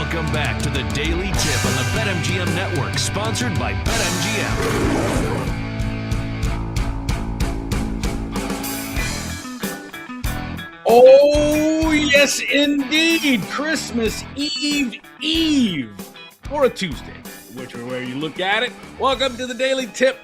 Welcome back to the Daily Tip on the BetMGM Network, sponsored by BetMGM. Oh, yes, indeed. Christmas Eve or a Tuesday, whichever way you look at it. Welcome to the Daily Tip.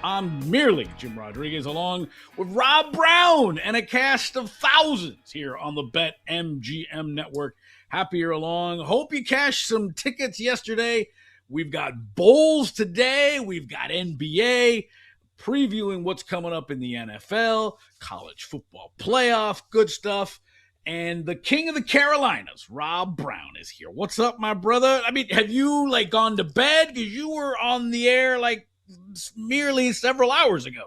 I'm merely Jim Rodriguez, along with Rob Brown and a cast of thousands here on the BetMGM Network. Happy you're along. Hope you cashed some tickets yesterday. We've got bowls today. We've got NBA, previewing what's coming up in the NFL, college football playoff, good stuff. And the king of the Carolinas, Rob Brown, is here. What's up, my brother? I mean, have you gone to bed? Because you were on the air merely several hours ago.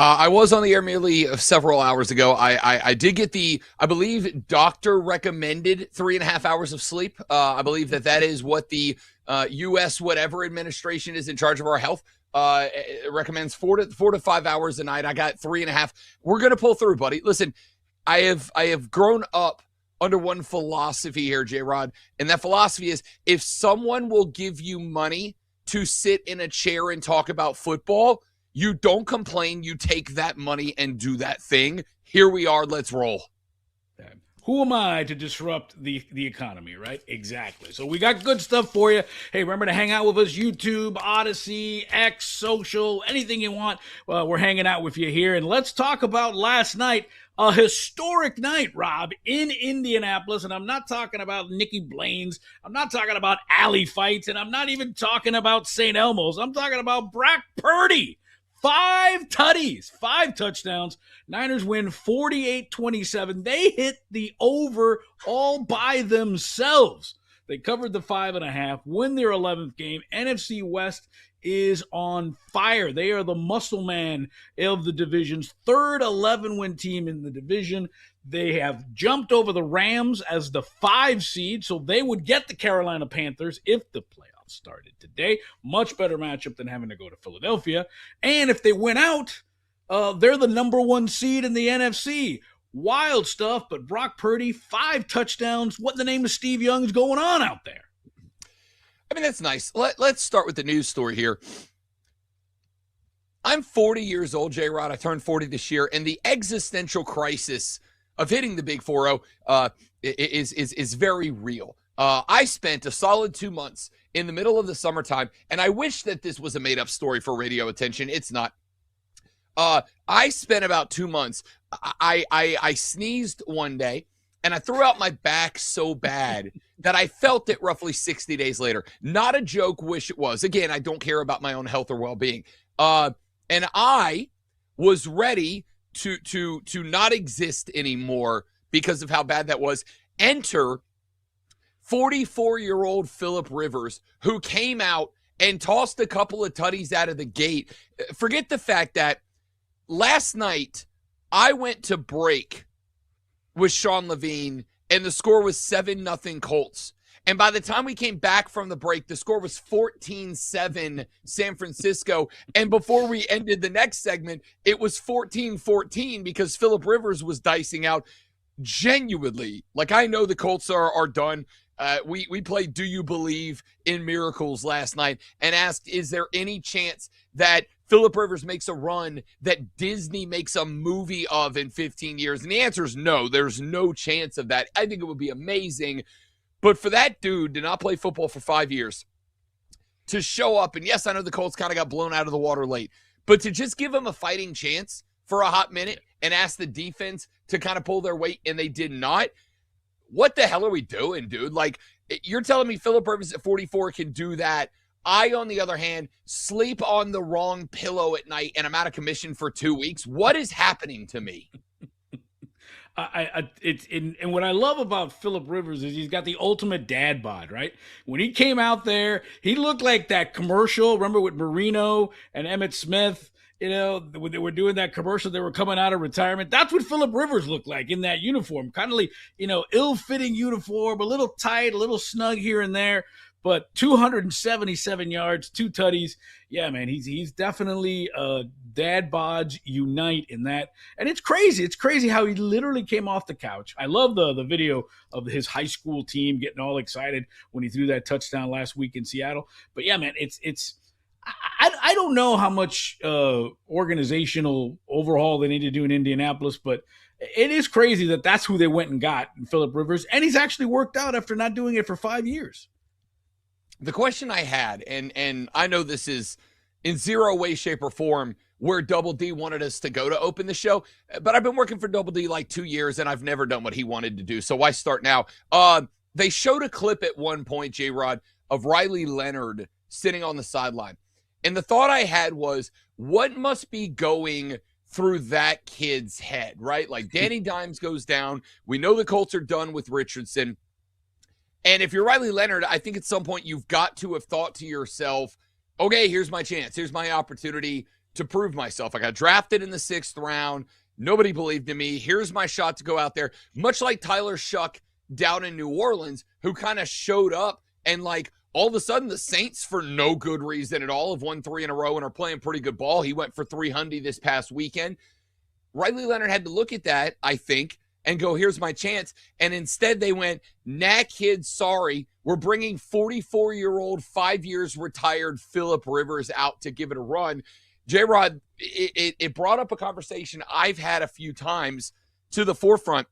I was on the air merely several hours ago. I did get I believe, doctor recommended 3.5 hours of sleep. I believe that is what the U.S. whatever administration is in charge of our health it recommends 4 to 5 hours a night. I got 3.5. We're gonna pull through, buddy. Listen, I have grown up under one philosophy here, J-Rod, and that philosophy is if someone will give you money to sit in a chair and talk about football, you don't complain. You take that money and do that thing. Here we are. Let's roll. Who am I to disrupt the economy, right? Exactly. So we got good stuff for you. Hey, remember to hang out with us, YouTube, Odyssey, X, social, anything you want. We're hanging out with you here. And let's talk about last night. A historic night, Rob, in Indianapolis. And I'm not talking about Nikki Blaine's. I'm not talking about alley fights. And I'm not even talking about St. Elmo's. I'm talking about Brock Purdy. 5 tutties, 5 touchdowns. Niners win 48-27. They hit the over all by themselves. They covered the 5.5, win their 11th game. NFC West is on fire. They are the muscle man of the division's third 11-win team in the division. They have jumped over the Rams as the 5 seed, so they would get the Carolina Panthers if the playoffs started today. Much better matchup than having to go to Philadelphia. And if they win out, they're the number 1 seed in the NFC. Wild stuff, but Brock Purdy, 5 touchdowns. What in the name of Steve Young's going on out there? I mean, that's nice. Let's start with the news story here. I'm 40 years old, J-Rod. I turned 40 this year, and the existential crisis of hitting the big 4-0 is very real. I spent a solid 2 months in the middle of the summertime, and I wish that this was a made-up story for radio attention. It's not. I spent about 2 months. I sneezed one day, and I threw out my back so bad that I felt it roughly 60 days later. Not a joke, wish it was. Again, I don't care about my own health or well-being. And I was ready to not exist anymore because of how bad that was. Enter 44-year-old Philip Rivers, who came out and tossed a couple of tutties out of the gate. Forget the fact that last night I went to break with Sean Levine, and the score was 7-0 Colts. And by the time we came back from the break, the score was 14-7 San Francisco. And before we ended the next segment, it was 14-14 because Philip Rivers was dicing out. Genuinely, I know the Colts are done. We played Do You Believe in Miracles last night and asked, is there any chance that Philip Rivers makes a run that Disney makes a movie of in 15 years? And the answer is no. There's no chance of that. I think it would be amazing. But for that dude to not play football for 5 years, to show up, and yes, I know the Colts kind of got blown out of the water late, but to just give him a fighting chance for a hot minute and ask the defense to kind of pull their weight, and they did not. What the hell are we doing, dude? You're telling me Philip Rivers at 44 can do that. I, on the other hand, sleep on the wrong pillow at night, and I'm out of commission for 2 weeks. What is happening to me? And what I love about Philip Rivers is he's got the ultimate dad bod, right? When he came out there, he looked like that commercial. Remember with Marino and Emmitt Smith? When they were doing that commercial, they were coming out of retirement. That's what Philip Rivers looked like in that uniform. Kind of ill-fitting uniform, a little tight, a little snug here and there. but 277 yards, 2 tutties. Yeah, man, he's definitely dad bods unite in that. And it's crazy. It's crazy how he literally came off the couch. I love the video of his high school team getting all excited when he threw that touchdown last week in Seattle. But yeah, man, I don't know how much organizational overhaul they need to do in Indianapolis, but it is crazy that that's who they went and got in Phillip Rivers, and he's actually worked out after not doing it for 5 years. The question I had, and I know this is in zero way, shape, or form where Double D wanted us to go to open the show, but I've been working for Double D like 2 years, and I've never done what he wanted to do, so why start now? They showed a clip at one point, J-Rod, of Riley Leonard sitting on the sideline. And the thought I had was, what must be going through that kid's head, right? Like Danny Dimes goes down. We know the Colts are done with Richardson. And if you're Riley Leonard, I think at some point you've got to have thought to yourself, okay, here's my chance. Here's my opportunity to prove myself. I got drafted in the 6th round. Nobody believed in me. Here's my shot to go out there. Much like Tyler Shuck down in New Orleans, who kind of showed up and like, all of a sudden, the Saints, for no good reason at all, have won 3 in a row and are playing pretty good ball. He went for 300 this past weekend. Riley Leonard had to look at that, I think, and go, here's my chance. And instead they went, nah, kid, sorry. We're bringing 44-year-old, 5 years retired Phillip Rivers out to give it a run. J-Rod, it brought up a conversation I've had a few times to the forefront,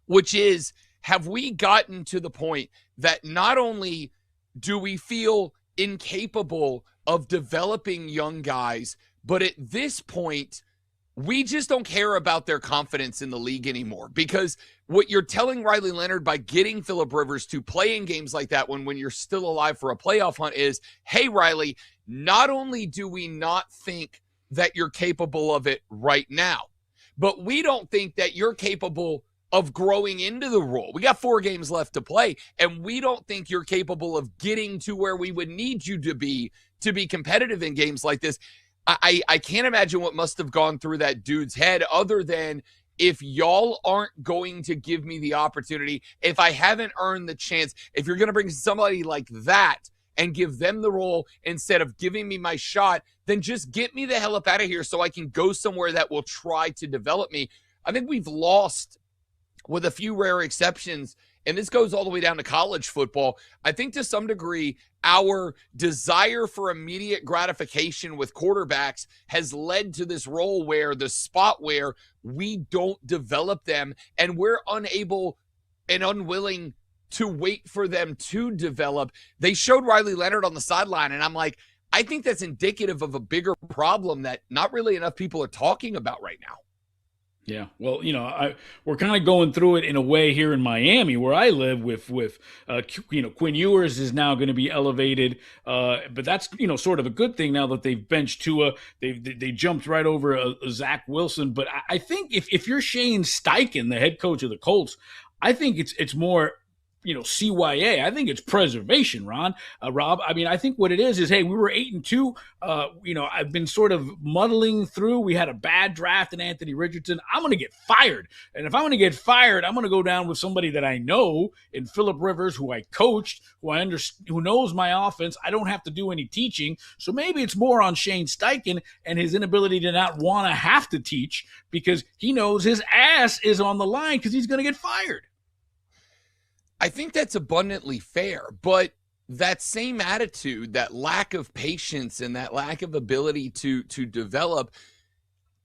which is, have we gotten to the point that not only do we feel incapable of developing young guys, but at this point, we just don't care about their confidence in the league anymore? Because what you're telling Riley Leonard by getting Phillip Rivers to play in games like that when you're still alive for a playoff hunt is, hey, Riley, not only do we not think that you're capable of it right now, but we don't think that you're capable of growing into the role. We got 4 games left to play, and we don't think you're capable of getting to where we would need you to be competitive in games like this. I can't imagine what must have gone through that dude's head other than, if y'all aren't going to give me the opportunity, if I haven't earned the chance, if you're going to bring somebody like that and give them the role instead of giving me my shot, then just get me the hell up out of here so I can go somewhere that will try to develop me. I think we've lost, with a few rare exceptions, and this goes all the way down to college football, I think to some degree our desire for immediate gratification with quarterbacks has led to this role where the spot where we don't develop them and we're unable and unwilling to wait for them to develop. They showed Riley Leonard on the sideline, and I'm like, I think that's indicative of a bigger problem that not really enough people are talking about right now. Yeah, well, we're kind of going through it in a way here in Miami, where I live. With Quinn Ewers is now going to be elevated, but that's sort of a good thing now that they've benched Tua. They jumped right over Zach Wilson. But I think if you're Shane Steichen, the head coach of the Colts, I think it's more CYA. I think it's preservation, Rob. I mean, I think what it is, hey, we were 8-2. I've been sort of muddling through. We had a bad draft in Anthony Richardson. I'm going to get fired. And if I'm going to get fired, I'm going to go down with somebody that I know in Phillip Rivers, who I coached, who knows my offense. I don't have to do any teaching. So maybe it's more on Shane Steichen and his inability to not want to have to teach, because he knows his ass is on the line because he's going to get fired. I think that's abundantly fair, but that same attitude, that lack of patience and that lack of ability to develop,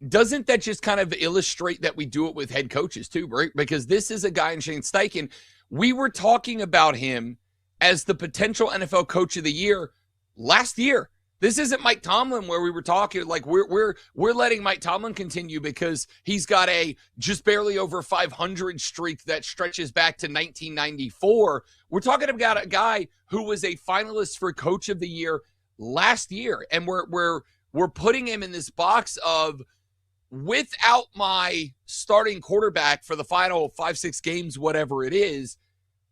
doesn't that just kind of illustrate that we do it with head coaches too, right? Because this is a guy in Shane Steichen. We were talking about him as the potential NFL coach of the year last year. This isn't Mike Tomlin where we were talking like we're letting Mike Tomlin continue because he's got a just barely over 500 streak that stretches back to 1994. We're talking about a guy who was a finalist for Coach of the Year last year, and we're putting him in this box of, without my starting quarterback for the final 5-6 games, whatever it is,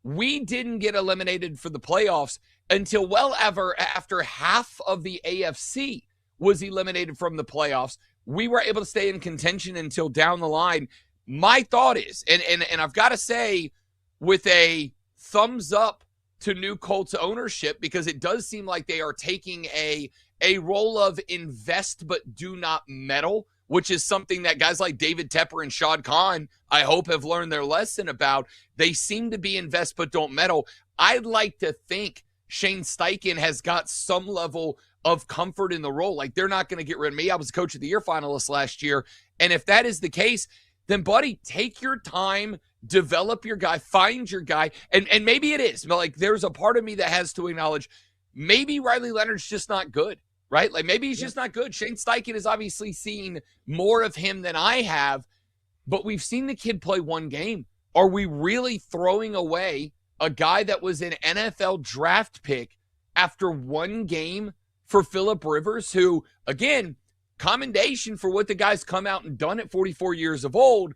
we didn't get eliminated for the playoffs until well after half of the AFC was eliminated from the playoffs. We were able to stay in contention until down the line. My thought is, and I've got to say, with a thumbs up to new Colts ownership, because it does seem like they are taking a role of invest but do not meddle, which is something that guys like David Tepper and Shad Khan, I hope, have learned their lesson about. They seem to be invest but don't meddle. I'd like to think Shane Steichen has got some level of comfort in the role. Like, they're not going to get rid of me. I was Coach of the Year finalist last year. And if that is the case, then, buddy, take your time, develop your guy, find your guy. And maybe it is. But, like, there's a part of me that has to acknowledge maybe Riley Leonard's just not good, right? Like, maybe he's just not good. Shane Steichen has obviously seen more of him than I have, but we've seen the kid play one game. Are we really throwing away a guy that was an NFL draft pick after one game for Phillip Rivers, who, again, commendation for what the guy's come out and done at 44 years of old,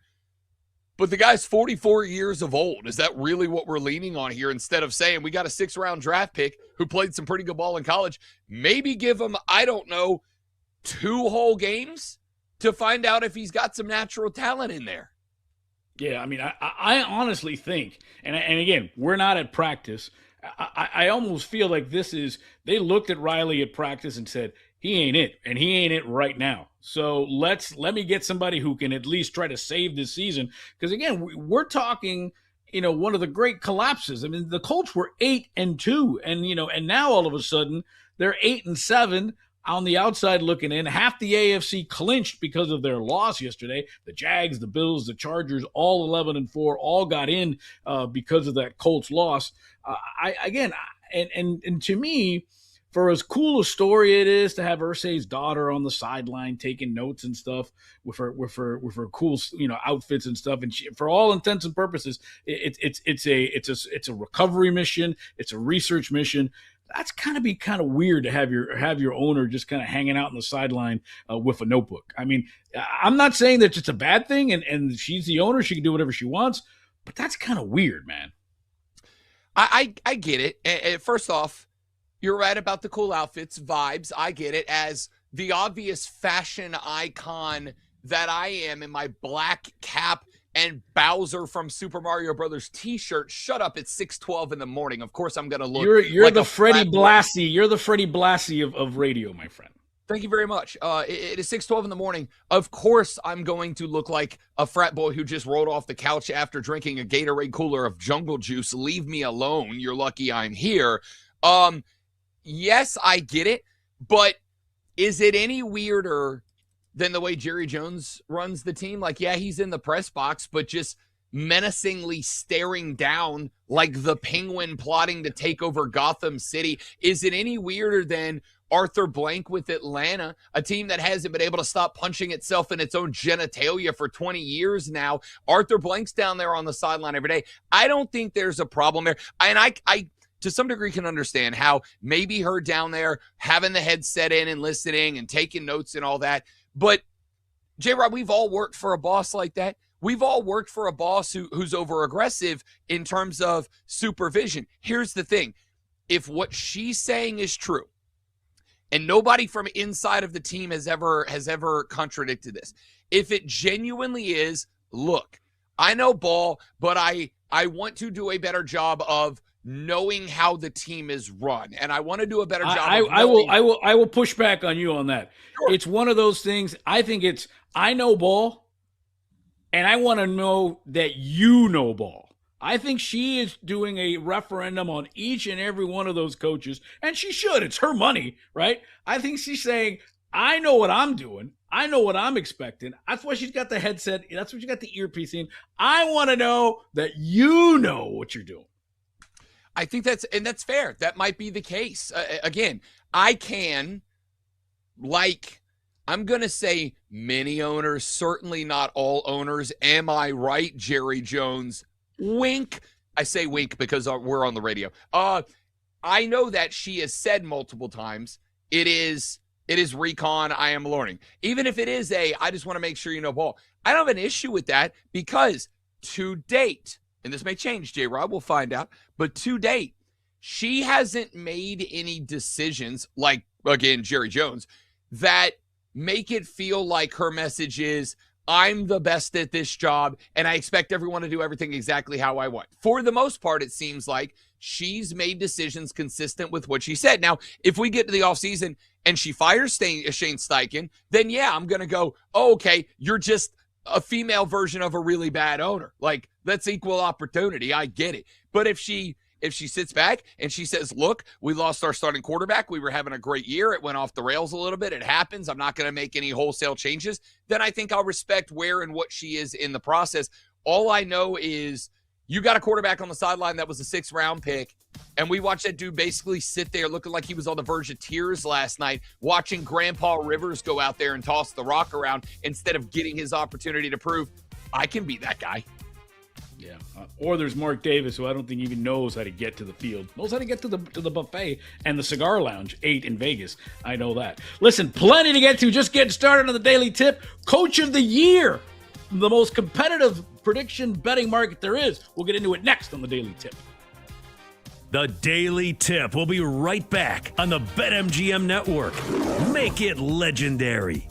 but the guy's 44 years of old. Is that really what we're leaning on here, instead of saying we got a 6th-round draft pick who played some pretty good ball in college? Maybe give him, I don't know, 2 whole games to find out if he's got some natural talent in there. Yeah, I mean, I honestly think, and again, we're not at practice. I almost feel like they looked at Riley at practice and said, he ain't it, and he ain't it right now. So let me get somebody who can at least try to save this season. Because again, we're talking, one of the great collapses. I mean, the Colts were 8-2, and now all of a sudden they're 8-7. On the outside looking in, half the AFC clinched because of their loss yesterday. The Jags, the Bills, the Chargers, all 11-4, all got in because of that Colts loss. And to me, for as cool a story it is to have Irsay's daughter on the sideline taking notes and stuff with her cool outfits and stuff, and for all intents and purposes, it's a recovery mission, it's a research mission. That's kind of weird to have your owner just kind of hanging out on the sideline with a notebook. I mean, I'm not saying that it's a bad thing, and she's the owner, she can do whatever she wants, but that's kind of weird, man. I get it. And first off, you're right about the cool outfits, vibes. I get it. As the obvious fashion icon that I am in my black cap and Bowser from Super Mario Brothers t-shirt, shut up, it's 6:12 in the morning. Of course I'm going to look You're like the Freddie Blassie. You're the Freddie Blassie of radio, my friend. Thank you very much. It is 6:12 in the morning. Of course I'm going to look like a frat boy who just rolled off the couch after drinking a Gatorade cooler of jungle juice. Leave me alone. You're lucky I'm here. Yes, I get it, but is it any weirder than the way Jerry Jones runs the team? Like, yeah, he's in the press box, but just menacingly staring down like the Penguin plotting to take over Gotham City. Is it any weirder than Arthur Blank with Atlanta, a team that hasn't been able to stop punching itself in its own genitalia for 20 years now? Arthur Blank's down there on the sideline every day. I don't think there's a problem there. And I to some degree can understand how maybe her down there having the headset in and listening and taking notes and all that. But J-Rob, we've all worked for a boss like that. We've all worked for a boss who's over aggressive in terms of supervision. Here's the thing. If what she's saying is true, and nobody from inside of the team has ever contradicted this, if it genuinely is, look, I know ball, but I want to do a better job of knowing how the team is run, and I want to do a better job. I will push back on you on that. Sure. It's one of those things. I think I know ball, and I want to know that you know ball. I think she is doing a referendum on each and every one of those coaches, and she should. It's her money, right? I think she's saying, I know what I'm doing. I know what I'm expecting. That's why she's got the headset. That's why she got the earpiece in. I want to know that you know what you're doing. I think that's fair. That might be the case. Again, I'm going to say many owners, certainly not all owners. Am I right, Jerry Jones? Wink. I say wink because we're on the radio. I know that she has said multiple times, it is recon, I am learning. Even if it is I just want to make sure you know ball. I don't have an issue with that because to date, and this may change, J-Rob, we'll find out, but to date, she hasn't made any decisions, like, again, Jerry Jones, that make it feel like her message is, I'm the best at this job, and I expect everyone to do everything exactly how I want. For the most part, it seems like she's made decisions consistent with what she said. Now, if we get to the offseason and she fires Shane Steichen, then yeah, I'm going to go, oh, okay, you're just a female version of a really bad owner. Like, that's equal opportunity. I get it. But if she sits back and she says, look, we lost our starting quarterback. We were having a great year. It went off the rails a little bit. It happens. I'm not going to make any wholesale changes. Then I think I'll respect where and what she is in the process. All I know is you got a quarterback on the sideline that was a 6th-round pick, and we watched that dude basically sit there looking like he was on the verge of tears last night, watching Grandpa Rivers go out there and toss the rock around instead of getting his opportunity to prove, I can be that guy. Yeah. Or there's Mark Davis, who I don't think even knows how to get to the field. Knows how to get to the buffet and the cigar lounge, 8 in Vegas. I know that. Listen, plenty to get to. Just getting started on the Daily Tip. Coach of the Year, the most competitive prediction betting market there is. We'll get into it next on the Daily Tip. The Daily Tip will be right back on the BetMGM Network. Make it legendary.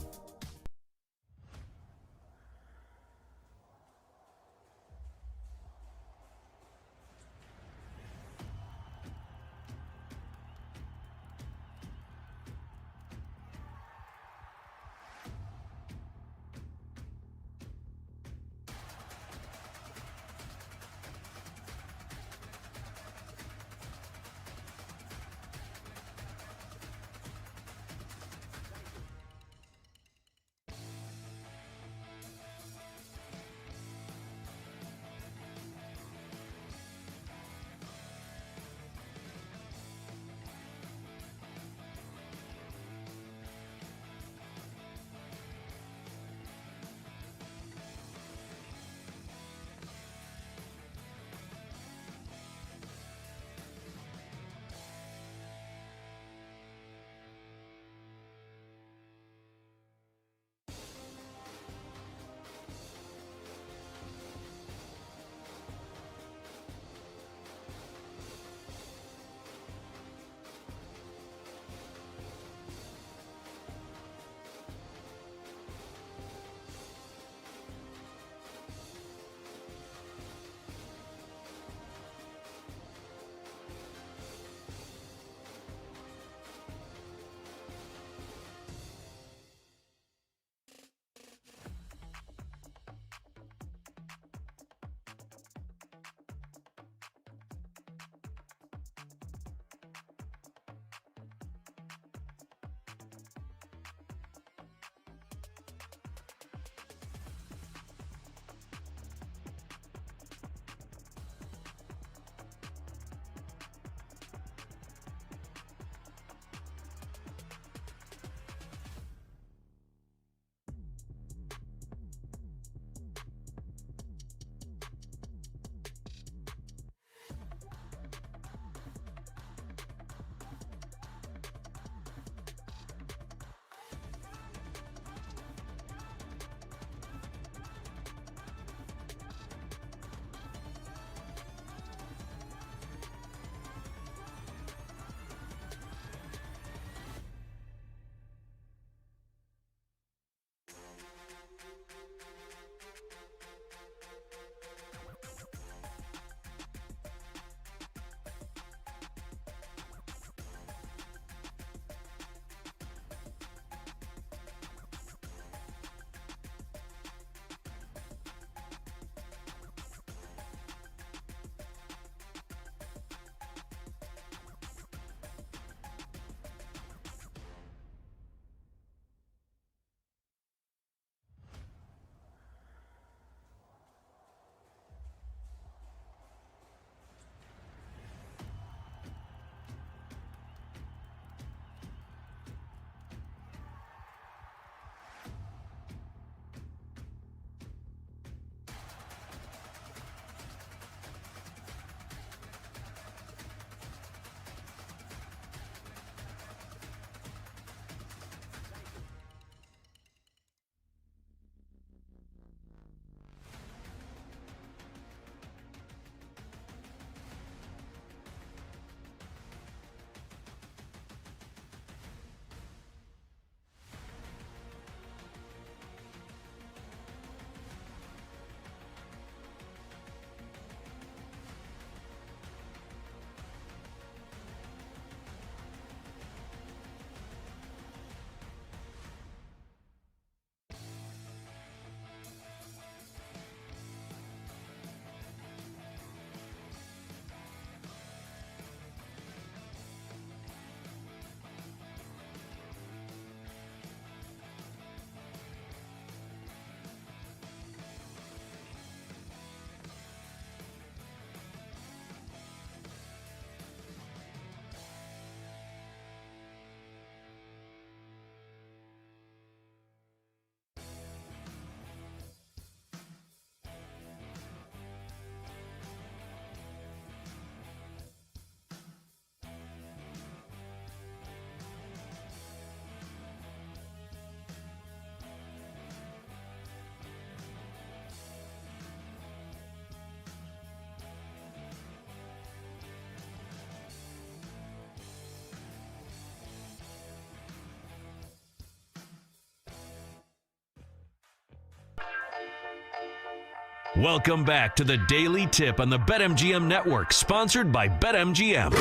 Welcome back to the Daily Tip on the BetMGM Network, sponsored by BetMGM.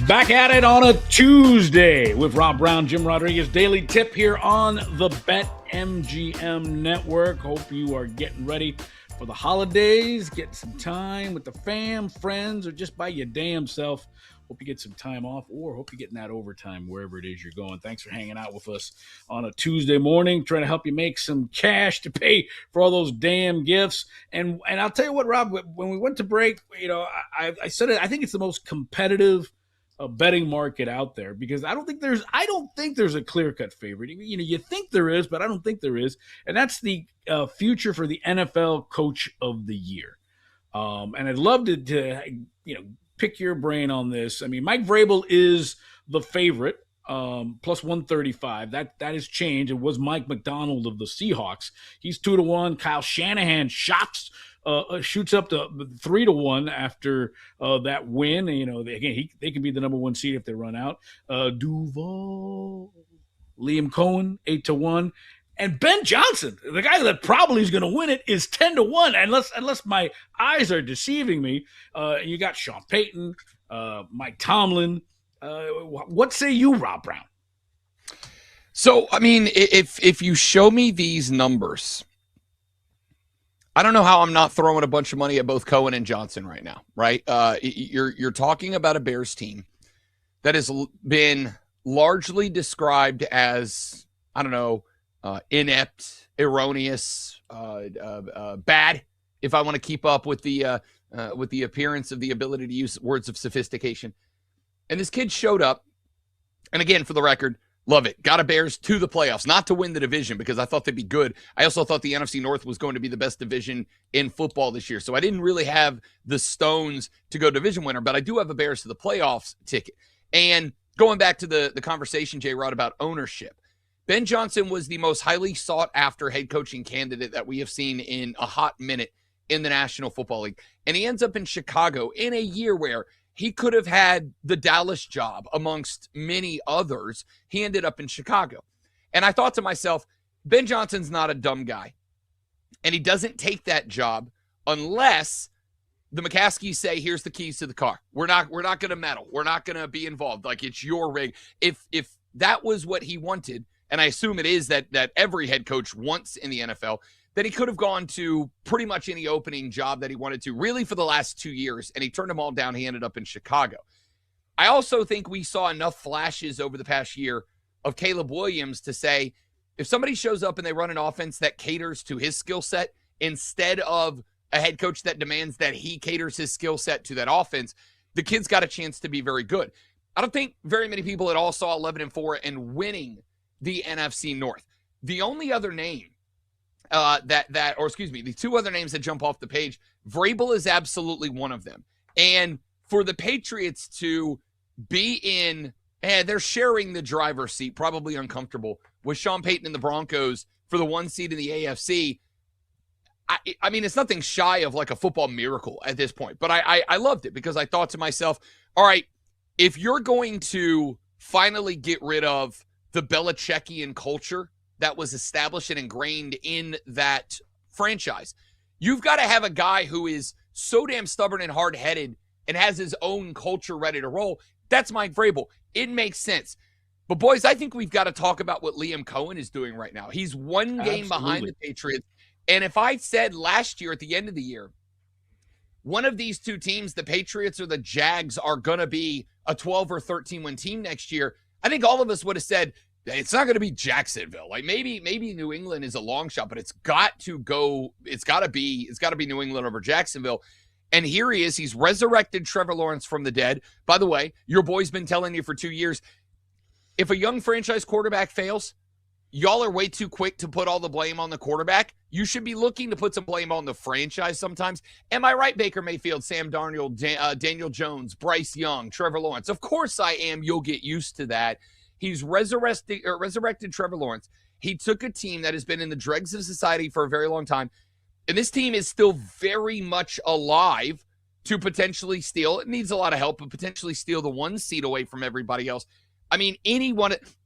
Back at it on a Tuesday with Rob Brown, Jim Rodriguez. Daily Tip here on the BetMGM Network. Hope you are getting ready for the holidays, getting some time with the fam, friends, or just by your damn self. Hope you get some time off, or hope you're getting that overtime wherever it is you're going. Thanks for hanging out with us on a Tuesday morning, trying to help you make some cash to pay for all those damn gifts. And I'll tell you what, Rob, when we went to break, I said it. I think it's the most competitive betting market out there, because I don't think there's a clear-cut favorite. You think there is, but I don't think there is. And that's the future for the NFL Coach of the Year. And I'd love to pick your brain on this. I mean, Mike Vrabel is the favorite, plus 135. That has changed. It was Mike McDonald of the Seahawks. He's 2-1. Kyle Shanahan shoots up to 3-1 after that win. They can be the number one seed if they run out. Duval, Liam Cohen, 8-1. And Ben Johnson, the guy that probably is going to win it, is 10-1, unless my eyes are deceiving me. You got Sean Payton, Mike Tomlin. What say you, Rob Brown? So, I mean, if you show me these numbers, I don't know how I'm not throwing a bunch of money at both Cohen and Johnson right now, right? You're talking about a Bears team that has been largely described as, I don't know, inept, erroneous, bad, if I want to keep up with the appearance of the ability to use words of sophistication. And this kid showed up, and again, for the record, love it. Got a Bears to the playoffs, not to win the division, because I thought they'd be good. I also thought the NFC North was going to be the best division in football this year. So I didn't really have the stones to go division winner, but I do have a Bears to the playoffs ticket. And going back to the conversation, J-Rod, about ownership, Ben Johnson was the most highly sought-after head coaching candidate that we have seen in a hot minute in the National Football League. And he ends up in Chicago in a year where he could have had the Dallas job amongst many others. He ended up in Chicago. And I thought to myself, Ben Johnson's not a dumb guy. And he doesn't take that job unless the McCaskies say, here's the keys to the car. We're not going to meddle. We're not going to be involved. Like, it's your rig. If that was what he wanted, and I assume it is that every head coach wants in the NFL, that he could have gone to pretty much any opening job that he wanted to, really, for the last 2 years, and he turned them all down. He ended up in Chicago. I also think we saw enough flashes over the past year of Caleb Williams to say, if somebody shows up and they run an offense that caters to his skill set instead of a head coach that demands that he caters his skill set to that offense, the kid's got a chance to be very good. I don't think very many people at all saw 11-4 and winning the NFC North. The only other name the two other names that jump off the page, Vrabel is absolutely one of them. And for the Patriots to be in, they're sharing the driver's seat, probably uncomfortable, with Sean Payton and the Broncos for the 1 seed in the AFC. I mean, it's nothing shy of like a football miracle at this point. But I loved it, because I thought to myself, all right, if you're going to finally get rid of the Belichickian culture that was established and ingrained in that franchise, you've got to have a guy who is so damn stubborn and hard-headed and has his own culture ready to roll. That's Mike Vrabel. It makes sense. But, boys, I think we've got to talk about what Liam Cohen is doing right now. He's one game behind the Patriots. And if I said last year at the end of the year, one of these two teams, the Patriots or the Jags, are going to be a 12 or 13-win team next year, I think all of us would have said, it's not going to be Jacksonville. Like maybe New England is a long shot, but it's got to be New England over Jacksonville. And here he is. He's resurrected Trevor Lawrence from the dead. By the way, your boy's been telling you for 2 years, if a young franchise quarterback fails, y'all are way too quick to put all the blame on the quarterback. You should be looking to put some blame on the franchise sometimes. Am I right, Baker Mayfield, Sam Darnold, Daniel Jones, Bryce Young, Trevor Lawrence? Of course I am. You'll get used to that. He's resurrected Trevor Lawrence. He took a team that has been in the dregs of society for a very long time, and this team is still very much alive to potentially steal. It needs a lot of help, but potentially steal the 1 seed away from everybody else. I mean,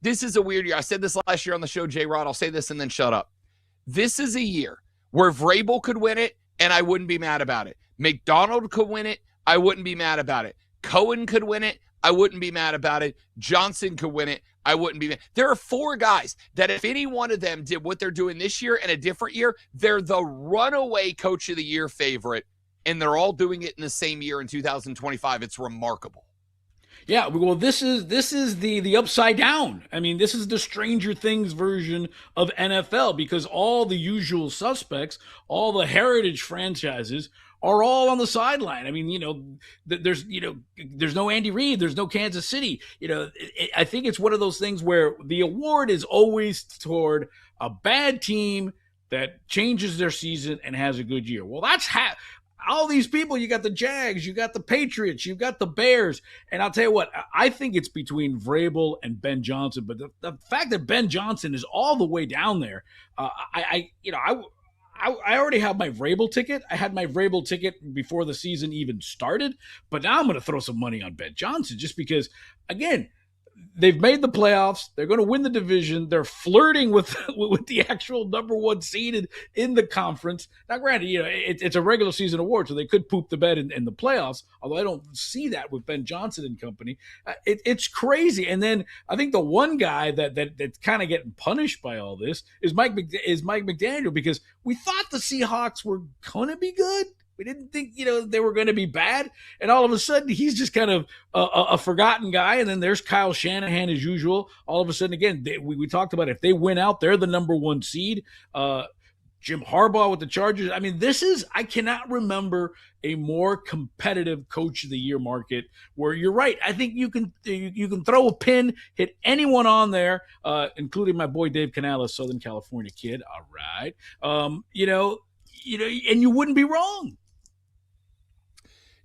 this is a weird year. I said this last year on the show, J-Rod. I'll say this and then shut up. This is a year where Vrabel could win it, and I wouldn't be mad about it. McDonald could win it. I wouldn't be mad about it. Cohen could win it. I wouldn't be mad about it. Johnson could win it. I wouldn't be mad. There are 4 guys that if any one of them did what they're doing this year and a different year, they're the runaway coach of the year favorite, and they're all doing it in the same year in 2025. It's remarkable. Yeah, well, this is the upside down. I mean, this is the Stranger Things version of NFL because all the usual suspects, all the heritage franchises are all on the sideline. I mean, there's no Andy Reid, there's no Kansas City. I think it's one of those things where the award is always toward a bad team that changes their season and has a good year. Well, that's all these people. You got the Jags, you got the Patriots, you got the Bears, and I'll tell you what, I think it's between Vrabel and Ben Johnson. But the fact that Ben Johnson is all the way down there, I already have my Vrabel ticket. I had my Vrabel ticket before the season even started, but now I'm going to throw some money on Ben Johnson just because, again, they've made the playoffs. They're going to win the division. They're flirting with the actual number 1 seed in the conference. Now, granted, it's a regular season award, so they could poop the bed in the playoffs, although I don't see that with Ben Johnson and company. It's crazy. And then I think the one guy that's kind of getting punished by all this is Mike McDaniel, because we thought the Seahawks were going to be good. We didn't think, they were going to be bad. And all of a sudden, he's just kind of a forgotten guy. And then there's Kyle Shanahan as usual. All of a sudden, again, we talked about if they win out, they're the number 1 seed. Jim Harbaugh with the Chargers. I mean, I cannot remember a more competitive coach of the year market where you're right. I think you can throw a pin, hit anyone on there, including my boy Dave Canales, Southern California kid. All right. And you wouldn't be wrong.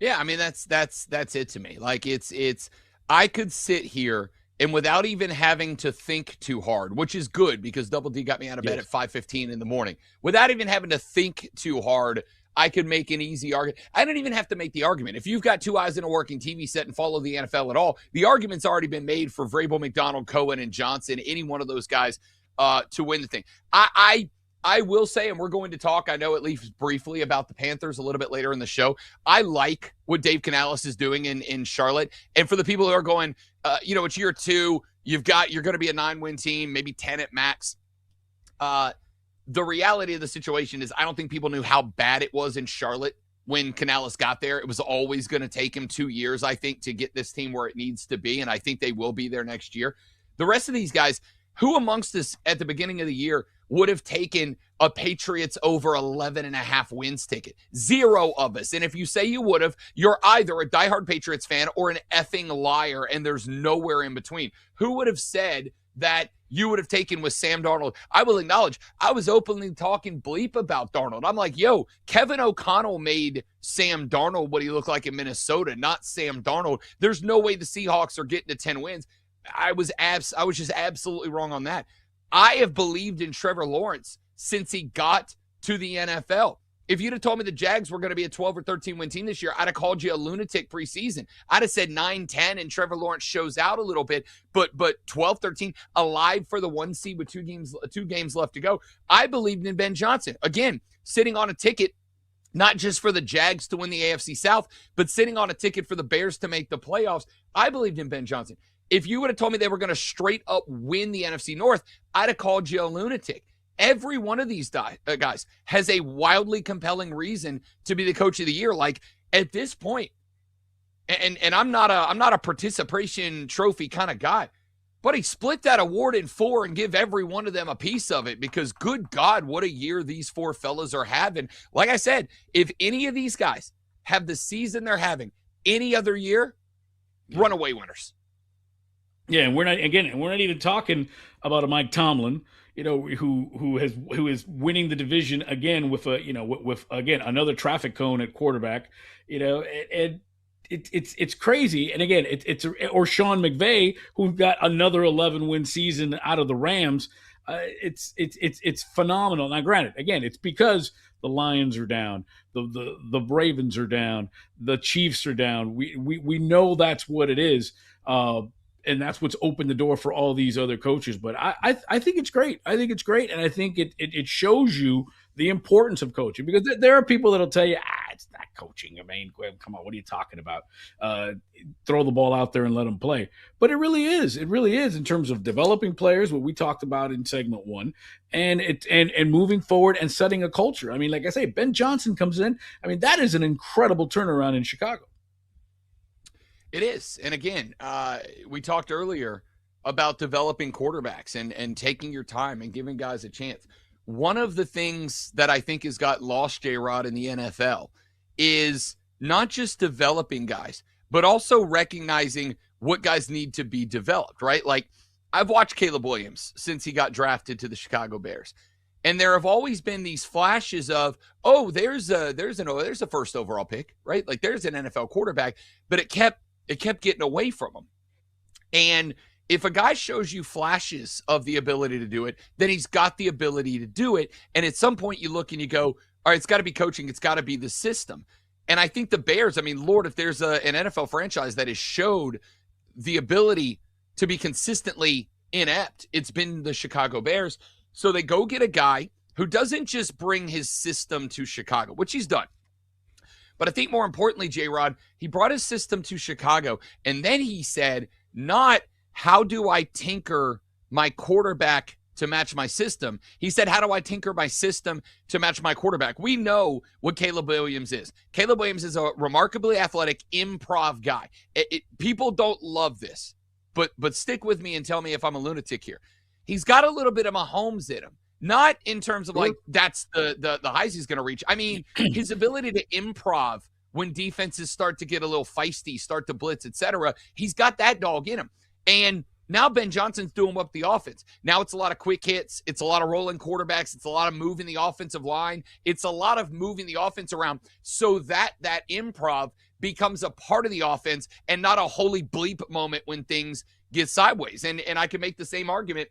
Yeah, I mean that's it to me. Like it's I could sit here and without even having to think too hard, which is good because Double D got me out of bed at 5:15 in the morning. Without even having to think too hard, I could make an easy argument. I don't even have to make the argument. If you've got 2 eyes in a working TV set and follow the NFL at all, the argument's already been made for Vrabel, McDonald, Cohen, and Johnson, any one of those guys to win the thing. I will say, and we're going to talk, I know at least briefly, about the Panthers a little bit later in the show. I like what Dave Canales is doing in Charlotte. And for the people who are going, it's year 2, you're going to be a 9-win team, maybe 10 at max. The reality of the situation is I don't think people knew how bad it was in Charlotte when Canales got there. It was always going to take him 2 years, I think, to get this team where it needs to be. And I think they will be there next year. The rest of these guys, who amongst us at the beginning of the year would have taken a Patriots over 11.5 wins ticket? 0 of us. And if you say you would have, you're either a diehard Patriots fan or an effing liar, and there's nowhere in between. Who would have said that you would have taken with Sam Darnold? I will acknowledge I was openly talking bleep about Darnold. I'm like, Kevin O'Connell made Sam Darnold what he looked like in Minnesota, not Sam Darnold. There's no way the Seahawks are getting to 10 wins. I was just absolutely wrong on that. I have believed in Trevor Lawrence since he got to the NFL. If you'd have told me the Jags were going to be a 12 or 13 win team this year, I'd have called you a lunatic preseason. I'd have said 9-10 and Trevor Lawrence shows out a little bit, but 12-13, alive for the 1 seed with 2 games left to go. I believed in Ben Johnson. Again, sitting on a ticket, not just for the Jags to win the AFC South, but sitting on a ticket for the Bears to make the playoffs. I believed in Ben Johnson. If you would have told me they were going to straight up win the NFC North, I'd have called you a lunatic. Every one of these guys has a wildly compelling reason to be the coach of the year. Like at this point, and I'm not a participation trophy kind of guy, but he split that award in 4 and give every one of them a piece of it because good God, what a year these 4 fellas are having. Like I said, if any of these guys have the season they're having any other year, runaway winners. Yeah, and we're not even talking about a Mike Tomlin, who is winning the division again with another traffic cone at quarterback, and it's crazy. And again, or Sean McVay, who got another 11-win season out of the Rams. It's phenomenal. Now, granted, again, it's because the Lions are down, the Ravens are down, the Chiefs are down. We know that's what it is. and that's what's opened the door for all these other coaches. But I think it's great. I think it's great, and I think it shows you the importance of coaching, because there are people that'll tell you, it's not coaching. I mean, come on, what are you talking about? Throw the ball out there and let them play. But it really is. It really is, in terms of developing players, what we talked about in segment one, and moving forward and setting a culture. I mean, like I say, Ben Johnson comes in. I mean, that is an incredible turnaround in Chicago. It is. And again, we talked earlier about developing quarterbacks and taking your time and giving guys a chance. One of the things that I think has got lost, J-Rod, in the NFL is not just developing guys, but also recognizing what guys need to be developed, right? Like, I've watched Caleb Williams since he got drafted to the Chicago Bears. And there have always been these flashes of, there's a first overall pick, right? Like, there's an NFL quarterback, but it kept getting away from him. And if a guy shows you flashes of the ability to do it, then he's got the ability to do it. And at some point you look and you go, all right, it's got to be coaching. It's got to be the system. And I think the Bears, I mean, Lord, if there's an NFL franchise that has showed the ability to be consistently inept, it's been the Chicago Bears. So they go get a guy who doesn't just bring his system to Chicago, which he's done. But I think more importantly, J-Rod, he brought his system to Chicago, and then he said, not how do I tinker my quarterback to match my system? He said, how do I tinker my system to match my quarterback? We know what Caleb Williams is. Caleb Williams is a remarkably athletic improv guy. People don't love this, but stick with me and tell me if I'm a lunatic here. He's got a little bit of Mahomes in him. Not in terms of like that's the highs he's going to reach. I mean, his ability to improv when defenses start to get a little feisty, start to blitz, etc. He's got that dog in him. And now Ben Johnson's doing up the offense. Now it's a lot of quick hits. It's a lot of rolling quarterbacks. It's a lot of moving the offensive line. It's a lot of moving the offense around so that improv becomes a part of the offense and not a holy bleep moment when things get sideways. And I can make the same argument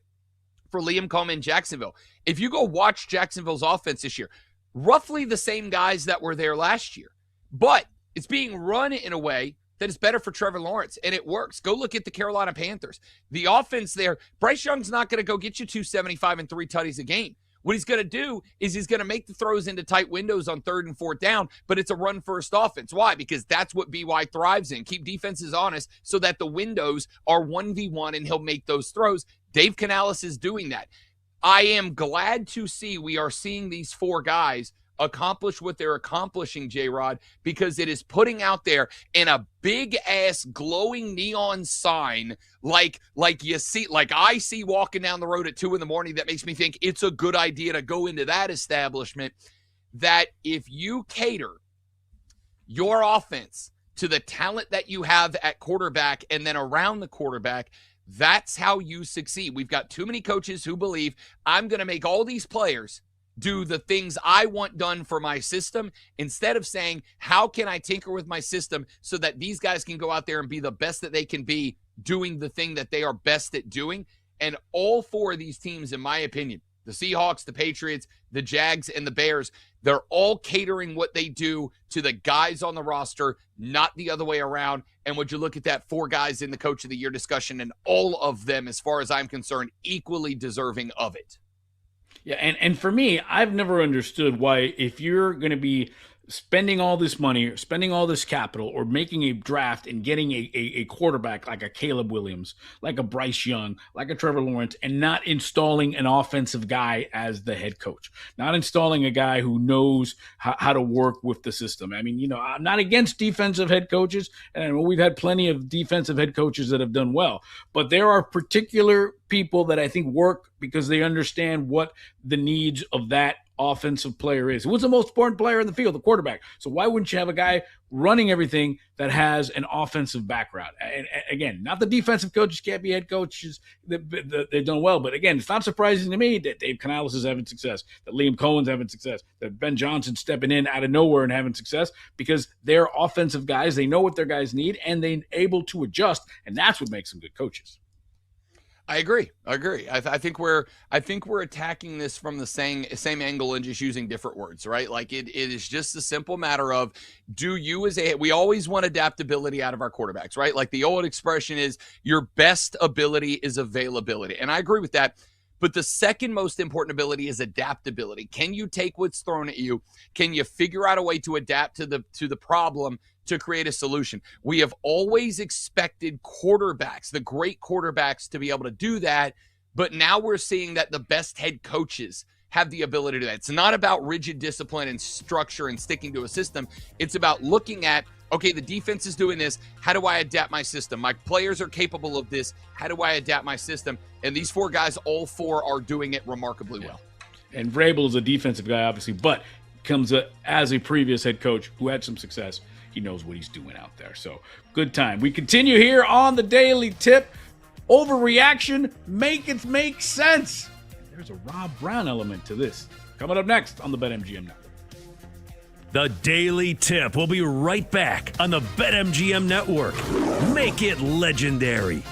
for Liam Coleman in Jacksonville. If you go watch Jacksonville's offense this year, roughly the same guys that were there last year, but it's being run in a way that is better for Trevor Lawrence, and it works. Go look at the Carolina Panthers. The offense there, Bryce Young's not going to go get you 275 and 3 tutties a game. What he's going to do is he's going to make the throws into tight windows on 3rd and 4th down, but it's a run-first offense. Why? Because that's what BY thrives in. Keep defenses honest so that the windows are 1v1 and he'll make those throws. Dave Canales is doing that. I am glad to see we are seeing these 4 guys accomplish what they're accomplishing, J-Rod, because it is putting out there in a big-ass glowing neon sign like you see, like I see walking down the road at 2 a.m. that makes me think it's a good idea to go into that establishment, that if you cater your offense to the talent that you have at quarterback and then around the quarterback, that's how you succeed. We've got too many coaches who believe I'm going to make all these players do the things I want done for my system, instead of saying, how can I tinker with my system so that these guys can go out there and be the best that they can be doing the thing that they are best at doing. And all 4 of these teams, in my opinion, the Seahawks, the Patriots, the Jags, and the Bears, they're all catering what they do to the guys on the roster, not the other way around. And would you look at that, 4 guys in the Coach of the Year discussion, and all of them, as far as I'm concerned, equally deserving of it. Yeah, and for me, I've never understood why, if you're going to be spending all this money, spending all this capital, or making a draft and getting a quarterback like a Caleb Williams, like a Bryce Young, like a Trevor Lawrence, and not installing an offensive guy as the head coach, not installing a guy who knows how to work with the system. I mean, I'm not against defensive head coaches, and we've had plenty of defensive head coaches that have done well, but there are particular people that I think work because they understand what the needs of that offensive player is. Who's the most important player in the field? The quarterback. So why wouldn't you have a guy running everything that has an offensive background? And again, not the defensive coaches can't be head coaches. They've done well. But again, it's not surprising to me that Dave Canales is having success, that Liam Cohen's having success, that Ben Johnson's stepping in out of nowhere and having success, because they're offensive guys. They know what their guys need, and they're able to adjust. And that's what makes them good coaches. I agree. I think we're attacking this from the same angle and just using different words, right? Like it is just a simple matter of, we always want adaptability out of our quarterbacks, right? Like the old expression is, your best ability is availability. And I agree with that. But the second most important ability is adaptability. Can you take what's thrown at you? Can you figure out a way to adapt to the problem to create a solution? We have always expected quarterbacks, the great quarterbacks, to be able to do that. But now we're seeing that the best head coaches have the ability to do that. It's not about rigid discipline and structure and sticking to a system. It's about looking at, okay, the defense is doing this. How do I adapt my system? My players are capable of this. How do I adapt my system? And these four guys, all four, are doing it remarkably well. And Vrabel is a defensive guy, obviously, but comes as a previous head coach who had some success. He knows what he's doing out there. So good time. We continue here on the Daily Tip. Overreaction, make it make sense. There's a Rob Brown element to this. Coming up next on the BetMGM Network. The Daily Tip will be right back on the BetMGM Network. Make it legendary.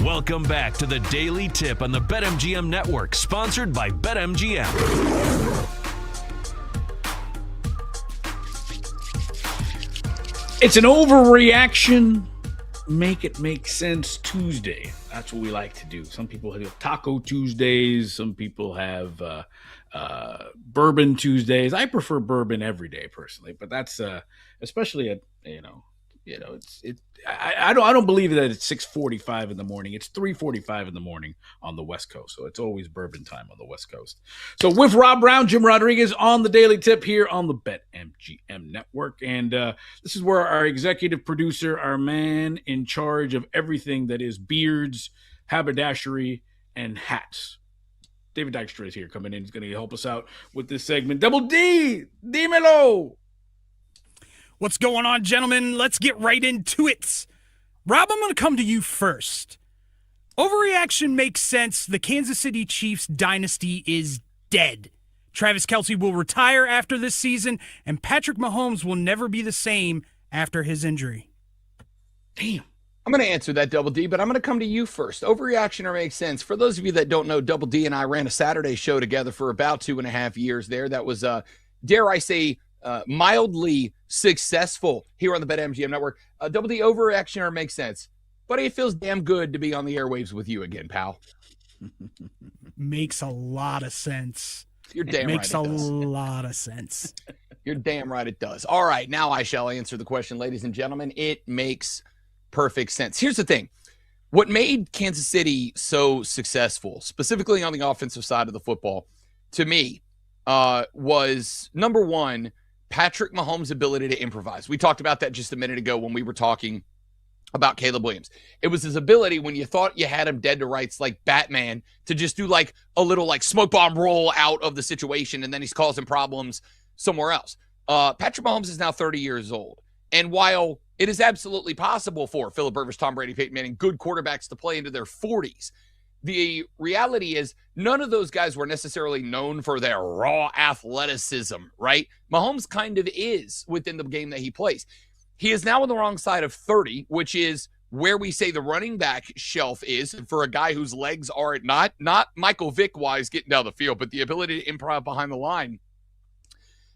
Welcome back to the Daily Tip on the BetMGM Network, sponsored by BetMGM. It's an overreaction. Make it make sense Tuesday. That's what we like to do. Some people have Taco Tuesdays. Some people have Bourbon Tuesdays. I prefer bourbon every day personally, but that's especially at I don't believe that it's 6:45 in the morning. It's 3:45 in the morning on the West Coast, so it's always bourbon time on the West Coast. So with Rob Brown, Jim Rodriguez on the Daily Tip here on the BetMGM Network, and this is where our executive producer, our man in charge of everything that is beards, haberdashery, and hats, David Dykstra is here coming in. He's going to help us out with this segment. Double D, dímelo. What's going on, gentlemen? Let's get right into it. Rob, I'm going to come to you first. Overreaction makes sense. The Kansas City Chiefs dynasty is dead. Travis Kelce will retire after this season, and Patrick Mahomes will never be the same after his injury. Damn. I'm going to answer that, Double D, but I'm going to come to you first. Overreaction or makes sense? For those of you that don't know, Double D and I ran a Saturday show together for about 2.5 years there. That was, dare I say, mildly successful here on the BetMGM Network. Double D, overreaction or makes sense? Buddy, it feels damn good to be on the airwaves with you again, pal. Makes a lot of sense. You're damn right it does. Makes a lot of sense. You're damn right it does. All right, now I shall answer the question, ladies and gentlemen. It makes perfect sense. Here's the thing. What made Kansas City so successful, specifically on the offensive side of the football, to me, was, number one, Patrick Mahomes' ability to improvise. We talked about that just a minute ago when we were talking about Caleb Williams. It was his ability when you thought you had him dead to rights like Batman to just do like a little like smoke bomb roll out of the situation, and then he's causing problems somewhere else. Patrick Mahomes is now 30 years old. And while it is absolutely possible for Phillip Rivers, Tom Brady, Peyton Manning, good quarterbacks to play into their 40s, the reality is none of those guys were necessarily known for their raw athleticism, right? Mahomes kind of is within the game that he plays. He is now on the wrong side of 30, which is where we say the running back shelf is for a guy whose legs are not Michael Vick-wise getting down the field, but the ability to improv behind the line.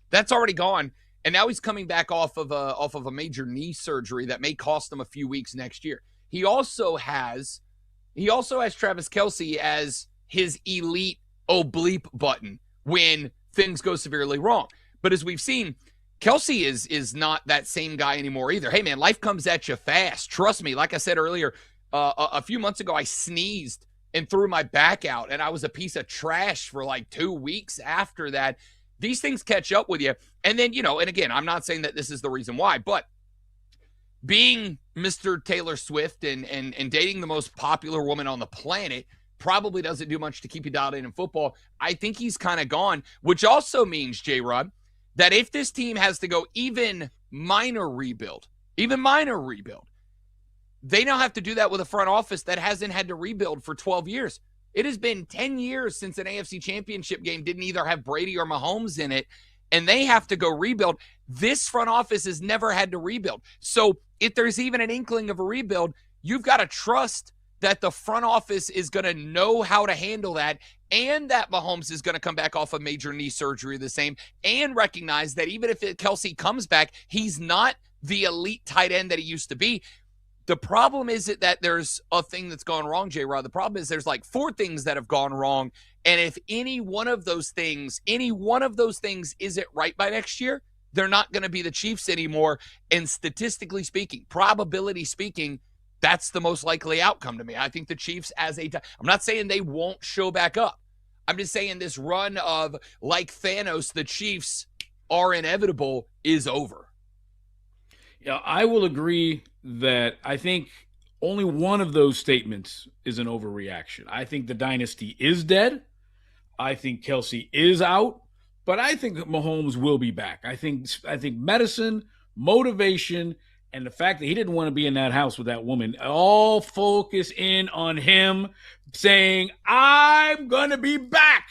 That's already gone. And now he's coming back off of a major knee surgery that may cost him a few weeks next year. He also has Travis Kelce as his elite bleep button when things go severely wrong. But as we've seen, Kelce is not that same guy anymore either. Hey, man, life comes at you fast. Trust me. Like I said earlier, a few months ago, I sneezed and threw my back out, and I was a piece of trash for like 2 weeks after that. These things catch up with you. And then, and again, I'm not saying that this is the reason why, but being Mr. Taylor Swift and dating the most popular woman on the planet probably doesn't do much to keep you dialed in football. I think he's kind of gone, which also means, J-Rod, that if this team has to go even minor rebuild, they now have to do that with a front office that hasn't had to rebuild for 12 years. It has been 10 years since an AFC championship game didn't either have Brady or Mahomes in it, and they have to go rebuild. This front office has never had to rebuild. So if there's even an inkling of a rebuild, you've got to trust that the front office is going to know how to handle that, and that Mahomes is going to come back off a major knee surgery the same, and recognize that even if Kelce comes back, he's not the elite tight end that he used to be. The problem is that there's a thing that's gone wrong, J-Rod. The problem is there's like 4 things that have gone wrong, and if any one of those things isn't right by next year, they're not going to be the Chiefs anymore. And statistically speaking, probability speaking, that's the most likely outcome to me. I think the Chiefs I'm not saying they won't show back up. I'm just saying this run of, like Thanos, the Chiefs are inevitable is over. Yeah, I will agree that I think only one of those statements is an overreaction. I think the dynasty is dead. I think Kelce is out, but I think Mahomes will be back. I think medicine, motivation, and the fact that he didn't want to be in that house with that woman all focus in on him saying, I'm going to be back.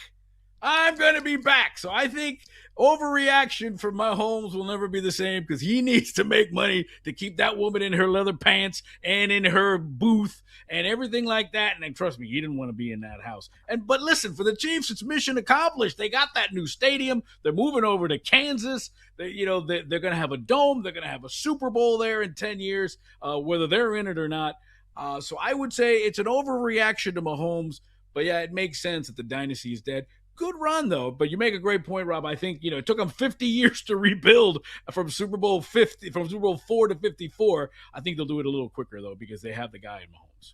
I'm going to be back. So I think Overreaction for Mahomes will never be the same because he needs to make money to keep that woman in her leather pants and in her booth and everything like that. And then, trust me, he didn't want to be in that house. But listen, for the Chiefs, it's mission accomplished. They got that new stadium. They're moving over to Kansas. They're going to have a dome. They're going to have a Super Bowl there in 10 years, whether they're in it or not. So I would say it's an overreaction to Mahomes. But yeah, it makes sense that the dynasty is dead. Good run, though. But you make a great point, Rob. I think, it took them 50 years to rebuild from Super Bowl 4 to 54. I think they'll do it a little quicker, though, because they have the guy in Mahomes.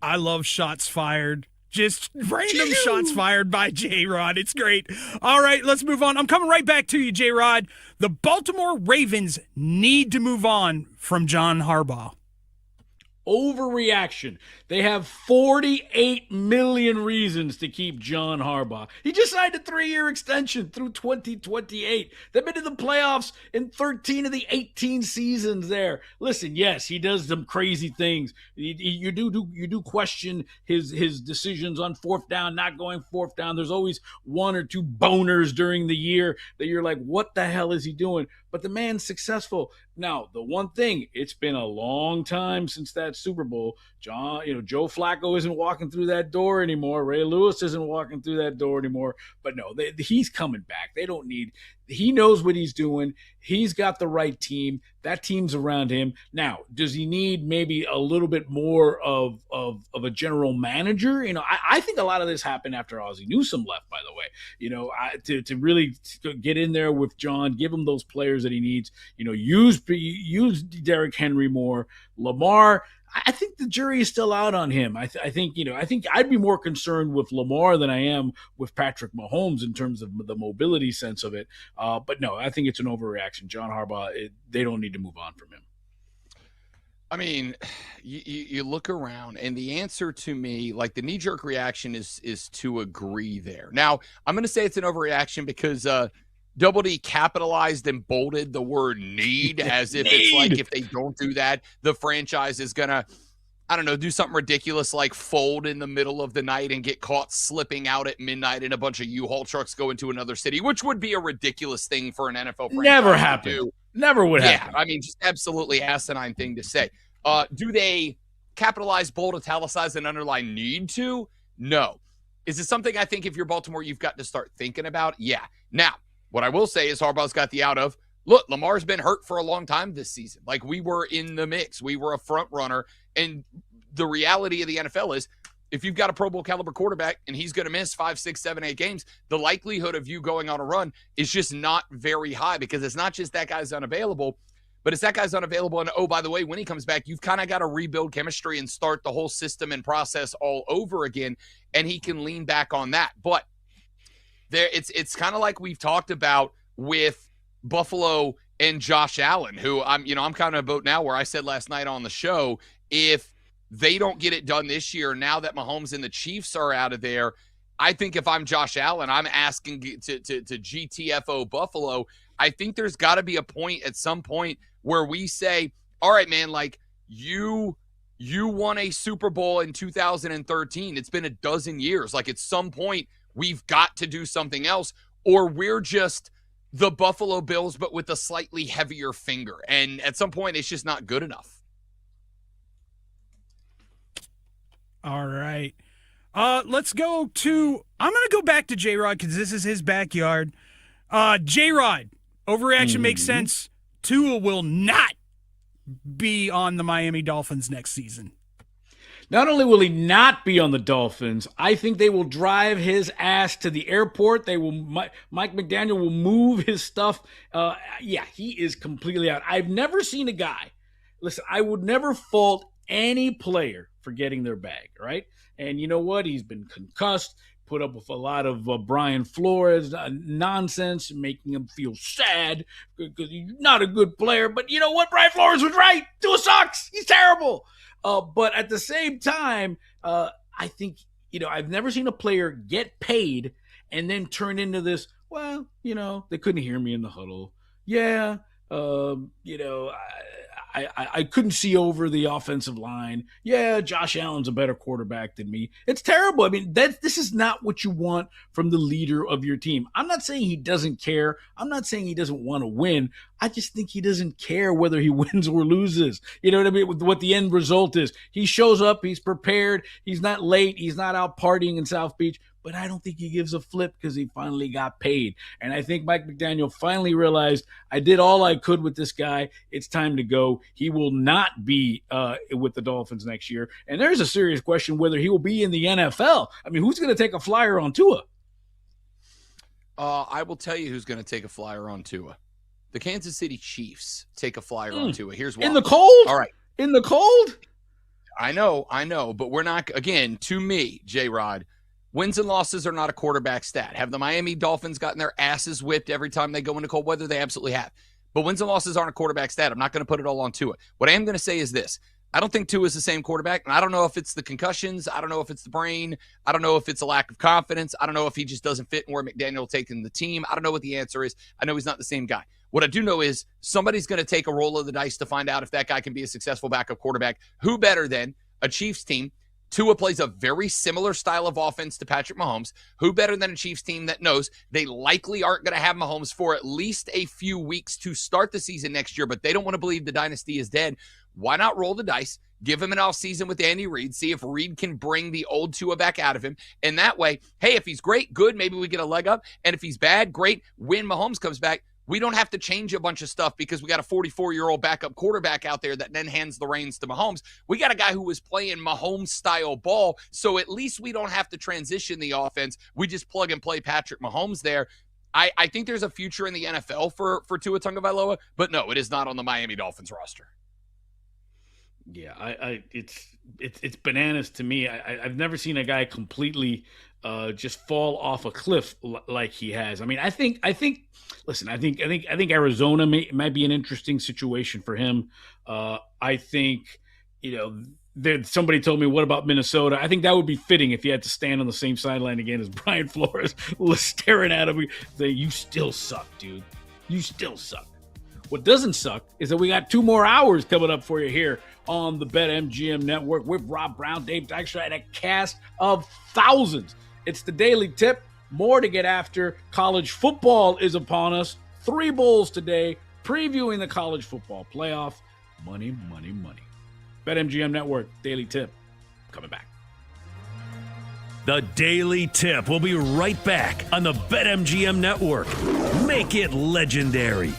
I love shots fired. Just random shots fired by J-Rod. It's great. All right, let's move on. I'm coming right back to you, J-Rod. The Baltimore Ravens need to move on from John Harbaugh. Overreaction. They have 48 million reasons to keep John Harbaugh. He just signed a 3-year extension through 2028. They've been to the playoffs in 13 of the 18 seasons there. Listen, yes, he does some crazy things. You do question his decisions on fourth down, not going fourth down. There's always one or two boners during the year that you're like, what the hell is he doing? But the man's successful. Now, the one thing, it's been a long time since that Super Bowl. Joe Flacco isn't walking through that door anymore. Ray Lewis isn't walking through that door anymore. But no, he's coming back. He knows what he's doing. He's got the right team. That team's around him. Now, does he need maybe a little bit more of a general manager? I think a lot of this happened after Ozzie Newsome left, by the way. To really get in there with John, give him those players that he needs. Use Derrick Henry more. Lamar, I think the jury is still out on him. I think I'd be more concerned with Lamar than I am with Patrick Mahomes in terms of the mobility sense of it. But no, I think it's an overreaction. John Harbaugh, they don't need to move on from him. I mean, you look around, and the answer to me, like the knee-jerk reaction is to agree there. Now, I'm going to say it's an overreaction because Double D capitalized and bolded the word need as if it's like if they don't do that, the franchise is going to, I don't know, do something ridiculous like fold in the middle of the night and get caught slipping out at midnight and a bunch of U-Haul trucks go into another city, which would be a ridiculous thing for an NFL franchise. Never happened. Never would happen. Yeah, I mean, just absolutely asinine thing to say. Do they capitalize, bold, italicize, and underline need to? No. Is it something I think if you're Baltimore, you've got to start thinking about? Yeah. Now, what I will say is Harbaugh's got the out of, look, Lamar's been hurt for a long time this season. Like, we were in the mix. We were a front runner. And the reality of the NFL is if you've got a Pro Bowl caliber quarterback and he's going to miss 5, 6, 7, 8 games, the likelihood of you going on a run is just not very high because it's not just that guy's unavailable, but it's that guy's unavailable. And, oh, by the way, when he comes back, you've kind of got to rebuild chemistry and start the whole system and process all over again. And he can lean back on that. But it's kind of like we've talked about with Buffalo and Josh Allen, who I'm kind of a boat now where I said last night on the show, if they don't get it done this year, now that Mahomes and the Chiefs are out of there, I think if I'm Josh Allen, I'm asking to GTFO Buffalo. I think there's got to be a point at some point where we say, all right, man, like you won a Super Bowl in 2013. It's been a dozen years. Like at some point, we've got to do something else, or we're just the Buffalo Bills, but with a slightly heavier finger. And at some point, it's just not good enough. All right. Let's go to – I'm going to go back to J-Rod because this is his backyard. J-Rod, overreaction makes sense. Tua will not be on the Miami Dolphins next season. Not only will he not be on the Dolphins, I think they will drive his ass to the airport. Mike McDaniel will move his stuff. He is completely out. I've never seen a guy. Listen, I would never fault any player for getting their bag, right? And you know what? He's been concussed, put up with a lot of Brian Flores nonsense, making him feel sad because he's not a good player. But you know what? Brian Flores was right. Tua sucks. He's terrible. But at the same time, I think, I've never seen a player get paid and then turn into this, well, they couldn't hear me in the huddle. Yeah, I couldn't see over the offensive line. Yeah, Josh Allen's a better quarterback than me. It's terrible. I mean, this is not what you want from the leader of your team. I'm not saying he doesn't care. I'm not saying he doesn't want to win. I just think he doesn't care whether he wins or loses. You know what I mean? What the end result is. He shows up. He's prepared. He's not late. He's not out partying in South Beach. But I don't think he gives a flip because he finally got paid. And I think Mike McDaniel finally realized, I did all I could with this guy. It's time to go. He will not be with the Dolphins next year. And there's a serious question whether he will be in the NFL. I mean, who's going to take a flyer on Tua? I will tell you who's going to take a flyer on Tua. The Kansas City Chiefs take a flyer on Tua. Here's why. In the cold? All right. In the cold? I know. But we're not, again, to me, J-Rod, wins and losses are not a quarterback stat. Have the Miami Dolphins gotten their asses whipped every time they go into cold weather? They absolutely have. But wins and losses aren't a quarterback stat. I'm not going to put it all on Tua. What I am going to say is this. I don't think Tua is the same quarterback. And I don't know if it's the concussions. I don't know if it's the brain. I don't know if it's a lack of confidence. I don't know if he just doesn't fit in where McDaniel taking the team. I don't know what the answer is. I know he's not the same guy. What I do know is somebody's going to take a roll of the dice to find out if that guy can be a successful backup quarterback. Who better than a Chiefs team? Tua plays a very similar style of offense to Patrick Mahomes. Who better than a Chiefs team that knows they likely aren't going to have Mahomes for at least a few weeks to start the season next year, but they don't want to believe the dynasty is dead. Why not roll the dice, give him an offseason with Andy Reid, see if Reid can bring the old Tua back out of him. And that way, hey, if he's great, good, maybe we get a leg up. And if he's bad, great, when Mahomes comes back, we don't have to change a bunch of stuff because we got a 44-year-old backup quarterback out there that then hands the reins to Mahomes. We got a guy who was playing Mahomes-style ball, so at least we don't have to transition the offense. We just plug and play Patrick Mahomes there. I think there's a future in the NFL for Tua Tagovailoa, but no, it is not on the Miami Dolphins roster. Yeah, it's bananas to me. I've never seen a guy completely just fall off a cliff like he has. I mean, I think Arizona might be an interesting situation for him. I think, somebody told me, what about Minnesota? I think that would be fitting if he had to stand on the same sideline again as Brian Flores, staring at him, saying, "You still suck, dude. You still suck." What doesn't suck is that we got 2 more hours coming up for you here on the BetMGM Network with Rob Brown, Dave Dykstra, and a cast of thousands. It's the Daily Tip. More to get after. College football is upon us. 3 bowls today, previewing the college football playoff. Money, money, money. BetMGM Network, Daily Tip, coming back. The Daily Tip will be right back on the BetMGM Network. Make it legendary.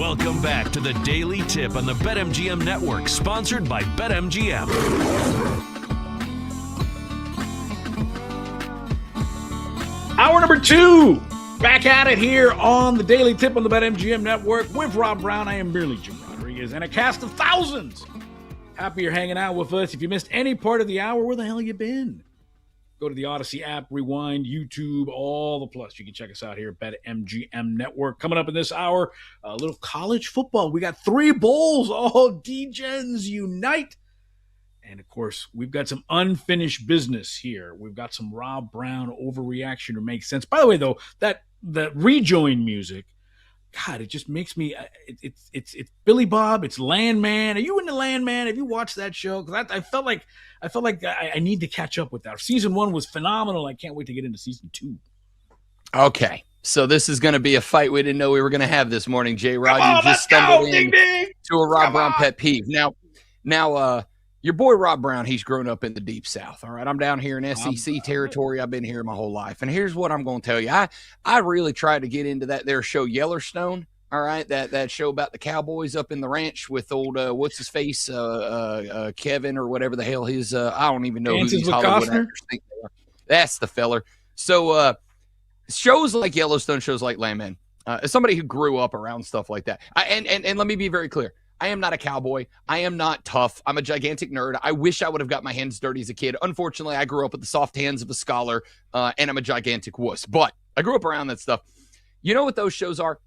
Welcome back to the Daily Tip on the BetMGM Network, sponsored by BetMGM. Hour number 2. Back at it here on the Daily Tip on the BetMGM Network with Rob Brown. I am merely Jim Rodriguez and a cast of thousands. Happy you're hanging out with us. If you missed any part of the hour, where the hell you been? Go to the Odyssey app, rewind, YouTube, all the plus. You can check us out here at BetMGM Network. Coming up in this hour, a little college football. We got 3 bowls. All D-Gens unite. And, of course, we've got some unfinished business here. We've got some Rob Brown overreaction or makes sense. By the way, though, that rejoin music, God, it just makes me it's Billy Bob, it's Landman. Are you into Landman? Have you watched that show? Because I felt like I need to catch up with that. Season 1 was phenomenal. I can't wait to get into season 2. Okay, so this is going to be a fight we didn't know we were going to have this morning, J. Rod. You just stumbled in to a Rob Brown pet peeve. Now, your boy Rob Brown, he's grown up in the Deep South. All right, I'm down here in SEC territory. I've been here my whole life. And here's what I'm going to tell you. I really tried to get into that there show Yellowstone. All right, that show about the cowboys up in the ranch with old what's his face, Kevin or whatever the hell his I don't even know who these Hollywood actors think they are. That's the feller. So shows like Yellowstone, shows like Landman. As somebody who grew up around stuff like that, and let me be very clear. I am not a cowboy. I am not tough. I'm a gigantic nerd. I wish I would have got my hands dirty as a kid. Unfortunately, I grew up with the soft hands of a scholar, and I'm a gigantic wuss. But I grew up around that stuff. You know what those shows are?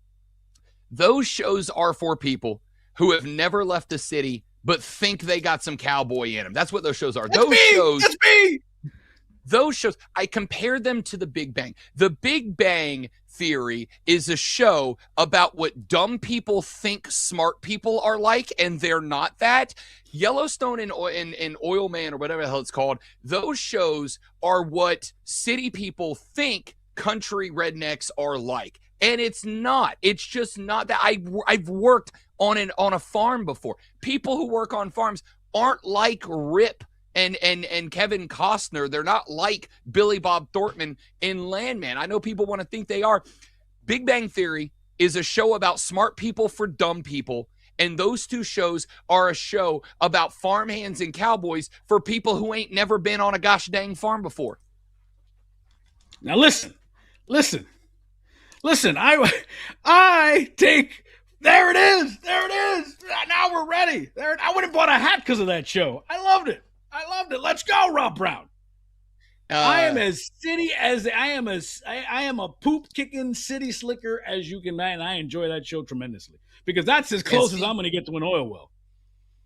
Those shows are for people who have never left the city but think they got some cowboy in them. That's what those shows are. That's me. Those shows, I compared them to The Big Bang. The Big Bang Theory is a show about what dumb people think smart people are like, and they're not that. Yellowstone and Oil Man, or whatever the hell it's called, those shows are what city people think country rednecks are like. And it's not. It's just not that. I've worked on a farm before. People who work on farms aren't like Rip and Kevin Costner. They're not like Billy Bob Thornton in Landman. I know people want to think they are. Big Bang Theory is a show about smart people for dumb people, and those two shows are a show about farmhands and cowboys for people who ain't never been on a gosh dang farm before. Now listen. I take. There it is. Now we're ready. I went and bought a hat because of that show. I loved it. Let's go, Rob Brown. I am as city as I am a poop kicking city slicker as you can, man. I enjoy that show tremendously because that's as close as I'm going to get to an oil well.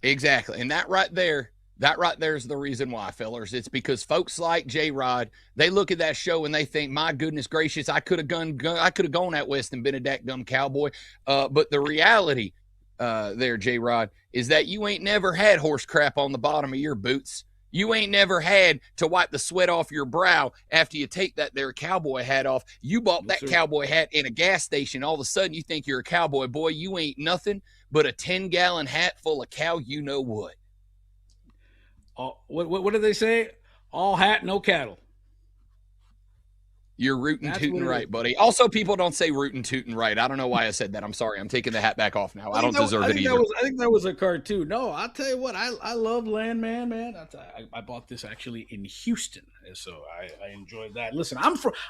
Exactly, and that right there is the reason why, fellers. It's because folks like J. Rod, they look at that show and they think, my goodness gracious, I could have gone out west and been a dadgum cowboy. But the reality there, J. Rod, is that you ain't never had horse crap on the bottom of your boots. You ain't never had to wipe the sweat off your brow after you take that there cowboy hat off. You bought that cowboy hat in a gas station. All of a sudden, you think you're a cowboy. Boy, you ain't nothing but a 10-gallon hat full of cow you know what. What did they say? All hat, no cattle. You're rootin' tootin' right, buddy. Also, people don't say rootin' tootin' right. I don't know why I said that. I'm sorry. I'm taking the hat back off now. I don't deserve it either. I think that was a cartoon. No, I'll tell you what. I love Landman, man. I bought this actually in Houston, so I enjoyed that. Listen,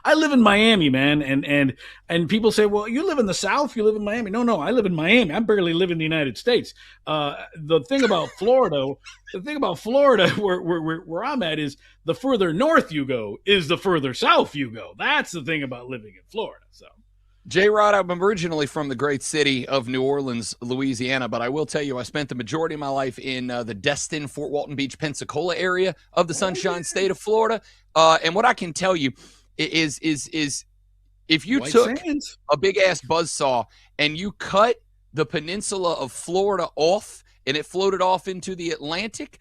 I live in Miami, man, and people say, well, you live in the South, you live in Miami. No, I live in Miami. I barely live in the United States. The thing about Florida, where I'm at is the further north you go is the further south you go. That's the thing about living in Florida. So, J-Rod, I'm originally from the great city of New Orleans, Louisiana, but I will tell you I spent the majority of my life in the Destin, Fort Walton Beach, Pensacola area of the Sunshine State of Florida. And what I can tell you is if you took a big-ass buzzsaw and you cut the peninsula of Florida off and it floated off into the Atlantic,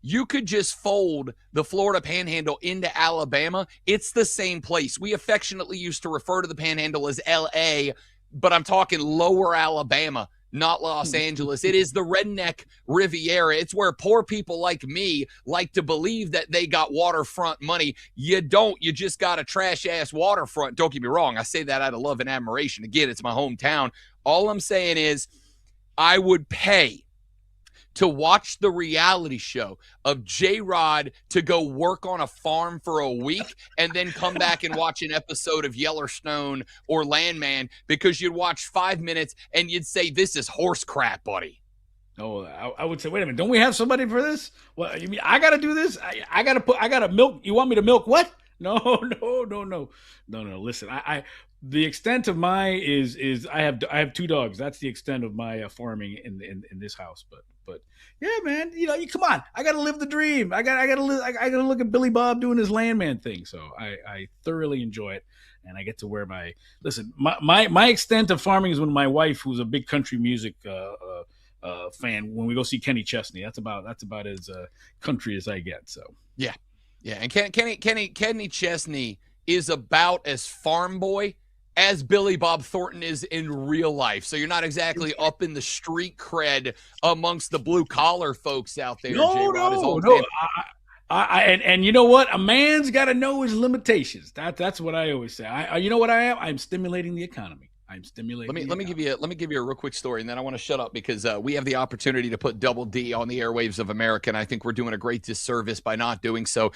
you could just fold the Florida Panhandle into Alabama. It's the same place. We affectionately used to refer to the Panhandle as L.A., but I'm talking lower Alabama, not Los Angeles. It is the redneck Riviera. It's where poor people like me like to believe that they got waterfront money. You don't. You just got a trash-ass waterfront. Don't get me wrong. I say that out of love and admiration. Again, it's my hometown. All I'm saying is I would pay to watch the reality show of J-Rod to go work on a farm for a week and then come back and watch an episode of Yellowstone or Landman, because you'd watch 5 minutes and you'd say, this is horse crap, buddy. Oh, I would say, wait a minute, don't we have somebody for this? What, you mean I got to do this? I got to milk. You want me to milk what? No. Listen, the extent of my is I have 2 dogs. That's the extent of my farming in this house. But yeah, man, you come on. I got to live the dream. I got to look at Billy Bob doing his landman thing. So I thoroughly enjoy it, and I get to wear my extent of farming is when my wife, who's a big country music fan, when we go see Kenny Chesney. That's about as country as I get. So yeah, and Kenny Chesney is about as farm boy as Billy Bob Thornton is in real life. So you're not exactly up in the street cred amongst the blue collar folks out there. No. And you know what? A man's got to know his limitations. That's what I always say. You know what I am? I'm stimulating the economy. Let me give you a real quick story, and then I want to shut up because we have the opportunity to put Double D on the airwaves of America, and I think we're doing a great disservice by not doing so.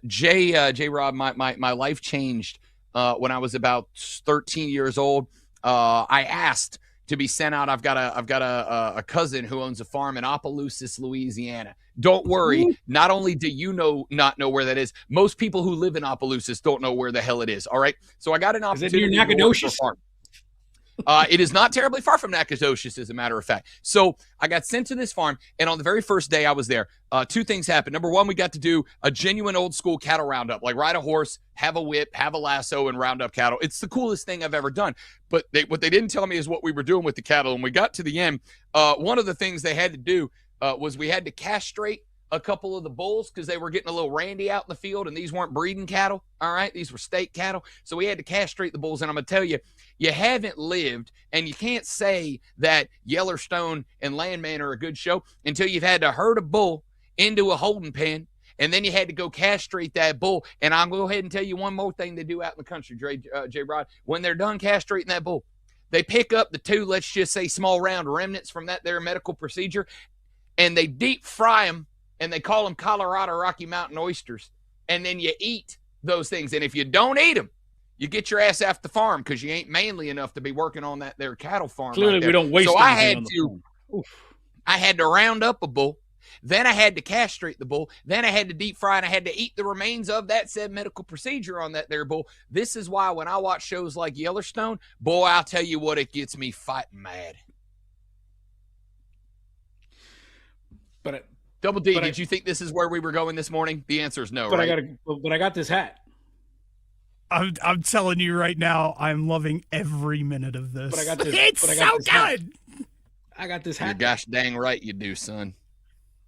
J-Rob, my life changed when I was about 13 years old. I asked to be sent out. I've got a cousin who owns a farm in Opelousas, Louisiana. Don't worry. Not only do you not know where that is, most people who live in Opelousas don't know where the hell it is. All right. So I got an opportunity to work for a farm. It is not terribly far from Nacogdoches, as a matter of fact. So I got sent to this farm, and on the very first day I was there, 2 things happened. Number one, we got to do a genuine old school cattle roundup, like ride a horse, have a whip, have a lasso, and round up cattle. It's the coolest thing I've ever done. But what they didn't tell me is what we were doing with the cattle. And we got to the end. One of the things they had to do was we had to castrate a couple of the bulls because they were getting a little randy out in the field, and these weren't breeding cattle. All right. These were steak cattle. So we had to castrate the bulls. And I'm going to tell you, you haven't lived, and you can't say that Yellowstone and Landman are a good show until you've had to herd a bull into a holding pen, and then you had to go castrate that bull. And I'll go ahead and tell you one more thing they do out in the country, J-Rod. When they're done castrating that bull, they pick up the 2, let's just say, small round remnants from that there medical procedure, and they deep fry them, and they call them Colorado Rocky Mountain oysters. And then you eat those things. And if you don't eat them, you get your ass off the farm because you ain't manly enough to be working on that there cattle farm. Clearly, right we don't waste. So I had to round up a bull. Then I had to castrate the bull. Then I had to deep fry, and I had to eat the remains of that said medical procedure on that there bull. This is why when I watch shows like Yellowstone, boy, I'll tell you what, it gets me fighting mad. But Double D, did you think this is where we were going this morning? The answer is no, but right? I got this hat. I'm telling you right now, I'm loving every minute of this. But I got this. It's so good. I got this hat. You're gosh dang right you do, son.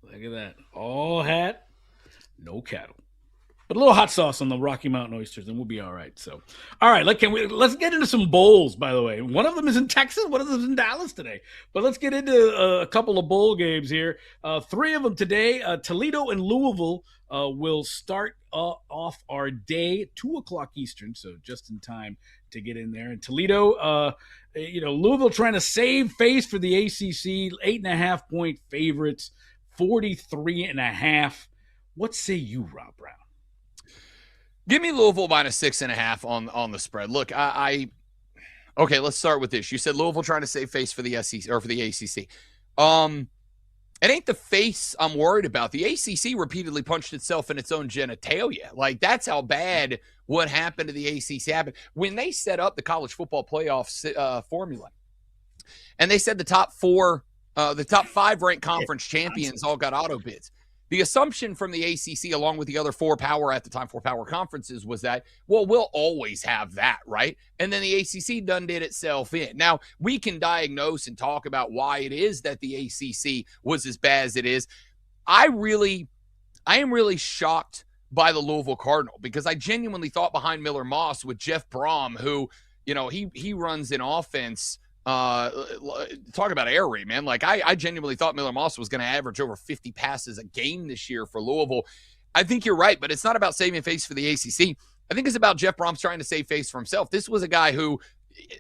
Look at that. All hat, no cattle. But a little hot sauce on the Rocky Mountain oysters, and we'll be all right. So, all right, let's get into some bowls, by the way. One of them is in Texas, one of them is in Dallas today. But let's get into a couple of bowl games here. 3 of them today. Toledo and Louisville will start off our day, 2 o'clock Eastern, so just in time to get in there. And Toledo, Louisville trying to save face for the ACC, 8.5-point favorites, 43.5. What say you, Rob Brown? Give me Louisville minus 6.5 on the spread. Look, okay, let's start with this. You said Louisville trying to save face for the SEC or for the ACC. It ain't the face I'm worried about. The ACC repeatedly punched itself in its own genitalia. Like, that's how bad what happened to the ACC happened. When they set up the college football playoff formula, and they said the top 5 ranked conference champions all got auto bids. The assumption from the ACC, along with the other 4 power conferences, was that, well, we'll always have that, right? And then the ACC done did itself in. Now, we can diagnose and talk about why it is that the ACC was as bad as it is. I am really shocked by the Louisville Cardinal, because I genuinely thought behind Miller Moss with Jeff Brom, who, he runs an offense. Talk about air raid, man. Like, I genuinely thought Miller Moss was going to average over 50 passes a game this year for Louisville. I think you're right, but it's not about saving face for the ACC. I think it's about Jeff Brom's trying to save face for himself. This was a guy who,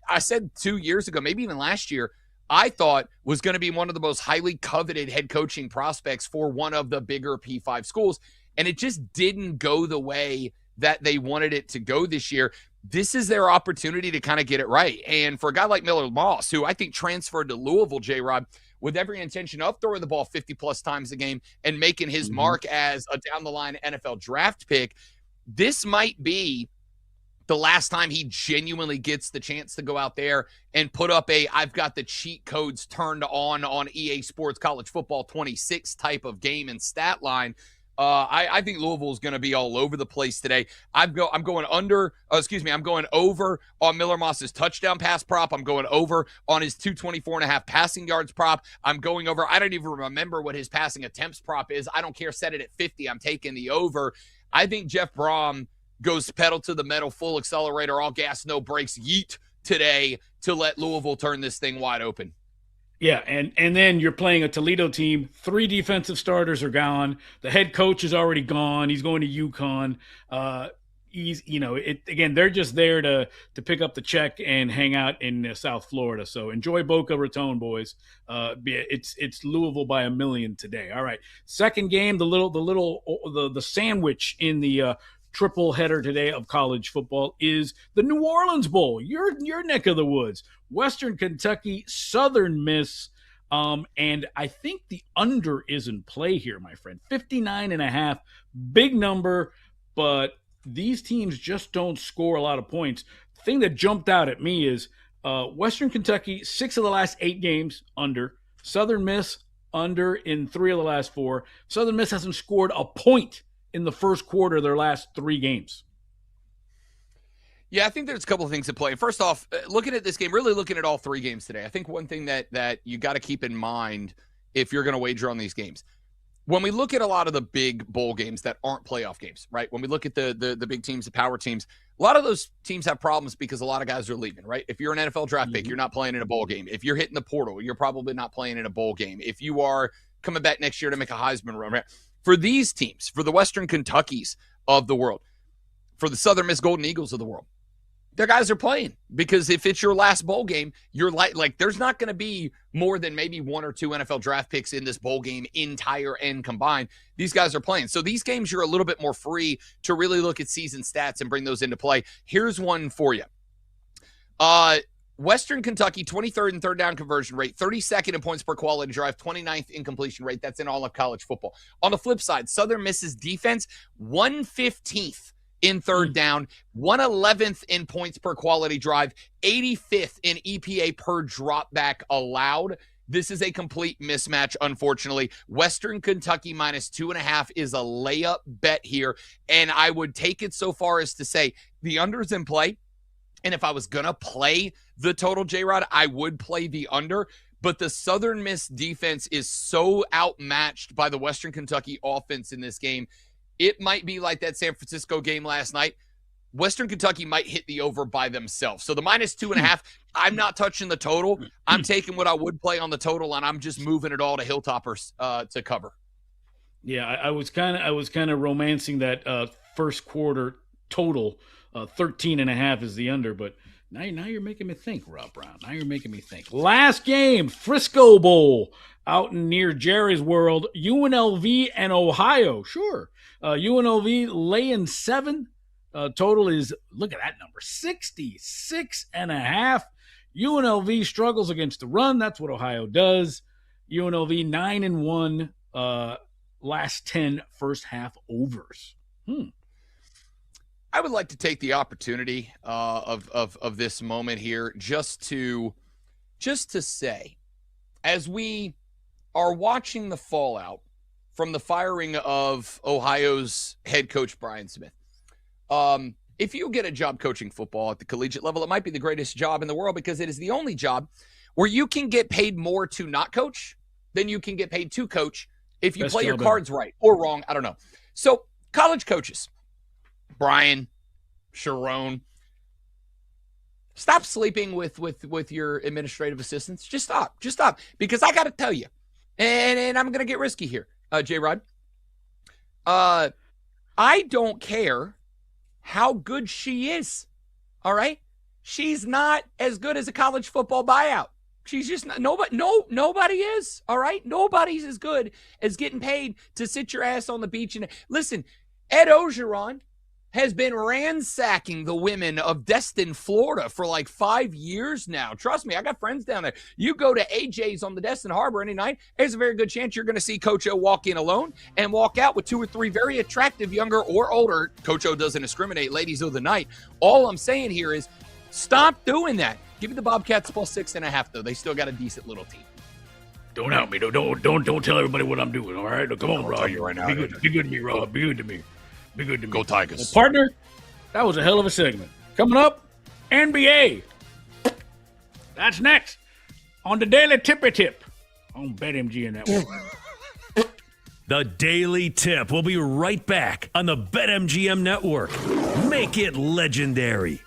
I said 2 years ago, maybe even last year, I thought was going to be one of the most highly coveted head coaching prospects for one of the bigger P5 schools. And it just didn't go the way that they wanted it to go this year. This is their opportunity to kind of get it right. And for a guy like Miller Moss, who I think transferred to Louisville, J-Rod, with every intention of throwing the ball 50-plus times a game and making his mark as a down-the-line NFL draft pick, this might be the last time he genuinely gets the chance to go out there and put up I've got the cheat codes turned on EA Sports College Football 26 type of game and stat line. I think Louisville is going to be all over the place today. I'm going over on Miller Moss's touchdown pass prop. I'm going over on his 224.5 passing yards prop. I'm going over. I don't even remember what his passing attempts prop is. I don't care. Set it at 50. I'm taking the over. I think Jeff Brom goes pedal to the metal, full accelerator, all gas, no brakes, yeet today to let Louisville turn this thing wide open. Yeah, and then you're playing a Toledo team. 3 defensive starters are gone. The head coach is already gone. He's going to UConn. They're just there to pick up the check and hang out in South Florida. So enjoy Boca Raton, boys. It's Louisville by 1,000,000 today. All right, second game, the sandwich in the triple header today of college football is the New Orleans Bowl, your neck of the woods. Western Kentucky, Southern Miss, and I think the under is in play here, my friend. 59.5, big number, but these teams just don't score a lot of points. The thing that jumped out at me is Western Kentucky, 6 of the last 8 games, under. Southern Miss, under in 3 of the last 4. Southern Miss hasn't scored a point in the first quarter of their last 3 games. Yeah, I think there's a couple of things at play. First off, looking at this game, really looking at all 3 games today, I think one thing that you got to keep in mind if you're going to wager on these games, when we look at a lot of the big bowl games that aren't playoff games, right? When we look at the big teams, the power teams, a lot of those teams have problems because a lot of guys are leaving, right? If you're an NFL draft pick, you're not playing in a bowl game. If you're hitting the portal, you're probably not playing in a bowl game. If you are coming back next year to make a Heisman run, right? For these teams, for the Western Kentuckys of the world, for the Southern Miss Golden Eagles of the world, their guys are playing, because if it's your last bowl game, you're like there's not going to be more than maybe 1 or 2 NFL draft picks in this bowl game, entire and combined. These guys are playing. So these games, you're a little bit more free to really look at season stats and bring those into play. Here's one for you. Western Kentucky, 23rd in third down conversion rate, 32nd in points per quality drive, 29th in completion rate. That's in all of college football. On the flip side, Southern Miss's defense, 115th in third down, 111th in points per quality drive, 85th in EPA per drop back allowed. This is a complete mismatch, unfortunately. Western Kentucky -2.5 is a layup bet here, and I would take it so far as to say the under's in play. And if I was going to play the total, J-Rod, I would play the under. But the Southern Miss defense is so outmatched by the Western Kentucky offense in this game. It might be like that San Francisco game last night. Western Kentucky might hit the over by themselves. So the -2.5, I'm not touching the total. I'm taking what I would play on the total, and I'm just moving it all to Hilltoppers to cover. Yeah, I was kind of romancing that first quarter total. 13.5 is the under, but now you're making me think, Rob Brown. Now you're making me think. Last game, Frisco Bowl out near Jerry's World, UNLV and Ohio. Sure. UNLV laying 7. Total is, look at that number, 66.5. UNLV struggles against the run. That's what Ohio does. UNLV 9-1, last 10 first half overs. I would like to take the opportunity of this moment here just to say, as we are watching the fallout from the firing of Ohio's head coach Brian Smith, if you get a job coaching football at the collegiate level, it might be the greatest job in the world, because it is the only job where you can get paid more to not coach than you can get paid to coach if you play your cards right or wrong. I don't know. So college coaches, Brian, Sharon, stop sleeping with your administrative assistants. Just stop. Because I got to tell you, and I'm going to get risky here, J-Rod. I don't care how good she is. All right? she's not as good as a college football buyout. She's just not, nobody is, all right? Nobody's as good as getting paid to sit your ass on the beach. And listen, Ed Ogeron has been ransacking the women of Destin, Florida for like 5 years now. Trust me, I got friends down there. You go to AJ's on the Destin Harbor any night, there's a very good chance you're going to see Coach O walk in alone and walk out with 2 or 3 very attractive, younger or older. Coach O doesn't discriminate, ladies of the night. All I'm saying here is stop doing that. Give me the Bobcats plus 6.5, though. They still got a decent little team. Don't help me. Don't tell everybody what I'm doing, all right? Come on, I'll Rob. tell you right now. Be good to me, Rob. Be good to me. Be good to me. Go Tigers. Well, partner, that was a hell of a segment. Coming up, NBA. That's next on the Daily Tippy Tip on BetMGM Network. The Daily Tip. We'll be right back on the BetMGM Network. Make it legendary.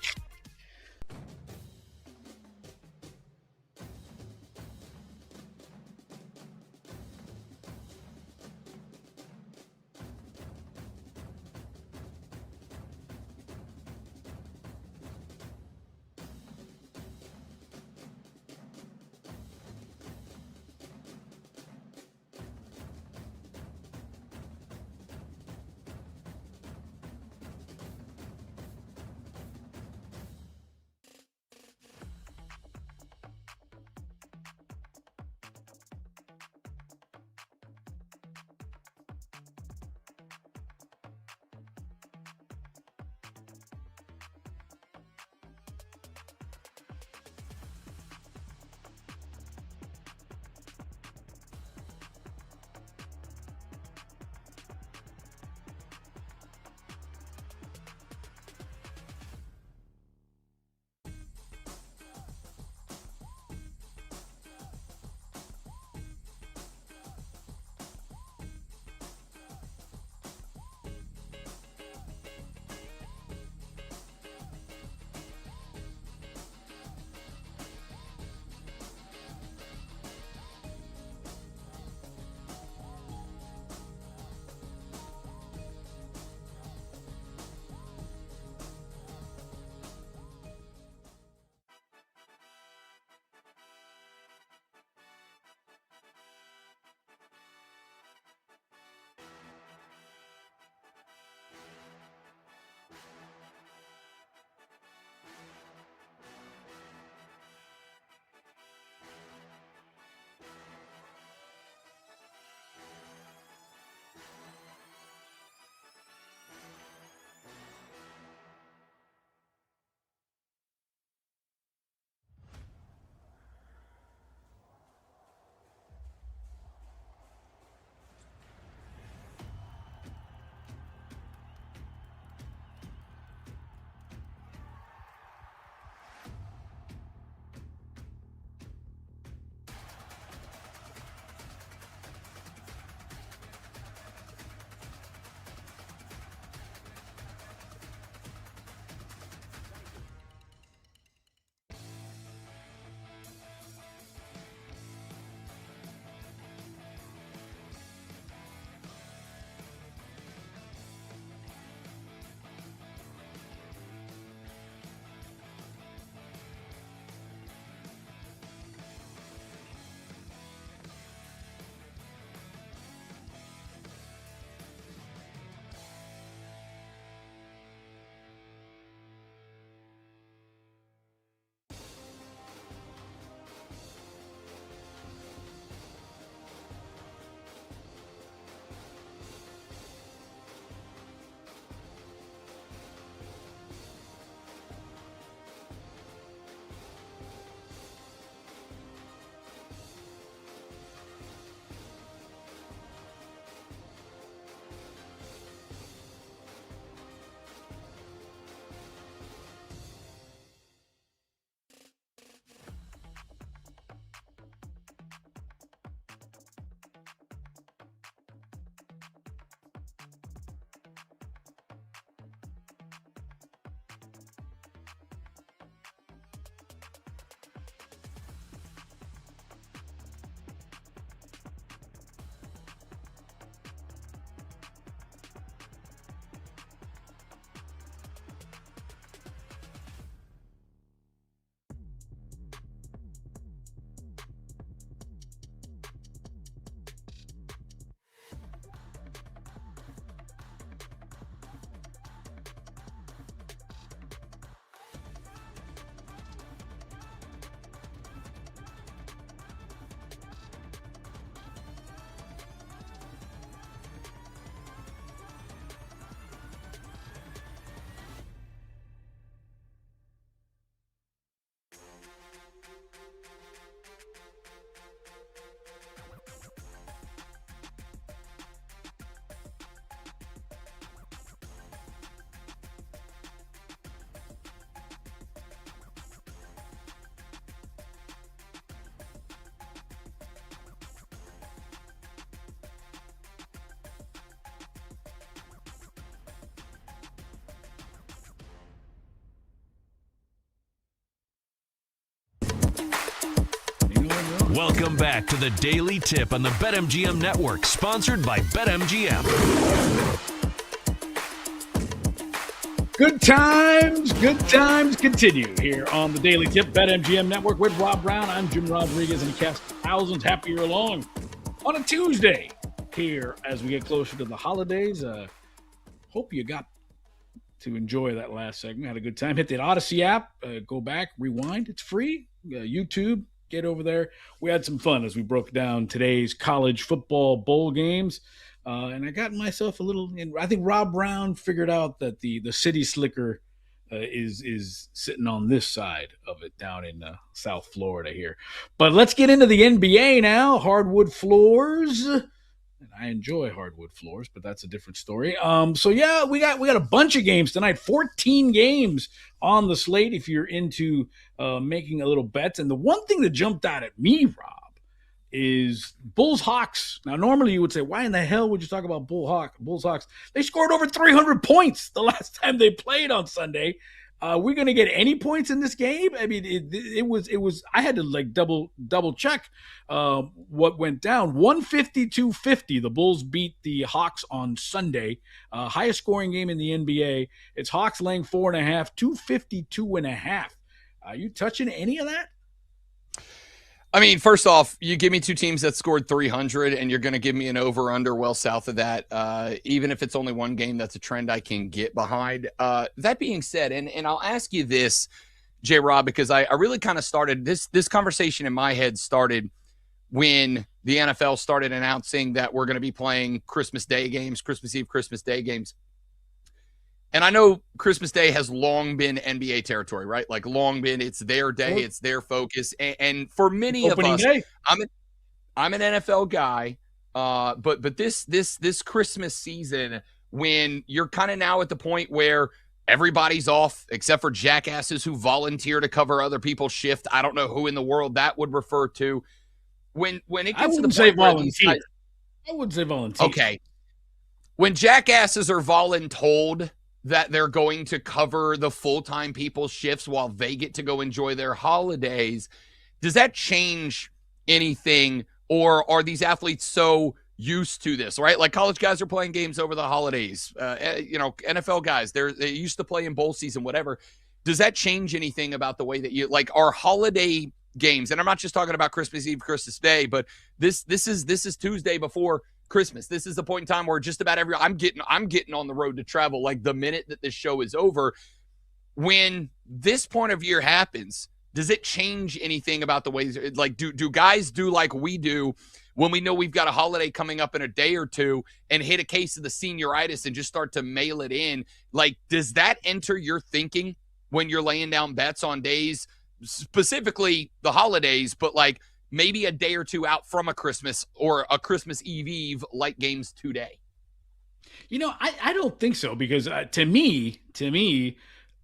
Welcome back to the Daily Tip on the BetMGM Network, sponsored by BetMGM. Good times continue here on the Daily Tip, BetMGM Network with Rob Brown. I'm Jim Rodriguez, and he casts thousands. Happy you're along on a Tuesday here as we get closer to the holidays. Hope you got to enjoy that last segment. Had a good time. Hit the Odyssey app. Go back, rewind. It's free. YouTube. Get over there. We had some fun as we broke down today's college football bowl games. And I got myself a little. I think Rob Brown figured out that the city slicker is sitting on this side of it down in South Florida here. But let's get into the NBA now. Hardwood floors. And I enjoy hardwood floors, but that's a different story. So yeah, we got a bunch of games tonight. 14 games on the slate if you're into making a little bet. And the one thing that jumped out at me, Rob, is Bulls Hawks. Now, normally you would say, why in the hell would you talk about Bulls Hawks? They scored over 300 points the last time they played on Sunday. We're going to get any points in this game? I mean, it was. I had to like double check what went down. 150-50. The Bulls beat the Hawks on Sunday. Highest scoring game in the NBA. It's Hawks laying 4.5. 252.5. Are you touching any of that? I mean, first off, you give me two teams that scored 300 and you're going to give me an over-under well south of that. Even if it's only one game, that's a trend I can get behind. That being said, and I'll ask you this, J-Rob, because I really kind of started this conversation in my head started when the NFL started announcing that we're going to be playing Christmas Day games, Christmas Eve, Christmas Day games. And I know Christmas Day has long been NBA territory, right? Like long been, it's their day, it's their focus. And for many Opening of us, day. I'm an NFL guy, but this Christmas season, when you're kind of now at the point where everybody's off except for jackasses who volunteer to cover other people's shift. I don't know who in the world that would refer to. When it gets to the point where volunteer. I wouldn't say volunteer. Okay. When jackasses are voluntold that they're going to cover the full-time people's shifts while they get to go enjoy their holidays, does that change anything, or are these athletes so used to this, right? Like college guys are playing games over the holidays. NFL guys, they used to play in bowl season, whatever. Does that change anything about the way that you like our holiday games? And I'm not just talking about Christmas Eve, Christmas Day, but this is Tuesday before Christmas. This is the point in time where just about I'm getting on the road to travel like the minute that this show is over. When this point of year happens, does it change anything about the ways, like do guys do like we do when we know we've got a holiday coming up in a day or two and hit a case of the senioritis and just start to mail it in? Like, does that enter your thinking when you're laying down bets on days, specifically the holidays, but like maybe a day or two out from a Christmas or a Christmas Eve like games today? You know, I don't think so, because to me,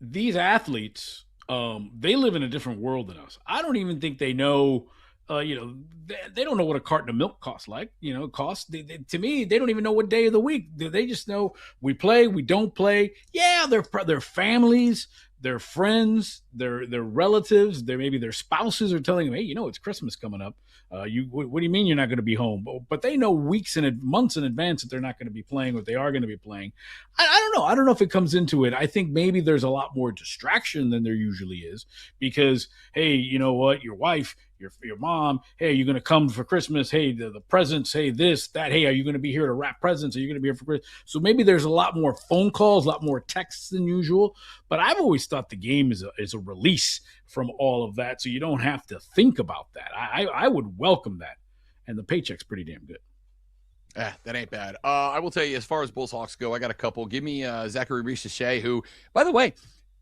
these athletes, they live in a different world than us. I don't even think they know, they don't know what a carton of milk costs. To me, they don't even know what day of the week. They just know we play, we don't play. Yeah, their families, their friends, their relatives, maybe their spouses are telling them, hey, it's Christmas coming up. What do you mean you're not going to be home? But they know weeks and months in advance that they're not going to be playing, what they are going to be playing. I don't know. I don't know if it comes into it. I think maybe there's a lot more distraction than there usually is, because, hey, you know what? Your wife, your mom, hey, you're going to come for Christmas. Hey, the presents, hey, this, that. Hey, are you going to be here to wrap presents? Are you going to be here for Christmas? So maybe there's a lot more phone calls, a lot more texts than usual. But I've always thought the game is a release from all of that, so you don't have to think about that. I would welcome that, and the paycheck's pretty damn good. That ain't bad. I will tell you, as far as Bulls Hawks go, I got a couple. Give me Zachary Richer, who, by the way,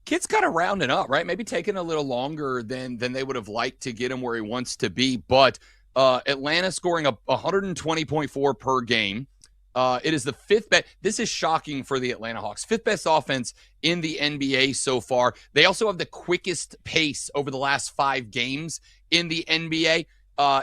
kid's kind of rounding up, right? Maybe taking a little longer than they would have liked to get him where he wants to be. But Atlanta scoring 120.4 per game. It is the fifth best. This is shocking for the Atlanta Hawks. Fifth best offense in the NBA so far. They also have the quickest pace over the last 5 games in the NBA.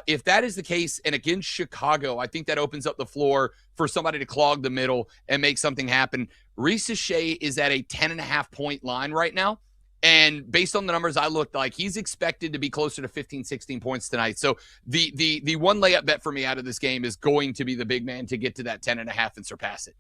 If that is the case, and against Chicago, I think that opens up the floor for somebody to clog the middle and make something happen. Richer is at a 10.5-point line right now. And based on the numbers I looked like, he's expected to be closer to 15, 16 points tonight. So the one layup bet for me out of this game is going to be the big man to get to that 10.5 and surpass it.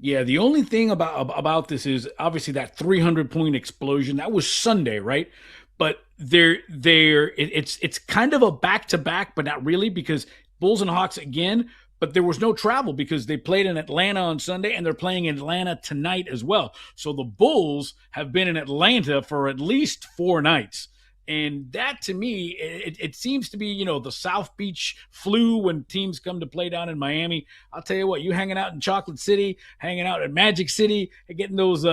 Yeah, the only thing about this is obviously that 300-point explosion. That was Sunday, right? But it's kind of a back-to-back, but not really, because Bulls and Hawks again, but there was no travel because they played in Atlanta on Sunday and they're playing in Atlanta tonight as well. So the Bulls have been in Atlanta for at least 4 nights. And that, to me, it seems to be, the South Beach flu when teams come to play down in Miami. I'll tell you what, you hanging out in Chocolate City, hanging out at Magic City, and getting those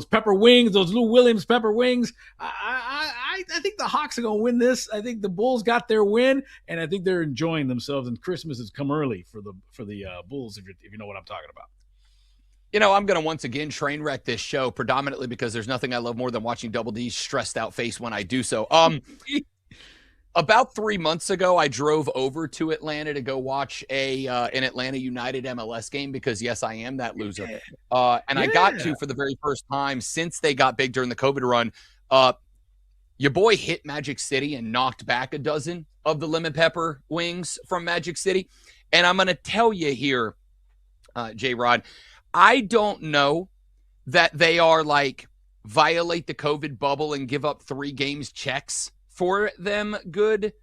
pepper wings, those Lou Williams pepper wings. I think the Hawks are going to win this. I think the Bulls got their win, and I think they're enjoying themselves. And Christmas has come early for the Bulls, if you know what I'm talking about. I'm going to once again train wreck this show predominantly because there's nothing I love more than watching Double D's stressed out face when I do so. About 3 months ago, I drove over to Atlanta to go watch an Atlanta United MLS game because, yes, I am that loser. And I got to, for the very first time since they got big during the COVID run, your boy hit Magic City and knocked back a dozen of the lemon pepper wings from Magic City. And I'm going to tell you here, J-Rod, I don't know that they are like violate the COVID bubble and give up 3 games checks for them good.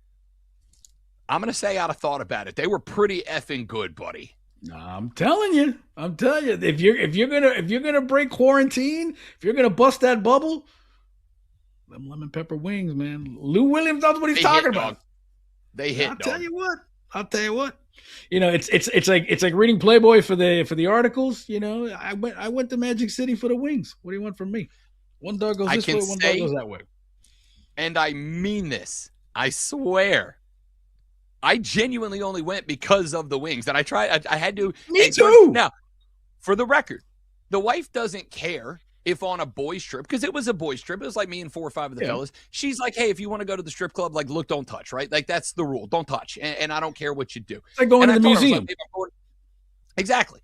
I'm going to say out of thought about it. They were pretty effing good, buddy. I'm telling you, if you're going to break quarantine, if you're going to bust that bubble, them lemon pepper wings, man. Lou Williams knows what he's talking about. They hit. I'll tell you what. It's like reading Playboy for the articles. I went to Magic City for the wings. What do you want from me? One dog goes this way, one dog goes that way. And I mean this. I swear. I genuinely only went because of the wings. And I tried. I had to. Me too. Now, for the record, the wife doesn't care if on a boys trip, because it was a boys trip. It was like me and 4 or 5 of the fellas. She's like, hey, if you want to go to the strip club, like, look, don't touch, right? Like, that's the rule. Don't touch. And I don't care what you do. It's like going to the museum. Exactly.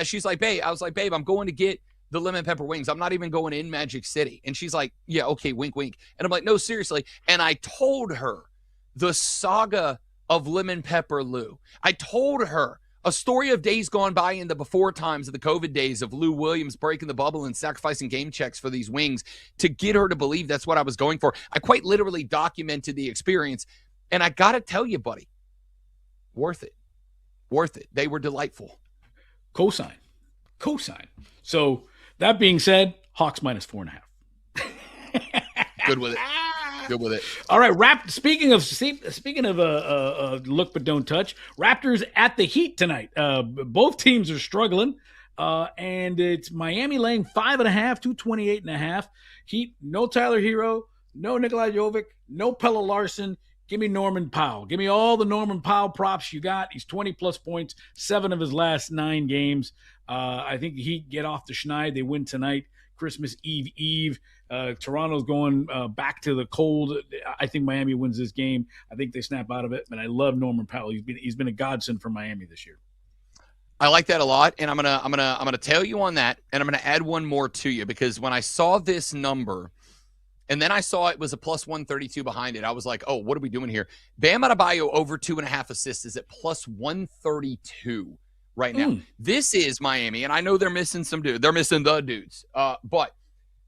She's like, babe, I was like, babe, I'm going to get the lemon pepper wings. I'm not even going in Magic City. And she's like, yeah, okay, wink, wink. And I'm like, no, seriously. And I told her the saga of lemon pepper Lou. I told her a story of days gone by in the before times of the COVID days of Lou Williams breaking the bubble and sacrificing game checks for these wings to get her to believe that's what I was going for. I quite literally documented the experience. And I got to tell you, buddy, worth it. Worth it. They were delightful. Cosign. So that being said, Hawks minus 4.5. Good with it. Good with it. All right, Speaking of look but don't touch, Raptors at the Heat tonight. Both teams are struggling, and it's Miami laying 5.5, 228.5. Heat, no Tyler Hero, no Nikolai Jovic, no Pelle Larsson. Give me Norman Powell. Give me all the Norman Powell props you got. He's 20-plus points, 7 of his last 9 games. I think the Heat get off the schneid. They win tonight, Christmas Eve. Toronto's going back to the cold. I think Miami wins this game. I think they snap out of it. And I love Norman Powell. He's been a godsend for Miami this year. I like that a lot, and I'm gonna tell you on that, and I'm gonna add one more to you because when I saw this number, and then I saw it was a plus 132 behind it, I was like, oh, what are we doing here? Bam Adebayo over 2.5 assists is at plus 132 right now. This is Miami, and I know they're missing some dudes. They're missing the dudes, but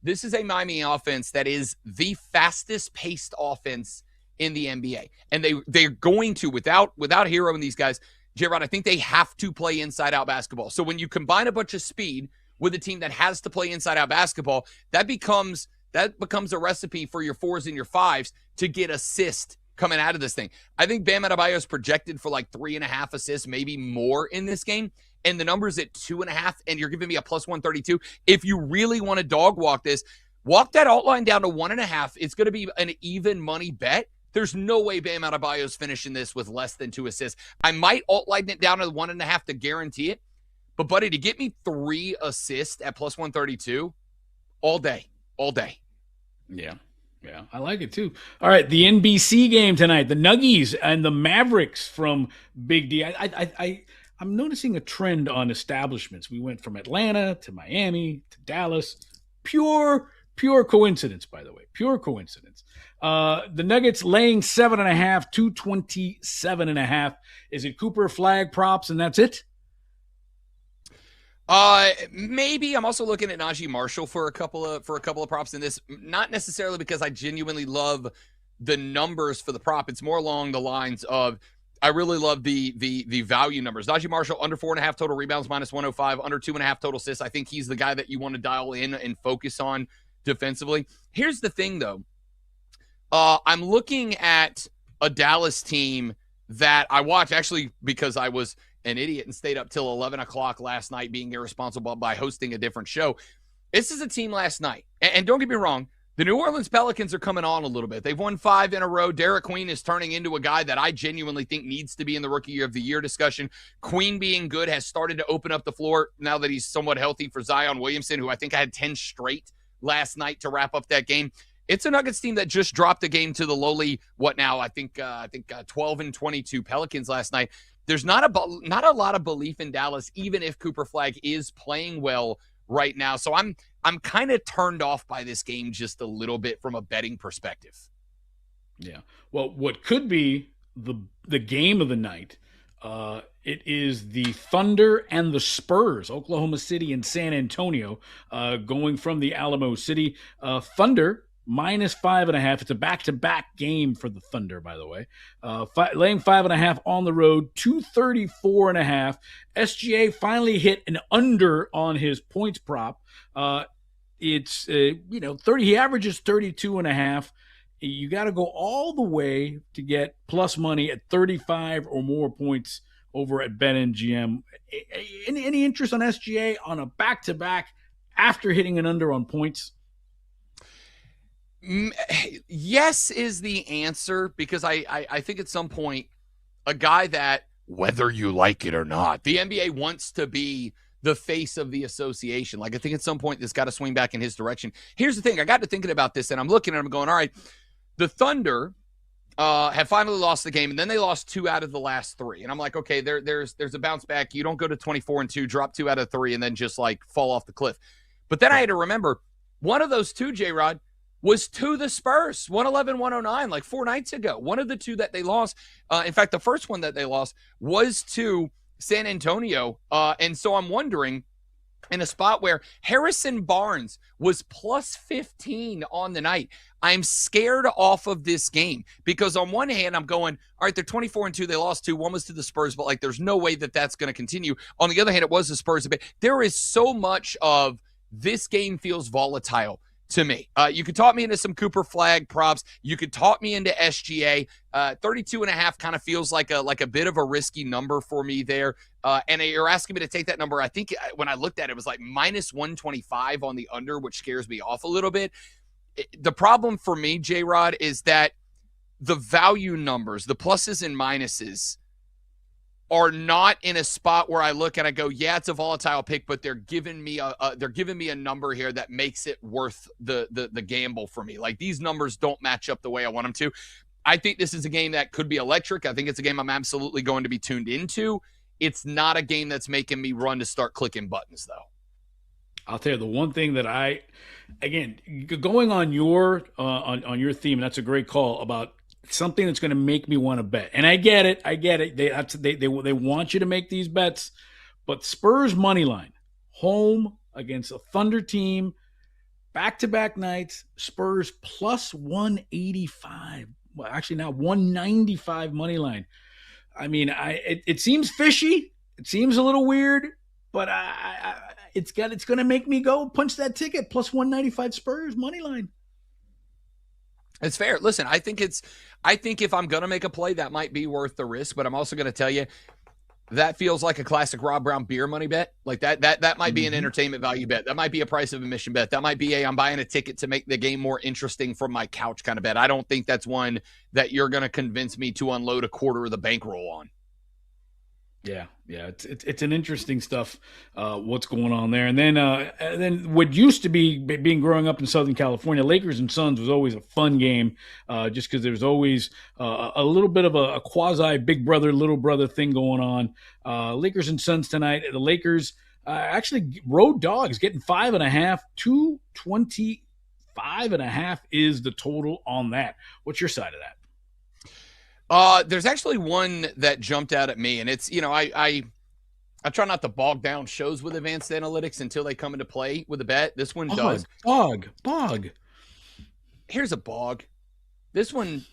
this is a Miami offense that is the fastest paced offense in the NBA. And they're going to, without Hero and these guys, J-Rod, I think they have to play inside-out basketball. So when you combine a bunch of speed with a team that has to play inside-out basketball, that becomes a recipe for your 4s and your 5s to get assists coming out of this thing. I think Bam Adebayo is projected for like 3.5 assists, maybe more in this game. And the number's at 2.5, and you're giving me a plus 132. If you really want to dog walk this, walk that outline down to 1.5. It's going to be an even money bet. There's no way Bam Adebayo's finishing this with less than 2 assists. I might outline it down to 1.5 to guarantee it. But, buddy, to get me 3 assists at plus 132, all day. Yeah, I like it too. All right, the NBC game tonight, the Nuggies and the Mavericks from Big D. I'm noticing a trend on establishments. We went from Atlanta to Miami to Dallas. Pure Pure coincidence, by the way. Pure coincidence. The Nuggets laying 7.5, 227.5. Is it Cooper flag props and that's it? Maybe. I'm also looking at Najee Marshall for a couple of props in this. Not necessarily because I genuinely love the numbers for the prop. It's more along the lines of I really love the value numbers. Najee Marshall under 4.5 total rebounds, -105, under 2.5 total assists. I think he's the guy that you want to dial in and focus on defensively. Here's the thing, though. I'm looking at a Dallas team that I watched actually because I was an idiot and stayed up till 11 o'clock last night being irresponsible by hosting a different show. This is a team last night. And don't get me wrong, the New Orleans Pelicans are coming on a little bit. They've won 5 in a row. Derek Queen is turning into a guy that I genuinely think needs to be in the Rookie of the Year discussion. Queen being good has started to open up the floor now that he's somewhat healthy for Zion Williamson, who I think had 10 straight last night to wrap up that game. It's a Nuggets team that just dropped the game to the lowly, 12-22 Pelicans last night. There's not a lot of belief in Dallas, even if Cooper Flag is playing well right now. So I'm kind of turned off by this game just a little bit from a betting perspective. Yeah. Well, what could be the game of the night, it is the Thunder and the Spurs, Oklahoma City and San Antonio, going from the Alamo City. Thunder -5.5. It's a back-to-back game for the Thunder, by the way. Laying 5.5 on the road, 234.5. SGA finally hit an under on his points prop. It's 30. He averages 32.5. You got to go all the way to get plus money at 35 or more points over at BetMGM. Any interest on SGA on a back-to-back after hitting an under on points? Yes is the answer, because I think at some point a guy that, whether you like it or not, the NBA wants to be the face of the association. Like, I think at some point this got to swing back in his direction. Here's the thing. I got to thinking about this, and I'm looking at him going, all right, the Thunder have finally lost the game, and then they lost 2 out of the last 3. And I'm like, okay, there's a bounce back. You don't go to 24-2, drop 2 out of 3, and then just like fall off the cliff. But then I had to remember one of those 2, J-Rod, was to the Spurs, 111-109, like 4 nights ago. One of the 2 that they lost, in fact, the first one that they lost was to San Antonio. And so I'm wondering, in a spot where Harrison Barnes was plus 15 on the night, I'm scared off of this game because on one hand, I'm going, all right, they're 24-2. They lost 2. One was to the Spurs, but like, there's no way that that's going to continue. On the other hand, it was the Spurs a bit. There is so much of this game feels volatile to me. You could talk me into some Cooper Flag props. You could talk me into SGA. 32.5 kind of feels like a bit of a risky number for me there. And you're asking me to take that number. I think when I looked at it, it was like -125 on the under, which scares me off a little bit. The problem for me, J-Rod, is that the value numbers, the pluses and minuses, are not in a spot where I look and I go, yeah, it's a volatile pick, but they're giving me a number here that makes it worth the gamble for me. Like, these numbers don't match up the way I want them to. I think this is a game that could be electric. I think it's a game I'm absolutely going to be tuned into. It's not a game that's making me run to start clicking buttons, though. I'll tell you the one thing that going on your on your theme, that's a great call about something that's going to make me want to bet. And I get it. They want you to make these bets, but Spurs money line, home against a Thunder team, back-to-back nights, Spurs plus 185. Well, actually now 195 money line. I mean, it seems fishy. It seems a little weird, but it's going to make me go punch that ticket. Plus 195 Spurs money line. It's fair. Listen, I think if I'm going to make a play, that might be worth the risk, but I'm also going to tell you that feels like a classic Rob Brown beer money bet. Like that might be an entertainment value bet. That might be a price of admission bet. That might be I'm buying a ticket to make the game more interesting from my couch kind of bet. I don't think that's one that you're going to convince me to unload a quarter of the bankroll on. Yeah, it's an interesting stuff. What's going on there, and then what used to be being growing up in Southern California, Lakers and Suns was always a fun game, just because there was always a little bit of a quasi big brother little brother thing going on. Lakers and Suns tonight. The Lakers actually road dogs getting 5.5, 5.5 is the total on that. What's your side of that? There's actually one that jumped out at me, and it's, I try not to bog down shows with advanced analytics until they come into play with a bet. This one does. Bog. Here's a bog. This one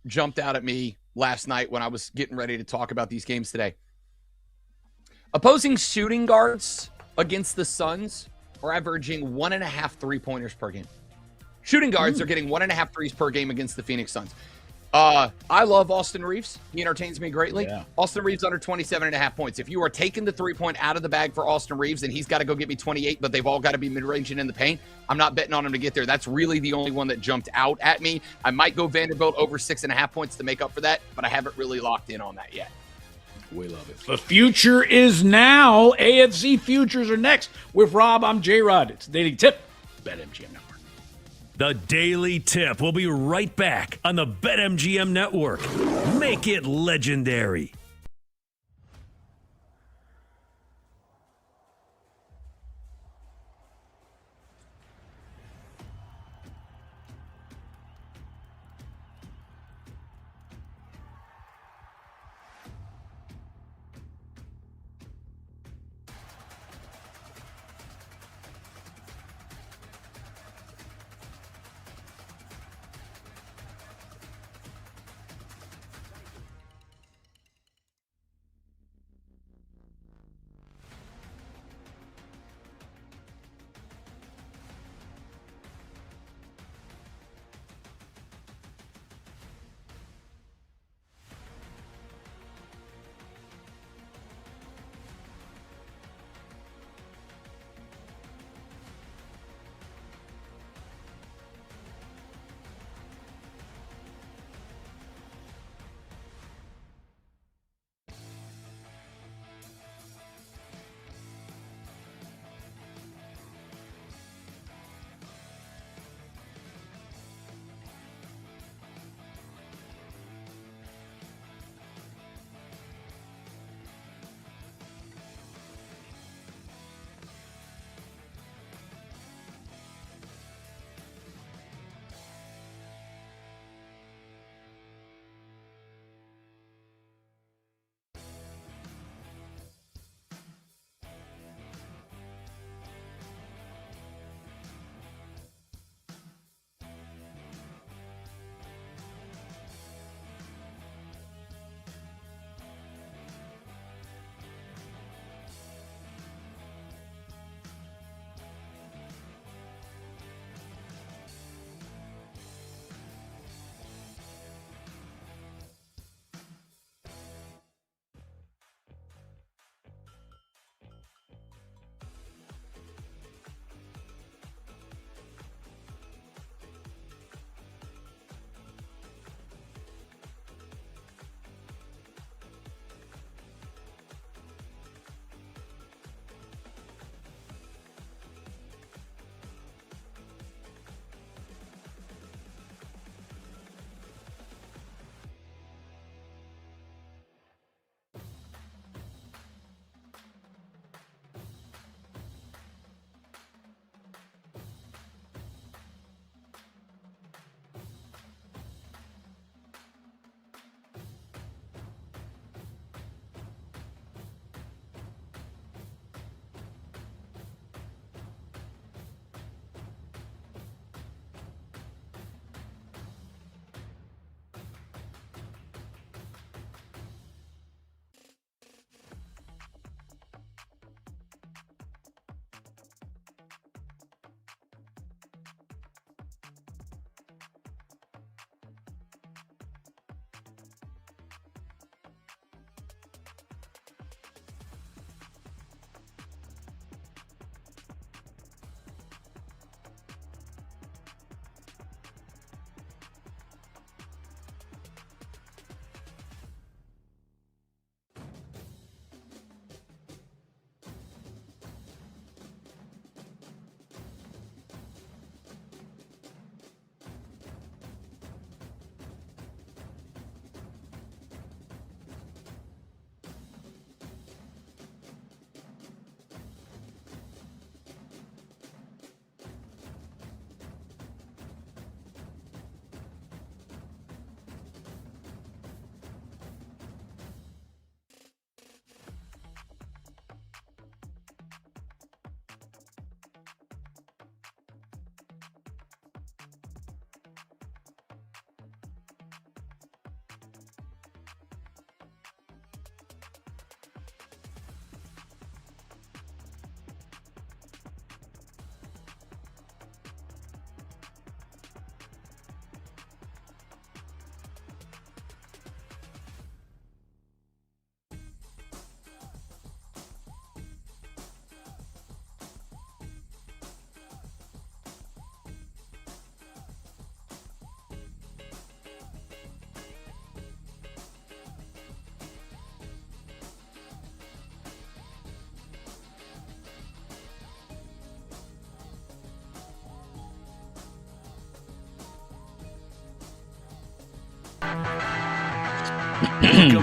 jumped out at me last night when I was getting ready to talk about these games today. Opposing shooting guards against the Suns are averaging 1.5 3-pointers per game. Shooting guards are getting 1.5 threes per game against the Phoenix Suns. I love Austin Reeves. He entertains me greatly. Yeah. Austin Reeves under 27.5 points. If you are taking the 3-point out of the bag for Austin Reeves and he's got to go get me 28, but they've all got to be mid-range and in the paint, I'm not betting on him to get there. That's really the only one that jumped out at me. I might go Vanderbilt over 6.5 points to make up for that, but I haven't really locked in on that yet. We love it. The future is now. AFC futures are next. With Rob, I'm J-Rod. It's the Daily Tip, BetMGM Network. The Daily Tip will be right back on the BetMGM Network. Make it legendary.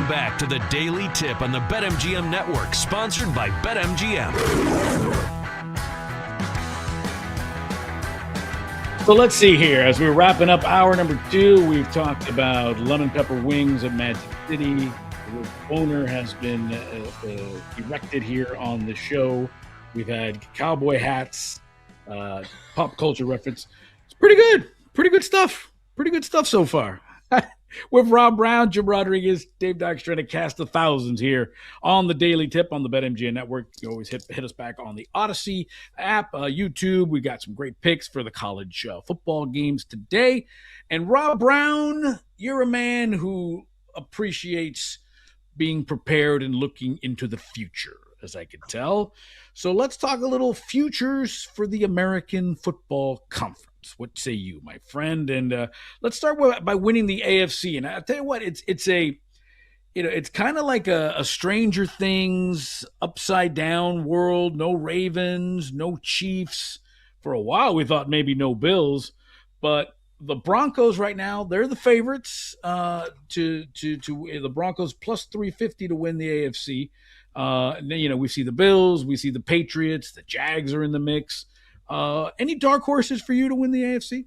back to the Daily Tip on the BetMGM Network, sponsored by BetMGM. So let's see here. As we're wrapping up hour number 2, we've talked about lemon pepper wings at Magic City. The owner has been erected here on the show. We've had cowboy hats, pop culture reference. It's pretty good. Pretty good stuff. Pretty good stuff so far. With Rob Brown, Jim Rodriguez, Dave Dox trying to cast the thousands here on the Daily Tip on the BetMGM Network. You always hit us back on the Odyssey app, YouTube. We got some great picks for the college football games today. And Rob Brown, you're a man who appreciates being prepared and looking into the future, as I could tell. So let's talk a little futures for the American Football Conference. What say you, my friend? And let's start by winning the AFC. And I'll tell you what, it's kind of like a Stranger Things upside down world. No Ravens, no Chiefs. For a while, we thought maybe no Bills, but the Broncos right now, they're the favorites to the Broncos plus 350 to win the AFC. And then, we see the Bills, we see the Patriots, the Jags are in the mix. Any dark horses for you to win the AFC?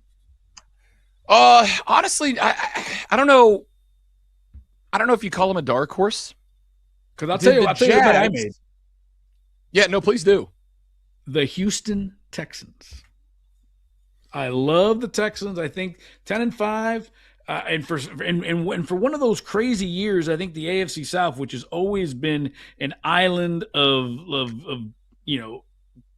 Honestly, I don't know. I don't know if you call them a dark horse. Because I'll tell you what I made. Yeah, no, please do. The Houston Texans. I love the Texans. I think 10-5. And for one of those crazy years, I think the AFC South, which has always been an island of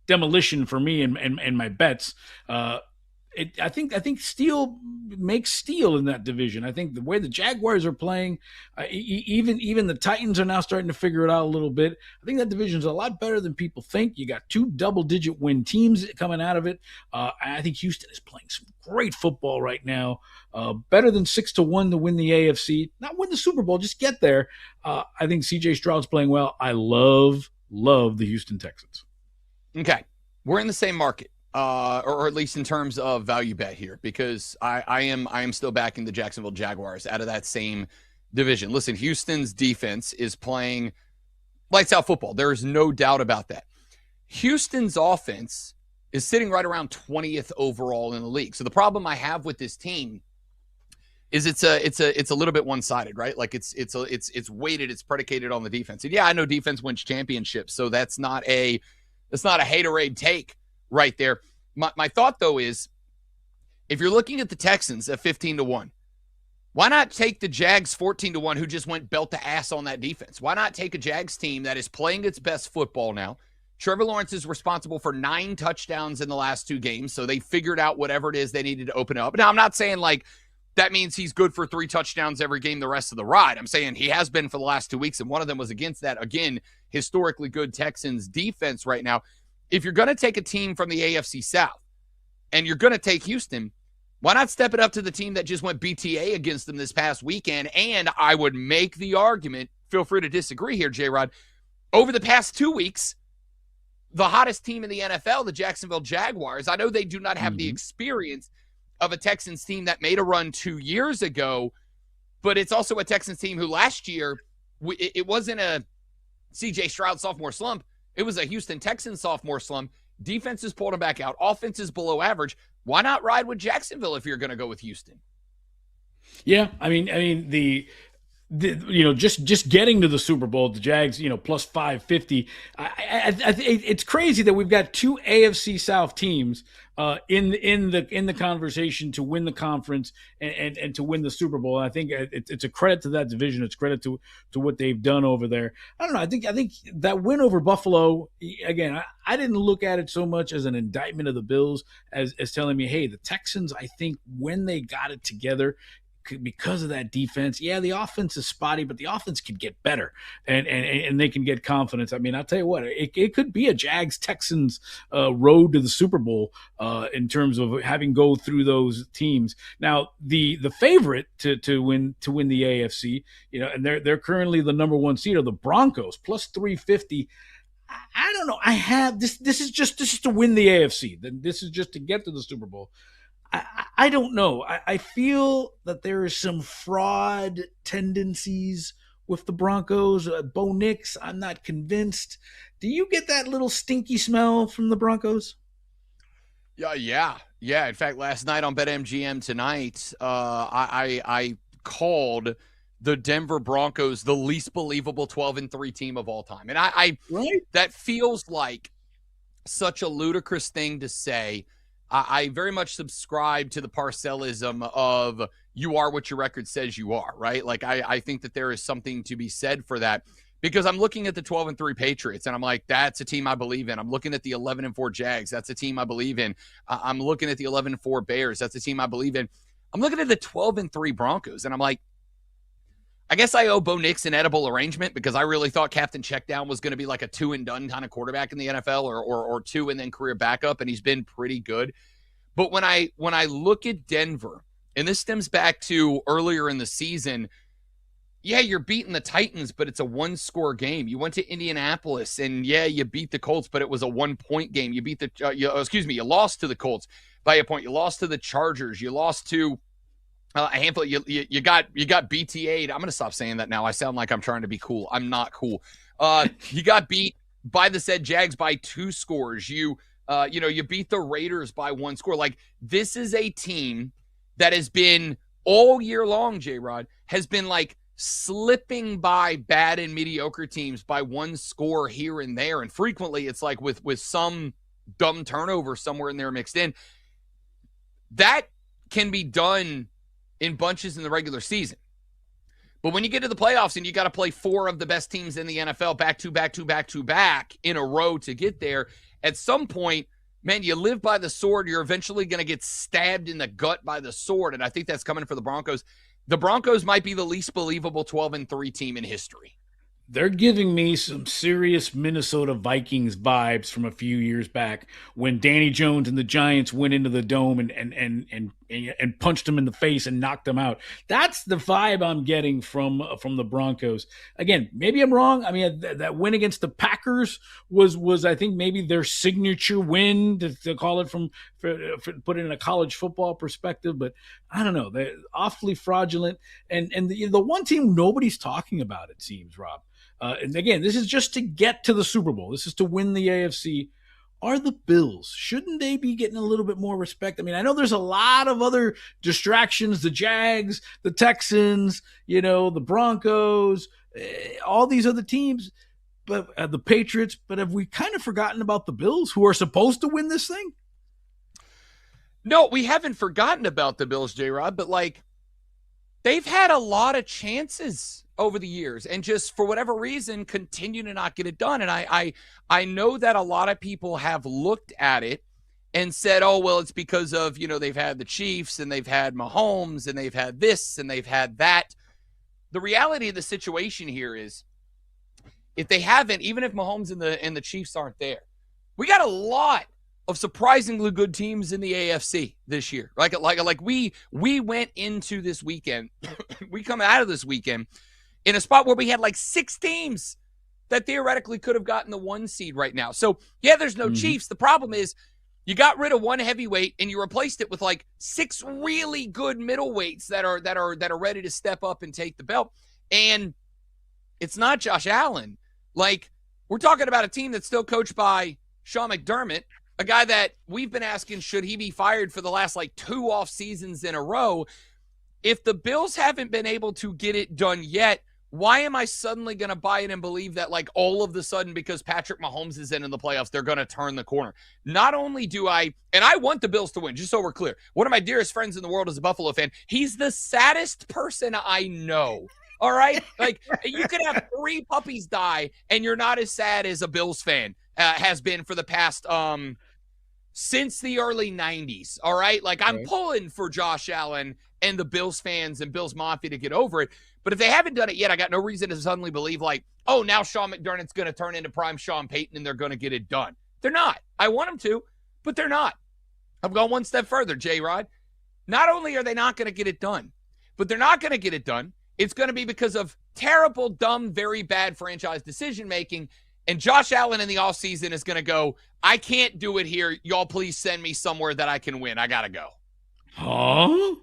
demolition for me and my bets. I think steel makes steel in that division. I think the way the Jaguars are playing, even the Titans are now starting to figure it out a little bit. I think that division is a lot better than people think. You got 2 double-digit win teams coming out of it. I think Houston is playing some great football right now. Better than 6-1 to win the AFC. Not win the Super Bowl, just get there. I think C.J. Stroud's playing well. I love the Houston Texans. Okay, we're in the same market. Or at least in terms of value bet here, because I am still backing the Jacksonville Jaguars out of that same division. Listen, Houston's defense is playing lights out football. There is no doubt about that. Houston's offense is sitting right around 20th overall in the league. So the problem I have with this team is it's a little bit one-sided, right? Like it's weighted, it's predicated on the defense. And yeah, I know defense wins championships, so that's not a haterade take right there. My thought, though, is if you're looking at the Texans at 15-1, why not take the Jags 14-1 who just went belt to ass on that defense? Why not take a Jags team that is playing its best football now? Trevor Lawrence is responsible for 9 touchdowns in the last 2 games, so they figured out whatever it is they needed to open up. Now, I'm not saying like that means he's good for 3 touchdowns every game the rest of the ride. I'm saying he has been for the last 2 weeks, and one of them was against that, again, historically good Texans defense right now. If you're going to take a team from the AFC South and you're going to take Houston, why not step it up to the team that just went BTA against them this past weekend? And I would make the argument, feel free to disagree here, J-Rod, over the past 2 weeks, the hottest team in the NFL, the Jacksonville Jaguars, I know they do not have the experience of a Texans team that made a run 2 years ago, but it's also a Texans team who last year, it wasn't a C.J. Stroud sophomore slump. It was a Houston Texans sophomore slump. Defense is pulled them back out. Offense is below average. Why not ride with Jacksonville if you're going to go with Houston? Yeah, I mean just getting to the Super Bowl, the Jags, plus 550. It's crazy that we've got 2 AFC South teams in the conversation to win the conference and to win the Super Bowl. I think it's a credit to that division. It's credit to what they've done over there. I don't know. I think that win over Buffalo, again, I didn't look at it so much as an indictment of the Bills as telling me, hey, the Texans, I think when they got it together, because of that defense, yeah, the offense is spotty, but the offense could get better and they can get confidence. I mean, I'll tell you what, it could be a Jags-Texans road to the Super Bowl in terms of having go through those teams. Now, the favorite to win the AFC, and they're currently the number 1 seed, are the Broncos, plus 350. I don't know. I have this is just to win the AFC. Then this is just to get to the Super Bowl. I don't know. I feel that there is some fraud tendencies with the Broncos. Bo Nix, I'm not convinced. Do you get that little stinky smell from the Broncos? Yeah. In fact, last night on BetMGM tonight, I called the Denver Broncos the least believable 12-3 team of all time, and I Right? that feels like such a ludicrous thing to say. I very much subscribe to the Parcellism of you are what your record says you are, right? Like I think that there is something to be said for that. Because I'm looking at the 12-3 Patriots, and I'm like, that's a team I believe in. I'm looking at the 11-4 Jags. That's a team I believe in. I'm looking at the 11-4 Bears. That's a team I believe in. I'm looking at the 12-3 Broncos, and I'm like, I guess I owe Bo Nix an edible arrangement because I really thought Captain Checkdown was going to be like a two-and-done kind of quarterback in the NFL or two and then career backup, and he's been pretty good. But when I look at Denver, and this stems back to earlier in the season, yeah, you're beating the Titans, but it's a one-score game. You went to Indianapolis, and yeah, you beat the Colts, but it was a one-point game. You beat you lost to the Colts by a point. You lost to the Chargers. You lost to a handful. You got BTA'd. I'm going to stop saying that now. I sound like I'm trying to be cool. I'm not cool. You got beat by the said Jags by 2 scores. You beat the Raiders by 1 score. Like, this is a team that has been all year long, J-Rod, has been like slipping by bad and mediocre teams by 1 score here and there. And frequently it's like with some dumb turnover somewhere in there mixed in. That can be done in bunches in the regular season. But when you get to the playoffs and you got to play 4 of the best teams in the NFL back to back in a row to get there, at some point, man, you live by the sword. You're eventually going to get stabbed in the gut by the sword. And I think that's coming for the Broncos. The Broncos might be the least believable 12-3 team in history. They're giving me some serious Minnesota Vikings vibes from a few years back when Danny Jones and the Giants went into the dome and punched them in the face and knocked them out. That's the vibe I'm getting from the Broncos. Again, maybe I'm wrong. I mean, that win against the Packers was I think maybe their signature win to call it for put it in a college football perspective. But I don't know. They're awfully fraudulent. And the one team nobody's talking about, it seems, Rob. And again, this is just to get to the Super Bowl. This is to win the AFC. Are the Bills? Shouldn't they be getting a little bit more respect? I mean, I know there's a lot of other distractions, the Jags, the Texans, the Broncos, all these other teams, but the Patriots. But have we kind of forgotten about the Bills, who are supposed to win this thing? No, we haven't forgotten about the Bills, J-Rod, but like, they've had a lot of chances over the years and just for whatever reason continue to not get it done. And I know that a lot of people have looked at it and said, oh, well, it's because of, they've had the Chiefs and they've had Mahomes and they've had this and they've had that. The reality of the situation here is if they haven't, even if Mahomes and the Chiefs aren't there, we got a lot of surprisingly good teams in the AFC this year. Like we went into this weekend, we come out of this weekend in a spot where we had like 6 teams that theoretically could have gotten the 1 seed right now. So yeah, there's no Chiefs. The problem is you got rid of 1 heavyweight and you replaced it with like 6 really good middleweights that are ready to step up and take the belt. And it's not Josh Allen. Like, we're talking about a team that's still coached by Sean McDermott, a guy that we've been asking, should he be fired for the last like 2 off seasons in a row? If the Bills haven't been able to get it done yet, why am I suddenly going to buy it and believe that like all of the sudden because Patrick Mahomes is in the playoffs, they're going to turn the corner? Not only do I want the Bills to win, just so we're clear. One of my dearest friends in the world is a Buffalo fan. He's the saddest person I know. All right? Like, you could have 3 puppies die and you're not as sad as a Bills fan has been for the past since the early 90s. All right? Like, I'm pulling for Josh Allen and the Bills fans and Bills Mafia to get over it. But if they haven't done it yet, I got no reason to suddenly believe like, oh, now Sean McDermott's going to turn into prime Sean Payton and they're going to get it done. They're not. I want them to, but they're not. I've gone one step further, J-Rod. Not only are they not going to get it done, but they're not going to get it done. It's going to be because of terrible, dumb, very bad franchise decision-making. And Josh Allen in the offseason is going to go, I can't do it here. Y'all please send me somewhere that I can win. I got to go. Huh?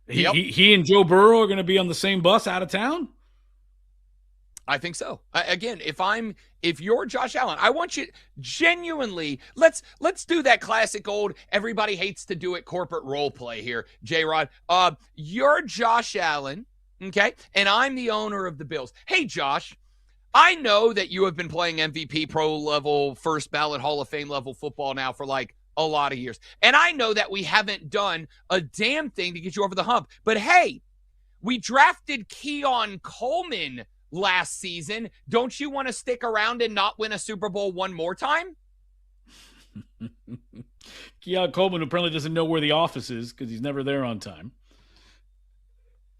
Yep. He and Joe Burrow are going to be on the same bus out of town? I think so. Again, if you're Josh Allen, I want you genuinely, let's do that classic old everybody hates to do it corporate role play here, J-Rod. You're Josh Allen, okay? And I'm the owner of the Bills. Hey, Josh, I know that you have been playing MVP pro level, first ballot Hall of Fame level football now for like a lot of years. And I know that we haven't done a damn thing to get you over the hump. But hey, we drafted Keon Coleman last season. Don't you want to stick around and not win a Super Bowl one more time? Keon Coleman apparently doesn't know where the office is because he's never there on time.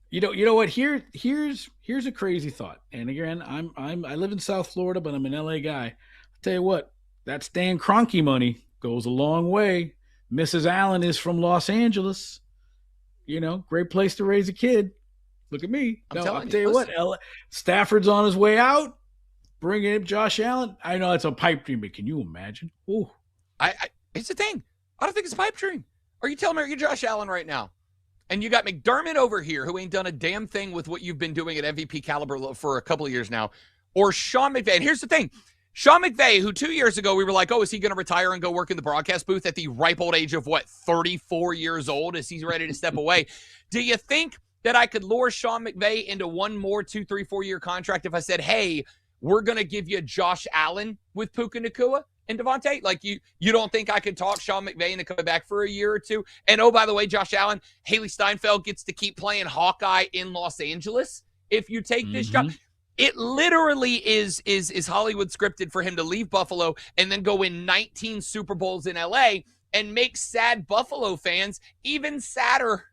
You know what? Here's a crazy thought. And again, I live in South Florida, but I'm an LA guy. I'll tell you what, that Stan Kroenke money goes a long way. Mrs. Allen is from Los Angeles. Great place to raise a kid. Look at me. I'll tell you what, Stafford's on his way out. Bring in Josh Allen. I know it's a pipe dream, but can you imagine? Ooh. It's a thing. I don't think it's a pipe dream. Are you telling me you're Josh Allen right now? And you got McDermott over here who ain't done a damn thing with what you've been doing at MVP caliber for a couple of years now. Or Sean McVay. And here's the thing. Sean McVay, who 2 years ago we were like, oh, is he going to retire and go work in the broadcast booth at the ripe old age of, 34 years old? Is he ready to step away? Do you think that I could lure Sean McVay into one more 2, 3, 4 year contract if I said, hey, we're going to give you Josh Allen with Puka Nacua and Devontae? Like, you don't think I could talk Sean McVay into coming back for a year or two? And, oh, by the way, Josh Allen, Haley Steinfeld gets to keep playing Hawkeye in Los Angeles if you take this job. It literally is Hollywood scripted for him to leave Buffalo and then go win 19 Super Bowls in L.A. and make sad Buffalo fans even sadder.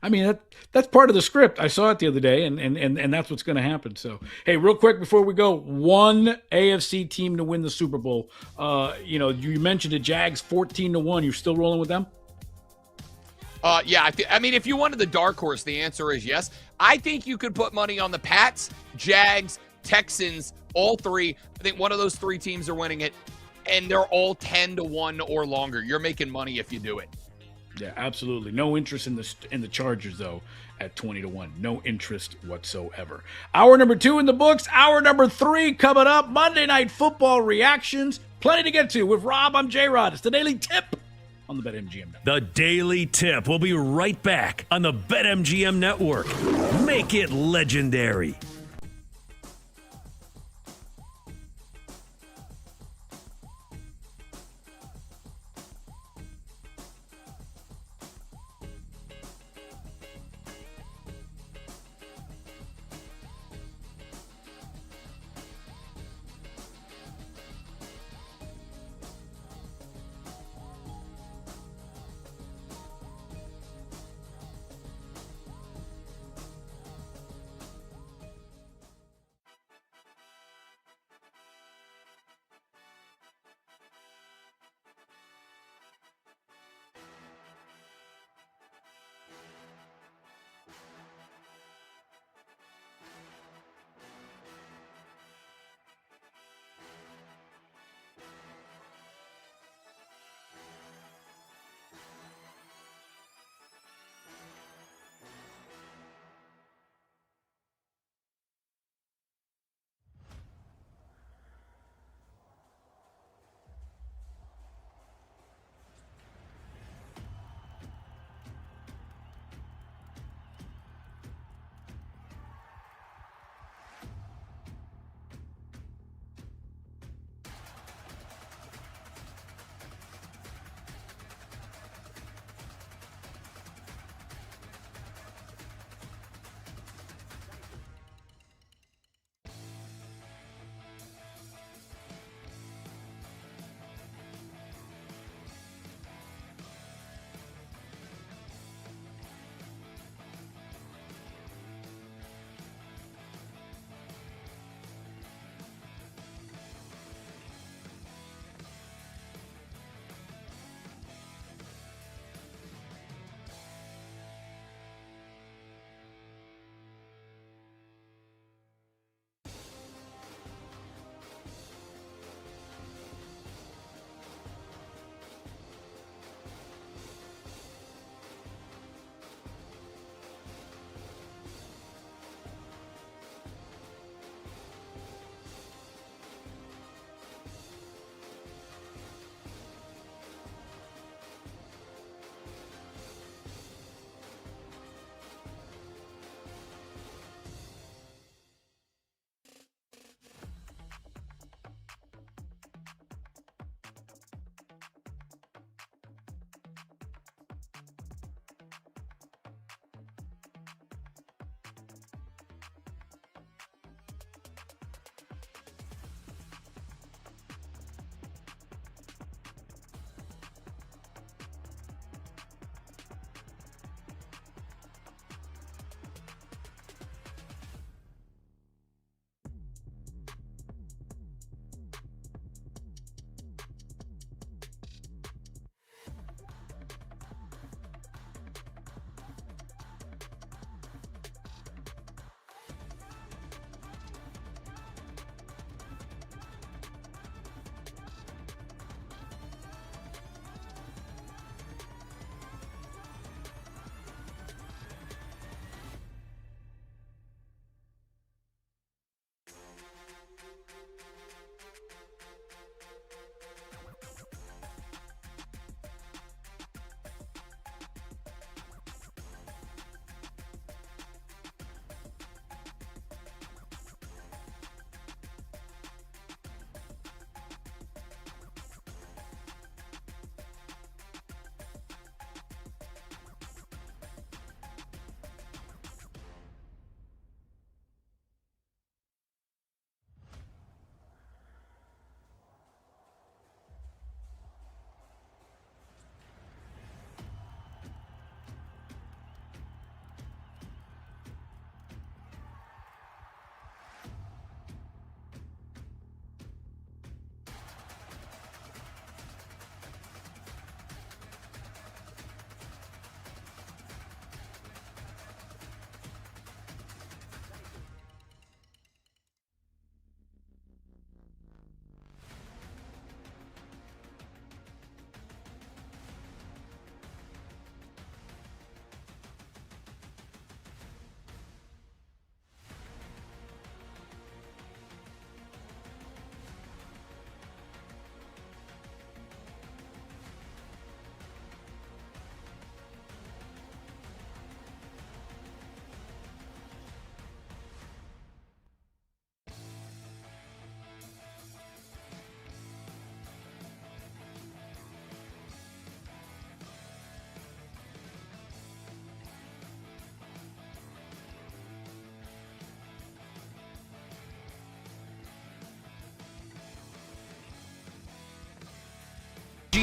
I mean, that's part of the script. I saw it the other day, and that's what's going to happen. So, hey, real quick before we go, one AFC team to win the Super Bowl. You mentioned the Jags 14-1. You're still rolling with them? Yeah. I mean, if you wanted the dark horse, the answer is yes. I think you could put money on the Pats, Jags, Texans, all three. I think one of those three teams are winning it, and they're all 10-1 or longer. You're making money if you do it. Yeah, absolutely. No interest in the Chargers, though, at 20-1. No interest whatsoever. Hour number 2 in the books. Hour number 3 coming up. Monday Night Football reactions. Plenty to get to. With Rob, I'm J-Rod. It's the Daily Tip on the BetMGM Network. The Daily Tip will be right back on the BetMGM Network. Make it legendary.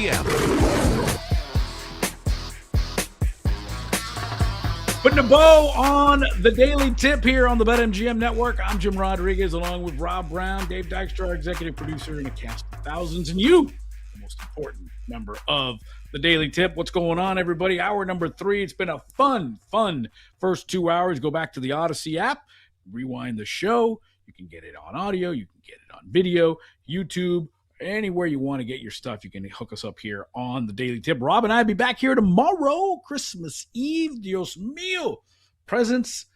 BetMGM. Putting a bow on the Daily Tip here on the BetMGM Network. I'm Jim Rodriguez, along with Rob Brown, Dave Dykstra, our executive producer, and a cast of thousands. And you, the most important member of the Daily Tip. What's going on, everybody? Hour number 3. It's been a fun first 2 hours. Go back to the Odyssey app, rewind the show. You can get it on audio. You can get it on video, YouTube, anywhere you want to get your stuff. You can hook us up here on the Daily Tip. Rob and I will be back here tomorrow, Christmas Eve. Dios mío. Presents,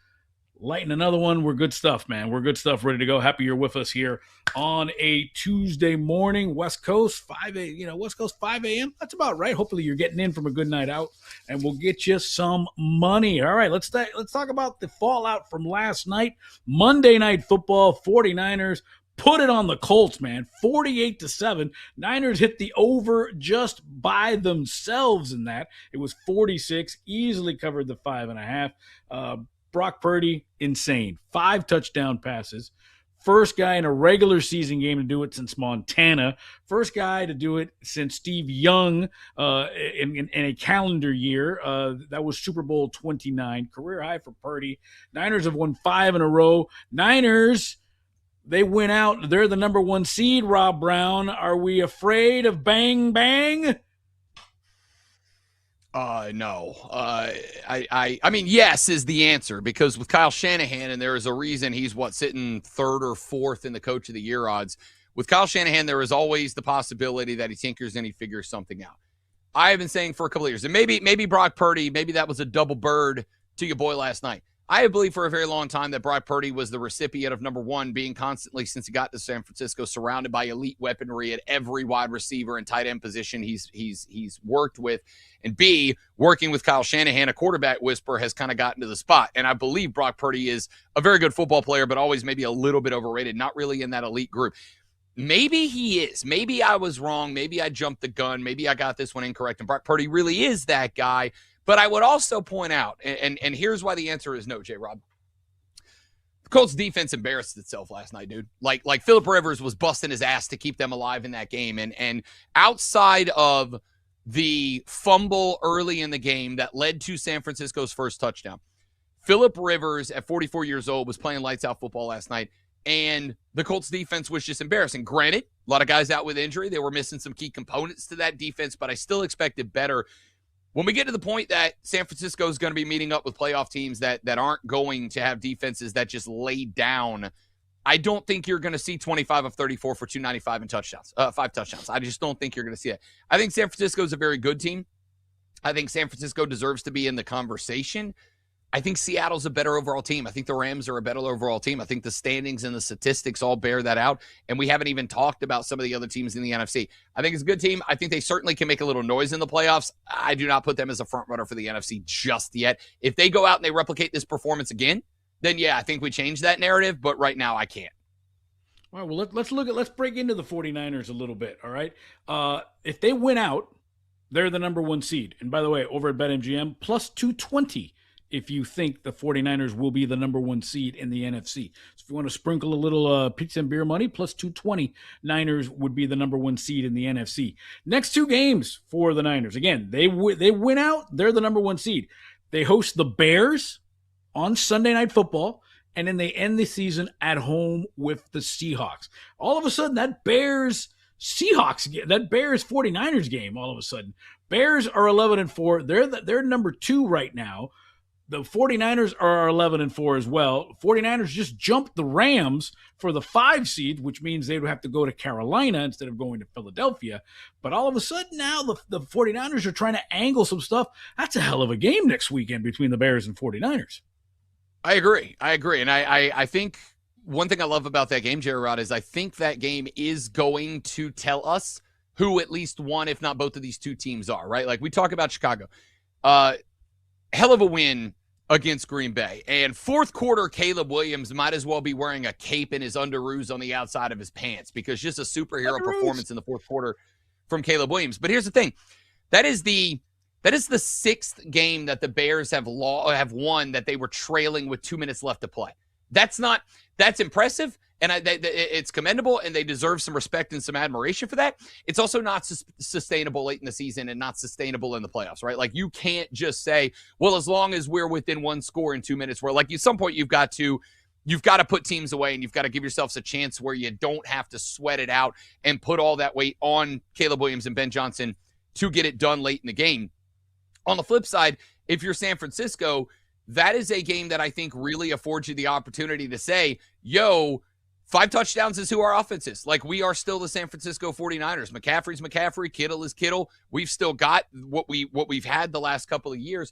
lighting another one. We're good stuff, man. We're good stuff, ready to go. Happy you're with us here on a Tuesday morning. West Coast, 5 a.m. That's about right. Hopefully you're getting in from a good night out, and we'll get you some money. All right, let's talk about the fallout from last night. Monday Night Football, 49ers put it on the Colts, man, 48-7. Niners hit the over just by themselves in that. It was 46, easily covered the 5.5. Brock Purdy, insane. 5 touchdown passes. First guy in a regular season game to do it since Montana. First guy to do it since Steve Young in a calendar year. That was Super Bowl 29. Career high for Purdy. Niners have won 5 in a row. Niners, they win out. They're the number 1 seed, Rob Brown. Are we afraid of bang, bang? No. I mean, yes is the answer, because with Kyle Shanahan, and there is a reason he's sitting 3rd or 4th in the Coach of the Year odds. With Kyle Shanahan, there is always the possibility that he tinkers and he figures something out. I have been saying for a couple of years, and maybe Brock Purdy, maybe that was a double bird to your boy last night. I have believed for a very long time that Brock Purdy was the recipient of number 1, being constantly, since he got to San Francisco, surrounded by elite weaponry at every wide receiver and tight end position he's worked with, and B, working with Kyle Shanahan, a quarterback whisperer, has kind of gotten to the spot. And I believe Brock Purdy is a very good football player, but always maybe a little bit overrated, not really in that elite group. Maybe he is. Maybe I was wrong. Maybe I jumped the gun. Maybe I got this one incorrect, and Brock Purdy really is that guy. But I would also point out, and here's why the answer is no, J-Rob. The Colts defense embarrassed itself last night, dude. Like Phillip Rivers was busting his ass to keep them alive in that game. And outside of the fumble early in the game that led to San Francisco's first touchdown, Phillip Rivers, at 44 years old, was playing lights out football last night. And the Colts defense was just embarrassing. Granted, a lot of guys out with injury. They were missing some key components to that defense, but I still expected better. When we get to the point that San Francisco is going to be meeting up with playoff teams that aren't going to have defenses that just lay down, I don't think you're going to see 25 of 34 for 295 and touchdowns, 5 touchdowns. I just don't think you're going to see that. I think San Francisco is a very good team. I think San Francisco deserves to be in the conversation. I think Seattle's a better overall team. I think the Rams are a better overall team. I think the standings and the statistics all bear that out. And we haven't even talked about some of the other teams in the NFC. I think it's a good team. I think they certainly can make a little noise in the playoffs. I do not put them as a front runner for the NFC just yet. If they go out and they replicate this performance again, then yeah, I think we change that narrative. But right now I can't. All right, well, let's break into the 49ers a little bit, all right? If they win out, they're the number 1 seed. And by the way, over at BetMGM, plus 220 if you think the 49ers will be the number 1 seed in the NFC. So if you want to sprinkle a little pizza and beer money, plus 220, Niners would be the number 1 seed in the NFC. Next 2 games for the Niners. Again, they win out, they're the number 1 seed. They host the Bears on Sunday Night Football, and then they end the season at home with the Seahawks. All of a sudden, that Bears-Seahawks game, that Bears-49ers game, all of a sudden, Bears are 11-4. They're number 2 right now. The 49ers are 11-4 as well. 49ers just jumped the Rams for the 5 seed, which means they would have to go to Carolina instead of going to Philadelphia. But all of a sudden now the 49ers are trying to angle some stuff. That's a hell of a game next weekend between the Bears and 49ers. I agree. And I think one thing I love about that game, Jerry Rod, is I think that game is going to tell us who at least one, if not both of these 2 teams are, right? Like we talk about Chicago. Hell of a win against Green Bay. And fourth quarter, Caleb Williams might as well be wearing a cape and his underoos on the outside of his pants, because just a superhero performance in the fourth quarter from Caleb Williams. But here's the thing. That is the 6th game that the Bears have won that they were trailing with 2 minutes left to play. That's impressive. And it's commendable, and they deserve some respect and some admiration for that. It's also not sustainable late in the season and not sustainable in the playoffs, right? Like, you can't just say, well, as long as we're within one score in 2 minutes, where like at some point you've got to put teams away, and you've got to give yourselves a chance where you don't have to sweat it out and put all that weight on Caleb Williams and Ben Johnson to get it done late in the game. On the flip side, if you're San Francisco, that is a game that I think really affords you the opportunity to say, yo, 5 touchdowns is who our offense is. Like, we are still the San Francisco 49ers. McCaffrey's McCaffrey. Kittle is Kittle. We've still got what we've had the last couple of years.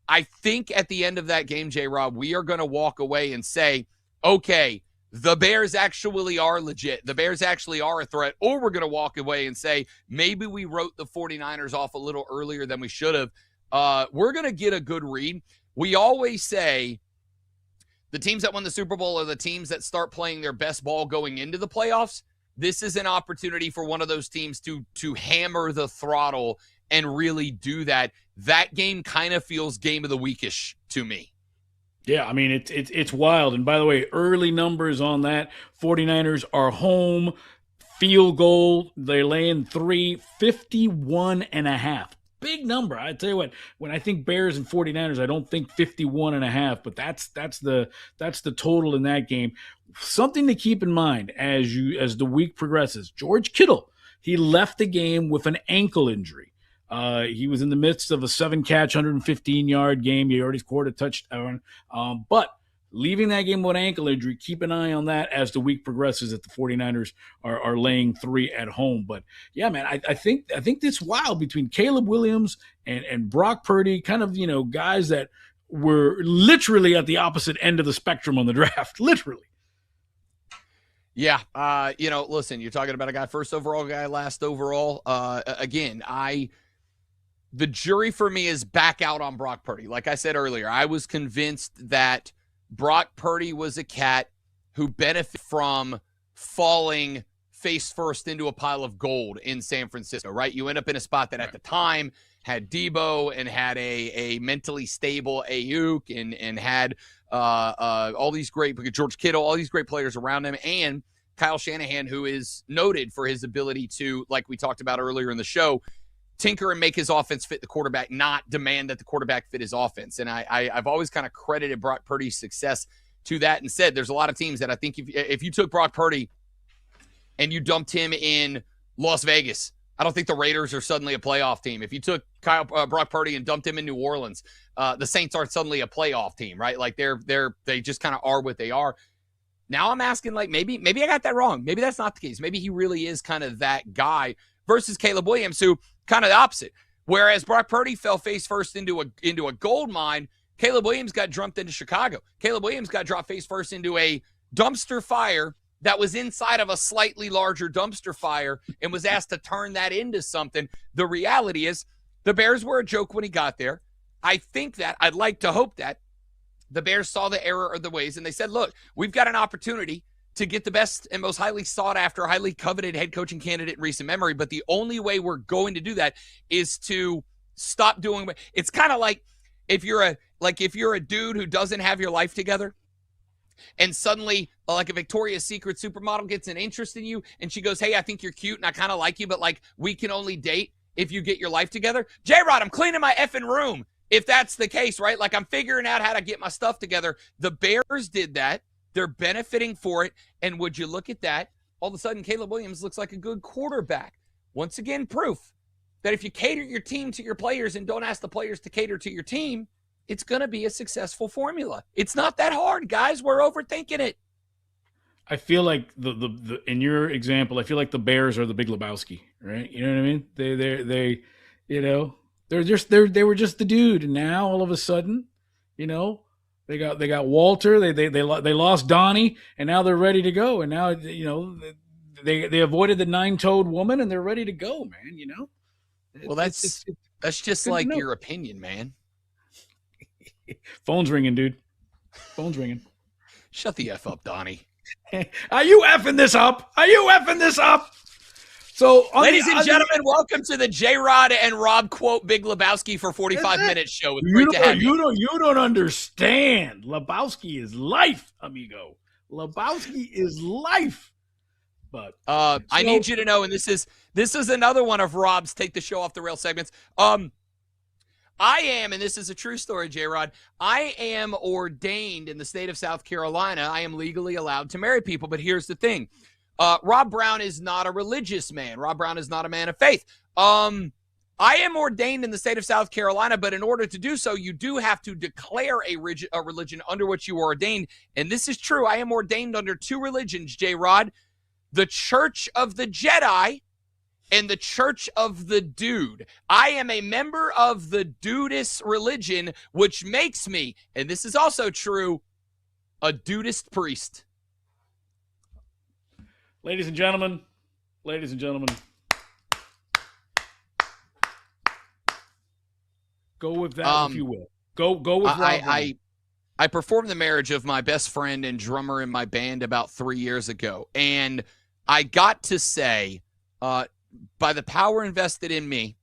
I think at the end of that game, J-Rob, we are going to walk away and say, okay, the Bears actually are legit. The Bears actually are a threat. Or we're going to walk away and say, maybe we wrote the 49ers off a little earlier than we should have. We're going to get a good read. We always say the teams that win the Super Bowl are the teams that start playing their best ball going into the playoffs. This is an opportunity for one of those teams to hammer the throttle and really do that. That game kind of feels game of the weekish to me. Yeah, I mean, it's wild. And by the way, early numbers on that, 49ers are home, field goal, they're laying 51.5. Big number. I tell you what, when I think Bears and 49ers, I don't think 51.5, but that's the total in that game. Something to keep in mind as the week progresses. George Kittle, he left the game with an ankle injury. He was in the midst of a 7-catch, 115-yard game. He already scored a touchdown. But leaving that game with an ankle injury, keep an eye on that as the week progresses, that the 49ers are laying 3 at home. But, yeah, man, I think it's wild between Caleb Williams and Brock Purdy, kind of, guys that were literally at the opposite end of the spectrum on the draft, literally. Yeah. Listen, you're talking about a guy first overall, guy last overall. Again, the jury for me is back out on Brock Purdy. Like I said earlier, I was convinced that Brock Purdy was a cat who benefited from falling face first into a pile of gold in San Francisco, right? You end up in a spot that at the time had Debo and had a mentally stable Ayuk and had all these great, George Kittle, all these great players around him, and Kyle Shanahan, who is noted for his ability to, like we talked about earlier in the show, tinker and make his offense fit the quarterback, not demand that the quarterback fit his offense. And I've always kind of credited Brock Purdy's success to that and said there's a lot of teams that I think if you took Brock Purdy and you dumped him in Las Vegas, I don't think the Raiders are suddenly a playoff team. If you took Brock Purdy and dumped him in New Orleans, the Saints aren't suddenly a playoff team, right? Like they just kind of are what they are. Now I'm asking, like, maybe I got that wrong. Maybe that's not the case. Maybe he really is kind of that guy versus Caleb Williams, who kind of the opposite. Whereas Brock Purdy fell face first into a gold mine, Caleb Williams got dumped into Chicago. Caleb Williams got dropped face first into a dumpster fire that was inside of a slightly larger dumpster fire and was asked to turn that into something. The reality is the Bears were a joke when he got there. I think that, I'd like to hope that, the Bears saw the error of the ways and they said, look, we've got an opportunity to get the best and most highly sought after, highly coveted head coaching candidate in recent memory. But the only way we're going to do that is to stop doing it. It's kind of like if you're a dude who doesn't have your life together and suddenly like a Victoria's Secret supermodel gets an interest in you and she goes, hey, I think you're cute and I kind of like you, but like we can only date if you get your life together. J-Rod, I'm cleaning my effing room. If that's the case, right? Like I'm figuring out how to get my stuff together. The Bears did that. They're benefiting for it. And would you look at that? All of a sudden, Caleb Williams looks like a good quarterback. Once again, proof that if you cater your team to your players and don't ask the players to cater to your team, it's going to be a successful formula. It's not that hard, guys. We're overthinking it. I feel like the in your example, I feel like the Bears are the Big Lebowski, right? You know what I mean? They were just the dude, and now all of a sudden, they got Walter, they lost Donnie, and now they're ready to go, and now they avoided the 9-toed woman, and they're ready to go, man. Well, that's just like your opinion, man. Phone's ringing, dude. Phone's ringing. Shut the F up, Donnie. Are you effing this up? So, ladies and gentlemen, welcome to the J-Rod and Rob quote Big Lebowski for 45 minutes show. It's great to have you. You don't understand. Lebowski is life, amigo. Lebowski is life. But I need you to know, and this is another one of Rob's Take the Show Off the Rail segments. I am, and this is a true story, J-Rod, I am ordained in the state of South Carolina. I am legally allowed to marry people, but here's the thing. Rob Brown is not a religious man. Rob Brown is not a man of faith. I am ordained in the state of South Carolina, but in order to do so, you do have to declare a religion under which you are ordained. And this is true. I am ordained under two religions, J-Rod. The Church of the Jedi and the Church of the Dude. I am a member of the Dudist religion, which makes me, and this is also true, a Dudist priest. Ladies and gentlemen, go with that if you will. Go with Rob Brown. I performed the marriage of my best friend and drummer in my band about 3 years ago, and I got to say, by the power invested in me,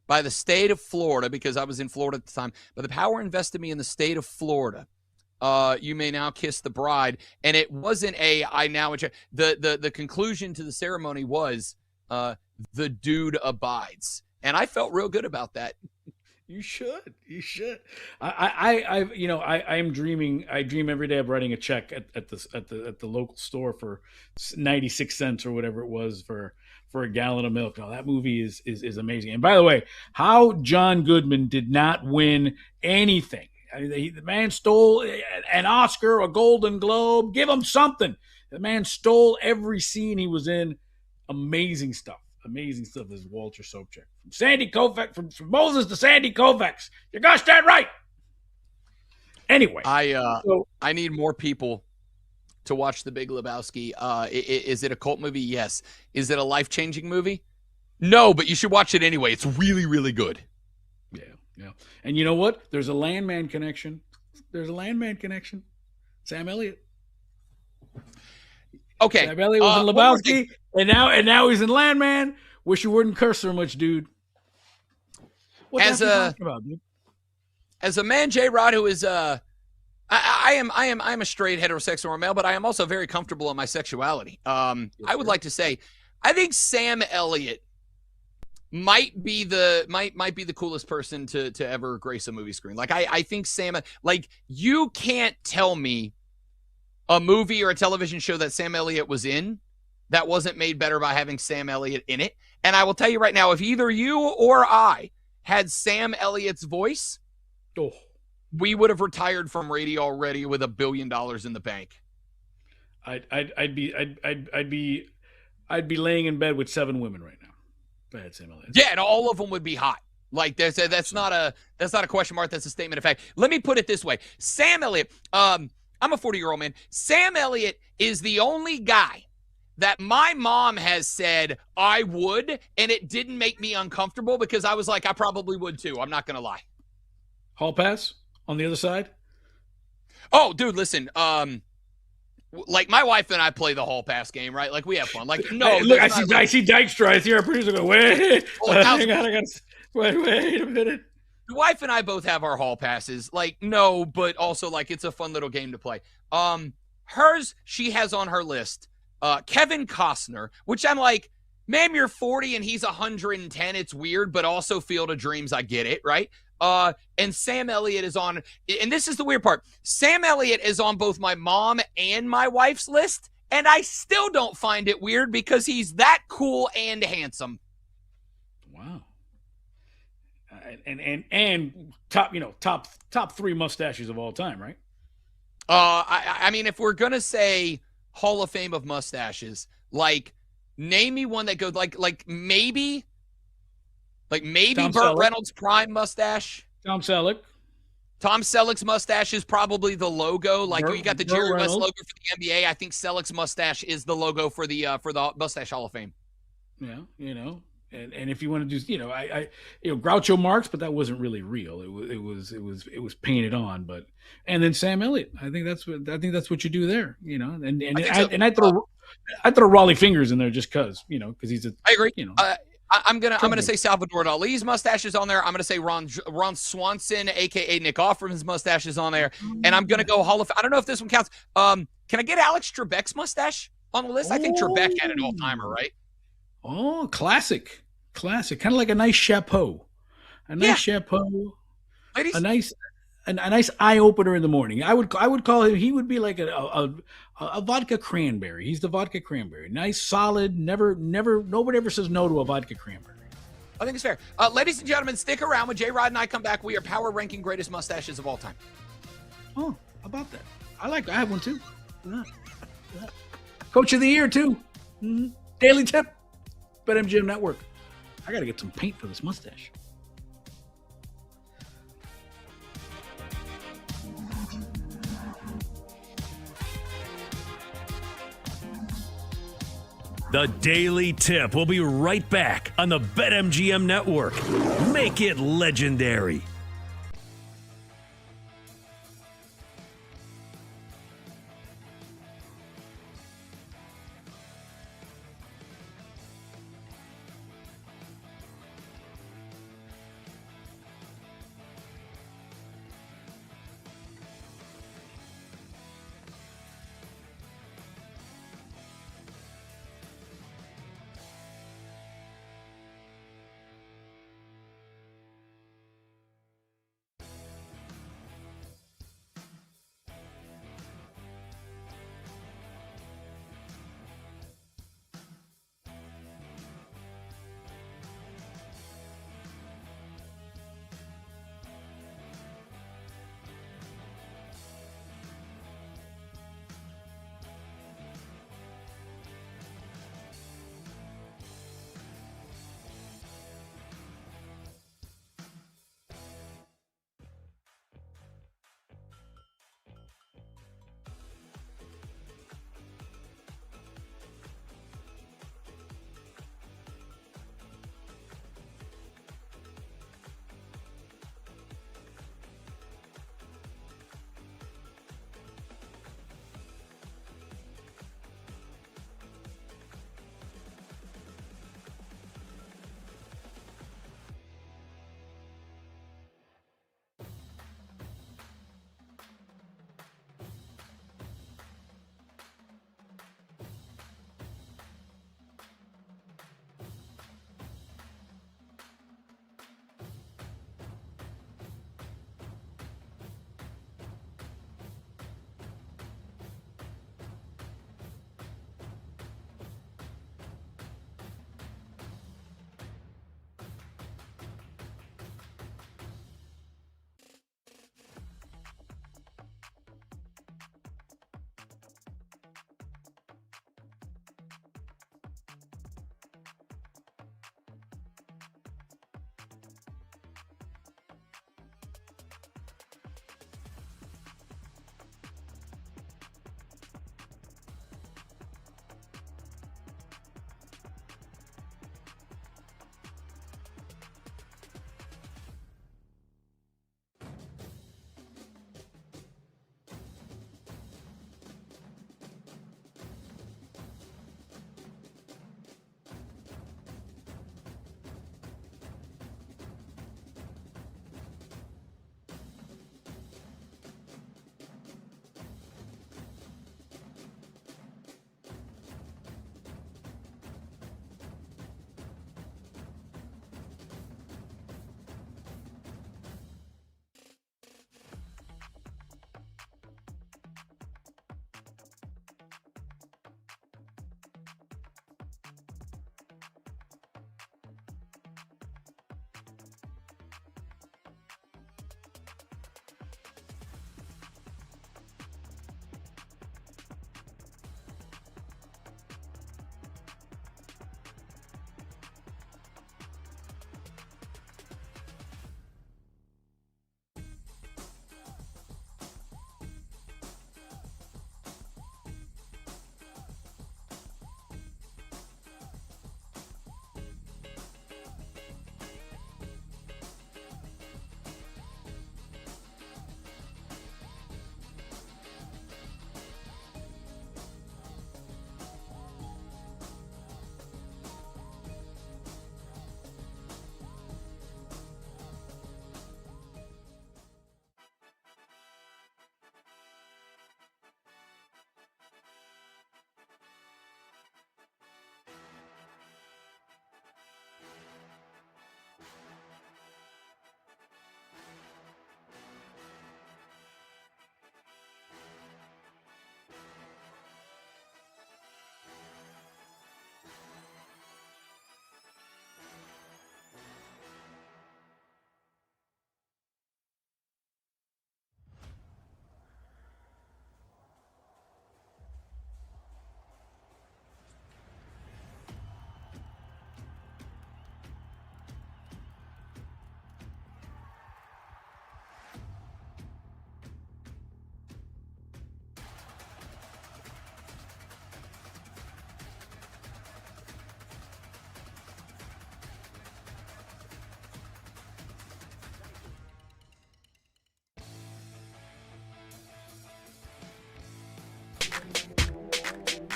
by the state of Florida, because I was in Florida at the time, by the power invested in me in the state of Florida, you may now kiss the bride. And it wasn't the conclusion to the ceremony was the dude abides. And I felt real good about that. You should. I am dreaming. I dream every day of writing a check at the local store for 96 cents or whatever it was for a gallon of milk. Oh, that movie is amazing. And by the way, how John Goodman did not win anything. I mean, the man stole an Oscar, a Golden Globe. Give him something. The man stole every scene he was in. Amazing stuff. Is Walter Sobchak. From Sandy Koufax, from Moses to Sandy Koufax. You got that right. Anyway. I need more people to watch The Big Lebowski. Is it a cult movie? Yes. Is it a life-changing movie? No, but you should watch it anyway. It's really, really good. Yeah. And you know what? There's a Landman connection. Sam Elliott. Okay. Sam Elliott was in Lebowski, and now he's in Landman. Wish you wouldn't curse so much, dude. As a man, J-Rod, who is I am a straight heterosexual male, but I am also very comfortable in my sexuality. I would like to say, I think Sam Elliott might be the coolest person to ever grace a movie screen. Like I think Sam, like you can't tell me a movie or a television show that Sam Elliott was in that wasn't made better by having Sam Elliott in it. And I will tell you right now, if either you or I had Sam Elliott's voice, we would have retired from radio already with $1 billion in the bank. I'd be laying in bed with 7 women right now. Go ahead, Sam Elliott. Yeah, and all of them would be hot. Like that's not a question mark. That's a statement of fact. Let me put it this way: Sam Elliott. I'm a 40-year-old man. Sam Elliott is the only guy that my mom has said I would, and it didn't make me uncomfortable because I was like, I probably would too. I'm not gonna lie. Hall pass on the other side. Oh, dude, listen. Like my wife and I play the hall pass game, right? Like we have fun. Like no, hey, look, I see Dykstra. I see our producer go, wait, hang on, wait a minute. The wife and I both have our hall passes. Like no, but also like it's a fun little game to play. Hers, she has on her list, Kevin Costner, which I'm like, ma'am, you're 40 and he's 110. It's weird, but also Field of Dreams. I get it, right? And Sam Elliott is on, and this is the weird part. Sam Elliott is on both my mom and my wife's list, and I still don't find it weird because he's that cool and handsome. Wow. And top 3 mustaches of all time, right? I mean, if we're gonna say Hall of Fame of mustaches, like name me one that goes like maybe Burt Reynolds' prime mustache. Tom Selleck. Tom Selleck's mustache is probably the logo. Like you got the Jerry West logo for the NBA. I think Selleck's mustache is the logo for the Mustache Hall of Fame. Yeah, and if you want to do, I Groucho Marx, but that wasn't really real. It was painted on. But and then Sam Elliott. I think that's what you do there. And I throw Raleigh Fingers in there just because he's a. I agree. I'm gonna say Salvador Dali's mustache is on there. I'm gonna say Ron Swanson, aka Nick Offerman's mustache is on there, and I'm gonna go Hall of. I don't know if this one counts. Can I get Alex Trebek's mustache on the list? I think Trebek had an all-timer, right? Oh, classic. Kind of like a nice chapeau. Chapeau. Ladies? A nice eye opener in the morning. I would call him. He would be like a vodka cranberry. He's the vodka cranberry. Nice, solid. Nobody ever says no to a vodka cranberry. I think it's fair. Ladies and gentlemen, stick around. When J Rod and I come back, we are power ranking greatest mustaches of all time. Oh, how about that? I have one too. Yeah. Coach of the year too. Mm-hmm. Daily tip. BetMGM Network. I got to get some paint for this mustache. The Daily Tip will be right back on the BetMGM Network. Make it legendary.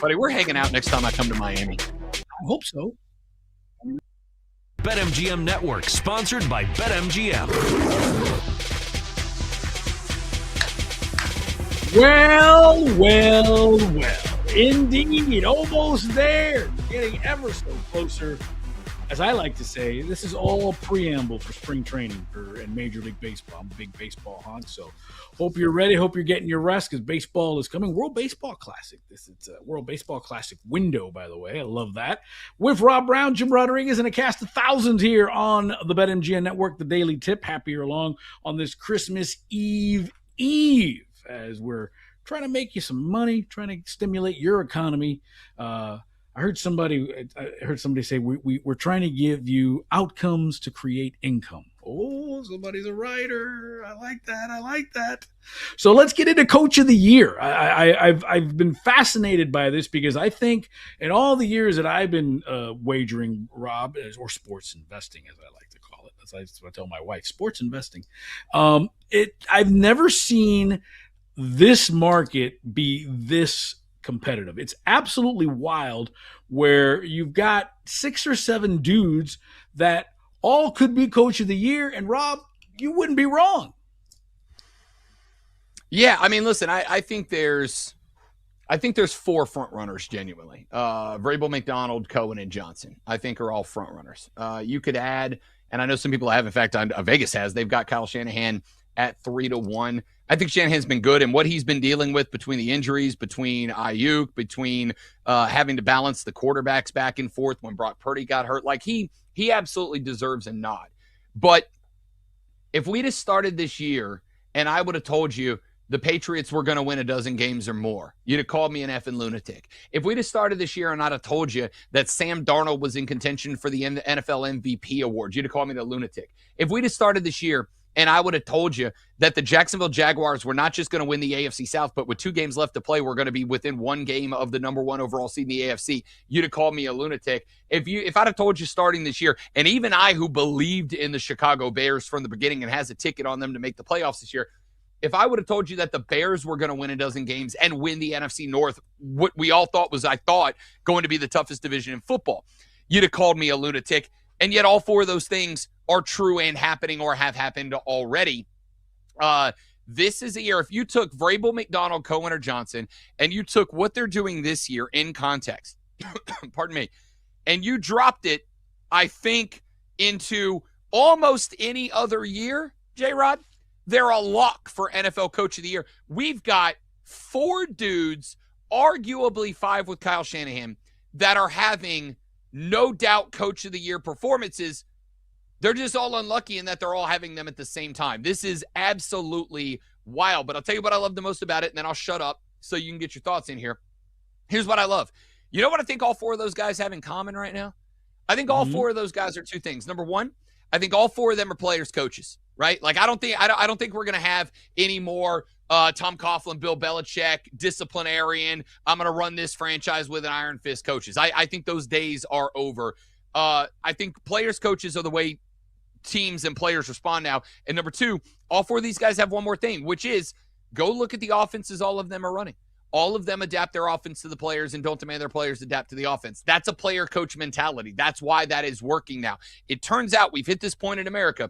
Buddy, we're hanging out next time I come to Miami. I hope so. BetMGM Network, sponsored by BetMGM. Well. Indeed, almost there. Getting ever so closer. As I like to say, this is all preamble for spring training and Major League Baseball. I'm a big baseball honk, so hope you're ready. Hope you're getting your rest because baseball is coming. World Baseball Classic. It's a World Baseball Classic window, by the way. I love that. With Rob Brown, Jim Rodriguez, and a cast of thousands here on the BetMGM Network, the Daily Tip. Happy you're along on this Christmas Eve as we're trying to make you some money, trying to stimulate your economy. I heard somebody say we're trying to give you outcomes to create income. Oh, somebody's a writer. I like that. So let's get into Coach of the Year. I've been fascinated by this because I think in all the years that I've been wagering, Rob, or sports investing, as I like to call it, that's what I tell my wife, sports investing. I've never seen this market be this competitive. It's absolutely wild where you've got 6 or 7 dudes that all could be Coach of the Year. And Rob, you wouldn't be wrong. Yeah, I mean, listen, I think there's 4 front runners genuinely. Vrabel, McDonald, Cohen, and Johnson, I think are all front runners. You could add, and I know some people have, in fact, Vegas has, they've got Kyle Shanahan at 3-1. I think Shanahan's been good, and what he's been dealing with between the injuries, between Ayuk, between having to balance the quarterbacks back and forth when Brock Purdy got hurt, like he absolutely deserves a nod. But if we'd have started this year and I would have told you the Patriots were going to win a dozen games or more, you'd have called me an effing lunatic. If we'd have started this year and I'd have told you that Sam Darnold was in contention for the NFL MVP award, you'd have called me the lunatic. If we'd have started this year and I would have told you that the Jacksonville Jaguars were not just going to win the AFC South, but with 2 games left to play, we're going to be within 1 game of the number 1 overall seed in the AFC, you'd have called me a lunatic. If I'd have told you starting this year, and even I who believed in the Chicago Bears from the beginning and has a ticket on them to make the playoffs this year, if I would have told you that the Bears were going to win a dozen games and win the NFC North, what we all thought was, going to be the toughest division in football, you'd have called me a lunatic. And yet all 4 of those things are true and happening or have happened already. This is a year, if you took Vrabel, McDonald, Cohen, or Johnson, and you took what they're doing this year in context, pardon me, and you dropped it, I think, into almost any other year, J-Rod, they're a lock for NFL Coach of the Year. We've got 4 dudes, arguably 5 with Kyle Shanahan, that are having no doubt Coach of the Year performances. They're just all unlucky in that they're all having them at the same time. This is absolutely wild. But I'll tell you what I love the most about it, and then I'll shut up so you can get your thoughts in here. Here's what I love. You know what I think all 4 of those guys have in common right now? I think all 4 of those guys are 2 things. Number 1, I think all 4 of them are players, coaches, right? Like I don't think we're going to have any more Tom Coughlin, Bill Belichick, disciplinarian, I'm going to run this franchise with an iron fist coaches. I think those days are over. I think players, coaches are the way teams and players respond now. And number 2, all 4 of these guys have one more thing, which is go look at the offenses all of them are running. All of them adapt their offense to the players and don't demand their players adapt to the offense. That's a player-coach mentality. That's why that is working now. It turns out we've hit this point in America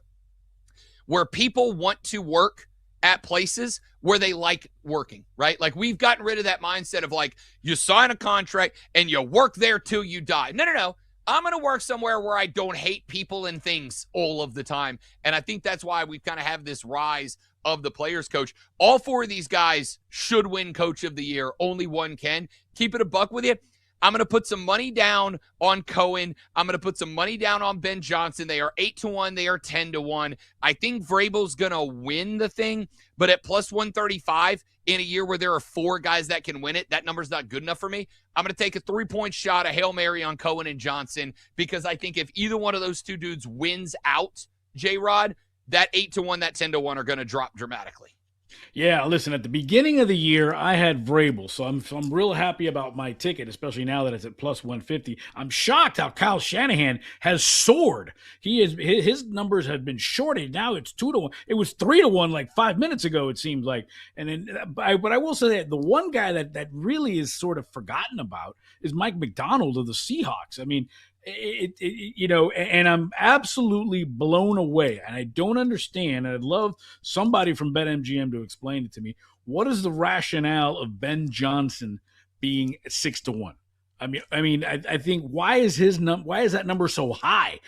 where people want to work at places where they like working, right? Like we've gotten rid of that mindset of like you sign a contract and you work there till you die. No. I'm going to work somewhere where I don't hate people and things all of the time. And I think that's why we've kind of have this rise of the players coach. All 4 of these guys should win Coach of the Year. Only one can. Keep it a buck with you. I'm going to put some money down on Cohen. I'm going to put some money down on Ben Johnson. They are 8-1. They are 10-1. I think Vrabel's going to win the thing, but at plus 135 in a year where there are 4 guys that can win it, that number's not good enough for me. I'm going to take a 3-point shot, a Hail Mary on Cohen and Johnson, because I think if either one of those 2 dudes wins out, J-Rod, that 8-1, that 10-1 are going to drop dramatically. Yeah, listen, at the beginning of the year, I had Vrabel, so I'm real happy about my ticket, especially now that it's at plus 150. I'm shocked how Kyle Shanahan has soared. He is his numbers have been shorted. Now it's 2-1. It was 3-1 like 5 minutes ago, it seems like. And then, but I will say that the one guy that really is sort of forgotten about is Mike McDonald of the Seahawks. I mean, and I'm absolutely blown away. And I don't understand. And I'd love somebody from BetMGM to explain it to me. What is the rationale of Ben Johnson being 6-1? I think why is that number so high?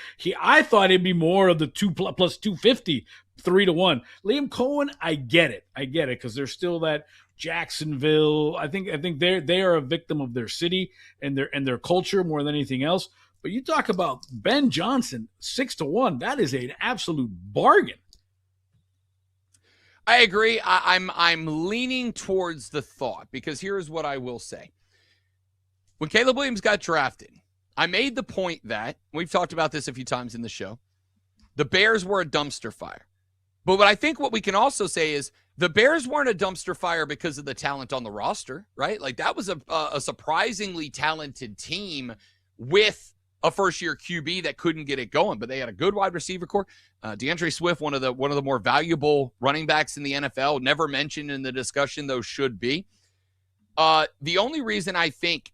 I thought it'd be more of the plus 250, 3-1. Liam Cohen, I get it because there's still that Jacksonville. I think they are a victim of their city and their culture more than anything else. But you talk about Ben Johnson, 6-1. That is an absolute bargain. I agree. I'm leaning towards the thought because here's what I will say. When Caleb Williams got drafted, I made the point that, we've talked about this a few times in the show, the Bears were a dumpster fire. But what we can also say is the Bears weren't a dumpster fire because of the talent on the roster, right? Like that was a surprisingly talented team with a first-year QB that couldn't get it going, but they had a good wide receiver core. DeAndre Swift, one of the more valuable running backs in the NFL, never mentioned in the discussion, though should be. The only reason I think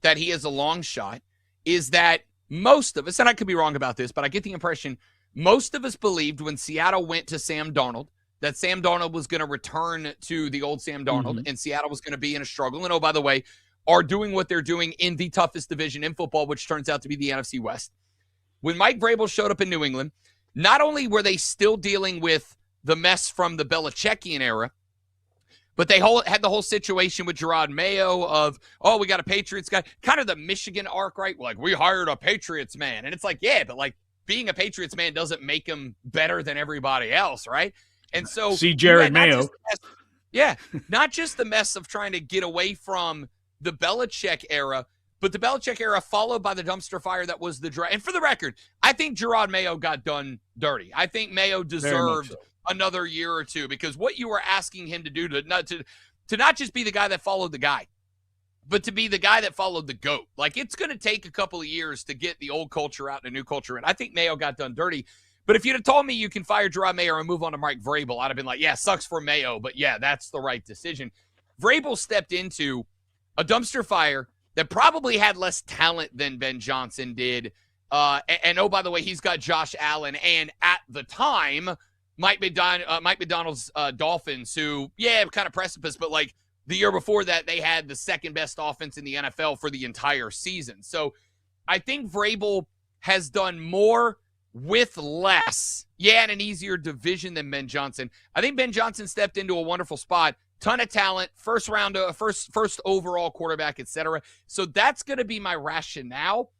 that he is a long shot is that most of us, and I could be wrong about this, but I get the impression most of us believed when Seattle went to Sam Darnold that Sam Darnold was going to return to the old Sam Darnold, and Seattle was going to be in a struggle. And oh, by the way, are doing what they're doing in the toughest division in football, which turns out to be the NFC West. When Mike Vrabel showed up in New England, not only were they still dealing with the mess from the Belichickian era, but they had the whole situation with Gerard Mayo of, oh, we got a Patriots guy, kind of the Michigan arc, right? Like, we hired a Patriots man. And it's like, yeah, but like being a Patriots man doesn't make him better than everybody else, right? And so see Jared Mayo. Not just the mess of trying to get away from the Belichick era, but the Belichick era followed by the dumpster fire that was the draft. And for the record, I think Gerard Mayo got done dirty. I think Mayo deserved another year or two because what you were asking him to do to not just be the guy that followed the guy, but to be the guy that followed the GOAT. Like, it's going to take a couple of years to get the old culture out and a new culture in. I think Mayo got done dirty. But if you'd have told me you can fire Gerard Mayo and move on to Mike Vrabel, I'd have been like, yeah, sucks for Mayo, but yeah, that's the right decision. Vrabel stepped into a dumpster fire that probably had less talent than Ben Johnson did. And oh, by the way, he's got Josh Allen. And at the time, Mike McDonald's Dolphins, who, kind of precipice, but like the year before that, they had the second best offense in the NFL for the entire season. So I think Vrabel has done more with less. In an easier division than Ben Johnson. I think Ben Johnson stepped into a wonderful spot. Ton of talent, first overall quarterback, etc. So that's going to be my rationale.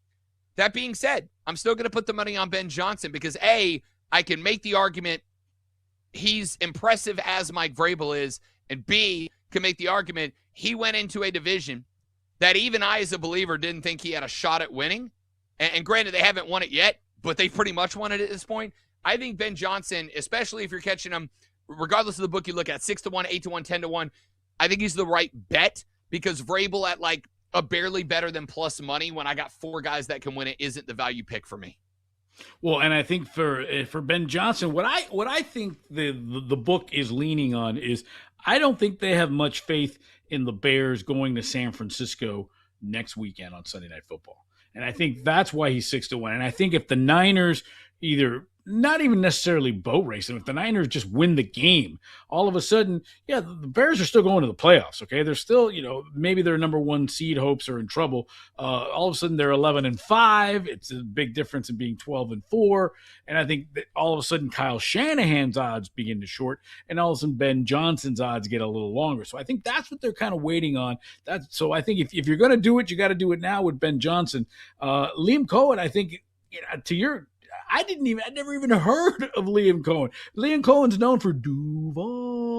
That being said, I'm still going to put the money on Ben Johnson because A, I can make the argument he's impressive as Mike Vrabel is, and B, can make the argument he went into a division that even I as a believer didn't think he had a shot at winning. And granted, they haven't won it yet, but they pretty much won it at this point. I think Ben Johnson, especially if you're catching him, regardless of the book you look at, 6-1, 8-1, 10-1, I think he's the right bet because Vrabel at like a barely better than plus money when I got four guys that can win it isn't the value pick for me. Well, and I think for Ben Johnson, what I think the book is leaning on is I don't think they have much faith in the Bears going to San Francisco next weekend on Sunday Night Football. And I think that's why he's 6-1. And I think if the Niners either not even necessarily boat racing, if the Niners just win the game, all of a sudden, the Bears are still going to the playoffs, okay? They're still, maybe their number one seed hopes are in trouble. All of a sudden, they're 11-5. It's a big difference in being 12-4. And I think that all of a sudden, Kyle Shanahan's odds begin to short, and all of a sudden, Ben Johnson's odds get a little longer. So I think that's what they're kind of waiting on. So I think if you're going to do it, you got to do it now with Ben Johnson. Liam Cohen, I think, I never even heard of Liam Cohen. Liam Cohen's known for Duval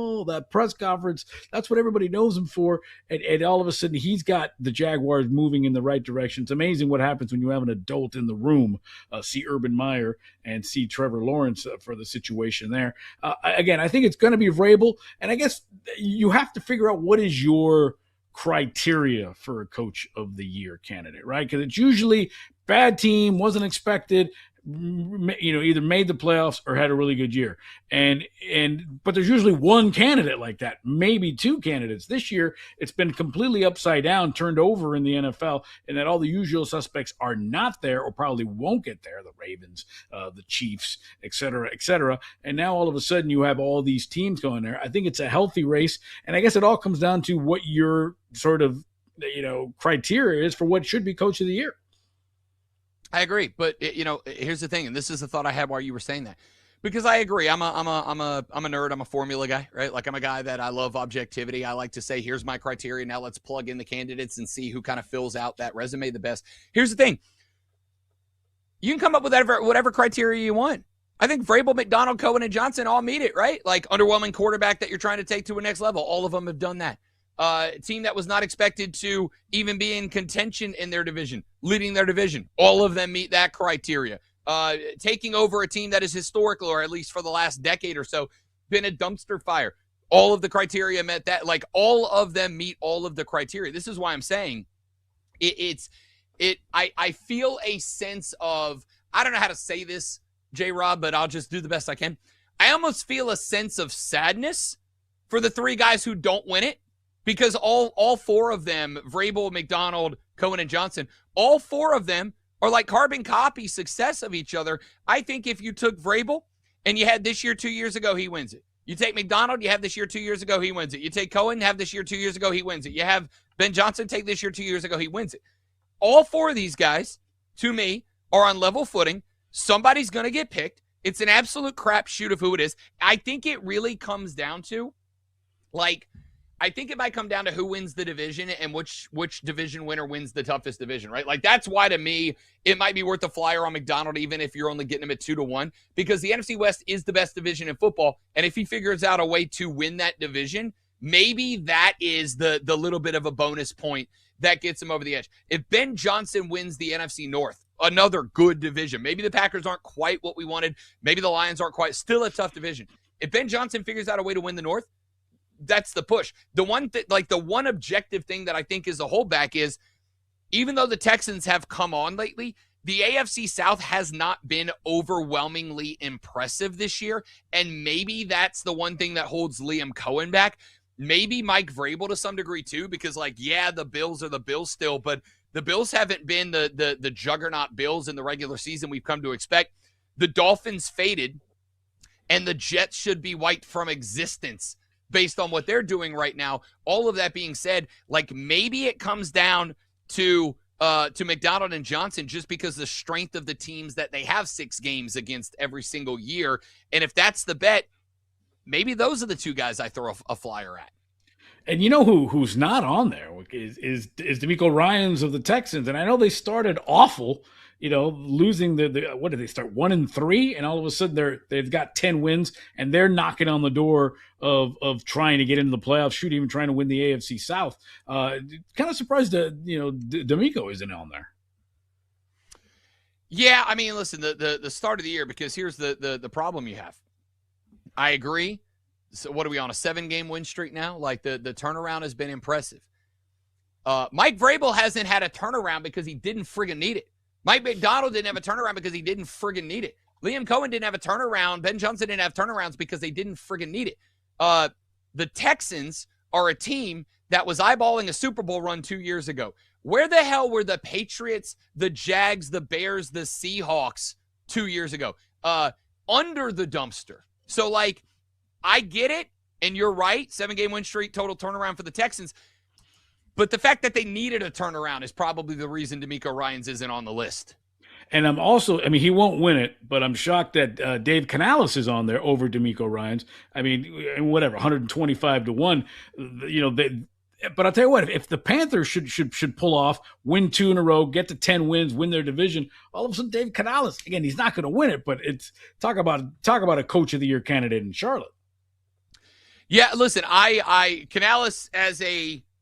oh, that press conference, that's what everybody knows him for. And all of a sudden, he's got the Jaguars moving in the right direction. It's amazing what happens when you have an adult in the room. See Urban Meyer and see Trevor Lawrence for the situation there. Again, I think it's going to be Vrabel. And I guess you have to figure out what is your criteria for a coach of the year candidate, right? Because it's usually bad team, wasn't expected, either made the playoffs or had a really good year. But there's usually one candidate like that, maybe two candidates. This year, it's been completely upside down, turned over in the NFL, and that all the usual suspects are not there or probably won't get there, the Ravens, the Chiefs, et cetera, et cetera. And now all of a sudden you have all these teams going there. I think it's a healthy race, and I guess it all comes down to what your sort of, criteria is for what should be coach of the year. I agree, but here's the thing, and this is the thought I had while you were saying that, because I agree. I'm a nerd. I'm a formula guy, right? Like, I'm a guy that I love objectivity. I like to say, here's my criteria. Now let's plug in the candidates and see who kind of fills out that resume the best. Here's the thing: you can come up with whatever criteria you want. I think Vrabel, McDonald, Cohen, and Johnson all meet it, right? Like, underwhelming quarterback that you're trying to take to a next level. All of them have done that. Team that was not expected to even be in contention in their division, leading their division. All of them meet that criteria. Taking over a team that is historical, or at least for the last decade or so, been a dumpster fire. All of the criteria met that. Like, all of them meet all of the criteria. This is why I'm saying I feel a sense of, I don't know how to say this, J-Rob, but I'll just do the best I can. I almost feel a sense of sadness for the three guys who don't win it. Because all four of them, Vrabel, McDonald, Cohen, and Johnson, all four of them are like carbon copy success of each other. I think if you took Vrabel and you had this year 2 years ago, he wins it. You take McDonald, you have this year 2 years ago, he wins it. You take Cohen, have this year 2 years ago, he wins it. You have Ben Johnson, take this year 2 years ago, he wins it. All four of these guys, to me, are on level footing. Somebody's going to get picked. It's an absolute crapshoot of who it is. I think it really comes down to, I think it might come down to who wins the division and which division winner wins the toughest division, right? Like, that's why, to me, it might be worth a flyer on McDonald, even if you're only getting him at 2-1, because the NFC West is the best division in football. And if he figures out a way to win that division, maybe that is the little bit of a bonus point that gets him over the edge. If Ben Johnson wins the NFC North, another good division, maybe the Packers aren't quite what we wanted, maybe the Lions aren't quite, still a tough division. If Ben Johnson figures out a way to win the North, that's the push. The one objective thing that I think is a holdback is, even though the Texans have come on lately, the AFC South has not been overwhelmingly impressive this year. And maybe that's the one thing that holds Liam Cohen back. Maybe Mike Vrabel to some degree too, because the Bills are the Bills still, but the Bills haven't been the juggernaut Bills in the regular season we've come to expect. The Dolphins faded, and the Jets should be wiped from existence based on what they're doing right now. All of that being said, maybe it comes down to McDonald and Johnson just because the strength of the teams that they have 6 games against every single year. And if that's the bet, maybe those are the two guys I throw a flyer at. And you know who's not on there is DeMeco Ryans of the Texans. And I know they started awful, losing what did they start, 1-3, and all of a sudden they've got 10 wins, and they're knocking on the door of trying to get into the playoffs, shoot, even trying to win the AFC South. Kind of surprised that DeMeco isn't on there. Yeah, I mean, listen, the start of the year, because here's the problem you have. I agree. So what are we on, a 7-game win streak now? The turnaround has been impressive. Mike Vrabel hasn't had a turnaround because he didn't friggin' need it. Mike McDonald didn't have a turnaround because he didn't friggin' need it. Liam Cohen didn't have a turnaround. Ben Johnson didn't have turnarounds because they didn't friggin' need it. The Texans are a team that was eyeballing a Super Bowl run 2 years ago. Where the hell were the Patriots, the Jags, the Bears, the Seahawks 2 years ago? Under the dumpster. So, I get it, and you're right, 7-game win streak, total turnaround for the Texans. But the fact that they needed a turnaround is probably the reason DeMeco Ryans isn't on the list. And I'm also, he won't win it, but I'm shocked that Dave Canales is on there over DeMeco Ryans. 125-1. But I'll tell you what, if the Panthers should pull off, win 2 in a row, get to 10 wins, win their division, all of a sudden Dave Canales, again, he's not going to win it, but it's talk about a coach of the year candidate in Charlotte. Yeah, listen, I Canales as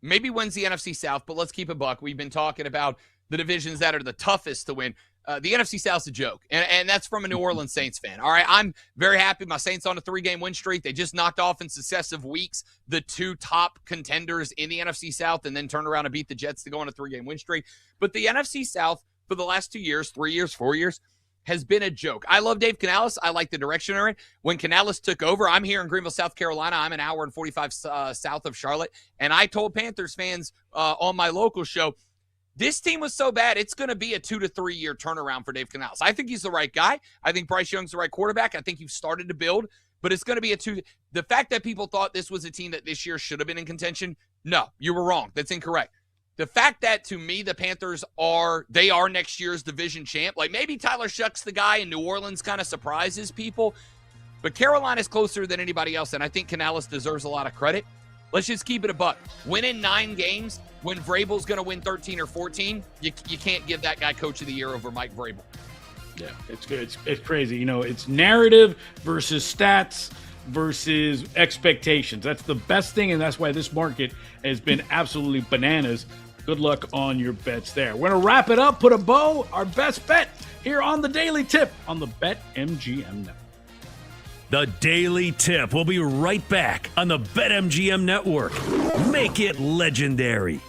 maybe wins the NFC South, but let's keep it buck. We've been talking about the divisions that are the toughest to win. The NFC South's a joke, and that's from a New Orleans Saints fan. All right, I'm very happy. My Saints on a 3-game win streak. They just knocked off in successive weeks the 2 top contenders in the NFC South, and then turned around and beat the Jets to go on a 3-game win streak. But the NFC South for the last 2 years, 3 years, 4 years, has been a joke. I love Dave Canales. I like the direction they're in. When Canales took over, I'm here in Greenville, South Carolina. I'm an hour and 45 south of Charlotte, and I told Panthers fans on my local show, this team was so bad, it's going to be a 2 to 3 year turnaround for Dave Canales. I think he's the right guy. I think Bryce Young's the right quarterback. I think you've started to build, but it's going to be a 2. The fact that people thought this was a team that this year should have been in contention, no, you were wrong. That's incorrect. The fact that, to me, the Panthers are next year's division champ. Like, maybe Tyler Shuck's the guy and New Orleans kind of surprises people, but Carolina's closer than anybody else, and I think Canales deserves a lot of credit. Let's just keep it a buck. Winning 9 games when Vrabel's going to win 13 or 14, you can't give that guy Coach of the Year over Mike Vrabel. Yeah, it's good. It's crazy. You know, it's narrative versus stats versus expectations. That's the best thing, and that's why this market has been absolutely bananas. Good luck on your bets there. We're going to wrap it up, put a bow, our best bet here on the Daily Tip on the BetMGM Network. The Daily Tip will be right back on the BetMGM Network. Make it legendary.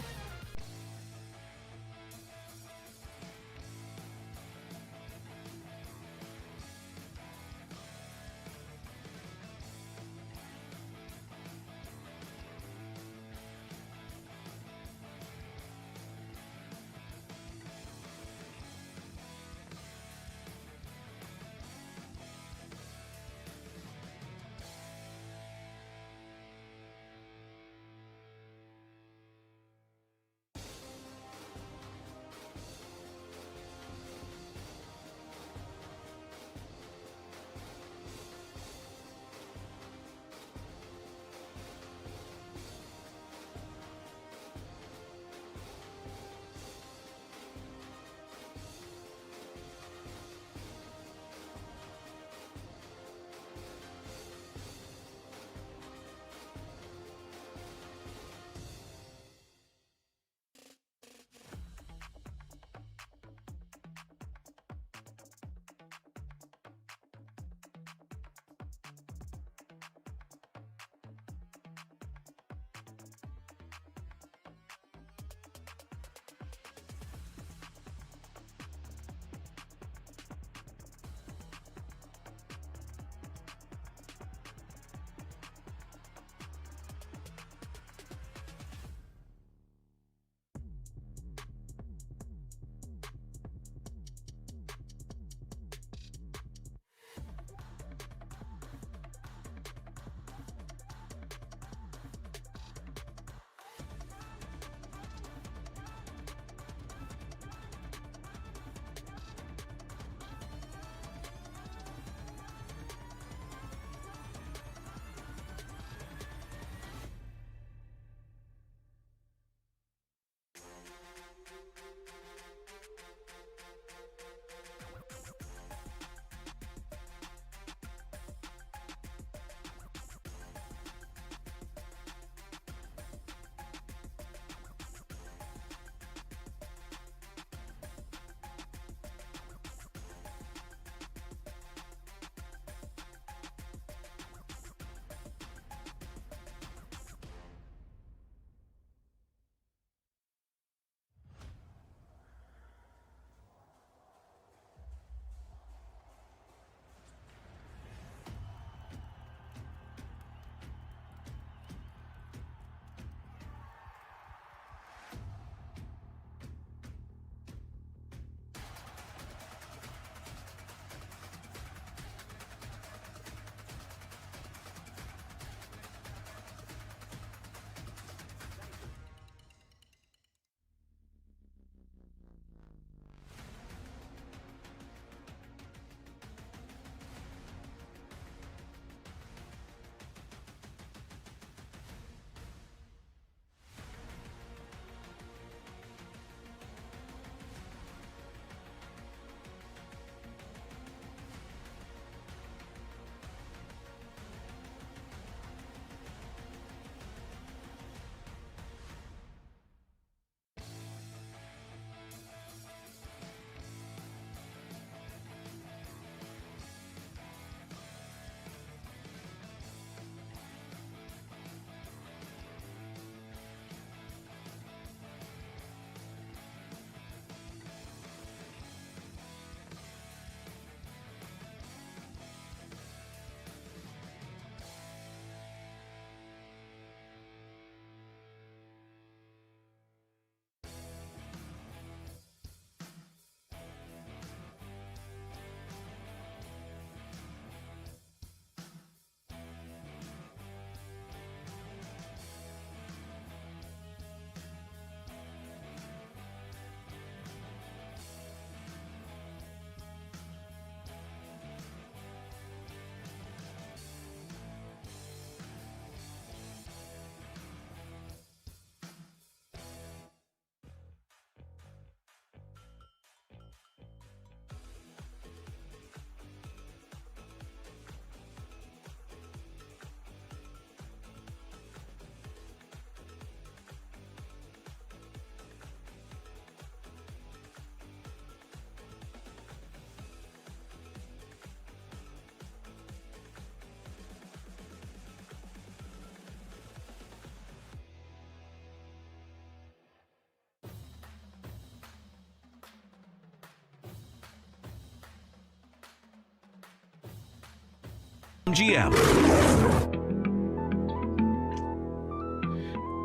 BetMGM.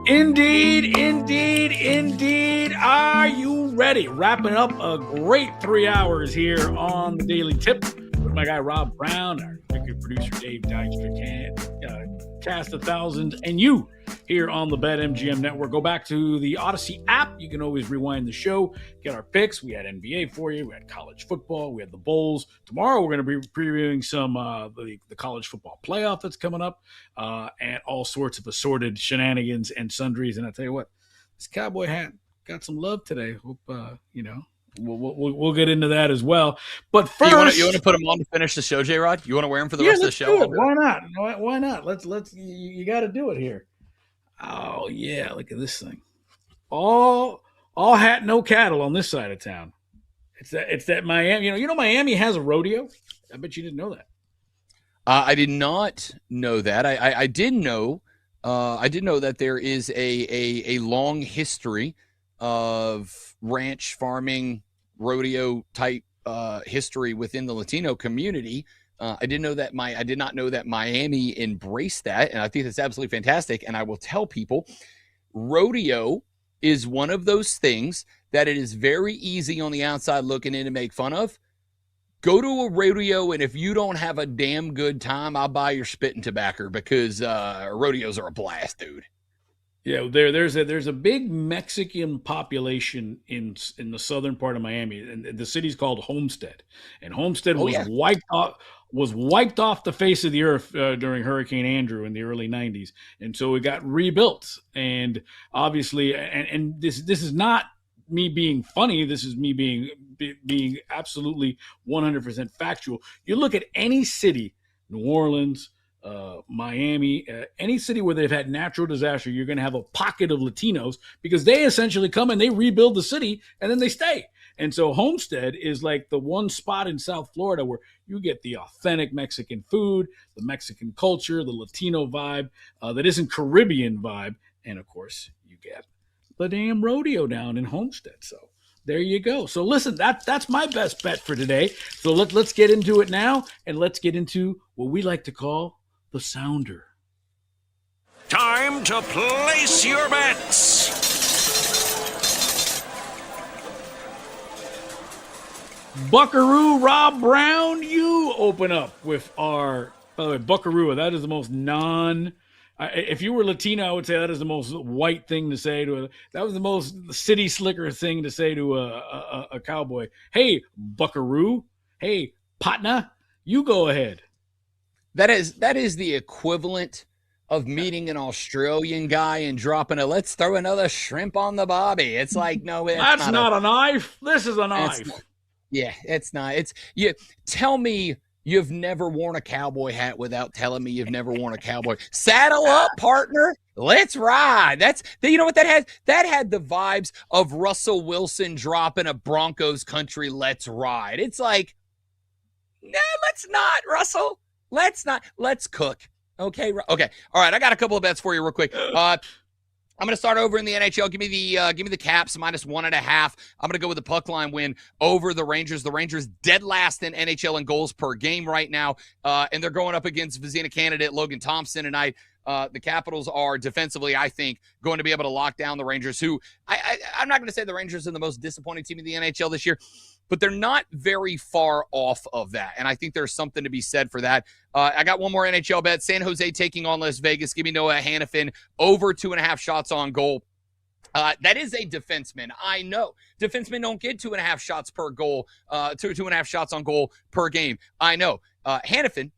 Indeed. Are you ready? Wrapping up a great 3 hours here on the Daily Tip with my guy Rob Brown, our executive producer Dave Dykstra, cast of thousands, and you here on the BetMGM network. Go back to the Odyssey app. You can always rewind the show, get our picks. We had NBA for you. We had college football. We had the Bowls. Tomorrow we're going to be previewing some the college football playoff that's coming up, and all sorts of assorted shenanigans and sundries. And I tell you what, this cowboy hat got some love today. Hope we'll get into that as well. But first, you want to put them on to finish the show, J-Rod? You want to wear them for the rest of the show? Why not? Why not? Let's you got to do it here. Oh yeah, look at this thing. All hat, no cattle on this side of town. It's that Miami. You know Miami has a rodeo. I bet you didn't know that. I did not know that. I did know. I did know that there is a long history of ranch farming, rodeo type history within the Latino community. I did not know that Miami embraced that, and I think that's absolutely fantastic. And I will tell people, rodeo is one of those things that it is very easy on the outside looking in to make fun of. Go to a rodeo, and if you don't have a damn good time, I'll buy your spitting tobacco, because rodeos are a blast, dude. Yeah, there's a big Mexican population in the southern part of Miami, and the city's called Homestead, and Homestead was wiped off the face of the earth during Hurricane Andrew in the early 90s, and so it got rebuilt. And obviously, and this is not me being funny. This is me being absolutely 100% factual. You look at any city, New Orleans, Miami, any city where they've had natural disaster, you're going to have a pocket of Latinos, because they essentially come and they rebuild the city and then they stay. And so Homestead is like the one spot in South Florida where you get the authentic Mexican food, the Mexican culture, the Latino vibe that isn't Caribbean vibe. And of course, you get the damn rodeo down in Homestead. So there you go. So listen, that's my best bet for today. So let's get into it now, and let's get into what we like to call the sounder. Time to place your bets. Buckaroo Rob Brown, you open up with our, by the way, Buckaroo. That is the most if you were Latino, I would say that is the most white thing to say that was the most city slicker thing to say to a cowboy. Hey, Buckaroo. Hey, Patna, you go ahead. That is the equivalent of meeting an Australian guy and dropping let's throw another shrimp on the barbie. It's like, no, that's not a knife. This is a knife. It's not. Tell me you've never worn a cowboy hat without telling me you've never worn a cowboy. Saddle up, partner. Let's ride. You know what that had? That had the vibes of Russell Wilson dropping a Broncos country let's ride. It's like, nah, let's not, Russell. Let's not. Let's cook. Okay. Okay. All right. I got a couple of bets for you real quick. I'm going to start over in the NHL. Give me the Caps -1.5. I'm going to go with the puck line win over the Rangers. The Rangers dead last in NHL in goals per game right now, and they're going up against Vezina candidate Logan Thompson tonight. The Capitals are defensively, I think, going to be able to lock down the Rangers, who I'm not going to say the Rangers are the most disappointing team in the NHL this year, but they're not very far off of that, and I think there's something to be said for that. I got one more NHL bet. San Jose taking on Las Vegas. Give me Noah Hannafin over 2.5 shots on goal. That is a defenseman. I know. Defensemen don't get 2.5 shots per goal, 2.5 shots on goal per game. I know. Hannafin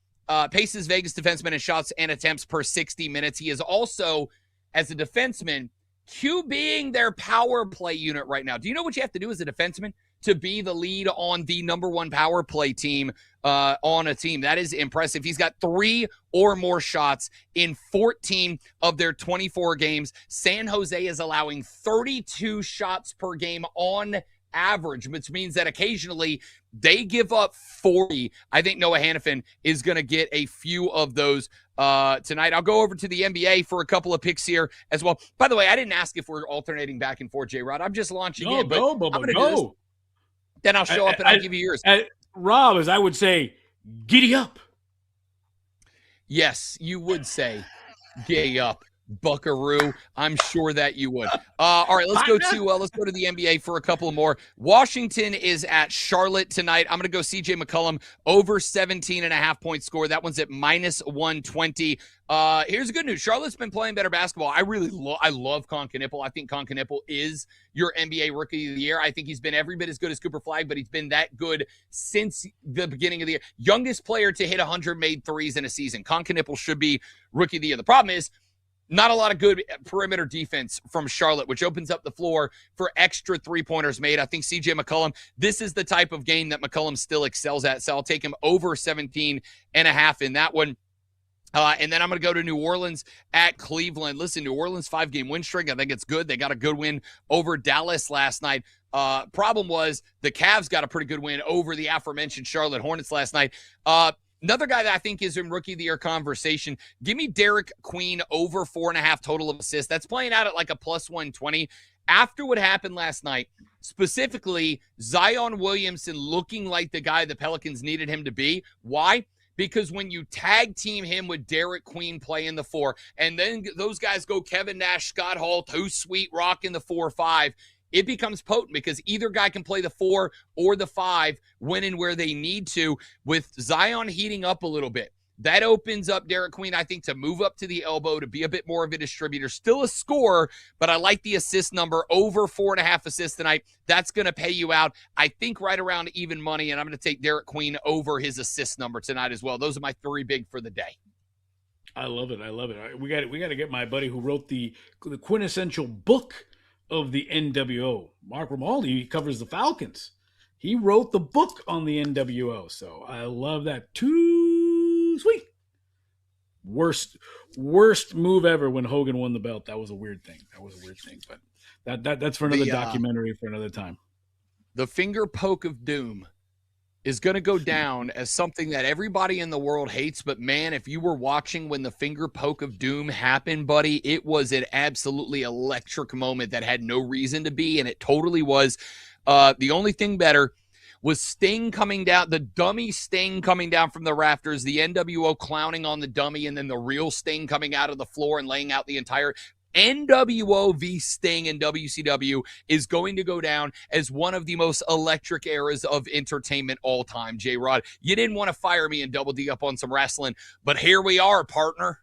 paces Vegas defensemen in shots and attempts per 60 minutes. He is also, as a defenseman, QBing their power play unit right now. Do you know what you have to do as a defenseman to be the lead on the number one power play team on a team? That is impressive. He's got 3 or more shots in 14 of their 24 games. San Jose is allowing 32 shots per game on average, which means that occasionally they give up 40. I think Noah Hannafin is going to get a few of those tonight. I'll go over to the NBA for a couple of picks here as well. By the way, I didn't ask if we're alternating back and forth, J-Rod. I'm just launching in. Go, I'm going to go. do this. Then I'll show up and I'll give you yours. Rob, as I would say, giddy up. Yes, you would say gay up, buckaroo. I'm sure that you would. All right, let's go to the NBA for a couple more. Washington is at Charlotte tonight. I'm going to go CJ McCollum over 17.5 point score. That one's at -120. Here's the good news. Charlotte's been playing better basketball. I love Con Knipple. I think Con Knipple is your NBA Rookie of the Year. I think he's been every bit as good as Cooper Flagg, but he's been that good since the beginning of the year. Youngest player to hit 100 made threes in a season. Con Knipple should be Rookie of the Year. The problem is, not a lot of good perimeter defense from Charlotte, which opens up the floor for extra three-pointers made. I think CJ McCollum, this is the type of game that McCollum still excels at, so I'll take him over 17.5 in that one. And then I'm going to go to New Orleans at Cleveland. Listen, New Orleans 5-game win streak. I think it's good. They got a good win over Dallas last night. Problem was the Cavs got a pretty good win over the aforementioned Charlotte Hornets last night. Another guy that I think is in Rookie of the Year conversation, give me Derek Queen over 4.5 total of assists. That's playing out at like a +120. After what happened last night, specifically Zion Williamson looking like the guy the Pelicans needed him to be. Why? Because when you tag team him with Derek Queen playing the 4, and then those guys go Kevin Nash, Scott Hall, Too Sweet Rock in the 4-5, it becomes potent because either guy can play the 4 or the 5 when and where they need to. With Zion heating up a little bit, that opens up Derek Queen, I think, to move up to the elbow, to be a bit more of a distributor. Still a scorer, but I like the assist number over 4.5 assists tonight. That's going to pay you out, I think, right around even money, and I'm going to take Derek Queen over his assist number tonight as well. Those are my 3 big for the day. I love it. I love it. We got to get my buddy who wrote the quintessential book of the NWO. Mark Romaldi covers the Falcons. He wrote the book on the NWO, so I love that. Too sweet. Worst move ever when Hogan won the belt. That was a weird thing. But that's for another documentary for another time. The finger poke of doom is going to go down as something that everybody in the world hates. But, man, if you were watching when the finger poke of doom happened, buddy, it was an absolutely electric moment that had no reason to be, and it totally was. The only thing better was Sting coming down, the dummy Sting coming down from the rafters, the NWO clowning on the dummy, and then the real Sting coming out of the floor and laying out the entire NWO v Sting in WCW is going to go down as one of the most electric eras of entertainment all time, J-Rod. You didn't want to fire me and double D up on some wrestling, but here we are, partner.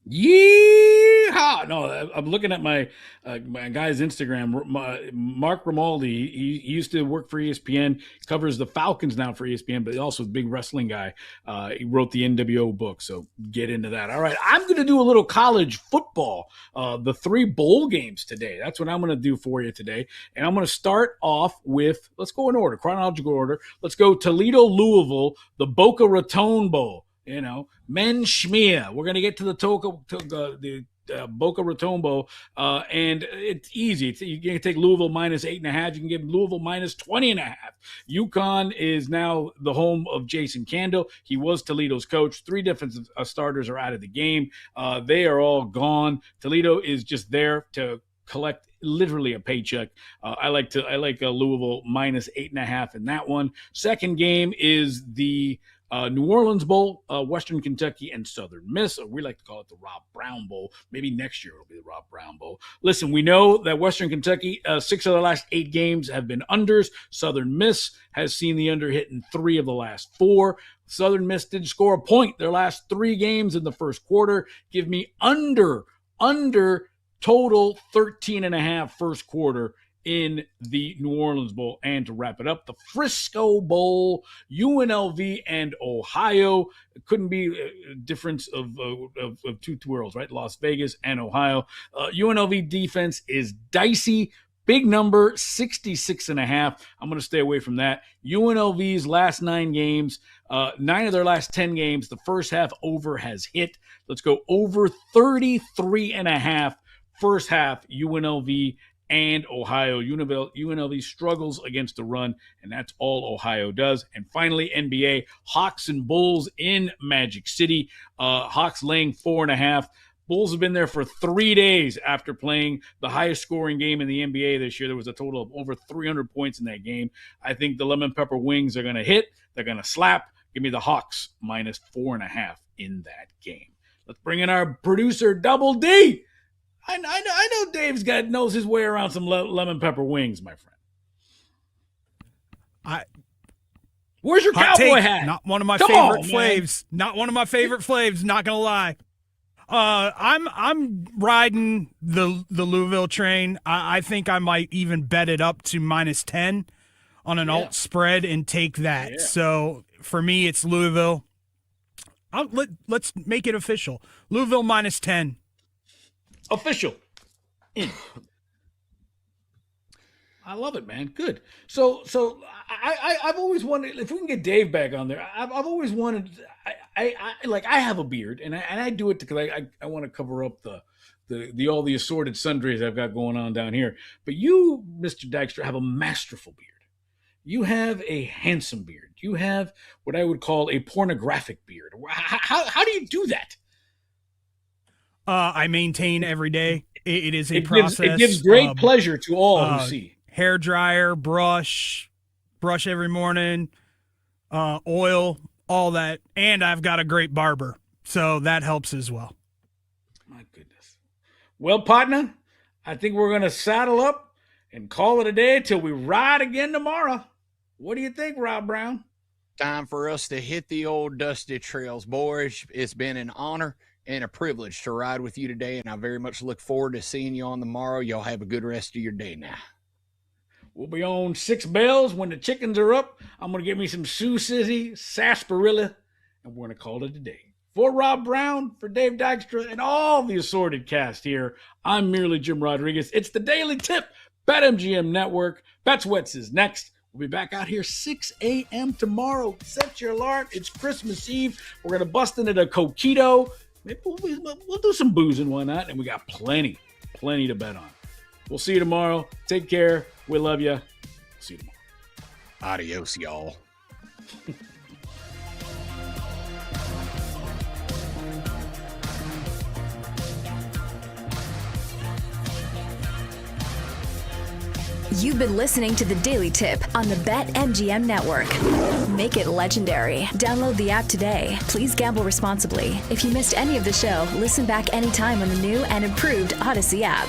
Yeehaw! No, I'm looking at my guy's Instagram, Mark Romaldi. He used to work for ESPN, covers the Falcons now for ESPN, but also a big wrestling guy. He wrote the NWO book, so get into that. All right, I'm going to do a little college football, the 3 bowl games today. That's what I'm going to do for you today. And I'm going to start off with, let's go in order, chronological order. Let's go Toledo, Louisville, the Boca Raton Bowl. You know, men schmear. We're going to get to the Boca Raton Bowl, and it's easy. You can take Louisville -8.5. You can give Louisville -20.5. UConn is now the home of Jason Candle. He was Toledo's coach. 3 defensive starters are out of the game. They are all gone. Toledo is just there to collect literally a paycheck. I like Louisville -8.5 in that one. Second game is the New Orleans Bowl, Western Kentucky and Southern Miss, or we like to call it the Rob Brown Bowl. Maybe next year it'll be the Rob Brown Bowl. Listen, we know that Western Kentucky, 6 of the last 8 games have been unders. Southern Miss has seen the under hit in 3 of the last 4. Southern Miss did score a point their last 3 games in the first quarter. Give me under total 13.5 first quarter in the New Orleans Bowl. And to wrap it up, the Frisco Bowl, UNLV and Ohio. It couldn't be a difference of 2 worlds, right? Las Vegas and Ohio. UNLV defense is dicey. Big number, 66.5. I'm going to stay away from that. UNLV's last 9 games, 9 of their last 10 games, the first half over has hit. Let's go over 33.5 first half, UNLV and Ohio. UNLV struggles against the run, and that's all Ohio does. And finally, NBA, Hawks and Bulls in Magic City. Hawks laying 4.5. Bulls have been there for 3 days after playing the highest scoring game in the NBA this year. There was a total of over 300 points in that game. I think the lemon pepper wings are going to hit. They're going to slap. Give me the Hawks minus 4.5 in that game. Let's bring in our producer, Double D. I know Dave's knows his way around some lemon pepper wings, my friend. Where's your cowboy hat? Not one of my favorite flavs. Not one of my favorite flavs. Not gonna lie. I'm riding the Louisville train. I think I might even bet it up to minus 10 on an alt spread and take that. Yeah. So for me, it's Louisville. Let's make it official. Louisville minus 10. Official. In. I love it, man. Good. So I've always wanted, if we can get Dave back on there, I've always wanted. I have a beard, and I do it because I want to cover up the all the assorted sundries I've got going on down here. But you, Mr. Dykstra, have a masterful beard. You have a handsome beard. You have what I would call a pornographic beard. How do you do that? I maintain every day. It is a process. It gives great pleasure to all who see. Hair dryer, brush every morning, oil, all that. And I've got a great barber, so that helps as well. My goodness. Well, partner, I think we're going to saddle up and call it a day till we ride again tomorrow. What do you think, Rob Brown? Time for us to hit the old dusty trails, boys. It's been an honor and a privilege to ride with you today, and I very much look forward to seeing you on tomorrow. Y'all have a good rest of your day now. We'll be on 6 bells when the chickens are up. I'm going to get me some Sioux City sarsaparilla, and we're going to call it a day. For Rob Brown, for Dave Dykstra, and all the assorted cast here, I'm merely Jim Rodriguez. It's the Daily Tip, BetMGM Network. BetSweats is next. We'll be back out here 6 a.m. tomorrow. Set your alarm. It's Christmas Eve. We're going to bust into the Coquito. Maybe we'll do some booze and whatnot, and we got plenty to bet on. We'll see you tomorrow. Take care. We love you. See you tomorrow. Adios, y'all. You've been listening to The Daily Tip on the BetMGM Network. Make it legendary. Download the app today. Please gamble responsibly. If you missed any of the show, listen back anytime on the new and improved Odyssey app.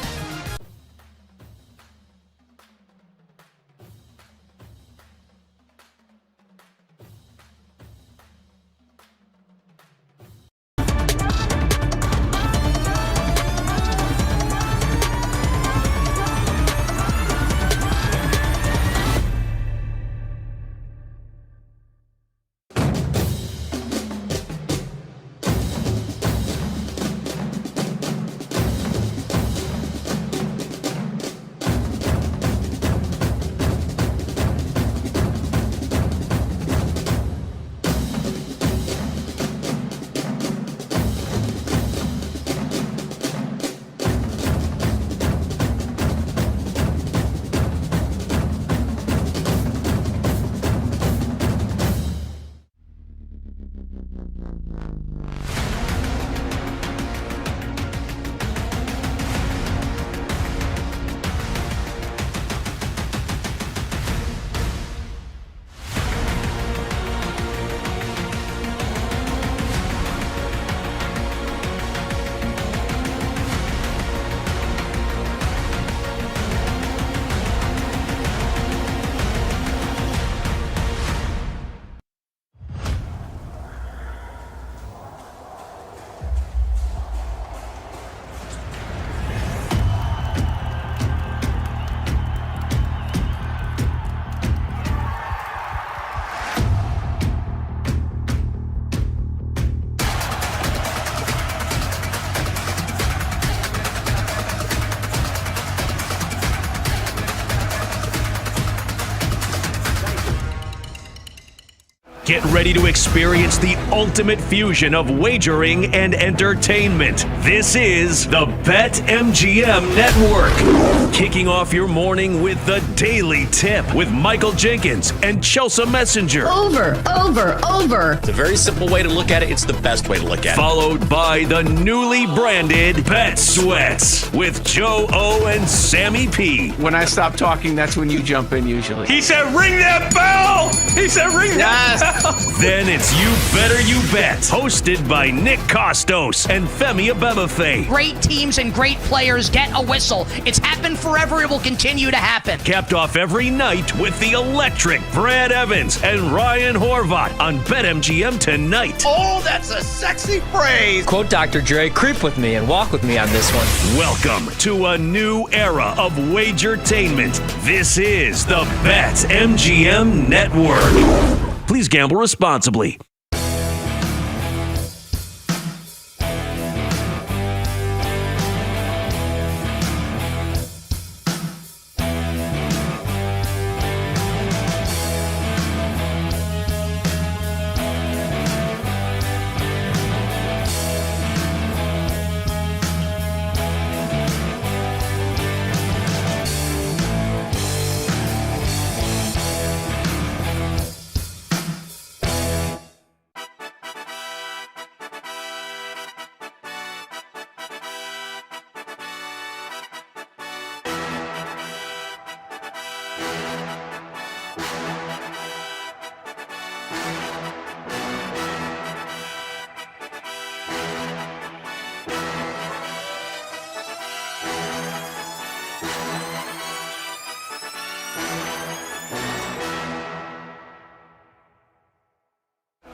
Get ready to experience the ultimate fusion of wagering and entertainment. This is the BetMGM Network. Kicking off your morning with the Daily Tip with Michael Jenkins and Chelsea Messenger. Over. It's a very simple way to look at it. It's the best way to look at it. Followed by the newly branded BetSweats with Joe O and Sammy P. When I stop talking, that's when you jump in usually. He said, ring that bell! He said, ring that bell! Then it's You Better You Bet, hosted by Nick Costos and Femi Abebefe. Great teams and great players get a whistle. It's happened forever. It will continue to happen. Capped off every night with the electric Brad Evans and Ryan Horvat on BetMGM tonight. Oh, that's a sexy phrase. Quote Dr. Dre, creep with me and walk with me on this one. Welcome to a new era of Wagertainment. This is the BetMGM Network. Please gamble responsibly.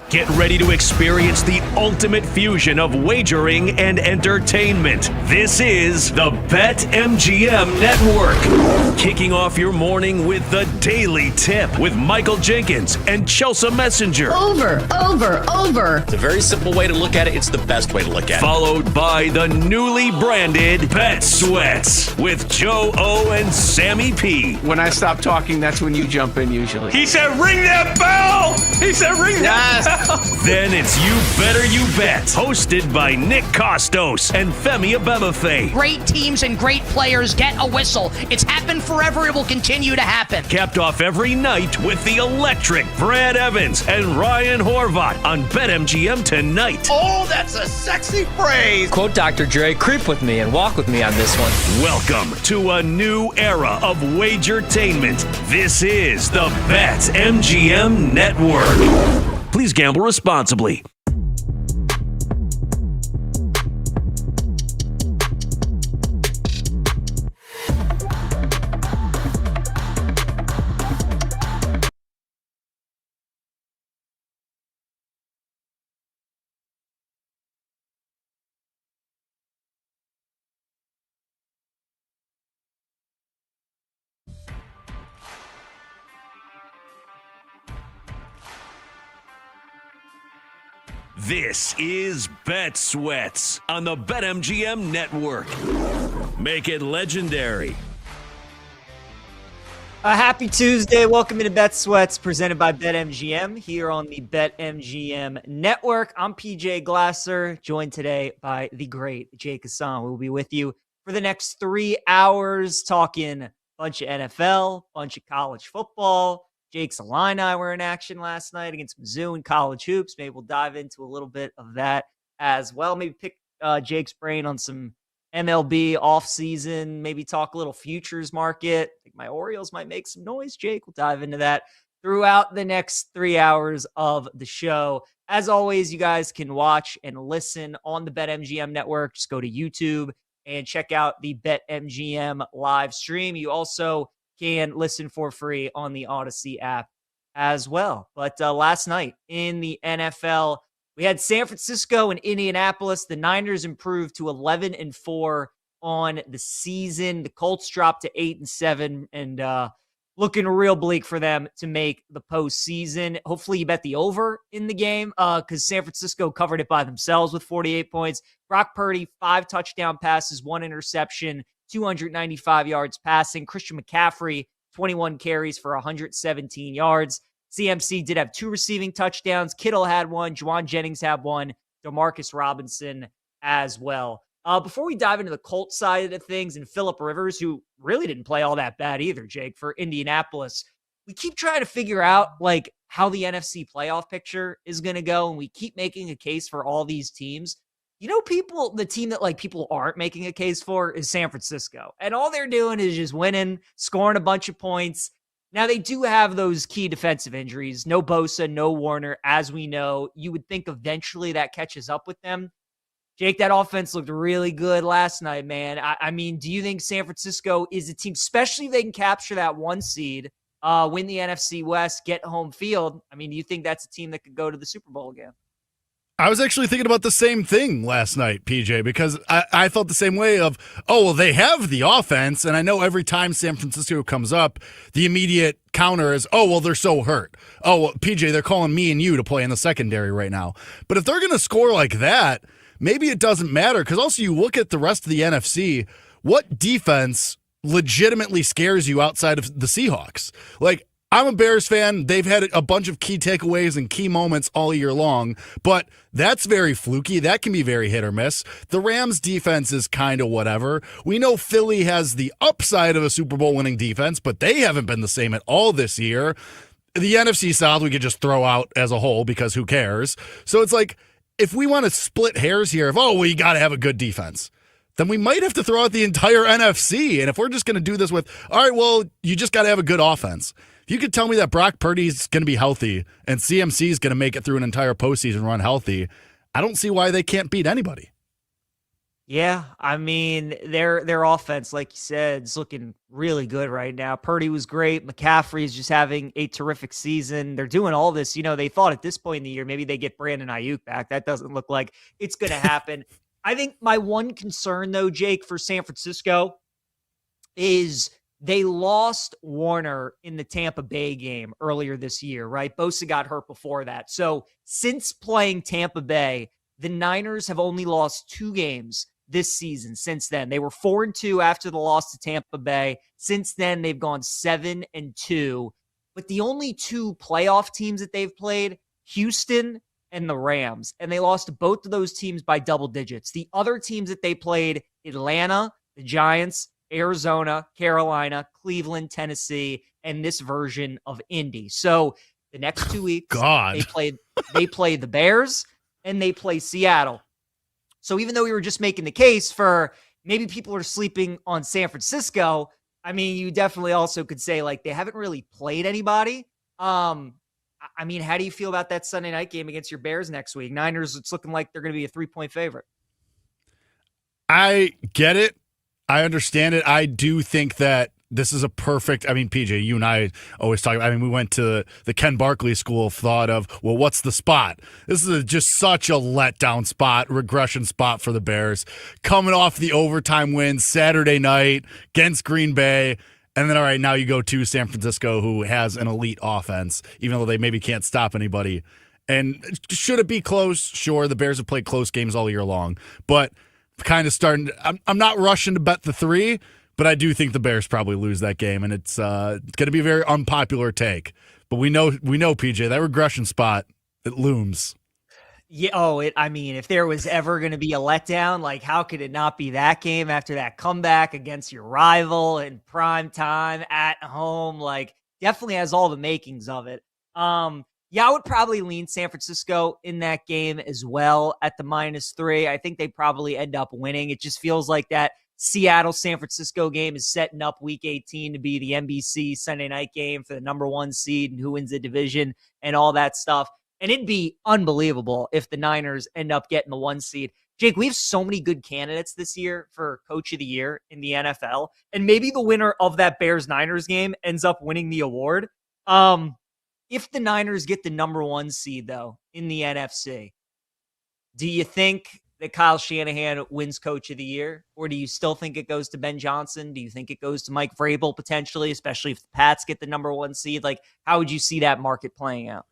Get ready to experience the ultimate fusion of wagering and entertainment. This is the BetMGM Network. Kicking off your morning with the Daily Tip with Michael Jenkins and Chelsea Messenger. Over. It's a very simple way to look at it. It's the best way to look at it. Followed by the newly branded Bet Sweats with Joe O and Sammy P. When I stop talking, that's when you jump in usually. He said, ring that bell! He said, ring that bell! Then it's You Better You Bet, hosted by Nick Costos and Femi Abebefe. Great teams and great players get a whistle. It's happened forever. It will continue to happen. Capped off every night with the electric Brad Evans and Ryan Horvat on BetMGM tonight. Oh, that's a sexy phrase. Quote Dr. Dre, creep with me and walk with me on this one. Welcome to a new era of Wagertainment. This is the BetMGM Network. Please gamble responsibly. This is Bet Sweats on the BetMGM Network. Make it legendary. A happy Tuesday. Welcome to Bet Sweats presented by BetMGM here on the BetMGM Network. I'm PJ Glasser, joined today by the great Jake Hassan. We'll be with you for the next 3 hours talking a bunch of NFL, bunch of college football. Jake's Illini were in action last night against Mizzou in college hoops. Maybe we'll dive into a little bit of that as well. Maybe pick Jake's brain on some MLB offseason. Maybe talk a little futures market. I think my Orioles might make some noise, Jake. We'll dive into that throughout the next 3 hours of the show. As always, you guys can watch and listen on the BetMGM Network. Just go to YouTube and check out the BetMGM live stream. You also can listen for free on the Odyssey app as well. But last night in the NFL, we had San Francisco and Indianapolis. The Niners improved to 11-4 on the season. The Colts dropped to 8-7 and looking real bleak for them to make the postseason. Hopefully you bet the over in the game because San Francisco covered it by themselves with 48 points. Brock Purdy, 5 touchdown passes, 1 interception, 295 yards passing. Christian McCaffrey, 21 carries for 117 yards. CMC did have 2 receiving touchdowns. Kittle had 1. Juwan Jennings had 1. DeMarcus Robinson as well. Before we dive into the Colts side of things and Phillip Rivers, who really didn't play all that bad either, Jake, for Indianapolis, we keep trying to figure out like how the NFC playoff picture is going to go, and we keep making a case for all these teams. You know, the team that like people aren't making a case for is San Francisco. And all they're doing is just winning, scoring a bunch of points. Now, they do have those key defensive injuries. No Bosa, no Warner, as we know. You would think eventually that catches up with them. Jake, that offense looked really good last night, man. I mean, do you think San Francisco is a team, especially if they can capture that 1 seed, win the NFC West, get home field? I mean, do you think that's a team that could go to the Super Bowl again? I was actually thinking about the same thing last night, PJ, because I felt the same way of, oh, well, they have the offense, and I know every time San Francisco comes up, the immediate counter is, oh, well, they're so hurt. Oh, well, PJ, they're calling me and you to play in the secondary right now. But if they're going to score like that, maybe it doesn't matter, because also you look at the rest of the NFC, what defense legitimately scares you outside of the Seahawks? Like, I'm a Bears fan. They've had a bunch of key takeaways and key moments all year long, but that's very fluky. That can be very hit or miss. The Rams defense is kind of whatever. We know Philly has the upside of a Super Bowl winning defense, but they haven't been the same at all this year. The NFC South we could just throw out as a whole because who cares? So it's like, if we want to split hairs here of, oh, well, you got to have a good defense, then we might have to throw out the entire NFC. And if we're just going to do this with, all right, well, you just got to have a good offense. If you could tell me that Brock Purdy's going to be healthy and CMC is going to make it through an entire postseason run healthy, I don't see why they can't beat anybody. Yeah, I mean, their offense, like you said, is looking really good right now. Purdy was great. McCaffrey is just having a terrific season. They're doing all this. You know, they thought at this point in the year, maybe they get Brandon Ayuk back. That doesn't look like it's going to happen. I think my one concern, though, Jake, for San Francisco is they lost Warner in the Tampa Bay game earlier this year, right? Bosa got hurt before that. So since playing Tampa Bay, the Niners have only lost 2 games this season. Since then, they were 4-2 after the loss to Tampa Bay. Since then, they've gone 7-2. But the only 2 playoff teams that they've played, Houston and the Rams, and they lost to both of those teams by double digits. The other teams that they played, Atlanta, the Giants, Arizona, Carolina, Cleveland, Tennessee, and this version of Indy. So the next 2 weeks, they play the Bears and they play Seattle. So even though we were just making the case for maybe people are sleeping on San Francisco, I mean, you definitely also could say like they haven't really played anybody. I mean, how do you feel about that Sunday night game against your Bears next week? Niners, it's looking like they're going to be a 3-point favorite. I get it. I understand it. I do think that this is a perfect, I mean, PJ, you and I always talk about, I mean, we went to the Ken Barkley school of thought of, well, what's the spot? This is just such a letdown spot, regression spot for the Bears. Coming off the overtime win Saturday night against Green Bay. And then, all right, now you go to San Francisco, who has an elite offense, even though they maybe can't stop anybody. And should it be close? Sure, the Bears have played close games all year long. But kind of starting, I'm not rushing to bet the 3, but I do think the Bears probably lose that game. And it's going to be a very unpopular take. But we know, PJ, that regression spot, it looms. Yeah. Oh, I mean, if there was ever going to be a letdown, like how could it not be that game after that comeback against your rival in prime time at home? Like definitely has all the makings of it. Yeah, I would probably lean San Francisco in that game as well at the -3. I think they probably end up winning. It just feels like that Seattle-San Francisco game is setting up Week 18 to be the NBC Sunday night game for the number 1 seed and who wins the division and all that stuff. And it'd be unbelievable if the Niners end up getting the 1 seed. Jake, we have so many good candidates this year for Coach of the Year in the NFL. And maybe the winner of that Bears-Niners game ends up winning the award. If the Niners get the number 1 seed, though, in the NFC, do you think that Kyle Shanahan wins Coach of the Year? Or do you still think it goes to Ben Johnson? Do you think it goes to Mike Vrabel potentially, especially if the Pats get the number 1 seed? Like, how would you see that market playing out?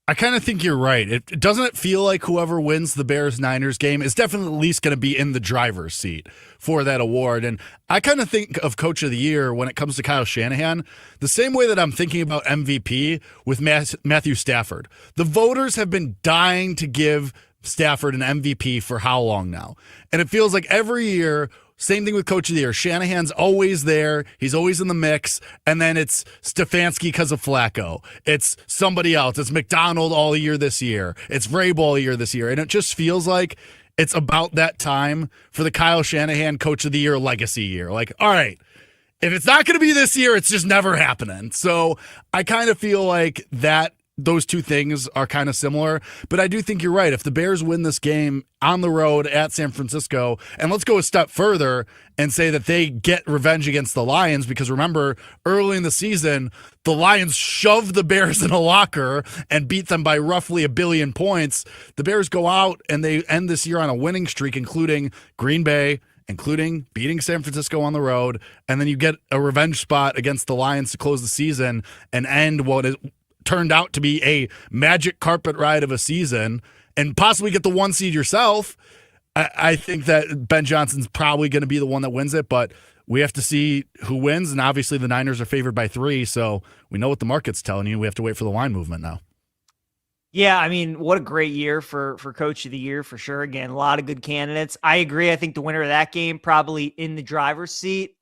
I kind of think you're right. Doesn't it feel like whoever wins the Bears-Niners game is definitely at least going to be in the driver's seat for that award. And I kind of think of Coach of the Year when it comes to Kyle Shanahan the same way that I'm thinking about MVP with Matthew Stafford. The voters have been dying to give Stafford an MVP for how long now? And it feels like every year, same thing with Coach of the Year. Shanahan's always there. He's always in the mix. And then it's Stefanski because of Flacco. It's somebody else. It's McDonald all year this year. It's Vrabel all year this year. And it just feels like it's about that time for the Kyle Shanahan Coach of the Year legacy year. Like, all right, if it's not going to be this year, it's just never happening. So I kind of feel like that those two things are kind of similar, but I do think you're right. If the Bears win this game on the road at San Francisco, and let's go a step further and say that they get revenge against the Lions, because remember, early in the season, the Lions shoved the Bears in a locker and beat them by roughly 1 billion points. The Bears go out and they end this year on a winning streak, including Green Bay, including beating San Francisco on the road, and then you get a revenge spot against the Lions to close the season and end what is turned out to be a magic carpet ride of a season and possibly get the 1 seed yourself. I think that Ben Johnson's probably going to be the one that wins it, but we have to see who wins, and obviously the Niners are favored by 3, so we know what the market's telling you. We have to wait for the line movement now. Yeah, I mean, what a great year for Coach of the Year, for sure. Again, a lot of good candidates. I agree. I think the winner of that game probably in the driver's seat.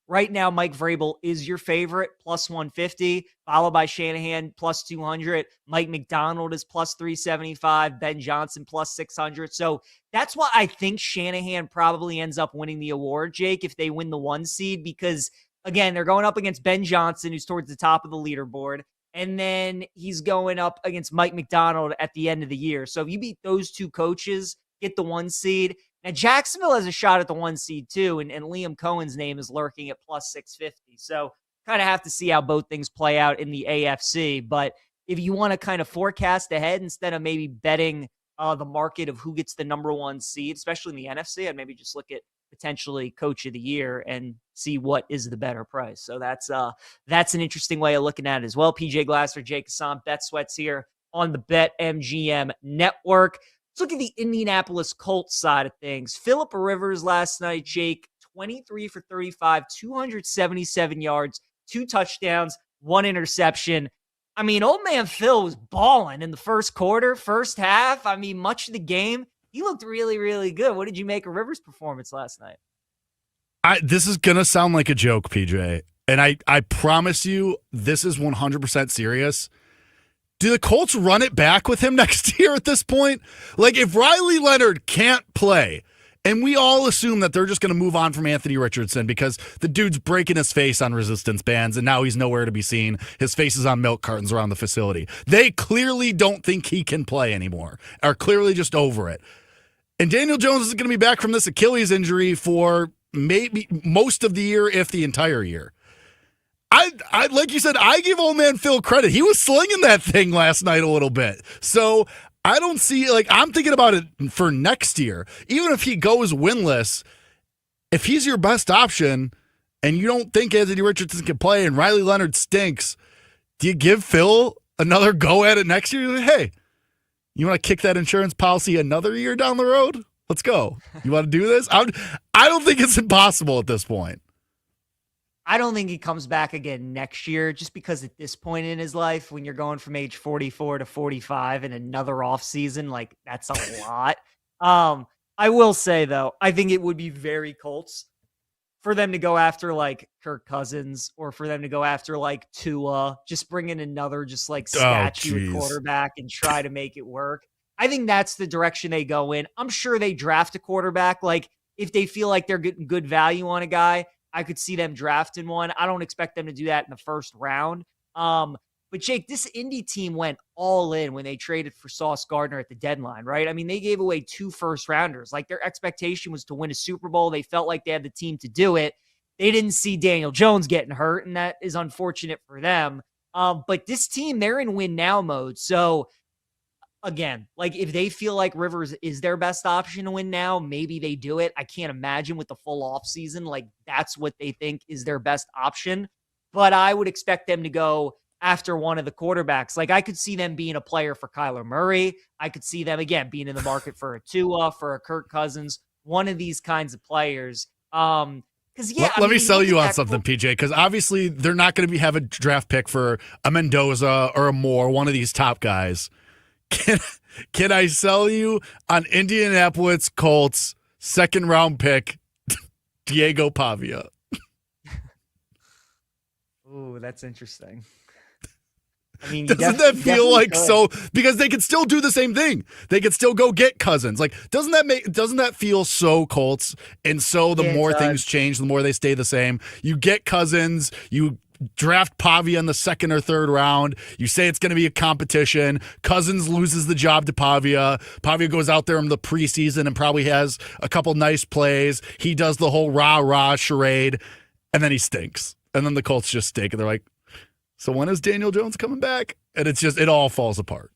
Right now, Mike Vrabel is your favorite, plus 150, followed by Shanahan, plus 200. Mike McDonald is plus 375. Ben Johnson, plus 600. So that's why I think Shanahan probably ends up winning the award, Jake, if they win the 1 seed, because, again, they're going up against Ben Johnson, who's towards the top of the leaderboard. And then he's going up against Mike McDonald at the end of the year. So if you beat those two coaches, get the 1 seed. Now, Jacksonville has a shot at the 1 seed too, and Liam Cohen's name is lurking at plus 650. So kind of have to see how both things play out in the AFC. But if you want to kind of forecast ahead instead of maybe betting the market of who gets the number 1 seed, especially in the NFC, I'd maybe just look at potentially Coach of the Year and see what is the better price. So that's an interesting way of looking at it as well. PJ Glasser, Jake Hassan, Bet Sweats here on the BetMGM network. Let's look at the Indianapolis Colts side of things. Phillip Rivers last night, Jake, 23 for 35, 277 yards, 2 touchdowns, 1 interception. I mean, old man Phil was balling in the first quarter, first half. I mean, much of the game, he looked really, really good. What did you make of Rivers' performance last night? This is going to sound like a joke, PJ, and I promise you this is 100% serious. Do the Colts run it back with him next year at this point? Like, if Riley Leonard can't play, and we all assume that they're just going to move on from Anthony Richardson because the dude's breaking his face on resistance bands and now he's nowhere to be seen. His face is on milk cartons around the facility. They clearly don't think he can play anymore, are clearly just over it. And Daniel Jones is going to be back from this Achilles injury for maybe most of the year, if the entire year. I like you said, I give old man Phil credit. He was slinging that thing last night a little bit. So I don't see, like, I'm thinking about it for next year. Even if he goes winless, if he's your best option and you don't think Anthony Richardson can play and Riley Leonard stinks, do you give Phil another go at it next year? Hey, you want to kick that insurance policy another year down the road? Let's go. You want to do this? I don't think it's impossible at this point. I don't think he comes back again next year, just because at this point in his life, when you're going from age 44 to 45 in another offseason, like, that's a lot. I will say, though, I think it would be very Colts for them to go after, like, Kirk Cousins, or for them to go after, like, Tua, just bring in another just, like, statue quarterback and try to make it work. I think that's the direction they go in. I'm sure they draft a quarterback. Like, if they feel like they're getting good value on a guy, I could see them drafting one. I don't expect them to do that in the first round. But Jake, this Indy team went all in when they traded for Sauce Gardner at the deadline, right? I mean, they gave away 2 first-rounders. Like, their expectation was to win a Super Bowl. They felt like they had the team to do it. They didn't see Daniel Jones getting hurt, and that is unfortunate for them. But this team, they're in win-now mode. So, again, like, if they feel like Rivers is their best option to win now, maybe they do it. I can't imagine with the full offseason, like, that's what they think is their best option. But I would expect them to go after one of the quarterbacks. Like, I could see them being a player for Kyler Murray. I could see them, again, being in the market for a Tua, for a Kirk Cousins, one of these kinds of players. Let me sell you on something, PJ, because obviously they're not going to have a draft pick for a Mendoza or a Moore, one of these top guys. Can I sell you on Indianapolis Colts second round pick, Diego Pavia? Ooh, that's interesting. I mean, doesn't that feel like so? Because they could still do the same thing. They could still go get Cousins. Like, doesn't that feel so Colts? And so the more things change, the more they stay the same. You get Cousins. You draft Pavia in the second or third round. You say it's going to be a competition. Cousins loses the job to Pavia. Pavia goes out there in the preseason and probably has a couple nice plays. He does the whole rah-rah charade, and then he stinks. And then the Colts just stink, and they're like, so when is Daniel Jones coming back? And it all falls apart.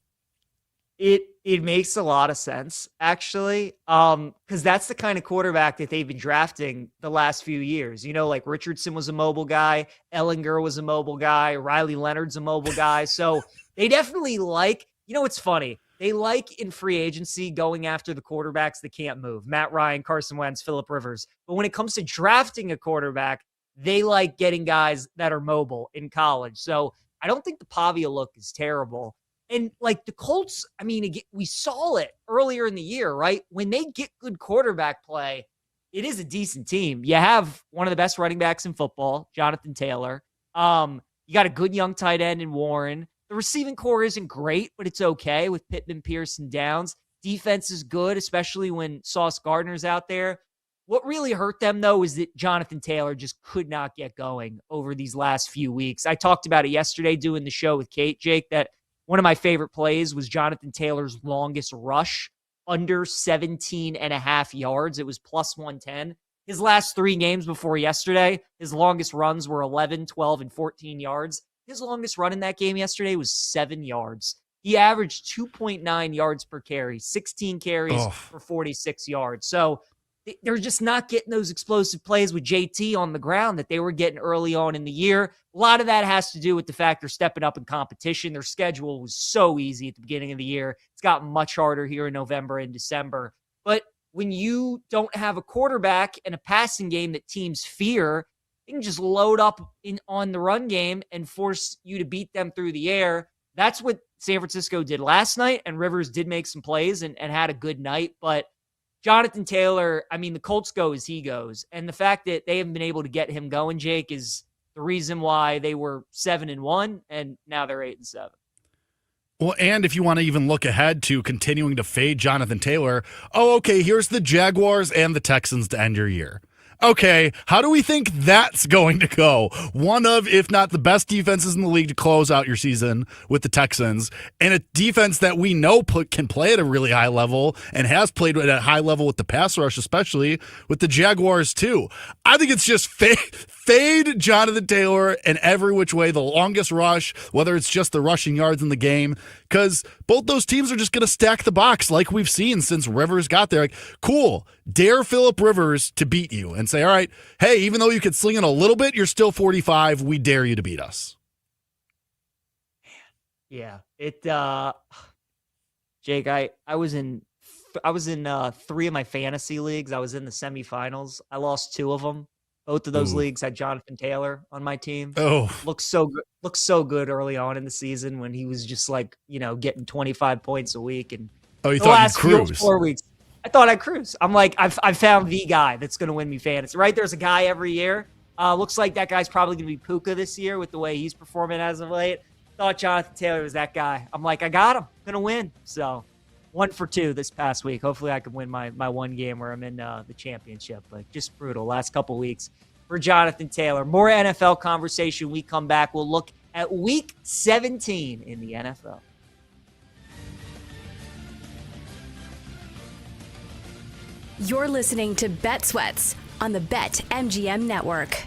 It makes a lot of sense, actually, because that's the kind of quarterback that they've been drafting the last few years. You know, like Richardson was a mobile guy, Ellinger was a mobile guy, Riley Leonard's a mobile guy. So they definitely like, you know, it's funny. They like in free agency going after the quarterbacks that can't move. Matt Ryan, Carson Wentz, Phillip Rivers. But when it comes to drafting a quarterback, they like getting guys that are mobile in college. So I don't think the Pavia look is terrible. And like the Colts, I mean, we saw it earlier in the year, right? When they get good quarterback play, it is a decent team. You have one of the best running backs in football, Jonathan Taylor. You got a good young tight end in Warren. The receiving core isn't great, but it's okay with Pittman, Pierce, and Downs. Defense is good, especially when Sauce Gardner's out there. What really hurt them, though, is that Jonathan Taylor just could not get going over these last few weeks. I talked about it yesterday doing the show with Kate, Jake, that one of my favorite plays was Jonathan Taylor's longest rush, under 17 and a half yards. It was plus 110. His last 3 games before yesterday, his longest runs were 11, 12, and 14 yards. His longest run in that game yesterday was 7 yards. He averaged 2.9 yards per carry, 16 carries for 46 yards. So they're just not getting those explosive plays with JT on the ground that they were getting early on in the year. A lot of that has to do with the fact they're stepping up in competition. Their schedule was so easy at the beginning of the year. It's gotten much harder here in November and December. But when you don't have a quarterback and a passing game that teams fear, they can just load up on the run game and force you to beat them through the air. That's what San Francisco did last night, and Rivers did make some plays and had a good night. But Jonathan Taylor, I mean, the Colts go as he goes. And the fact that they haven't been able to get him going, Jake, is the reason why they were 7-1, and now they're 8-7. Well, and if you want to even look ahead to continuing to fade Jonathan Taylor, okay, here's the Jaguars and the Texans to end your year. Okay, how do we think that's going to go? One of, if not the best defenses in the league to close out your season with the Texans, and a defense that we know can play at a really high level and has played at a high level with the pass rush, especially with the Jaguars too. I think it's just fade Jonathan Taylor in every which way, the longest rush, whether it's just the rushing yards in the game, because both those teams are just going to stack the box like we've seen since Rivers got there. Like, cool, dare Phillip Rivers to beat you and say, all right, hey, even though you could sling it a little bit, you're still 45. We dare you to beat us. Yeah, Jake, I was in 3 of my fantasy leagues. I was in the semifinals. I lost 2 of them. Both of those leagues had Jonathan Taylor on my team. Looks so good. Looks so good early on in the season when he was just like, getting 25 points a week. And you thought you cruise 4 weeks, I thought I'd cruise. I'm like, I've found the guy that's going to win me fantasy. Right? There's a guy every year. Looks like that guy's probably going to be Puka this year with the way he's performing as of late. Thought Jonathan Taylor was that guy. I'm like, I got him. Going to win. So 1 for 2 this past week. Hopefully I can win my one game where I'm in the championship. But just brutal. Last couple weeks for Jonathan Taylor. More NFL conversation. We come back. We'll look at week 17 in the NFL. You're listening to Bet Sweats on the BetMGM Network.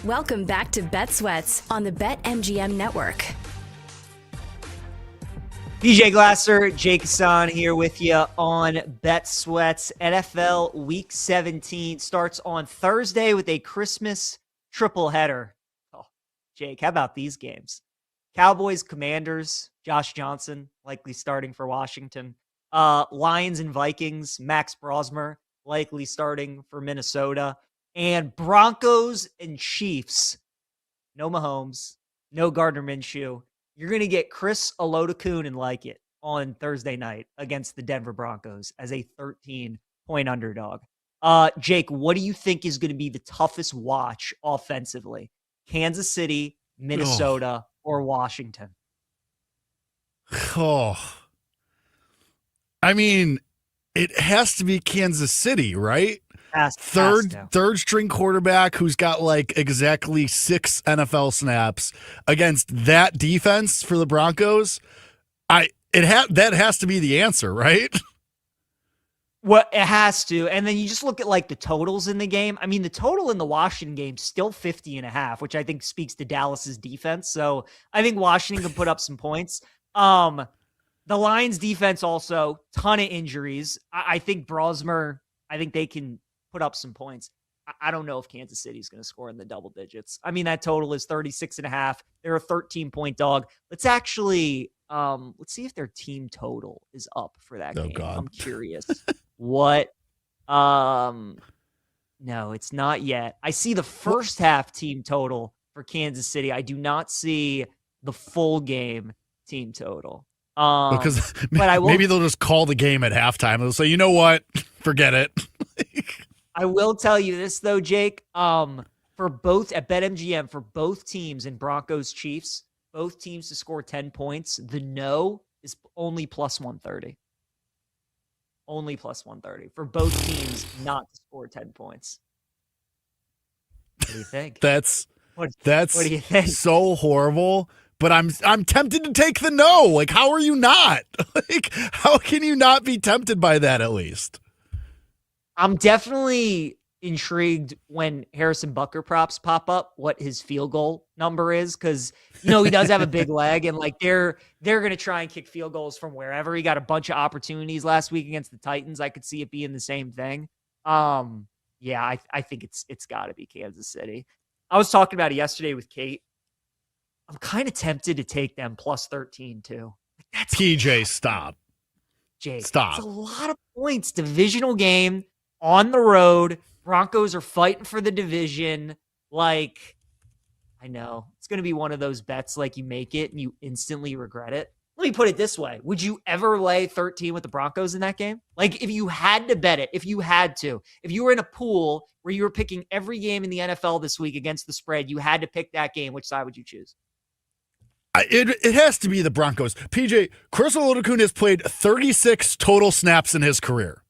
Welcome back to Bet Sweats on the BetMGM Network. PJ Glasser, Jake Hassan here with you on Bet Sweats. NFL Week 17 starts on Thursday with a Christmas triple header. Oh, Jake, how about these games? Cowboys, Commanders, Josh Johnson likely starting for Washington. Lions and Vikings, Max Brosmer likely starting for Minnesota. And Broncos and Chiefs, no Mahomes, no Gardner Minshew. You're going to get Chris Olodokun and like it on Thursday night against the Denver Broncos as a 13-point underdog. Jake, what do you think is going to be the toughest watch offensively? Kansas City, Minnesota, or Washington? I mean, it has to be Kansas City, right? Third string quarterback who's got like exactly 6 NFL snaps against that defense for the Broncos. That has to be the answer, right? Well, it has to. And then you just look at like the totals in the game. I mean, the total in the Washington game still 50.5, which I think speaks to Dallas's defense. So I think Washington can put up some points. The Lions defense also ton of injuries. I think Brosmer, I think they can put up some points. I don't know if Kansas City is going to score in the double digits. I mean, that total is 36.5. They're a 13-point dog. Let's actually, let's see if their team total is up for that game. God. I'm curious. What? No, it's not yet. I see the first half team total for Kansas City. I do not see the full game team total. Because maybe they'll just call the game at halftime. They'll say, you know what? Forget it. I will tell you this, though, Jake. For both at BetMGM, for both teams in Broncos Chiefs, both teams to score 10 points, the no is only plus 130. Only plus 130 for both teams not to score 10 points. What do you think? That's what do you think? So horrible. But I'm tempted to take the no. Like, how are you not? Like, how can you not be tempted by that at least? I'm definitely intrigued when Harrison Butker props pop up, what his field goal number is, because he does have a big leg, and like they're gonna try and kick field goals from wherever. He got a bunch of opportunities last week against the Titans. I could see it being the same thing. Yeah, I think it's got to be Kansas City. I was talking about it yesterday with Kate. I'm kind of tempted to take them plus 13 too. That's PJ, stop. Jake, stop. It's a lot of points. Divisional game on the road. Broncos are fighting for the division. Like, I know it's going to be one of those bets like you make it and you instantly regret it. Let me put it this way. Would you ever lay 13 with the Broncos in that game? Like, if you had to bet it, if you were in a pool where you were picking every game in the NFL this week against the spread, you had to pick that game, which side would you choose? It has to be the Broncos. PJ, Chris Olodokun has played 36 total snaps in his career.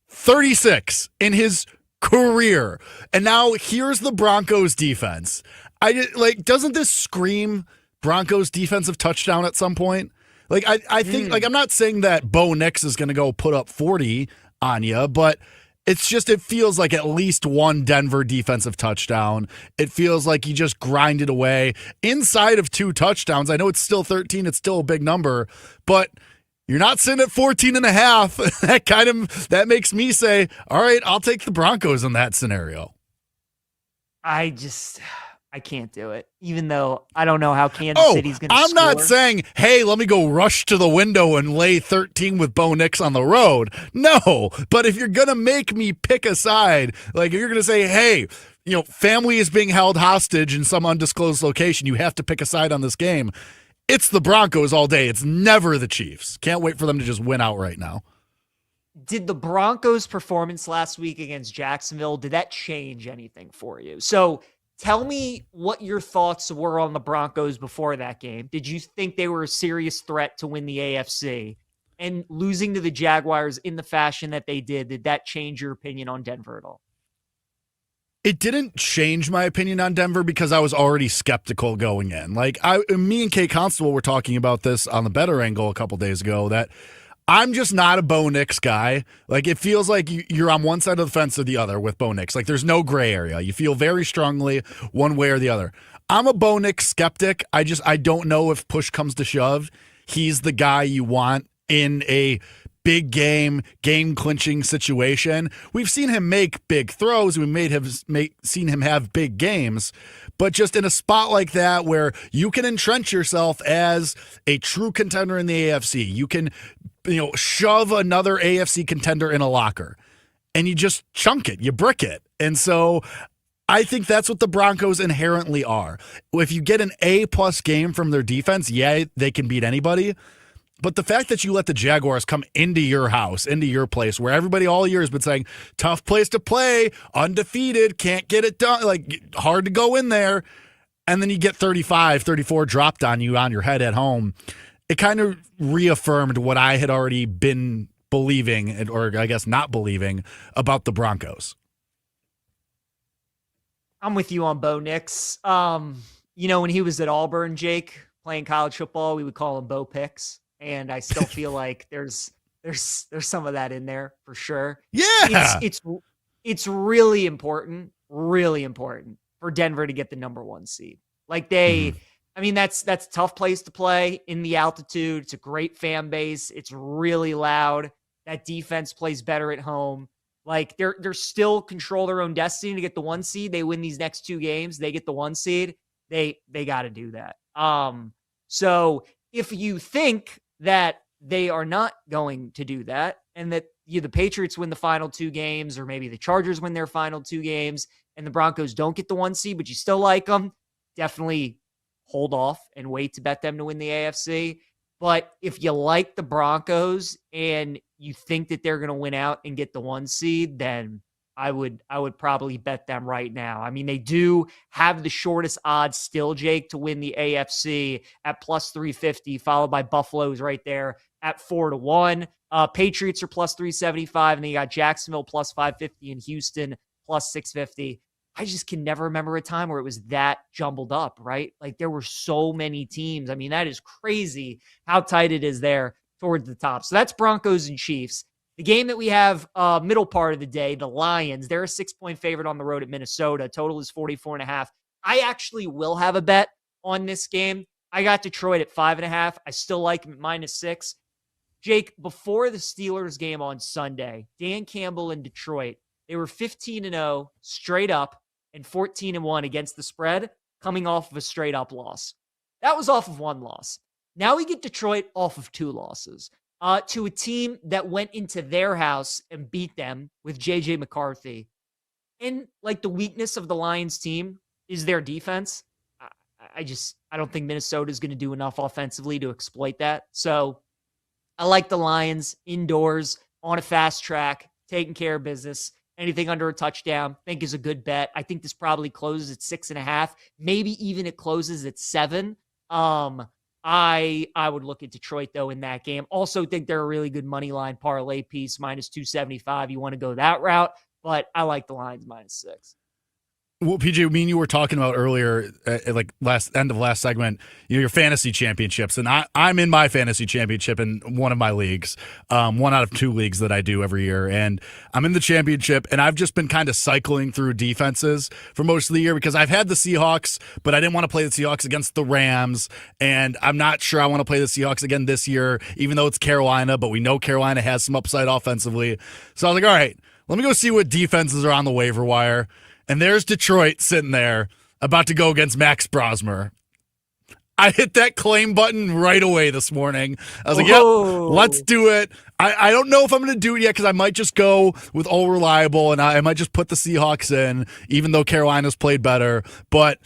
36 in his career. And now here's the Broncos defense. Doesn't this scream Broncos defensive touchdown at some point? Like, I think, I'm not saying that Bo Nix is going to go put up 40 on you, but it's just, it feels like at least one Denver defensive touchdown. It feels like he just grinded away inside of 2 touchdowns. I know it's still 13. It's still a big number, but you're not sitting at 14.5. That makes me say, all right, I'll take the Broncos in that scenario. I can't do it, even though I don't know how Kansas City's going to score. I'm not saying, hey, let me go rush to the window and lay 13 with Bo Nix on the road. No, but if you're going to make me pick a side, like if you're going to say, hey, family is being held hostage in some undisclosed location, you have to pick a side on this game. It's the Broncos all day. It's never the Chiefs. Can't wait for them to just win out right now. Did the Broncos' performance last week against Jacksonville, did that change anything for you? So tell me what your thoughts were on the Broncos before that game. Did you think they were a serious threat to win the AFC? And losing to the Jaguars in the fashion that they did that change your opinion on Denver at all? It didn't change my opinion on Denver because I was already skeptical going in. Me and Kate Constable were talking about this on the Better Angle a couple days ago, that I'm just not a Bo Nix guy. Like, it feels like you're on one side of the fence or the other with Bo Nix. Like, there's no gray area. You feel very strongly one way or the other. I'm a Bo Nix skeptic. I don't know if push comes to shove, he's the guy you want in a big game-clinching situation. We've seen him make big throws. Seen him have big games. But just in a spot like that where you can entrench yourself as a true contender in the AFC, you can shove another AFC contender in a locker, and you just chunk it, you brick it. And so I think that's what the Broncos inherently are. If you get an A-plus game from their defense, yeah, they can beat anybody. But the fact that you let the Jaguars come into your house, into your place, where everybody all year has been saying, tough place to play, undefeated, can't get it done, like hard to go in there, and then you get 35, 34 dropped on you on your head at home, it kind of reaffirmed what I had already been believing, or I guess not believing, about the Broncos. I'm with you on Bo Nix. When he was at Auburn, Jake, playing college football, we would call him Bo Picks. And I still feel like there's some of that in there for sure. Yeah. It's really important for Denver to get the number 1 seed. Like that's a tough place to play in the altitude. It's a great fan base. It's really loud. That defense plays better at home. Like they're still control their own destiny to get the 1 seed. They win these next 2 games, they get the 1 seed. They got to do that. So if you think that they are not going to do that, and that the Patriots win the final 2 games, or maybe the Chargers win their final 2 games, and the Broncos don't get the 1 seed, but you still like them, definitely hold off and wait to bet them to win the AFC. But if you like the Broncos and you think that they're going to win out and get the 1 seed, then I would probably bet them right now. I mean, they do have the shortest odds still, Jake, to win the AFC at plus 350, followed by Buffalo's right there at 4-1. Patriots are plus 375, and then you got Jacksonville plus 550 and Houston plus 650. I just can never remember a time where it was that jumbled up, right? Like there were so many teams. I mean, that is crazy how tight it is there towards the top. So that's Broncos and Chiefs. The game that we have middle part of the day, the Lions, they're a 6-point favorite on the road at Minnesota. Total is 44.5. I actually will have a bet on this game. I got Detroit at 5.5. I still like them at -6. Jake, before the Steelers game on Sunday, Dan Campbell in Detroit, they were 15-0 straight up and 14-1 against the spread, coming off of a straight up loss. That was off of 1 loss. Now we get Detroit off of 2 losses. To a team that went into their house and beat them with J.J. McCarthy. And like the weakness of the Lions team is their defense. I don't think Minnesota is going to do enough offensively to exploit that. So I like the Lions indoors on a fast track, taking care of business. Anything under a touchdown, I think is a good bet. I think this probably closes at 6.5. Maybe even it closes at 7. I would look at Detroit, though, in that game. Also think they're a really good money line parlay piece, -275. You want to go that route, but I like the Lions -6. Well, PJ, me and you were talking about earlier, end of last segment, your fantasy championships, and I'm in my fantasy championship in one of my leagues, 1 out of 2 leagues that I do every year, and I'm in the championship, and I've just been kind of cycling through defenses for most of the year because I've had the Seahawks, but I didn't want to play the Seahawks against the Rams, and I'm not sure I want to play the Seahawks again this year, even though it's Carolina, but we know Carolina has some upside offensively. So I was like, all right, let me go see what defenses are on the waiver wire. And there's Detroit sitting there about to go against Max Brosmer. I hit that claim button right away this morning. I was like, yep, let's do it. I don't know if I'm going to do it yet because I might just go with all reliable and I might just put the Seahawks in, even though Carolina's played better. But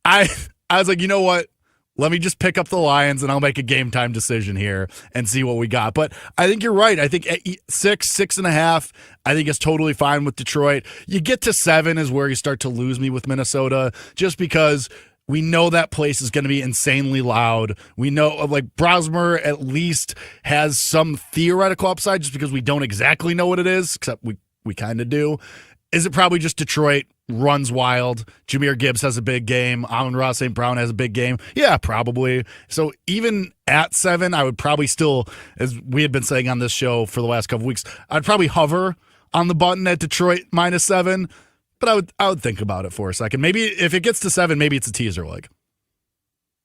I was like, you know what? Let me just pick up the Lions and I'll make a game time decision here and see what we got. But I think you're right. I think 6.5, I think is totally fine with Detroit. You get to 7 is where you start to lose me with Minnesota, just because we know that place is going to be insanely loud. We know like Brosmer at least has some theoretical upside just because we don't exactly know what it is, except we kind of do. Is it probably just Detroit runs wild. Jahmyr Gibbs has a big game. Amon-Ra St. Brown has a big game. Yeah, probably. So even at 7, I would probably still, as we had been saying on this show for the last couple weeks, I'd probably hover on the button at Detroit -7. But I would think about it for a second. Maybe if it gets to 7, maybe it's a teaser leg.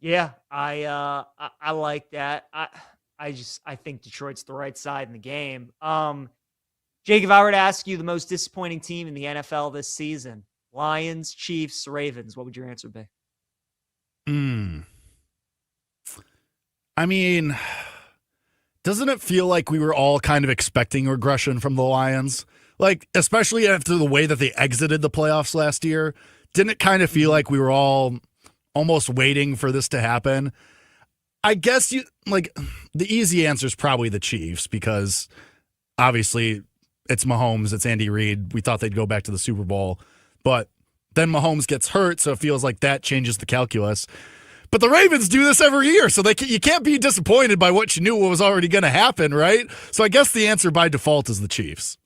Yeah, I like that. I think Detroit's the right side in the game. Jake, if I were to ask you the most disappointing team in the NFL this season, Lions, Chiefs, Ravens, what would your answer be? I mean, doesn't it feel like we were all kind of expecting regression from the Lions? Like, especially after the way that they exited the playoffs last year, didn't it kind of feel like we were all almost waiting for this to happen? I guess the easy answer is probably the Chiefs, because obviously it's Mahomes, it's Andy Reid. We thought they'd go back to the Super Bowl, but then Mahomes gets hurt, so it feels like that changes the calculus. But the Ravens do this every year, so you can't be disappointed by what you knew was already going to happen, right? So I guess the answer by default is the Chiefs.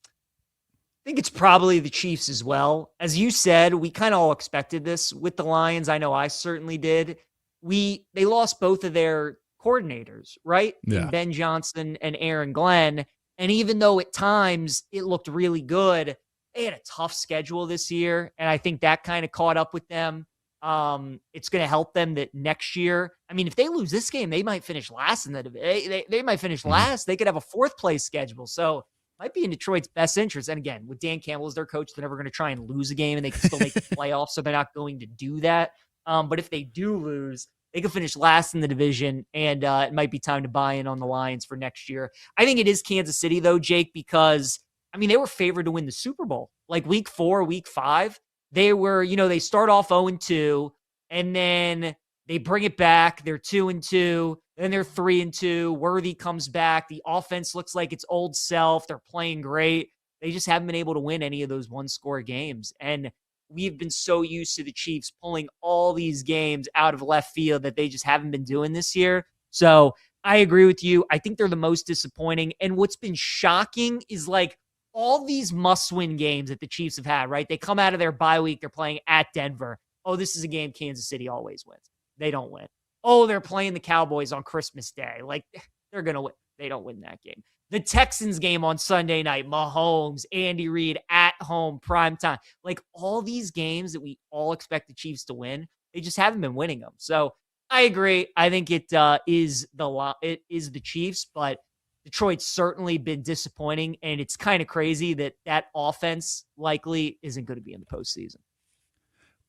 I think it's probably the Chiefs as well. As you said, we kind of all expected this with the Lions. I know I certainly did. They lost both of their coordinators, right? Yeah. Ben Johnson and Aaron Glenn. And even though at times it looked really good, they had a tough schedule this year. And I think that kind of caught up with them. It's going to help them that next year, I mean, if they lose this game, they might finish last in the they might finish last. They could have a 4th place schedule. So might be in Detroit's best interest. And again, with Dan Campbell as their coach, they're never going to try and lose a game, and they can still make the playoffs. So they're not going to do that. But if they do lose, they could finish last in the division, and it might be time to buy in on the Lions for next year. I think it is Kansas City, though, Jake, because, I mean, they were favored to win the Super Bowl. Like week 4, week 5, they were, they start off 0-2, and then they bring it back. They're 2-2. Then they're 3-2. Worthy comes back. The offense looks like its old self. They're playing great. They just haven't been able to win any of those one-score games. And we've been so used to the Chiefs pulling all these games out of left field that they just haven't been doing this year. So I agree with you. I think they're the most disappointing. And what's been shocking is like all these must-win games that the Chiefs have had, right? They come out of their bye week. They're playing at Denver. Oh, this is a game Kansas City always wins. They don't win. Oh, they're playing the Cowboys on Christmas Day. Like, they're going to win. They don't win that game. The Texans game on Sunday night, Mahomes, Andy Reid at home, primetime. Like, all these games that we all expect the Chiefs to win, they just haven't been winning them. So, I agree. I think it is the Chiefs, but Detroit's certainly been disappointing, and it's kind of crazy that offense likely isn't going to be in the postseason.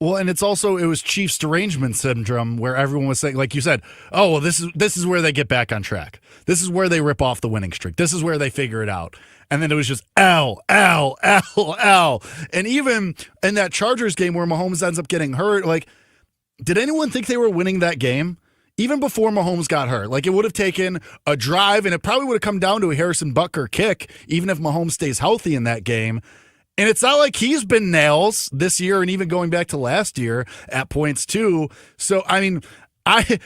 Well, and it was Chiefs derangement syndrome, where everyone was saying, like you said, oh, well, this is where they get back on track. This is where they rip off the winning streak. This is where they figure it out. And then it was just L. And even in that Chargers game where Mahomes ends up getting hurt, like, did anyone think they were winning that game? Even before Mahomes got hurt, like, it would have taken a drive, and it probably would have come down to a Harrison Butker kick, even if Mahomes stays healthy in that game. And it's not like he's been nails this year and even going back to last year at points too. So, I mean, I'd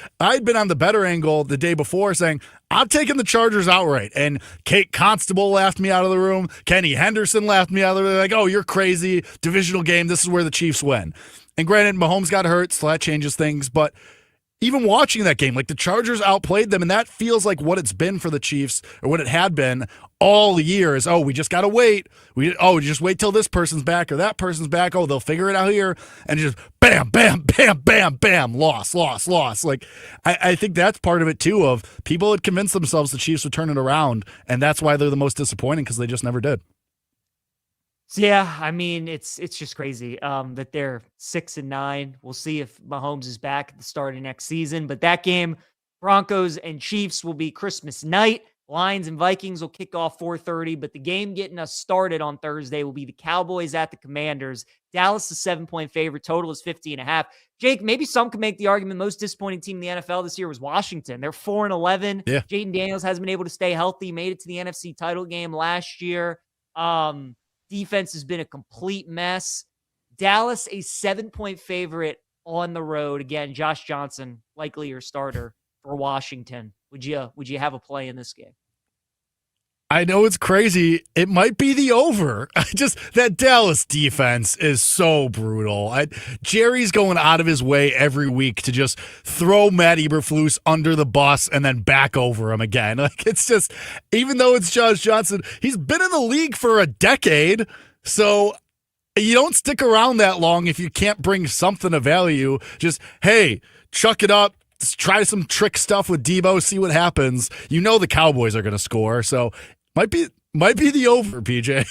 been on the better angle the day before saying, I'm taking the Chargers outright. And Kate Constable laughed me out of the room. Kenny Henderson laughed me out of the room. They're like, oh, you're crazy. Divisional game. This is where the Chiefs win. And granted, Mahomes got hurt, so that changes things. But even watching that game, like, the Chargers outplayed them, and that feels like what it's been for the Chiefs, or what it had been all year is, oh, we just got to wait. We just wait till this person's back or that person's back. Oh, they'll figure it out here. And just bam, bam, bam, bam, bam, loss. Like, I think that's part of it, too, of people had convinced themselves the Chiefs would turn it around, and that's why they're the most disappointing, because they just never did. So, yeah, I mean, it's just crazy that they're 6-9. We'll see if Mahomes is back at the start of next season. But that game, Broncos and Chiefs, will be Christmas night. Lions and Vikings will kick off 4:30. But the game getting us started on Thursday will be the Cowboys at the Commanders. Dallas is 7-point favorite. Total is 50.5. Jake, maybe some could make the argument the most disappointing team in the NFL this year was Washington. They're 4-11. Yeah. Jaden Daniels hasn't been able to stay healthy. Made it to the NFC title game last year. Defense has been a complete mess. Dallas, a 7-point favorite on the road. Again, Josh Johnson, likely your starter for Washington. Would you have a play in this game? I know it's crazy. It might be the over. That Dallas defense is so brutal. Jerry's going out of his way every week to just throw Matt Eberflus under the bus and then back over him again. Like, it's just, even though it's Josh Johnson, he's been in the league for a decade. So you don't stick around that long if you can't bring something of value. Just, hey, chuck it up. Just try some trick stuff with Debo, see what happens. You know the Cowboys are going to score, so might be the over, PJ.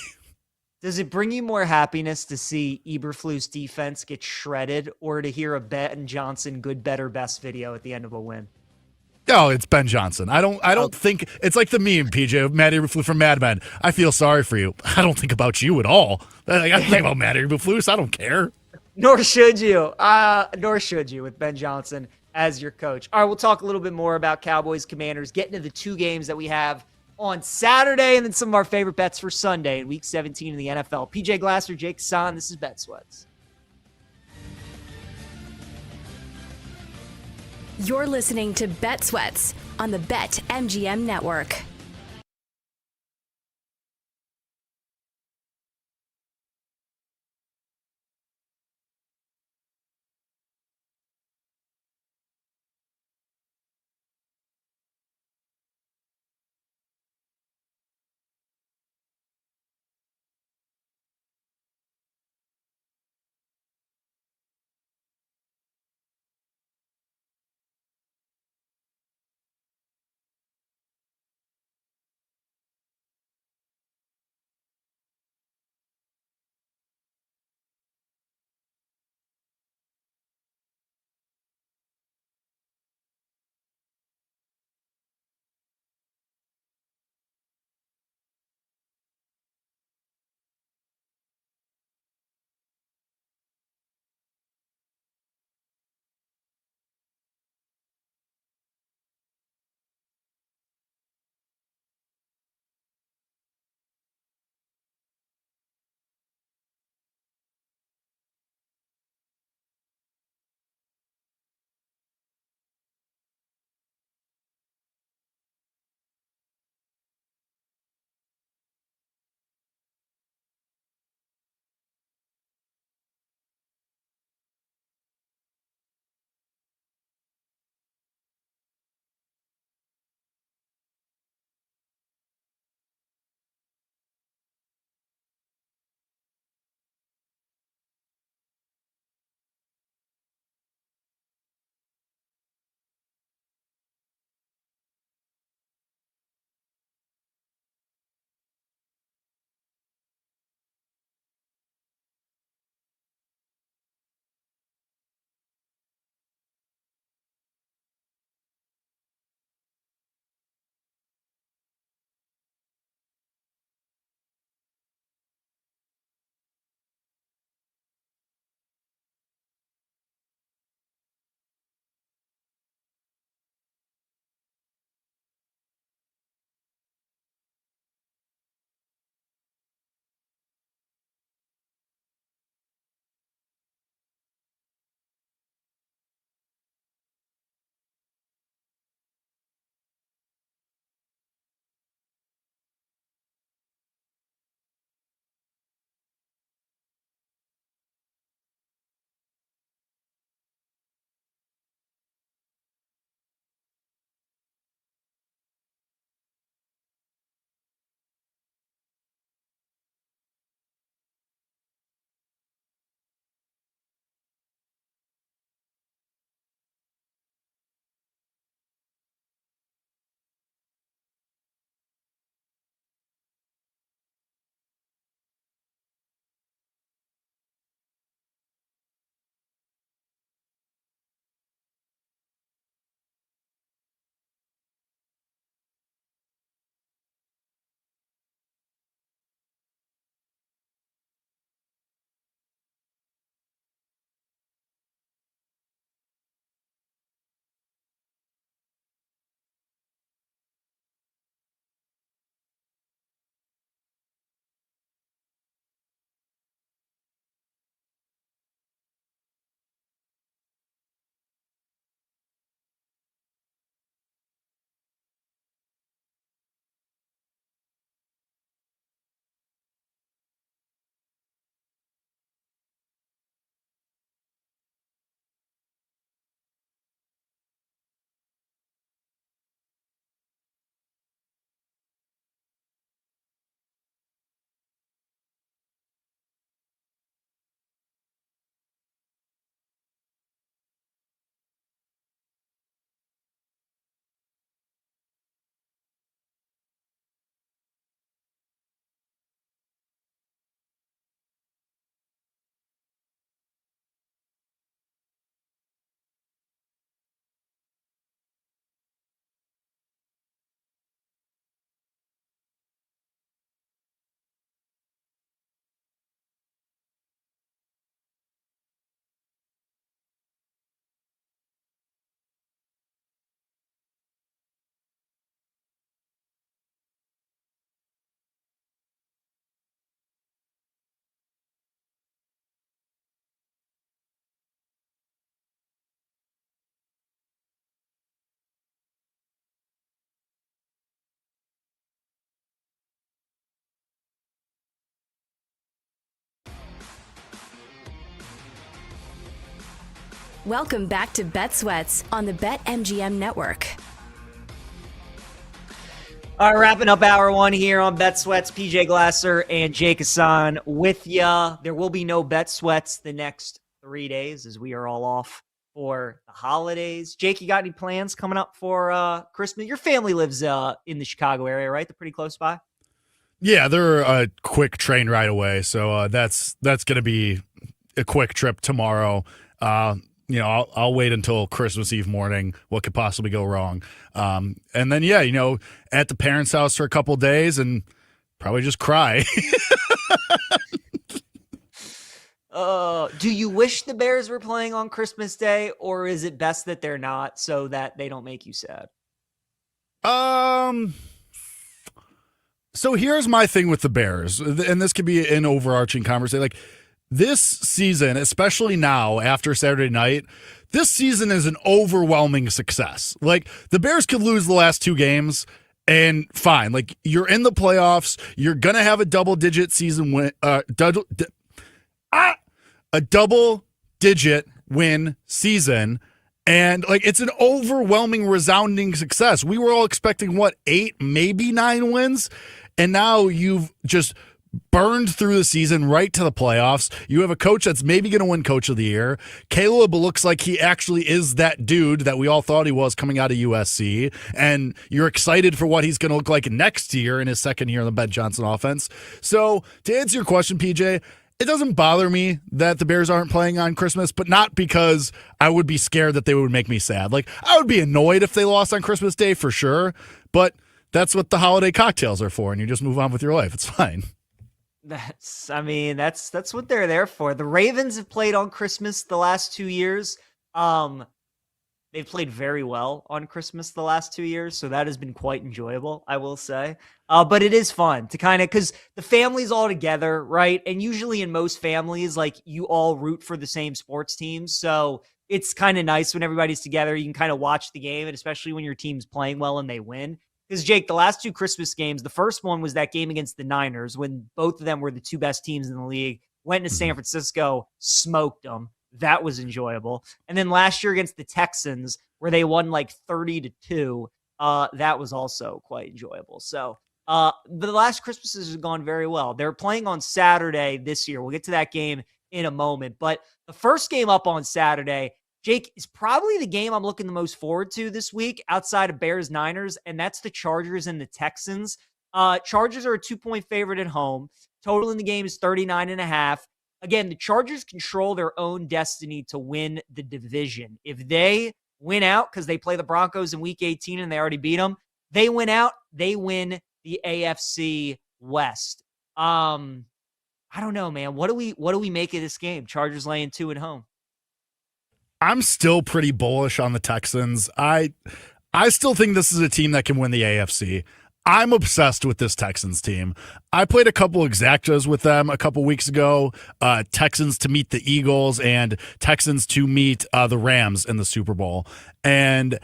Does it bring you more happiness to see Eberflus defense get shredded, or to hear a Bet and Johnson good, better, best video at the end of a win? No, it's Ben Johnson. I don't think it's like the meme, PJ, of Matt Eberflus from Mad Men. I feel sorry for you. I don't think about you at all. I think about Matt Eberflus. I don't care. Nor should you. Nor should you with Ben Johnson as your coach. All right, we'll talk a little bit more about Cowboys Commanders, get into the two games that we have on Saturday, and then some of our favorite bets for Sunday in Week 17 in the NFL. PJ Glasser, Jake Hassan, this is Bet Sweats. You're listening to Bet Sweats on the BetMGM Network. Welcome back to Bet Sweats on the BetMGM Network. All right, wrapping up hour one here on Bet Sweats. PJ Glasser and Jake Hassan with ya. There will be no Bet Sweats the next 3 days as we are all off for the holidays. Jake, you got any plans coming up for Christmas? Your family lives in the Chicago area, right? They're pretty close by. Yeah, they're a quick train ride away, so that's going to be a quick trip tomorrow. I'll wait until Christmas Eve morning. What could possibly go wrong? And then, at the parents' house for a couple days and probably just cry. Do you wish the Bears were playing on Christmas Day, or is it best that they're not so that they don't make you sad? So here's my thing with the Bears, and this could be an overarching conversation. Like, this season, especially now after Saturday night, this season is an overwhelming success. Like, the Bears could lose the last 2 games and fine. Like, you're in the playoffs. You're going to have a double-digit season win, a double-digit win season. And, like, it's an overwhelming, resounding success. We were all expecting, 8, maybe 9 wins? And now you've just burned through the season right to the playoffs. You have a coach that's maybe going to win Coach of the Year. Caleb looks like he actually is that dude that we all thought he was coming out of USC. And you're excited for what he's going to look like next year in his second year in the Ben Johnson offense. So to answer your question, PJ, it doesn't bother me that the Bears aren't playing on Christmas, but not because I would be scared that they would make me sad. Like, I would be annoyed if they lost on Christmas Day for sure, but that's what the holiday cocktails are for, and you just move on with your life. It's fine. That's what they're there for. The Ravens have played on Christmas the last 2 years. They've played very well on Christmas the last 2 years, so that has been quite enjoyable, I will say. But it is fun to kind of, because the family's all together, right? And usually in most families, like, you all root for the same sports teams, so it's kind of nice when everybody's together. You can kind of watch the game, and especially when your team's playing well and they win. Because, Jake, the last 2 Christmas games, the first one was that game against the Niners when both of them were the 2 best teams in the league, went to San Francisco, smoked them. That was enjoyable. And then last year against the Texans, where they won like 30-2, that was also quite enjoyable. So the last Christmases have gone very well. They're playing on Saturday this year. We'll get to that game in a moment. But the first game up on Saturday, Jake, is probably the game I'm looking the most forward to this week outside of Bears-Niners, and that's the Chargers and the Texans. Chargers are a 2-point favorite at home. Total in the game is 39.5. Again, the Chargers control their own destiny to win the division. If they win out, because they play the Broncos in Week 18 and they already beat them, they win out, they win the AFC West. I don't know, man. What do we make of this game? Chargers laying 2 at home. I'm still pretty bullish on the Texans. I still think this is a team that can win the AFC. I'm obsessed with this Texans team. I played a couple exactas with them a couple weeks ago. Texans to meet the Eagles and Texans to meet the Rams in the Super Bowl. And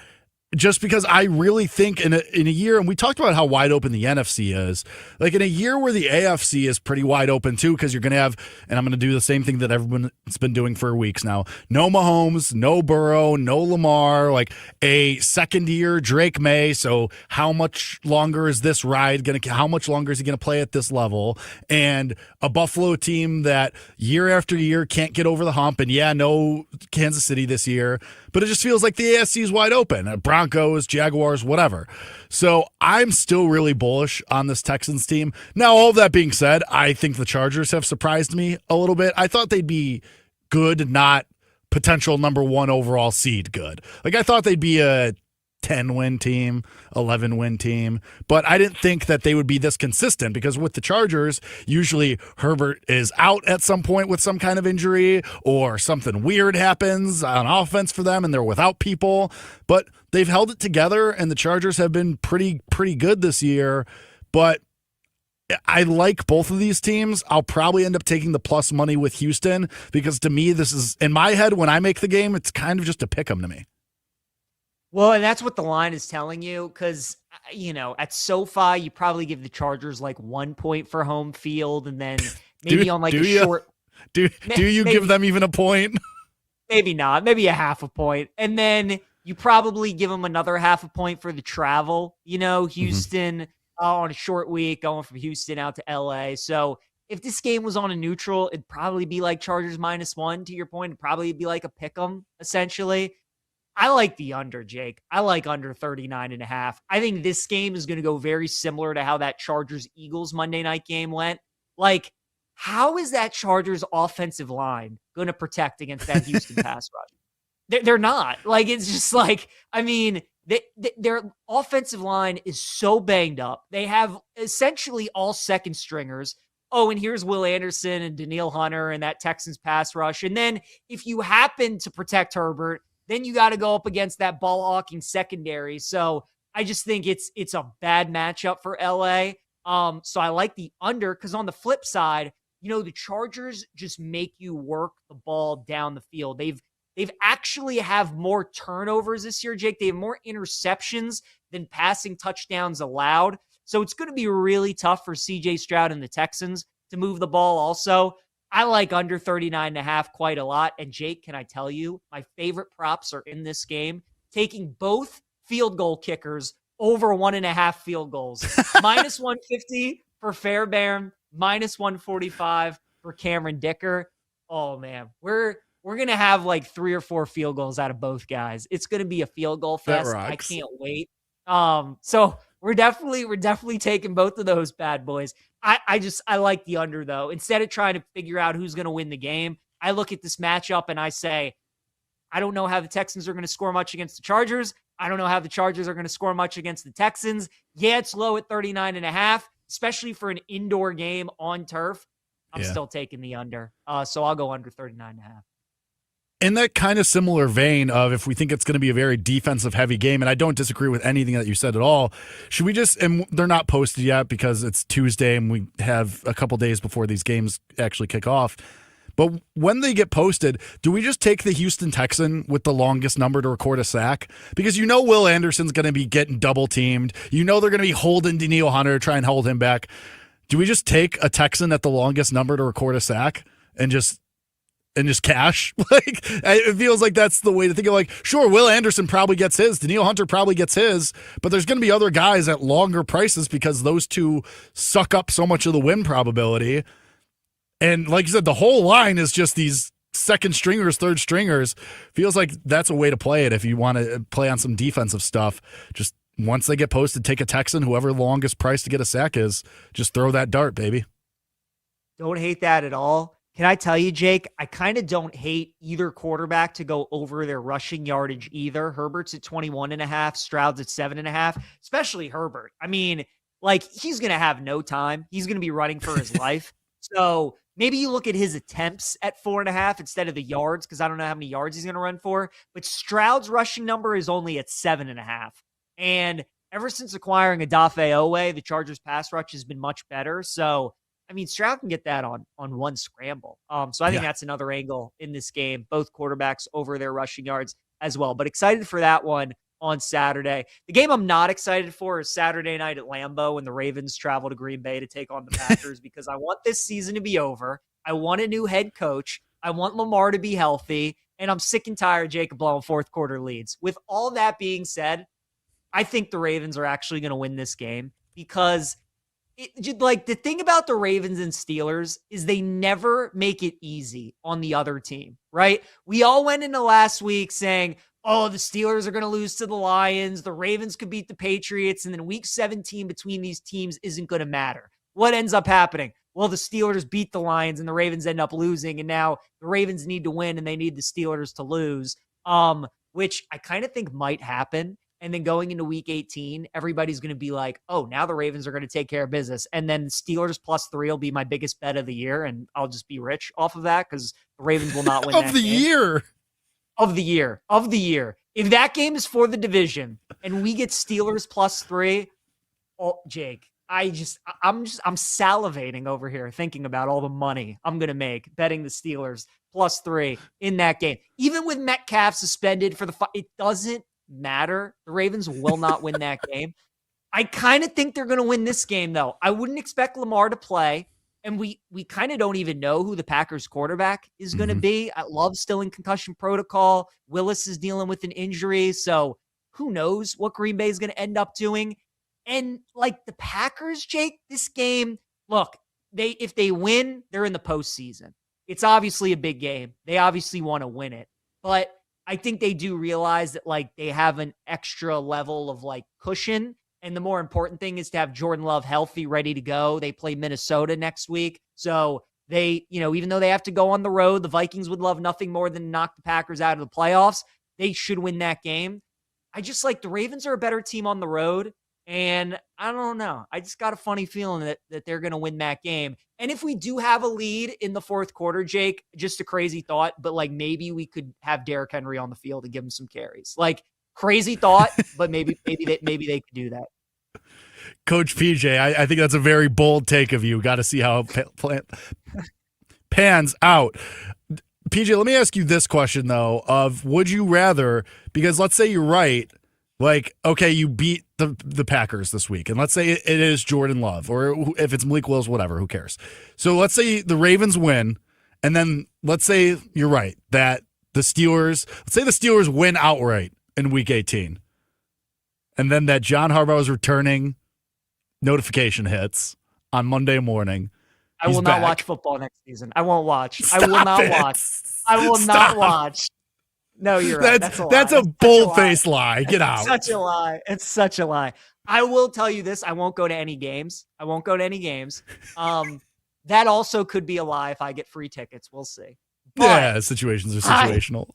just because I really think in a year, and we talked about how wide open the NFC is, like in a year where the AFC is pretty wide open too, because you're going to have, and I'm going to do the same thing that everyone's been doing for weeks now, no Mahomes, no Burrow, no Lamar, like a second year Drake May. So how much longer is this ride going to, how much longer is he going to play at this level? And a Buffalo team that year after year can't get over the hump. And yeah, no Kansas City this year, but it just feels like the AFC is wide open. Broncos, Jaguars, whatever. So I'm still really bullish on this Texans team. Now, all of that being said, I think the Chargers have surprised me a little bit. I thought they'd be good, not potential number 1 overall seed good. Like, I thought they'd be a 10-win team, 11-win team, but I didn't think that they would be this consistent, because with the Chargers, usually Herbert is out at some point with some kind of injury or something weird happens on offense for them and they're without people, but they've held it together and the Chargers have been pretty good this year. But I like both of these teams. I'll probably end up taking the plus money with Houston, because to me, this is, in my head, when I make the game, it's kind of just a pick 'em to me. Well, and that's what the line is telling you, because, at SoFi, you probably give the Chargers like 1 point for home field, and then maybe on like a short. Do you give them even a point? Maybe not. Maybe a half a point. And then you probably give them another half a point for the travel. Houston on a short week, going from Houston out to LA. So if this game was on a neutral, it'd probably be like Chargers -1, to your point. It'd probably be like a pick 'em, essentially. I like the under, Jake. I like under 39.5. I think this game is going to go very similar to how that Chargers-Eagles Monday night game went. Like, how is that Chargers offensive line going to protect against that Houston pass rush? They're not. Like, it's just like, I mean, their offensive line is so banged up. They have essentially all second stringers. Oh, and here's Will Anderson and Danielle Hunter and that Texans pass rush. And then if you happen to protect Herbert, then you got to go up against that ball hawking secondary. So I just think it's a bad matchup for LA. So I like the under, because on the flip side, the Chargers just make you work the ball down the field. They've actually have more turnovers this year, Jake. They have more interceptions than passing touchdowns allowed. So it's going to be really tough for CJ Stroud and the Texans to move the ball also. I like under 39.5 quite a lot. And Jake, can I tell you, my favorite props are in this game, taking both field goal kickers over 1.5 field goals. -150 for Fairbairn, -145 for Cameron Dicker. Oh man, we're going to have like 3 or 4 field goals out of both guys. It's going to be a field goal fest. I can't wait. So we're definitely taking both of those bad boys. I like the under though. Instead of trying to figure out who's going to win the game, I look at this matchup and I say, I don't know how the Texans are going to score much against the Chargers. I don't know how the Chargers are going to score much against the Texans. Yeah, it's low at 39.5, especially for an indoor game on turf. I'm still taking the under. So I'll go under 39.5. In that kind of similar vein of, if we think it's going to be a very defensive heavy game, and I don't disagree with anything that you said at all, should we just, and they're not posted yet because it's Tuesday and we have a couple days before these games actually kick off. But when they get posted, do we just take the Houston Texan with the longest number to record a sack? Because Will Anderson's going to be getting double teamed. They're going to be holding Danielle Hunter, try and hold him back. Do we just take a Texan at the longest number to record a sack and just cash? Like, it feels like that's the way to think of, like, sure, Will Anderson probably gets his, Danielle Hunter probably gets his, but there's going to be other guys at longer prices because those two suck up so much of the win probability. And like you said, the whole line is just these second stringers, third stringers. Feels like that's a way to play it if you want to play on some defensive stuff. Just once they get posted, take a Texan, whoever the longest price to get a sack is, just throw that dart, baby. Don't hate that at all. Can I tell you, Jake, I kind of don't hate either quarterback to go over their rushing yardage either. Herbert's at 21.5, Stroud's at 7.5, especially Herbert. I mean, like, he's going to have no time. He's going to be running for his life. So maybe you look at his attempts at 4.5 instead of the yards, because I don't know how many yards he's going to run for. But Stroud's rushing number is only at 7.5. And ever since acquiring Odafe Owe, the Chargers pass rush has been much better. So I mean, Stroud can get that on one scramble. So I think that's another angle in this game. Both quarterbacks over their rushing yards as well. But excited for that one on Saturday. The game I'm not excited for is Saturday night at Lambeau when the Ravens travel to Green Bay to take on the Packers because I want this season to be over. I want a new head coach. I want Lamar to be healthy. And I'm sick and tired of Jacob blowing fourth quarter leads. With all that being said, I think the Ravens are actually going to win this game because the thing about the Ravens and Steelers is they never make it easy on the other team, right? We all went into last week saying, oh, the Steelers are going to lose to the Lions. The Ravens could beat the Patriots. And then week 17 between these teams isn't going to matter. What ends up happening? Well, the Steelers beat the Lions and the Ravens end up losing. And now the Ravens need to win and they need the Steelers to lose, which I kind of think might happen. And then going into week 18, everybody's going to be like, oh, now the Ravens are going to take care of business. And then Steelers +3 will be my biggest bet of the year. And I'll just be rich off of that because the Ravens will not win of the game. Of the year. If that game is for the division and we get Steelers +3, oh, Jake, I'm salivating over here thinking about all the money I'm going to make betting the Steelers +3 in that game. Even with Metcalf suspended for it doesn't matter. The Ravens will not win that game. I kind of think they're going to win this game, though. I wouldn't expect Lamar to play. And we kind of don't even know who the Packers quarterback is going to be. I love still in concussion protocol. Willis is dealing with an injury. So who knows what Green Bay is going to end up doing. And like the Packers, Jake, this game, look, if they win, they're in the postseason. It's obviously a big game. They obviously want to win it. But I think they do realize that like they have an extra level of like cushion. And the more important thing is to have Jordan Love healthy, ready to go. They play Minnesota next week. So they, even though they have to go on the road, the Vikings would love nothing more than knock the Packers out of the playoffs. They should win that game. I just like the Ravens are a better team on the road. And I don't know. I just got a funny feeling that they're going to win that game. And if we do have a lead in the fourth quarter, Jake, just a crazy thought, but like maybe we could have Derrick Henry on the field and give him some carries. Like crazy thought, but maybe they could do that. Coach PJ, I think that's a very bold take of you. Got to see how it pans out. PJ, let me ask you this question, though, of would you rather, because let's say you're right, like, okay, you beat the Packers this week, and let's say it is Jordan Love, or if it's Malik Willis, whatever, who cares? So let's say the Ravens win, and then let's say you're right, that let's say the Steelers win outright in Week 18, and then that John Harbaugh is returning notification hits on Monday morning. I will not watch football next season. I won't watch. I will not watch. I will not watch. No, you're right. That's a bold-faced lie. Get out. Such a lie. It's such a lie. I will tell you this. I won't go to any games. That also could be a lie if I get free tickets. We'll see. But yeah, situations are situational.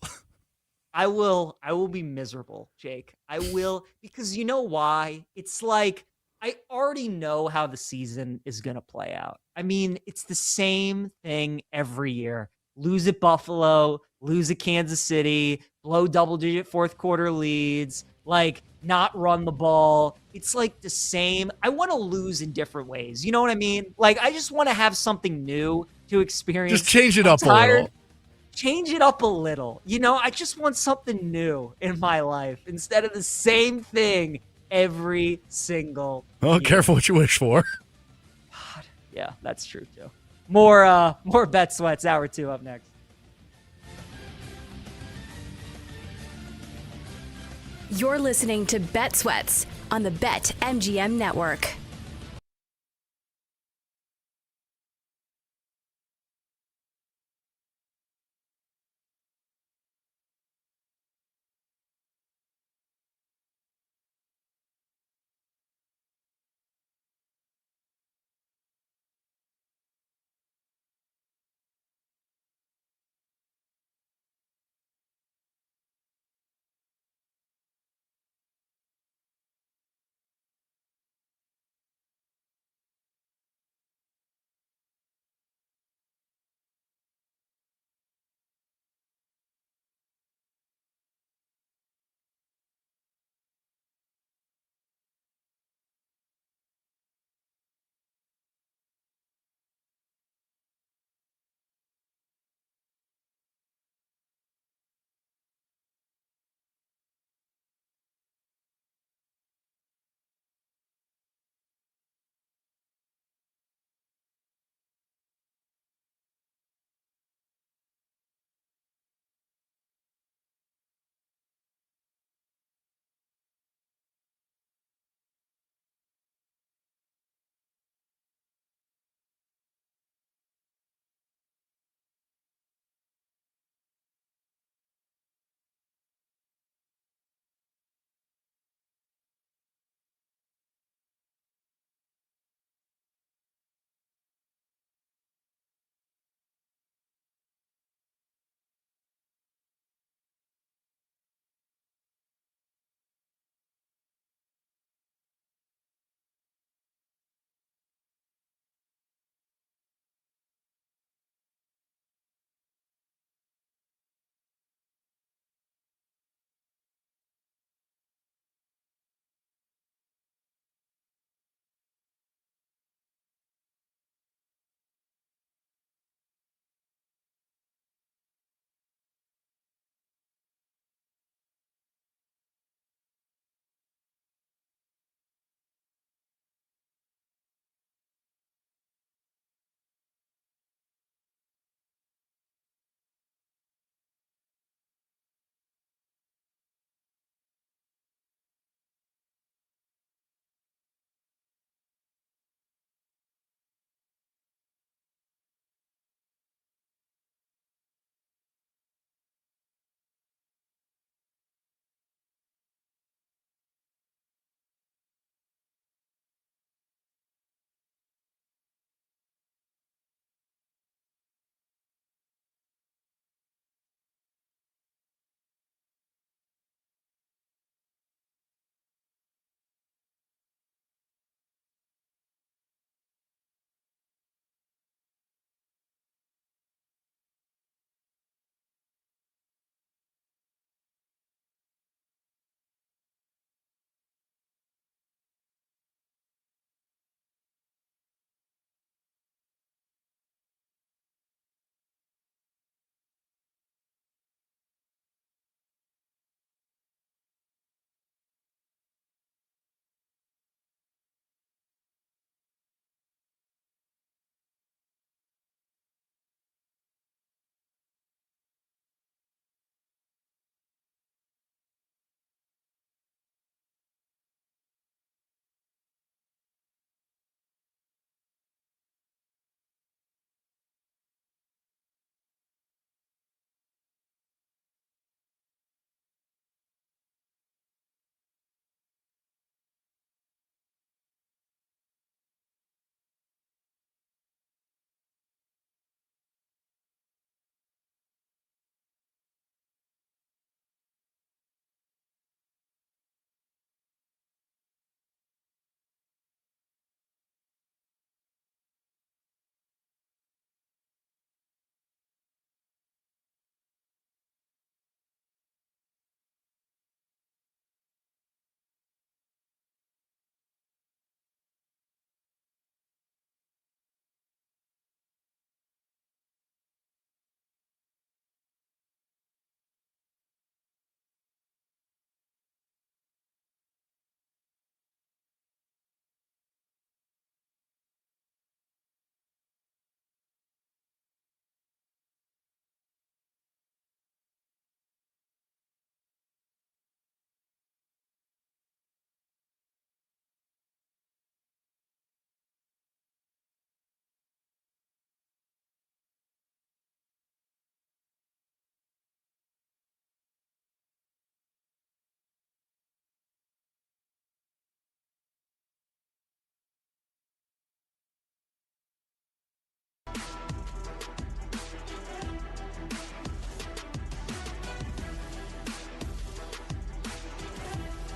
I will be miserable, Jake. I will, because you know why? It's like, I already know how the season is going to play out. I mean, it's the same thing every year. Lose at Buffalo, lose at Kansas City, blow double-digit fourth quarter leads, like not run the ball. It's like the same. I want to lose in different ways. You know what I mean? Like, I just want to have something new to experience. Just change it up a little. Change it up a little. I just want something new in my life instead of the same thing every single year. Careful what you wish for. God, yeah, that's true too. More Bet Sweats, hour 2 up next. You're listening to Bet Sweats on the BetMGM network.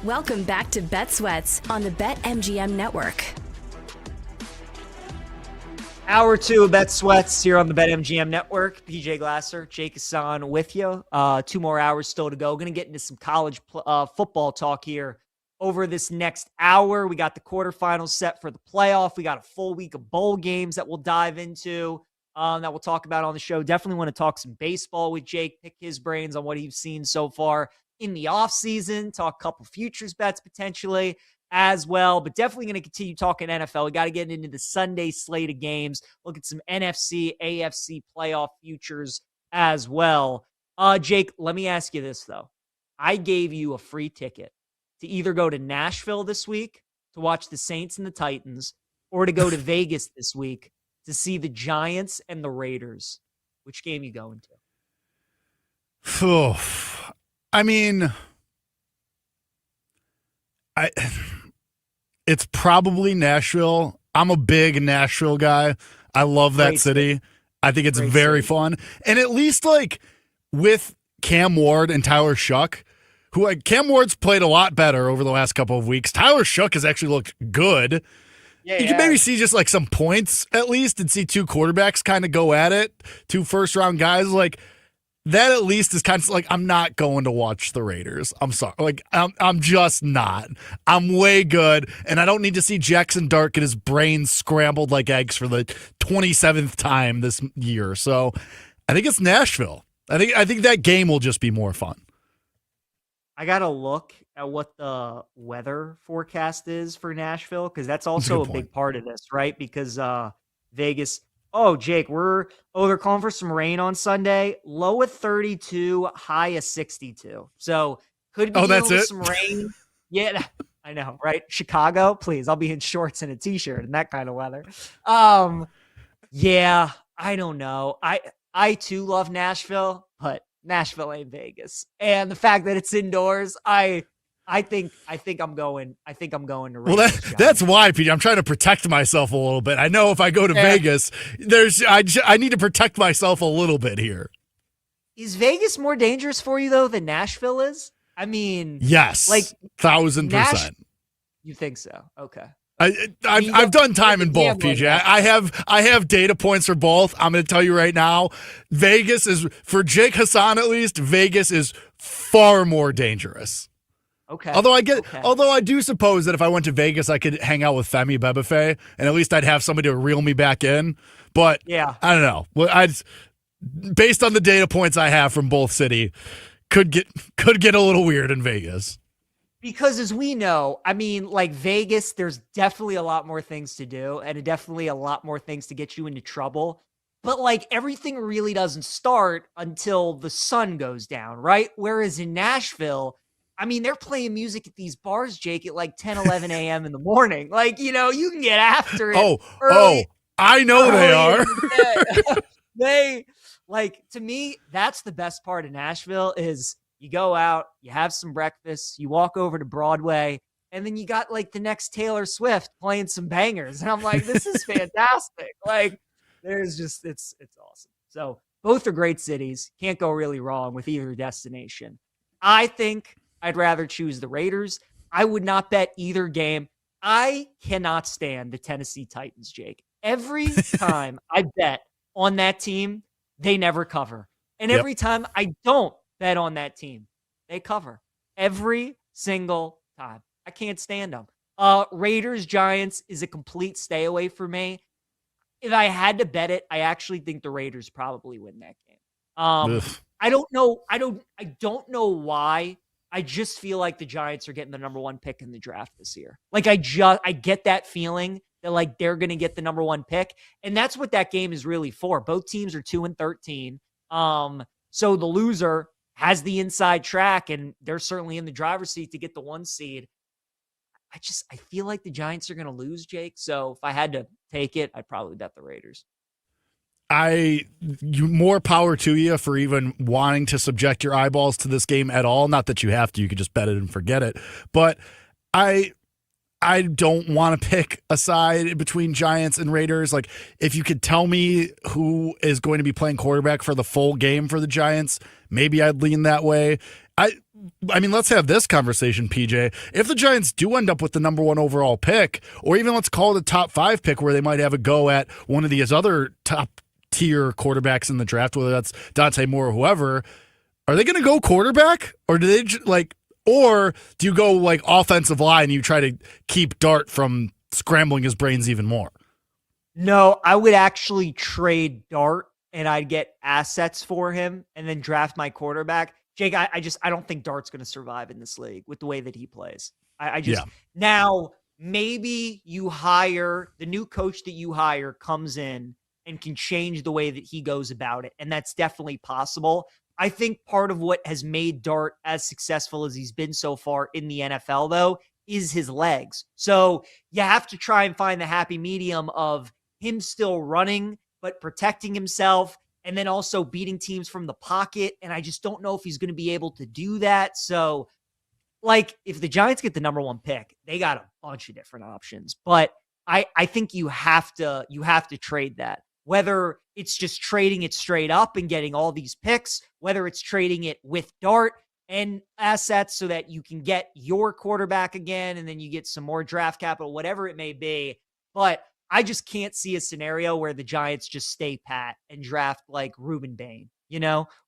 Welcome back to Bet Sweats on the BetMGM Network. Hour 2 of Bet Sweats here on the BetMGM Network. PJ Glasser, Jake Hassan with you. 2 more hours still to go. Going to get into some college football talk here over this next hour. We got the quarterfinals set for the playoff. We got a full week of bowl games that we'll dive into, that we'll talk about on the show. Definitely want to talk some baseball with Jake, pick his brains on what he's seen so far in the offseason, talk a couple futures bets potentially as well, but definitely going to continue talking NFL. We got to get into the Sunday slate of games, look at some NFC, AFC playoff futures as well. Jake, let me ask you this, though. I gave you a free ticket to either go to Nashville this week to watch the Saints and the Titans, or to go to Vegas this week to see the Giants and the Raiders. Which game you going to? I mean, it's probably Nashville. I'm a big Nashville guy. I love that city. I think it's very fun. And at least like with Cam Ward and Tyler Shuck, who Cam Ward's played a lot better over the last couple of weeks. Tyler Shuck has actually looked good. You can maybe see just like some points at least and see 2 quarterbacks kind of go at it. 2 first-round guys. Like that at least is kind of like, I'm not going to watch the Raiders. I'm sorry. Like, I'm just not. I'm way good, and I don't need to see Jackson Dart get his brain scrambled like eggs for the 27th time this year. So I think it's Nashville. I think that game will just be more fun. I got to look at what the weather forecast is for Nashville, because that's also a big part of this, right? Because Vegas... Oh, Jake, they're calling for some rain on Sunday. Low of 32, high of 62. So could be dealing with some rain. Yeah, I know, right? Chicago, please. I'll be in shorts and a t-shirt and that kind of weather. Yeah, I don't know. I too love Nashville, but Nashville ain't Vegas. And the fact that it's indoors, I think I'm going to Raiders. Well, that's why, Pete. I'm trying to protect myself a little bit. I know if I go to Vegas, I need to protect myself a little bit here. Is Vegas more dangerous for you though than Nashville is? I mean, yes, like 1,000%. You think so? Okay. I've done time in both, PJ. I have data points for both. I'm going to tell you right now, Vegas is, for Jake Hassan at least, Vegas is far more dangerous. Okay. Although I do suppose that if I went to Vegas, I could hang out with Femi Bebefe, and at least I'd have somebody to reel me back in. But yeah, I don't know. Well, based on the data points I have from both city, could get a little weird in Vegas. Because as we know, I mean, like Vegas, there's definitely a lot more things to do, and definitely a lot more things to get you into trouble. But like everything really doesn't start until the sun goes down, right? Whereas in Nashville, I mean, they're playing music at these bars, Jake, at like 10, 11 a.m. in the morning. Like, you know, you can get after it. I know they are. They, like, to me, that's the best part of Nashville is you go out, you have some breakfast, you walk over to Broadway, and then you got like the next Taylor Swift playing some bangers. And I'm like, this is fantastic. Like, there's just, it's awesome. So both are great cities. Can't go really wrong with either destination. I think I'd rather choose the Raiders. I would not bet either game. I cannot stand the Tennessee Titans, Jake. Every time I bet on that team, they never cover. And every time I don't bet on that team, they cover. Every single time. I can't stand them. Raiders, Giants is a complete stay away for me. If I had to bet it, I actually think the Raiders probably win that game. I don't know why. I just feel like the Giants are getting the number 1 pick in the draft this year. Like I get that feeling that like they're going to get the number 1 pick. And that's what that game is really for. Both teams are 2-13. So the loser has the inside track and they're certainly in the driver's seat to get the 1 seed. I feel like the Giants are going to lose, Jake. So if I had to take it, I'd probably bet the Raiders. More power to you for even wanting to subject your eyeballs to this game at all. Not that you have to, you could just bet it and forget it. But I don't want to pick a side between Giants and Raiders. Like, if you could tell me who is going to be playing quarterback for the full game for the Giants, maybe I'd lean that way. I mean, let's have this conversation, PJ. If the Giants do end up with the number 1 overall pick, or even let's call it a top 5 pick where they might have a go at one of these other top tier quarterbacks in the draft, whether that's Dante Moore or whoever, are they going to go quarterback? Or do they or do you go like offensive line and you try to keep Dart from scrambling his brains even more? No, I would actually trade Dart and I'd get assets for him and then draft my quarterback. Jake, I don't think Dart's going to survive in this league with the way that he plays. Now maybe you hire the new coach that you hire comes in and can change the way that he goes about it. And that's definitely possible. I think part of what has made Dart as successful as he's been so far in the NFL, though, is his legs. So you have to try and find the happy medium of him still running, but protecting himself and then also beating teams from the pocket. And I just don't know if he's going to be able to do that. So, like, if the Giants get the number 1 pick, they got a bunch of different options. But I think you have to trade that. Whether it's just trading it straight up and getting all these picks, whether it's trading it with Dart and assets so that you can get your quarterback again and then you get some more draft capital, whatever it may be. But I just can't see a scenario where the Giants just stay pat and draft like Reuben Bain,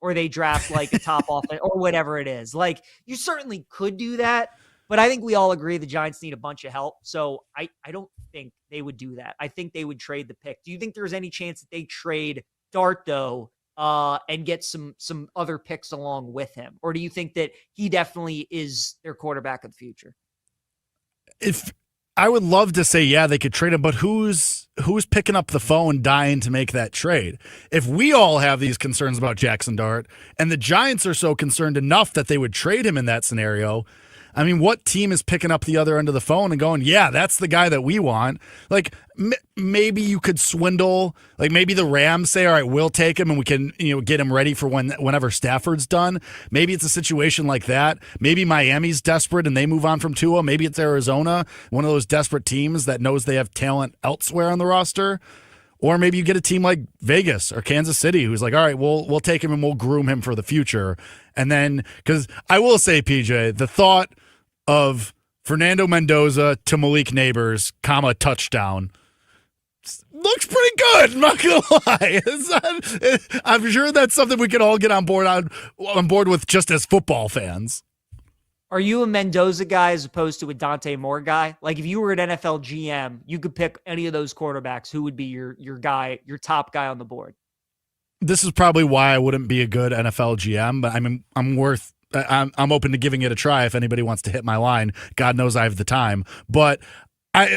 or they draft like a top offense or whatever it is. Like, you certainly could do that, but I think we all agree the Giants need a bunch of help. So I don't think they would do that. I think they would trade the pick. Do you think there's any chance that they trade Dart, though, and get some other picks along with him? Or do you think that he definitely is their quarterback of the future? If I would love to say, yeah, they could trade him, but who's picking up the phone dying to make that trade? If we all have these concerns about Jackson Dart and the Giants are so concerned enough that they would trade him in that scenario, I mean, what team is picking up the other end of the phone and going, yeah, that's the guy that we want? Like, maybe you could swindle. Like, maybe the Rams say, all right, we'll take him and we can, get him ready for whenever Stafford's done. Maybe it's a situation like that. Maybe Miami's desperate and they move on from Tua. Maybe it's Arizona, one of those desperate teams that knows they have talent elsewhere on the roster. Or maybe you get a team like Vegas or Kansas City who's like, all right, we'll take him and we'll groom him for the future. And then, because I will say, PJ, the thought of Fernando Mendoza to Malik Neighbors, touchdown, looks pretty good. I'm not gonna lie. I'm sure that's something we can all get on board with just as football fans. Are you a Mendoza guy as opposed to a Dante Moore guy? Like, if you were an NFL GM, you could pick any of those quarterbacks. Who would be your guy, your top guy on the board? This is probably why I wouldn't be a good NFL GM, but I'm open to giving it a try if anybody wants to hit my line. God knows I have the time. But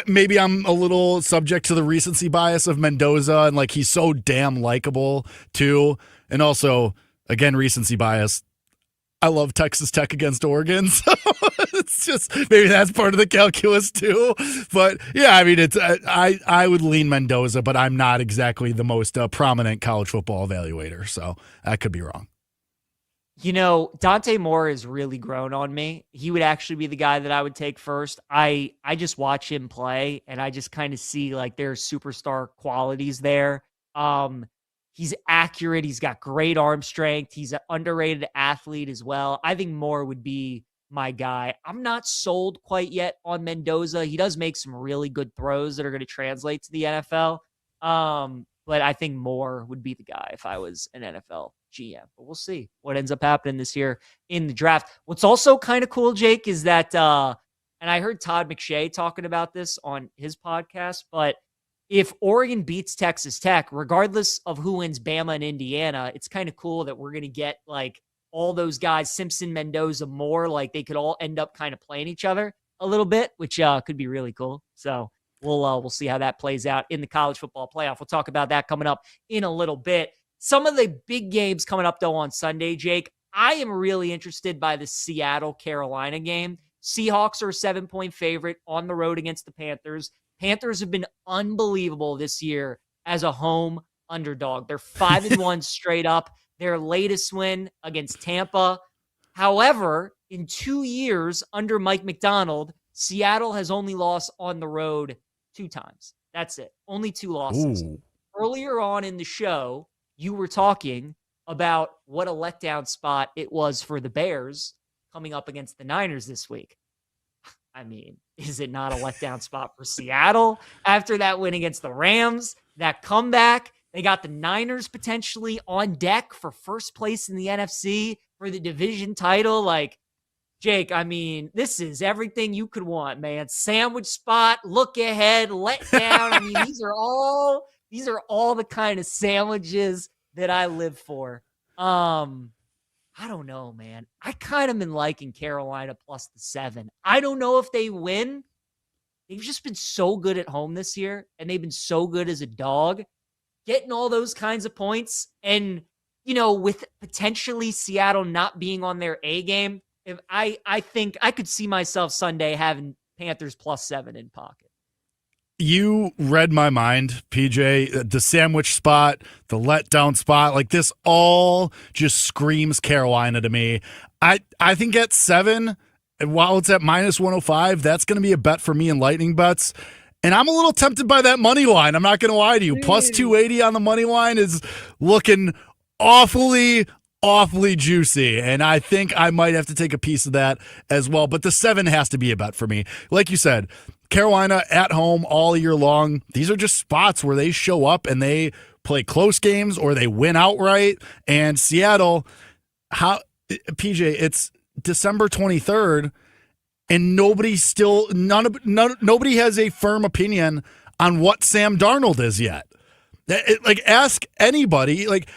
maybe I'm a little subject to the recency bias of Mendoza, and like, he's so damn likable too. And also, again, recency bias. I love Texas Tech against Oregon, so it's just maybe that's part of the calculus too. But yeah, I mean, I would lean Mendoza, but I'm not exactly the most prominent college football evaluator, so I could be wrong. Dante Moore has really grown on me. He would actually be the guy that I would take first. I just watch him play, and I just kind of see like there's superstar qualities there. He's accurate. He's got great arm strength. He's an underrated athlete as well. I think Moore would be my guy. I'm not sold quite yet on Mendoza. He does make some really good throws that are going to translate to the NFL. But I think Moore would be the guy if I was an NFL GM. But we'll see what ends up happening this year in the draft. What's also kind of cool, Jake, is that, and I heard Todd McShay talking about this on his podcast, but if Oregon beats Texas Tech, regardless of who wins Bama and Indiana, it's kind of cool that we're going to get like all those guys, Simpson, Mendoza, Moore, like they could all end up kind of playing each other a little bit, which could be really cool. So we'll see how that plays out in the college football playoff. We'll talk about that coming up in a little bit. Some of the big games coming up though on Sunday, Jake. I am really interested by the Seattle-Carolina game. Seahawks are a 7-point favorite on the road against the Panthers. Panthers have been unbelievable this year as a home underdog. They're 5-1 straight up. Their latest win against Tampa. However, in 2 years under Mike McDonald, Seattle has only lost on the road 2 times. That's it. Only 2 losses. Ooh. Earlier on in the show, you were talking about what a letdown spot it was for the Bears coming up against the Niners this week. I mean, is it not a letdown spot for Seattle after that win against the Rams? That comeback, they got the Niners potentially on deck for first place in the NFC for the division title. Like, Jake, I mean, this is everything you could want, man. Sandwich spot, look ahead, let down. I mean, these are all the kind of sandwiches that I live for. I don't know, man. I kind of been liking Carolina plus the 7. I don't know if they win. They've just been so good at home this year, and they've been so good as a dog, getting all those kinds of points. And, you know, with potentially Seattle not being on their A game, if I think I could see myself Sunday having Panthers plus 7 in pocket. You read my mind, PJ. The sandwich spot, the letdown spot, like this all just screams Carolina to me. I think at 7, while it's at minus 105, that's going to be a bet for me in Lightning bets. And I'm a little tempted by that money line. I'm not going to lie to you. Plus 280 on the money line is looking awfully juicy, and I think I might have to take a piece of that as well. But the 7 has to be a bet for me. Like you said, Carolina at home all year long. These are just spots where they show up and they play close games or they win outright. And Seattle, PJ, it's December 23rd, and nobody has a firm opinion on what Sam Darnold is yet. Like, ask anybody. Like,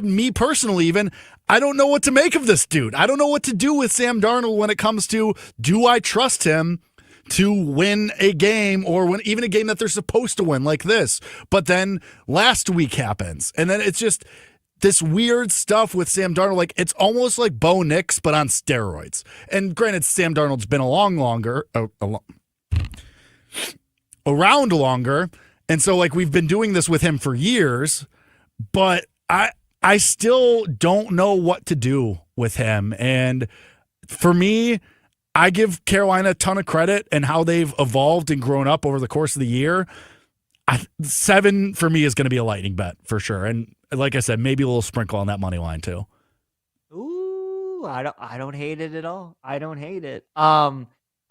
me personally, even, I don't know what to make of this dude. I don't know what to do with Sam Darnold when it comes to, do I trust him to win a game or win even a game that they're supposed to win like this? But then last week happens, and then it's just this weird stuff with Sam Darnold. Like, it's almost like Bo Nix, but on steroids. And granted, Sam Darnold's been around longer. And so, like, we've been doing this with him for years, but I still don't know what to do with him. And for me, I give Carolina a ton of credit and how they've evolved and grown up over the course of the year. 7 for me is going to be a Lightning bet for sure. And like I said, maybe a little sprinkle on that money line too. Ooh, I don't hate it at all. I don't hate it. I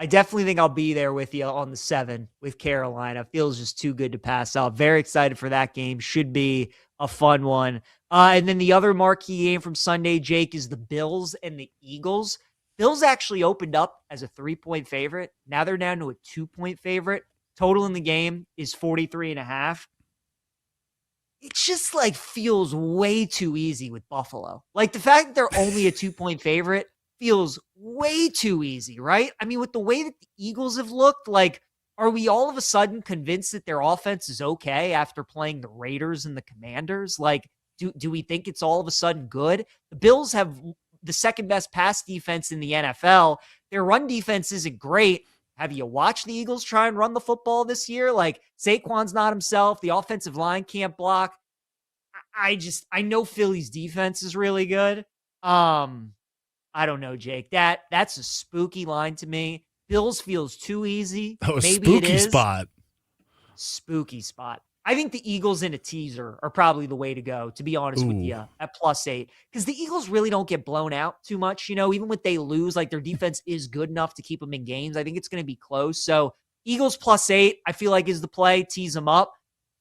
definitely think I'll be there with you on the 7 with Carolina. Feels just too good to pass up. Very excited for that game. Should be a fun one. And then the other marquee game from Sunday, Jake, is the Bills and the Eagles. Bills actually opened up as a 3-point favorite. Now they're down to a 2-point favorite. Total in the game is 43.5. It just like feels way too easy with Buffalo. Like, the fact that they're only a 2-point favorite feels way too easy, right? I mean, with the way that the Eagles have looked, like, are we all of a sudden convinced that their offense is okay after playing the Raiders and the Commanders? Like, do we think it's all of a sudden good? The Bills have the second best pass defense in the NFL. Their run defense isn't great. Have you watched the Eagles try and run the football this year? Like, Saquon's not himself. The offensive line can't block. I know Philly's defense is really good. I don't know, Jake. That's a spooky line to me. Bills feels too easy. Oh, maybe spooky it is. Spooky spot. I think the Eagles in a teaser are probably the way to go, to be honest with you, at +8. Because the Eagles really don't get blown out too much. You know, even when they lose, like, their defense is good enough to keep them in games. I think it's going to be close. So Eagles +8, I feel like, is the play. Tease them up.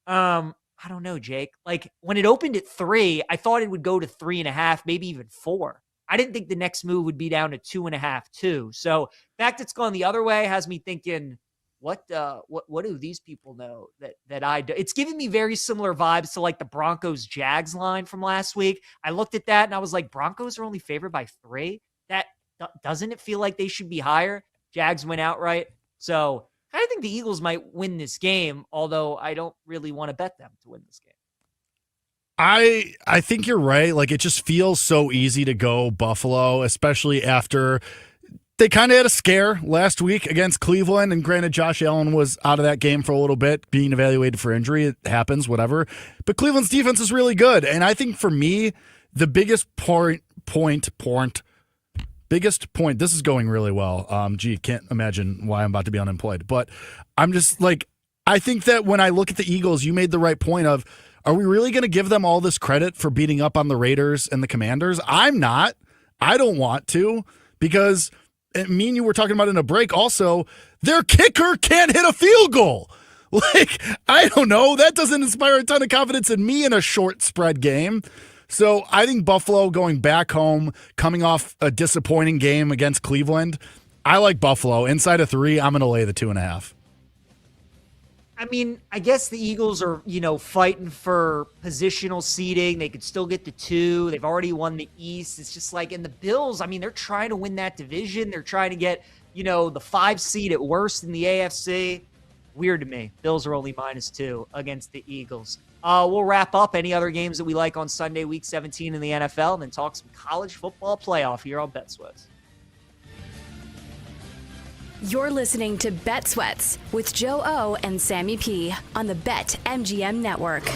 I don't know, Jake. Like, when it opened at 3, I thought it would go to 3.5, maybe even 4. I didn't think the next move would be down to 2.5, too. So the fact it's gone the other way has me thinking, what do these people know that I do? It's giving me very similar vibes to like the Broncos Jags line from last week. I looked at that and I was like, Broncos are only favored by 3. That doesn't it feel like they should be higher? Jags went outright. So I think the Eagles might win this game, although I don't really want to bet them to win this game. I think you're right. Like, it just feels so easy to go Buffalo, especially after they kind of had a scare last week against Cleveland. And granted, Josh Allen was out of that game for a little bit, being evaluated for injury. It happens, whatever. But Cleveland's defense is really good. And I think for me, the biggest point, this is going really well. Can't imagine why I'm about to be unemployed. But I'm just like, I think that when I look at the Eagles, you made the right point of, are we really going to give them all this credit for beating up on the Raiders and the Commanders? I'm not. I don't want to, because me and you were talking about in a break also, their kicker can't hit a field goal. Like, I don't know. That doesn't inspire a ton of confidence in me in a short spread game. So I think Buffalo going back home, coming off a disappointing game against Cleveland, I like Buffalo. Inside of 3, I'm going to lay the 2.5. I mean, I guess the Eagles are, fighting for positional seeding. They could still get the 2. They've already won the East. It's just like, and the Bills, I mean, they're trying to win that division. They're trying to get, the 5 seed at worst in the AFC. Weird to me. Bills are only -2 against the Eagles. We'll wrap up any other games that we like on Sunday, Week 17 in the NFL, and then talk some college football playoff here on Bet Sweats. You're listening to Bet Sweats with Joe O and Sammy P on the BetMGM Network.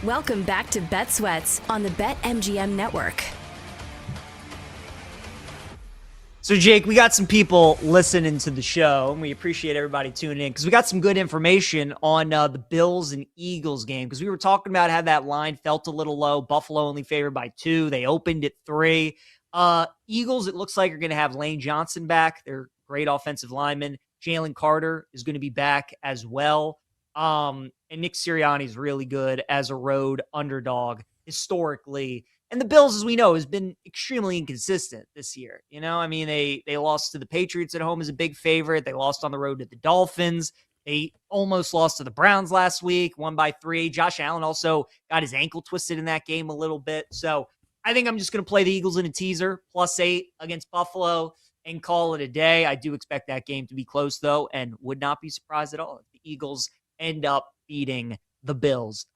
Welcome back to Bet Sweats on the BetMGM Network. So, Jake, we got some people listening to the show, and we appreciate everybody tuning in because we got some good information on the Bills and Eagles game because we were talking about how that line felt a little low. Buffalo only favored by 2. They opened at 3. Eagles, it looks like, are going to have Lane Johnson back. They're great offensive lineman. Jalen Carter is going to be back as well. And Nick Sirianni is really good as a road underdog historically. And the Bills, as we know, has been extremely inconsistent this year. You know, I mean, they lost to the Patriots at home as a big favorite. They lost on the road to the Dolphins. They almost lost to the Browns last week, won by 3. Josh Allen also got his ankle twisted in that game a little bit. So I think I'm just going to play the Eagles in a teaser, +8 against Buffalo, and call it a day. I do expect that game to be close, though, and would not be surprised at all if the Eagles end up beating the Bills.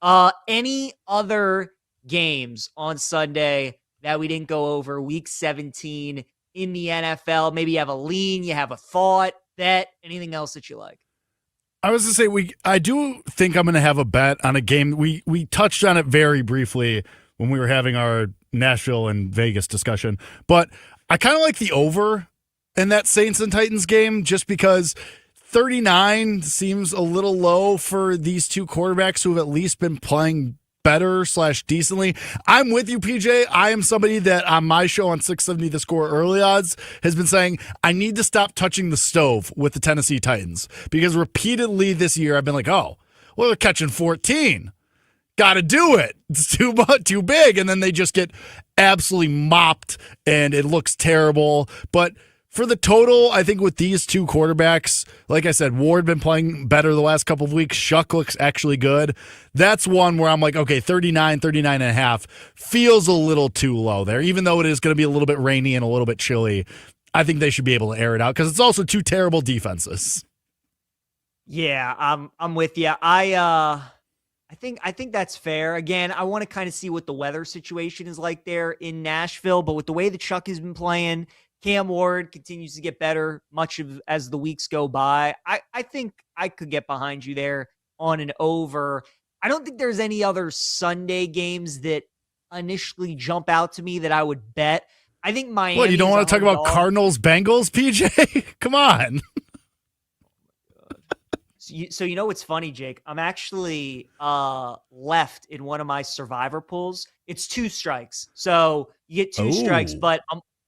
Any other games on Sunday that we didn't go over? Week 17 in the NFL. Maybe you have a lean, you have a thought, bet, anything else that you like? I was to say I do think I'm going to have a bet on a game. We touched on it very briefly when we were having our Nashville and Vegas discussion, but I kind of like the over in that Saints and Titans game just because 39 seems a little low for these two quarterbacks who have at least been playing better / decently. I'm with you, PJ. I am somebody that on my show on 670 The Score Early Odds has been saying I need to stop touching the stove with the Tennessee Titans because repeatedly this year I've been like, oh, well, they're catching 14. Got to do it. It's too much, too big. And then they just get absolutely mopped and it looks terrible. But for the total, I think with these two quarterbacks, like I said, Ward been playing better the last couple of weeks. Shuck looks actually good. That's one where I'm like, okay, 39 and a half feels a little too low there. Even though it is going to be a little bit rainy and a little bit chilly, I think they should be able to air it out because it's also two terrible defenses. Yeah, I'm with you. I think that's fair. Again, I want to kind of see what the weather situation is like there in Nashville, but with the way that Chuck has been playing, Cam Ward continues to get better as the weeks go by. I think I could get behind you there on an over. I don't think there's any other Sunday games that initially jump out to me that I would bet. I think Miami. What, you don't want to talk about Cardinals Bengals, PJ? Come on. So you know what's funny, Jake? I'm actually left in one of my survivor pools. It's 2 strikes. So you get 2 strikes, but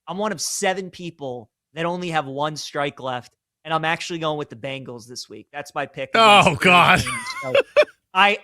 I'm one of 7 people that only have 1 strike left, and I'm actually going with the Bengals this week. That's my pick. Oh, God. So I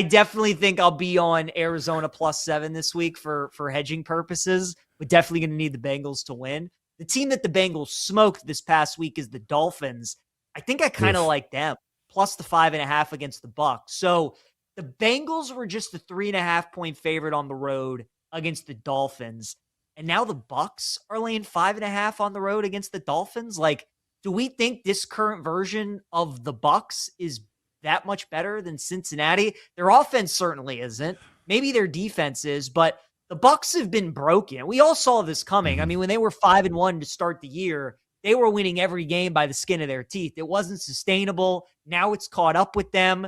definitely think I'll be on Arizona +7 this week for hedging purposes, but definitely going to need the Bengals to win. The team that the Bengals smoked this past week is the Dolphins. I think I kind of like them, plus the 5.5 against the Bucs. So the Bengals were just a 3.5-point favorite on the road against the Dolphins. And now the Bucs are laying 5.5 on the road against the Dolphins. Like, do we think this current version of the Bucs is that much better than Cincinnati? Their offense certainly isn't. Maybe their defense is, but the Bucs have been broken. We all saw this coming. I mean, when they were 5-1 to start the year, they were winning every game by the skin of their teeth. It wasn't sustainable. Now it's caught up with them.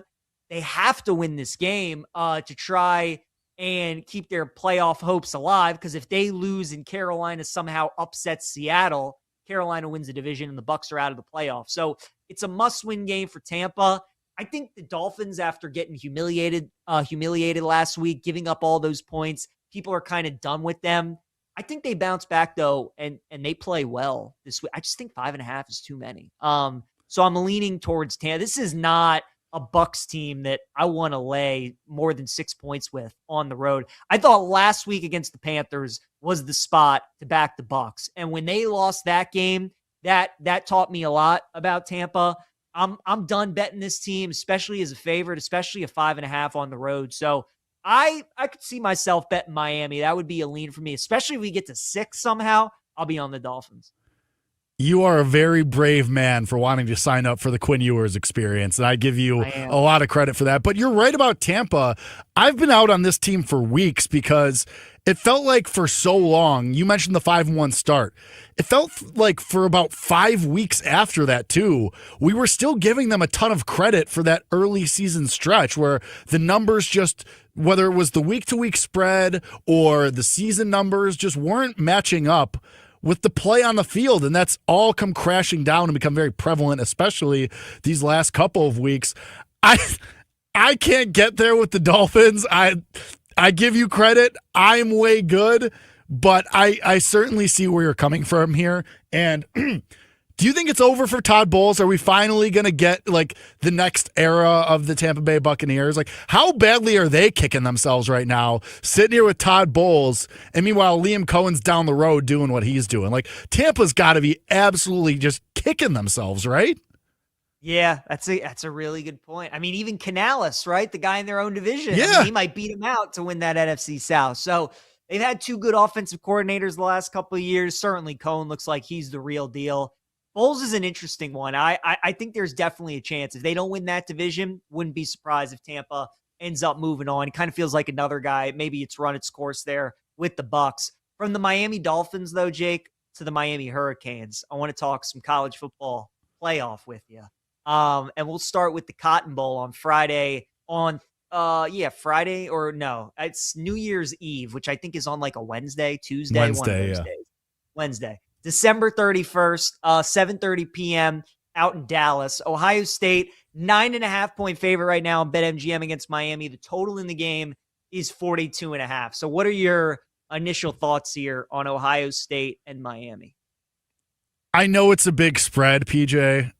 They have to win this game to try and keep their playoff hopes alive, because if they lose and Carolina somehow upsets Seattle, Carolina wins the division and the Bucs are out of the playoffs. So it's a must-win game for Tampa. I think the Dolphins, after getting humiliated last week, giving up all those points, people are kind of done with them. I think they bounce back, though, and they play well this week. I just think 5.5 is too many. So I'm leaning towards Tampa. This is not a Bucs team that I want to lay more than 6 points with on the road. I thought last week against the Panthers was the spot to back the Bucs. And when they lost that game, that taught me a lot about Tampa. I'm done betting this team, especially as a favorite, especially a 5.5 on the road. So I could see myself betting Miami. That would be a lean for me, especially if we get to 6 somehow. I'll be on the Dolphins. You are a very brave man for wanting to sign up for the Quinn Ewers experience, and I give you a lot of credit for that. But you're right about Tampa. I've been out on this team for weeks because It felt like for so long, you mentioned the 5-1 start. It felt like for about 5 weeks after that, too, we were still giving them a ton of credit for that early season stretch where the numbers just, whether it was the week-to-week spread or the season numbers, just weren't matching up with the play on the field. And that's all come crashing down and become very prevalent, especially these last couple of weeks. I can't get there with the Dolphins. I give you credit. I'm way good, but I certainly see where you're coming from here. And do you think it's over for Todd Bowles? Are we finally going to get like the next era of the Tampa Bay Buccaneers? Like, how badly are they kicking themselves right now, sitting here with Todd Bowles, and meanwhile Liam Cohen's down the road doing what he's doing? Like, Tampa's got to be absolutely just kicking themselves, right? Yeah, that's a really good point. I mean, even Canales, right? The guy in their own division. Yeah. I mean, he might beat him out to win that NFC South. So they've had two good offensive coordinators the last couple of years. Certainly Cohen looks like he's the real deal. Bowles is an interesting one. I think there's definitely a chance. If they don't win that division, wouldn't be surprised if Tampa ends up moving on. It kind of feels like another guy. Maybe it's run its course there with the Bucs. From the Miami Dolphins, though, Jake, to the Miami Hurricanes, I want to talk some college football playoff with you. And we'll start with the Cotton Bowl on Friday Friday or no, it's New Year's Eve, which I think is on like a Tuesday, one of those days. Wednesday, December 31st, 7:30 p.m. out in Dallas. Ohio State, 9.5-point favorite right now on BetMGM against Miami. The total in the game is 42.5. So what are your initial thoughts here on Ohio State and Miami? I know it's a big spread, PJ.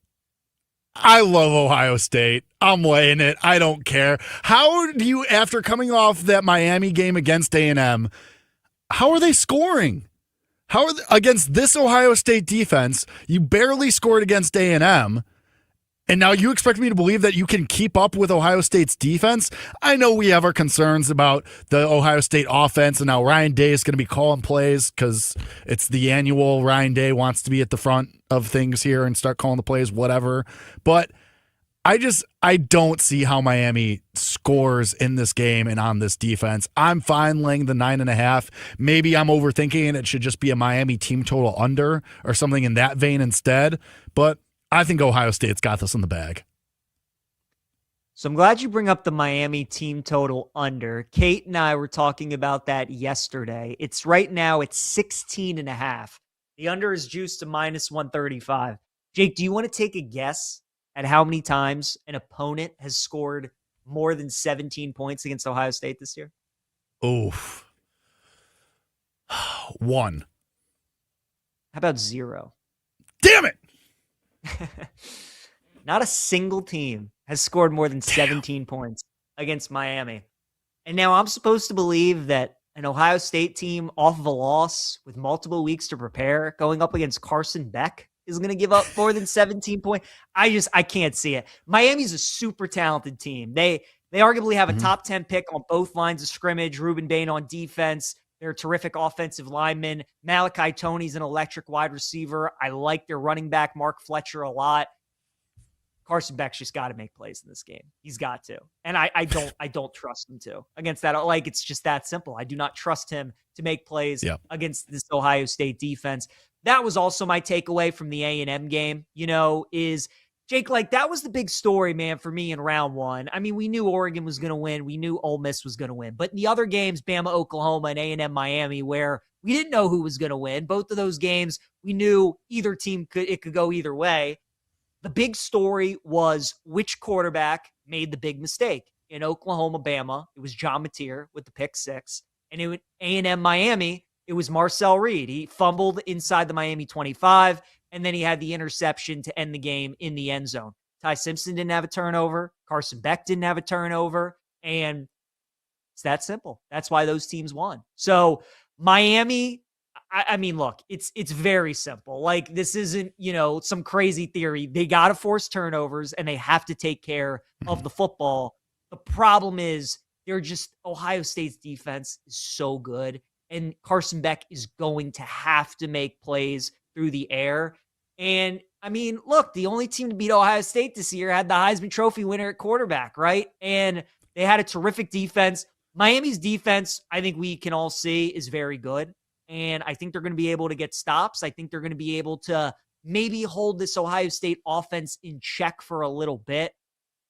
I love Ohio State. I'm laying it. I don't care. How do you, after coming off that Miami game against A&M, how are they scoring? How are they, against this Ohio State defense? You barely scored against A&M, and now you expect me to believe that you can keep up with Ohio State's defense? I know we have our concerns about the Ohio State offense, and now Ryan Day is going to be calling plays because it's the annual Ryan Day wants to be at the front of things here and start calling the plays, whatever. But I don't see how Miami scores in this game and on this defense. I'm fine laying the 9.5. Maybe I'm overthinking and it should just be a Miami team total under or something in that vein instead. But I think Ohio State's got this in the bag. So I'm glad you bring up the Miami team total under. Kate and I were talking about that yesterday. It's right now at 16.5. The under is juiced to minus 135. Jake, do you want to take a guess at how many times an opponent has scored more than 17 points against Ohio State this year? Oof. 1. How about 0? Damn it! Not a single team has scored more than 17 points against Miami. And now I'm supposed to believe that an Ohio State team off of a loss with multiple weeks to prepare going up against Carson Beck is going to give up more than 17 points. I can't see it. Miami's a super talented team. They arguably have a top 10 pick on both lines of scrimmage. Ruben Bain on defense. They're a terrific offensive lineman. Malachi Toney's an electric wide receiver. I like their running back, Mark Fletcher, a lot. Carson Beck's just got to make plays in this game. He's got to. And I don't trust him to against that. Like, it's just that simple. I do not trust him to make plays against this Ohio State defense. That was also my takeaway from the A&M game, is Jake, like, that was the big story, man, for me in round one. I mean, we knew Oregon was going to win. We knew Ole Miss was going to win. But in the other games, Bama, Oklahoma, and A&M, Miami, where we didn't know who was going to win, both of those games, we knew either team could go either way. The big story was which quarterback made the big mistake. In Oklahoma, Bama, it was John Mateer with the pick 6. And in A&M, Miami, it was Marcel Reed. He fumbled inside the Miami 25, and then he had the interception to end the game in the end zone. Ty Simpson didn't have a turnover. Carson Beck didn't have a turnover. And it's that simple. That's why those teams won. So Miami, I mean, look, it's very simple. Like, this isn't, some crazy theory. They got to force turnovers, and they have to take care of the football. The problem is Ohio State's defense is so good, and Carson Beck is going to have to make plays through the air. And, I mean, look, the only team to beat Ohio State this year had the Heisman Trophy winner at quarterback, right? And they had a terrific defense. Miami's defense, I think we can all see, is very good. And I think they're going to be able to get stops. I think they're going to be able to maybe hold this Ohio State offense in check for a little bit.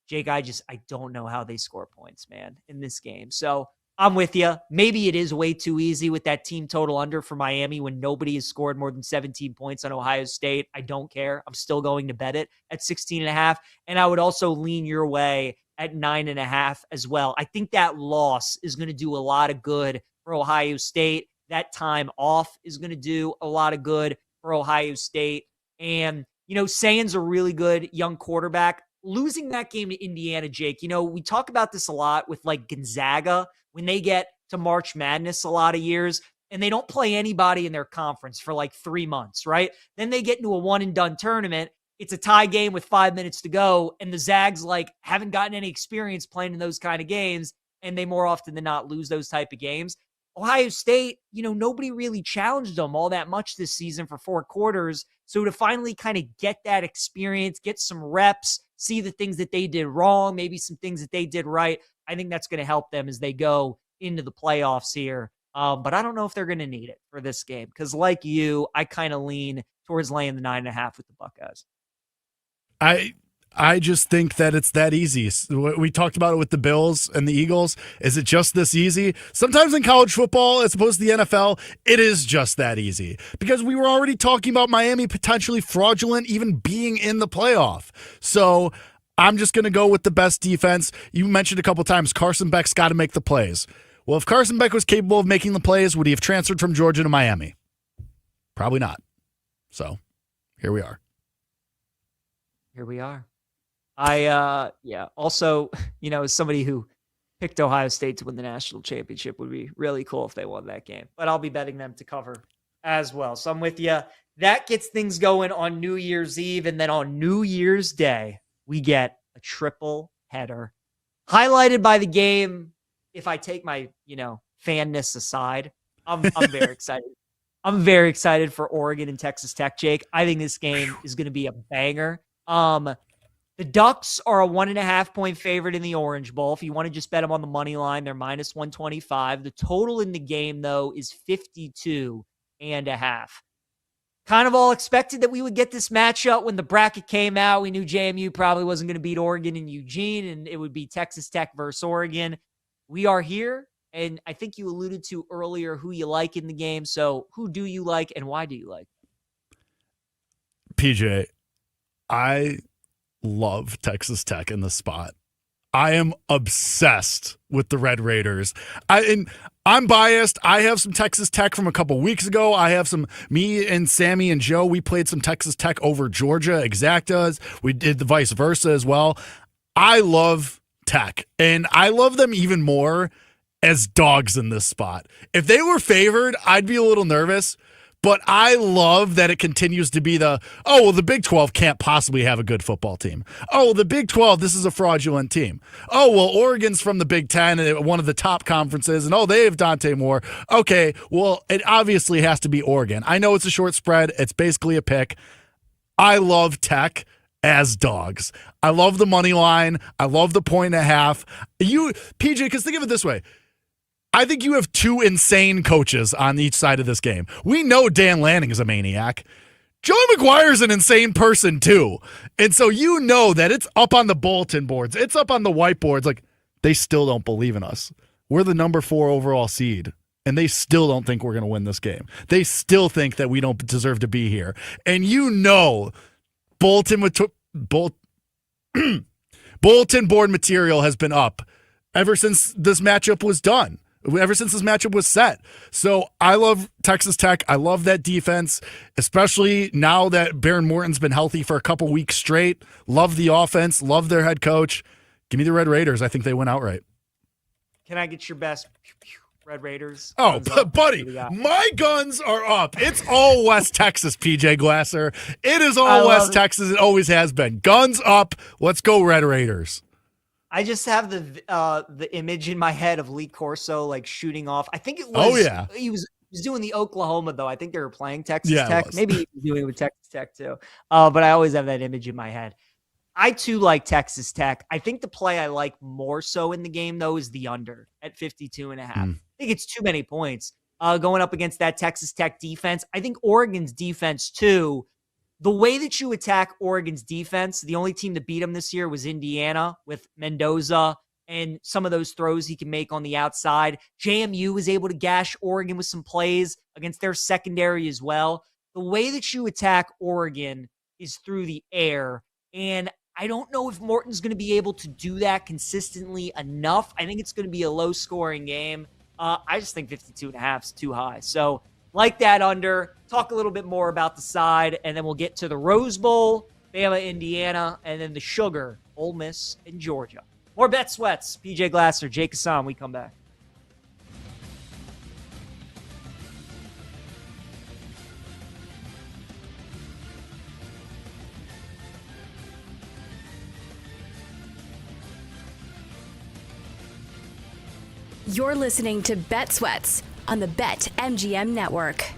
Jake, I don't know how they score points, man, in this game. So I'm with you. Maybe it is way too easy with that team total under for Miami when nobody has scored more than 17 points on Ohio State. I don't care. I'm still going to bet it at 16.5. And I would also lean your way at 9.5 as well. I think that loss is going to do a lot of good for Ohio State. That time off is going to do a lot of good for Ohio State. And, Sayan's a really good young quarterback. Losing that game to Indiana, Jake, we talk about this a lot with like Gonzaga when they get to March Madness a lot of years and they don't play anybody in their conference for like 3 months, right? Then they get into a one and done tournament. It's a tie game with 5 minutes to go. And the Zags haven't gotten any experience playing in those kind of games. And they more often than not lose those type of games. Ohio State, nobody really challenged them all that much this season for 4 quarters. So to finally kind of get that experience, get some reps, see the things that they did wrong, maybe some things that they did right, I think that's going to help them as they go into the playoffs here. But I don't know if they're going to need it for this game because like you, I kind of lean towards laying the 9.5 with the Buckeyes. I just think that it's that easy. We talked about it with the Bills and the Eagles. Is it just this easy? Sometimes in college football, as opposed to the NFL, it is just that easy. Because we were already talking about Miami potentially fraudulent even being in the playoff. So I'm just going to go with the best defense. You mentioned a couple times Carson Beck's got to make the plays. Well, if Carson Beck was capable of making the plays, would he have transferred from Georgia to Miami? Probably not. So here we are. Here we are. Also, as somebody who picked Ohio State to win the national championship, would be really cool if they won that game. But I'll be betting them to cover as well. So I'm with you. That gets things going on New Year's Eve. And then on New Year's Day, we get a triple header highlighted by the game. If I take my, fanness aside, I'm very excited. I'm very excited for Oregon and Texas Tech, Jake. I think this game is going to be a banger. The Ducks are a 1.5 point favorite in the Orange Bowl. If you want to just bet them on the money line, they're minus 125. The total in the game, though, is 52.5. Kind of all expected that we would get this matchup when the bracket came out. We knew JMU probably wasn't going to beat Oregon and Eugene, and it would be Texas Tech versus Oregon. We are here, and I think you alluded to earlier who you like in the game. So who do you like, and why do you like? PJ, I love Texas Tech in this spot. I am obsessed with the Red Raiders. I'm biased. I have some Texas Tech from a couple weeks ago. I have me and Sammy and Joe, we played some Texas Tech over Georgia Exactas. We did the vice versa as well. I love Tech, and I love them even more as dogs in this spot. If they were favored, I'd be a little nervous. But I love that it continues to be the Big 12 can't possibly have a good football team. Oh, the Big 12, this is a fraudulent team. Oh, well, Oregon's from the Big 10, one of the top conferences, and they have Dante Moore. Okay, well, it obviously has to be Oregon. I know it's a short spread. It's basically a pick. I love Tech as dogs. I love the money line. I love the 1.5. PJ, because think of it this way. I think you have 2 insane coaches on each side of this game. We know Dan Lanning is a maniac. Joey McGuire's an insane person too. And so that it's up on the bulletin boards. It's up on the whiteboards. Like, they still don't believe in us. We're the number 4 overall seed, and they still don't think we're going to win this game. They still think that we don't deserve to be here. And bulletin board material has been up ever since this matchup was done. Ever since this matchup was set. So I love Texas Tech. I love that defense, especially now that Baron Morton's been healthy for a couple weeks straight. Love the offense. Love their head coach. Give me the Red Raiders. I think they win outright. Can I get your best Red Raiders? Oh, buddy, my guns are up. It's all West Texas, PJ Glasser. It is all West Texas. It always has been. Guns up. Let's go Red Raiders. I just have the image in my head of Lee Corso shooting off. I think it was. Oh yeah. He was doing the Oklahoma though. I think they were playing Texas Tech. Maybe he was doing it with Texas Tech too. But I always have that image in my head. I too like Texas Tech. I think the play I like more so in the game, though, is the under at 52.5. I think it's too many points going up against that Texas Tech defense. I think Oregon's defense, too, the way that you attack Oregon's defense, the only team that beat them this year was Indiana with Mendoza and some of those throws he can make on the outside. JMU was able to gash Oregon with some plays against their secondary as well. The way that you attack Oregon is through the air. And I don't know if Morton's going to be able to do that consistently enough. I think it's going to be a low-scoring game. I just think 52.5 is too high. So like that under, talk a little bit more about the side, and then we'll get to the Rose Bowl, Bama, Indiana, and then the Sugar, Ole Miss, and Georgia. More Bet Sweats. PJ Glasser, Jake Hassan. We come back. You're listening to Bet Sweats on the BetMGM Network.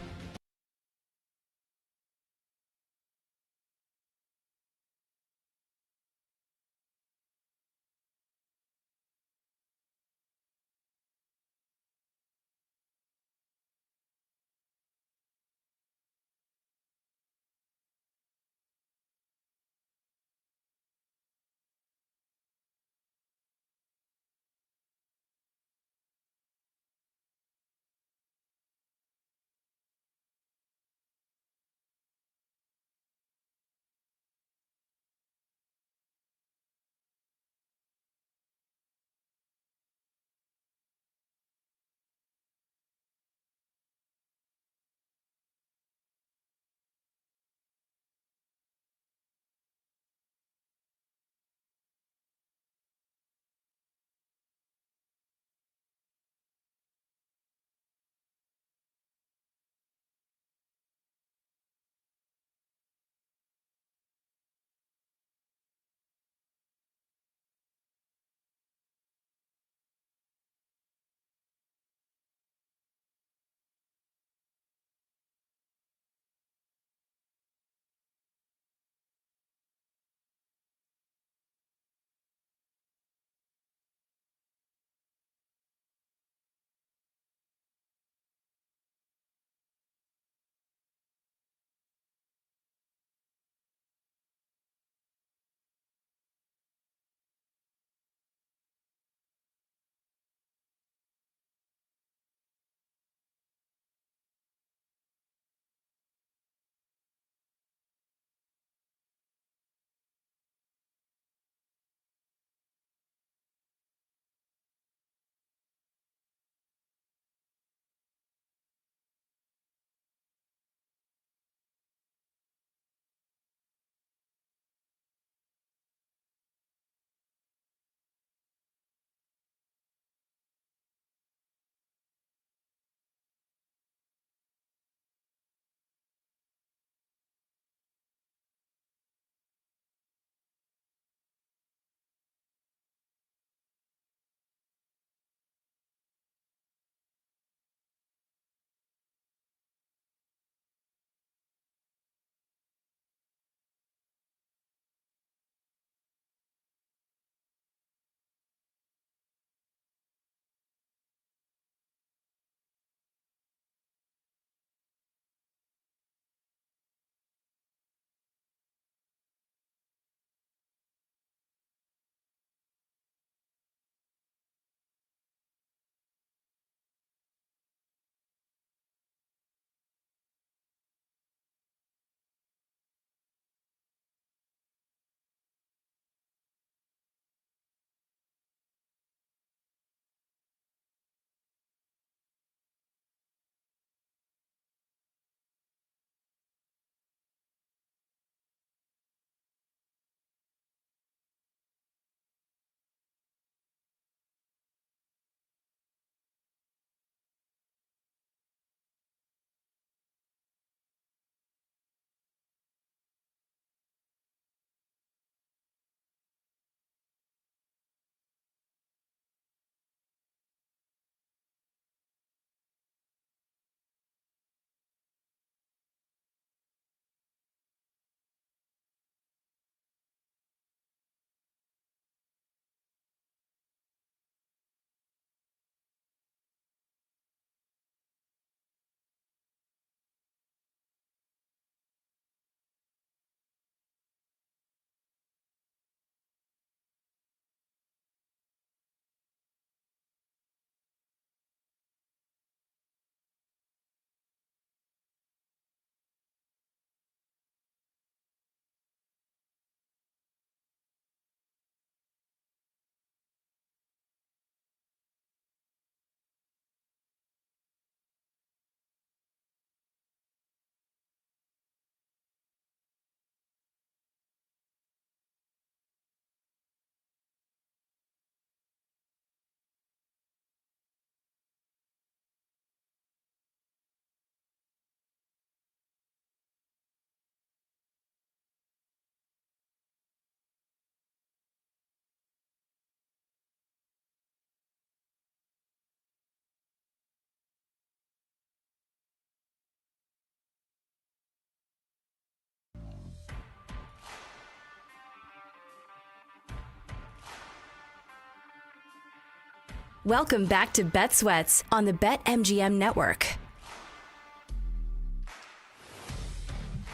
Welcome back to Bet Sweats on the BetMGM Network.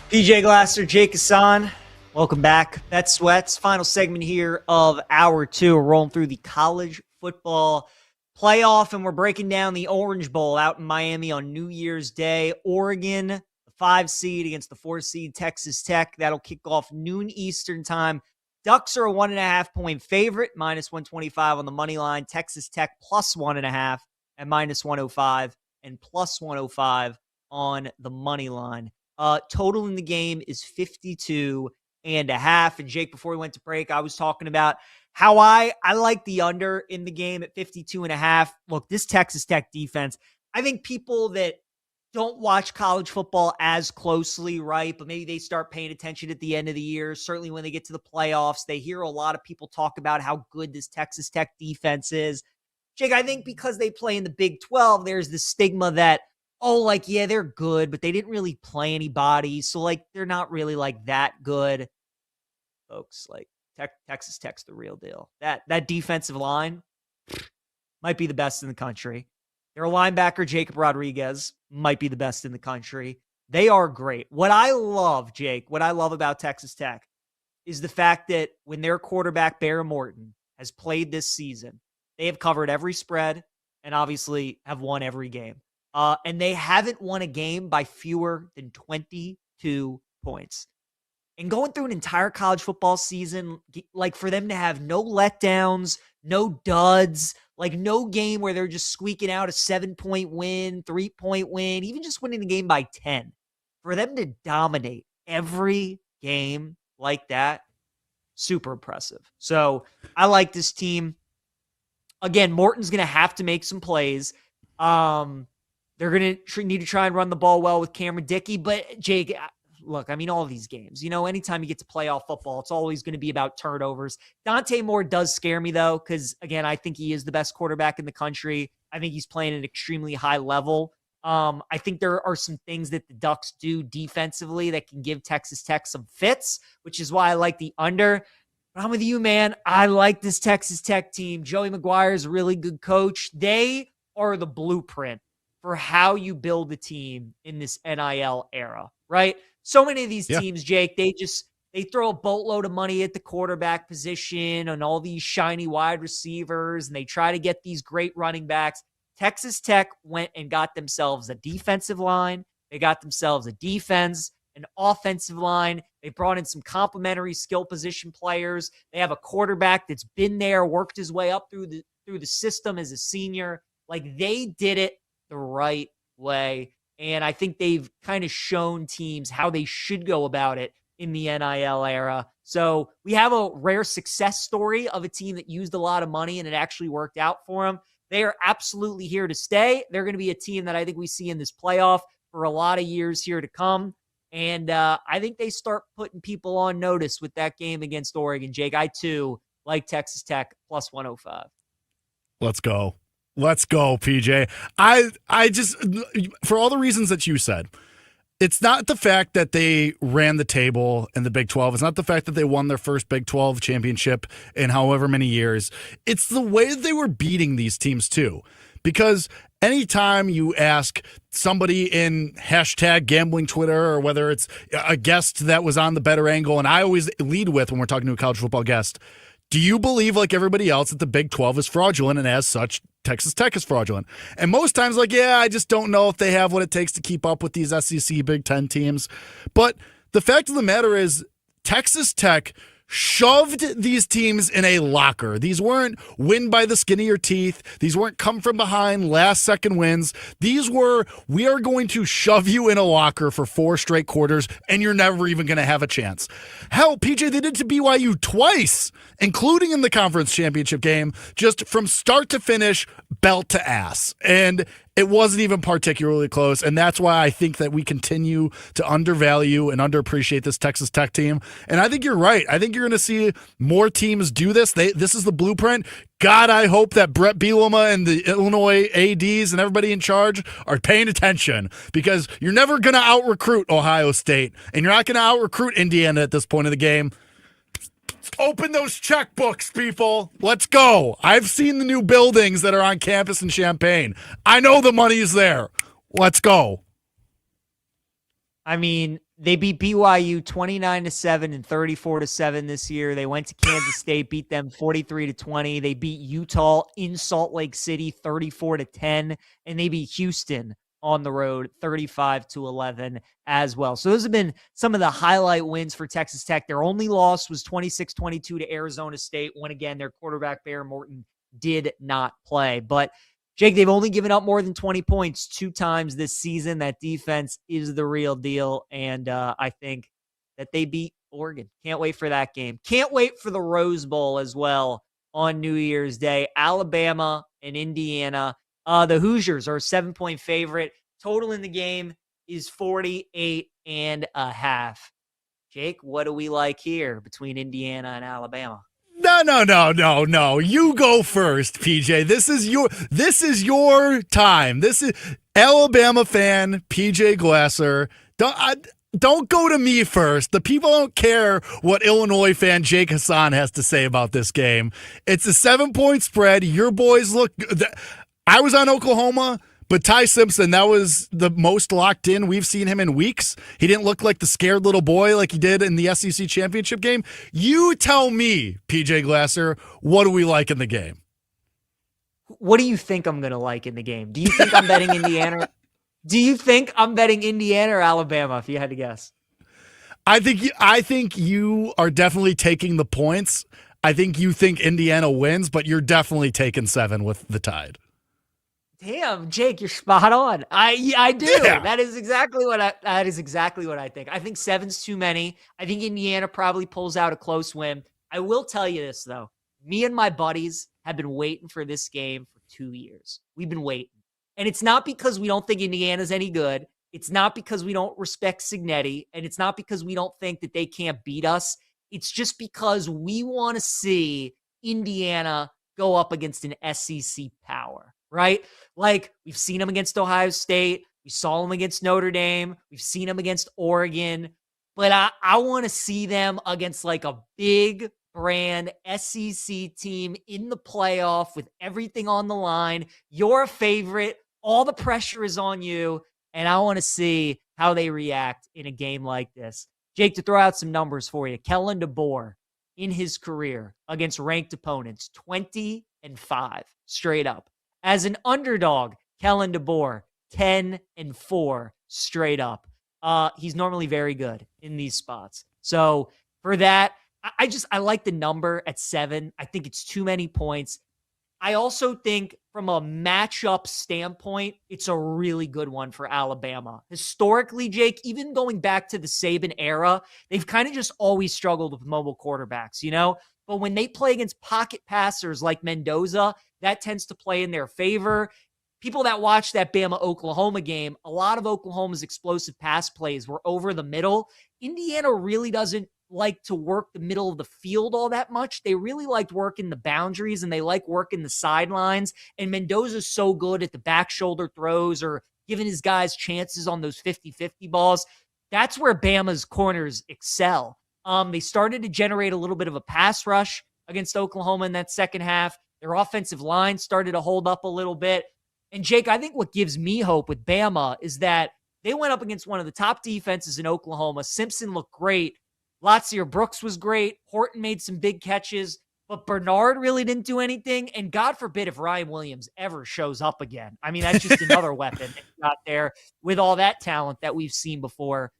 PJ Glasser, Jake Hassan, welcome back. Bet Sweats, final segment here of hour 2. We're rolling through the college football playoff, and we're breaking down the Orange Bowl out in Miami on New Year's Day. Oregon, the 5 seed against the 4 seed Texas Tech. That'll kick off noon Eastern time. Ducks are a 1.5-point favorite, minus 125 on the money line. Texas Tech plus 1.5 at minus 105 and plus 105 on the money line. Total in the game is 52.5. And Jake, before we went to break, I was talking about how I like the under in the game at 52.5. Look, this Texas Tech defense, I think people that don't watch college football as closely, right? But maybe they start paying attention at the end of the year. Certainly when they get to the playoffs, they hear a lot of people talk about how good this Texas Tech defense is. Jake, I think because they play in the Big 12, there's the stigma that, oh, like, yeah, they're good, but they didn't really play anybody. So, like, they're not really, like, that good. Folks, like, Texas Tech's the real deal. That defensive line might be the best in the country. Their linebacker, Jacob Rodriguez, might be the best in the country. They are great. What I love, Jake, what I love about Texas Tech is the fact that when their quarterback, Bear Morton, has played this season, they have covered every spread and obviously have won every game. And they haven't won a game by fewer than 22 points. And going through an entire college football season, like for them to have no letdowns, no duds, like no game where they're just squeaking out a 7-point win, 3-point win, even just winning the game by 10. For them to dominate every game like that, super impressive. So I like this team. Again, Morton's going to have to make some plays. They're going to need to try and run the ball well with Cameron Dickey. But, Jake, look, I mean, all of these games, you know, anytime you get to playoff football, it's always going to be about turnovers. Dante Moore does scare me, though, because, again, I think he is the best quarterback in the country. I think he's playing at an extremely high level. I think there are some things that the Ducks do defensively that can give Texas Tech some fits, which is why I like the under. But I'm with you, man. I like this Texas Tech team. Joey McGuire is a really good coach. They are the blueprint for how you build a team in this NIL era, right? So many of these teams, Jake, they throw a boatload of money at the quarterback position and all these shiny wide receivers, and they try to get these great running backs. Texas Tech went and got themselves a defensive line. They got themselves a defense, an offensive line. They brought in some complementary skill position players. They have a quarterback that's been there, worked his way up through the system as a senior. Like, they did it the right way. And I think they've kind of shown teams how they should go about it in the NIL era. So we have a rare success story of a team that used a lot of money and it actually worked out for them. They are absolutely here to stay. They're going to be a team that I think we see in this playoff for a lot of years here to come. And I think they start putting people on notice with that game against Oregon. Jake, I too like Texas Tech plus 105. Let's go. Let's go, PJ. I just, for all the reasons that you said, it's not the fact that they ran the table in the Big 12. It's not the fact that they won their first Big 12 championship in however many years. It's the way they were beating these teams too. Because anytime you ask somebody in hashtag gambling Twitter or whether it's a guest that was on the Better Angle, and I always lead with when we're talking to a college football guest, do you believe, like everybody else, that the Big 12 is fraudulent and as such, Texas Tech is fraudulent? And most times, like, yeah, I just don't know if they have what it takes to keep up with these SEC Big Ten teams. But the fact of the matter is, Texas Tech shoved these teams in a locker. These weren't win by the skin of your teeth. These weren't come from behind last second wins. These were, we are going to shove you in a locker for 4 straight quarters and you're never even going to have a chance. Hell, PJ, they did to BYU twice, including in the conference championship game, just from start to finish, belt to ass. And it wasn't even particularly close, and that's why I think that we continue to undervalue and underappreciate this Texas Tech team. And I think you're right. I think you're going to see more teams do this. This is the blueprint. God, I hope that Brett Bielema and the Illinois ADs and everybody in charge are paying attention, because you're never going to out-recruit Ohio State, and you're not going to out-recruit Indiana at this point of the game. Let's open those checkbooks, people. Let's go. I've seen the new buildings that are on campus in Champaign. I know the money's there. Let's go. I mean, they beat BYU 29-7 and 34-7 this year. They went to Kansas State, beat them 43-20. They beat Utah in Salt Lake City 34-10, and they beat Houston on the road 35-11 as well. So those have been some of the highlight wins for Texas Tech. Their only loss was 26-22 to Arizona State when, again, their quarterback Bear Morton did not play. But Jake, they've only given up more than 20 points 2 times this season. That defense is the real deal, and I think that they beat Oregon. Can't wait for that game. Can't wait for the Rose Bowl as well on New Year's Day. Alabama and Indiana. The Hoosiers are a 7-point favorite. Total in the game is 48.5. Jake, what do we like here between Indiana and Alabama? No. You go first, PJ. This is your time. This is Alabama fan PJ Glasser. Don't go to me first. The people don't care what Illinois fan Jake Hassan has to say about this game. It's a 7-point spread. Your boys look good. I was on Oklahoma, but Ty Simpson, that was the most locked in we've seen him in weeks. He didn't look like the scared little boy like he did in the SEC championship game. You tell me, PJ Glasser, what do we like in the game? What do you think I'm going to like in the game? Do you think I'm betting Indiana? Do you think I'm betting Indiana or Alabama, if you had to guess? I think you are definitely taking the points. I think you think Indiana wins, but you're definitely taking 7 with the Tide. Damn, Jake, you're spot on. I do. Yeah. That is exactly what I think. I think 7's too many. I think Indiana probably pulls out a close win. I will tell you this though. Me and my buddies have been waiting for this game for 2 years. We've been waiting. And it's not because we don't think Indiana's any good. It's not because we don't respect Signetti, and it's not because we don't think that they can't beat us. It's just because we want to see Indiana go up against an SEC power. Right? Like, we've seen them against Ohio State. We saw them against Notre Dame. We've seen them against Oregon. But I want to see them against like a big brand SEC team in the playoff with everything on the line. You're a favorite. All the pressure is on you. And I want to see how they react in a game like this. Jake, to throw out some numbers for you. Kellen DeBoer in his career against ranked opponents, 20-5 straight up. As an underdog, Kellen DeBoer, 10-4 straight up. He's normally very good in these spots. So for that, I like the number at 7. I think it's too many points. I also think from a matchup standpoint, it's a really good one for Alabama. Historically, Jake, even going back to the Saban era, they've kind of just always struggled with mobile quarterbacks, you know? But when they play against pocket passers like Mendoza, that tends to play in their favor. People that watch that Bama-Oklahoma game, a lot of Oklahoma's explosive pass plays were over the middle. Indiana really doesn't like to work the middle of the field all that much. They really liked working the boundaries, and they like working the sidelines. And Mendoza's so good at the back shoulder throws or giving his guys chances on those 50-50 balls. That's where Bama's corners excel. They started to generate a little bit of a pass rush against Oklahoma in that second half. Their offensive line started to hold up a little bit. And Jake, I think what gives me hope with Bama is that they went up against one of the top defenses in Oklahoma. Simpson looked great. Latsier Brooks was great. Horton made some big catches, but Bernard really didn't do anything. And God forbid if Ryan Williams ever shows up again. I mean, that's just another weapon that you got there with all that talent that we've seen before.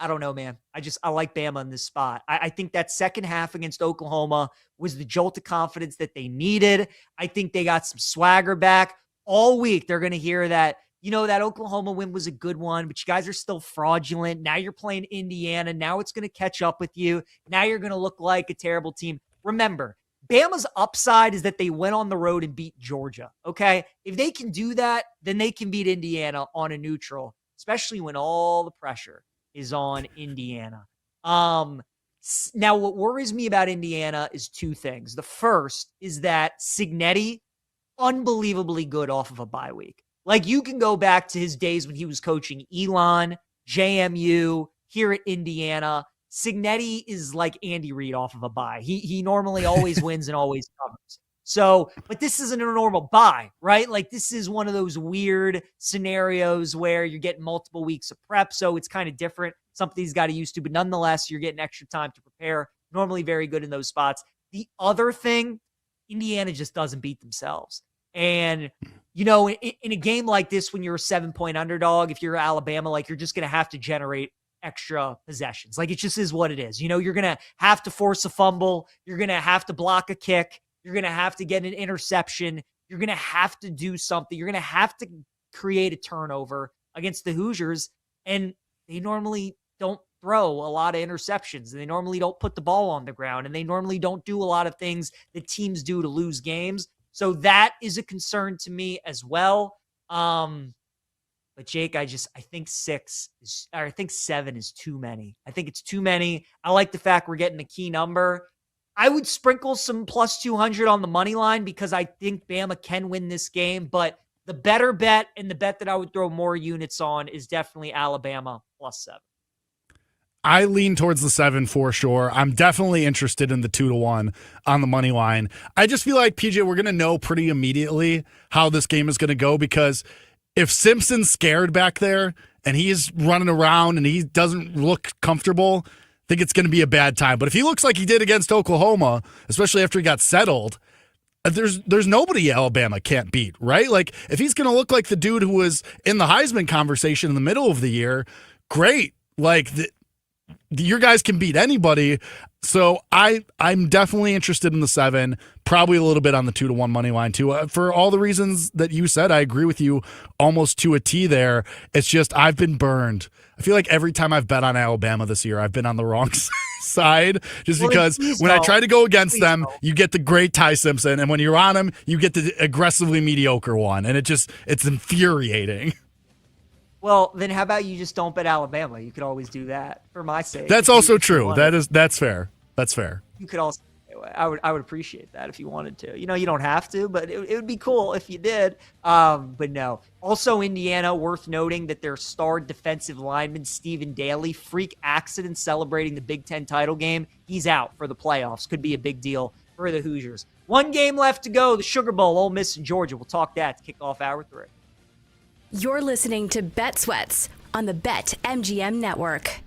I don't know, man. I like Bama in this spot. I think that second half against Oklahoma was the jolt of confidence that they needed. I think they got some swagger back. All week, they're going to hear that, you know, that Oklahoma win was a good one, but you guys are still fraudulent. Now you're playing Indiana. Now it's going to catch up with you. Now you're going to look like a terrible team. Remember, Bama's upside is that they went on the road and beat Georgia, okay? If they can do that, then they can beat Indiana on a neutral, especially when all the pressure is on Indiana. Now, what worries me about Indiana is 2 things. The first is that Signetti, unbelievably good off of a bye week. Like, you can go back to his days when he was coaching Elon, JMU, here at Indiana. Signetti is like Andy Reid off of a bye. He normally always wins and always covers. So, but this isn't a normal bye, right? Like this is one of those weird scenarios where you're getting multiple weeks of prep. So it's kind of different. Something he's got to used to, but nonetheless, you're getting extra time to prepare. Normally very good in those spots. The other thing, Indiana just doesn't beat themselves. And, you know, in a game like this, when you're a 7-point underdog, if you're Alabama, like you're just going to have to generate extra possessions. Like it just is what it is. You know, you're going to have to force a fumble. You're going to have to block a kick. You're going to have to get an interception. You're going to have to do something. You're going to have to create a turnover against the Hoosiers. And they normally don't throw a lot of interceptions. And they normally don't put the ball on the ground. And they normally don't do a lot of things that teams do to lose games. So that is a concern to me as well. But Jake, I think 7 is too many. I think it's too many. I like the fact we're getting a key number. I would sprinkle some plus 200 on the money line because I think Bama can win this game. But the better bet and the bet that I would throw more units on is definitely Alabama plus 7. I lean towards the 7 for sure. I'm definitely interested in the 2-1 on the money line. I just feel like, PJ, we're going to know pretty immediately how this game is going to go, because if Simpson's scared back there and he's running around and he doesn't look comfortable, I think it's going to be a bad time. But if he looks like he did against Oklahoma, especially after he got settled, there's nobody Alabama can't beat, right? Like if he's going to look like the dude who was in the Heisman conversation in the middle of the year, great. Like your guys can beat anybody. So I'm definitely interested in the 7, probably a little bit on the 2-1 money line too. For all the reasons that you said, I agree with you almost to a T there. It's just I've been burned. I feel like every time I've bet on Alabama this year, I've been on the wrong side, just because when I try to go against them, you get the great Ty Simpson, and when you're on him, you get the aggressively mediocre one, and it's infuriating. Well, then how about you just don't bet Alabama? You could always do that for my sake. That's also true. That's fair. That's fair. You could also, I would appreciate that if you wanted to. You know, you don't have to, but it would be cool if you did. But no. Also, Indiana, worth noting that their star defensive lineman, Stephen Daly, freak accident celebrating the Big Ten title game. He's out for the playoffs. Could be a big deal for the Hoosiers. One game left to go, the Sugar Bowl, Ole Miss and Georgia. We'll talk that to kick off hour 3. You're listening to Bet Sweats on the BetMGM Network.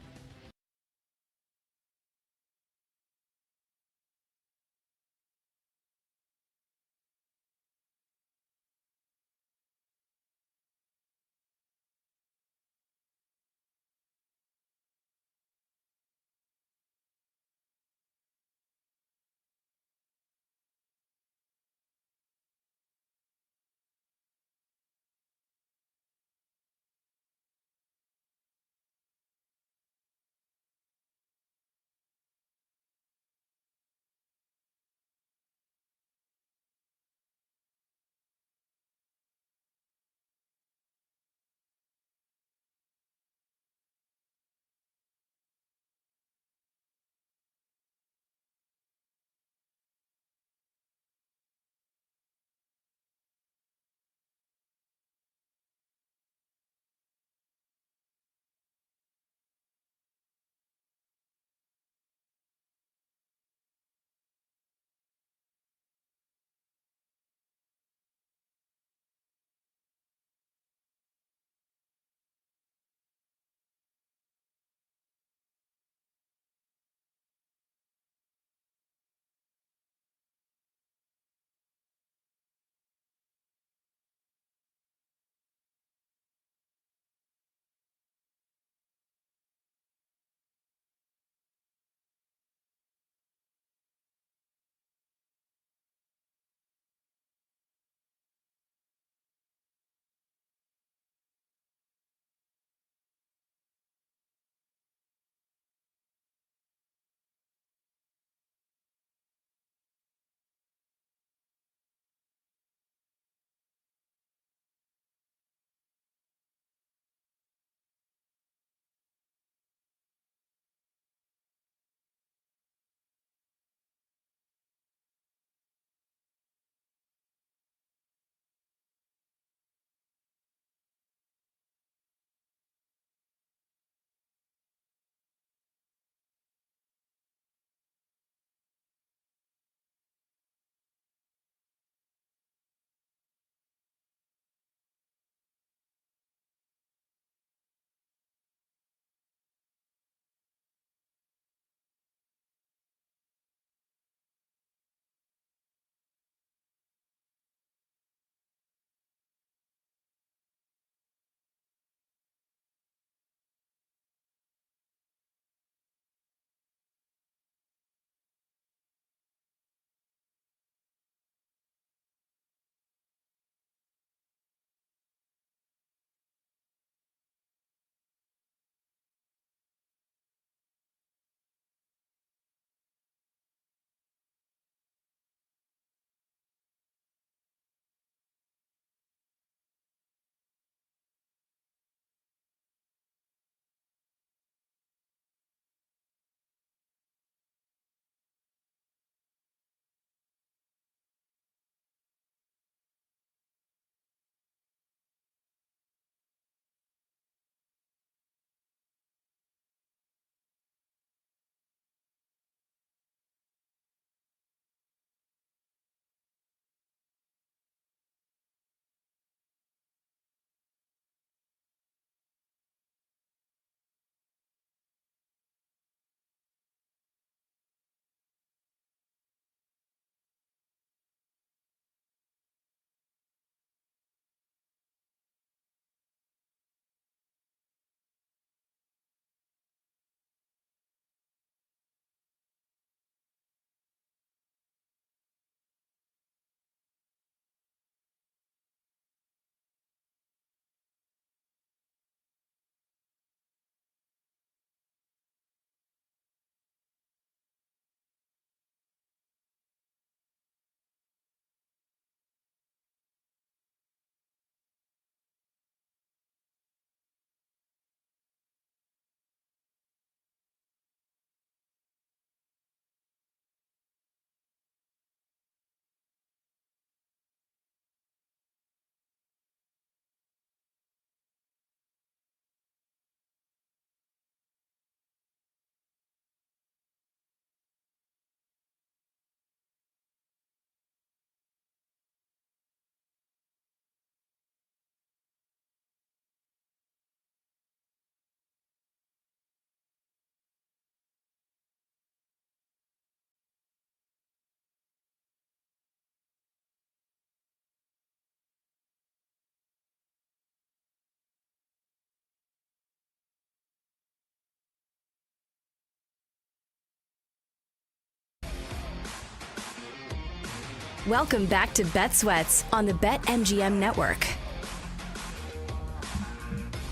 Welcome back to Bet Sweats on the BetMGM Network.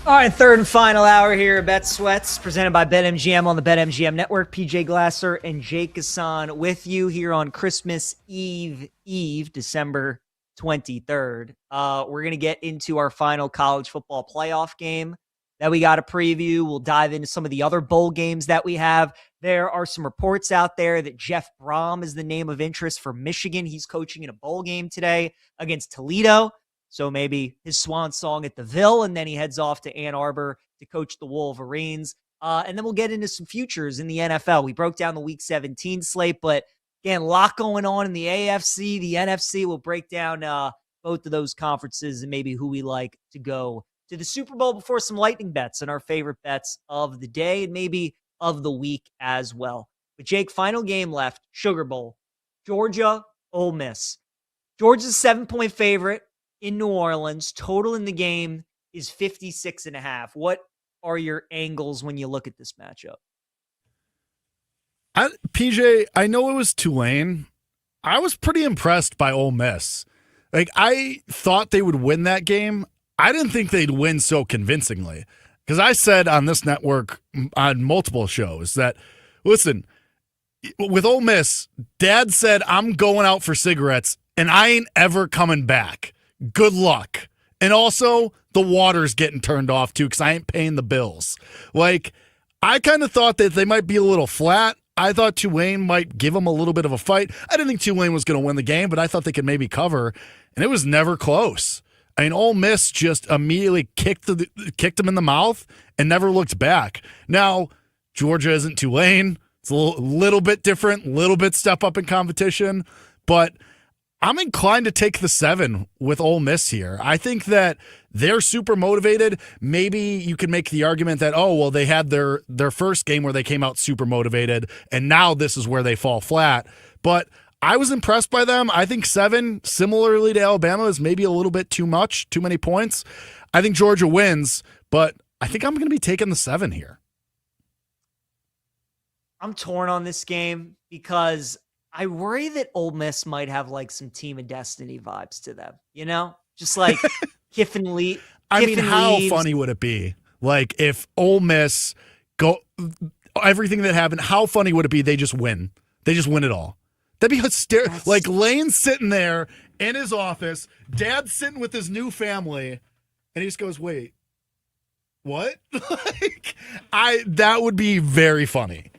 All right, third and final hour here at Bet Sweats, presented by BetMGM on the BetMGM Network. PJ Glasser and Jake Hassan with you here on Christmas Eve, December 23rd. We're going to get into our final college football playoff game that we got to preview. We'll dive into some of the other bowl games that we have. There are some reports out there that Jeff Brom is the name of interest for Michigan. He's coaching in a bowl game today against Toledo. So maybe his swan song at the Ville, and then he heads off to Ann Arbor to coach the Wolverines. And then we'll get into some futures in the NFL. We broke down the Week 17 slate, but again, a lot going on in the AFC, the NFC. We'll break down both of those conferences and maybe who we like to go to the Super Bowl before some lightning bets and our favorite bets of the day and maybe of the week as well. But Jake, final game left, Sugar Bowl, Georgia, Ole Miss. Georgia's 7-point favorite in New Orleans. Total in the game is 56.5. What are your angles when you look at this matchup? PJ, I know it was Tulane. I was pretty impressed by Ole Miss. Like, I thought they would win that game. I didn't think they'd win so convincingly, because I said on this network on multiple shows that, listen, with Ole Miss, Dad said, I'm going out for cigarettes and I ain't ever coming back. Good luck. And also, the water's getting turned off too, because I ain't paying the bills. Like, I kind of thought that they might be a little flat. I thought Tulane might give them a little bit of a fight. I didn't think Tulane was going to win the game, but I thought they could maybe cover, and it was never close. I mean, Ole Miss just immediately kicked them in the mouth and never looked back. Now, Georgia isn't Tulane. It's a little bit different, little bit step up in competition, but I'm inclined to take the 7 with Ole Miss here. I think that they're super motivated. Maybe you can make the argument that, oh, well, they had their first game where they came out super motivated, and now this is where they fall flat. But I was impressed by them. I think 7, similarly to Alabama, is maybe a little bit too much, too many points. I think Georgia wins, but I think I'm going to be taking the 7 here. I'm torn on this game because I worry that Ole Miss might have like some Team of Destiny vibes to them, you know? Just like Kiffin Lee. I mean, how funny would it be? Like, if Ole Miss everything that happened, how funny would it be they just win? They just win it all. That'd be hysterical. Like, Lane's sitting there in his office, Dad's sitting with his new family, and he just goes, wait, what? That would be very funny.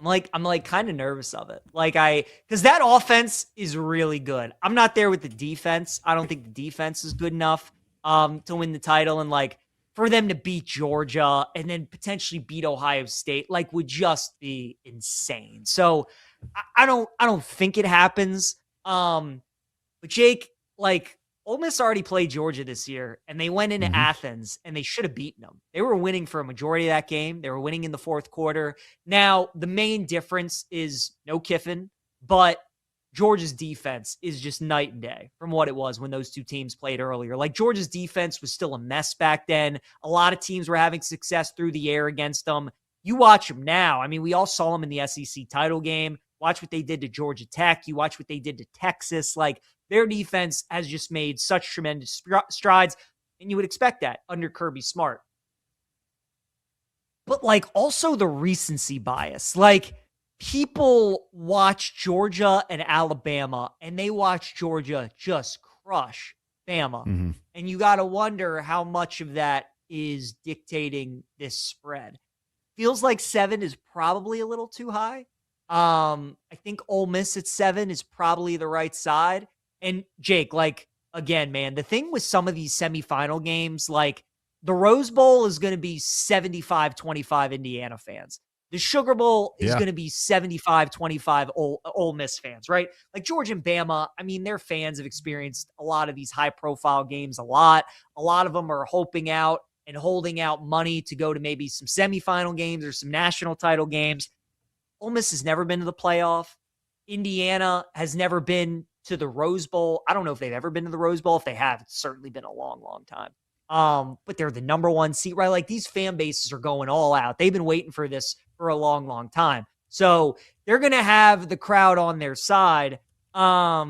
I'm like kind of nervous of it. Because that offense is really good. I'm not there with the defense. I don't think the defense is good enough to win the title. And like for them to beat Georgia and then potentially beat Ohio State, like would just be insane. So I don't think it happens. But Jake, like Ole Miss already played Georgia this year, and they went into Athens, and they should have beaten them. They were winning for a majority of that game. They were winning in the fourth quarter. Now, the main difference is no Kiffin, but Georgia's defense is just night and day from what it was when those two teams played earlier. Like, Georgia's defense was still a mess back then. A lot of teams were having success through the air against them. You watch them now. I mean, we all saw them in the SEC title game. Watch what they did to Georgia Tech. You watch what they did to Texas. Like, their defense has just made such tremendous strides, and you would expect that under Kirby Smart. But, like, also the recency bias. Like, people watch Georgia and Alabama, and they watch Georgia just crush Bama. And you got to wonder how much of that is dictating this spread. Feels like 7 is probably a little too high. I think Ole Miss at 7 is probably the right side. And Jake, like, again, man, the thing with some of these semifinal games, like the Rose Bowl is going to be 75-25 Indiana fans. The Sugar Bowl is going to be 75-25 Ole Miss fans, right? Like Georgia and Bama, I mean, their fans have experienced a lot of these high-profile games a lot. A lot of them are hoping out and holding out money to go to maybe some semifinal games or some national title games. Ole Miss has never been to the playoff. Indiana has never been to the Rose Bowl. I don't know if they've ever been to the Rose Bowl. If they have, it's certainly been a long, long time. But they're the number one seed, right? Like these fan bases are going all out. They've been waiting for this for a long, long time. So they're going to have the crowd on their side. I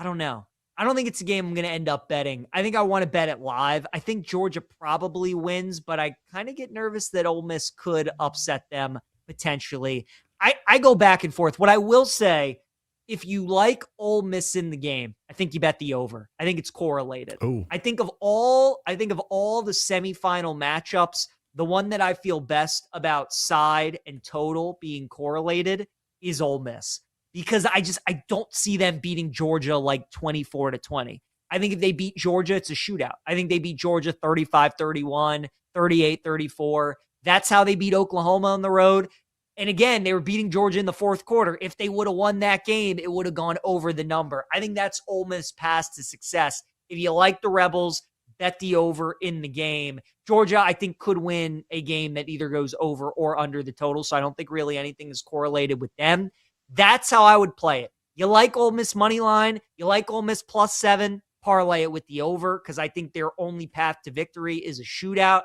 don't know. I don't think it's a game I'm going to end up betting. I think I want to bet it live. I think Georgia probably wins, but I kind of get nervous that Ole Miss could upset them potentially. I go back and forth. What I will say, if you like Ole Miss in the game, I think you bet the over. I think it's correlated. Ooh. I think of all the semifinal matchups, the one that I feel best about side and total being correlated is Ole Miss. Because I don't see them beating Georgia like 24-20. I think if they beat Georgia, it's a shootout. I think they beat Georgia 35-31, 38-34. That's how they beat Oklahoma on the road. And again, they were beating Georgia in the fourth quarter. If they would have won that game, it would have gone over the number. I think that's Ole Miss' path to success. If you like the Rebels, bet the over in the game. Georgia, I think, could win a game that either goes over or under the total. So I don't think really anything is correlated with them. That's how I would play it. You like Ole Miss money line, you like Ole Miss +7, parlay it with the over because I think their only path to victory is a shootout.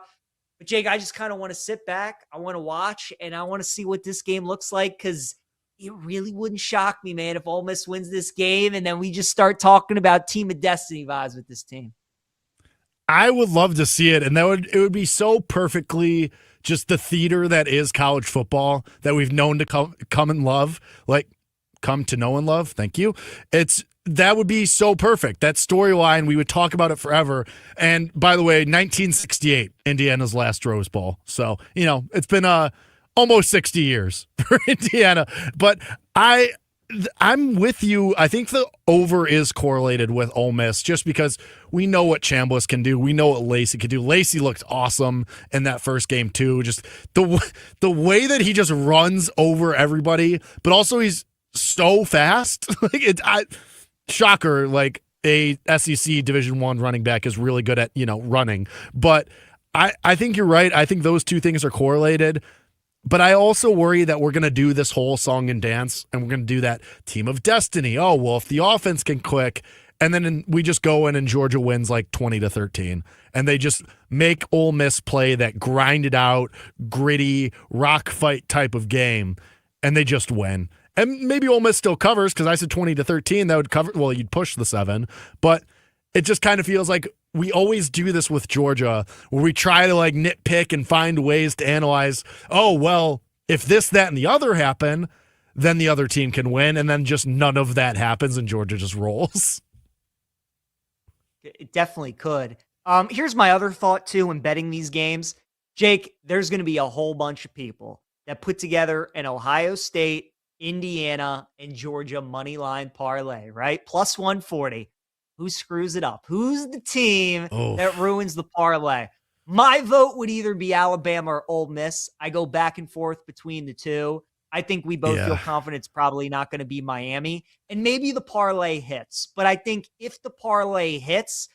But Jake, I just kind of want to sit back. I want to watch, and I want to see what this game looks like because it really wouldn't shock me, man, if Ole Miss wins this game and then we just start talking about Team of Destiny vibes with this team. I would love to see it, and it would be so perfectly just the theater that is college football that we've known to come and love, like come to know and love. Thank you. That would be so perfect. That storyline, we would talk about it forever. And by the way, 1968, Indiana's last Rose Bowl. So, it's been almost 60 years for Indiana. But I'm with you. I think the over is correlated with Ole Miss just because we know what Chambliss can do. We know what Lacey can do. Lacey looked awesome in that first game too. Just the way that he just runs over everybody, but also he's so fast. Shocker, like a SEC Division I running back is really good at, running. But I think you're right. I think those two things are correlated. But I also worry that we're going to do this whole song and dance, and we're going to do that Team of Destiny. Oh, well, if the offense can click, and then we just go in and Georgia wins like 20-13, and they just make Ole Miss play that grinded out, gritty, rock fight type of game, and they just win. And maybe Ole Miss still covers because I said 20-13. That would cover. Well, you'd push the 7, but it just kind of feels like we always do this with Georgia where we try to nitpick and find ways to analyze, oh, well, if this, that, and the other happen, then the other team can win. And then just none of that happens and Georgia just rolls. It definitely could. Here's my other thought too when betting these games. Jake, there's going to be a whole bunch of people that put together an Ohio State, Indiana, and Georgia money line parlay, right? Plus 140. Who screws it up? Who's the team that ruins the parlay? My vote would either be Alabama or Ole Miss. I go back and forth between the two. I think we both feel confident it's probably not going to be Miami. And maybe the parlay hits. But I think if the parlay hits,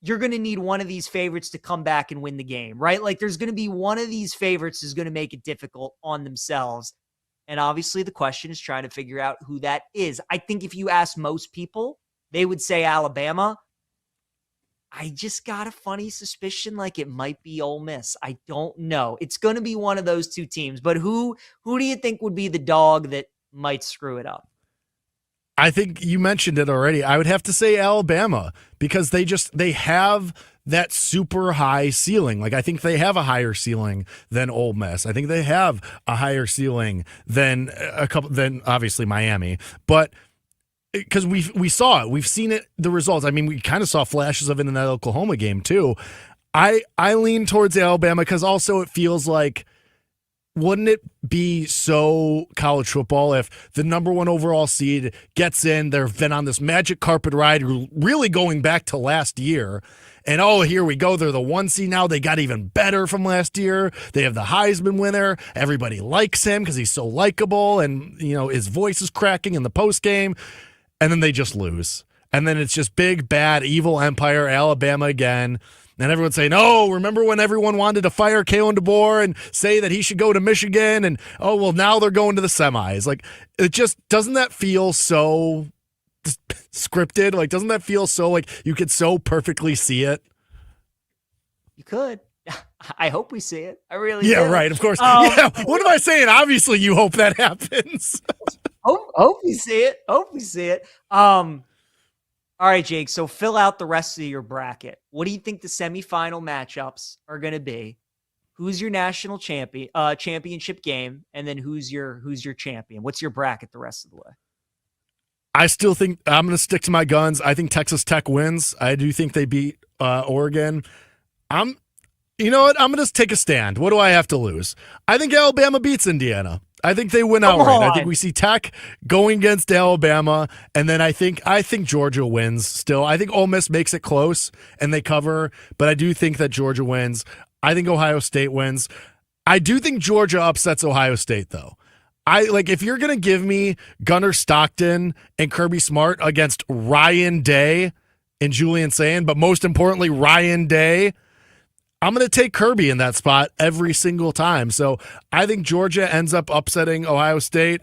you're going to need one of these favorites to come back and win the game, right? There's going to be one of these favorites is going to make it difficult on themselves. And obviously the question is trying to figure out who that is. I think if you ask most people, they would say Alabama. I just got a funny suspicion it might be Ole Miss. I don't know. It's going to be one of those two teams. But who do you think would be the dog that might screw it up? I think you mentioned it already. I would have to say Alabama because they have that super high ceiling. I think they have a higher ceiling than Ole Miss. I think they have a higher ceiling than obviously Miami. But because we saw it, we've seen it, the results. I mean, we kind of saw flashes of it in that Oklahoma game too. I lean towards Alabama because also it feels like, wouldn't it be so college football if the number 1 overall seed gets in, they've been on this magic carpet ride, really going back to last year, and here we go, they're the 1 seed now, they got even better from last year, they have the Heisman winner, everybody likes him because he's so likable, and his voice is cracking in the post game. And then they just lose. And then it's just big, bad, evil empire, Alabama again. And everyone's saying, oh, remember when everyone wanted to fire Kalen DeBoer and say that he should go to Michigan? And, oh, well, now they're going to the semis. It just, doesn't that feel so scripted? Doesn't that feel so you could so perfectly see it? You could. I hope we see it. I really do. Yeah, right, of course. What am I saying? Obviously, you hope that happens. Hope we see it. Hope we see it. All right, Jake. So fill out the rest of your bracket. What do you think the semifinal matchups are going to be? Who's your national championship game, and then who's your champion? What's your bracket the rest of the way? I still think I'm going to stick to my guns. I think Texas Tech wins. I do think they beat Oregon. You know what? I'm going to take a stand. What do I have to lose? I think Alabama beats Indiana. I think they win outright. I think we see Tech going against Alabama, and then I think Georgia wins still. I think Ole Miss makes it close, and they cover, but I do think that Georgia wins. I think Ohio State wins. I do think Georgia upsets Ohio State, though. If you're going to give me Gunnar Stockton and Kirby Smart against Ryan Day and Julian Sand, but most importantly, Ryan Day, I'm going to take Kirby in that spot every single time. So I think Georgia ends up upsetting Ohio State.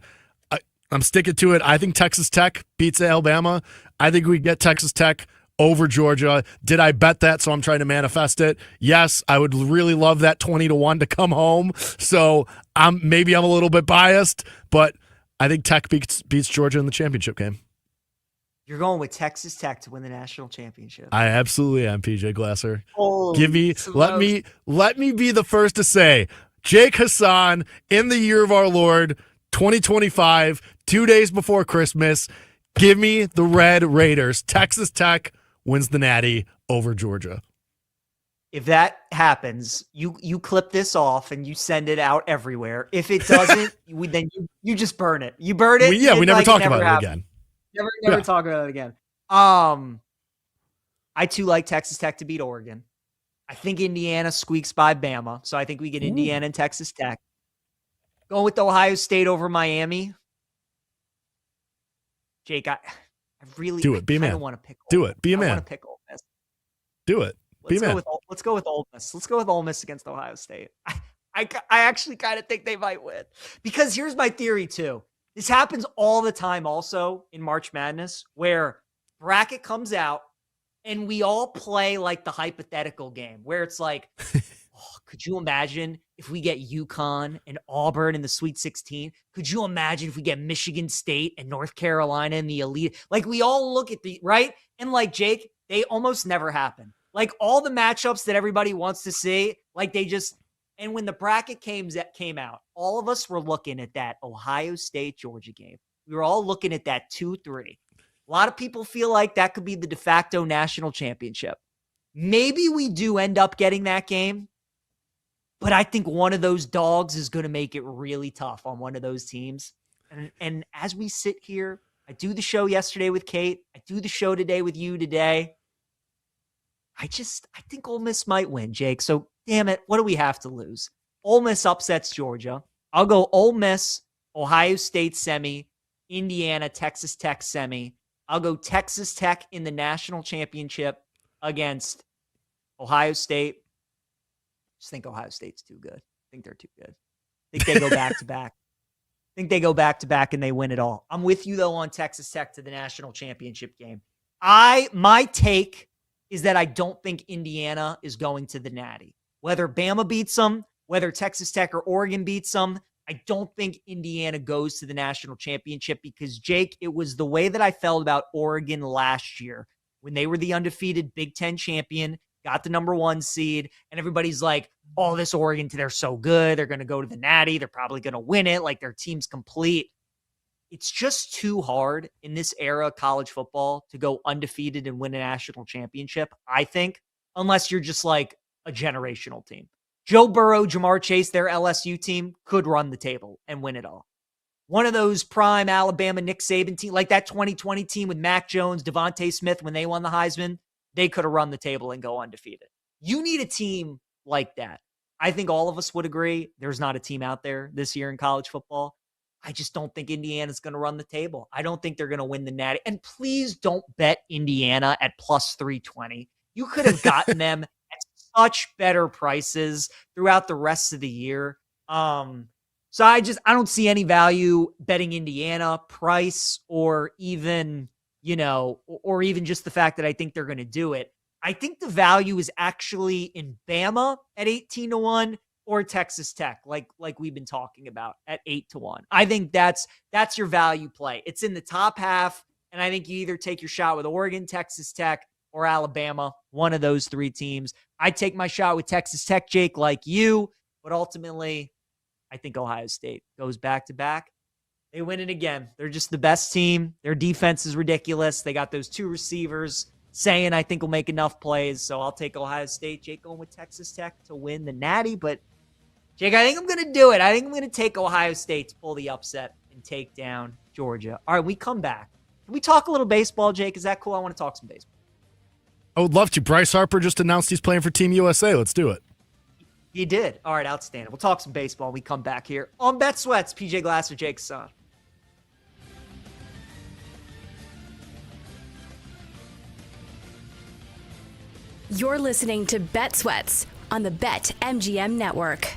I'm sticking to it. I think Texas Tech beats Alabama. I think we get Texas Tech over Georgia. Did I bet that? So I'm trying to manifest it. Yes, I would really love that 20-1 to come home. So maybe I'm a little bit biased, but I think Tech beats Georgia in the championship game. You're going with Texas Tech to win the national championship. I absolutely am, PJ Glasser. Holy Let me be the first to say, Jake Hassan, in the year of our Lord 2025, 2 days before Christmas, give me the Red Raiders. Texas Tech wins the Natty over Georgia. If that happens, you clip this off and you send it out everywhere. If it doesn't, then you just burn it. You burn it. We never talk about it again. Never talk about it again. I too like Texas Tech to beat Oregon. I think Indiana squeaks by Bama, so I think we get Indiana and Texas Tech. Going with Ohio State over Miami. Jake, I really do it. Be a man. Want to pick. Do it. Be a man. I want to pick Ole Miss. Do it. Be a man. Let's go with Ole Miss. Let's go with Ole Miss against Ohio State. I actually kind of think they might win, because here's my theory too. This happens all the time also in March Madness, where bracket comes out and we all play like the hypothetical game where it's like, could you imagine if we get UConn and Auburn in the Sweet 16? Could you imagine if we get Michigan State and North Carolina in the Elite? Like, we all look at right? And like, Jake, they almost never happen. Like, all the matchups that everybody wants to see, like and when the bracket came out, all of us were looking at that Ohio State-Georgia game. We were all looking at that 2-3. A lot of people feel like that could be the de facto national championship. Maybe we do end up getting that game, but I think one of those dogs is going to make it really tough on one of those teams. And as we sit here, I do the show yesterday with Kate. I do the show today with you today. I think Ole Miss might win, Jake. So, damn it, what do we have to lose? Ole Miss upsets Georgia. I'll go Ole Miss, Ohio State semi, Indiana, Texas Tech semi. I'll go Texas Tech in the national championship against Ohio State. I just think Ohio State's too good. I think they're too good. I think they go back to back. I think they go back to back and they win it all. I'm with you, though, on Texas Tech to the national championship game. My take is that I don't think Indiana is going to the Natty. Whether Bama beats them, whether Texas Tech or Oregon beats them, I don't think Indiana goes to the national championship because, Jake, it was the way that I felt about Oregon last year when they were the undefeated Big Ten champion, got the number 1 seed, and everybody's like, oh, this Oregon, they're so good. They're going to go to the Natty. They're probably going to win it. Like, their team's complete. It's just too hard in this era of college football to go undefeated and win a national championship, I think, unless you're just like a generational team. Joe Burrow, Jamar Chase, their LSU team could run the table and win it all. One of those prime Alabama Nick Saban team, like that 2020 team with Mac Jones, Devontae Smith, when they won the Heisman, they could have run the table and go undefeated. You need a team like that. I think all of us would agree there's not a team out there this year in college football. I just don't think Indiana's going to run the table. I don't think they're going to win the Natty. And please don't bet Indiana at plus 320. You could have gotten them at such better prices throughout the rest of the year. So I don't see any value betting Indiana price or even just the fact that I think they're going to do it. I think the value is actually in Bama at 18-1 or Texas Tech, like we've been talking about at 8-1. I think that's your value play. It's in the top half, and I think you either take your shot with Oregon, Texas Tech, or Alabama, one of those three teams. I take my shot with Texas Tech, Jake, like you, but ultimately, I think Ohio State goes back to back. They win it again. They're just the best team. Their defense is ridiculous. They got those two receivers. Saying I think will make enough plays, so I'll take Ohio State. Jake going with Texas Tech to win the Natty, but Jake, I think I'm going to do it. I think I'm going to take Ohio State to pull the upset and take down Georgia. All right, we come back. Can we talk a little baseball, Jake? Is that cool? I want to talk some baseball. I would love to. Bryce Harper just announced he's playing for Team USA. Let's do it. He did. All right, outstanding. We'll talk some baseball when we come back here on Bet Sweats. PJ Glasser, Jake Son. You're listening to Bet Sweats on the BetMGM Network.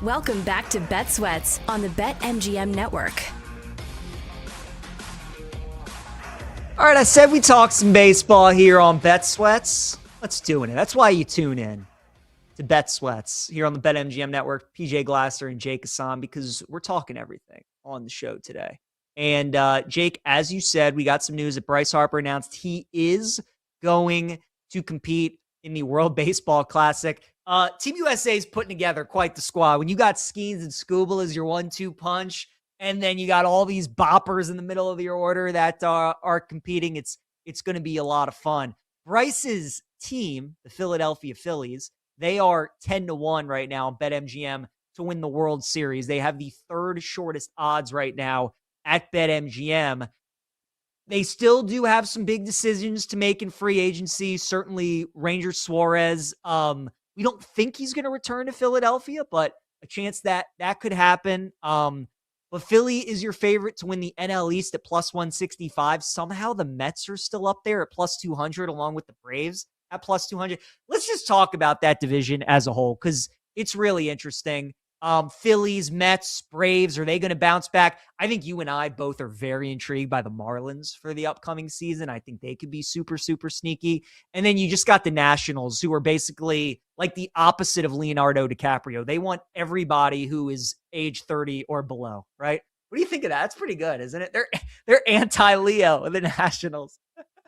Welcome back to Bet Sweats on the BetMGM Network. All right, I said we talk some baseball here on Bet Sweats. Let's do it. That's why you tune in to Bet Sweats here on the BetMGM Network. PJ Glasser and Jake Hassan, because we're talking everything on the show today. And Jake, as you said, we got some news that Bryce Harper announced he is going to compete in the World Baseball Classic. Team USA is putting together quite the squad. When you got Skeens and Scooble as your 1-2 punch, and then you got all these boppers in the middle of your order that are competing, it's going to be a lot of fun. Bryce's team, the Philadelphia Phillies, they are 10-1 right now on BetMGM to win the World Series. They have the third shortest odds right now at BetMGM. They still do have some big decisions to make in free agency. Certainly Ranger Suarez. We don't think he's going to return to Philadelphia, but a chance that could happen. But Philly is your favorite to win the NL East at plus 165. Somehow the Mets are still up there at plus 200 along with the Braves at plus 200. Let's just talk about that division as a whole because it's really interesting. Phillies, Mets, Braves, are they going to bounce back? I think you and I both are very intrigued by the Marlins for the upcoming season. I think they could be super, super sneaky. And then you just got the Nationals, who are basically like the opposite of Leonardo DiCaprio. They want everybody who is age 30 or below, right? What do you think of that? That's pretty good, isn't it? They're anti-Leo, the Nationals.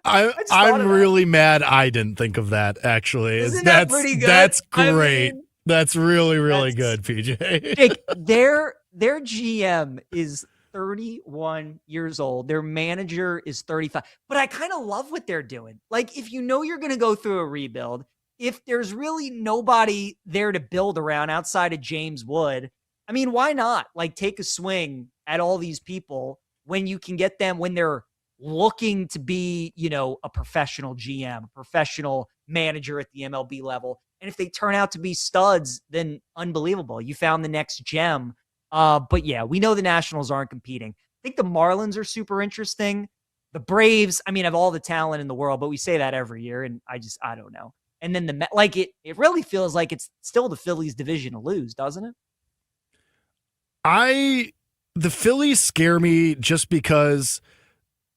I'm really mad I didn't think of that, actually. Isn't that pretty good? That's great. I mean, that's really good, PJ. Jake, their GM is 31 years old. Their manager is 35. But I kind of love what they're doing. Like, if you know you're going to go through a rebuild, if there's really nobody there to build around outside of James Wood, I mean, why not? Like, take a swing at all these people when you can get them when they're looking to be, a professional GM, a professional manager at the MLB level. And if they turn out to be studs, then unbelievable. You found the next gem. But yeah, we know the Nationals aren't competing. I think the Marlins are super interesting. The Braves, have all the talent in the world, but we say that every year, and I don't know. And then it really feels like it's still the Phillies division to lose, doesn't it? The Phillies scare me just because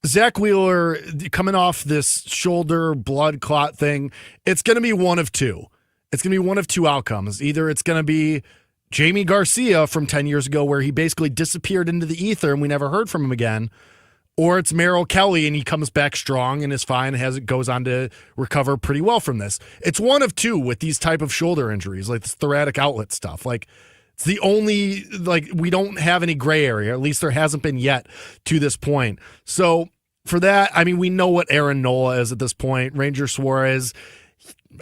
Zach Wheeler coming off this shoulder blood clot thing, it's going to be one of two. It's going to be one of two outcomes. Either it's going to be Jamie Garcia from 10 years ago where he basically disappeared into the ether and we never heard from him again, or it's Merrill Kelly and he comes back strong and is fine and goes on to recover pretty well from this. It's one of two with these type of shoulder injuries, like this thoracic outlet stuff. Like, it's the only, we don't have any gray area, at least there hasn't been yet to this point. So for that, we know what Aaron Nola is at this point. Ranger Suarez,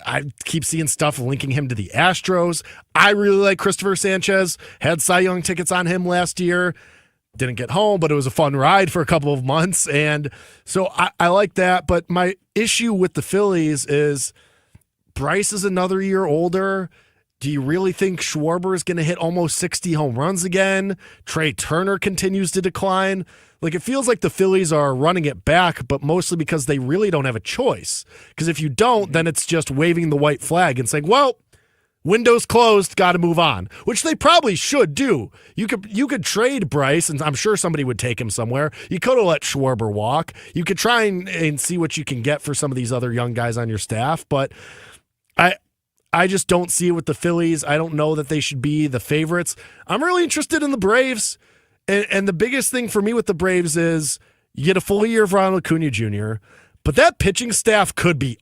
I keep seeing stuff linking him to the Astros. I really like Christopher Sanchez. Had Cy Young tickets on him last year. Didn't get home, but it was a fun ride for a couple of months. And so I like that. But my issue with the Phillies is Bryce is another year older. Do you really think Schwarber is going to hit almost 60 home runs again? Trey Turner continues to decline. It feels like the Phillies are running it back, but mostly because they really don't have a choice. Because if you don't, then it's just waving the white flag and saying, well, window's closed, got to move on, which they probably should do. You could trade Bryce, and I'm sure somebody would take him somewhere. You could have let Schwarber walk. You could try and see what you can get for some of these other young guys on your staff, but I just don't see it with the Phillies. I don't know that they should be the favorites. I'm really interested in the Braves. And the biggest thing for me with the Braves is you get a full year of Ronald Acuna Jr., but that pitching staff could be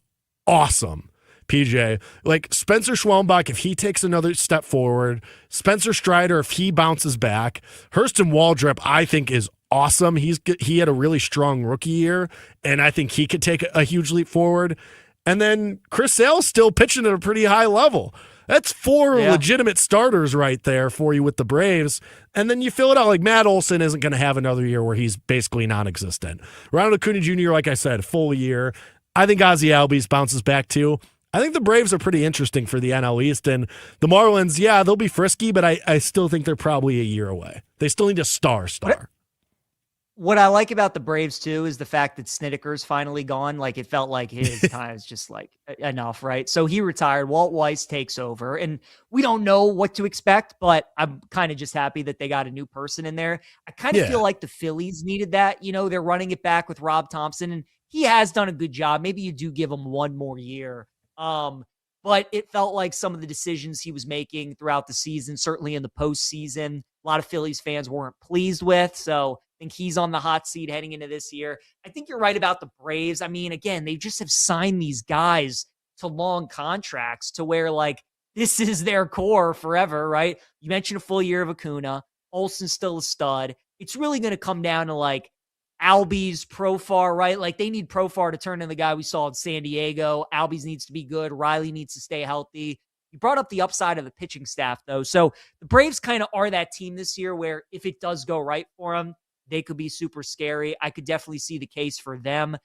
awesome, PJ. Like Spencer Schwellenbach, if he takes another step forward, Spencer Strider, if he bounces back, Hurston Waldrep, I think is awesome. He had a really strong rookie year, and I think he could take a huge leap forward. And then Chris Sale's still pitching at a pretty high level. That's four legitimate starters right there for you with the Braves. And then you fill it out. Like Matt Olson isn't going to have another year where he's basically non-existent. Ronald Acuna Jr., like I said, full year. I think Ozzie Albies bounces back too. I think the Braves are pretty interesting for the NL East. And the Marlins, they'll be frisky, but I still think they're probably a year away. They still need a star. What I like about the Braves too is the fact that Snedeker's finally gone. Like it felt like his time is just like enough, right? So he retired. Walt Weiss takes over, and we don't know what to expect, but I'm kind of just happy that they got a new person in there. I kind of feel like the Phillies needed that. They're running it back with Rob Thompson, and he has done a good job. Maybe you do give him one more year. But it felt like some of the decisions he was making throughout the season, certainly in the postseason, a lot of Phillies fans weren't pleased with. So I think he's on the hot seat heading into this year. I think you're right about the Braves. I mean, again, they just have signed these guys to long contracts to where like this is their core forever, right? You mentioned a full year of Acuna. Olsen's still a stud. It's really going to come down to like Albies, Profar, right? Like they need Profar to turn in the guy we saw in San Diego. Albies needs to be good. Riley needs to stay healthy. You brought up the upside of the pitching staff, though. So the Braves kind of are that team this year where if it does go right for them, they could be super scary. I could definitely see the case for them.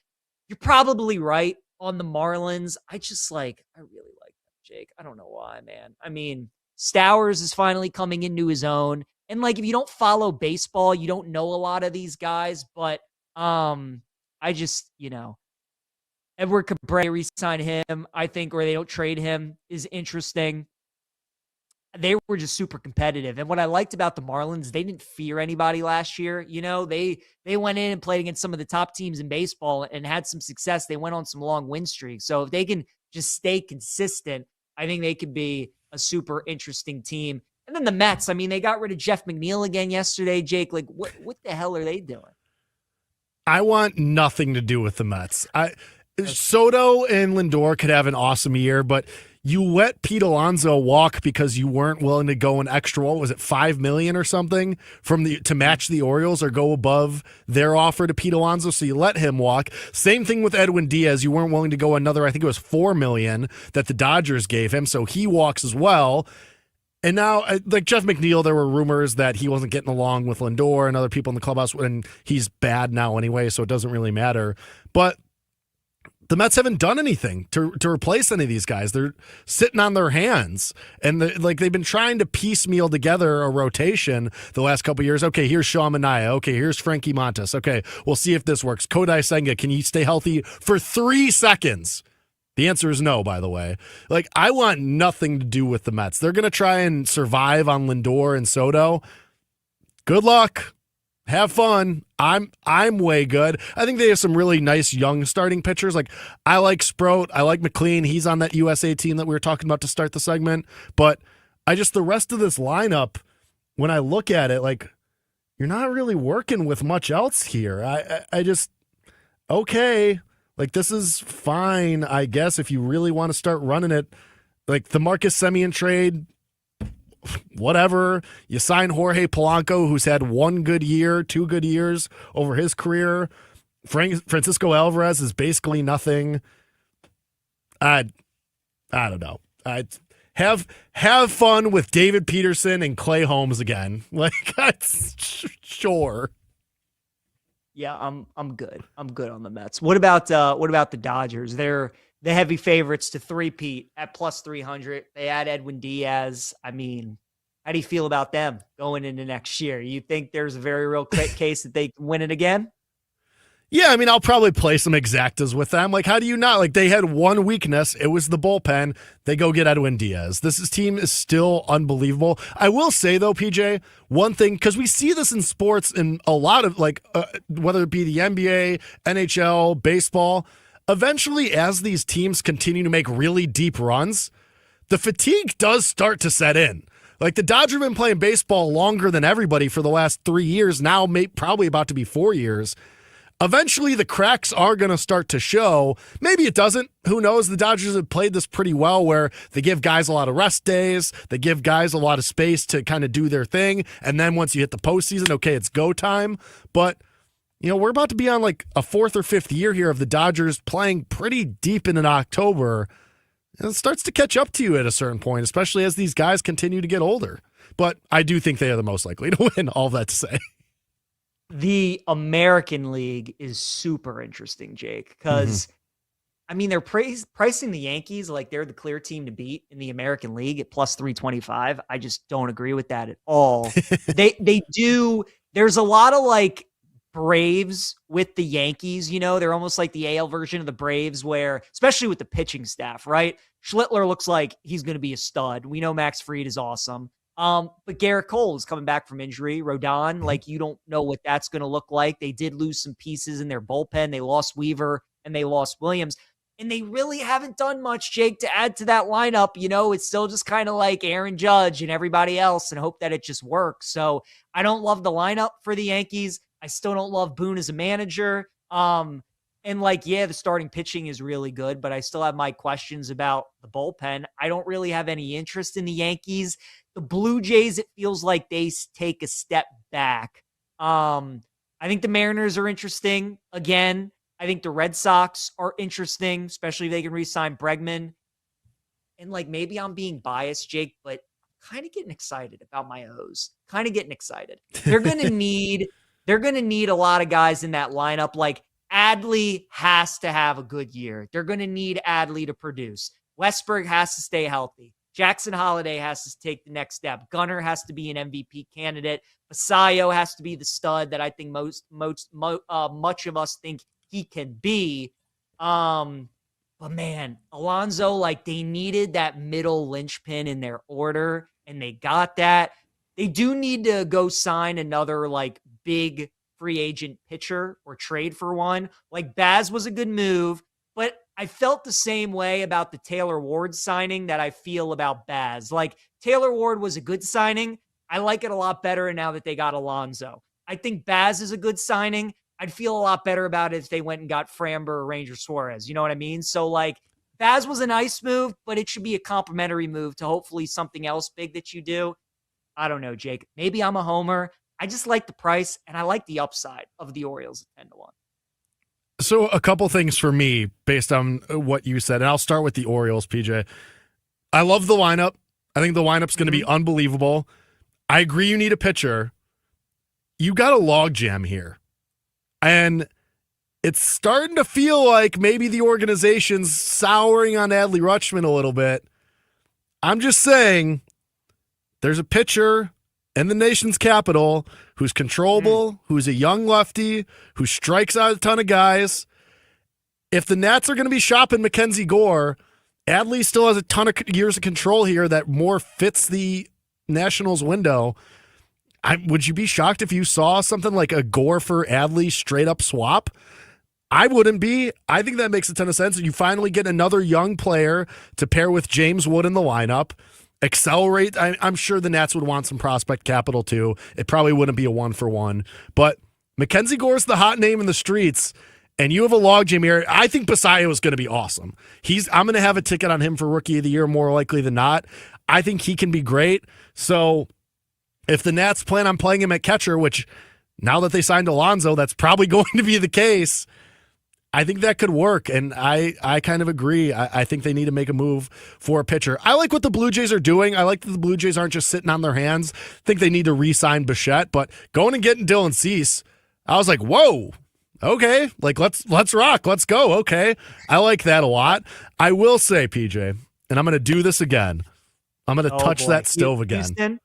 You're probably right on the Marlins. I really like them, Jake. I don't know why, man. I mean, Stowers is finally coming into his own. And like, if you don't follow baseball, you don't know a lot of these guys, but I just, Edward Cabrera re-sign him, I think, or they don't trade him is interesting. They were just super competitive. And what I liked about the Marlins, they didn't fear anybody last year. They went in and played against some of the top teams in baseball and had some success. They went on some long win streaks. So if they can just stay consistent, I think they could be a super interesting team. And then the Mets, I mean, they got rid of Jeff McNeil again yesterday, Jake. Like, what the hell are they doing? I want nothing to do with the Mets. Soto and Lindor could have an awesome year, but you let Pete Alonso walk because you weren't willing to go an extra, what was it, $5 million or something to match the Orioles or go above their offer to Pete Alonso. So you let him walk. Same thing with Edwin Diaz. You weren't willing to go another, I think it was $4 million that the Dodgers gave him. So he walks as well. And now, like Jeff McNeil, there were rumors that he wasn't getting along with Lindor and other people in the clubhouse, and he's bad now anyway, so it doesn't really matter. But the Mets haven't done anything to replace any of these guys. They're sitting on their hands, and they've been trying to piecemeal together a rotation the last couple of years. Okay, here's Sean Manaea. Okay, here's Frankie Montas. Okay, we'll see if this works. Kodai Senga, can you stay healthy for 3 seconds? The answer is no, by the way. Like, I want nothing to do with the Mets. They're going to try and survive on Lindor and Soto. Good luck. Have fun. I'm way good. I think they have some really nice young starting pitchers. Like, I like Sproat. I like McLean. He's on that USA team that we were talking about to start the segment. But the rest of this lineup, when I look at it, like, you're not really working with much else here. Okay. Like, this is fine, I guess, if you really want to start running it. Like, the Marcus Semien trade, whatever. You sign Jorge Polanco, who's had 1 good year, 2 good years over his career. Francisco Alvarez is basically nothing. I don't know. Have fun with David Peterson and Clay Holmes again. Like, sure. Yeah, I'm good. I'm good on the Mets. What about the Dodgers? They're the heavy favorites to three-peat at plus 300. They add Edwin Diaz. I mean, how do you feel about them going into next year? You think there's a very real case that they can win it again? Yeah, I mean, I'll probably play some exactas with them. Like, how do you not? Like, they had one weakness. It was the bullpen. They go get Edwin Diaz. Team is still unbelievable. I will say, though, PJ, one thing, because we see this in sports in a lot of, like, whether it be the NBA, NHL, baseball, eventually, as these teams continue to make really deep runs, the fatigue does start to set in. Like, the Dodgers have been playing baseball longer than everybody for the last 3 years, now probably about to be 4 years. Eventually, the cracks are going to start to show. Maybe it doesn't. Who knows? The Dodgers have played this pretty well where they give guys a lot of rest days. They give guys a lot of space to kind of do their thing. And then once you hit the postseason, okay, it's go time. But, we're about to be on like a 4th or 5th year here of the Dodgers playing pretty deep in October. And it starts to catch up to you at a certain point, especially as these guys continue to get older. But I do think they are the most likely to win, all that to say. The American League is super interesting, Jake, because, I mean, they're pricing the Yankees like they're the clear team to beat in the American League at plus 325. I just don't agree with that at all. They do. There's a lot of like Braves with the Yankees. They're almost like the AL version of the Braves, where, especially with the pitching staff, right? Schlittler looks like he's going to be a stud. We know Max Fried is awesome. But Garrett Cole is coming back from injury. Rodon, like, you don't know what that's going to look like. They did lose some pieces in their bullpen. They lost Weaver and they lost Williams. And they really haven't done much, Jake, to add to that lineup. It's still just kind of like Aaron Judge and everybody else and hope that it just works. So I don't love the lineup for the Yankees. I still don't love Boone as a manager. And the starting pitching is really good, but I still have my questions about the bullpen. I don't really have any interest in the Yankees. The Blue Jays, it feels like they take a step back. I think the Mariners are interesting again. I think the Red Sox are interesting, especially if they can re-sign Bregman. And maybe I'm being biased, Jake, but kind of getting excited about my O's. Kind of getting excited. They're going to need a lot of guys in that lineup. Like, Adley has to have a good year. They're going to need Adley to produce. Westberg has to stay healthy. Jackson Holiday has to take the next step. Gunnar has to be an MVP candidate. Basayo has to be the stud that I think much of us think he can be. But man, Alonso, they needed that middle linchpin in their order, and they got that. They do need to go sign another big free agent pitcher or trade for one. Baz was a good move, but I felt the same way about the Taylor Ward signing that I feel about Baz. Taylor Ward was a good signing. I like it a lot better now that they got Alonso. I think Baz is a good signing. I'd feel a lot better about it if they went and got Framber or Ranger Suarez. You know what I mean? So Baz was a nice move, but it should be a complimentary move to hopefully something else big that you do. I don't know, Jake. Maybe I'm a homer. I just like the price, and I like the upside of the Orioles at 10-1. So a couple things for me based on what you said, and I'll start with the Orioles, PJ. I love the lineup. I think the lineup's going to be unbelievable. I agree you need a pitcher. You got a logjam here. And it's starting to feel like maybe the organization's souring on Adley Rutschman a little bit. I'm just saying there's a pitcher in the nation's capital who's controllable, who's a young lefty, who strikes out a ton of guys. If the Nats are going to be shopping Mackenzie Gore, Adley still has a ton of years of control here that more fits the Nationals window. Would you be shocked if you saw something like a Gore for Adley straight up swap? I wouldn't be. I think that makes a ton of sense. You finally get another young player to pair with James Wood in the lineup. Accelerate. I'm sure the Nats would want some prospect capital too. It probably wouldn't be a 1-for-1. But Mackenzie Gore's the hot name in the streets, and you have a logjam here. I think Basayo is going to be awesome. I'm going to have a ticket on him for Rookie of the Year more likely than not. I think he can be great. So if the Nats plan on playing him at catcher, which now that they signed Alonso, that's probably going to be the case, I think that could work, and I kind of agree. I think they need to make a move for a pitcher. I like what the Blue Jays are doing. I like that the Blue Jays aren't just sitting on their hands. I think they need to re-sign Bichette, but going and getting Dylan Cease, I was like, whoa, okay, let's rock, let's go, okay. I like that a lot. I will say, PJ, and I'm going to do this again. I'm going to touch that stove again.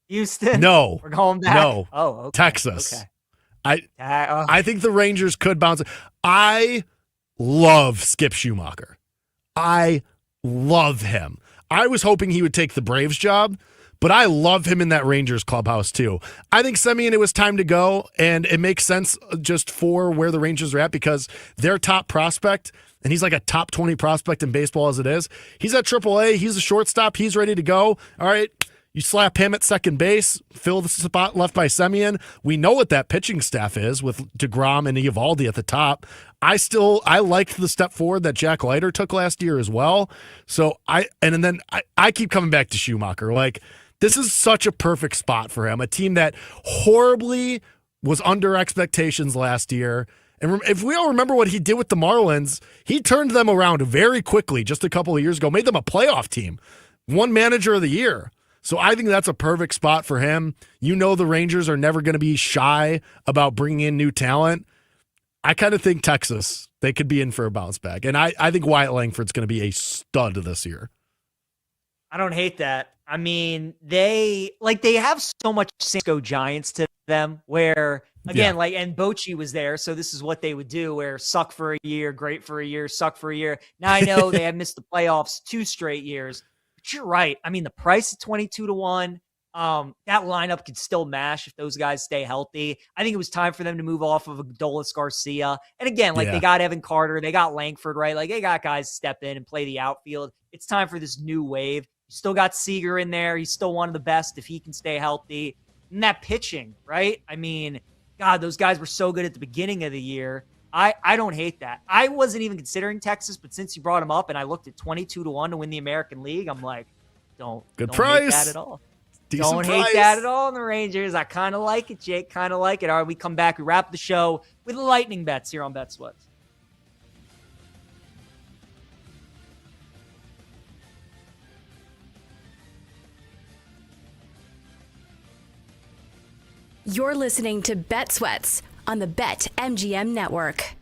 Houston? No. We're going back? No. Oh, okay. Texas. Okay. I think the Rangers could bounce. I love Skip Schumacher. I love him. I was hoping he would take the Braves job, but I love him in that Rangers clubhouse too. I think Semien, it was time to go, and it makes sense just for where the Rangers are at because their top prospect, and he's like a top 20 prospect in baseball as it is, he's at AAA, he's a shortstop, he's ready to go. All right, you slap him at second base, fill the spot left by Semien. We know what that pitching staff is with DeGrom and Eovaldi at the top. I liked the step forward that Jack Leiter took last year as well. So I keep coming back to Schumacher. Like, this is such a perfect spot for him. A team that horribly was under expectations last year. And if we all remember what he did with the Marlins, he turned them around very quickly just a couple of years ago, made them a playoff team, won Manager of the Year. So I think that's a perfect spot for him. You know the Rangers are never going to be shy about bringing in new talent. I kind of think Texas, they could be in for a bounce back. And I think Wyatt Langford's going to be a stud this year. I don't hate that. I mean, they have so much Cisco Giants to them where again, and Bochy was there, so this is what they would do where suck for a year, great for a year, suck for a year. Now I know they have missed the playoffs 2 straight years, but you're right. I mean, the price is 22-1. That lineup could still mash if those guys stay healthy. I think it was time for them to move off of Adolis Garcia. And again, they got Evan Carter, they got Langford, right? Like they got guys step in and play the outfield. It's time for this new wave. You still got Seager in there. He's still one of the best if he can stay healthy. And that pitching, right? I mean, God, those guys were so good at the beginning of the year. I don't hate that. I wasn't even considering Texas, but since you brought them up and I looked at 22-1 to win the American League, I'm like, don't price. Hate that at all. Decent don't price. hate that at all in the Rangers. I kind of like it, Jake. Kind of like it. All right, we come back. We wrap the show with lightning bets here on Bet Sweats. You're listening to Bet Sweats on the BetMGM Network.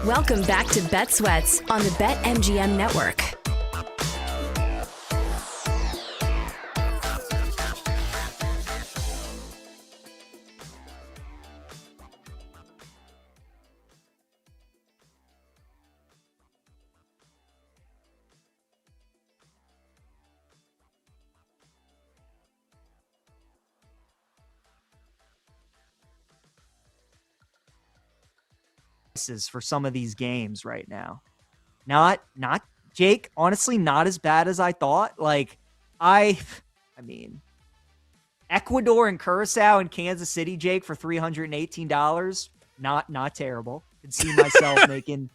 Welcome back to Bet Sweats on the BetMGM Network. For some of these games right now. Not Jake, honestly, not as bad as I thought. Like I mean, Ecuador and Curacao and Kansas City, Jake, for $318. Not terrible. Could see myself making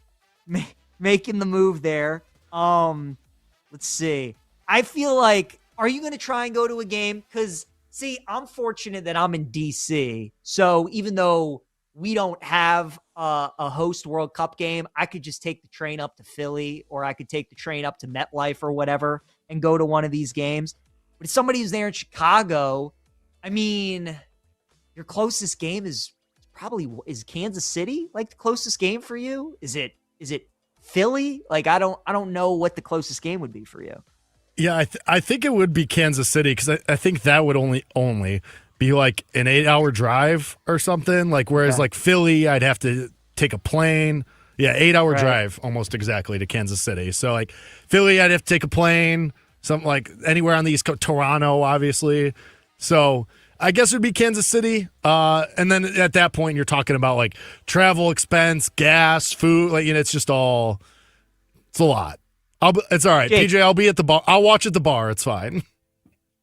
the move there. Let's see. I feel like, are you going to try and go to a game? Because see, I'm fortunate that I'm in DC. So even though we don't have a host World Cup game, I could just take the train up to Philly, or I could take the train up to MetLife or whatever and go to one of these games. But if somebody who's there in Chicago, I mean, your closest game is Kansas City like the closest game for you? Is it Philly? Like, I don't know what the closest game would be for you. Yeah, I think it would be Kansas City, because I think that would only be like an 8-hour drive or something. Like, whereas like Philly, I'd have to take a plane. Yeah, 8-hour drive almost exactly to Kansas City. So like Philly, I'd have to take a plane, something like anywhere on the East Coast, Toronto, obviously. So I guess it would be Kansas City. And then at that point, you're talking about like travel expense, gas, food. Like, it's just it's a lot. It's all right. Jake, PJ, I'll be at the bar. I'll watch at the bar. It's fine.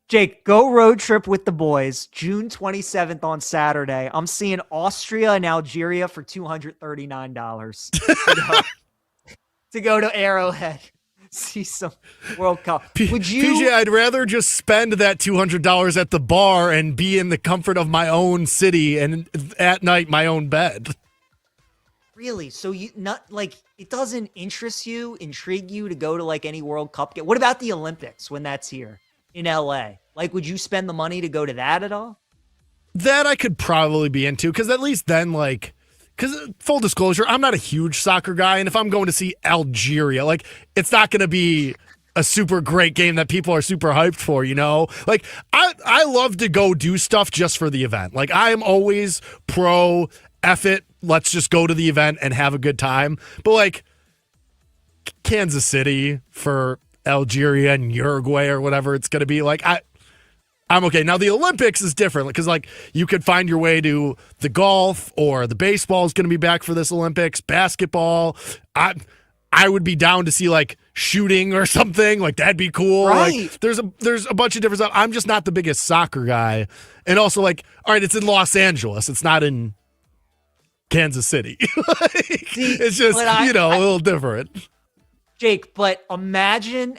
Jake, go road trip with the boys, June 27th on Saturday. I'm seeing Austria and Algeria for $239 to go to Arrowhead, see some World Cup. Would you? PJ, I'd rather just spend that $200 at the bar and be in the comfort of my own city and at night my own bed. Really? So it doesn't intrigue you to go to like any World Cup game? What about the Olympics when that's here in LA? Like, would you spend the money to go to that at all? That I could probably be into, because at least then, like, because full disclosure, I'm not a huge soccer guy, and if I'm going to see Algeria, like, it's not going to be a super great game that people are super hyped for, Like, I love to go do stuff just for the event. Like, I am always pro F it, let's just go to the event and have a good time. But like Kansas City for Algeria and Uruguay or whatever it's going to be, like, I'm okay. Now the Olympics is different, because like you could find your way to the golf, or the baseball is going to be back for this Olympics, basketball. I would be down to see like shooting or something. Like, that'd be cool. Right. Like, there's a bunch of different stuff. I'm just not the biggest soccer guy. And also, like, all right, it's in Los Angeles. It's not in Kansas City. It's just, a little different. Jake, but imagine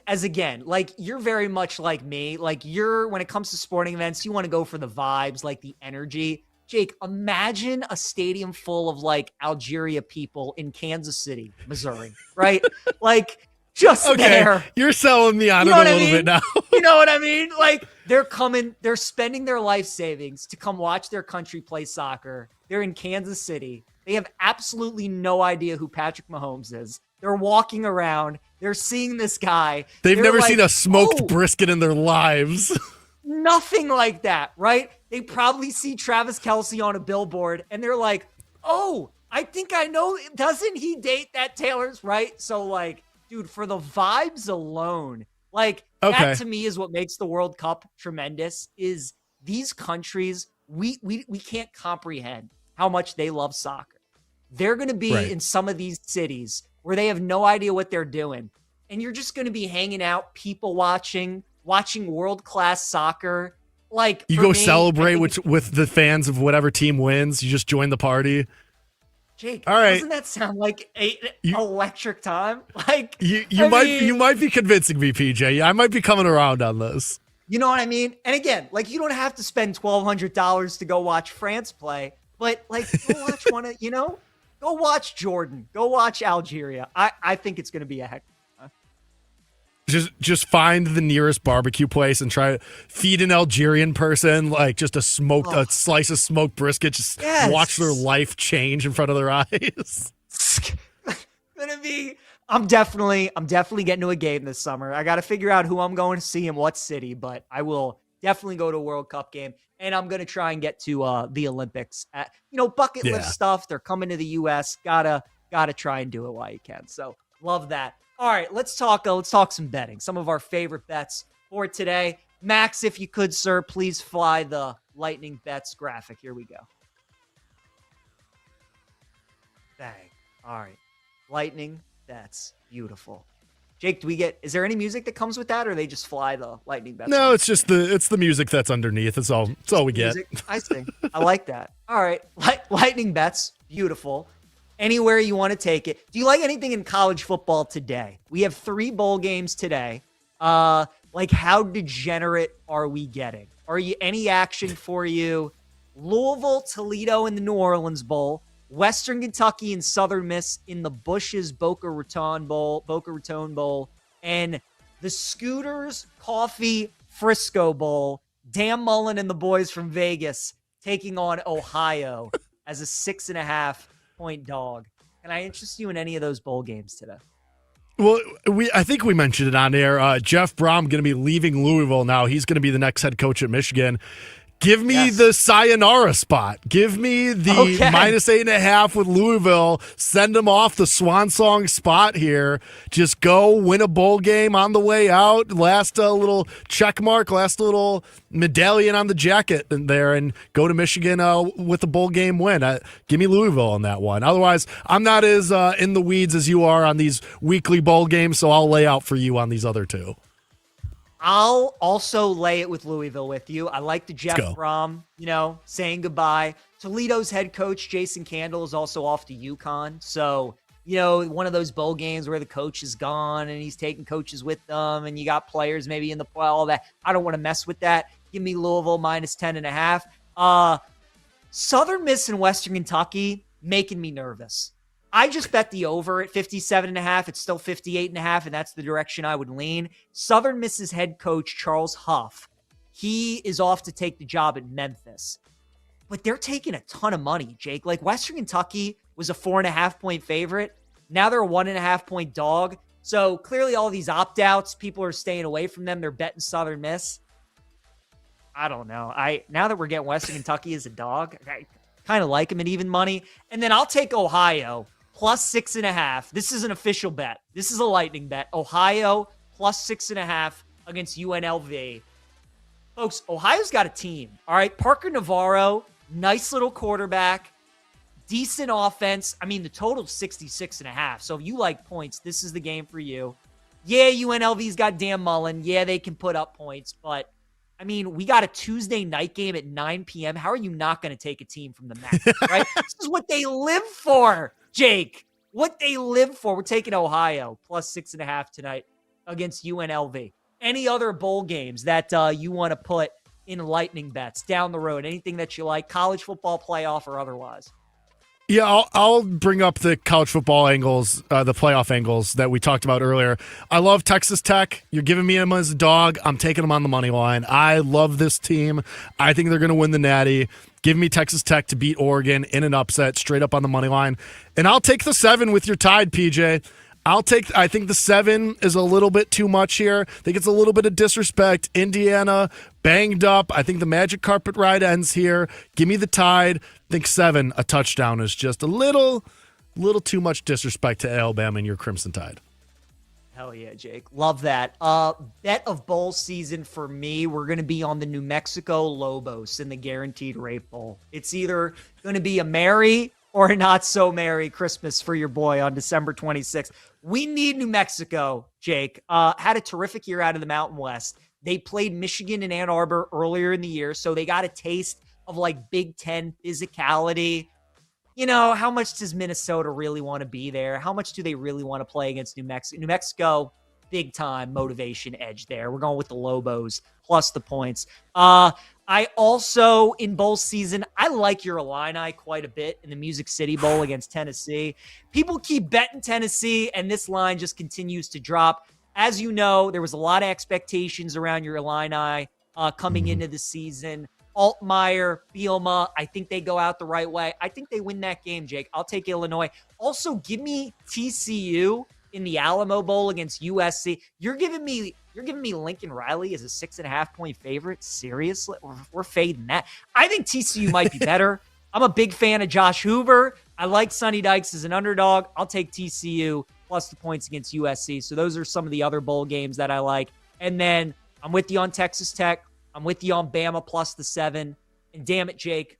like, you're very much like me. Like, when it comes to sporting events, you want to go for the vibes, like the energy. Jake, imagine a stadium full of like Algeria people in Kansas City, Missouri, right? Like, just there. You're selling me on it a little bit now. You know what I mean? Like, they're spending their life savings to come watch their country play soccer. They're in Kansas City. They have absolutely no idea who Patrick Mahomes is. They're walking around. They're seeing this guy. They've never seen a smoked brisket in their lives. Nothing like that, right? They probably see Travis Kelce on a billboard, and they're like, oh, I think I know. Doesn't he date that Taylor's, right? So, like, dude, for the vibes alone, like, that to me is what makes the World Cup tremendous, is these countries, we can't comprehend how much they love soccer. They're going to be in some of these cities where they have no idea what they're doing. And you're just going to be hanging out, people watching world-class soccer. Like, you go celebrate with the fans of whatever team wins. You just join the party. Jake, all right. Doesn't that sound like an electric time? Like, you might be convincing me, PJ. I might be coming around on this. You know what I mean? And again, like, you don't have to spend $1,200 to go watch France play, but like, go watch go watch Jordan, go watch Algeria. I think it's going to be a heck. Just find the nearest barbecue place and try to feed an Algerian person like just a slice of smoked brisket. Just watch their life change in front of their eyes. I'm definitely getting to a game this summer. I got to figure out who I'm going to see in what city, but I will definitely go to a World Cup game, and I'm going to try and get to the Olympics. Bucket list stuff. They're coming to the U.S. Gotta try and do it while you can. So love that. All right, let's talk some betting. Some of our favorite bets for today. Max, if you could, sir, please fly the Lightning Bets graphic. Here we go. Bang. All right. Lightning Bets. Beautiful. Jake, is there any music that comes with that, or they just fly the Lightning Bets? No, it's just the music that's underneath. It's all we get. I see. I like that. All right. Lightning Bets. Beautiful. Anywhere you want to take it. Do you like anything in college football today? We have 3 bowl games today. How degenerate are we getting? Are you any action for you? Louisville, Toledo in the New Orleans Bowl, Western Kentucky and Southern Miss in the Bush's Boca Raton Bowl, and the Scooters Coffee Frisco Bowl. Dan Mullen and the boys from Vegas taking on Ohio as a 6.5-point dog. Can I interest you in any of those bowl games today? Well, I think we mentioned it on air. Jeff Brom going to be leaving Louisville now. He's going to be the next head coach at Michigan. Give me the sayonara spot. Give me the -8.5 with Louisville. Send them off the swan song spot here. Just go win a bowl game on the way out. Last little check mark, last little medallion on the jacket there, and go to Michigan with a bowl game win. Give me Louisville on that one. Otherwise, I'm not as in the weeds as you are on these weekly bowl games, so I'll lay out for you on these other 2. I'll also lay it with Louisville with you. I like the Jeff Brom, saying goodbye. Toledo's head coach, Jason Candle, is also off to UConn. So, one of those bowl games where the coach is gone and he's taking coaches with them and you got players maybe in the play, all that. I don't want to mess with that. Give me Louisville -10.5. Southern Miss and Western Kentucky making me nervous. I just bet the over at 57.5. It's still 58.5, and that's the direction I would lean. Southern Miss's head coach, Charles Huff, he is off to take the job at Memphis. But they're taking a ton of money, Jake. Western Kentucky was a 4.5-point favorite. Now they're a 1.5-point dog. So clearly all these opt-outs, people are staying away from them. They're betting Southern Miss. I don't know. Now that we're getting Western Kentucky as a dog, I kind of like them at even money. And then I'll take Ohio +6.5. This is an official bet. This is a Lightning bet. Ohio +6.5 against UNLV. Folks, Ohio's got a team. All right. Parker Navarro, nice little quarterback, decent offense. I mean, the total's 66.5. So if you like points, this is the game for you. Yeah, UNLV's got Dan Mullen. Yeah, they can put up points, but I mean, we got a Tuesday night game at 9 p.m. How are you not going to take a team from the MAC, right? This is what they live for, Jake. What they live for. We're taking Ohio +6.5 tonight against UNLV. Any other bowl games that you want to put in Lightning Bets down the road? Anything that you like, college football playoff or otherwise? Yeah, I'll bring up the college football angles, the playoff angles that we talked about earlier. I love Texas Tech. You're giving me them as a dog. I'm taking them on the money line. I love this team. I think they're going to win the Natty. Give me Texas Tech to beat Oregon in an upset, straight up on the money line. And I'll take the 7 with your Tide, PJ. I think the 7 is a little bit too much here. I think it's a little bit of disrespect. Indiana banged up. I think the magic carpet ride ends here. Give me the Tide. I think 7, a touchdown, is just a little too much disrespect to Alabama and your Crimson Tide. Hell yeah, Jake. Love that. Bet of bowl season for me, we're going to be on the New Mexico Lobos in the Guaranteed Rate Bowl. It's either going to be a merry or not so merry Christmas for your boy on December 26th. We need New Mexico, Jake. Had a terrific year out of the Mountain West. They played Michigan and Ann Arbor earlier in the year, so they got a taste of Big Ten physicality. How much does Minnesota really want to be there? How much do they really want to play against New Mexico? New Mexico, big time motivation edge there. We're going with the Lobos plus the points. I also, in bowl season, I like your Illini quite a bit in the Music City Bowl against Tennessee. People keep betting Tennessee, and this line just continues to drop. As you know, there was a lot of expectations around your Illini coming into the season. Altmaier, Bielema, I think they go out the right way. I think they win that game, Jake. I'll take Illinois. Also, give me TCU in the Alamo Bowl against USC. You're giving me Lincoln Riley as a 6.5-point favorite? Seriously? We're fading that. I think TCU might be better. I'm a big fan of Josh Hoover. I like Sonny Dykes as an underdog. I'll take TCU plus the points against USC. So those are some of the other bowl games that I like. And then I'm with you on Texas Tech. I'm with you on Bama plus the 7. And damn it, Jake,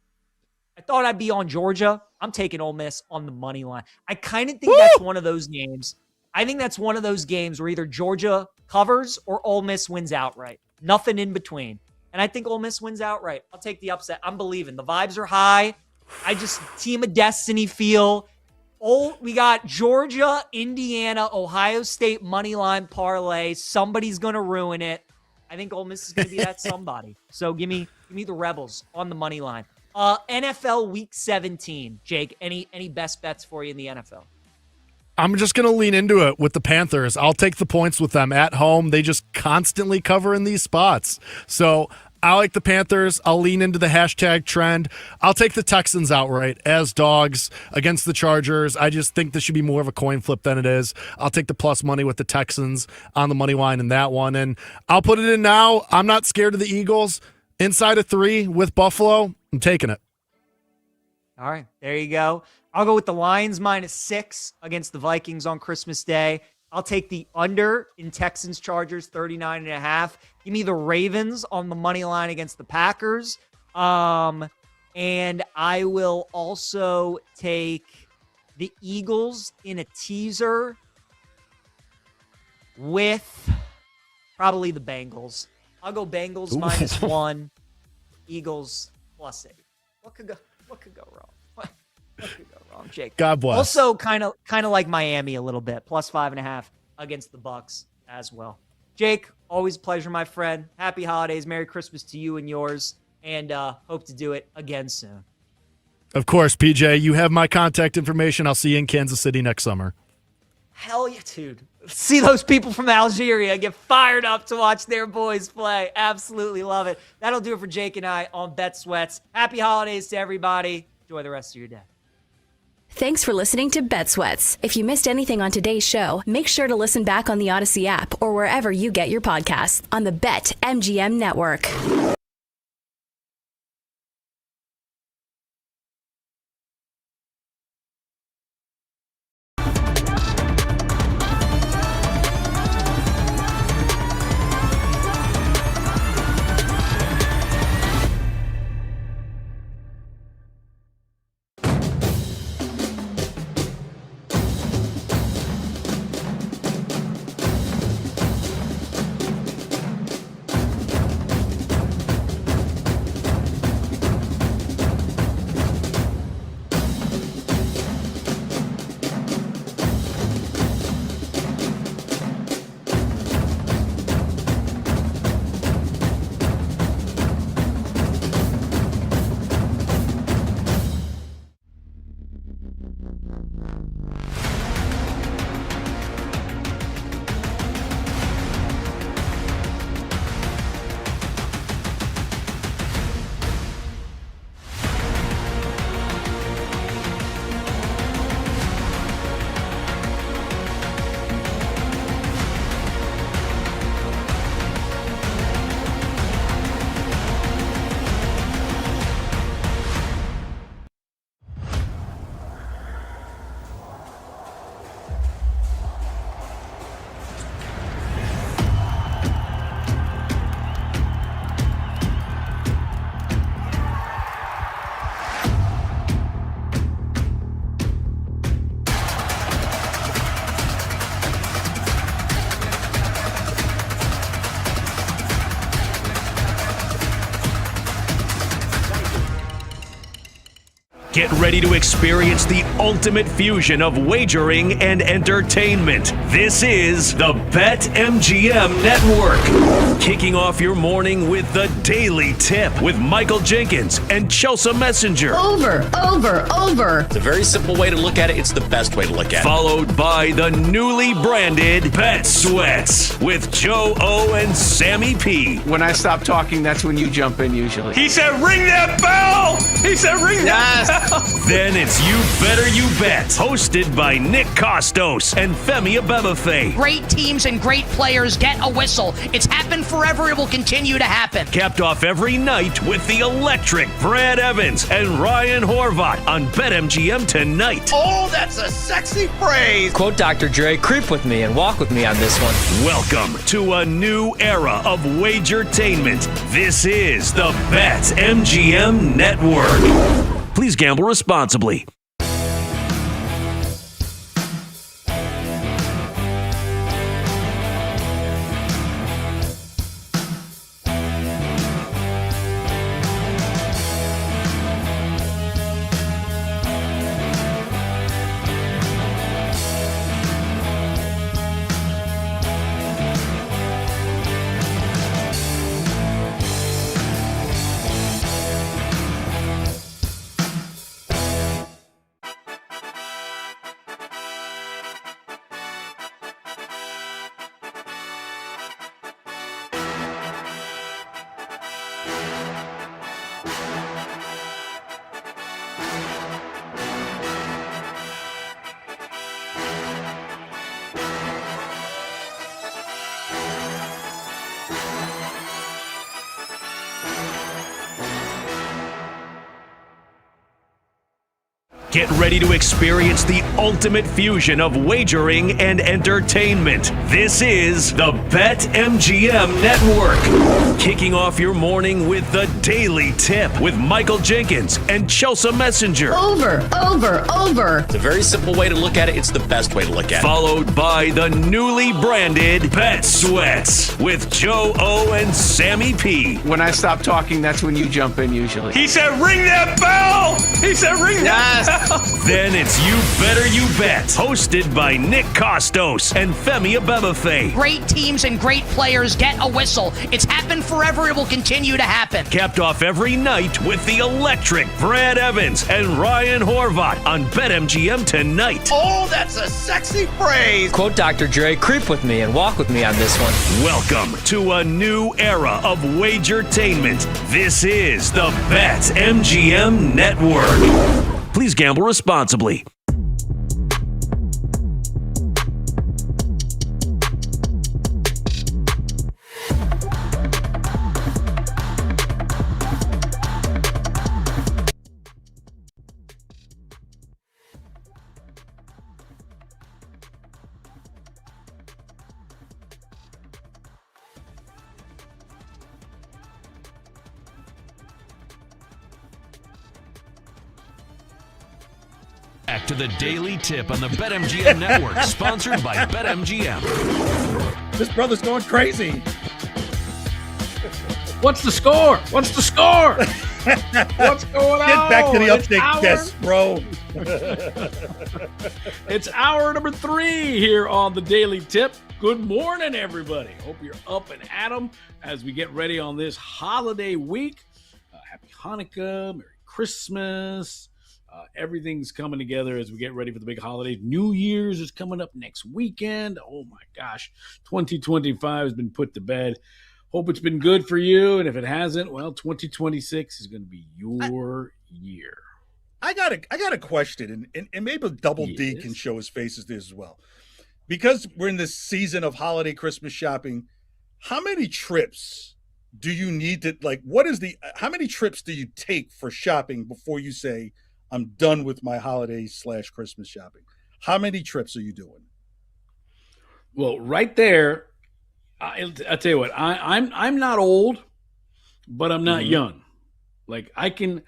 I thought I'd be on Georgia. I'm taking Ole Miss on the money line. I kind of think that's one of those games. I think that's one of those games where either Georgia covers or Ole Miss wins outright. Nothing in between. And I think Ole Miss wins outright. I'll take the upset. I'm believing. The vibes are high. I just team of destiny feel. We got Georgia, Indiana, Ohio State money line parlay. Somebody's going to ruin it. I think Ole Miss is going to be that somebody. So give me the Rebels on the money line. NFL Week 17, Jake. Any best bets for you in the NFL? I'm just going to lean into it with the Panthers. I'll take the points with them at home. They just constantly cover in these spots. So I like the Panthers. I'll lean into the hashtag trend. I'll take the Texans outright as dogs against the Chargers. I just think this should be more of a coin flip than it is. I'll take the plus money with the Texans on the money line in that one. And I'll put it in now. I'm not scared of the Eagles. Inside of 3 with Buffalo, I'm taking it. All right, there you go. I'll go with the Lions -6 against the Vikings on Christmas Day. I'll take the under in Texans-Chargers 39.5. Give me the Ravens on the money line against the Packers. And I will also take the Eagles in a teaser with probably the Bengals. I'll go Bengals -1, Eagles +8. What could go wrong? What could go wrong, Jake? God bless. Also, kind of like Miami a little bit, +5.5 against the Bucks as well. Jake, always a pleasure, my friend. Happy holidays, Merry Christmas to you and yours, and hope to do it again soon. Of course, PJ. You have my contact information. I'll see you in Kansas City next summer. Hell yeah, dude. See those people from Algeria get fired up to watch their boys play. Absolutely love it. That'll do it for Jake and I on Bet Sweats. Happy holidays to everybody. Enjoy the rest of your day. Thanks for listening to Bet Sweats. If you missed anything on today's show, make sure to listen back on the Odyssey app or wherever you get your podcasts on the BetMGM network. Get ready to experience the ultimate fusion of wagering and entertainment. This is the BetMGM Network. Kicking off your morning with the Daily Tip with Michael Jenkins and Chelsea Messenger. Over. It's a very simple way to look at it. It's the best way to look at it. Followed by the newly branded Bet Sweats with Joe O and Sammy P. When I stop talking, that's when you jump in usually. He said, ring that bell! He said, ring that bell! Then it's You Better You Bet, hosted by Nick Costos and Femi Abebefe. Great teams and great players get a whistle. It's happened forever. It will continue to happen. Capped off every night with the electric Brad Evans and Ryan Horvat on BetMGM tonight. Oh, that's a sexy phrase. Quote Dr. Dre, creep with me and walk with me on this one. Welcome to a new era of Wagertainment. This is the BetMGM Network. Please gamble responsibly. Get ready to experience the ultimate fusion of wagering and entertainment. This is the BetMGM Network. Kicking off your morning with the Daily Tip with Michael Jenkins and Chelsea Messenger. Over. It's a very simple way to look at it. It's the best way to look at it. Followed by the newly branded Bet Sweats with Joe O and Sammy P. When I stop talking, that's when you jump in usually. He said, ring that bell! He said, ring that bell! Then it's You Better You Bet, hosted by Nick Costos and Femi Abebefe. Great teams and great players get a whistle. It's happened forever. It will continue to happen. Capped off every night with the electric Brad Evans and Ryan Horvat on BetMGM tonight. Oh, that's a sexy phrase. Quote Dr. Dre, creep with me and walk with me on this one. Welcome to a new era of Wagertainment. This is the BetMGM Network. Please gamble responsibly. Back to the Daily Tip on the BetMGM Network, sponsored by BetMGM. This brother's going crazy. What's the score? What's the score? What's going on? Get back to the It's update desk, bro. It's hour number 3 here on the Daily Tip. Good morning, everybody. Hope you're up and at 'em as we get ready on this holiday week. Happy Hanukkah, Merry Christmas. Everything's coming together as we get ready for the big holidays. New Year's is coming up next weekend. Oh my gosh, 2025 has been put to bed. Hope it's been good for you, and if it hasn't, well, 2026 is going to be your year. I got a question, and maybe Double D can show his faces this as well. Because we're in this season of holiday Christmas shopping, how many trips do you need to, how many trips do you take for shopping before you say, I'm done with my holiday/Christmas shopping? How many trips are you doing? Well, right there, I'll tell you what. I'm not old, but I'm not young. Like I can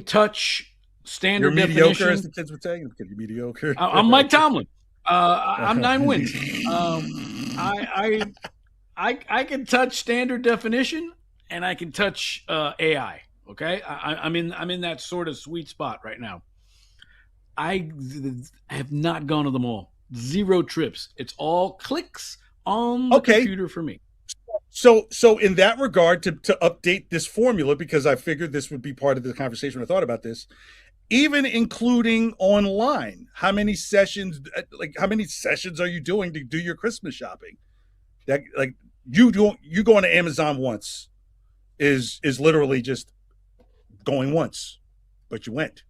touch standard You're mediocre, definition. as the kids would say. You're mediocre. I'm Mike Tomlin. I'm 9 wins. I can touch standard definition, and I can touch AI. Okay, I'm in that sort of sweet spot right now. I have not gone to the mall. 0 trips. It's all clicks on the computer for me. So in that regard, to update this formula, because I figured this would be part of the conversation when I thought about this, even including online, how many sessions are you doing to do your Christmas shopping? That, like, you going to Amazon once is literally just going once, but you went.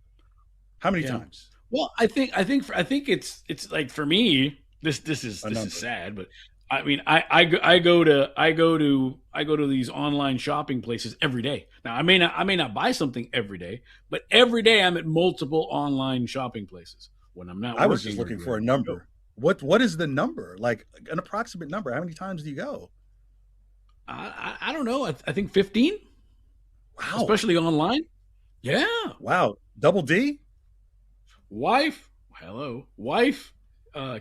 How many times? Well, I think it's like, for me, this is sad, but I mean, I go to these online shopping places every day. Now, I may not buy something every day, but every day I'm at multiple online shopping places when I'm not. I was just looking for a number. What is the number? Like, an approximate number? How many times do you go? I don't know. I think 15. Wow. Especially online. Yeah. Wow. Double D? Wife,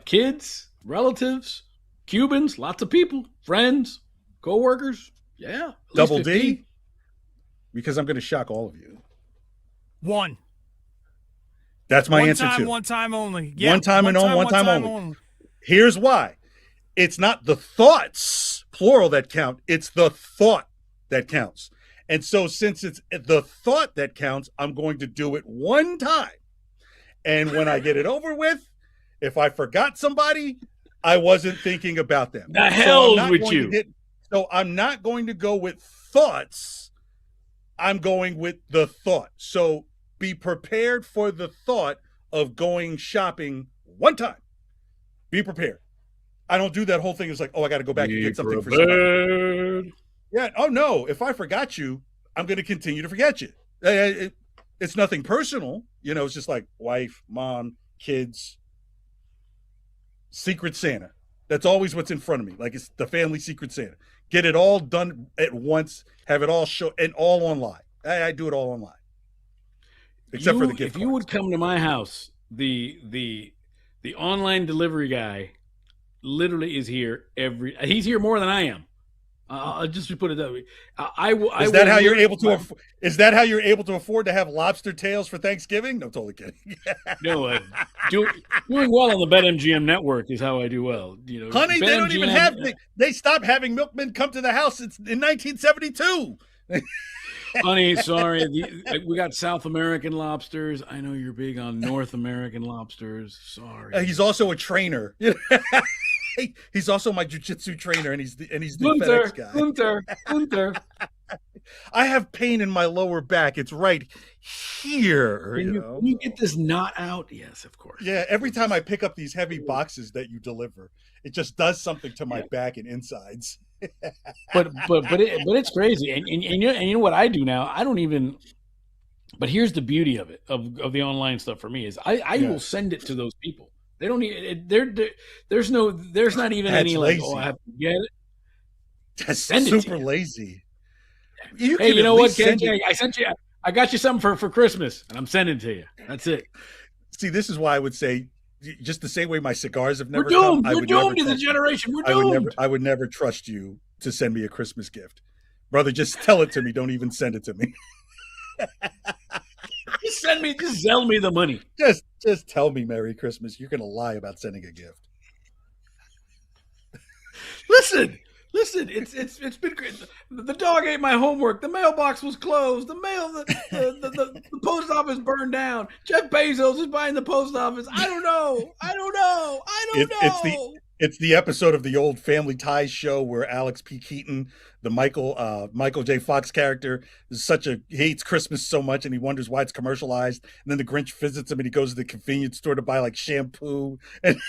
kids, relatives, Cubans, lots of people, friends, co-workers. Yeah. Double D? Because I'm going to shock all of you. 1. That's my answer too. One time only. Yeah, one time only. Here's why. It's not the thoughts, plural, that count. It's the thought that counts. And so since it's the thought that counts, I'm going to do it one time. And when I get it over with, if I forgot somebody, I wasn't thinking about them. The hell with you. So I'm not going to go with thoughts. I'm going with the thought. So be prepared for the thought of going shopping one time. Be prepared. I don't do that whole thing. It's like, oh, I got to go back and get something for somebody. Yeah. Oh, no. If I forgot you, I'm going to continue to forget you. It's nothing personal. You know, it's just like wife, mom, kids, Secret Santa. That's always what's in front of me. Like, it's the family Secret Santa. Get it all done at once. Have it all show and all online. I do it all online. Except for the gift cards. You would come to my house, the online delivery guy literally is here he's here more than I am. I'll just put it that way. Is that how you're able to afford to have lobster tails for Thanksgiving? No, I'm totally kidding. No, doing well on the BetMGM network is how I do well. You know, honey, they don't even have. They stopped having milkmen come to the house in 1972. Honey, sorry, we got South American lobsters. I know you're big on North American lobsters. Sorry. He's also a trainer. He's also my jiu-jitsu trainer, and he's the FedEx guy. Gunther. I have pain in my lower back. It's right here. Can you get this knot out? Yes, of course. Yeah, every time I pick up these heavy boxes that you deliver, it just does something to my back and insides. but it's crazy, and you know what I do now? I don't even. But here's the beauty of it, of the online stuff for me, is I will send it to those people. They don't need. There's not even any lazy. Like, oh, I have to get it. That's super lazy. Hey, you know what, KJ? I got you something for Christmas, and I'm sending it to you. That's it. See, this is why I would say, just the same way my cigars have never We're doomed. come. We're doomed as a generation. We're doomed. I would never trust you to send me a Christmas gift, brother. Just tell it to me. Don't even send it to me. Just sell me the money. Just tell me Merry Christmas. You're gonna lie about sending a gift. Listen. It's been great. The dog ate my homework. The mailbox was closed. The post office burned down. Jeff Bezos is buying the post office. I don't know. It's the episode of the old Family Ties show where Alex P. Keaton, the Michael J. Fox character, hates Christmas so much, and he wonders why it's commercialized. And then the Grinch visits him, and he goes to the convenience store to buy like shampoo and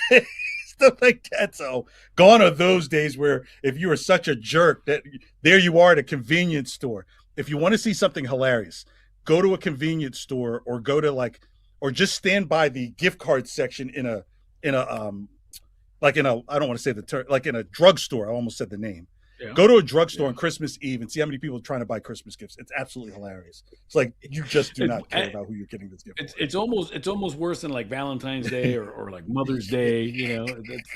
stuff like that. So gone are those days where if you were such a jerk that there you are at a convenience store. If you want to see something hilarious, go to a convenience store or go to or just stand by the gift card section in a I don't want to say the term, like in a drugstore. I almost said the name. Yeah. Go to a drugstore on Christmas Eve and see how many people are trying to buy Christmas gifts. It's absolutely hilarious. It's like you just do not care about who you're getting this gift. It's almost worse than like Valentine's Day or like Mother's Day.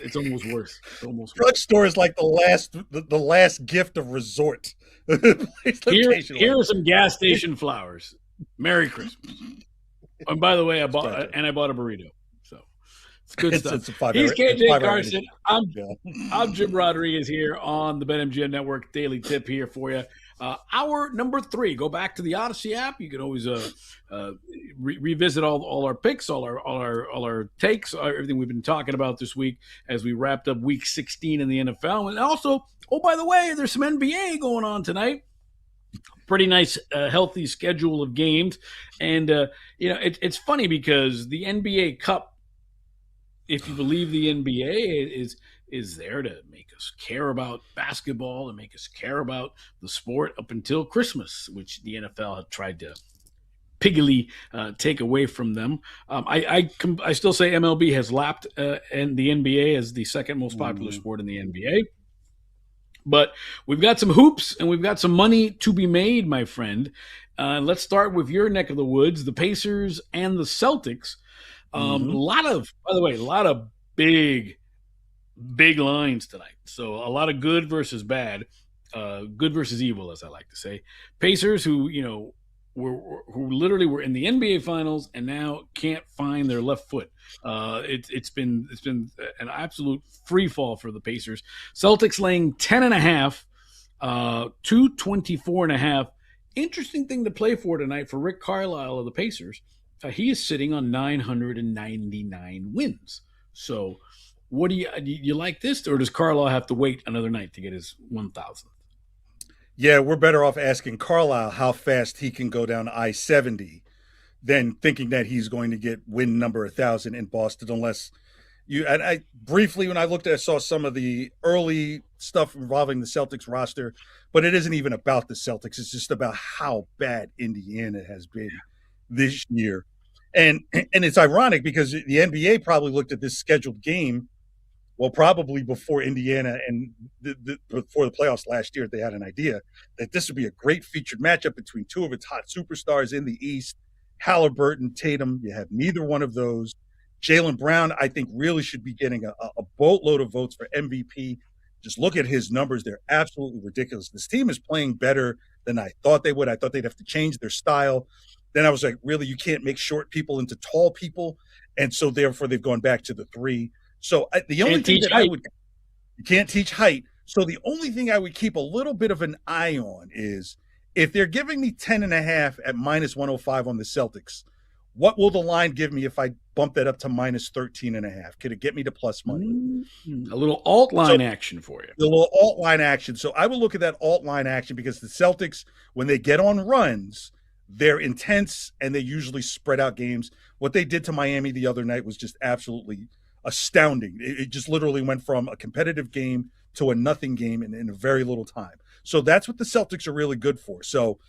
It's almost worse. It's almost worse. Drugstore is like the last gift of resort. Here are some gas station flowers. Merry Christmas. And by the way, I bought a burrito. So it's good stuff. He's KJ Carson. I'm Jim Rodriguez here on the BetMGM Network Daily Tip here for you. Hour number 3. Go back to the Odyssey app. You can always revisit all our picks, all our takes, everything we've been talking about this week as we wrapped up Week 16 in the NFL. And also, by the way, there's some NBA going on tonight. Pretty nice, healthy schedule of games, and it's funny because the NBA Cup, if you believe the NBA, is there to make us care about basketball and make us care about the sport up until Christmas, which the NFL had tried to piggily take away from them. I still say MLB has lapped and the NBA as the second most popular sport in the NBA. But we've got some hoops and we've got some money to be made, my friend. Let's start with your neck of the woods, the Pacers and the Celtics. A lot of big lines tonight. So a lot of good versus bad, good versus evil, as I like to say. Pacers, who literally were in the NBA Finals and now can't find their left foot. It's been an absolute free fall for the Pacers. Celtics laying 10.5, 224.5. Interesting thing to play for tonight for Rick Carlisle of the Pacers. He is sitting on 999 wins. So, what do you like this, or does Carlisle have to wait another night to get his 1,000th? Yeah, we're better off asking Carlisle how fast he can go down I-70 than thinking that he's going to get win number 1,000 in Boston, unless you. And I briefly, when I saw some of the early stuff involving the Celtics roster, but it isn't even about the Celtics. It's just about how bad Indiana has been this year, and it's ironic because the NBA probably looked at this scheduled game. Well, probably before Indiana and before the playoffs last year, they had an idea that this would be a great featured matchup between two of its hot superstars in the East, Halliburton, Tatum. You have neither one of those. Jaylen Brown, I think, really should be getting a boatload of votes for MVP. Just look at his numbers. They're absolutely ridiculous. This team is playing better than I thought they would. I thought they'd have to change their style. Then I was like, really, you can't make short people into tall people. And so therefore they've gone back to the 3. So the only thing that you can't teach height. So the only thing I would keep a little bit of an eye on is if they're giving me 10.5 at minus 105 on the Celtics, what will the line give me if I bump that up to minus 13.5? Could it get me to plus money? A little alt line action for you. A little alt line action. So I will look at that alt line action because the Celtics, when they get on runs, they're intense and they usually spread out games. What they did to Miami the other night was just absolutely astounding. It just literally went from a competitive game to a nothing game in a very little time. So that's what the Celtics are really good for. So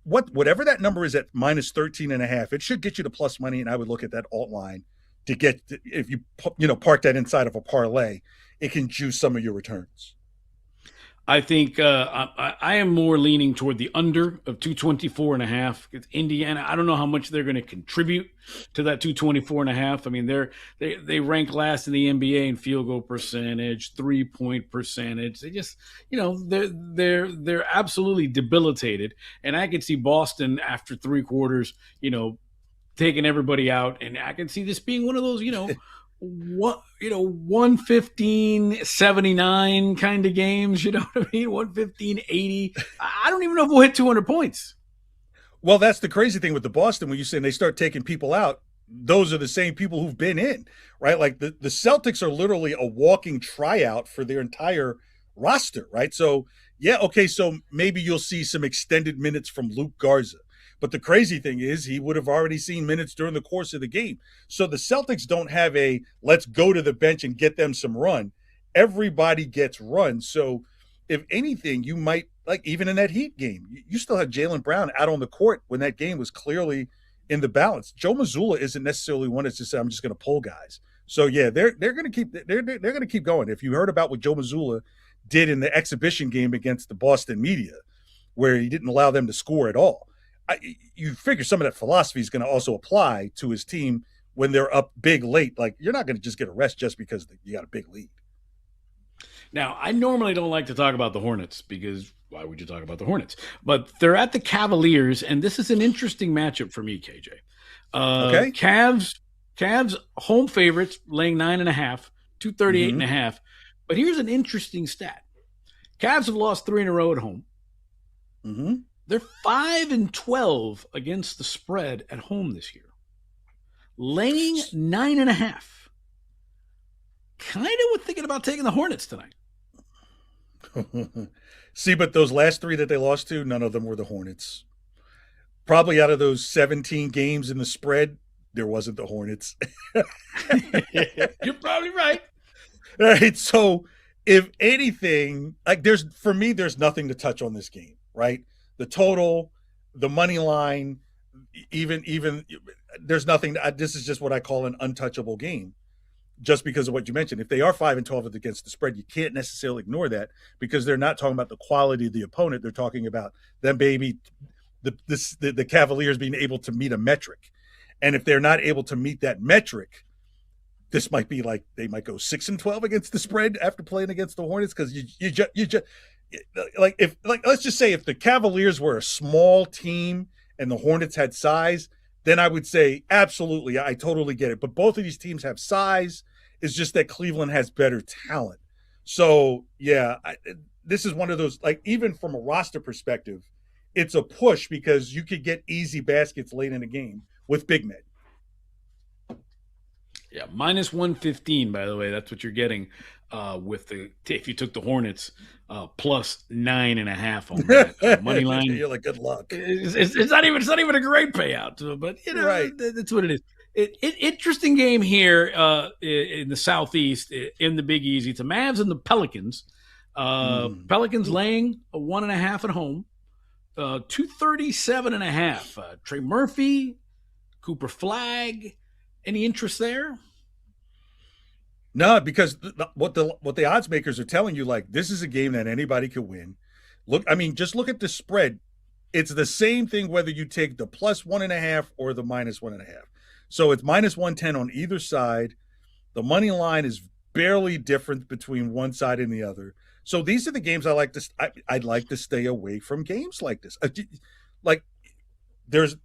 whatever that number is at minus 13.5, it should get you to plus money. And I would look at that alt line to get, if you park that inside of a parlay, it can juice some of your returns. I think I am more leaning toward the under of 224.5. It's Indiana. I don't know how much they're going to contribute to that 224.5. I mean, they rank last in the NBA in field goal percentage, 3-point percentage. They just, they're absolutely debilitated. And I could see Boston after 3 quarters, taking everybody out, and I can see this being one of those, 115-79 kind of games, you know what I mean? 115-80. I don't even know if we'll hit 200 points. Well, that's the crazy thing with the Boston when you say they start taking people out. Those are the same people who've been in, right? Like the Celtics are literally a walking tryout for their entire roster, right? So, yeah, okay, so maybe you'll see some extended minutes from Luke Garza. But the crazy thing is he would have already seen minutes during the course of the game. So the Celtics don't have a let's go to the bench and get them some run. Everybody gets run. So if anything, you might, like even in that Heat game, you still had Jaylen Brown out on the court when that game was clearly in the balance. Joe Mazzulla isn't necessarily one that's just say, I'm just going to pull guys. So yeah, they're going to keep going. If you heard about what Joe Mazzulla did in the exhibition game against the Boston Media, where he didn't allow them to score at all. You figure some of that philosophy is going to also apply to his team when they're up big late. Like, you're not going to just get a rest just because you got a big lead. Now, I normally don't like to talk about the Hornets because why would you talk about the Hornets? But they're at the Cavaliers, and this is an interesting matchup for me, KJ. Okay. Cavs home favorites laying 9.5, 238.5. But here's an interesting stat. Cavs have lost 3 in a row at home. Mm-hmm. They're 5-12 against the spread at home this year. Laying 9.5. Kind of was thinking about taking the Hornets tonight. See, but those last 3 that they lost to, none of them were the Hornets. Probably out of those 17 games in the spread, there wasn't the Hornets. You're probably right. All right. So if anything, like there's nothing to touch on this game, right? The total, the money line, even there's nothing. This is just what I call an untouchable game. Just because of what you mentioned. If they are 5-12 against the spread, you can't necessarily ignore that because they're not talking about the quality of the opponent. They're talking about them, the Cavaliers being able to meet a metric. And if they're not able to meet that metric, this might be like they might go 6-12 against the spread after playing against the Hornets because you just let's just say if the Cavaliers were a small team and the Hornets had size, then I would say absolutely, I totally get it. But both of these teams have size. It's just that Cleveland has better talent. So yeah, this is one of those, like, even from a roster perspective, it's a push because you could get easy baskets late in the game with big men. Yeah, minus 115, by the way. That's what you're getting if you took the Hornets plus 9.5 on that money line. You're like, good luck. It's not even a great payout, but you know, right. That's what it is. Interesting game here in the Southeast in the Big Easy. It's the Mavs and the Pelicans. Pelicans laying a 1.5 at home. 237.5. Trey Murphy, Cooper Flag. Any interest there? No, because what the odds makers are telling you, like, this is a game that anybody could win. Just look at the spread. It's the same thing whether you take the plus 1.5 or the minus 1.5. So it's minus 110 on either side. The money line is barely different between one side and the other. So these are the games I'd like to stay away from games like this. Like, there's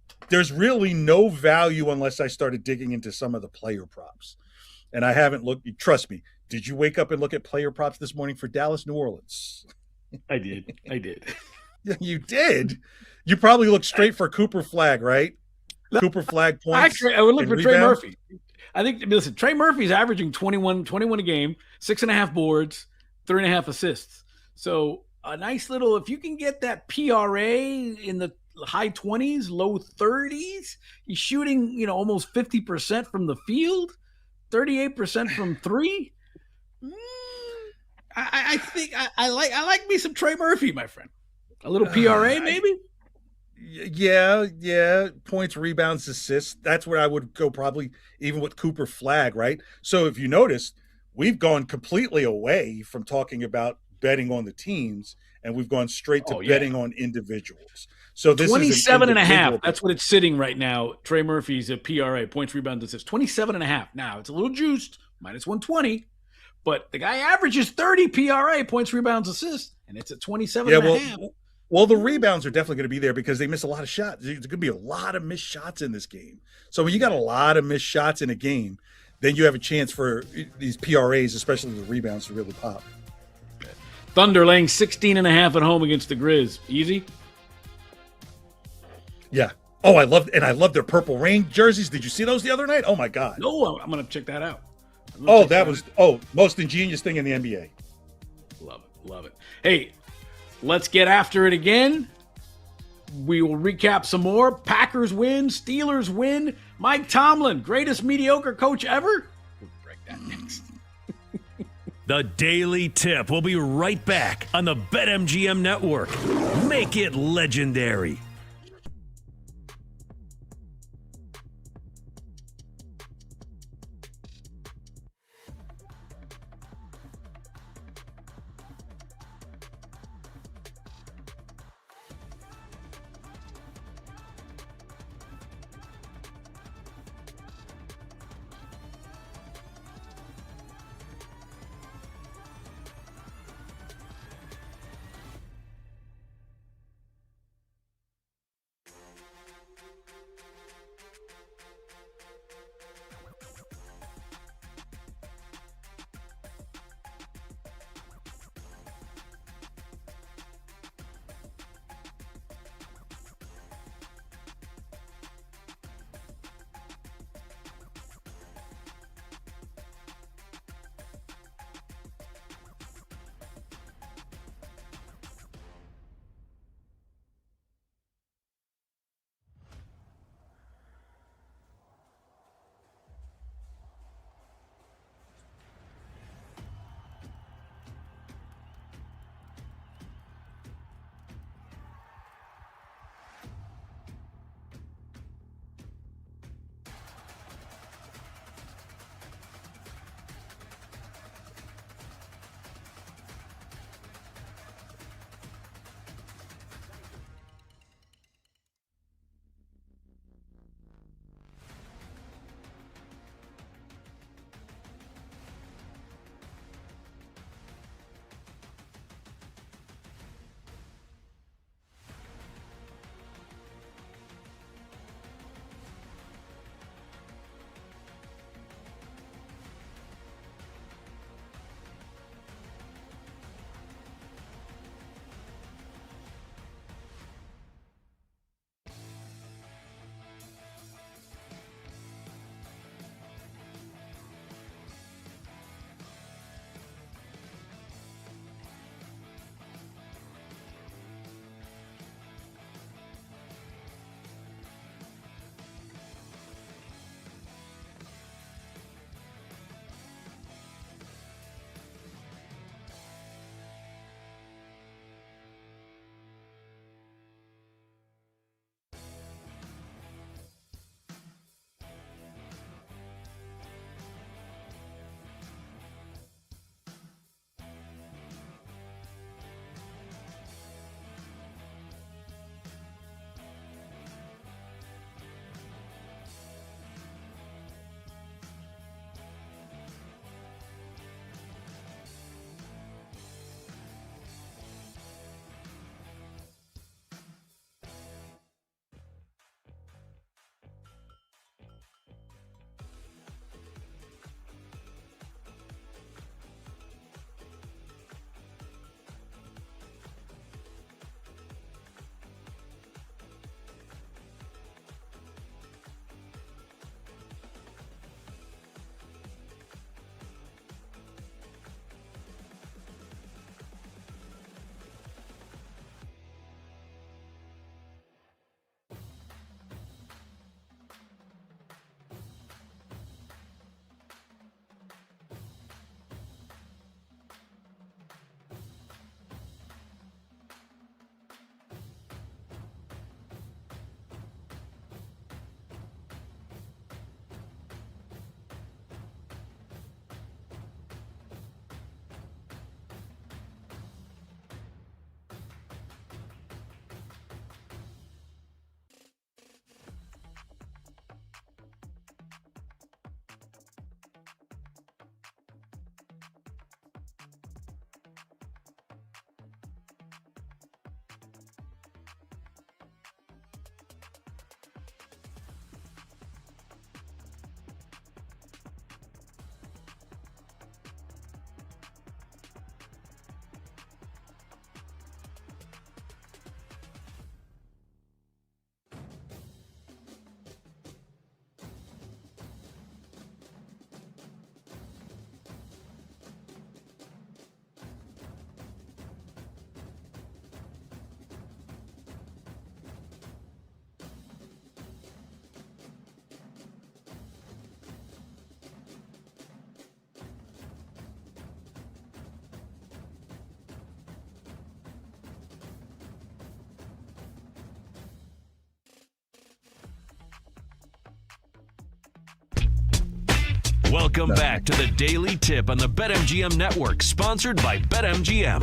really no value unless I started digging into some of the player props. And I haven't looked. Trust me. Did you wake up and look at player props this morning for Dallas, New Orleans? I did. You did? You probably looked straight for Cooper Flag, right? Cooper Flag points. Actually, I would look for rebounds. Trey Murphy. I think, listen, Trey Murphy's averaging 21 a game, 6.5 boards, 3.5 assists. So a nice little, if you can get that PRA in the high 20s, low 30s, he's shooting, almost 50% from the field, 38% from 3. I think I like me some Trey Murphy, my friend. A little PRA, maybe? Yeah. Points, rebounds, assists. That's where I would go probably even with Cooper Flag, right? So if you notice, we've gone completely away from talking about betting on the teams, and we've gone straight to betting on individuals. So this 27.5. That's what it's sitting right now. Trey Murphy's a PRA, points, rebounds, assists. 27.5. Now, it's a little juiced, minus 120. But the guy averages 30 PRA, points, rebounds, assists, and it's at 27.5. Well, the rebounds are definitely going to be there because they miss a lot of shots. There's going to be a lot of missed shots in this game. So when you got a lot of missed shots in a game, then you have a chance for these PRAs, especially the rebounds, to really pop. Thunder laying 16.5 at home against the Grizz. Easy? Yeah. Oh, I love their Purple Rain jerseys. Did you see those the other night? Oh my God. No, I'm going to check that out. Most ingenious thing in the NBA. Love it. Hey, let's get after it again. We will recap some more. Packers win, Steelers win. Mike Tomlin, greatest mediocre coach ever. We'll break that next. The Daily Tip will be right back on the BetMGM Network. Make it legendary. Welcome back to the Daily Tip on the BetMGM Network, sponsored by BetMGM.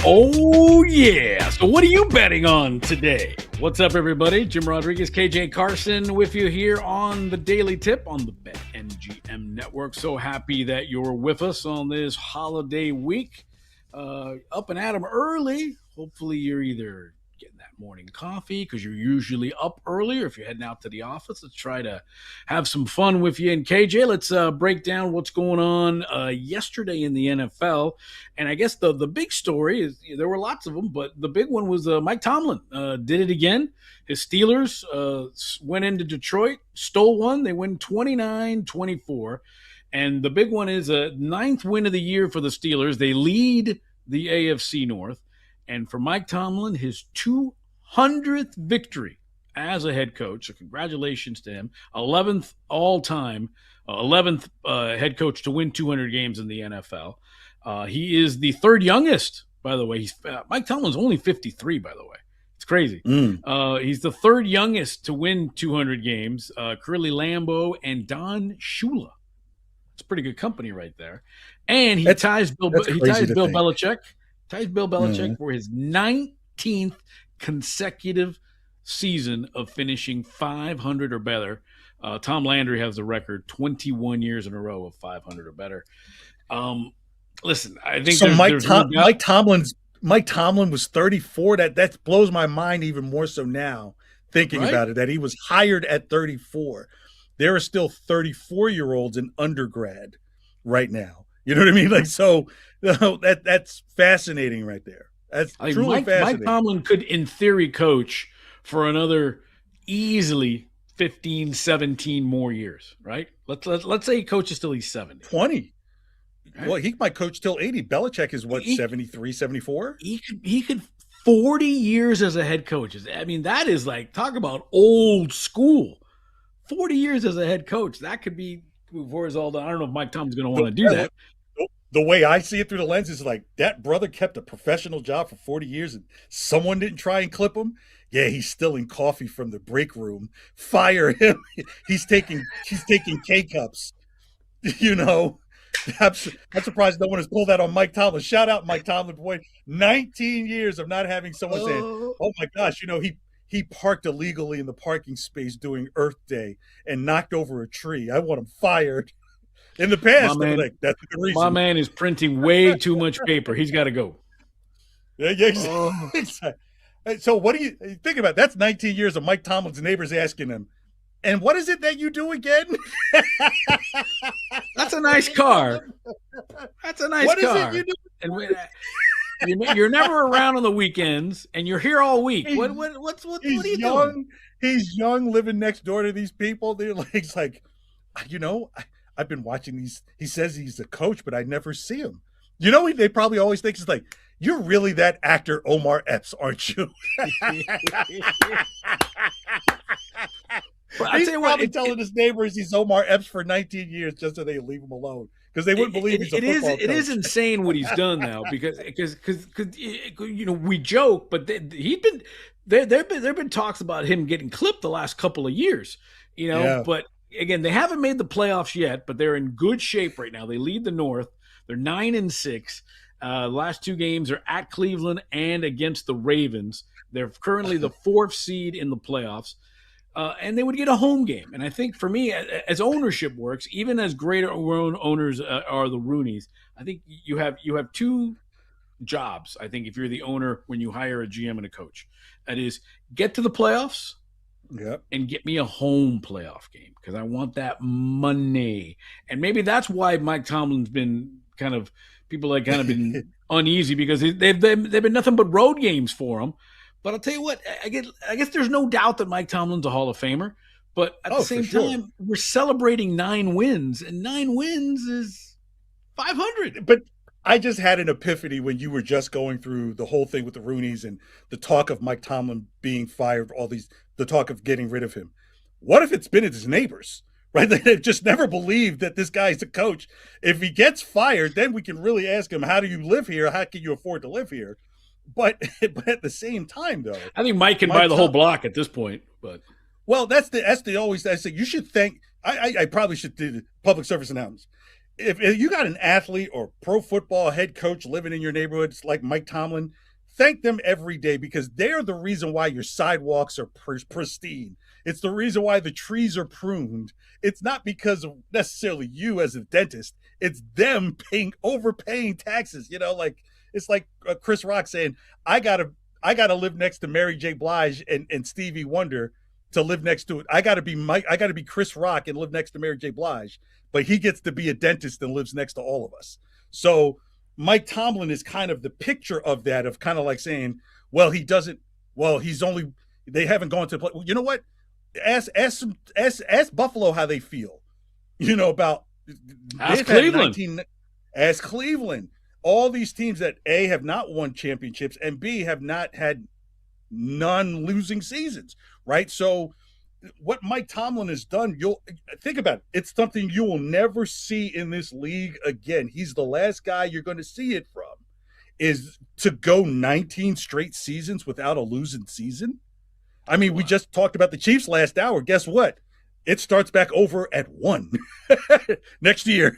Oh, yeah. So what are you betting on today? What's up, everybody? Jim Rodriguez, KJ Carson with you here on the Daily Tip on the BetMGM Network. So happy that you're with us on this holiday week. Up and at 'em early. Hopefully you're either getting that morning coffee because you're usually up early, or if you're heading out to the office, let's try to have some fun with you. And KJ, let's break down what's going on yesterday in the NFL. And I guess the big story is, there were lots of them, but the big one was Mike Tomlin did it again. His Steelers went into Detroit, stole one. They win 29-24. And the big one is a 9th win of the year for the Steelers. They lead the AFC North. And for Mike Tomlin, his 200th victory as a head coach. So congratulations to him. 11th all-time, 11th head coach to win 200 games in the NFL. He is the third youngest, by the way. Mike Tomlin's only 53, by the way. It's crazy. He's the third youngest to win 200 games. Curly Lambeau and Don Shula. It's pretty good company right there. And he ties Bill Belichick. Ties Bill Belichick for his 19th consecutive season of finishing 500 or better. Tom Landry has the record 21 years in a row of 500 or better. Listen, I think so. Mike Tomlin was 34. That blows my mind even more so now thinking about it. That he was hired at 34. There are still 34-year-olds in undergrad right now. You know what I mean? Like, so that's fascinating right there. That's truly fascinating. Mike Tomlin could, in theory, coach for another easily 15, 17 more years, right? Let's say he coaches till he's 70. 20. Right? Well, he might coach till 80. Belichick is 73, 74? He could 40 years as a head coach. I mean, that is like, talk about old school. 40 years as a head coach. That could be before it's all done. I don't know if Mike Tomlin's going to want to do that. The way I see it through the lens is like, that brother kept a professional job for 40 years and someone didn't try and clip him. Yeah, he's stealing coffee from the break room. Fire him. He's taking K-cups. You know, I'm surprised no one has pulled that on Mike Tomlin. Shout out Mike Tomlin, boy. 19 years of not having someone saying, oh my gosh, you know, he parked illegally in the parking space doing Earth Day and knocked over a tree. I want him fired. In the past, that's the reason. My man is printing way too much paper. He's got to go. Yeah, exactly. So what do you think about? That's 19 years of Mike Tomlin's neighbors asking him, and what is it that you do again? That's a nice car. That's a nice car. What is it you do? And you're never around on the weekends, and you're here all week. What are you doing? He's young, living next door to these people. They're like, you know, I've been watching these. He says he's a coach, but I never see him. You know, they probably always think it's like, you're really that actor Omar Epps, aren't you? He's probably telling his neighbors he's Omar Epps for 19 years just so they leave him alone because they wouldn't believe he's a football coach. It is insane what he's done now because you know, we joke, but there've been talks about him getting clipped the last couple of years, you know, but again, they haven't made the playoffs yet, but they're in good shape right now. They lead the North. They're 9-6. Last two games are at Cleveland and against the Ravens. They're currently the 4th seed in the playoffs, and they would get a home game. And I think for me, as ownership works, even as greater owners are the Rooneys, I think you have two jobs. I think if you're the owner when you hire a GM and a coach, that is get to the playoffs. Yep. And get me a home playoff game because I want that money. And maybe that's why Mike Tomlin's been people have kind of been uneasy because they've been nothing but road games for him. But I'll tell you what, I guess there's no doubt that Mike Tomlin's a Hall of Famer. But at the same time, we're celebrating 9 wins, and 9 wins is 500. But I just had an epiphany when you were just going through the whole thing with the Rooneys and the talk of Mike Tomlin being fired, the talk of getting rid of him. What if it's been his neighbors, right? They've just never believed that this guy's a coach. If he gets fired, then we can really ask him, how do you live here? How can you afford to live here? But at the same time, though. I think Mike can buy the whole block at this point. But Well, that's the always I say you should thank. I probably should do the public service announcements. If you got an athlete or pro football head coach living in your neighborhood, it's like Mike Tomlin, thank them every day because they're the reason why your sidewalks are pristine. It's the reason why the trees are pruned. It's not because of necessarily you as a dentist. It's them overpaying taxes. Like it's like Chris Rock saying, I gotta live next to Mary J. Blige and Stevie Wonder to live next to it. I gotta be Chris Rock and live next to Mary J. Blige, but he gets to be a dentist and lives next to all of us. So Mike Tomlin is kind of the picture of that, of kind of like saying, well, they haven't gone to play. Well, you know what? Ask Buffalo how they feel, about ask Cleveland. Ask Cleveland. All these teams that A, have not won championships and B, have not had non-losing seasons, right? So what Mike Tomlin has done, you'll think about it. It's something you will never see in this league again. He's the last guy you're going to see it from, is to go 19 straight seasons without a losing season. I mean, we just talked about the Chiefs last hour. Guess what? It starts back over at 1 next year.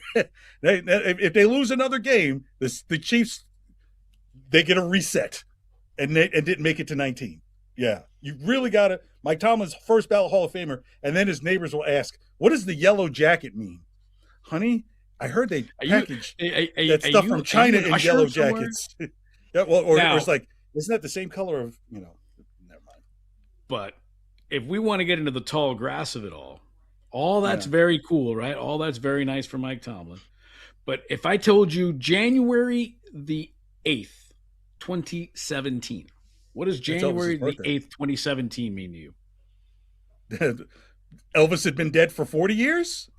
If they lose another game, the Chiefs, they get a reset and didn't make it to 19. Yeah, you really got to. Mike Tomlin's first ballot Hall of Famer, and then his neighbors will ask, what does the yellow jacket mean? Honey, I heard they packaged that stuff from China in yellow jackets. Yeah, well, or it's like, isn't that the same color of, never mind. But if we want to get into the tall grass of it all that's very cool, right? All that's very nice for Mike Tomlin. But if I told you January the 8th, 2017, what does January the 8th, 2017 mean to you? Elvis had been dead for 40 years?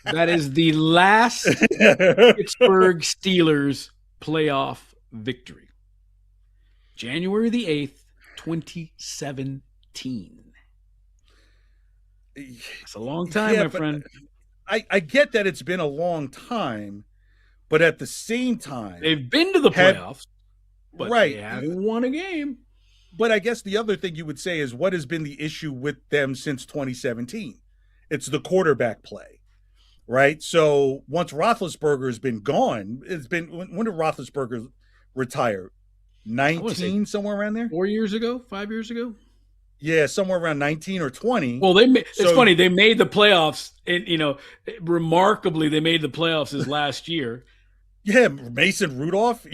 That is the last Pittsburgh Steelers playoff victory. January the 8th, 2017. It's a long time, my friend. I get that it's been a long time, but at the same time, they've been to the playoffs, but right. They haven't won a game. But I guess the other thing you would say is, what has been the issue with them since 2017? It's the quarterback play, right? So once Roethlisberger has been gone, when did Roethlisberger retire? 19, somewhere around there? 4 years ago, 5 years ago? Yeah, somewhere around 19 or 20. Well, it's funny. They made the playoffs, and remarkably, they made the playoffs his last year. Yeah, Mason Rudolph.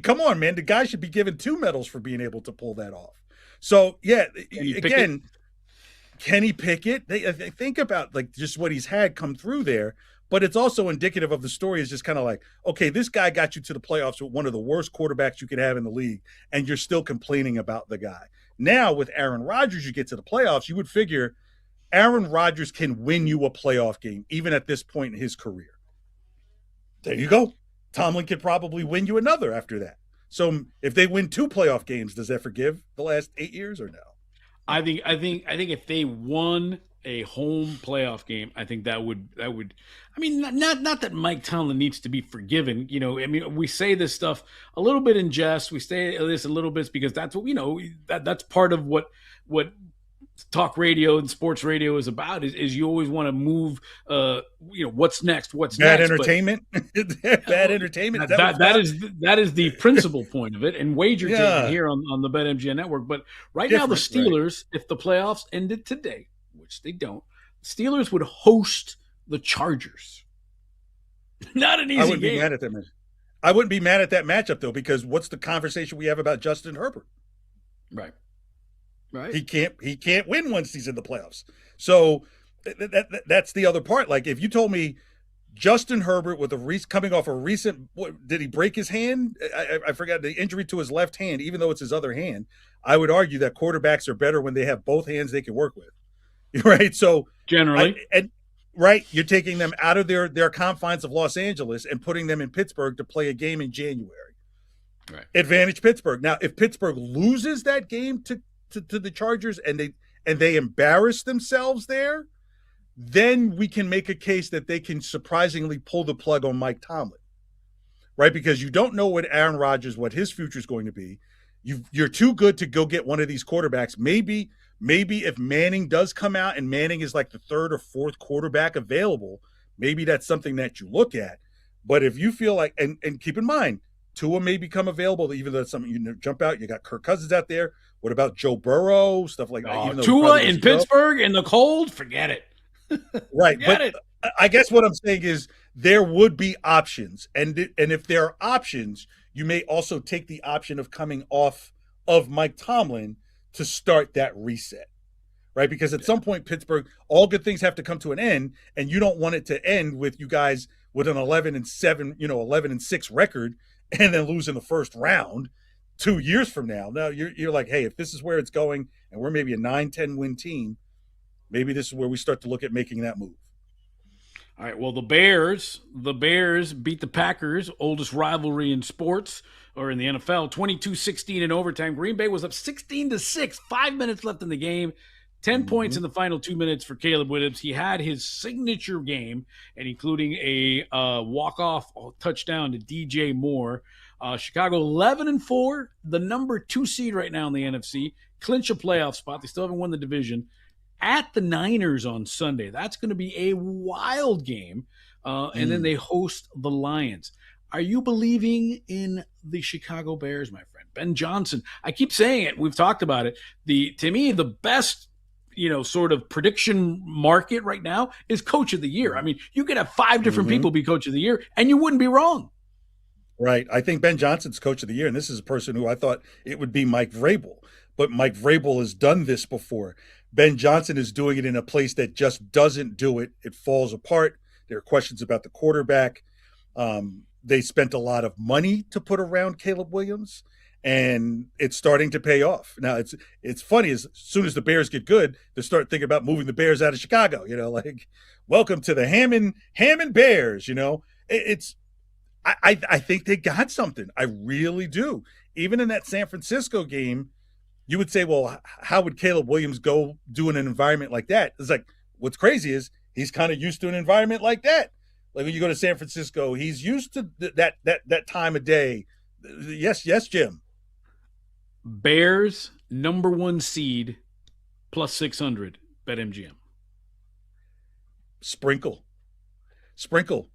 Come on, man. The guy should be given 2 medals for being able to pull that off. So, yeah, Kenny Pickett. They think about just what he's had come through there, but it's also indicative of the story. Is just kind of like, okay, this guy got you to the playoffs with one of the worst quarterbacks you could have in the league, and you're still complaining about the guy. Now with Aaron Rodgers, you get to the playoffs, you would figure Aaron Rodgers can win you a playoff game, even at this point in his career. There you go. Tomlin could probably win you another after that. So if they win 2 playoff games, does that forgive the last 8 years or no? I think if they won a home playoff game, I think that would. I mean, not that Mike Tomlin needs to be forgiven. We say this stuff a little bit in jest. We say this a little bit because that's what that's part of what talk radio and sports radio is about. Is you always want to move. What's next? Bad entertainment? Bad entertainment. That is the principal point of it. And Wagertainment here on the BetMGM network. But right now, the Steelers, if the playoffs ended today, which they don't, Steelers would host the Chargers. Not an easy game. I wouldn't be mad at that matchup though, because what's the conversation we have about Justin Herbert? Right. He can't win once he's in the playoffs. So that's the other part. Like if you told me Justin Herbert with coming off a recent, did he break his hand? I forgot the injury to his left hand, even though it's his other hand. I would argue that quarterbacks are better when they have both hands they can work with. Right. So generally, you're taking them out of their confines of Los Angeles and putting them in Pittsburgh to play a game in January. Right. Advantage Pittsburgh. Now, if Pittsburgh loses that game to the Chargers and they embarrass themselves there, then we can make a case that they can surprisingly pull the plug on Mike Tomlin. Right? Because you don't know what what his future is going to be. You're too good to go get one of these quarterbacks. Maybe maybe if Manning does come out and Manning is like the third or fourth quarterback available, maybe that's something that you look at. But if you feel like, and keep in mind, Tua may become available, even though that's something you jump out. You got Kirk Cousins out there. What about Joe Burrow? Stuff like that. Even Tua in Pittsburgh in the cold? Forget it. Right. But I guess what I'm saying is there would be options. And if there are options, you may also take the option of coming off of Mike Tomlin to start that reset. Right? Because at some point, Pittsburgh, all good things have to come to an end, and you don't want it to end with you guys with an 11-7, 11-6 record and then lose in the first round 2 years from now. Now you're like, hey, if this is where it's going and we're maybe a 9-10 win team, maybe this is where we start to look at making that move. All right, well, the Bears beat the Packers, oldest rivalry in sports or in the NFL, 22-16 in overtime. Green Bay was up 16-6, 5 minutes left in the game. 10 points in the final 2 minutes for Caleb Williams. He had his signature game, and including a walk-off touchdown to DJ Moore. Chicago 11-4, the number 2 seed right now in the NFC, clinch a playoff spot. They still haven't won the division. At the Niners on Sunday. That's going to be a wild game. And then they host the Lions. Are you believing in the Chicago Bears, my friend? Ben Johnson. I keep saying it. We've talked about it. To me, the best sort of prediction market right now is coach of the year. I mean, you could have 5 different people be coach of the year, and you wouldn't be wrong. Right. I think Ben Johnson's coach of the year, and this is a person who I thought it would be Mike Vrabel. But Mike Vrabel has done this before. Ben Johnson is doing it in a place that just doesn't do it. It falls apart. There are questions about the quarterback. They spent a lot of money to put around Caleb Williams, and it's starting to pay off. Now, it's funny, as soon as the Bears get good, they start thinking about moving the Bears out of Chicago, like, welcome to the Hammond Bears, I think they got something. I really do. Even in that San Francisco game, you would say, well, how would Caleb Williams go do in an environment like that? It's like, what's crazy is he's kind of used to an environment like that. Like when you go to San Francisco, he's used to that time of day. Yes, Jim. Bears, number 1 seed, plus 600, BetMGM. Sprinkle.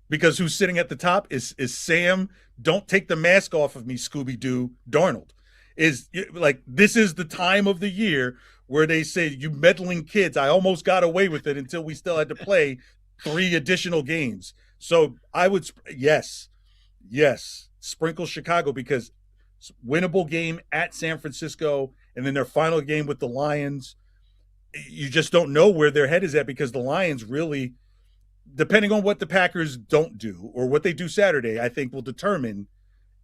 Because who's sitting at the top is Sam, don't take the mask off of me, Scooby-Doo, Darnold. Is like, this is the time of the year where they say, you meddling kids, I almost got away with it until we still had to play 3 additional games. So I would, yes, sprinkle Chicago, because winnable game at San Francisco and then their final game with the Lions. You just don't know where their head is at, because the Lions really, depending on what the Packers don't do or what they do Saturday, I think will determine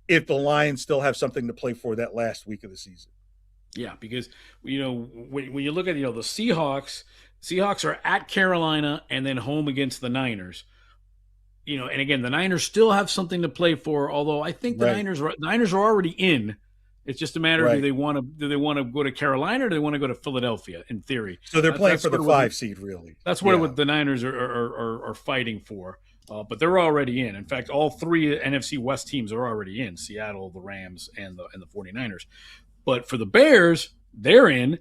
if the Lions still have something to play for that last week of the season. Yeah, because, when you look at, the Seahawks are at Carolina and then home against the Niners. And again, the Niners still have something to play for, although I think the Niners are already in. It's just a matter of do they want to go to Carolina or do they want to go to Philadelphia, in theory. So they're playing for the 5 seed, really. That's what the Niners are fighting for. But they're already in. In fact, all 3 NFC West teams are already in: Seattle, the Rams, and the 49ers. But for the Bears, they're in.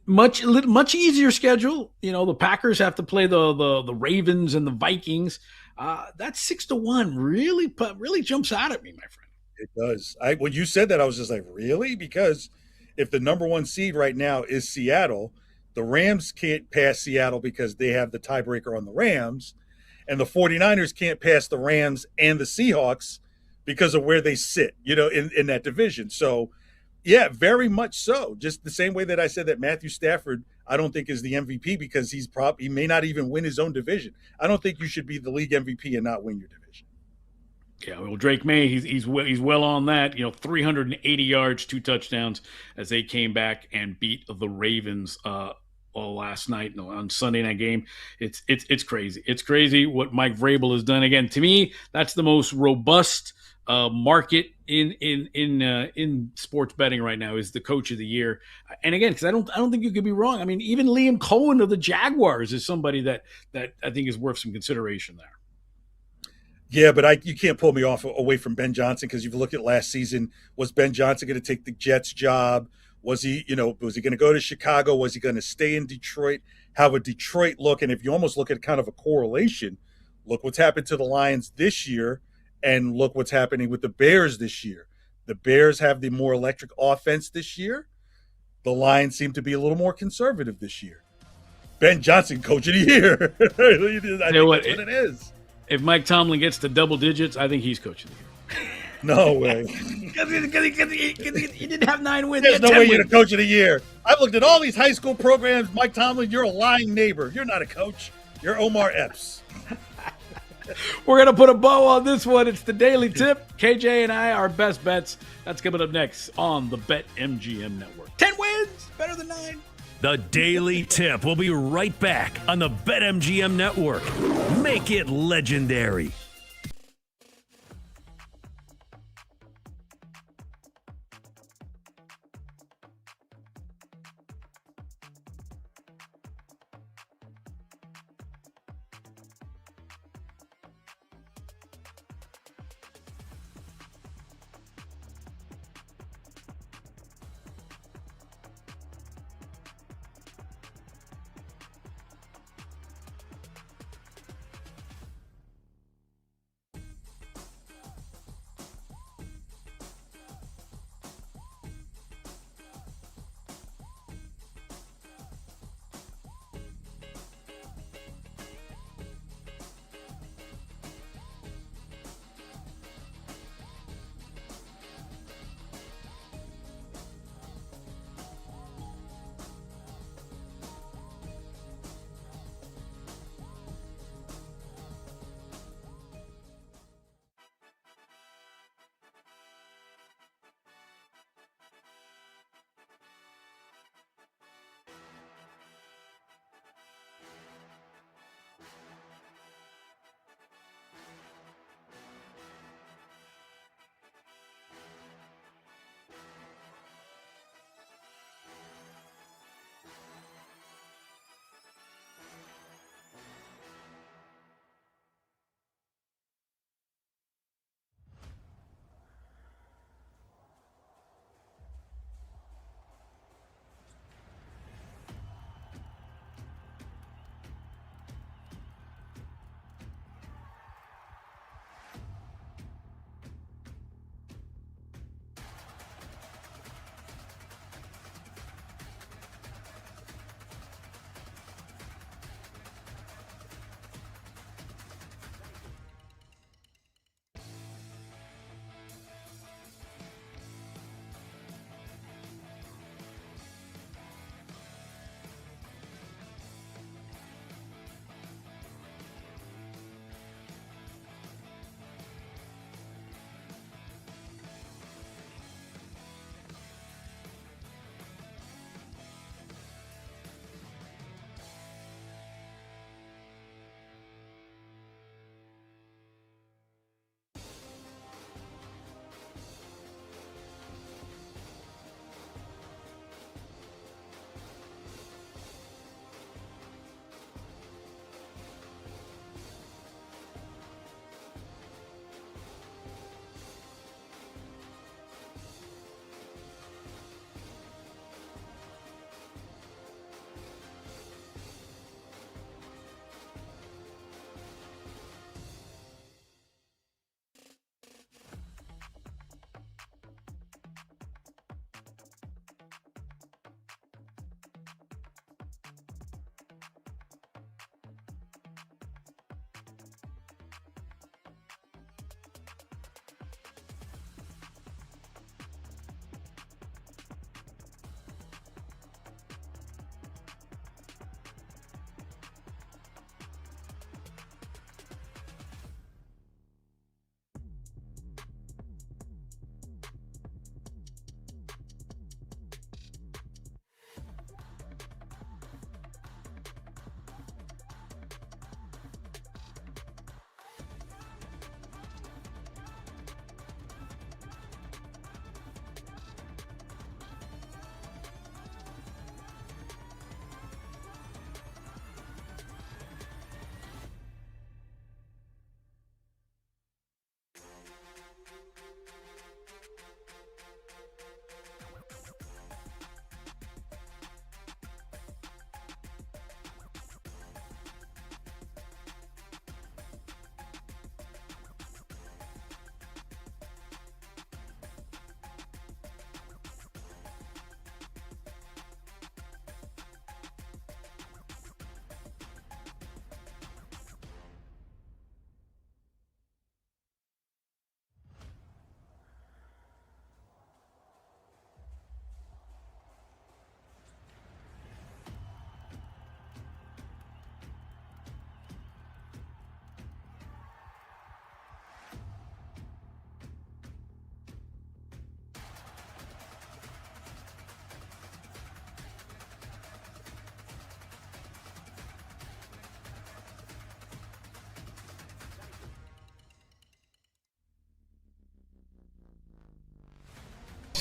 Much easier schedule. The Packers have to play the Ravens and the Vikings. That 6-1 really jumps out at me, my friend. It does. When you said that, I was just like, really? Because if the number 1 seed right now is Seattle, the Rams can't pass Seattle because they have the tiebreaker on the Rams, and the 49ers can't pass the Rams and the Seahawks because of where they sit, in that division. So, yeah, very much so. Just the same way that I said that Matthew Stafford, I don't think, is the MVP because he may not even win his own division. I don't think you should be the league MVP and not win your division. Yeah, well, Drake May, he's well on that. 380 yards, 2 touchdowns as they came back and beat the Ravens last night on Sunday night game. It's crazy. It's crazy what Mike Vrabel has done. Again, to me, that's the most robust market in sports betting right now, is the coach of the year. And again, because I don't think you could be wrong. I mean, even Liam Cohen of the Jaguars is somebody that I think is worth some consideration there. Yeah, but you can't pull me away from Ben Johnson, because if you look at last season, was Ben Johnson going to take the Jets job? Was he going to go to Chicago? Was he going to stay in Detroit? How would Detroit look? And if you almost look at kind of a correlation, look what's happened to the Lions this year and look what's happening with the Bears this year. The Bears have the more electric offense this year. The Lions seem to be a little more conservative this year. Ben Johnson, coach of the year. I think that's what it is. If Mike Tomlin gets to double digits, I think he's coach of the year. No way. Because he didn't have 9 wins. There's no way you're the coach of the year. I've looked at all these high school programs. Mike Tomlin, you're a lying neighbor. You're not a coach. You're Omar Epps. We're going to put a bow on this one. It's the Daily Tip. KJ and I, our best bets. That's coming up next on the BetMGM Network. 10 wins, better than 9. The Daily Tip will be right back on the BetMGM Network. Make it legendary.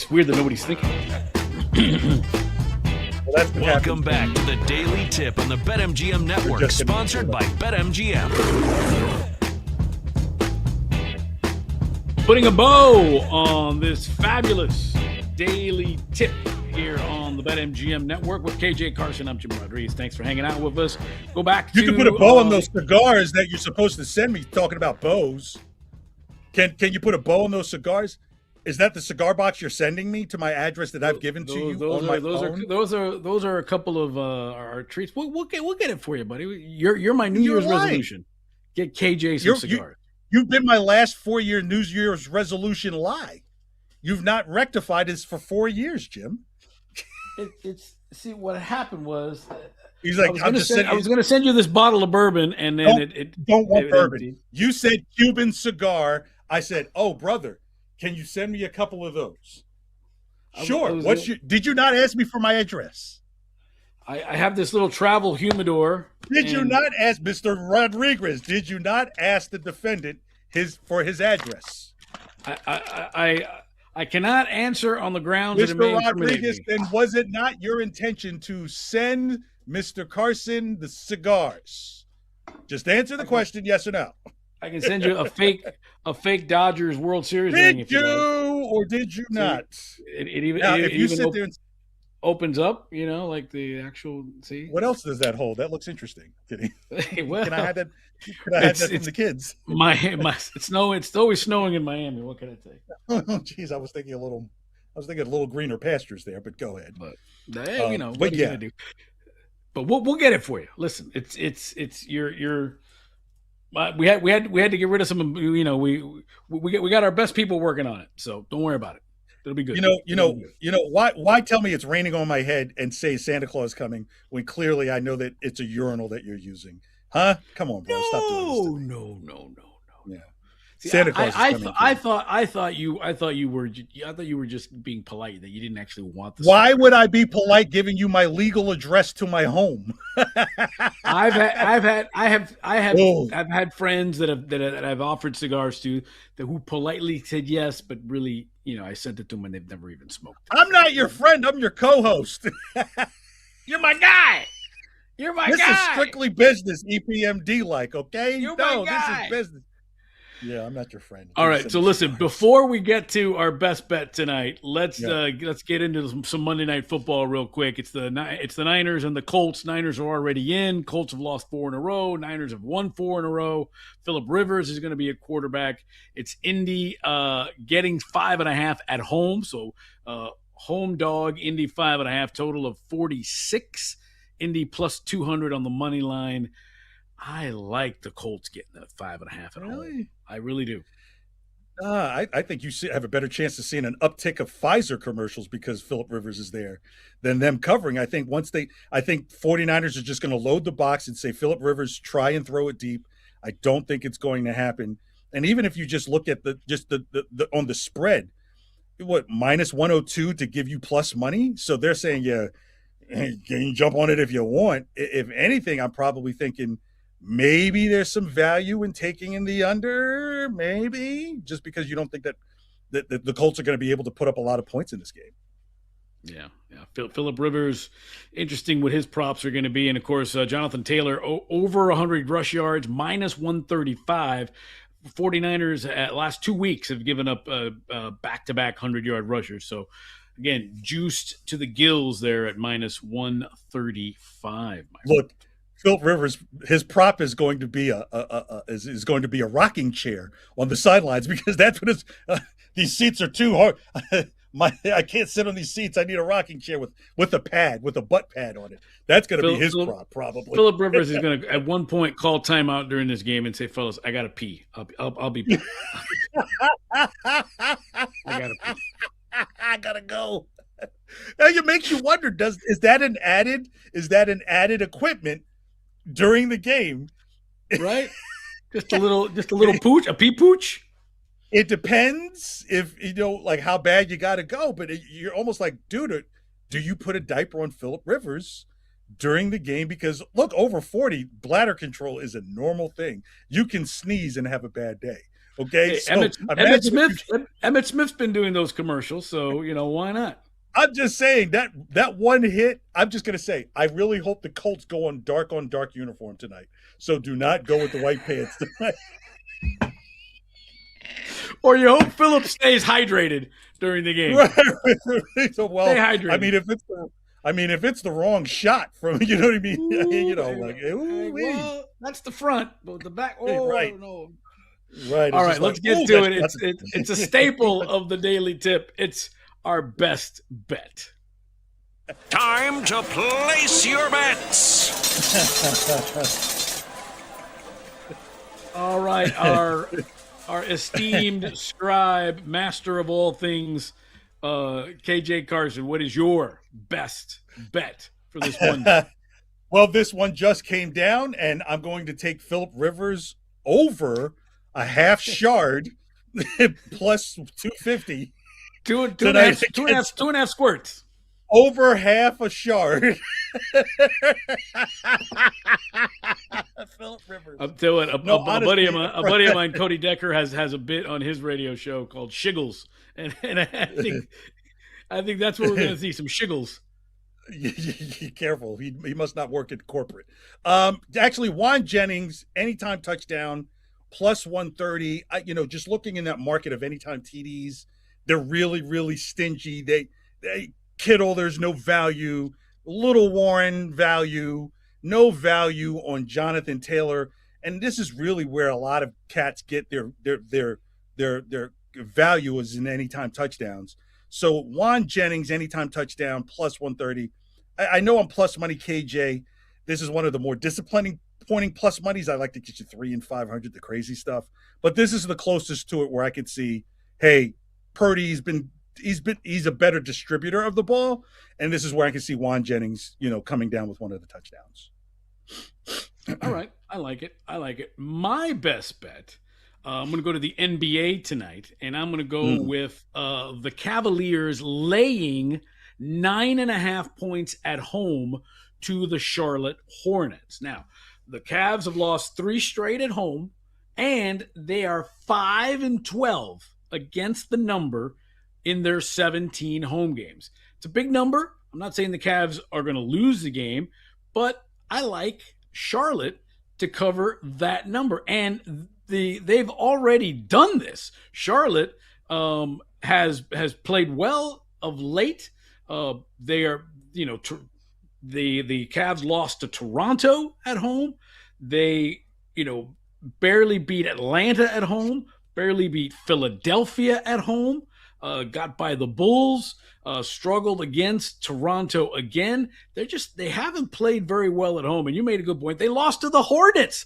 it's weird that nobody's thinking. Welcome back to the Daily Tip on the BetMGM Network, sponsored by BetMGM. Putting a bow on this fabulous Daily Tip here on the BetMGM Network with KJ Carson. I'm Jim Rodriguez. Thanks for hanging out with us. Go back to... You can put a bow on those cigars that you're supposed to send me talking about bows. Can you put a bow on those cigars? Is that the cigar box you're sending me to my address that I've given to you on my phone? Those are a couple of our treats. We'll get it for you, buddy. You're my New Year's resolution. Get KJ some cigars. You've been my last 4-year New Year's resolution lie. You've not rectified this for 4 years, Jim. See what happened was he's like, I was going to send you this bottle of bourbon, and then don't want bourbon. You said Cuban cigar. I said, oh brother, can you send me a couple of those? Sure. Did you not ask me for my address? I have this little travel humidor. Did you not ask Mr. Rodriguez? Did you not ask the defendant for his address? I cannot answer on the grounds that it may Mr. Rodriguez, then was it not your intention to send Mr. Carson the cigars? Just answer the question, yes or no. I can send you a fake Dodgers World Series ring. Did you or did you not? It even opens up, like the actual. See, what else does that hold? That looks interesting. Well, can I have that? Can I have that from the kids? It's always snowing in Miami. What can I say? Oh, jeez, I was thinking a little greener pastures there. But go ahead. But what are you gonna do? But we'll get it for you. Listen, it's your. We had to get rid of some. We got our best people working on it. So don't worry about it. It'll be good. Why tell me it's raining on my head and say Santa Claus coming when clearly I know that it's a urinal that you're using? Huh? Come on, bro. Stop doing this. No. Yeah. See, Santa Claus is coming. I thought you were just being polite, that you didn't actually want this. Why would I be polite giving you my legal address to my home? I've had friends that I've offered cigars to who politely said yes, but really, I sent it to them and they've never even smoked it. I'm not your friend. I'm your co-host. You're my guy. You're my guy. This is strictly business, EPMD like, okay? You're my guy. This is business. Yeah, I'm not your friend. All right, so listen, before we get to our best bet tonight, let's get into some Monday Night Football real quick. It's the Niners and the Colts. Niners are already in. Colts have lost 4 in a row. Niners have won 4 in a row. Phillip Rivers is going to be a quarterback. It's Indy getting 5.5 at home. So home dog, Indy 5.5, total of 46. Indy plus 200 on the money line. I like the Colts getting that 5.5 at home. I really do. I think you have a better chance of seeing an uptick of Pfizer commercials because Phillip Rivers is there than them covering. I think 49ers are just going to load the box and say, Phillip Rivers, try and throw it deep. I don't think it's going to happen. And even if you just look at the on the spread, what, minus 102 to give you plus money? So they're saying, yeah, you can jump on it if you want. If anything, I'm probably thinking maybe there's some value in taking in the under, maybe, just because you don't think that the Colts are going to be able to put up a lot of points in this game. Yeah. Phillip Rivers, interesting what his props are going to be. And, of course, Jonathan Taylor, over 100 rush yards, minus 135. 49ers at last 2 weeks have given up back-to-back 100-yard rushers. So, again, juiced to the gills there at minus 135. Look, Phillip Rivers, his prop is going to be a rocking chair on the sidelines because that's what these seats are too hard. I can't sit on these seats. I need a rocking chair with a butt pad on it. That's going to be his prop, probably. Phillip Rivers is going to at one point call timeout during this game and say, "Fellas, I got to pee. I'll be back. I got to pee. I gotta go." Now it makes you wonder: is that an added equipment during the game? Right? Just a little pooch, a pee pooch. It depends if like how bad you got to go, but you're almost like, dude, do you put a diaper on Phillip Rivers during the game? Because look, over 40, bladder control is a normal thing. You can sneeze and have a bad day. Okay, Hey, so Emmett Smith's been doing those commercials, so why not? I'm just saying that one hit. I'm just gonna say I really hope the Colts go on dark uniform tonight. So do not go with the white pants tonight. Or you hope Phillips stays hydrated during the game. Right. So, well, stay hydrated. I mean, if it's the wrong shot from, you know what I mean? Well, that's the front, but the back. Oh, right. No. Right. All right, let's get to it. It's a staple of the Daily Tip. It's our best bet. Time to place your bets. All right, our esteemed scribe, master of all things, KJ Carson, what is your best bet for this one? Well, this one just came down, and I'm going to take Phillip Rivers over a half shard plus 250. Two and a half squirts. Over half a shard. Phillip Rivers. I'm telling a buddy of mine, Cody Decker, has a bit on his radio show called Shiggles, and I think that's where we're going to see some shiggles. Careful, he must not work at corporate. Actually, Juan Jennings anytime touchdown plus 130. Just looking in that market of anytime TDs, they're really, really stingy. They Kittle, there's no value. Little Warren, value. No value on Jonathan Taylor, and this is really where a lot of cats get their value is in anytime touchdowns. So Juan Jennings anytime touchdown plus 130. I know I'm plus money, KJ. This is one of the more disciplining pointing plus monies. I like to get you 3 and 500, the crazy stuff. But this is the closest to it where I could see, hey, Purdy's he's a better distributor of the ball, and this is where I can see Juan Jennings, coming down with one of the touchdowns. All right, I like it. My best bet. I'm going to go to the NBA tonight, and I'm going to go with the Cavaliers laying 9.5 points at home to the Charlotte Hornets. Now, the Cavs have lost 3 straight at home, and they are 5-12 against the number in their 17 home games. It's a big number. I'm not saying the Cavs are going to lose the game, but I like Charlotte to cover that number. And they've already done this. Charlotte has played well of late. They are, the Cavs lost to Toronto at home. They, barely beat Atlanta at home, barely beat Philadelphia at home, got by the Bulls, struggled against Toronto again. They haven't played very well at home. And you made a good point. They lost to the Hornets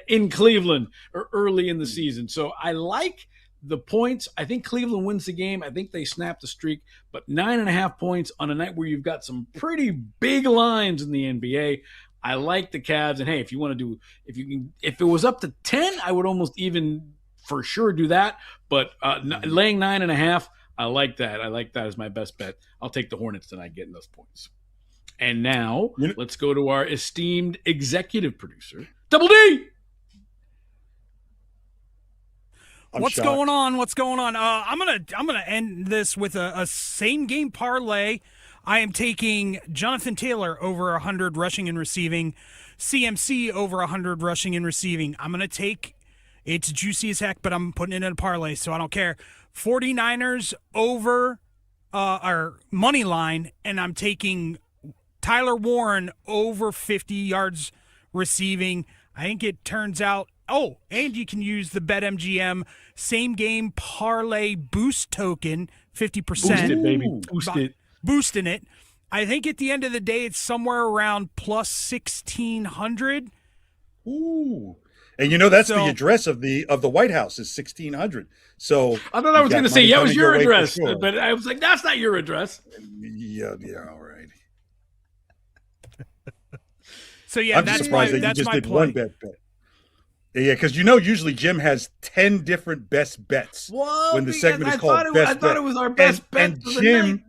in Cleveland early in the season. So I like the points. I think Cleveland wins the game. I think they snap the streak, but 9.5 points on a night where you've got some pretty big lines in the NBA. I like the Cavs. And hey, if it was up to 10, I would almost even for sure do that. But laying 9.5, I like that. I like that as my best bet. I'll take the Hornets tonight getting those points. And now let's go to our esteemed executive producer, Double D. What's going on? I'm gonna end this with a same game parlay. I am taking Jonathan Taylor over 100 rushing and receiving, CMC over 100 rushing and receiving. I'm gonna take it's juicy as heck, but I'm putting it in a parlay, so I don't care. 49ers over our money line, and I'm taking Tyler Warren over 50 yards receiving. I think it turns out. Oh, and you can use the BetMGM same game parlay boost token, 50%. Boost it, baby. Boost it. Boosting it. I think at the end of the day, it's somewhere around plus 1,600. Ooh. And that's the address of the White House is 1,600. So I thought I was going to say, was your address, sure. But I was like, that's not your address. Yeah, all right. So yeah, I'm that's surprised my, that that's you just my did play. one bet. Yeah, because usually Jim has 10 different best bets when the segment is called Best Bet. I thought it was our best bet. And Jim,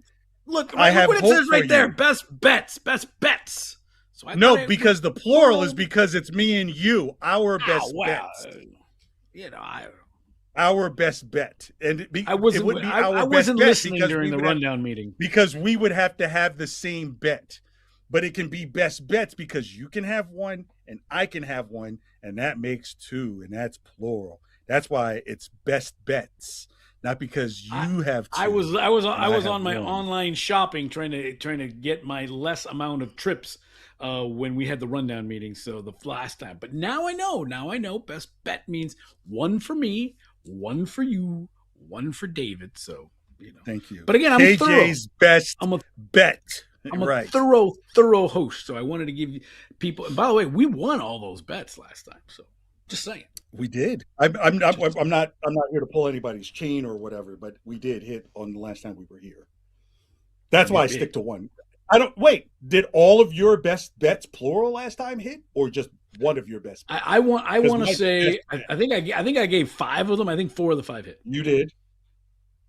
look what it says right there. Best bets. So because the plural is because it's me and you, our best bets. our best bet, and I wasn't listening during the rundown meeting because we would have to have the same bet. But it can be best bets because you can have one and I can have one, and that makes two, and that's plural. That's why it's best bets, not because you have two. I was on my online shopping trying to get my less amount of trips when we had the rundown meeting. So the last time, but now I know best bet means one for me, one for you, one for David. So thank you. But again, I'm KJ's best bet. I'm a thorough host, so I wanted to give you people. And by the way, we won all those bets last time, so just saying. We did. I'm not here to pull anybody's chain or whatever, but we did hit on the last time we were here. That's why I stick to one. Did all of your best bets plural last time hit, or just one of your best bets? I want to say I think I gave 5 of them. I think 4 of the 5 hit. You did.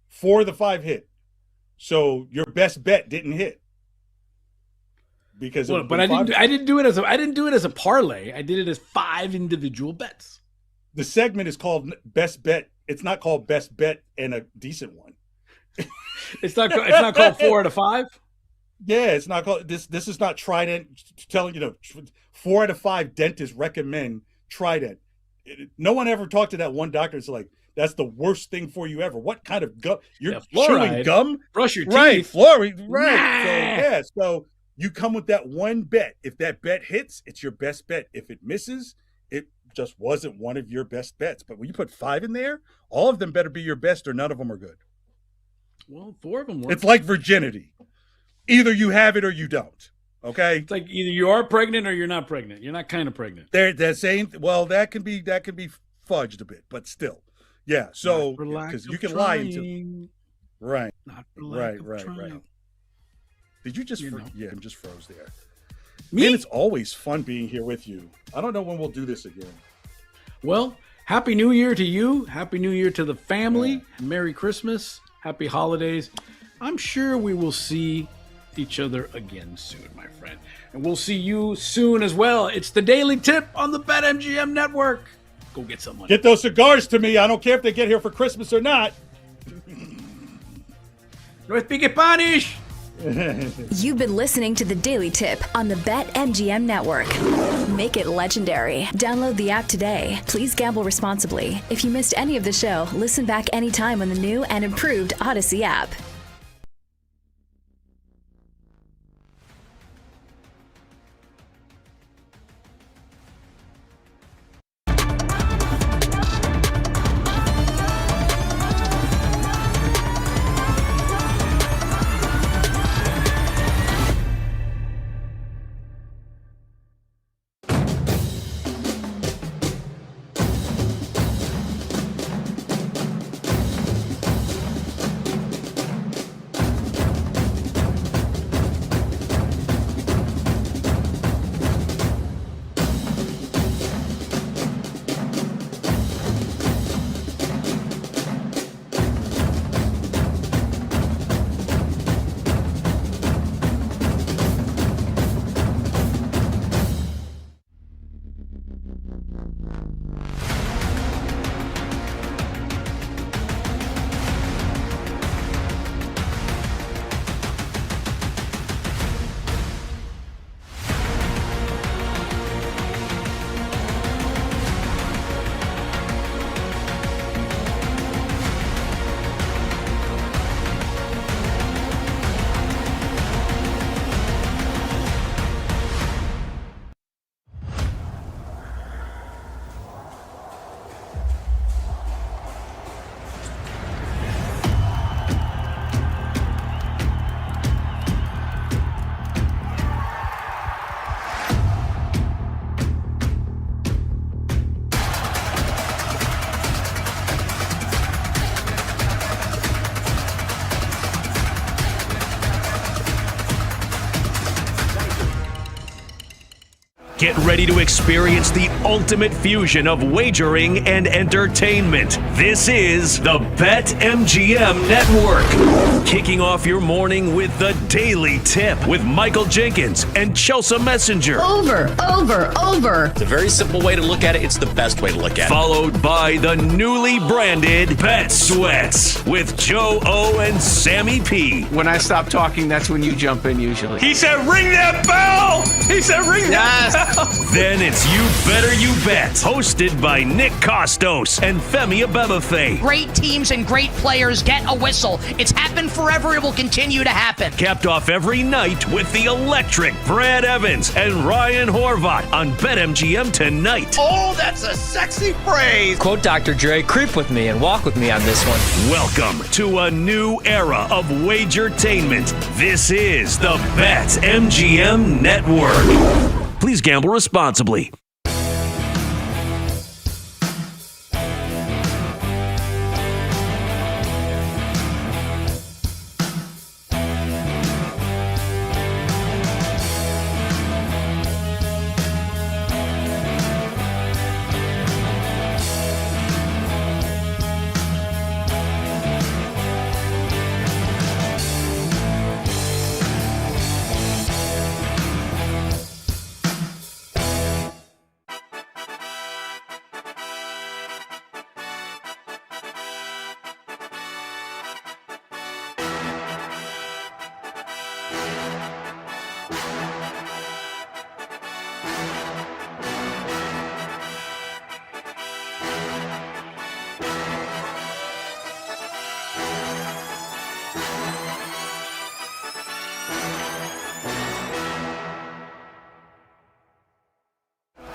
4 of the 5 hit. So your best bet didn't hit. Because but I didn't do it as a parlay. I did it as 5 individual bets. The segment is called Best Bet. It's not called Best Bet and a decent one. It's not called 4 out of 5. Yeah, it's not called this. This is not Trident telling 4 out of 5 dentists recommend Trident. No one ever talked to that one doctor. It's like, that's the worst thing for you ever. What kind of gum? You're chewing gum? Brush your teeth. Right, fluoride. Right. Nah. So you come with that one bet. If that bet hits, it's your best bet. If it misses, it just wasn't one of your best bets. But when you put 5 in there, all of them better be your best or none of them are good. Well, 4 of them were. It's like virginity. Either you have it or you don't. Okay? It's like either you are pregnant or you're not pregnant. You're not kind of pregnant. They're saying, well, that can be fudged a bit, but still. Yeah. So because you can lie into right. Right. Did you just yeah, I'm just froze there. Me? Man, it's always fun being here with you. I don't know when we'll do this again. Well, Happy New Year to you. Happy New Year to the family. Yeah. Merry Christmas. Happy holidays. I'm sure we will see each other again soon, my friend. And we'll see you soon as well. It's the Daily Tip on the BetMGM Network. Go get some money. Get those cigars to me. I don't care if they get here for Christmas or not. No speak Spanish. You've been listening to the Daily Tip on the BetMGM Network. Make it legendary. Download the app today. Please gamble responsibly. If you missed any of the show, listen back anytime on the new and improved Odyssey app. Get ready to experience the ultimate fusion of wagering and entertainment. This is the BetMGM Network. Kicking off your morning with the Daily Tip with Michael Jenkins and Chelsea Messenger. Over. It's a very simple way to look at it. It's the best way to look at it. Followed by the newly branded Bet Sweats with Joe O and Sammy P. When I stop talking, that's when you jump in usually. He said, ring that bell! He said, ring that bell! Then it's You Better You Bet, hosted by Nick Costos and Femi Abebefe. Great teams and great players get a whistle. It's happened forever. It will continue to happen. Capped off every night with the electric Brad Evans and Ryan Horvat on BetMGM tonight. Oh, that's a sexy phrase. Quote Dr. Dre, creep with me and walk with me on this one. Welcome to a new era of Wagertainment. This is the BetMGM Network. Please gamble responsibly.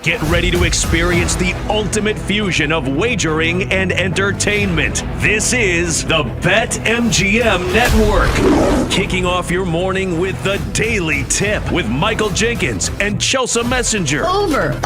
Get ready to experience the ultimate fusion of wagering and entertainment. This is the BetMGM Network. Kicking off your morning with the Daily Tip with Michael Jenkins and Chelsea Messenger. Over.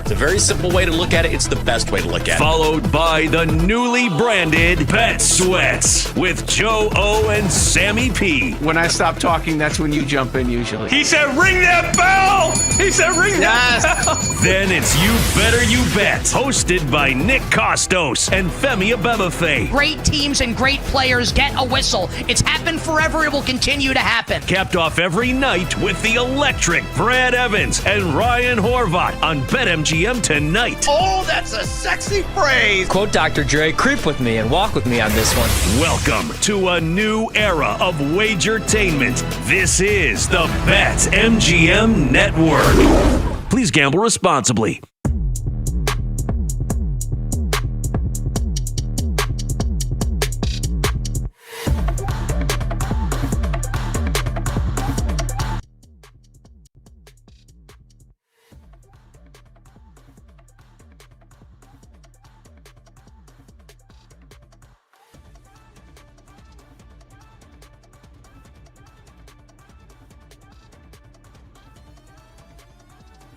It's a very simple way to look at it. It's the best way to look at it. Followed by the newly branded Bet Sweats with Joe O and Sammy P. When I stop talking, that's when you jump in usually. He said, ring that bell! He said, ring that bell! Then it's You Better You Bet, hosted by Nick Costos and Femi Abebefe. Great teams and great players get a whistle. It's happened forever. It will continue to happen. Capped off every night with the electric Brad Evans and Ryan Horvat on BetMGM tonight. Oh, that's a sexy phrase. Quote Dr. Dre, creep with me and walk with me on this one. Welcome to a new era of Wagertainment. This is the BetMGM Network. Please gamble responsibly.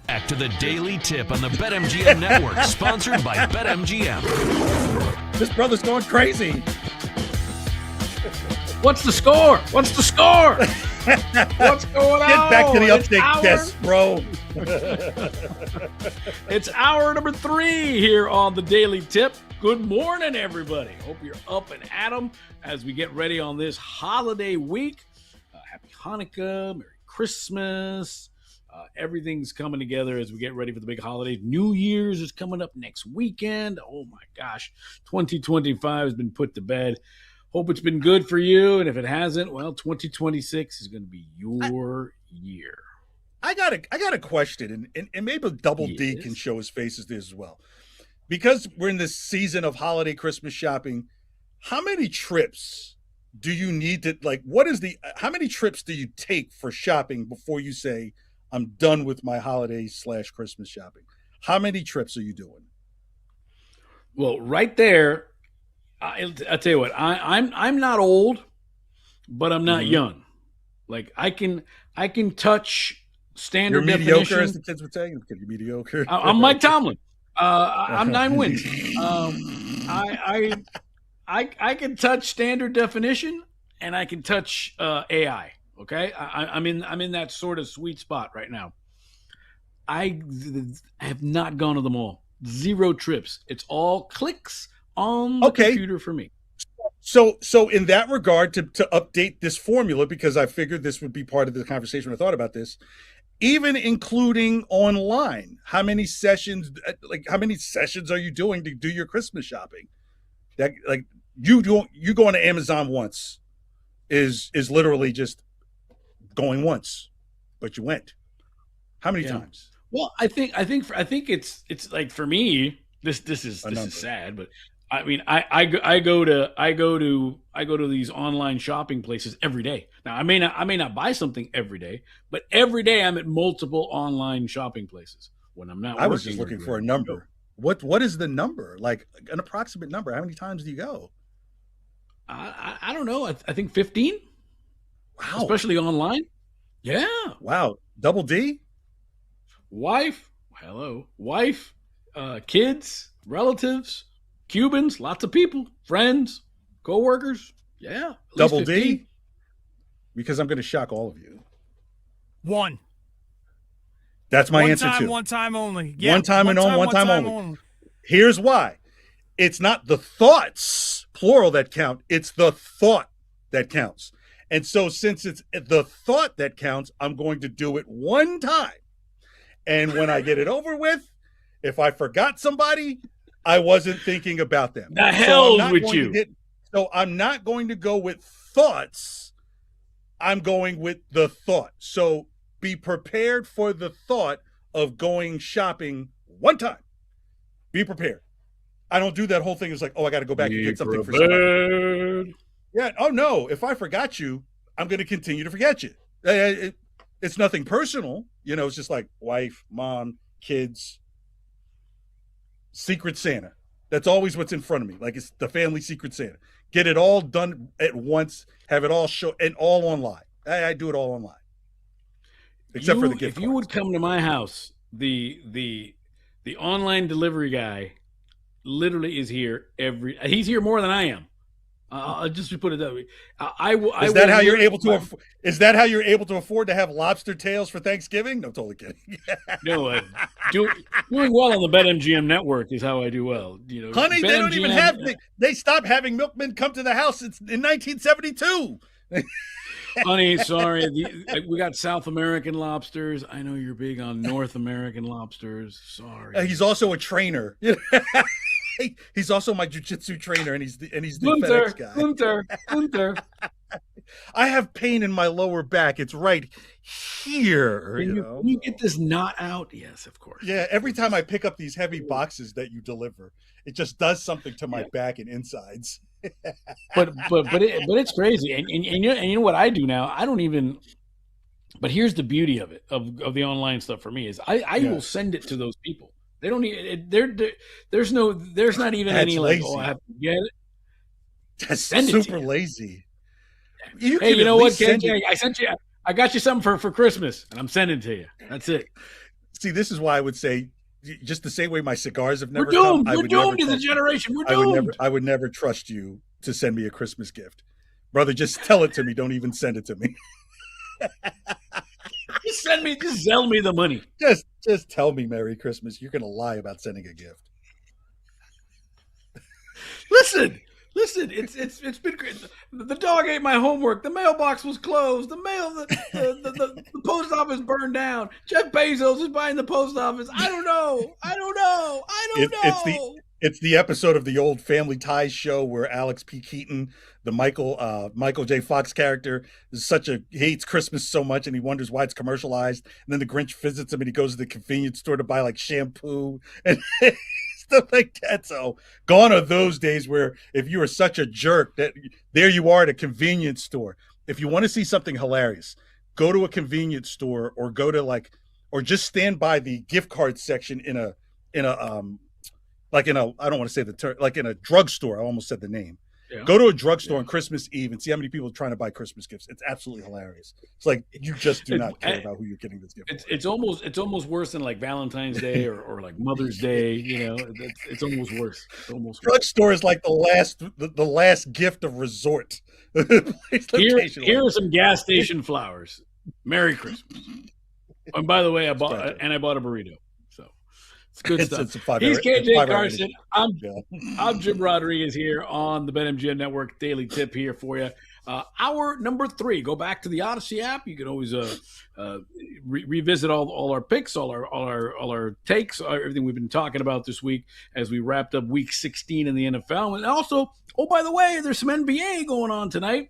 Back to the Daily Tip on the BetMGM Network, sponsored by BetMGM. This brother's going crazy. What's the score? What's the score? What's going on? Get back to the It's update desk, bro. It's hour number 3 here on the Daily Tip. Good morning, everybody. Hope you're up and at 'em as we get ready on this holiday week. Happy Hanukkah, Merry Christmas. Everything's coming together as we get ready for the big holidays. New Year's is coming up next weekend. Oh my gosh, 2025 has been put to bed. Hope it's been good for you, and if it hasn't, well, 2026 is going to be your year. I got a question, and maybe Double D can show his faces this as well. Because we're in this season of holiday Christmas shopping, how many trips do you need to, how many trips do you take for shopping before you say, I'm done with my holiday/Christmas shopping? How many trips are you doing? Well, right there, I'll tell you what. I'm not old, but I'm not young. Like I can touch standard You're mediocre, definition. as the kids would say. You're mediocre. I'm Mike Tomlin. I'm 9 wins. I can touch standard definition, and I can touch AI. Okay, I'm in that sort of sweet spot right now. I have not gone to the mall. 0 trips. It's all clicks on the computer for me. So in that regard, to update this formula, because I figured this would be part of the conversation when I thought about this, even including online, how many sessions are you doing to do your Christmas shopping? That, like, you going to Amazon once is literally just going once, but you went. How many times? Well, I think it's like, for me, this is sad, but I mean, I go to these online shopping places every day. Now, I may not buy something every day, but every day I'm at multiple online shopping places when I'm not. I was just looking for a number. What is the number? Like, an approximate number? How many times do you go? I don't know. I think 15. Wow. Especially online. Yeah. Wow. Double D? Wife, kids, relatives, Cubans, lots of people, friends, co-workers. Yeah. Double D? Because I'm going to shock all of you. 1. That's my answer too. One time only. Yeah, one time only. Here's why. It's not the thoughts, plural, that count. It's the thought that counts. And so since it's the thought that counts, I'm going to do it one time. And when I get it over with, if I forgot somebody, I wasn't thinking about them. The hell with you. So I'm not going to go with thoughts. I'm going with the thought. So be prepared for the thought of going shopping one time. Be prepared. I don't do that whole thing. It's like, oh, I got to go back and get something for somebody. Yeah. Oh, no. If I forgot you, I'm going to continue to forget you. It's nothing personal. You know, it's just like wife, mom, kids, Secret Santa. That's always what's in front of me. Like, it's the family Secret Santa. Get it all done at once. Have it all show and all online. I do it all online. Except for the gift cards. If you would come to my house, the online delivery guy literally is here he's here more than I am. I'll just put it that way. Is that how you're able to afford to have lobster tails for Thanksgiving? No, I'm totally kidding. No, doing well on the BetMGM network is how I do well. You know, honey, they don't even have. They stopped having milkmen come to the house in 1972. Honey, sorry, we got South American lobsters. I know you're big on North American lobsters. Sorry. He's also a trainer. He's also my jiu-jitsu trainer, and he's the FedEx guy. Gunther. I have pain in my lower back. It's right here. Can you get this knot out? Yes, of course. Yeah, every time I pick up these heavy boxes that you deliver, it just does something to my back and insides. but it's crazy, and you know what I do now? I don't even. But here's the beauty of it, of the online stuff for me, is I will send it to those people. They don't need there's not even any lazy. Like, oh, I have to get it. That's super lazy. Hey, you know what, KJ? I got you something for Christmas, and I'm sending it to you. That's it. See, this is why I would say, just the same way my cigars have never We're doomed. come. We're doomed as a generation. We're doomed. I would never trust you to send me a Christmas gift. Brother, just tell it to me. Don't even send it to me. Just sell me the money. Just tell me Merry Christmas. You're going to lie about sending a gift. Listen, it's been great. The dog ate my homework. The mailbox was closed. The post office burned down. Jeff Bezos is buying the post office. I don't know. It's the episode of the old Family Ties show where Alex P. Keaton, the Michael J. Fox character, hates Christmas so much, and he wonders why it's commercialized. And then the Grinch visits him, and he goes to the convenience store to buy like shampoo and stuff like that. So gone are those days where if you are such a jerk that there you are at a convenience store. If you want to see something hilarious, go to a convenience store or or just stand by the gift card section in a I don't want to say the term, like in a drugstore. I almost said the name. Yeah. Go to a drugstore on Christmas Eve and see how many people are trying to buy Christmas gifts. It's absolutely hilarious. It's like you just do not care about who you're getting this gift. It's almost worse than like Valentine's Day or like Mother's Day. You know, it's almost worse. Drugstore is like the last gift of resort. Here are some gas station flowers. Merry Christmas. And by the way, I bought a burrito. So it's good stuff. It's a 5 He's hour, KJ 5 hour Carson. I'm Jim Rodriguez here on the BetMGM Network Daily Tip here for you. Hour number 3. Go back to the Odyssey app. You can always revisit all our picks, all our takes, everything we've been talking about this week as we wrapped up Week 16 in the NFL. And also, oh, by the way, there's some NBA going on tonight.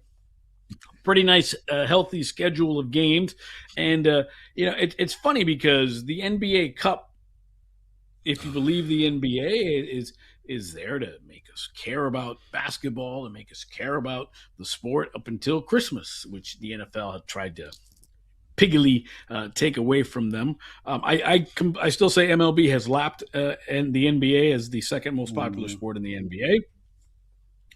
Pretty nice, healthy schedule of games. And, it's funny because the NBA Cup, if you believe the NBA, is there to make us care about basketball and make us care about the sport up until Christmas, which the NFL had tried to piggily take away from them. I still say MLB has lapped and the NBA as the second most popular sport in the NBA.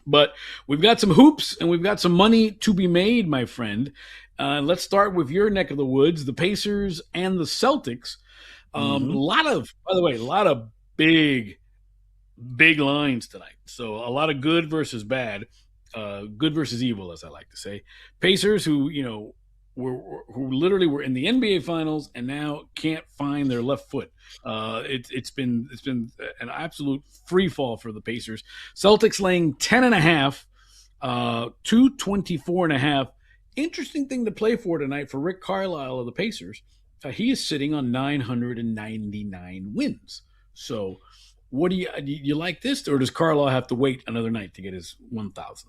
But we've got some hoops and we've got some money to be made, my friend. Let's start with your neck of the woods, the Pacers and the Celtics. A lot of big lines tonight. So a lot of good versus bad, good versus evil, as I like to say. Pacers, who literally were in the NBA Finals and now can't find their left foot. It's been an absolute free fall for the Pacers. Celtics laying 10.5, 224.5. Interesting thing to play for tonight for Rick Carlisle of the Pacers. He is sitting on 999 wins. So, what do you like this, or does Carlisle have to wait another night to get his 1,000th?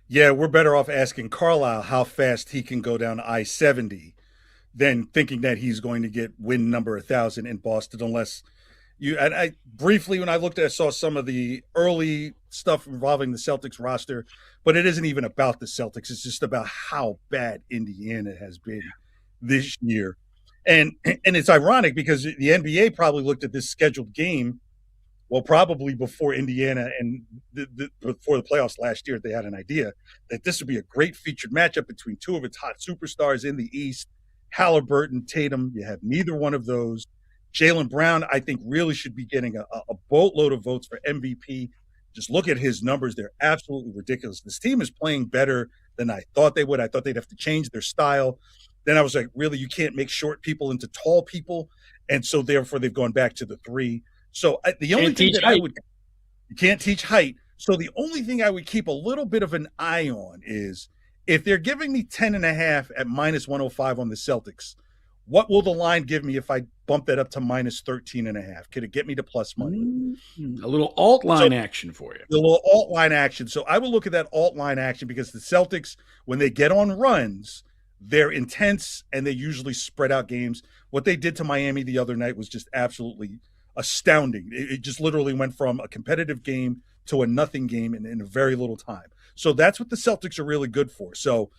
Yeah, we're better off asking Carlisle how fast he can go down I-70 than thinking that he's going to get win number 1,000 in Boston, unless you. And I briefly, when I looked at, I saw some of the early stuff involving the Celtics roster, but it isn't even about the Celtics. It's just about how bad Indiana has been this year. And it's ironic because the NBA probably looked at this scheduled game, well, probably before Indiana and before the playoffs last year, they had an idea that this would be a great featured matchup between two of its hot superstars in the East, Halliburton, Tatum. You have neither one of those. Jaylen Brown, I think, really should be getting a boatload of votes for MVP. Just look at his numbers. They're absolutely ridiculous. This team is playing better than I thought they would. I thought they'd have to change their style. Then I was like, really, you can't make short people into tall people. And so therefore they've gone back to the 3. So the only thing that you can't teach height. So the only thing I would keep a little bit of an eye on is if they're giving me 10.5 at minus 105 on the Celtics, what will the line give me if I bump that up to minus 13.5? Could it get me to plus money? A little alt line action for you. A little alt line action. So I will look at that alt line action because the Celtics, when they get on runs, they're intense and they usually spread out games. What they did to Miami the other night was just absolutely astounding. It just literally went from a competitive game to a nothing game in a very little time. So that's what the Celtics are really good for. So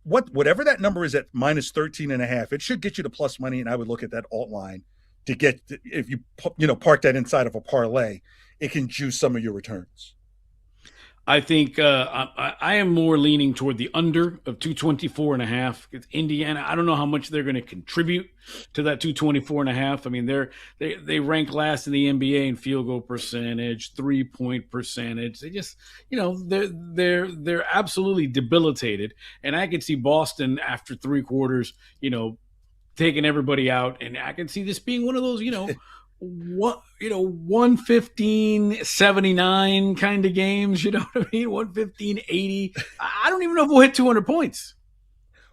whatever that number is at minus 13.5, it should get you to plus money. And I would look at that alt line to get, if you park that inside of a parlay, it can juice some of your returns. I think I am more leaning toward the under of 224.5. It's Indiana. I don't know how much they're going to contribute to that 224.5. I mean, they rank last in the NBA in field goal percentage, 3-point percentage. They just, they're absolutely debilitated. And I could see Boston after 3 quarters, taking everybody out, and I can see this being one of those, 115-79 kind of games, you know what I mean? 115-80. I don't even know if we'll hit 200 points.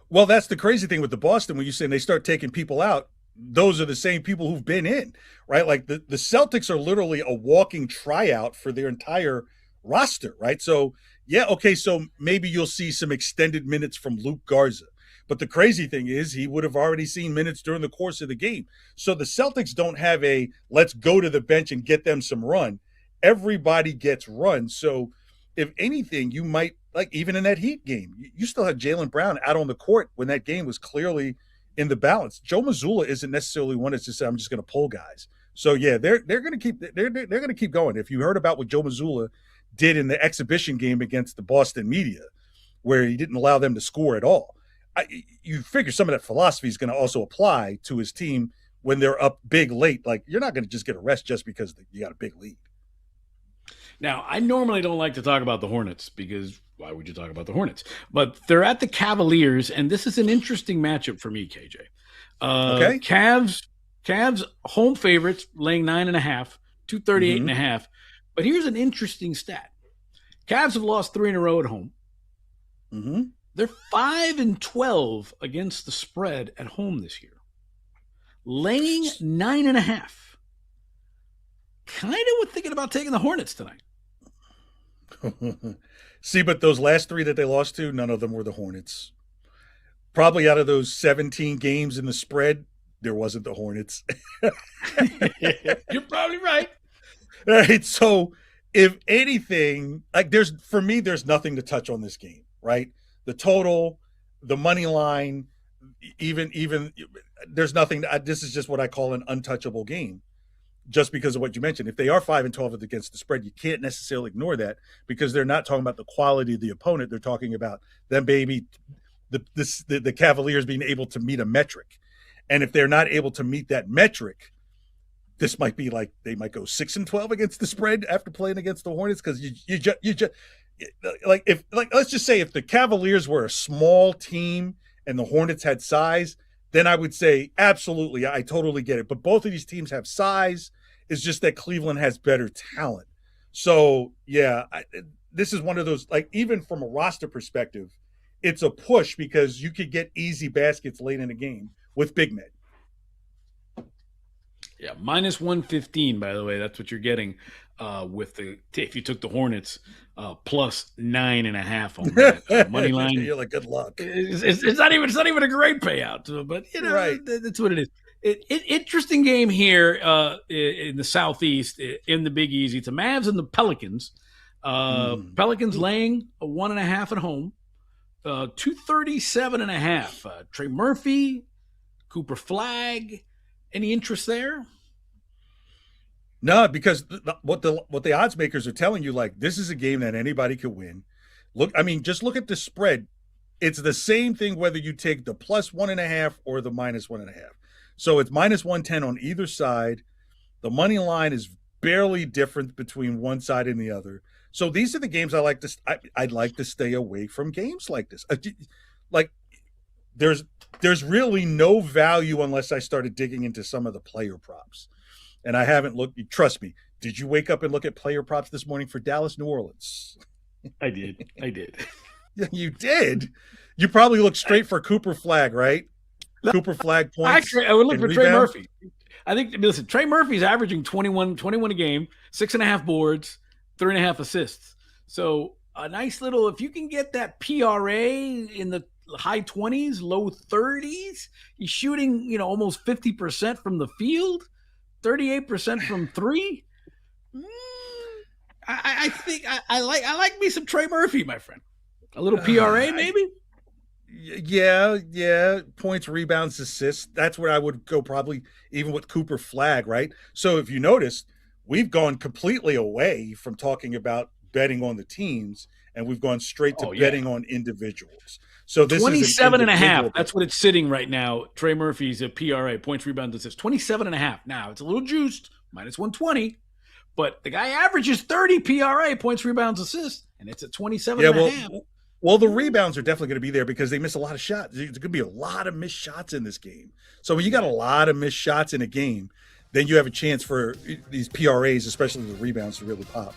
Well, that's the crazy thing with the Boston. When you say they start taking people out, those are the same people who've been in, right? Like the Celtics are literally a walking tryout for their entire roster, right? So, yeah, okay, so maybe you'll see some extended minutes from Luke Garza. But the crazy thing is he would have already seen minutes during the course of the game. So the Celtics don't have a let's go to the bench and get them some run. Everybody gets run. So if anything, you might, like even in that Heat game, you still had Jaylen Brown out on the court when that game was clearly in the balance. Joe Mazzulla isn't necessarily one that's just say, I'm just going to pull guys. So yeah, they're going to keep going. If you heard about what Joe Mazzulla did in the exhibition game against the Boston Media, where he didn't allow them to score at all, you figure some of that philosophy is going to also apply to his team when they're up big late. Like, you're not going to just get a rest just because you got a big lead. Now, I normally don't like to talk about the Hornets because why would you talk about the Hornets? But they're at the Cavaliers, and this is an interesting matchup for me, KJ. Okay. Cavs home favorites laying 9.5, 238 Mm-hmm. and a half. But here's an interesting stat. Cavs have lost 3 in a row at home. Mm-hmm. They're 5-12 against the spread at home this year. Laying 9.5. Kind of thinking about taking the Hornets tonight. See, but those last 3 that they lost to, none of them were the Hornets. Probably out of those 17 games in the spread, there wasn't the Hornets. You're probably right. All right. So if anything, like there's nothing to touch on this game, right? The total, the money line, even there's nothing. This is just what I call an untouchable game, just because of what you mentioned. If they are 5-12 against the spread, you can't necessarily ignore that because they're not talking about the quality of the opponent. They're talking about them, baby, the Cavaliers being able to meet a metric, and if they're not able to meet that metric, this might be like they might go 6-12 against the spread after playing against the Hornets because you just let's just say if the Cavaliers were a small team and the Hornets had size, then I would say absolutely, I totally get it. But both of these teams have size. It's just that Cleveland has better talent. So yeah, this is one of those, like, even from a roster perspective, it's a push because you could get easy baskets late in the game with big men. Yeah, minus 115, by the way. That's what you're getting if you took the Hornets plus 9.5 on that money line. You're like, good luck. It's not even a great payout, but right. That's what it is. Interesting game here in the Southeast in the Big Easy. It's the Mavs and the Pelicans. Pelicans laying a 1.5 at home. 237.5. Trey Murphy, Cooper Flag. Any interest there? No, because what the odds makers are telling you, like, this is a game that anybody could win. Just look at the spread. It's the same thing whether you take the plus 1.5 or the minus 1.5. So it's minus 110 on either side. The money line is barely different between one side and the other. So these are the games I'd like to stay away from games like this. Like, there's really no value unless I started digging into some of the player props. And I haven't looked. Trust me. Did you wake up and look at player props this morning for Dallas, New Orleans? I did. Yeah, you did. You probably looked straight for Cooper Flag, right? Cooper Flag points. Actually, I would look for rebounds. Trey Murphy. I think, listen, Trey Murphy's averaging 21 a game, 6.5 boards, 3.5 assists. So a nice little, if you can get that PRA in the high 20s, low 30s, he's shooting, almost 50% from the field, 38% from 3. I think I like me some Trey Murphy, my friend. A little PRA, maybe? Yeah. Points, rebounds, assists. That's where I would go probably even with Cooper Flag, right? So if you notice, we've gone completely away from talking about betting on the teams, and we've gone straight to betting on individuals. So this 27.5. That's what it's sitting right now. Trey Murphy's a PRA, points, rebounds, assists. 27.5. Now, it's a little juiced, minus 120. But the guy averages 30 PRA, points, rebounds, assists, and it's at 27.5. Well, the rebounds are definitely going to be there because they miss a lot of shots. There's going to be a lot of missed shots in this game. So when you got a lot of missed shots in a game, then you have a chance for these PRAs, especially the rebounds, to really pop.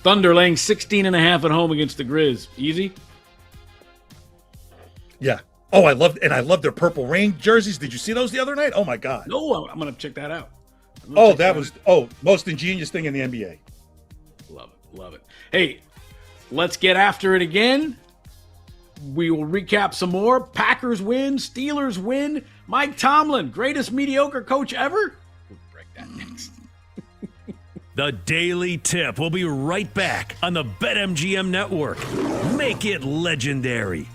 Thunder laying 16.5 at home against the Grizz. Easy? Yeah. Oh, I love their Purple Rain jerseys. Did you see those the other night? Oh my God. No, I'm going to check that out. Most ingenious thing in the NBA. Love it. Hey, let's get after it again. We will recap some more. Packers win, Steelers win. Mike Tomlin, greatest mediocre coach ever. We'll break that next. The Daily Tip will be right back on the BetMGM Network. Make it legendary.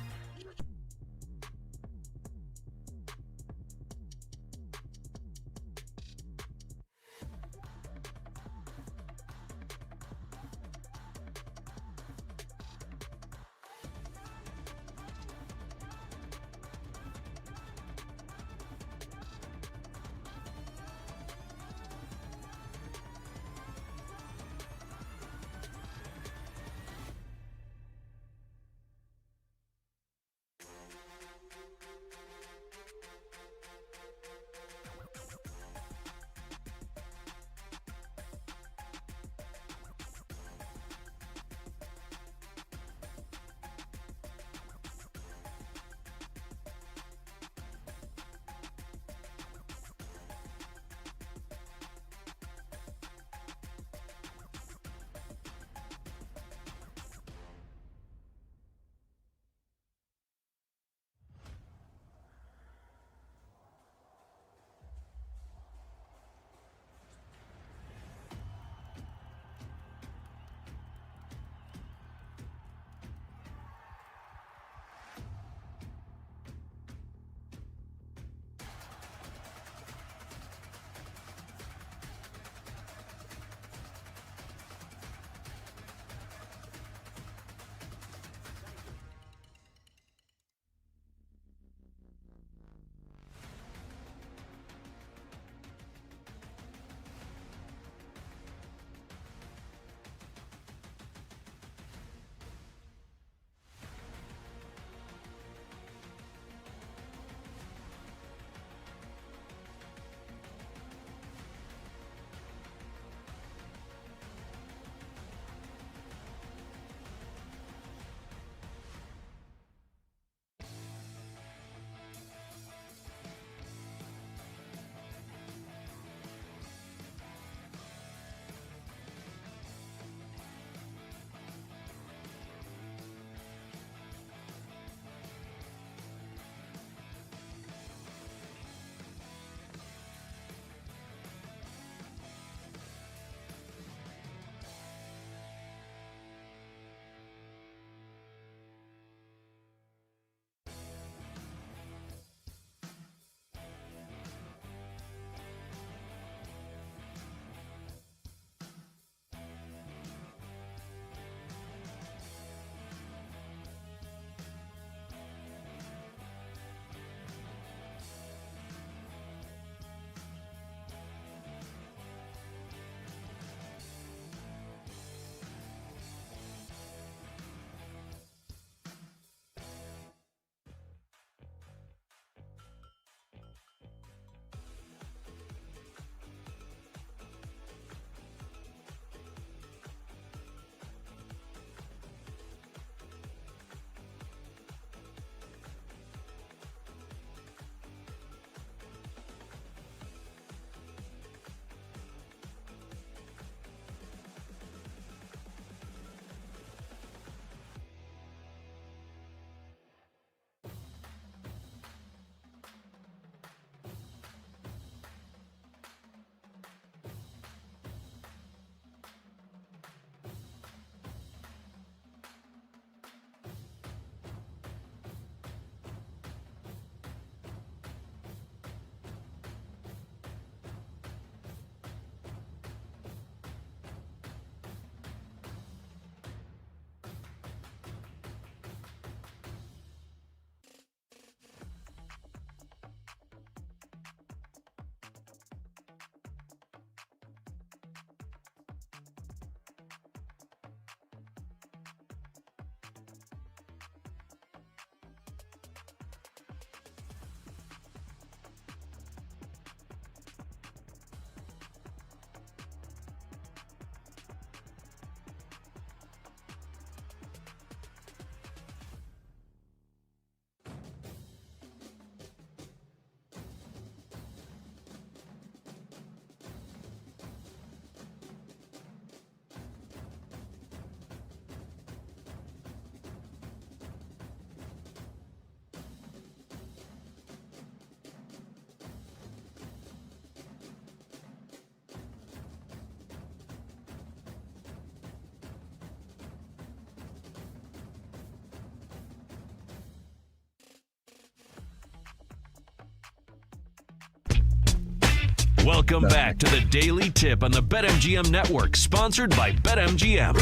Welcome back to the Daily Tip on the BetMGM Network, sponsored by BetMGM.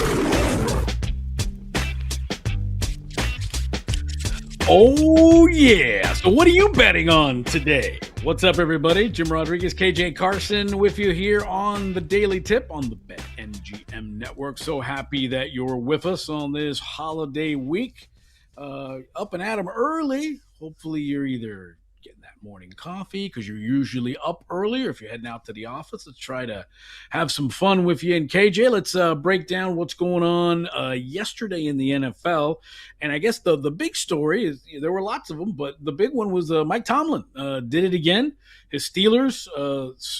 Oh, yeah. So what are you betting on today? What's up, everybody? Jim Rodriguez, KJ Carson with you here on the Daily Tip on the BetMGM Network. So happy that you're with us on this holiday week. Up and at 'em early. Hopefully you're either getting that morning coffee because you're usually up early, or if you're heading out to the office, let's try to have some fun with you. And KJ, let's break down what's going on yesterday in the NFL. And I guess the big story is, there were lots of them, but the big one was Mike Tomlin did it again. His Steelers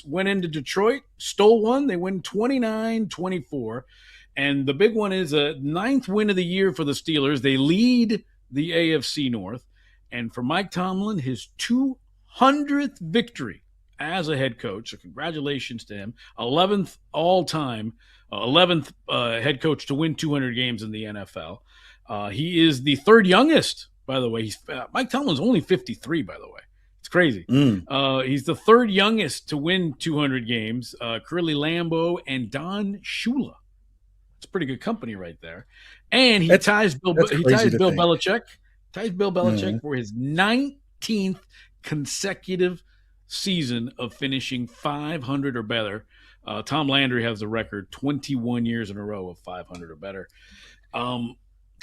went into Detroit, stole one. They win 29-24. And the big one is a 9th win of the year for the Steelers. They lead the AFC North. And for Mike Tomlin, his 200th victory as a head coach. So congratulations to him. 11th all-time, 11th head coach to win 200 games in the NFL. He is the third youngest, by the way. Mike Tomlin's only 53, by the way. It's crazy. He's the third youngest to win 200 games. Curly Lambeau and Don Shula. It's pretty good company right there. And he ties Bill Belichick. Ties Bill Belichick for his 19th consecutive season of finishing 500 or better. Tom Landry has the record 21 years in a row of 500 or better.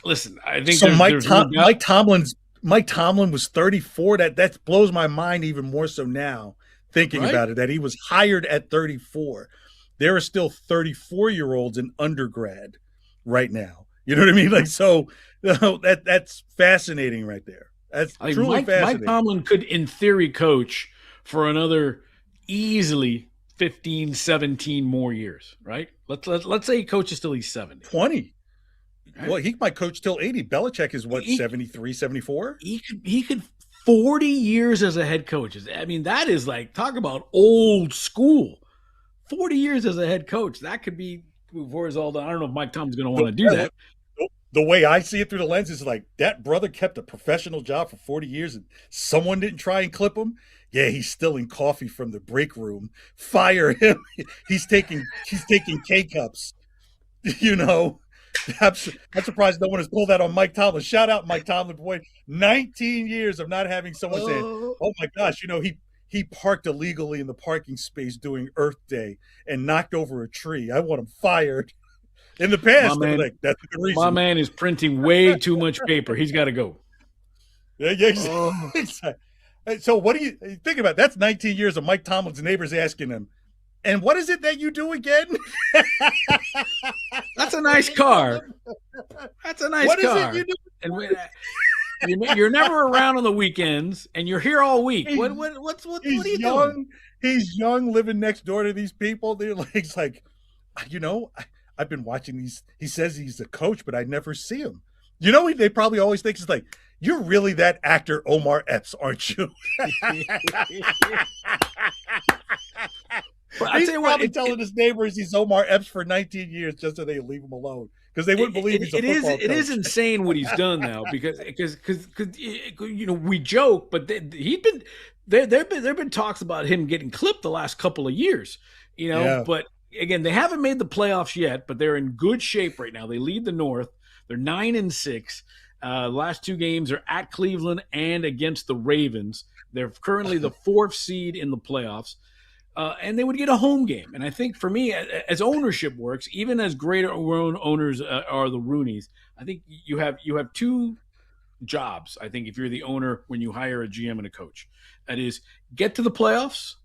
Listen, I think so. Mike Tomlin was 34. That blows my mind even more so now thinking about it. That he was hired at 34. There are still 34-year-olds in undergrad right now. You know what I mean? Like, so that's fascinating right there. That's truly fascinating. Mike Tomlin could, in theory, coach for another easily 15, 17 more years, right? Let's say he coaches till he's 70. 20. Right? Well, he might coach till 80. Belichick is what, 73, 74? He could 40 years as a head coach. I mean, that is like, talk about old school. 40 years as a head coach. That could be before he's all done. I don't know if Mike Tomlin's going to want to do that. The way I see it through the lens is like, that brother kept a professional job for 40 years and someone didn't try and clip him. Yeah, he's stealing coffee from the break room. Fire him. He's taking K-cups. You know, I'm surprised no one has pulled that on Mike Tomlin. Shout out Mike Tomlin, boy. 19 years of not having someone say, oh my gosh, you know, he parked illegally in the parking space during Earth Day and knocked over a tree. I want him fired. In the past, that's the reason. My man is printing way too much paper. He's got to go. Yeah, exactly. So what do you think about? That's 19 years of Mike Tomlin's neighbors asking him, and what is it that you do again? That's a nice car. That's a nice car. What is it you do? And you're never around on the weekends, and you're here all week. What are you doing? He's young, living next door to these people. They're like, you know, I've been watching these. He says he's a coach, but I never see him. You know, they probably always think it's like, you're really that actor Omar Epps, aren't you? He's probably telling his neighbors he's Omar Epps for 19 years just so they leave him alone because they wouldn't believe he's a football coach. It is insane what he's done now because you know, we joke, but there've been talks about him getting clipped the last couple of years, you know, but. Again, they haven't made the playoffs yet, but they're in good shape right now. They lead the North. They're 9-6. Last two games are at Cleveland and against the Ravens. They're currently the 4th seed in the playoffs, and they would get a home game. And I think for me, as ownership works, even as great owners are the Rooneys, I think you have two jobs. I think if you're the owner when you hire a GM and a coach, that is get to the playoffs.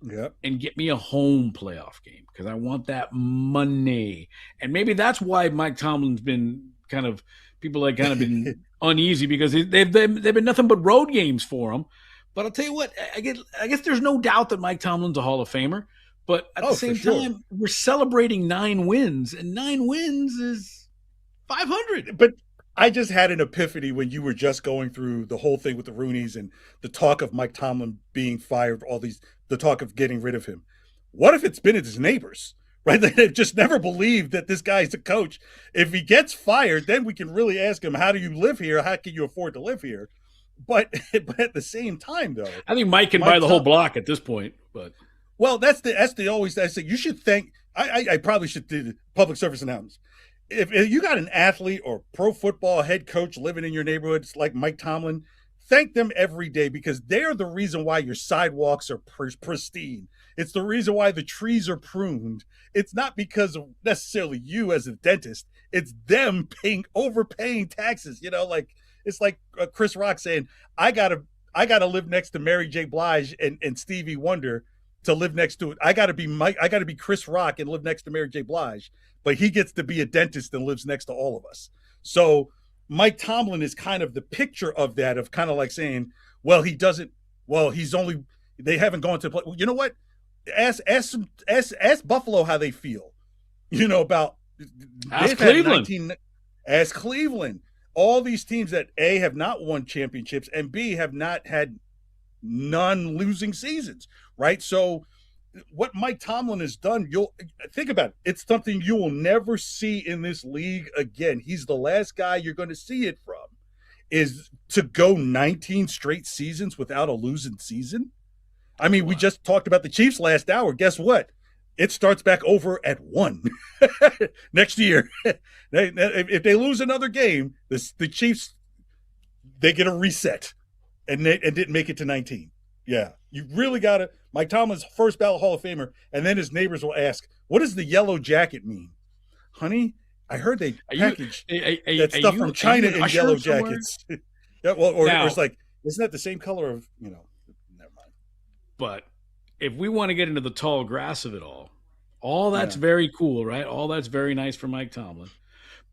Yep. And get me a home playoff game because I want that money. And maybe that's why Mike Tomlin's been people have been uneasy because they've been nothing but road games for him. But I'll tell you what, I guess there's no doubt that Mike Tomlin's a Hall of Famer. But at the same time, we're celebrating 9 wins, and 9 wins is 500. But I just had an epiphany when you were just going through the whole thing with the Rooneys and the talk of Mike Tomlin being fired, the talk of getting rid of him. What if it's been his neighbors, right? They've just never believed that this guy's a coach. If he gets fired, then we can really ask him, how do you live here? How can you afford to live here? But at the same time, though. I think Mike can buy the whole block at this point. But Well, that's the always I say you should thank. I probably should do the public service announcements. If you got an athlete or pro football head coach living in your neighborhood like Mike Tomlin, thank them every day because they're the reason why your sidewalks are pristine. It's the reason why the trees are pruned. It's not because of necessarily you as a dentist. It's them overpaying taxes. Like it's like Chris Rock saying, I gotta live next to Mary J. Blige and Stevie Wonder to live next to it. I gotta be Chris Rock and live next to Mary J. Blige, but he gets to be a dentist and lives next to all of us. So Mike Tomlin is kind of the picture of that, of kind of like saying, well, they haven't gone to play. You know what? Ask Buffalo how they feel, about ask Cleveland. Ask Cleveland. All these teams that A, have not won championships and B, have not had non-losing seasons, right? So what Mike Tomlin has done, you'll think about it. It's something you will never see in this league again. He's the last guy you're going to see it from, is to go 19 straight seasons without a losing season. I mean, we just talked about the Chiefs last hour. Guess what? It starts back over at 1 next year. If they lose another game, the Chiefs, they get a reset and didn't make it to 19. Yeah, you really got to. Mike Tomlin's first ballot Hall of Famer, and then his neighbors will ask, what does the yellow jacket mean? Honey, I heard they packaged that stuff from China in yellow jackets. Yeah, well, or it's like, isn't that the same color of, never mind. But if we want to get into the tall grass of it all that's very cool, right? All that's very nice for Mike Tomlin.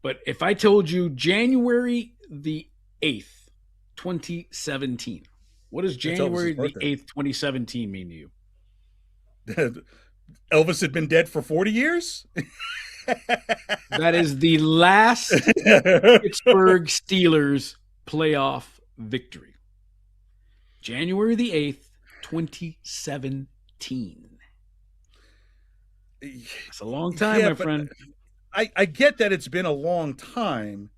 But if I told you January the 8th, 2017, what does January the 8th, 2017 mean to you? Elvis had been dead for 40 years? That is the last Pittsburgh Steelers playoff victory. January the 8th, 2017. It's a long time, my friend. I get that it's been a long time,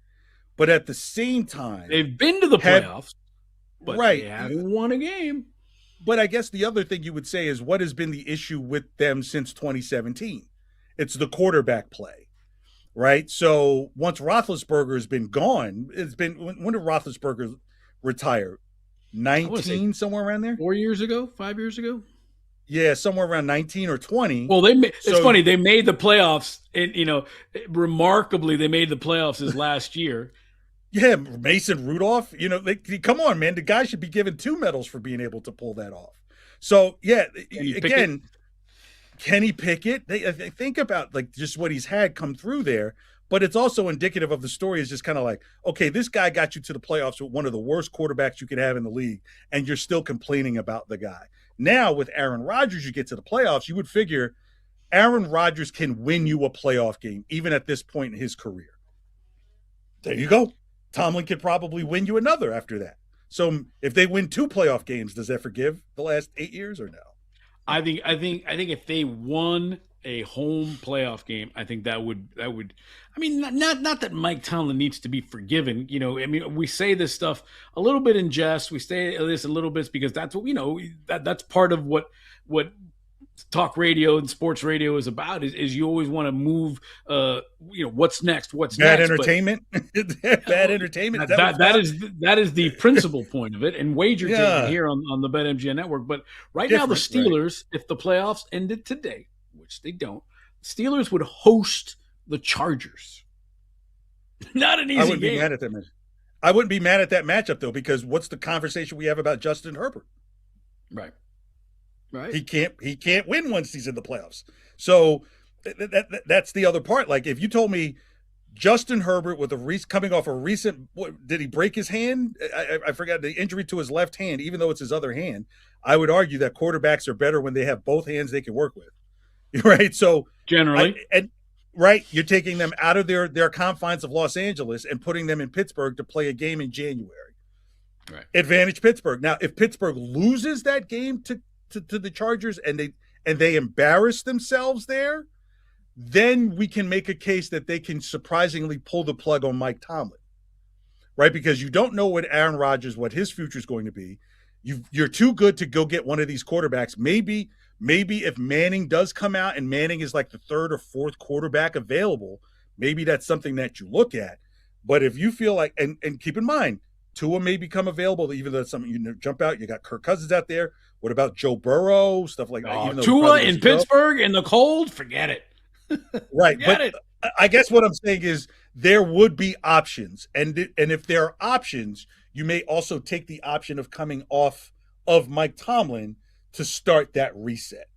but at the same time, they've been to the playoffs. But right. They haven't won a game. But I guess the other thing you would say is what has been the issue with them since 2017? It's the quarterback play, right? So once Roethlisberger has been gone, when did Roethlisberger retire? 19, somewhere around there? 4 years ago? 5 years ago? Yeah, somewhere around 19 or 20. Well, it's funny. They made the playoffs, and remarkably, they made the playoffs his last year. Yeah, Mason Rudolph, come on, man. The guy should be given 2 medals for being able to pull that off. So, yeah, again, Kenny Pickett, they think about like just what he's had come through there, but it's also indicative of the story is just kind of like, okay, this guy got you to the playoffs with one of the worst quarterbacks you could have in the league, and you're still complaining about the guy. Now with Aaron Rodgers, you get to the playoffs, you would figure Aaron Rodgers can win you a playoff game, even at this point in his career. There you go. Tomlin could probably win you another after that. So if they win 2 playoff games, does that forgive the last 8 years or no? I think if they won a home playoff game, I think that would. I mean, not that Mike Tomlin needs to be forgiven. We say this stuff a little bit in jest. We say this a little bit because that's what that's part of what talk radio and sports radio is about. Is you always want to move. What's next? Bad entertainment? Bad entertainment. That is the principal point of it. And Wagertainment here on the BetMGM network. But right now, the Steelers, if the playoffs ended today, which they don't, Steelers would host the Chargers. Not an easy game. I wouldn't be mad at that matchup though, because what's the conversation we have about Justin Herbert? Right. He can't win once he's in the playoffs. So that's the other part. Like if you told me Justin Herbert with coming off a recent, did he break his hand? I forgot the injury to his left hand, even though it's his other hand. I would argue that quarterbacks are better when they have both hands they can work with. Right. So generally, you're taking them out of their confines of Los Angeles and putting them in Pittsburgh to play a game in January. Right. Advantage Pittsburgh. Now, if Pittsburgh loses that game to the Chargers and they embarrass themselves there, then we can make a case that they can surprisingly pull the plug on Mike Tomlin, right? Because you don't know what Aaron Rodgers, what his future is going to be. You're too good to go get one of these quarterbacks. Maybe maybe if Manning does come out and Manning is like the third or fourth quarterback available, maybe that's something that you look at. But if you feel like, and keep in mind, Tua may become available, even though it's something you jump out. You got Kirk Cousins out there. What about Joe Burrow? Stuff like that. Tua in Pittsburgh in the cold? Forget it. Right. But I guess what I'm saying is there would be options. And if there are options, you may also take the option of coming off of Mike Tomlin to start that reset.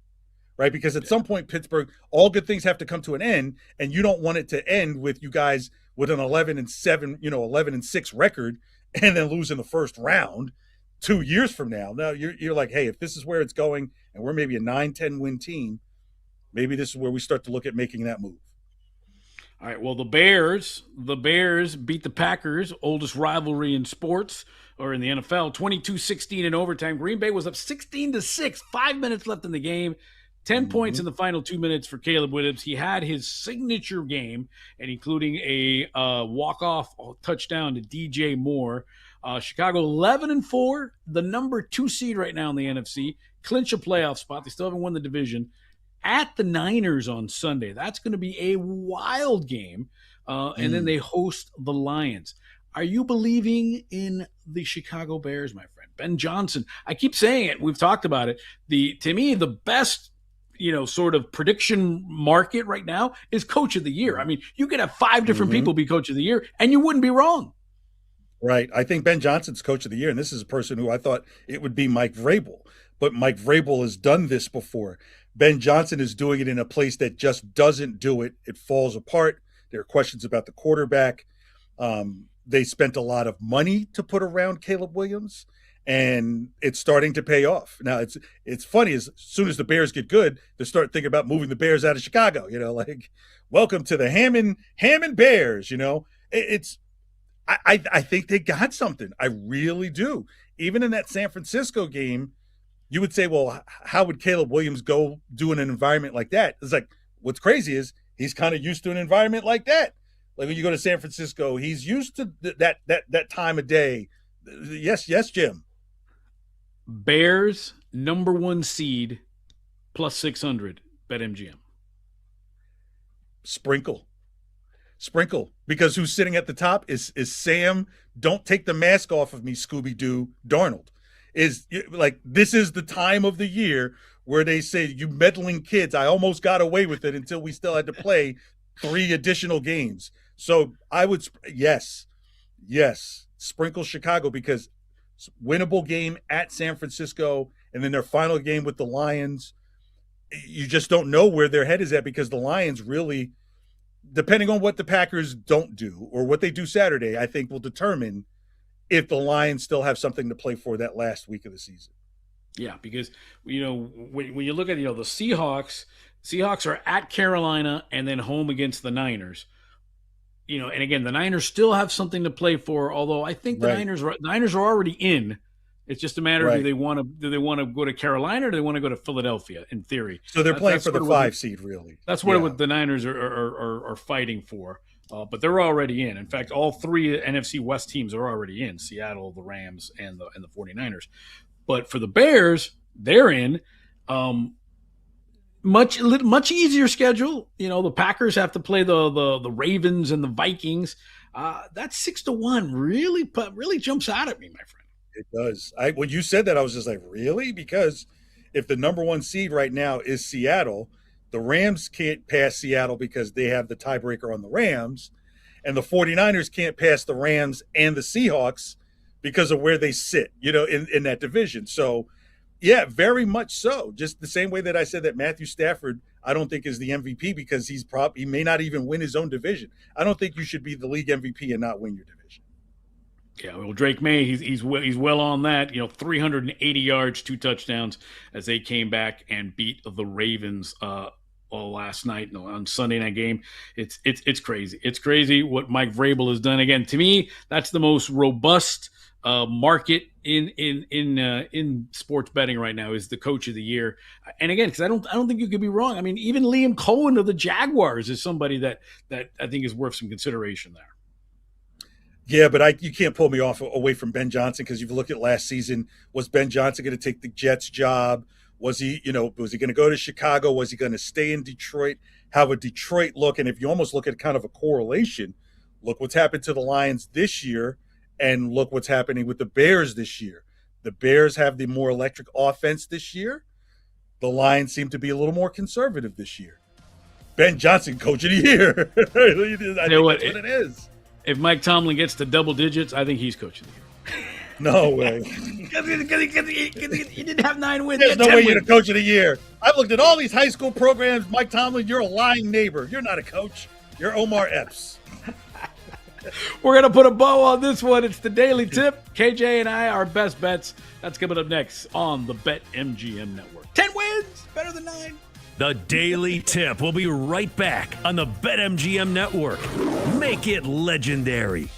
Right? Because at some point, Pittsburgh, all good things have to come to an end, and you don't want it to end with you guys with an 11-7, 11-6 record and then lose in the first round 2 years from now. Now you're like, hey, if this is where it's going and we're maybe a 9-10 win team, maybe this is where we start to look at making that move. All right, well, the Bears beat the Packers, oldest rivalry in sports or in the NFL, 22-16 in overtime. Green Bay was up 16-6, 5 minutes left in the game. 10 points in the final 2 minutes for Caleb Williams. He had his signature game, and including a walk-off touchdown to DJ Moore. Chicago 11-4, the number 2 seed right now in the NFC, clinch a playoff spot. They still haven't won the division. At the Niners on Sunday. That's going to be a wild game. And then they host the Lions. Are you believing in the Chicago Bears, my friend? Ben Johnson. I keep saying it. We've talked about it. To me, the best sort of prediction market right now is coach of the year. I mean, you could have 5 different people be coach of the year, and you wouldn't be wrong. Right. I think Ben Johnson's coach of the year, and this is a person who I thought it would be Mike Vrabel. But Mike Vrabel has done this before. Ben Johnson is doing it in a place that just doesn't do it. It falls apart. There are questions about the quarterback. They spent a lot of money to put around Caleb Williams, and it's starting to pay off. Now, it's funny, as soon as the Bears get good, they start thinking about moving the Bears out of Chicago, like, welcome to the Hammond Bears, I think they got something. I really do. Even in that San Francisco game, you would say, well, how would Caleb Williams go do in an environment like that? It's like, what's crazy is he's kind of used to an environment like that. Like when you go to San Francisco, he's used to that time of day. Yes, Jim. Bears, number 1 seed, plus 600, BetMGM. Sprinkle. Because who's sitting at the top is Sam, don't take the mask off of me, Scooby-Doo, Darnold. Is like, this is the time of the year where they say, you meddling kids, I almost got away with it until we still had to play 3 additional games. So I would, yes, sprinkle Chicago, because winnable game at San Francisco and then their final game with the Lions. You just don't know where their head is at, because the Lions really, depending on what the Packers don't do or what they do Saturday, I think will determine if the Lions still have something to play for that last week of the season. Yeah, because, when you look at, the Seahawks are at Carolina and then home against the Niners. And again, the Niners still have something to play for, although I think the Niners are already in. It's just a matter of do they want to go to Carolina or do they want to go to Philadelphia, in theory. So they're playing for the 5 seed, really. That's what the Niners are fighting for. But they're already in. In fact, all 3 NFC West teams are already in: Seattle, the Rams, and the 49ers. But for the Bears, they're in. Much easier schedule. The Packers have to play the Ravens and the Vikings. That 6-1 really jumps out at me, my friend. It does. When you said that, I was just like, really? Because if the number 1 seed right now is Seattle, the Rams can't pass Seattle because they have the tiebreaker on the Rams, and the 49ers can't pass the Rams and the Seahawks because of where they sit, in that division. So, yeah, very much so. Just the same way that I said that Matthew Stafford, I don't think, is the MVP because he may not even win his own division. I don't think you should be the league MVP and not win your division. Yeah, well, Drake May, he's well on that. 380 yards, 2 touchdowns as they came back and beat the Ravens last night on Sunday night game. It's crazy. It's crazy what Mike Vrabel has done. Again, to me, that's the most robust market in sports betting right now, is the coach of the year. And again, because I don't think you could be wrong. I mean, even Liam Cohen of the Jaguars is somebody that I think is worth some consideration there. Yeah, but you can't pull me away from Ben Johnson, because you've looked at last season. Was Ben Johnson going to take the Jets job? Was he going to go to Chicago? Was he going to stay in Detroit? How would Detroit look? And if you almost look at kind of a correlation, look what's happened to the Lions this year and look what's happening with the Bears this year. The Bears have the more electric offense this year. The Lions seem to be a little more conservative this year. Ben Johnson, coach of the year. I think that's what it is. If Mike Tomlin gets to double digits, I think he's coach of the year. No way. Because he didn't have 9 wins. There's no way you're the coach of the year. I've looked at all these high school programs. Mike Tomlin, you're a lying neighbor. You're not a coach. You're Omar Epps. We're going to put a bow on this one. It's the Daily Tip. KJ and I, our best bets. That's coming up next on the BetMGM Network. 10 wins, better than 9. The Daily Tip. We'll be right back on the BetMGM Network. Make it legendary.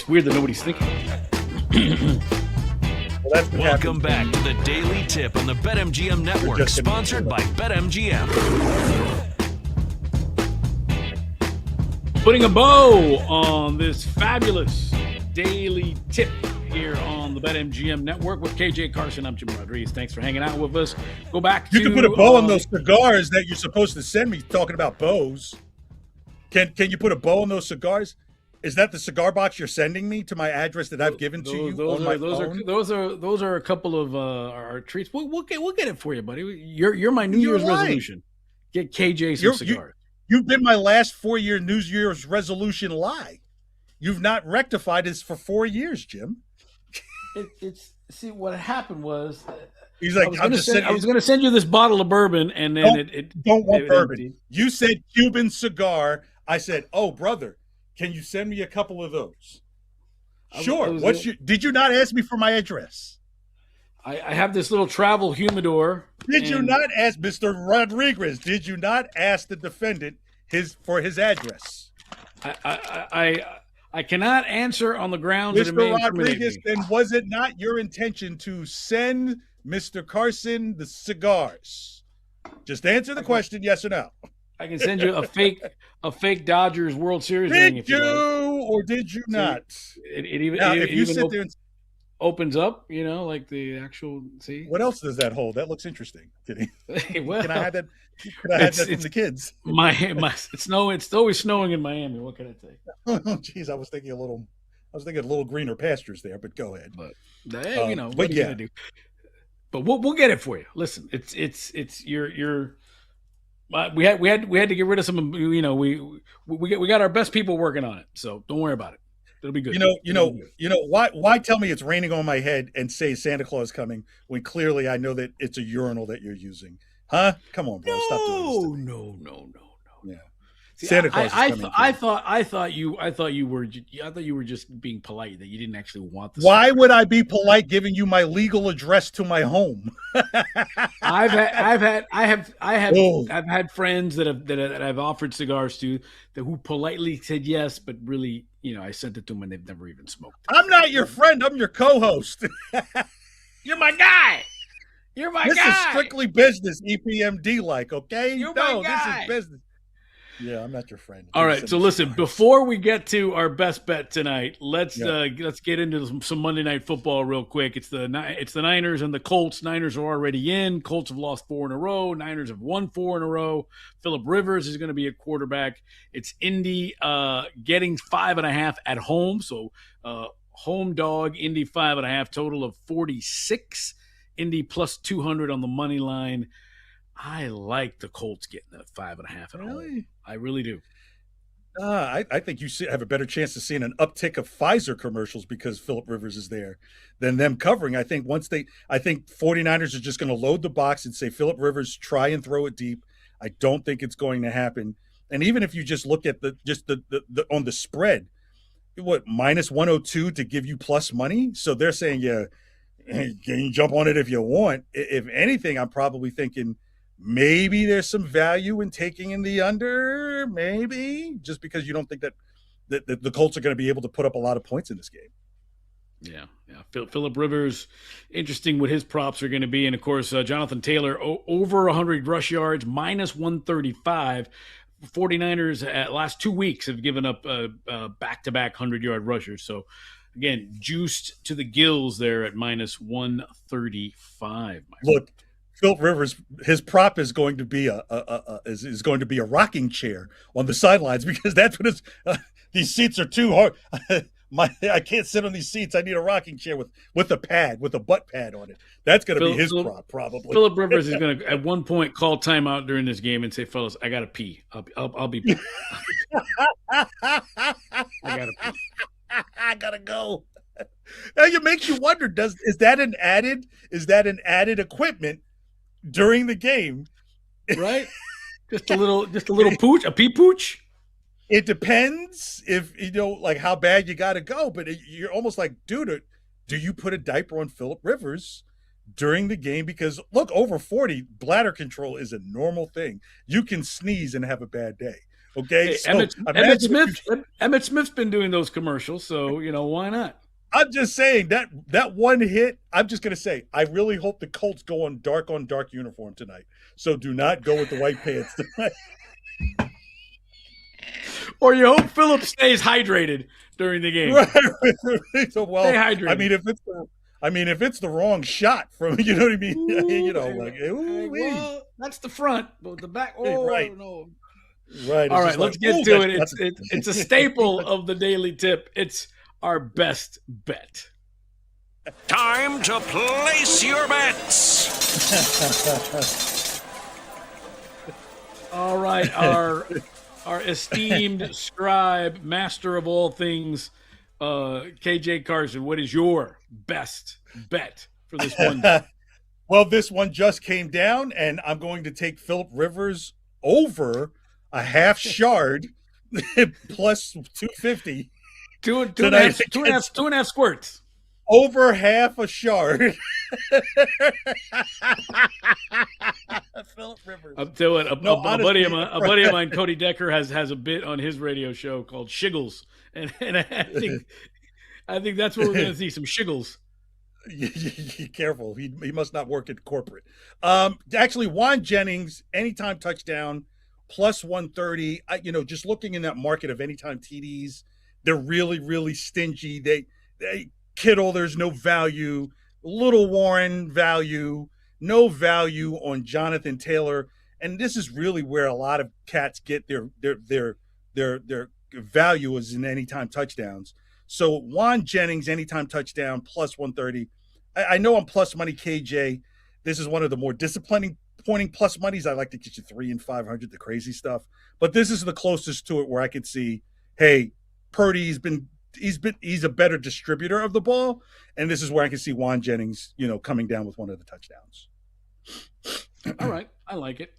It's weird that nobody's thinking. Welcome back to the Daily Tip on the BetMGM Network, sponsored by BetMGM. Putting a bow on this fabulous Daily Tip here on the BetMGM Network with KJ Carson. I'm Jim Rodriguez. Thanks for hanging out with us. Go back to... You can put a bow on those cigars that you're supposed to send me, talking about bows. Can you put a bow on those cigars? Is that the cigar box you're sending me to my address that I've given to you on my phone? Those are a couple of our treats. We'll get it for you, buddy. You're my New Year's resolution. Get KJ some cigars. You've been my last 4-year New Year's resolution lie. You've not rectified this for 4 years, Jim. See what happened was. He's like, I was going to send you this bottle of bourbon, and then don't want bourbon. You said Cuban cigar. I said, oh brother, can you send me a couple of those? Sure. Did you not ask me for my address? I have this little travel humidor. Did you not ask Mr. Rodriguez? Did you not ask the defendant for his address? I cannot answer on the grounds that it may Mr. Rodriguez, then was it not your intention to send Mr. Carson the cigars? Just answer the question, yes or no. I can send you a fake Dodgers World Series ring if you like. Or did you not? It even opens up, like the actual. See, what else does that hold? That looks interesting. Well, can I have that? Can I have that from the kids? It's always snowing in Miami. What can I say? Oh, jeez, I was thinking a little greener pastures there. But go ahead. But what are you gonna do? But we'll get it for you. Listen, it's your. We had to get rid of some. We got our best people working on it. So don't worry about it. It'll be good. Why tell me it's raining on my head and say Santa Claus coming when clearly I know that it's a urinal that you're using? Huh? Come on, bro. Stop doing this. No. Yeah. See, Santa Claus is coming. I thought you were just being polite, that you didn't actually want this. Why would I be polite giving you my legal address to my home? I've had friends that I've offered cigars to who politely said yes, but really, I sent it to them and they've never even smoked it. I'm not your friend. I'm your co-host. You're my guy. This is strictly business, EPMD like, okay? You're my guy. This is business. Yeah, I'm not your friend. All right, so listen, before we get to our best bet tonight, let's get into some Monday Night Football real quick. It's the Niners and the Colts. Niners are already in. Colts have lost 4 in a row. Niners have won 4 in a row. Phillip Rivers is going to be a quarterback. It's Indy getting 5.5 at home. So home dog, Indy 5.5, total of 46. Indy plus 200 on the money line. I like the Colts getting that 5.5 at home. I really do. I think you have a better chance of seeing an uptick of Pfizer commercials because Phillip Rivers is there than them covering. I think 49ers are just going to load the box and say, Phillip Rivers, try and throw it deep. I don't think it's going to happen. And even if you just look at the on the spread, minus 102 to give you plus money. So they're saying, yeah, you can jump on it if you want. If anything, I'm probably thinking maybe there's some value in taking in the under, maybe, just because you don't think that the Colts are going to be able to put up a lot of points in this game. Yeah. Phillip Rivers, interesting what his props are going to be. And, of course, Jonathan Taylor, over 100 rush yards, minus 135. 49ers at last 2 weeks have given up back-to-back 100-yard rushers. So, again, juiced to the gills there at minus 135. Look, Phillip Rivers, his prop is going to be a rocking chair on the sidelines because that's what these seats are too hard. I can't sit on these seats. I need a rocking chair with a pad, with a butt pad on it. That's going to be his prop, probably. Phillip Rivers is going to, at one point, call timeout during this game and say, "Fellas, I got to pee. I'll be back. I got to pee. I gotta go." Now it makes you wonder: is that an added equipment during the game? Right? just a little pooch, a pee pooch. It depends if like how bad you got to go, but you're almost like, dude, do you put a diaper on Phillip Rivers during the game? Because look, over 40, bladder control is a normal thing. You can sneeze and have a bad day. Okay, Hey, so imagine Emmett Smith's been doing those commercials, so why not? I'm just saying that one hit. I'm just gonna say I really hope the Colts go on dark uniform tonight. So do not go with the white pants tonight. Or you hope Phillips stays hydrated during the game. Right. So, well, stay hydrated. I mean, if it's the wrong shot from, you know what I mean? Well, that's the front, but the back. Oh, right. No. Right. All right, let's get to it. It's a staple of the Daily Tip. It's our best bet. Time to place your bets. All right, our esteemed scribe, master of all things, KJ Carson, what is your best bet for this one? Well, this one just came down, and I'm going to take Phillip Rivers over a half shard plus 250. Two and a half squirts. Over half a shard. Phillip Rivers. I'm telling a buddy of mine, Cody Decker, has a bit on his radio show called Shiggles, and I think that's what we're going to see, some shiggles. Careful, he must not work at corporate. Actually, Juan Jennings anytime touchdown plus 130. Just looking in that market of anytime TDs, they're really, really stingy. They Kittle, there's no value. Little Warren, value. No value on Jonathan Taylor. And this is really where a lot of cats get their value is in anytime touchdowns. So Juan Jennings, anytime touchdown, plus 130. I know I'm plus money, KJ. This is one of the more disciplining pointing plus monies. I like to get you 3 and 500, the crazy stuff. But this is the closest to it where I could see, hey, Purdy's he's a better distributor of the ball, and this is where I can see Juan Jennings, coming down with one of the touchdowns. All right, I like it.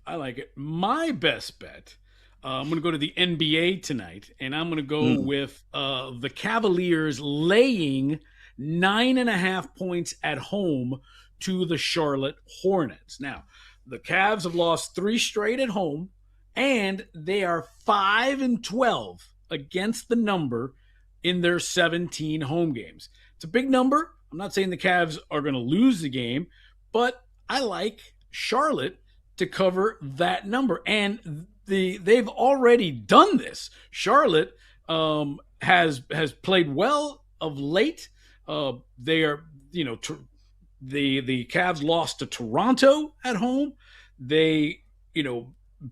My best bet, I'm going to go to the NBA tonight, and I'm going to go with the Cavaliers laying 9.5 points at home to the Charlotte Hornets. Now, the Cavs have lost 3 straight at home, and they are 5-12 against the number in their 17 home games. It's a big number. I'm not saying the Cavs are going to lose the game, but I like Charlotte to cover that number. And they've already done this. Charlotte has played well of late. They are, the Cavs lost to Toronto at home. They,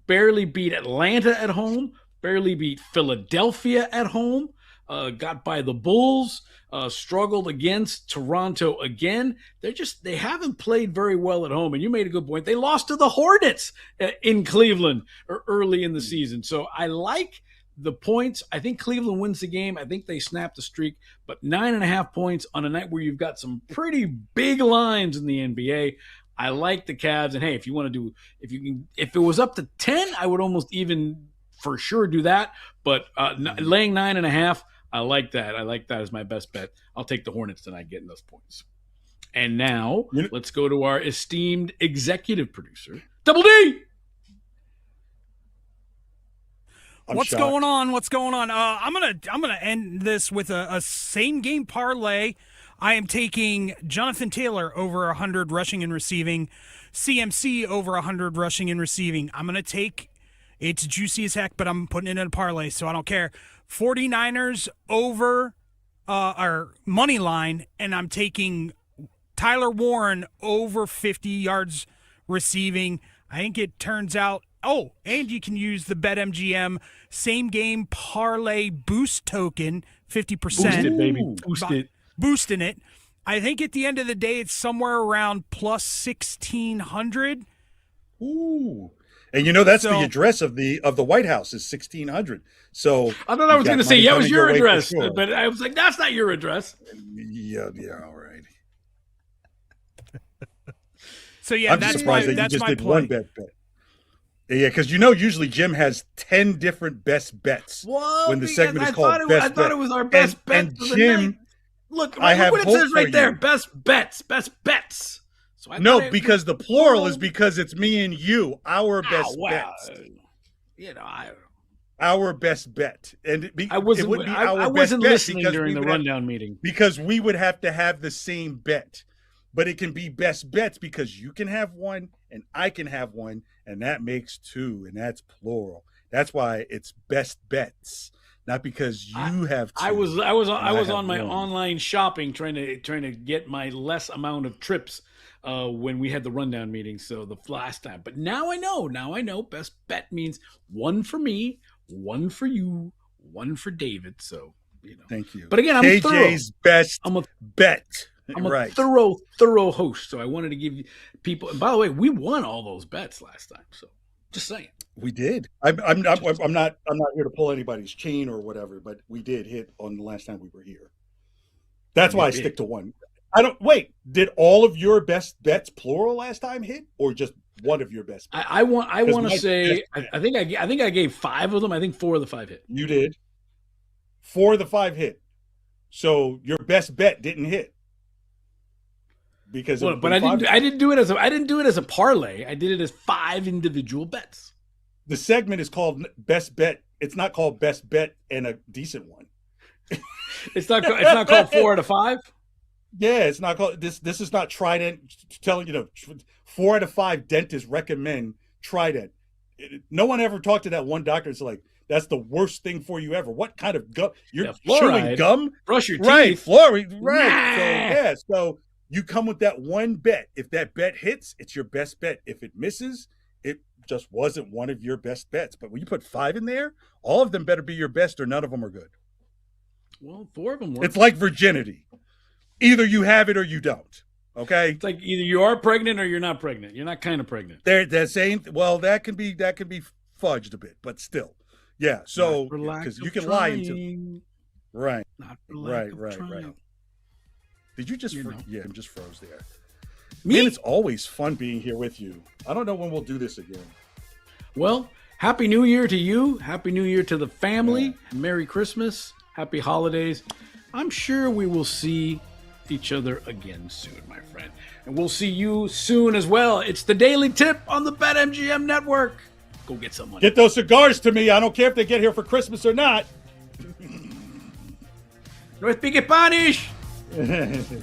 barely beat Atlanta at home, barely beat Philadelphia at home, got by the Bulls, struggled against Toronto again. They haven't played very well at home. And you made a good point. They lost to the Hornets in Cleveland early in the season. So I like the points. I think Cleveland wins the game. I think they snap the streak, but 9.5 points on a night where you've got some pretty big lines in the NBA. I like the Cavs. And hey, if it was up to 10, I would almost even for sure do that. But laying 9.5, I like that. I like that as my best bet. I'll take the Hornets tonight getting those points. And now let's go to our esteemed executive producer, Double D. What's going on? I'm gonna end this with a same game parlay. I am taking Jonathan Taylor over 100 rushing and receiving, CMC over 100 rushing and receiving. I'm gonna take, it's juicy as heck, but I'm putting it in a parlay, so I don't care. 49ers over our money line, and I'm taking Tyler Warren over 50 yards receiving. I think it turns out. Oh, and you can use the BetMGM same game parlay boost token, 50%. Boost it, baby. Boost it. Boosting it. I think at the end of the day, it's somewhere around plus 1,600. Ooh. And that's the address of the White House is 1,600. So I thought I was going to say, was your address, sure. But I was like, that's not your address. Yeah, all right. So yeah, I'm that's surprised my, that that's you just my did play. one bet. Yeah, because usually Jim has 10 different best bets when the segment is called Best Bet. I thought it was our best bet. And Jim, look I have what it says right there. You. Best bets. So because the plural is because it's me and you, our best bets. our best bet, and I wasn't. it would be I our best wasn't bet listening because during we the would have- rundown meeting. because we would have to have the same bet. But it can be best bets because you can have one and I can have one, and that makes two, and that's plural. That's why it's best bets, not because you have two. I was have on my one. online shopping trying to get my less amount of trips when we had the rundown meeting. So the last time, but now I know best bet means one for me, one for you, one for David. So Thank you. But again, I'm KJ's best bet. I'm a right. thorough host, so I wanted to give you people. And by the way, we won all those bets last time, so just saying. We did. I'm not here to pull anybody's chain or whatever, but we did hit on the last time we were here. That's why I stick to one. I don't wait. Did all of your best bets plural last time hit, or just one of your best bets? I want to say I think I gave 5 of them. I think 4 of the 5 hit. You did. 4 of the 5 hit. So your best bet didn't hit. Because but I didn't do it as a parlay. I did it as 5 individual bets. The segment is called Best Bet. It's not called Best Bet and a decent one. It's not called 4 out of 5. Yeah, it's not called this. This is not Trident. Telling 4 out of 5 dentists recommend Trident. No one ever talked to that one doctor. It's like, that's the worst thing for you ever. What kind of gum? You're chewing gum? Brush your right, teeth. Fluoride. Right. Nah. So you come with that one bet. If that bet hits, it's your best bet. If it misses, it just wasn't one of your best bets. But when you put 5 in there, all of them better be your best or none of them are good. Well, 4 of them were. It's like virginity. Either you have it or you don't. Okay? It's like either you are pregnant or you're not pregnant. You're not kind of pregnant. They're saying, well, that can be fudged a bit, but still. Yeah, so because you can lie into right. Not Right. Did you just yeah, I'm just froze there. Me? Man, it's always fun being here with you. I don't know when we'll do this again. Well, Happy New Year to you. Happy New Year to the family. Yeah. Merry Christmas. Happy holidays. I'm sure we will see each other again soon, my friend. And we'll see you soon as well. It's the Daily Tip on the BetMGM Network. Go get some money. Get those cigars to me. I don't care if they get here for Christmas or not. No speak Spanish.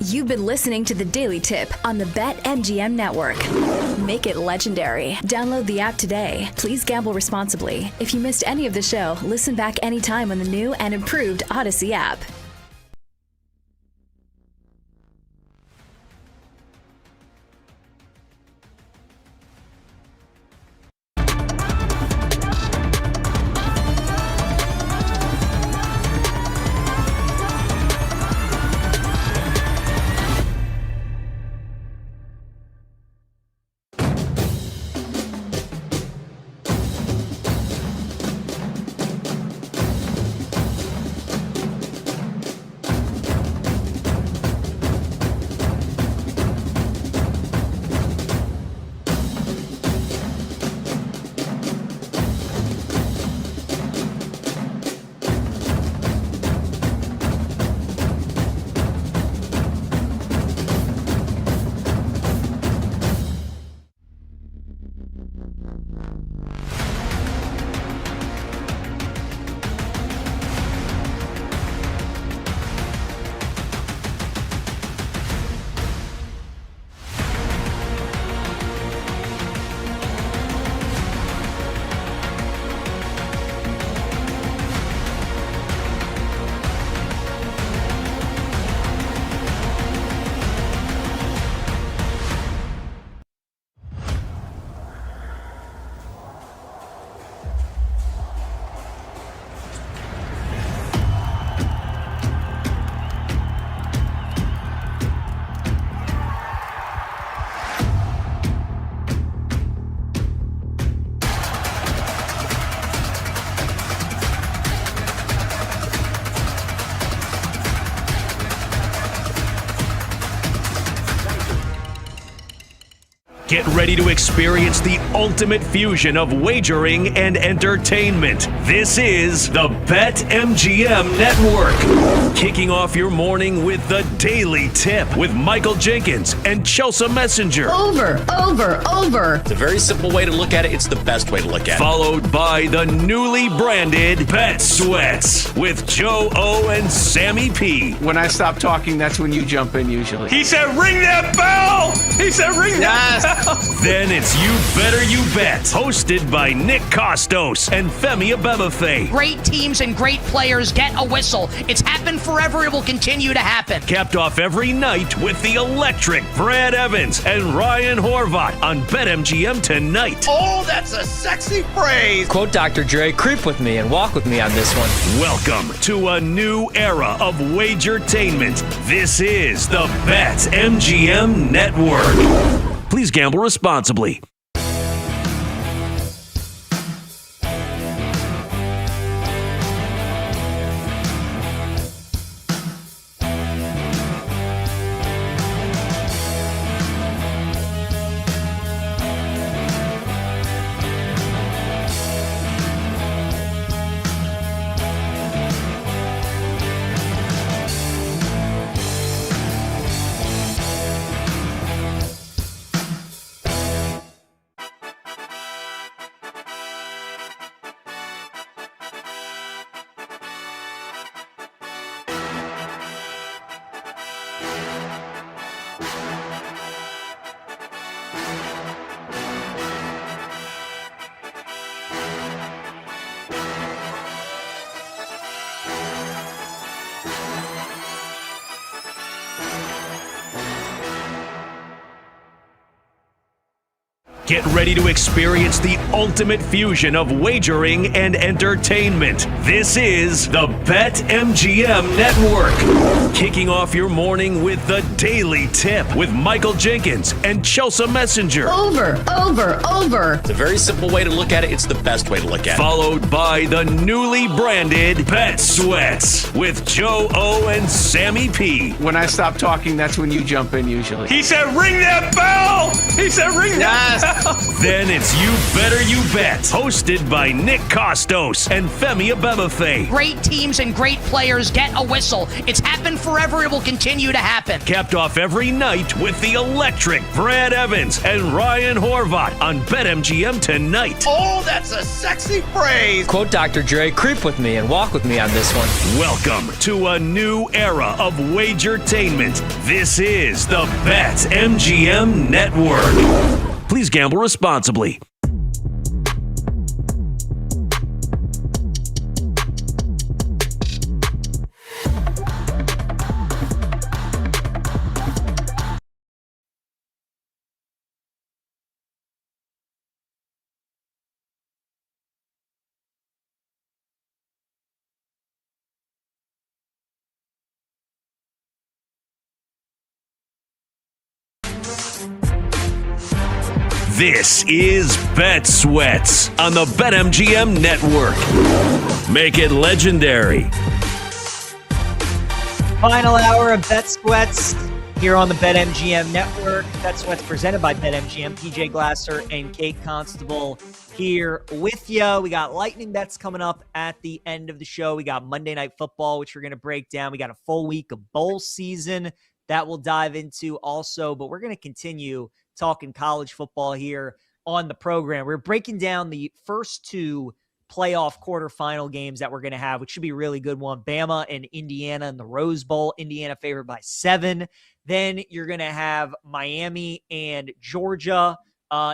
You've been listening to the Daily Tip on the BetMGM Network. Make it legendary. Download the app today. Please gamble responsibly. If you missed any of the show, listen back anytime on the new and improved Odyssey app. Get ready to experience the ultimate fusion of wagering and entertainment. This is the BetMGM Network. Kicking off your morning with the Daily Tip with Michael Jenkins and Chelsea Messenger. Over. It's a very simple way to look at it. It's the best way to look at it. Followed by the newly branded Bet Sweats with Joe O and Sammy P. When I stop talking, that's when you jump in usually. He said, ring that bell! He said, ring that bell! Then it's You Better You Bet, hosted by Nick Costos and Femi Abebefe. Great teams and great players get a whistle. It's happened forever. It will continue to happen. Capped off every night with the electric Brad Evans and Ryan Horvat on BetMGM tonight. Oh, that's a sexy phrase. Quote Dr. Dre, creep with me and walk with me on this one. Welcome to a new era of Wagertainment. This is the BetMGM Network. Please gamble responsibly. Get ready to experience the ultimate fusion of wagering and entertainment. This is the BetMGM Network. Kicking off your morning with the Daily Tip with Michael Jenkins and Chelsea Messenger. Over. It's a very simple way to look at it. It's the best way to look at it. Followed by the newly branded Bet Sweats with Joe O and Sammy P. When I stop talking, that's when you jump in usually. He said, ring that bell! He said, ring that bell! Then it's You Better You Bet, hosted by Nick Costos and Femi Abebefe. Great teams and great players get a whistle. It's happened forever. It will continue to happen. Capped off every night with the electric Brad Evans and Ryan Horvat on BetMGM tonight. Oh, that's a sexy phrase. Quote Dr. Dre, creep with me and walk with me on this one. Welcome to a new era of Wagertainment. This is the BetMGM Network. Please gamble responsibly. This is Bet Sweats on the BetMGM Network. Make it legendary. Final hour of Bet Sweats here on the BetMGM Network. Bet Sweats presented by BetMGM. PJ Glasser and Kate Constable here with you. We got lightning bets coming up at the end of the show. We got Monday Night Football, which we're going to break down. We got a full week of bowl season that we'll dive into also, but we're going to continue talking college football here on the program. We're breaking down the first two playoff quarterfinal games that we're going to have, which should be a really good one. Bama and Indiana in the Rose Bowl. Indiana favored by 7. Then you're going to have Miami and Georgia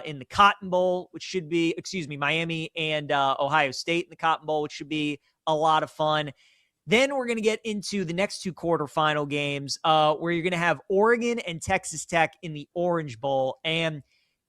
in the Cotton Bowl, which should be, Miami and Ohio State in the Cotton Bowl, which should be a lot of fun. Then we're going to get into the next two quarterfinal games where you're going to have Oregon and Texas Tech in the Orange Bowl. And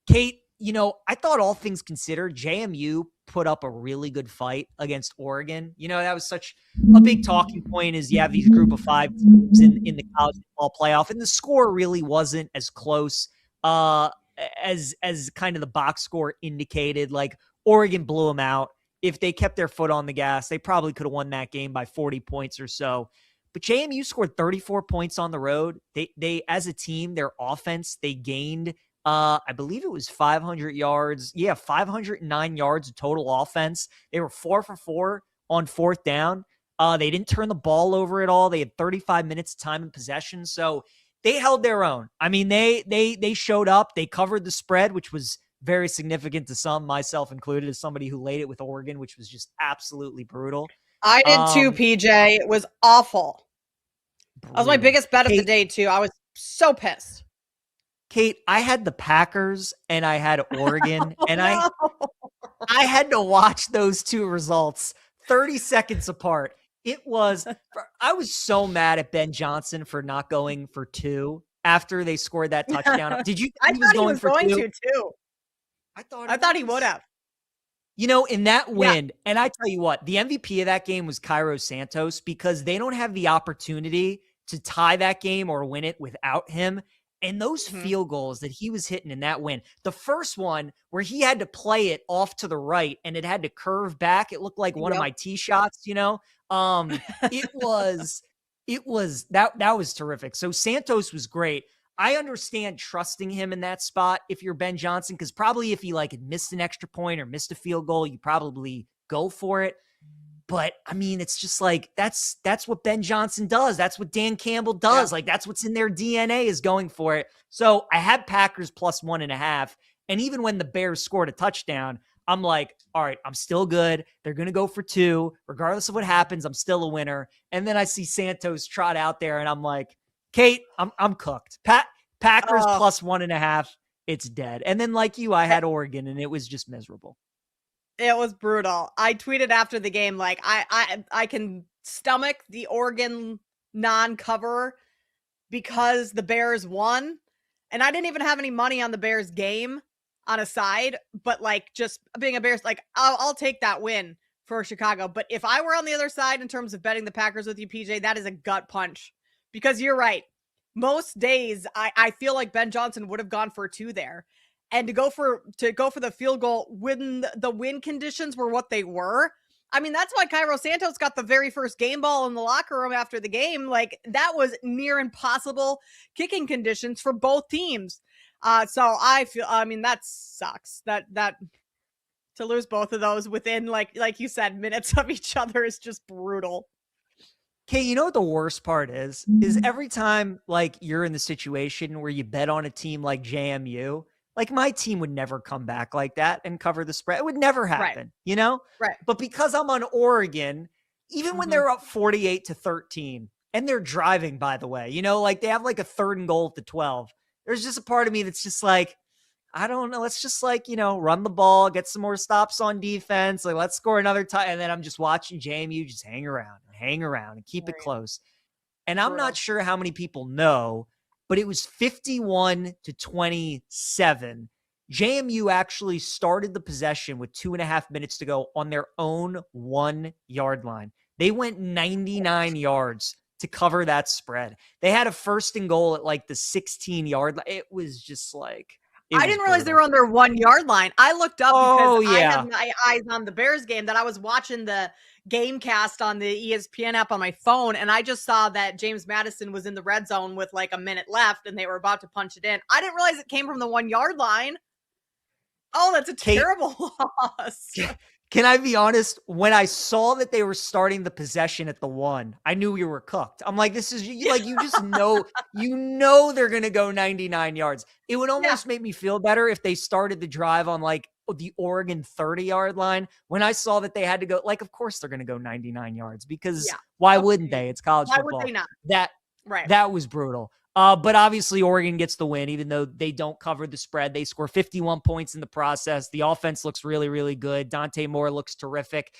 Kate, I thought all things considered, JMU put up a really good fight against Oregon. That was such a big talking point is you have these group of 5 teams in the college football playoff, and the score really wasn't as close as kind of the box score indicated. Like Oregon blew them out. If they kept their foot on the gas, they probably could have won that game by 40 points or so. But JMU scored 34 points on the road. They as a team, their offense, they gained I believe it was 500 yards. Yeah, 509 yards of total offense. They were 4 for 4 on fourth down. They didn't turn the ball over at all. They had 35 minutes time in possession. So they held their own. I mean, they showed up. They covered the spread, which was very significant to some, myself included, as somebody who laid it with Oregon, which was just absolutely brutal. I did too, PJ. It was awful. That was my biggest bet of the day, too. I was so pissed. Kate, I had the Packers and I had Oregon, and I had to watch those two results 30 seconds apart. I was so mad at Ben Johnson for not going for 2 after they scored that touchdown. Did you? I thought he was going to, too. I thought he would have. You know, in that win, and I tell you what, the MVP of that game was Cairo Santos, because they don't have the opportunity to tie that game or win it without him. And those field goals that he was hitting in that win, the first one where he had to play it off to the right and it had to curve back, it looked like one of my tee shots, you know? It was that was terrific. So Santos was great. I understand trusting him in that spot if you're Ben Johnson, because probably if he had missed an extra point or missed a field goal, you probably go for it. But I mean, it's just that's what Ben Johnson does. That's what Dan Campbell does. Yeah. That's what's in their DNA, is going for it. So I had Packers plus 1.5. And even when the Bears scored a touchdown, I'm like, all right, I'm still good. They're going to go for 2. Regardless of what happens, I'm still a winner. And then I see Santos trot out there and I'm like, Kate, I'm cooked. Packers plus 1.5. It's dead. And then like you, I had Oregon and it was just miserable. It was brutal. I tweeted after the game, I can stomach the Oregon non-cover because the Bears won. And I didn't even have any money on the Bears game on a side, but just being a Bears, I'll take that win for Chicago. But if I were on the other side in terms of betting the Packers with you, PJ, that is a gut punch, because you're right. Most days I feel like Ben Johnson would have gone for 2 there. And to go for the field goal when the win conditions were what they were. I mean, that's why Cairo Santos got the very first game ball in the locker room after the game. That was near impossible kicking conditions for both teams. So that sucks. That to lose both of those within like you said, minutes of each other is just brutal. Okay, you know what the worst part is every time you're in the situation where you bet on a team like JMU. My team would never come back like that and cover the spread. It would never happen, you know? Right. But because I'm on Oregon, even when they're up 48-13, and they're driving, by the way, they have a 3rd and goal at the 12. There's just a part of me that's just I don't know. Let's just run the ball, get some more stops on defense. Let's score another time. And then I'm just watching JMU just hang around and keep it close. And I'm not sure how many people know, but it was 51-27. JMU actually started the possession with 2.5 minutes to go on their own 1-yard line. They went 99 yards to cover that spread. They had a 1st and goal at the 16-yard line. It was just I didn't realize they were on their 1-yard line. I looked up because I had my eyes on the Bears game, that I was watching the game cast on the ESPN app on my phone, and I just saw that James Madison was in the red zone with a minute left and they were about to punch it in. I didn't realize it came from the 1-yard line. Oh, that's a terrible loss. Can I be honest? When I saw that they were starting the possession at the 1, I knew we were cooked. I'm like, this is you just know, they're going to go 99 yards. It would almost make me feel better if they started the drive on the Oregon 30-yard line. When I saw that they had to go, of course they're going to go 99 yards, because why wouldn't they? It's college football. Why would they not? That was brutal. But obviously Oregon gets the win, even though they don't cover the spread. They score 51 points in the process. The offense looks really, really good. Dante Moore looks terrific.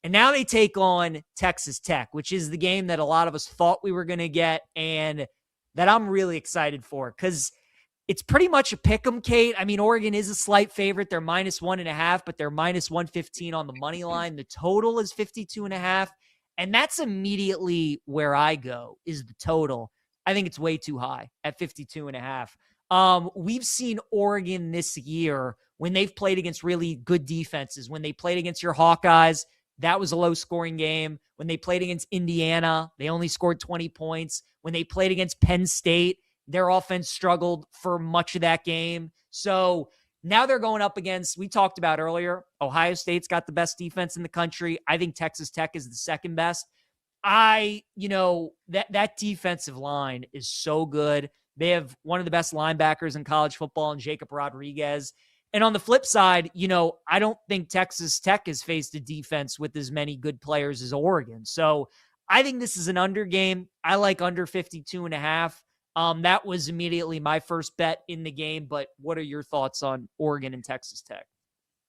And now they take on Texas Tech, which is the game that a lot of us thought we were going to get and that I'm really excited for, because it's pretty much a pick 'em, Kate. I mean, Oregon is a slight favorite. They're minus 1.5, but they're minus 115 on the money line. The total is 52.5. And that's immediately where I go, is the total. I think it's way too high at 52.5. We've seen Oregon this year when they've played against really good defenses. When they played against your Hawkeyes, that was a low-scoring game. When they played against Indiana, they only scored 20 points. When they played against Penn State, their offense struggled for much of that game. So now they're going up against, we talked about earlier, Ohio State's got the best defense in the country. I think Texas Tech is the second best. That defensive line is so good. They have one of the best linebackers in college football in Jacob Rodriguez. And on the flip side, I don't think Texas Tech has faced a defense with as many good players as Oregon. So I think this is an under game. I like under 52.5. That was immediately my first bet in the game. But what are your thoughts on Oregon and Texas Tech?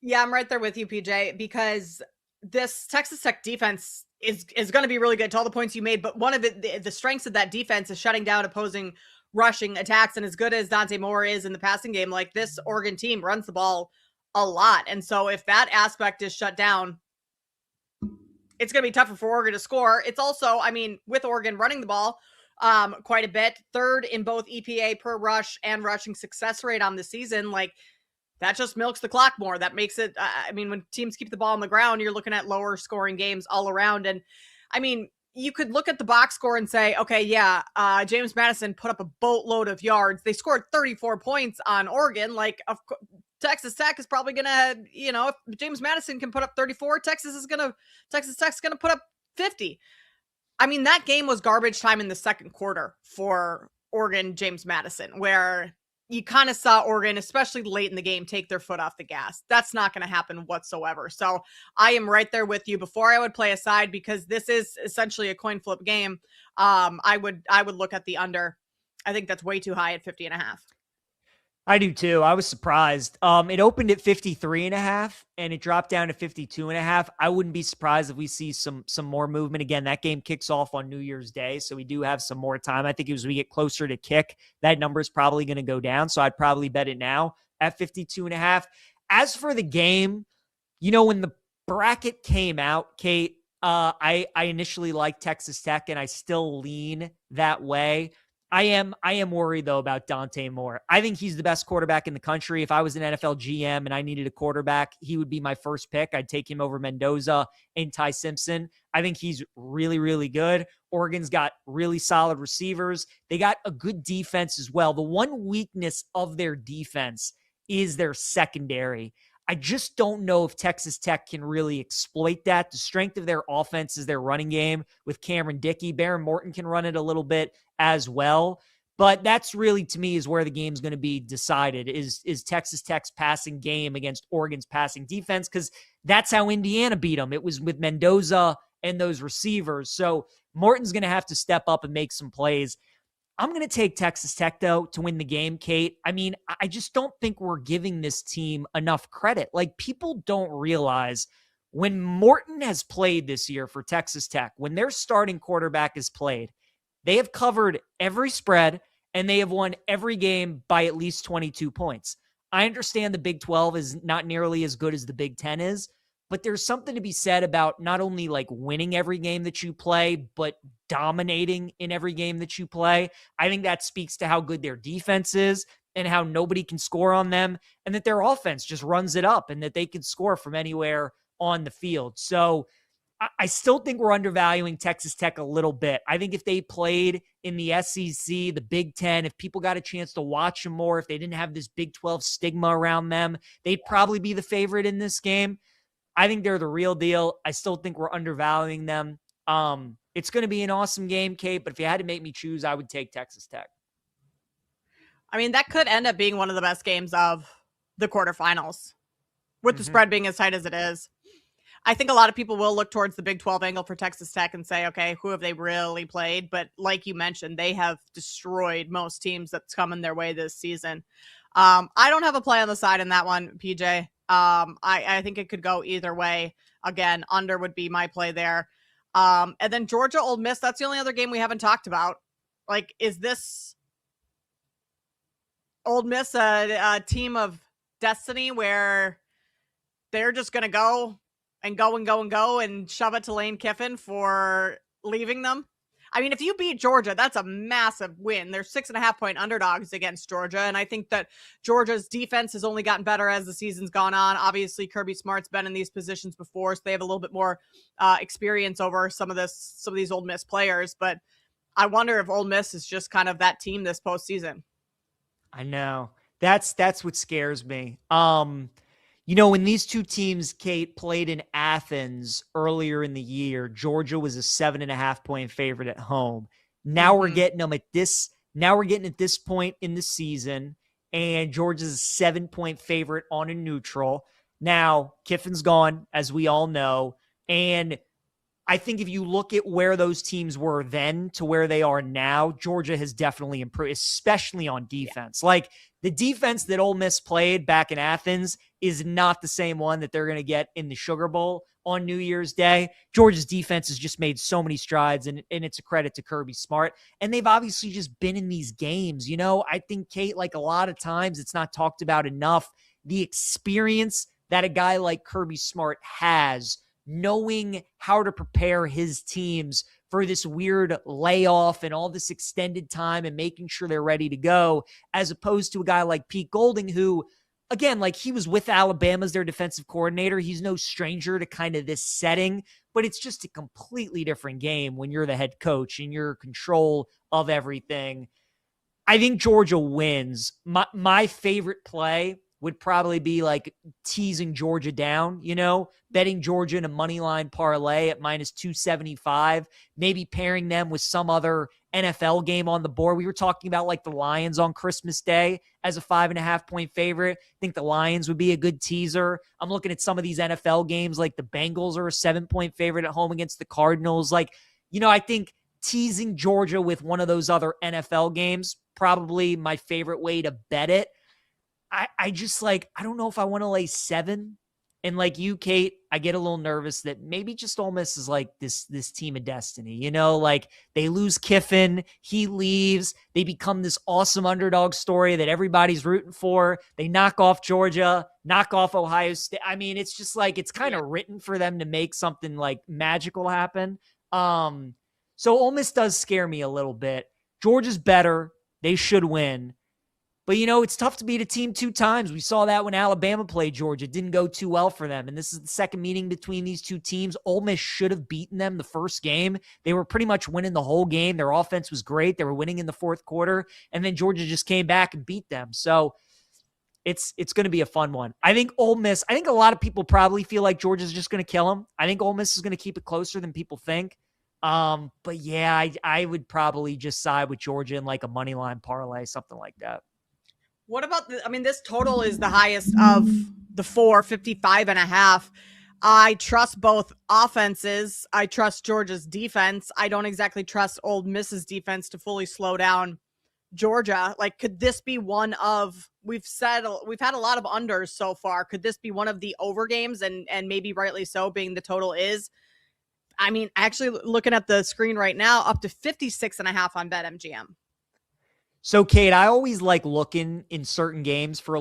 Yeah, I'm right there with you, PJ, because this Texas Tech defense is going to be really good to all the points you made. But one of the strengths of that defense is shutting down opposing rushing attacks. And as good as Dante Moore is in the passing game, like, this Oregon team runs the ball a lot. And so if that aspect is shut down, it's going to be tougher for Oregon to score. It's also, with Oregon running the ball quite a bit, third in both EPA per rush and rushing success rate on the season, like, that just milks the clock more. That makes it, when teams keep the ball on the ground, you're looking at lower scoring games all around. And you could look at the box score and say, okay, yeah, James Madison put up a boatload of yards. They scored 34 points on Oregon. Like, Texas Tech is probably going to, if James Madison can put up 34, Texas Tech's going to put up 50. That game was garbage time in the second quarter for Oregon, James Madison, where you kind of saw Oregon, especially late in the game, take their foot off the gas. That's not going to happen whatsoever. So I am right there with you. Before I would play a side, because this is essentially a coin flip game, I would look at the under. I think that's way too high at 50.5. I do too. I was surprised. It opened at 53.5 and it dropped down to 52.5. I wouldn't be surprised if we see some more movement. Again, that game kicks off on New Year's Day, so we do have some more time. I think as we get closer to kick, that number is probably going to go down. So I'd probably bet it now at 52.5. As for the game, when the bracket came out, Kate, I initially liked Texas Tech and I still lean that way. I am worried, though, about Dante Moore. I think he's the best quarterback in the country. If I was an NFL GM and I needed a quarterback, he would be my first pick. I'd take him over Mendoza and Ty Simpson. I think he's really, really good. Oregon's got really solid receivers. They got a good defense as well. The one weakness of their defense is their secondary. I just don't know if Texas Tech can really exploit that. The strength of their offense is their running game with Cameron Dickey. Baron Morton can run it a little bit as well. But that's really, to me, is where the game's going to be decided, is Texas Tech's passing game against Oregon's passing defense, because that's how Indiana beat them. It was with Mendoza and those receivers. So Morton's going to have to step up and make some plays. I'm going to take Texas Tech, though, to win the game, Kate. I just don't think we're giving this team enough credit. Like, people don't realize when Morton has played this year for Texas Tech, when their starting quarterback has played, they have covered every spread and they have won every game by at least 22 points. I understand the Big 12 is not nearly as good as the Big 10 is, but there's something to be said about not only like winning every game that you play, but dominating in every game that you play. I think that speaks to how good their defense is and how nobody can score on them, and that their offense just runs it up and that they can score from anywhere on the field. So I still think we're undervaluing Texas Tech a little bit. I think if they played in the SEC, the Big 10, if people got a chance to watch them more, if they didn't have this Big 12 stigma around them, they'd probably be the favorite in this game. I think they're the real deal. I still think we're undervaluing them. It's going to be an awesome game, Kate, but if you had to make me choose, I would take Texas Tech. That could end up being one of the best games of the quarterfinals, with the spread being as tight as it is. I think a lot of people will look towards the Big 12 angle for Texas Tech and say, okay, who have they really played? But like you mentioned, they have destroyed most teams that's coming their way this season. I don't have a play on the side in that one, PJ. I think it could go either way. Again, under would be my play there. And then Georgia, Ole Miss, that's the only other game we haven't talked about. Like, is this Ole Miss a team of destiny where they're just going to go and go and go and go and shove it to Lane Kiffin for leaving them? If you beat Georgia, that's a massive win. They're 6.5-point underdogs against Georgia. And I think that Georgia's defense has only gotten better as the season's gone on. Obviously, Kirby Smart's been in these positions before, so they have a little bit more experience over some of these Ole Miss players. But I wonder if Ole Miss is just kind of that team this postseason. I know. That's what scares me. When these two teams, Kate, played in Athens earlier in the year, Georgia was a 7.5-point favorite at home. Now we're getting them at this. Now we're getting at this point in the season, and Georgia's a 7-point favorite on a neutral. Now Kiffin's gone, as we all know, and I think if you look at where those teams were then to where they are now, Georgia has definitely improved, especially on defense. Like the defense that Ole Miss played back in Athens is not the same one that they're going to get in the Sugar Bowl on New Year's Day. Georgia's defense has just made so many strides, and it's a credit to Kirby Smart. And they've obviously just been in these games. I think, Kate, like a lot of times it's not talked about enough, the experience that a guy like Kirby Smart has, knowing how to prepare his teams for this weird layoff and all this extended time and making sure they're ready to go, as opposed to a guy like Pete Golding, who, again, like he was with Alabama as their defensive coordinator. He's no stranger to kind of this setting, but it's just a completely different game when you're the head coach and you're in control of everything. I think Georgia wins. My favorite play would probably be like teasing Georgia down, betting Georgia in a money line parlay at minus 275, maybe pairing them with some other NFL game on the board. We were talking about like the Lions on Christmas Day as a 5.5-point favorite. I think the Lions would be a good teaser. I'm looking at some of these NFL games, like the Bengals are a 7-point favorite at home against the Cardinals. I think teasing Georgia with one of those other NFL games, probably my favorite way to bet it. I just I don't know if I want to lay 7. And like you, Kate, I get a little nervous that maybe just Ole Miss is like this team of destiny, like they lose Kiffin, he leaves, they become this awesome underdog story that everybody's rooting for. They knock off Georgia, knock off Ohio State. I mean, it's just like, it's kind of written for them to make something like magical happen. So Ole Miss does scare me a little bit. Georgia's better. They should win. But, it's tough to beat a team 2 times. We saw that when Alabama played Georgia. It didn't go too well for them. And this is the second meeting between these two teams. Ole Miss should have beaten them the first game. They were pretty much winning the whole game. Their offense was great. They were winning in the fourth quarter. And then Georgia just came back and beat them. So it's going to be a fun one. I think Ole Miss, I think a lot of people probably feel like Georgia's just going to kill them. I think Ole Miss is going to keep it closer than people think. But yeah, I would probably just side with Georgia in like a money line parlay, something like that. What about this total is the highest of the 55.5. I trust both offenses. I trust Georgia's defense. I don't exactly trust Ole Miss's defense to fully slow down Georgia. Like, could this be one of, we've had a lot of unders so far. Could this be one of the over games, and maybe rightly so, being the total is? I mean, actually looking at the screen right now, up to 56.5 on BetMGM. So, Kate, I always like looking in certain games for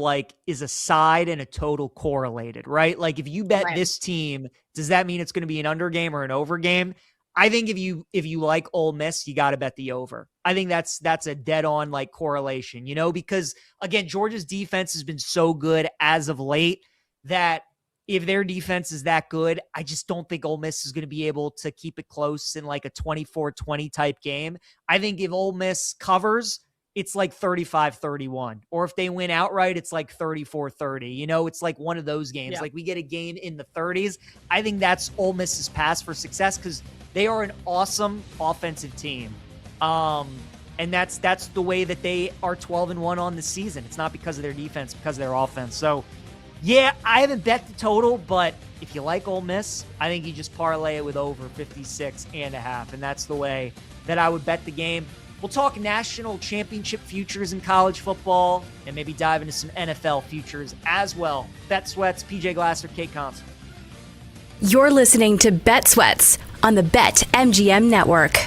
is a side and a total correlated, right? Like if you bet this team, does that mean it's going to be an under game or an over game? I think if you like Ole Miss, you got to bet the over. I think that's a dead on correlation, because again, Georgia's defense has been so good as of late that if their defense is that good, I just don't think Ole Miss is going to be able to keep it close in like a 24-20 type game. I think if Ole Miss covers, it's like 35-31. Or if they win outright, it's like 34-30. It's like one of those games. Yeah. Like we get a game in the 30s. I think that's Ole Miss's path for success because they are an awesome offensive team. And that's the way that they are 12-1 on the season. It's not because of their defense, because of their offense. So, yeah, I haven't bet the total, but if you like Ole Miss, I think you just parlay it with over 56.5. And that's the way that I would bet the game. We'll talk national championship futures in college football and maybe dive into some NFL futures as well. Bet Sweats, PJ Glasser, Kate Compton. You're listening to Bet Sweats on the BetMGM Network.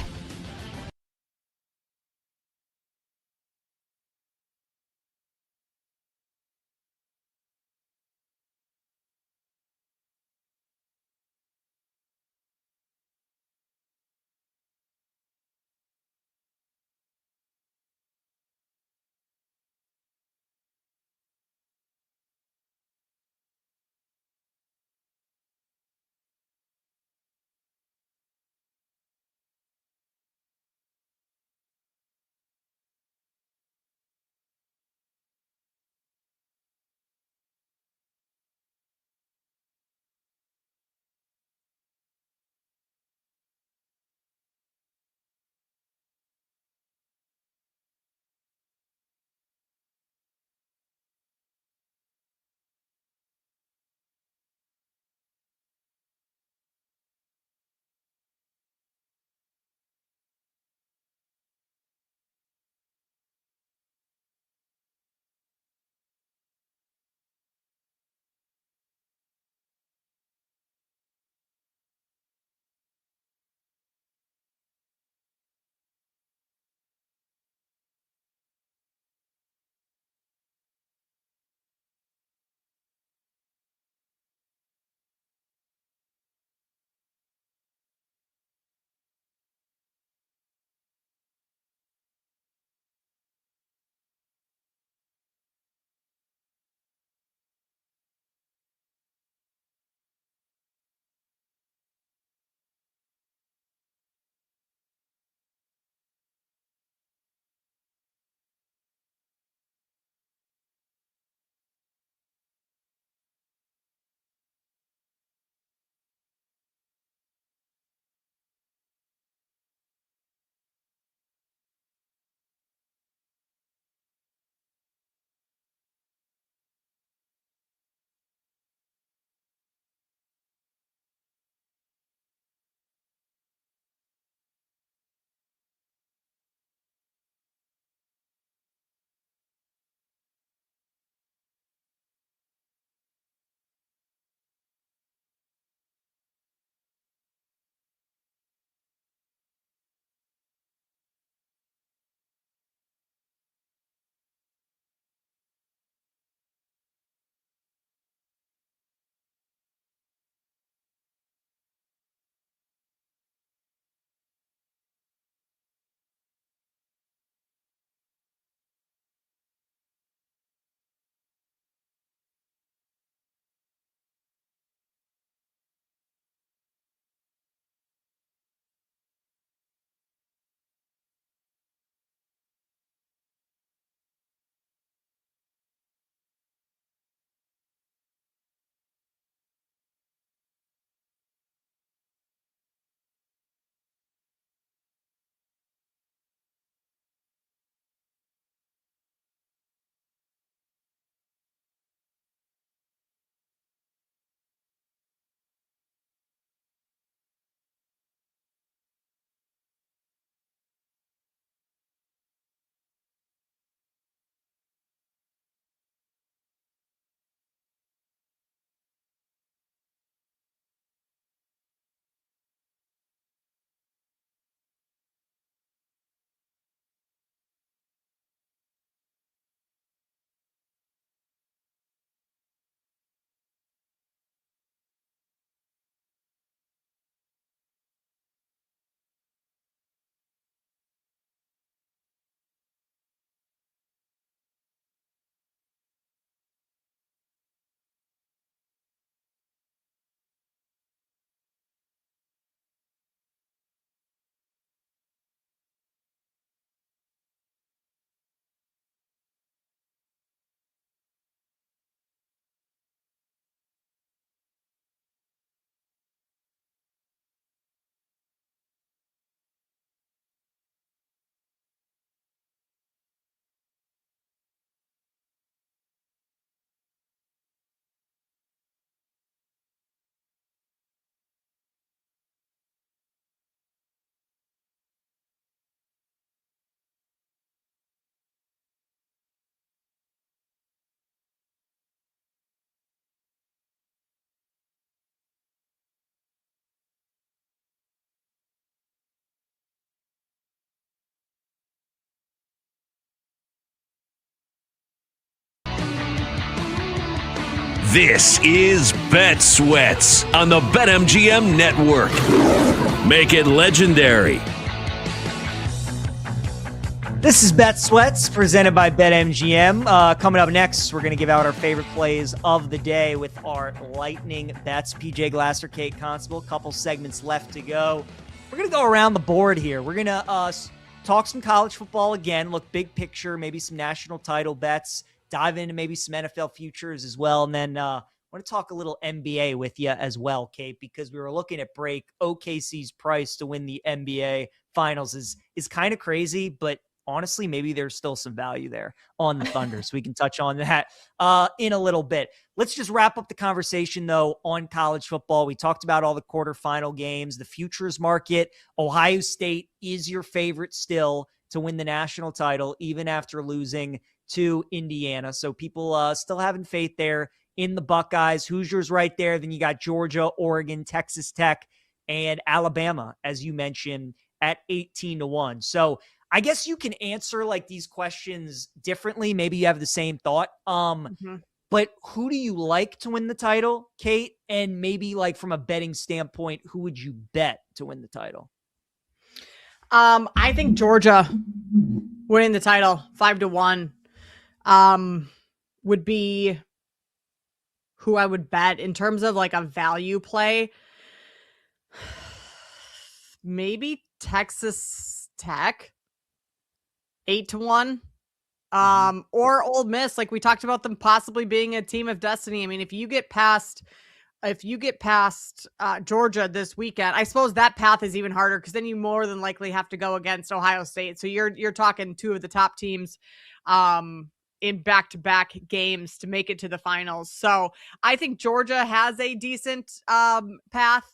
This is Bet Sweats on the BetMGM Network. Make it legendary. This is Bet Sweats presented by BetMGM. Coming up next, we're going to give out our favorite plays of the day with our lightning bets. PJ Glasser, Kate Constable, couple segments left to go. We're going to go around the board here. We're going to talk some college football again, look big picture, maybe some national title bets, dive into maybe some NFL futures as well. And then I want to talk a little NBA with you as well, Kate, because we were looking at break. OKC's price to win the NBA Finals is kind of crazy, but honestly, maybe there's still some value there on the Thunder. So we can touch on that in a little bit. Let's just wrap up the conversation, though, on college football. We talked about all the quarterfinal games, the futures market. Ohio State is your favorite still to win the national title, even after losing to Indiana. So people still having faith there in the Buckeyes. Hoosiers right there. Then you got Georgia, Oregon, Texas Tech, and Alabama, as you mentioned, at 18-1. So I guess you can answer like these questions differently. Maybe you have the same thought. But who do you like to win the title, Kate? And maybe like from a betting standpoint, who would you bet to win the title? I think Georgia winning the title 5-1 would be who I would bet in terms of like a value play. Maybe Texas Tech 8-1, or Ole Miss. Like we talked about them possibly being a team of destiny. I mean, if you get past Georgia this weekend, I suppose that path is even harder because then you more than likely have to go against Ohio State. So you're talking two of the top teams in back-to-back games to make it to the finals. So I think Georgia has a decent path.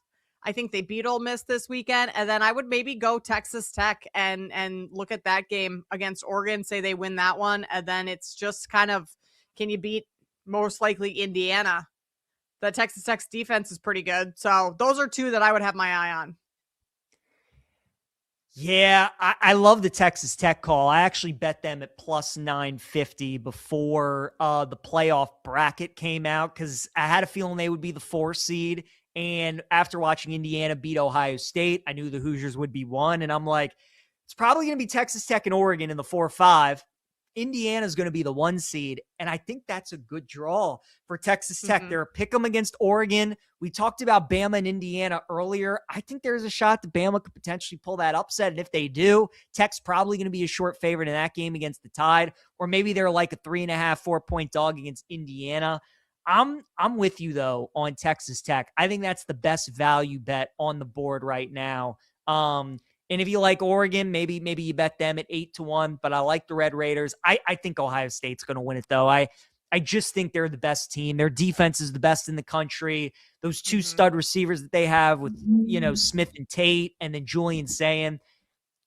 I think they beat Ole Miss this weekend, and then I would maybe go Texas Tech and look at that game against Oregon, say they win that one, and then it's just kind of, can you beat most likely Indiana? The Texas Tech's defense is pretty good, so those are two that I would have my eye on. Yeah, I love the Texas Tech call. I actually bet them at plus 950 before the playoff bracket came out because I had a feeling they would be the 4 seed. And after watching Indiana beat Ohio State, I knew the Hoosiers would be 1. And I'm like, it's probably going to be Texas Tech and Oregon in the 4-5. Indiana's going to be the 1 seed. And I think that's a good draw for Texas Tech. They're a pick 'em against Oregon. We talked about Bama and Indiana earlier. I think there's a shot that Bama could potentially pull that upset. And if they do, Tech's probably going to be a short favorite in that game against the Tide. Or maybe they're like a 3.5, 4-point dog against Indiana. I'm with you, though, on Texas Tech. I think that's the best value bet on the board right now. And if you like Oregon, maybe you bet them at 8-1, but I like the Red Raiders. I think Ohio State's going to win it, though. I just think they're the best team. Their defense is the best in the country. Those 2 stud receivers that they have with, Smith and Tate and then Julian Sayin.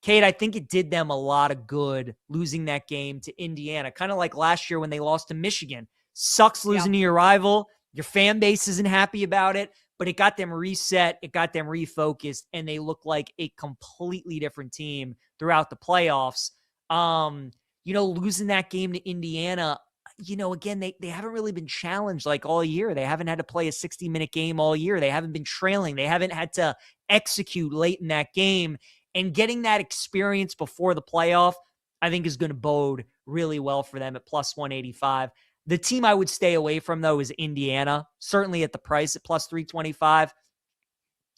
Kate, I think it did them a lot of good losing that game to Indiana, kind of like last year when they lost to Michigan. Sucks losing to your rival. Your fan base isn't happy about it, but it got them reset. It got them refocused, and they look like a completely different team throughout the playoffs. Losing that game to Indiana, again, they haven't really been challenged like all year. They haven't had to play a 60-minute game all year. They haven't been trailing. They haven't had to execute late in that game. And getting that experience before the playoff, I think is going to bode really well for them at plus 185. The team I would stay away from, though, is Indiana, certainly at the price at plus 325.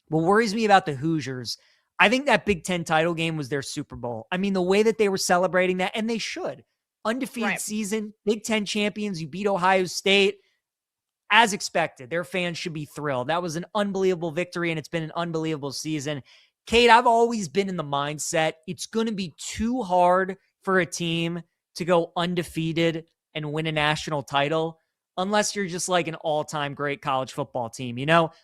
What worries me about the Hoosiers, I think that Big Ten title game was their Super Bowl. I mean, the way that they were celebrating that, and they should. Undefeated season, Big Ten champions, you beat Ohio State. As expected, their fans should be thrilled. That was an unbelievable victory, and it's been an unbelievable season. Kate, I've always been in the mindset it's going to be too hard for a team to go undefeated and win a national title unless you're just like an all-time great college football team,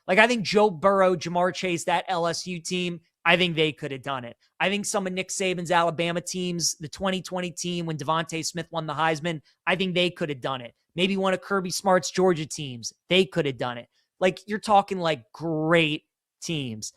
Like I think Joe Burrow, Jamar Chase, that LSU team, I think they could have done it. I think some of Nick Saban's Alabama teams, the 2020 team when Devontae Smith won the Heisman, I think they could have done it. Maybe one of Kirby Smart's Georgia teams, they could have done it. Like you're talking like great teams.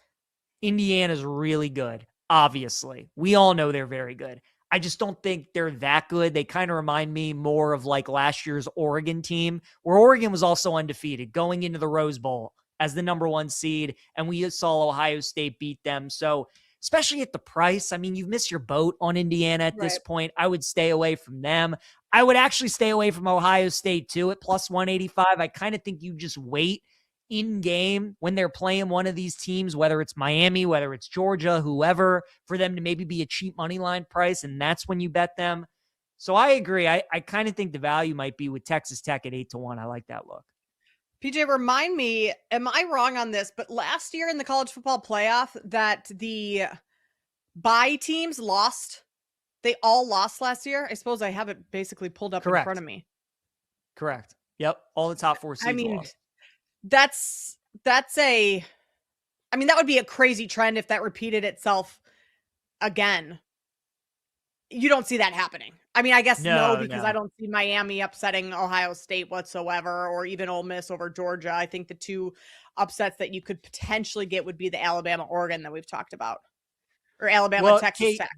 Indiana's really good, obviously. We all know they're very good. I just don't think they're that good. They kind of remind me more of like last year's Oregon team, where Oregon was also undefeated going into the Rose Bowl as the number 1 seed, and we saw Ohio State beat them. So especially at the price, I mean, you've missed your boat on Indiana at this point. I would stay away from them. I would actually stay away from Ohio State too at plus 185. I kind of think you just wait in game when they're playing one of these teams, whether it's Miami, whether it's Georgia, whoever, for them to maybe be a cheap money line price, and that's when you bet them. So I agree. I kind of think the value might be with Texas Tech at 8-1. I like that look. PJ, remind me, am I wrong on this? But last year in the college football playoff, that the bye teams lost. They all lost last year. I suppose I have it basically pulled up in front of me. Correct. Yep. All the top 4 seeds lost. That would be a crazy trend if that repeated itself again. You don't see that happening. I mean, I guess no, because I don't see Miami upsetting Ohio State whatsoever, or even Ole Miss over Georgia. I think the 2 upsets that you could potentially get would be the Alabama-Oregon that we've talked about, or Alabama-Texas Tech.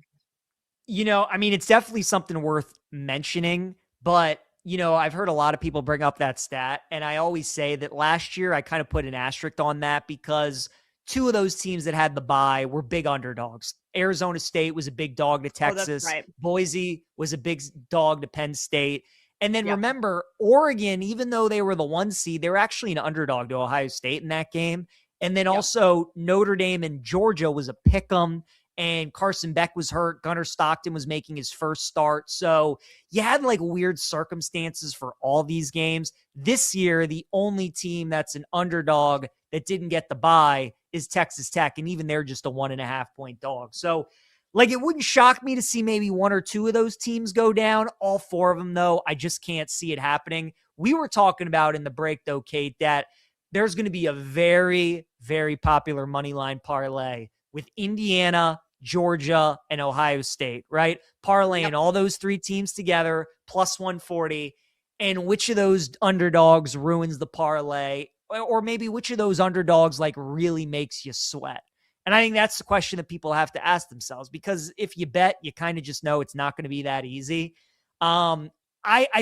It's definitely something worth mentioning, but I've heard a lot of people bring up that stat, and I always say that last year I kind of put an asterisk on that because 2 of those teams that had the bye were big underdogs. Arizona State was a big dog to Texas. Right. Boise was a big dog to Penn State. And then remember, Oregon, even though they were the 1 seed, they were actually an underdog to Ohio State in that game. And then also Notre Dame and Georgia was a pick 'em. And Carson Beck was hurt. Gunnar Stockton was making his first start. So you had like weird circumstances for all these games. This year, the only team that's an underdog that didn't get the bye is Texas Tech. And even they're just a 1.5 point dog. So like, it wouldn't shock me to see maybe 1 or 2 of those teams go down. All 4 of them, though, I just can't see it happening. We were talking about in the break, though, Kate, that there's going to be a very, very popular money line parlay with Indiana, Georgia, and Ohio State, right? Parlaying all those 3 teams together, plus 140. And which of those underdogs ruins the parlay? Or maybe which of those underdogs like really makes you sweat? And I think that's the question that people have to ask themselves, because if you bet, you kind of just know it's not going to be that easy. I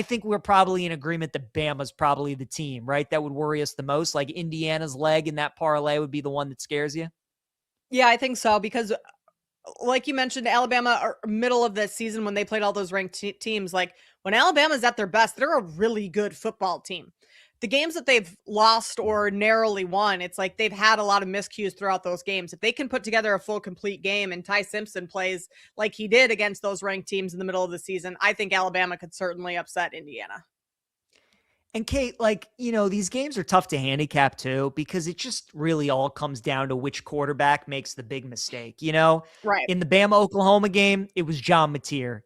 think we're probably in agreement that Bama's probably the team, right? That would worry us the most. Like Indiana's leg in that parlay would be the one that scares you. Yeah, I think so, because like you mentioned, Alabama, middle of the season when they played all those ranked teams, like when Alabama's at their best, they're a really good football team. The games that they've lost or narrowly won, it's like they've had a lot of miscues throughout those games. If they can put together a full, complete game and Ty Simpson plays like he did against those ranked teams in the middle of the season, I think Alabama could certainly upset Indiana. And Kate, like, these games are tough to handicap too, because it just really all comes down to which quarterback makes the big mistake, Right. In the Bama-Oklahoma game, it was John Mateer.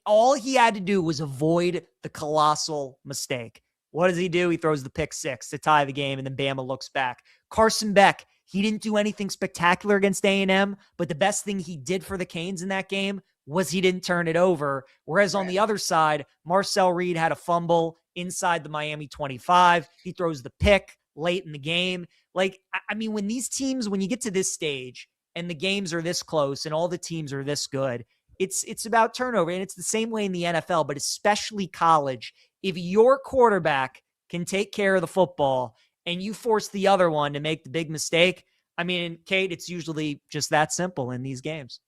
All he had to do was avoid the colossal mistake. What does he do? He throws the pick 6 to tie the game, and then Bama looks back. Carson Beck, he didn't do anything spectacular against A&M, but the best thing he did for the Canes in that game was he didn't turn it over. Whereas on the other side, Marcel Reed had a fumble inside the Miami 25. He throws the pick late in the game. Like, I mean, when you get to this stage and the games are this close and all the teams are this good, it's about turnover. And it's the same way in the NFL, but especially college. If your quarterback can take care of the football and you force the other one to make the big mistake, I mean, Kate, it's usually just that simple in these games.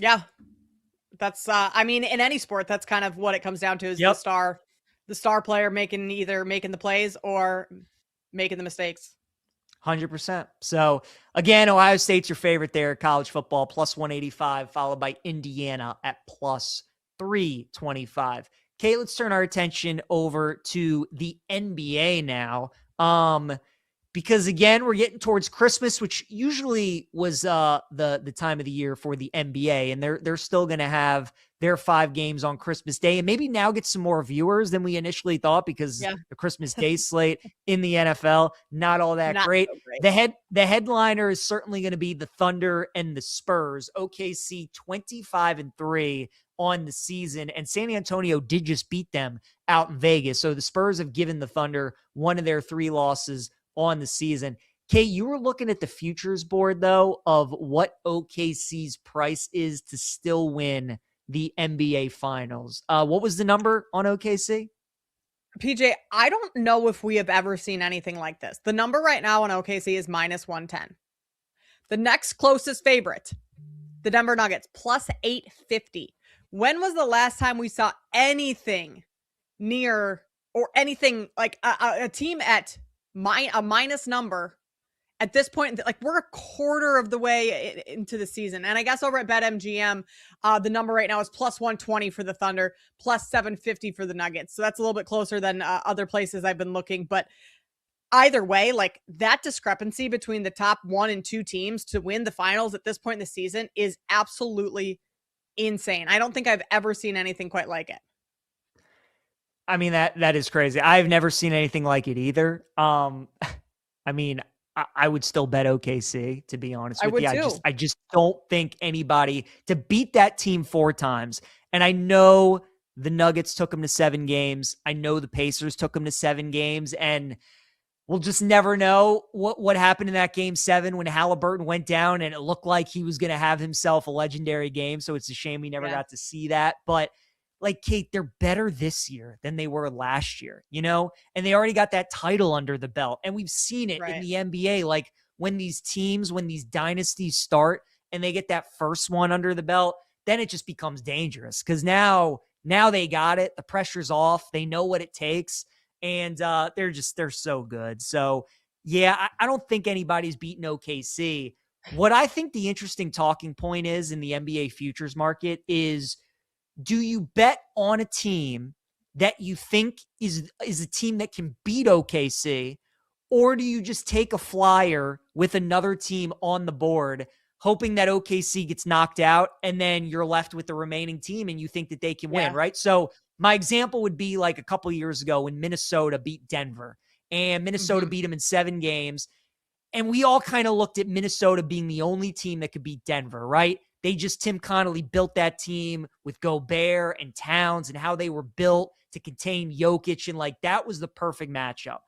Yeah. That's, in any sport, that's kind of what it comes down to is the star player making the plays or making the mistakes. 100%. So again, Ohio State's your favorite there, college football, plus 185, followed by Indiana at plus 325. Okay, let's turn our attention over to the NBA now. Because again, we're getting towards Christmas, which usually was the time of the year for the NBA, and they're still going to have their 5 games on Christmas Day, and maybe now get some more viewers than we initially thought, because the Christmas Day slate in the NFL not all that great. So great. The headliner is certainly going to be the Thunder and the Spurs. OKC 25-3 on the season, and San Antonio did just beat them out in Vegas. So the Spurs have given the Thunder one of their 3 losses on the season. Kate, you were looking at the futures board, though, of what OKC's price is to still win the NBA Finals. What was the number on OKC? PJ, I don't know if we have ever seen anything like this. The number right now on OKC is -110. The next closest favorite, the Denver Nuggets, plus 850. When was the last time we saw anything near or anything like a team at a minus number at this point? Like, we're a quarter of the way into the season. And I guess over at BetMGM, the number right now is plus 120 for the Thunder, plus 750 for the Nuggets. So that's a little bit closer than other places I've been looking. But either way, like, that discrepancy between the top 1 and 2 teams to win the finals at this point in the season is absolutely insane. I don't think I've ever seen anything quite like it. I mean, that is crazy. I've never seen anything like it either. I mean, I would still bet OKC, to be honest with you. I just don't think anybody to beat that team 4 times. And I know the Nuggets took them to 7 games. I know the Pacers took them to 7 games, and we'll just never know what happened in that game 7 when Halliburton went down and it looked like he was going to have himself a legendary game. So it's a shame we never got to see that. But like, Kate, they're better this year than they were last year, you know, and they already got that title under the belt. And we've seen it in the NBA. Like, when these dynasties start and they get that first one under the belt, then it just becomes dangerous because now they got it. The pressure's off. They know what it takes. And they're so good. So, yeah, I don't think anybody's beaten OKC. What I think the interesting talking point is in the NBA futures market is, do you bet on a team that you think is a team that can beat OKC, or do you just take a flyer with another team on the board, hoping that OKC gets knocked out, and then you're left with the remaining team and you think that they can win, right? So my example would be like a couple years ago when Minnesota beat Denver, and Minnesota beat them in 7 games. And we all kind of looked at Minnesota being the only team that could beat Denver, right? Tim Connolly built that team with Gobert and Towns and how they were built to contain Jokic. And like, that was the perfect matchup.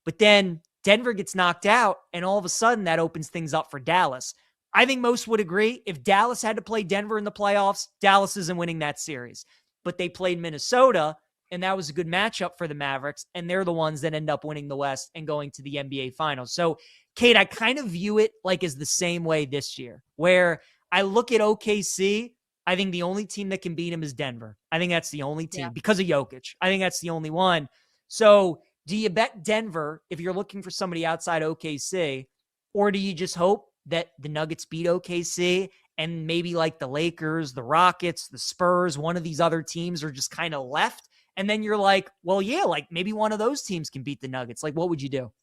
But then Denver gets knocked out, and all of a sudden that opens things up for Dallas. I think most would agree if Dallas had to play Denver in the playoffs, Dallas isn't winning that series. But they played Minnesota, and that was a good matchup for the Mavericks, and they're the ones that end up winning the West and going to the NBA Finals. So, Kate, I kind of view it like as the same way this year, where I look at OKC, I think the only team that can beat him is Denver. I think that's the only team because of Jokic. I think that's the only one. So do you bet Denver if you're looking for somebody outside OKC, or do you just hope that the Nuggets beat OKC and maybe like the Lakers, the Rockets, the Spurs, one of these other teams are just kind of left? And then you're like, well, yeah, like maybe one of those teams can beat the Nuggets. Like, what would you do?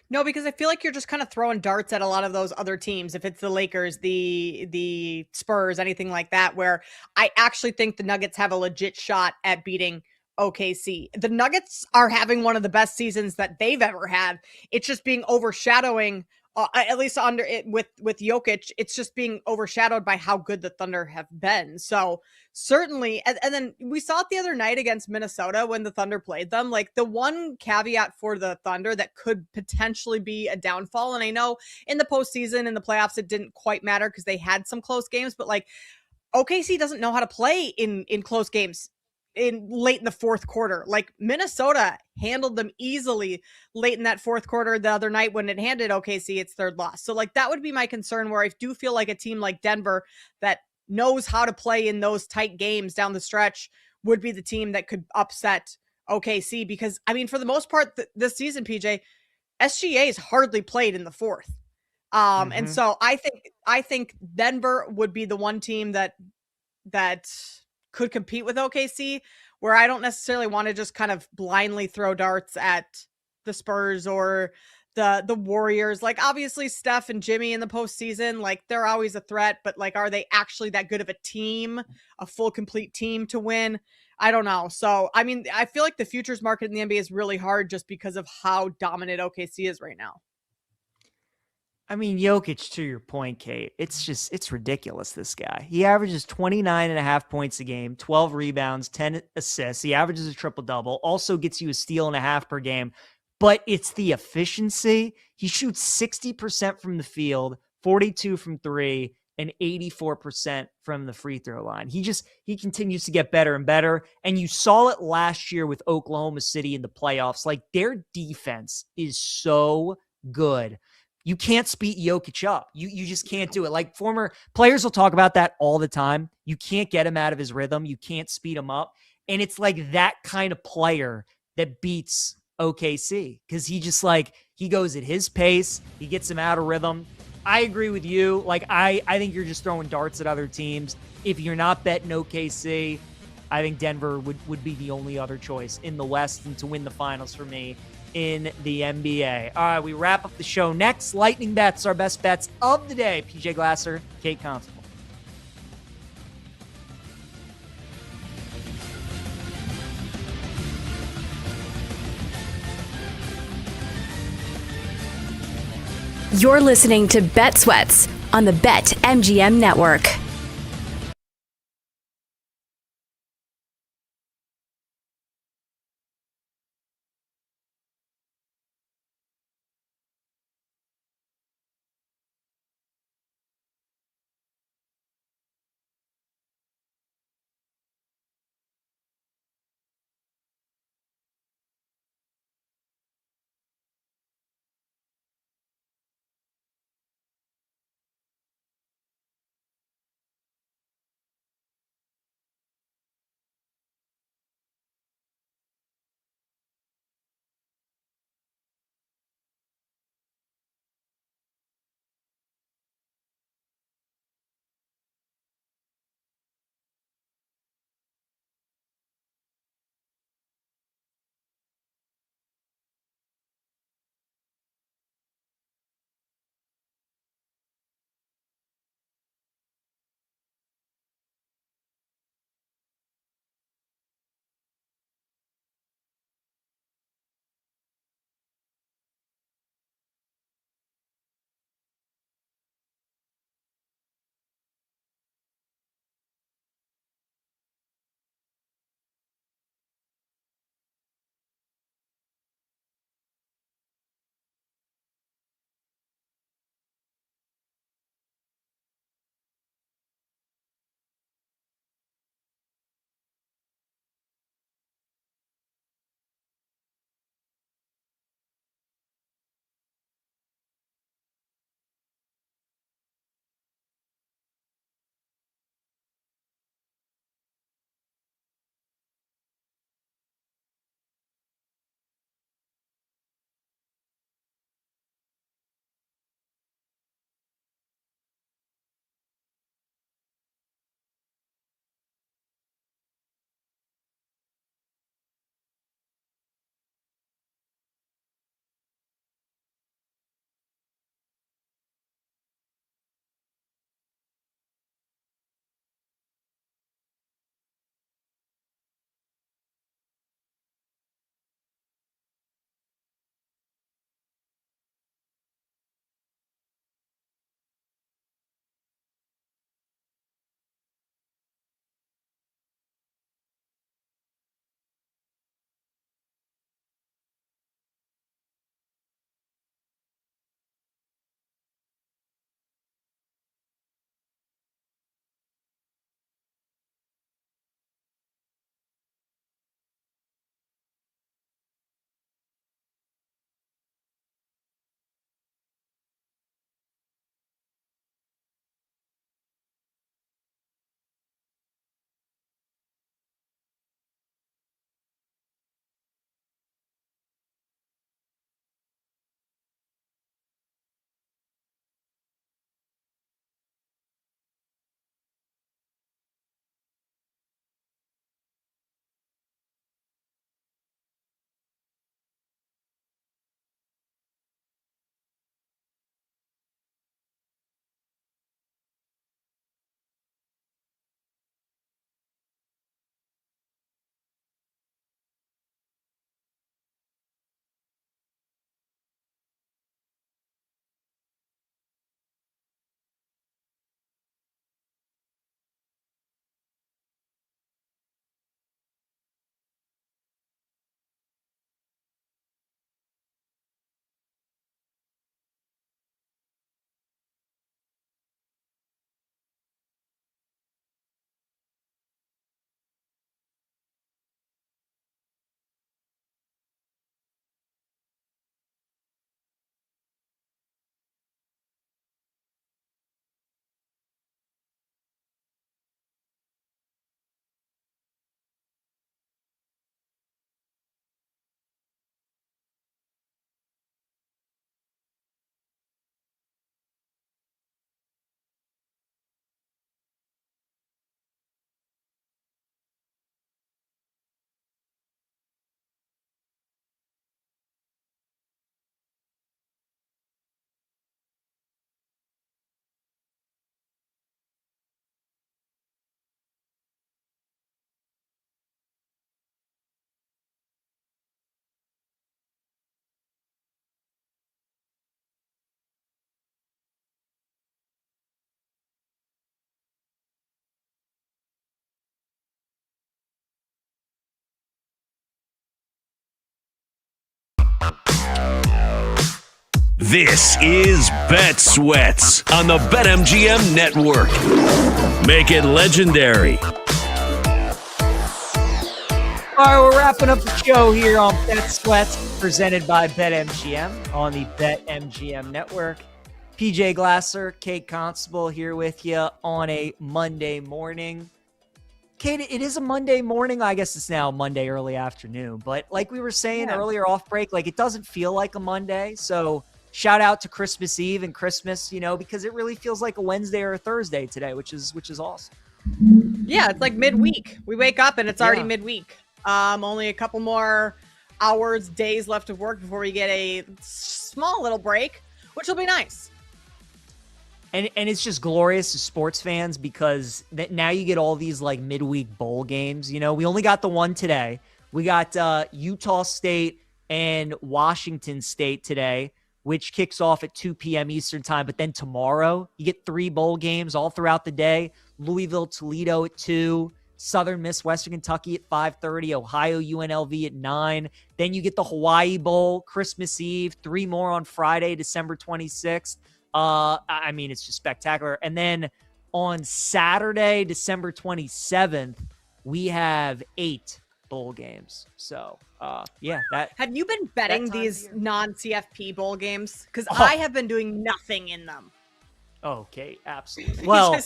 No, because I feel like you're just kind of throwing darts at a lot of those other teams. If it's the Lakers, the Spurs, anything like that, where I actually think the Nuggets have a legit shot at beating OKC. The Nuggets are having one of the best seasons that they've ever had. It's just being overshadowing, at least under it with Jokic. It's just being overshadowed by how good the Thunder have been. So certainly, and then we saw it the other night against Minnesota when the Thunder played them. Like, the one caveat for the Thunder that could potentially be a downfall, and I know in the postseason, in the playoffs, it didn't quite matter because they had some close games, but like, OKC doesn't know how to play in close games late in the fourth quarter. Like, Minnesota handled them easily late in that fourth quarter the other night when it handed OKC its 3rd loss. So like, that would be my concern, where I do feel like a team like Denver that knows how to play in those tight games down the stretch would be the team that could upset OKC. Because I mean, for the most part this season, PJ, SGA has hardly played in the fourth. And so I think Denver would be the one team that could compete with OKC, where I don't necessarily want to just kind of blindly throw darts at the Spurs or the Warriors. Like, obviously Steph and Jimmy in the postseason, like, they're always a threat, but like, are they actually that good of a team, a full complete team to win? I don't know. So, I mean, I feel like the futures market in the NBA is really hard just because of how dominant OKC is right now. I mean, Jokic, to your point, Kate, it's ridiculous, this guy. He averages 29.5 points a game, 12 rebounds, 10 assists. He averages a triple-double, also gets you a steal and a half per game. But it's the efficiency. He shoots 60% from the field, 42 from 3, and 84% from the free throw line. He continues to get better and better. And you saw it last year with Oklahoma City in the playoffs. Like, their defense is so good. You can't speed Jokic up. You just can't do it. Like, former players will talk about that all the time. You can't get him out of his rhythm. You can't speed him up. And it's like that kind of player that beats OKC, because he goes at his pace. He gets him out of rhythm. I agree with you. Like, I think you're just throwing darts at other teams. If you're not betting OKC, I think Denver would be the only other choice in the West and to win the finals for me in the NBA. All right, we wrap up the show next. Lightning bets, our best bets of the day. PJ Glasser, Kate Constable. You're listening to Bet Sweats on the BetMGM Network. This is Bet Sweats on the BetMGM Network. Make it legendary. All right, we're wrapping up the show here on Bet Sweats, presented by BetMGM on the BetMGM Network. PJ Glasser, Kate Constable here with you on a Monday morning. Kate, it is a Monday morning. I guess it's now Monday early afternoon. But like we were saying earlier off break, like it doesn't feel like a Monday. So shout out to Christmas Eve and Christmas, because it really feels like a Wednesday or a Thursday today, which is awesome. Yeah, it's like midweek. We wake up and it's already midweek. Only a couple more hours, days left of work before we get a small little break, which will be nice. And it's just glorious to sports fans because now you get all these like midweek bowl games. We only got the one today. We got Utah State and Washington State today, which kicks off at 2 p.m. Eastern time. But then tomorrow you get 3 bowl games all throughout the day. Louisville, Toledo at 2. Southern Miss, Western Kentucky at 5:30, Ohio, UNLV at 9. Then you get the Hawaii Bowl, Christmas Eve, 3 more on Friday, December 26th. It's just spectacular. And then on Saturday, December 27th, we have 8 bowl games. So, that. Have you been betting these non-CFP bowl games? Because I have been doing nothing in them. Okay, absolutely. Well,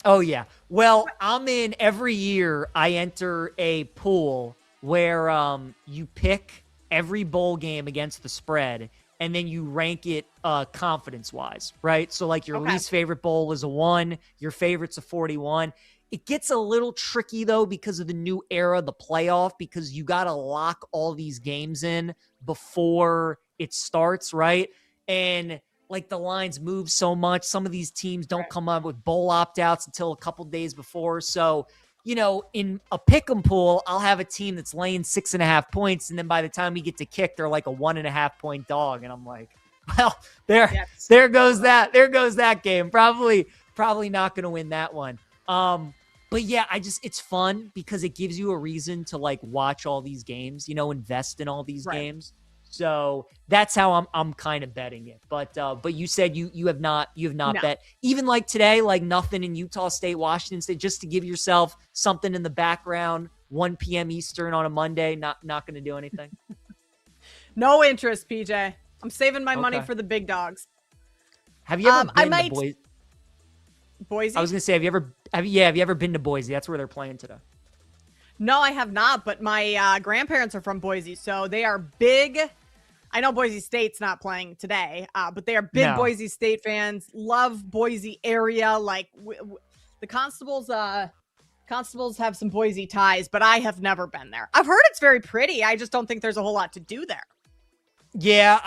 Oh, yeah. Well, I'm in every year. I enter a pool where you pick every bowl game against the spread, and then you rank it confidence-wise, right? So, like, your least favorite bowl is a 1. Your favorite's a 41. It gets a little tricky, though, because of the new era, the playoff, because you got to lock all these games in before it starts, right? And like the lines move so much. Some of these teams don't come up with bowl opt-outs until a couple days before. So, in a pick'em pool, I'll have a team that's laying 6.5 points. And then by the time we get to kick, they're like a 1.5 point dog. And I'm like, well, there goes that game. Probably not going to win that one. But yeah, it's fun because it gives you a reason to like watch all these games, invest in all these games. So that's how I'm kind of betting it. But you said you have not bet even like today, like nothing in Utah State, Washington State, just to give yourself something in the background, 1 p.m. Eastern on a Monday. Not going to do anything. No interest, PJ. I'm saving my money for the big dogs. Have you ever been to Boise? I was going to say, have you ever been to Boise? That's where they're playing today. No, I have not, but my grandparents are from Boise, so they are big. I know Boise State's not playing today, but they are big Boise State fans. Love Boise area. Like the Constables have some Boise ties, but I have never been there. I've heard it's very pretty. I just don't think there's a whole lot to do there. Yeah,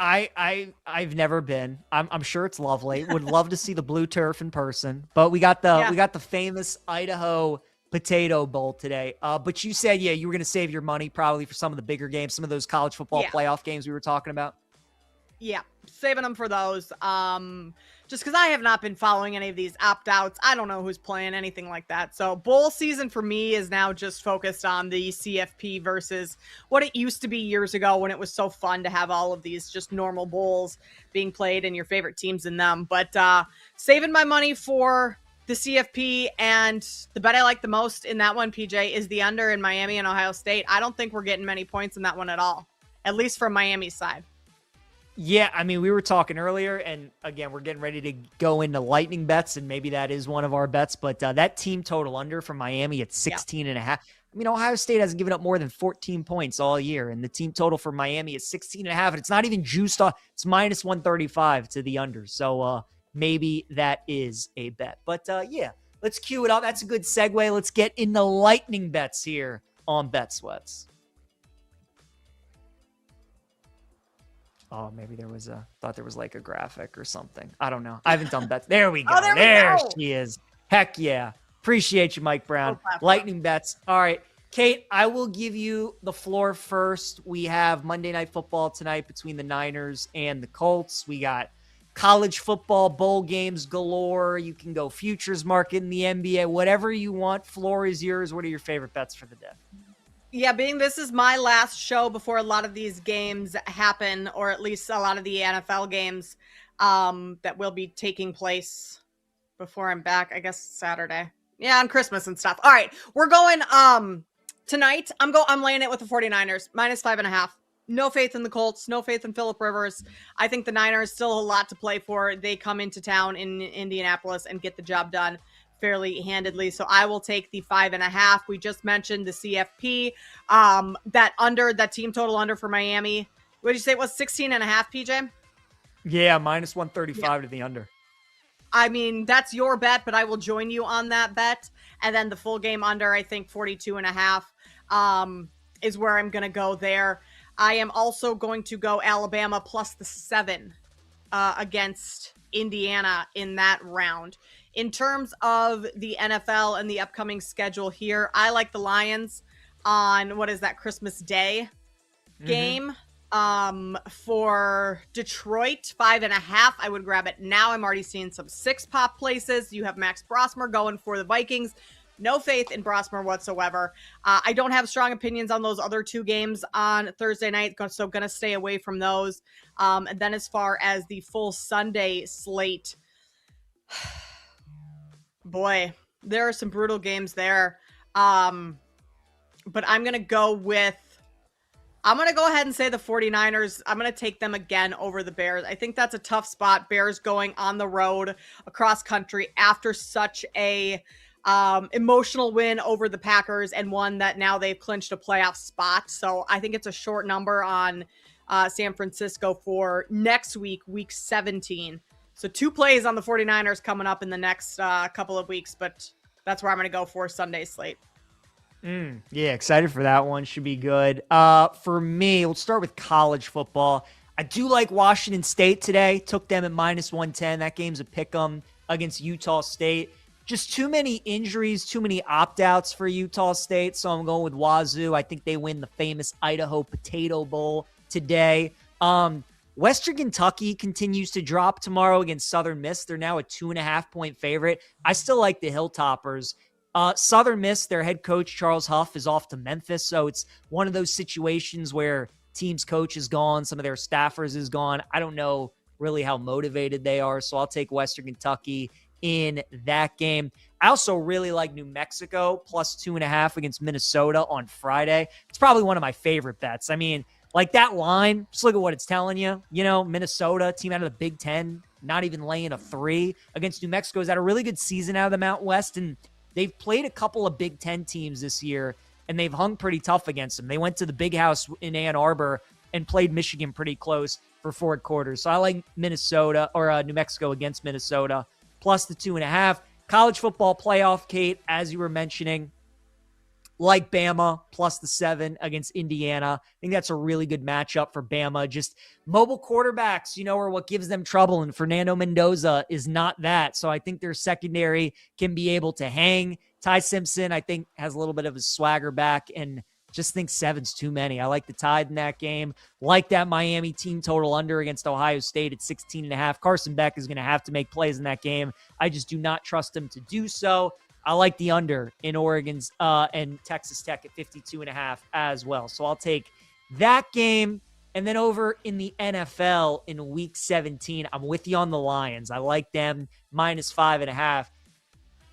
I've never been. I'm sure it's lovely. Would love to see the blue turf in person, but we got the famous Idaho Potato Bowl today. But you said, you were going to save your money probably for some of the bigger games, some of those college football playoff games we were talking about. Yeah, saving them for those. Just because I have not been following any of these opt-outs. I don't know who's playing, anything like that. So bowl season for me is now just focused on the CFP versus what it used to be years ago when it was so fun to have all of these just normal bowls being played and your favorite teams in them. But saving my money for the CFP, and the bet I like the most in that one, PJ, is the under in Miami and Ohio State. I don't think we're getting many points in that one at all, at least from Miami's side. Yeah, we were talking earlier, and again, we're getting ready to go into lightning bets, and maybe that is one of our bets, but that team total under from Miami at 16.5. Ohio State hasn't given up more than 14 points all year, and the team total for Miami is 16.5, and it's not even juiced off. It's minus 135 to the under, so maybe that is a bet. But let's cue it up. That's a good segue. Let's get into lightning bets here on Bet Sweats. Oh, maybe thought there was like a graphic or something. I don't know. I haven't done bets. There we go. Oh, there we go. She is. Heck yeah. Appreciate you, Mike Brown. Lightning bets. All right. Kate, I will give you the floor first. We have Monday Night Football tonight between the Niners and the Colts. We got college football bowl games galore. You can go futures market in the NBA, whatever you want. Floor is yours. What are your favorite bets for the day? Yeah, being this is my last show before a lot of these games happen, or at least a lot of the NFL games that will be taking place before I'm back, I guess Saturday. Yeah, on Christmas and stuff. All right, we're going tonight. I'm laying it with the 49ers, -5.5. No faith in the Colts, no faith in Phillip Rivers. I think the Niners still a lot to play for. They come into town in Indianapolis and get the job done fairly handedly. So I will take the 5.5. We just mentioned the CFP. That team total under for Miami. What did you say it was? 16.5, PJ? Yeah, -135 to the under. I mean, that's your bet, but I will join you on that bet. And then the full game under, I think 42.5 is where I'm going to go there. I am also going to go Alabama plus the 7 against Indiana in that round. In terms of the NFL and the upcoming schedule here, I like the Lions on, what is that, Christmas Day game. For Detroit, 5.5, I would grab it now. I'm already seeing some 6-pop places. You have Max Brosmer going for the Vikings. No faith in Brosmer whatsoever. I don't have strong opinions on those other 2 games on Thursday night, so going to stay away from those. And then as far as the full Sunday slate, boy, there are some brutal games there. But I'm going to go ahead and say the 49ers. I'm going to take them again over the Bears. I think that's a tough spot. Bears going on the road across country after such a emotional win over the Packers, and one that now they've clinched a playoff spot. So I think it's a short number on San Francisco for next week, week 17. So 2 plays on the 49ers coming up in the next couple of weeks, but that's where I'm going to go for Sunday slate. Yeah, excited for that one. Should be good. For me, we'll start with college football. I do like Washington State today. Took them at -110. That game's a pick'em against Utah State. Just too many injuries, too many opt-outs for Utah State, so I'm going with Wazoo. I think they win the famous Idaho Potato Bowl today. Western Kentucky continues to drop tomorrow against Southern Miss. They're now a 2.5-point favorite. I still like the Hilltoppers. Southern Miss, their head coach, Charles Huff, is off to Memphis, so it's one of those situations where team's coach is gone, some of their staffers is gone. I don't know really how motivated they are, so I'll take Western Kentucky in that game. I also really like New Mexico plus 2.5 against Minnesota on Friday. It's probably one of my favorite bets. I mean, like that line, just look at what it's telling you. You know, Minnesota, team out of the Big Ten, not even laying a 3 against New Mexico. Has had a really good season out of the Mountain West, and they've played a couple of Big Ten teams this year, and they've hung pretty tough against them. They went to the Big House in Ann Arbor and played Michigan pretty close for 4 quarters. So I like Minnesota or New Mexico against Minnesota plus the 2.5. College football playoff, Kate, as you were mentioning, like Bama plus the 7 against Indiana. I think that's a really good matchup for Bama. Just mobile quarterbacks, you know, are what gives them trouble, and Fernando Mendoza is not that. So I think their secondary can be able to hang. Ty Simpson, I think, has a little bit of his swagger back, and just think 7's too many. I like the Tide in that game. Like that Miami team total under against Ohio State at 16.5. Carson Beck is going to have to make plays in that game. I just do not trust him to do so. I like the under in Oregon's and Texas Tech at 52.5 as well. So I'll take that game. And then over in the NFL in week 17, I'm with you on the Lions. I like them -5.5.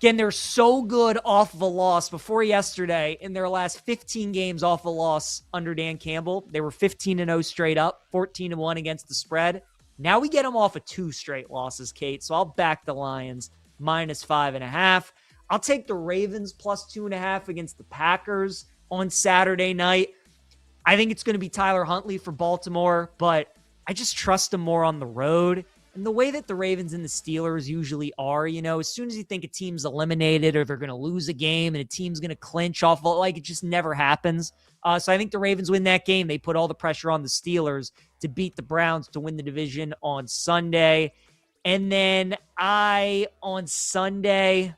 Again, they're so good off of a loss. Before yesterday, in their last 15 games off a loss under Dan Campbell, they were 15-0 straight up, 14-1 against the spread. Now we get them off of 2 straight losses, Kate. So I'll back the Lions -5.5. I'll take the Ravens plus 2.5 against the Packers on Saturday night. I think it's going to be Tyler Huntley for Baltimore, but I just trust him more on the road. And the way that the Ravens and the Steelers usually are, you know, as soon as you think a team's eliminated or they're going to lose a game and a team's going to clinch off, like it just never happens. So I think the Ravens win that game. They put all the pressure on the Steelers to beat the Browns to win the division on Sunday. And then on Sunday,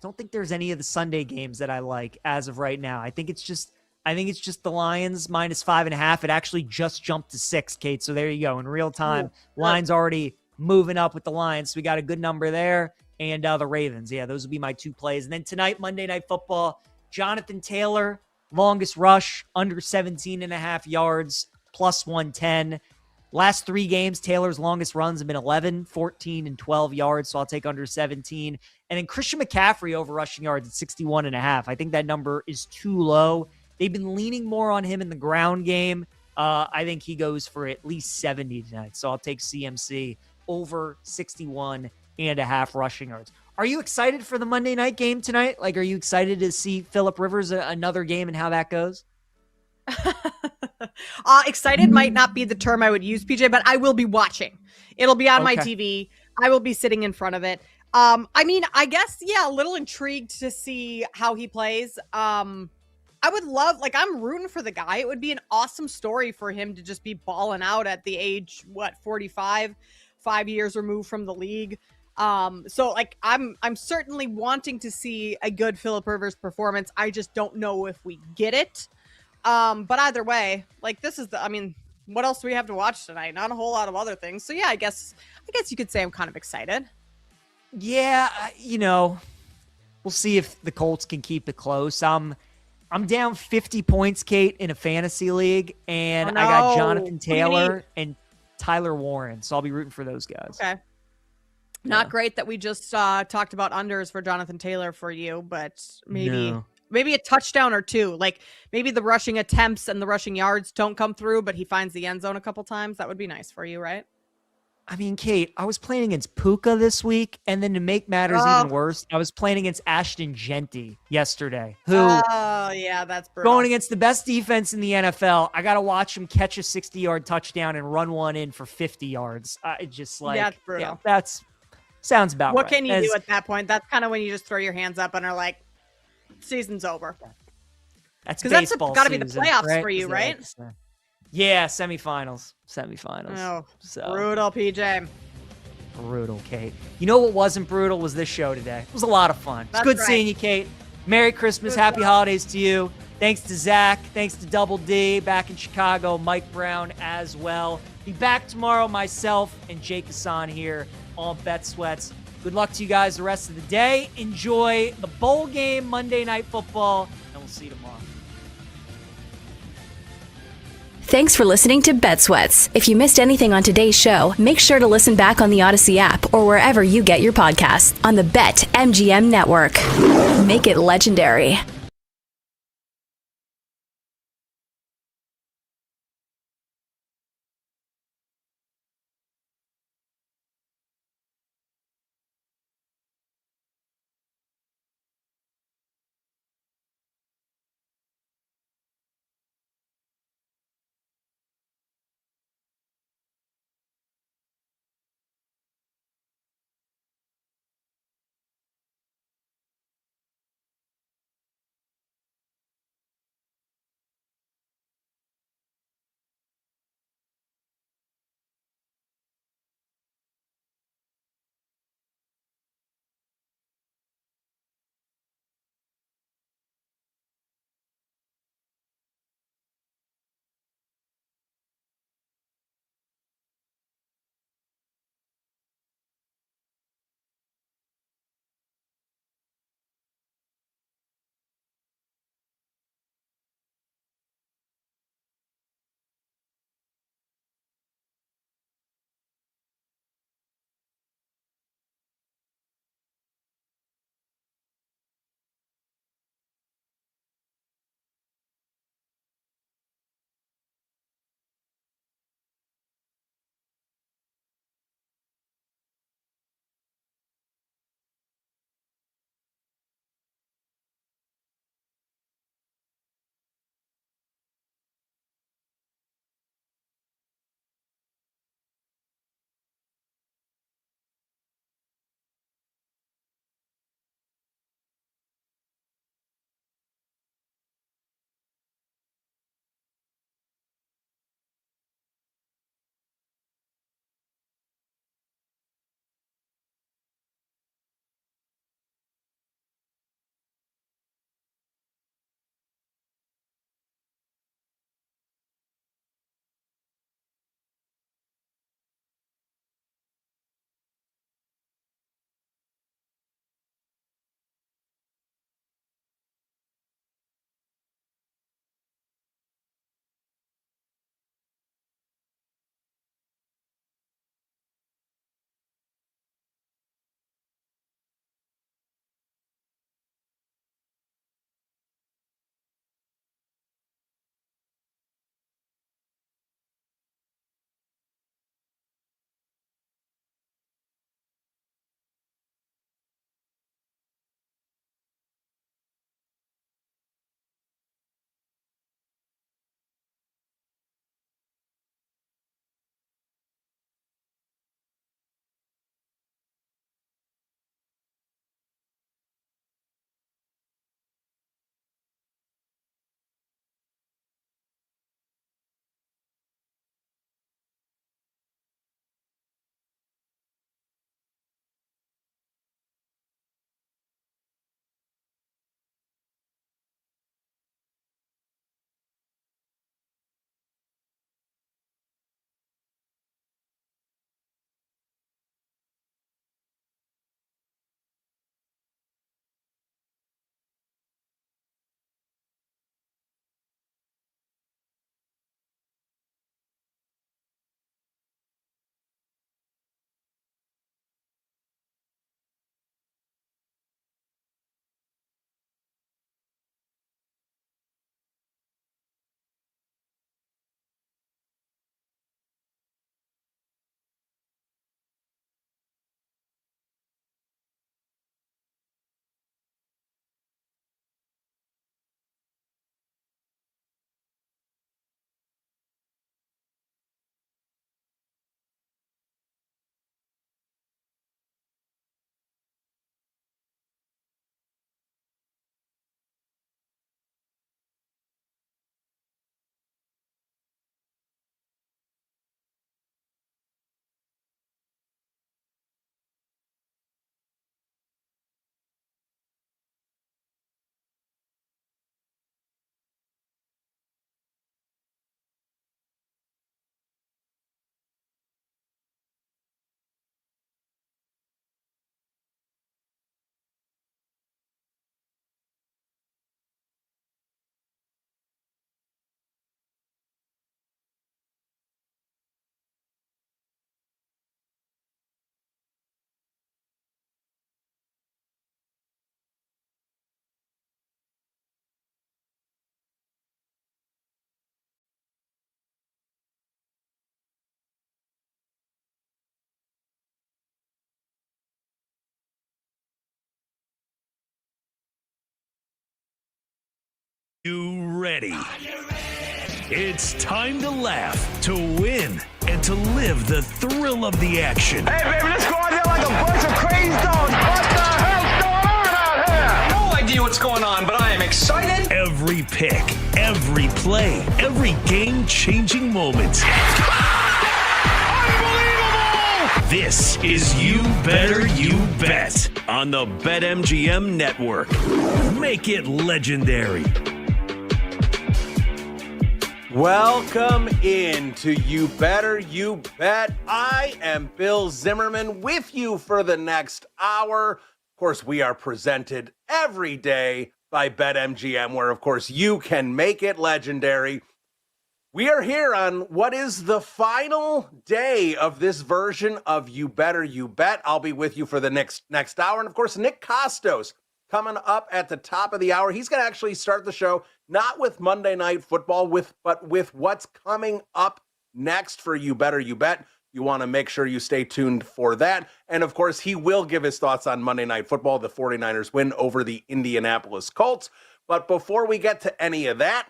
don't think there's any of the Sunday games that I like as of right now. I think it's just the Lions -5.5. It actually just jumped to 6, Kate. So there you go. In real time, Lions already moving up with the Lions. So we got a good number there. And the Ravens. Yeah, those would be my 2 plays. And then tonight, Monday Night Football, Jonathan Taylor, longest rush, under 17.5 yards, plus 110. Last 3 games, Taylor's longest runs have been 11, 14, and 12 yards, so I'll take under 17. And then Christian McCaffrey over rushing yards at 61.5. I think that number is too low. They've been leaning more on him in the ground game. I think he goes for at least 70 tonight, so I'll take CMC over 61.5 rushing yards. Are you excited for the Monday night game tonight? Like, are you excited to see Phillip Rivers another game and how that goes? Excited might not be the term I would use, PJ, but I will be watching. It'll be on my TV. I will be sitting in front of it. I mean, I guess, yeah, a little intrigued to see how he plays. I would love, like, I'm rooting for the guy. It would be an awesome story for him to just be balling out at the age, 45, 5 years removed from the league. So like, I'm certainly wanting to see a good Phillip Rivers performance. I just don't know if we get it. But either way, like, this is what else do we have to watch tonight? Not a whole lot of other things. So yeah, I guess you could say I'm kind of excited. Yeah, we'll see if the Colts can keep it close. I'm down 50 points, Kate, in a fantasy league, and I got Jonathan Taylor and Tyler Warren, so I'll be rooting for those guys. Okay. Not great that we just talked about unders for Jonathan Taylor for you, but maybe a touchdown or two. Like, maybe the rushing attempts and the rushing yards don't come through, but he finds the end zone a couple times. That would be nice for you, right? I mean, Kate, I was playing against Puka this week, and then to make matters even worse, I was playing against Ashton Genty yesterday, who that's brutal. Going against the best defense in the NFL. I got to watch him catch a 60-yard touchdown and run one in for 50 yards. Just like, that's brutal. That's sounds about what right. What can you do at that point? That's kind of when you just throw your hands up and are like, season's over. That's because that's got to be the playoffs for you, right? Yeah, semifinals. Oh, so brutal, PJ. Brutal, Kate. You know what wasn't brutal was this show today. It was a lot of fun. It's good seeing you, Kate. Merry Christmas, happy holidays to you. Thanks to Zach. Thanks to Double D back in Chicago. Mike Brown as well. Be back tomorrow, myself and Jake Hassan here on Bet Sweats. Good luck to you guys the rest of the day. Enjoy the bowl game, Monday Night Football, and we'll see you tomorrow. Thanks for listening to Bet Sweats. If you missed anything on today's show, make sure to listen back on the Odyssey app or wherever you get your podcasts on the BetMGM network. Make it legendary. You ready? It's time to laugh, to win, and to live the thrill of the action. Hey, baby, let's go out there like a bunch of crazy dogs. What the hell's going on out here? No idea what's going on, but I am excited. Every pick, every play, every game-changing moment. Unbelievable! This is You Better You Bet on the BetMGM Network. Make it legendary. Welcome in to You Better You Bet. I am Bill Zimmerman with you for the next hour. Of course, we are presented every day by BetMGM, where, of course, you can make it legendary. We are here on what is the final day of this version of You Better You Bet. I'll be with you for the next hour. And, of course, Nick Costos coming up at the top of the hour. He's going to actually start the show not with Monday Night Football, but with what's coming up next for You Better You Bet. You want to make sure you stay tuned for that. And, of course, he will give his thoughts on Monday Night Football, the 49ers win over the Indianapolis Colts. But before we get to any of that,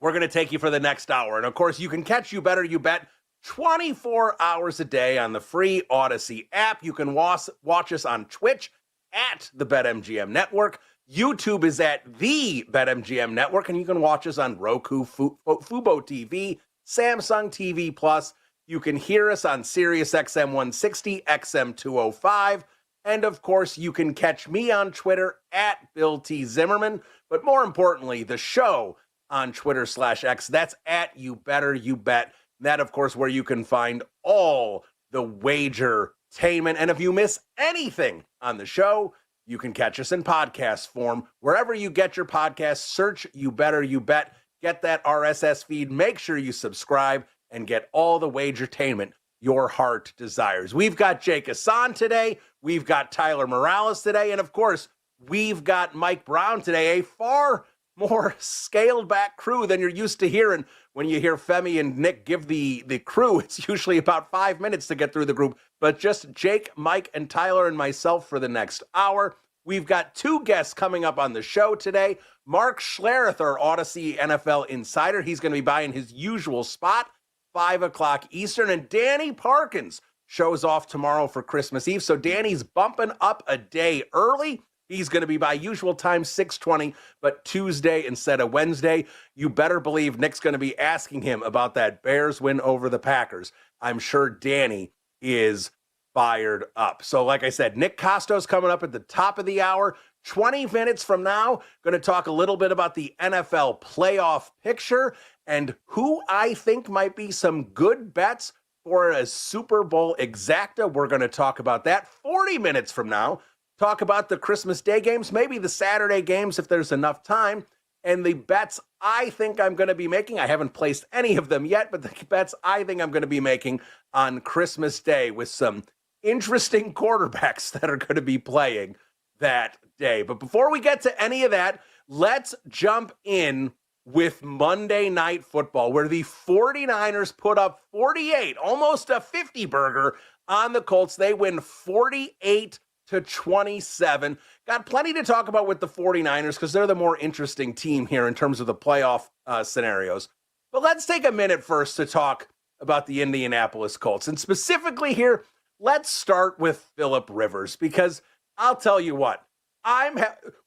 we're going to take you for the next hour. And, of course, you can catch You Better You Bet 24 hours a day on the free Odyssey app. You can watch us on Twitch at the BetMGM Network. YouTube is at the BetMGM Network, and you can watch us on Roku, Fubo TV, Samsung TV Plus. You can hear us on Sirius XM 160, XM 205, and of course, you can catch me on Twitter at Bill T. Zimmerman. But more importantly, the show on Twitter/X, that's at You Better You Bet. That, of course, where you can find all the Wagertainment. And if you miss anything on the show, you can catch us in podcast form. Wherever you get your podcasts, search You Better You Bet. Get that RSS feed. Make sure you subscribe and get all the Wagertainment your heart desires. We've got Jake Hassan today. We've got Tyler Morales today. And, of course, we've got Mike Brown today, a far more scaled back crew than you're used to hearing. When you hear Femi and Nick give the crew, it's usually about 5 minutes to get through the group. But just Jake, Mike, and Tyler and myself for the next hour. We've got two guests coming up on the show today. Mark Schlereth, our Odyssey NFL insider. He's going to be buying his usual spot, 5 o'clock Eastern. And Danny Parkins shows off tomorrow for Christmas Eve. So Danny's bumping up a day early. He's going to be by usual time, 6:20, but Tuesday instead of Wednesday. You better believe Nick's going to be asking him about that Bears win over the Packers. I'm sure Danny is fired up. So like I said, Nick Costos coming up at the top of the hour. 20 minutes from now, going to talk a little bit about the NFL playoff picture and who I think might be some good bets for a Super Bowl exacta. We're going to talk about that. 40 minutes from now, talk about the Christmas Day games, maybe the Saturday games if there's enough time, and the bets I think I'm going to be making. I haven't placed any of them yet, but the bets I think I'm going to be making on Christmas Day with some interesting quarterbacks that are going to be playing that day. But before we get to any of that, let's jump in with Monday Night Football, where the 49ers put up 48, almost a 50 burger on the Colts. They win 48-27. Got plenty to talk about with the 49ers because they're the more interesting team here in terms of the playoff scenarios. But let's take a minute first to talk about the Indianapolis Colts. And specifically here, let's start with Phillip Rivers, because I'll tell you what,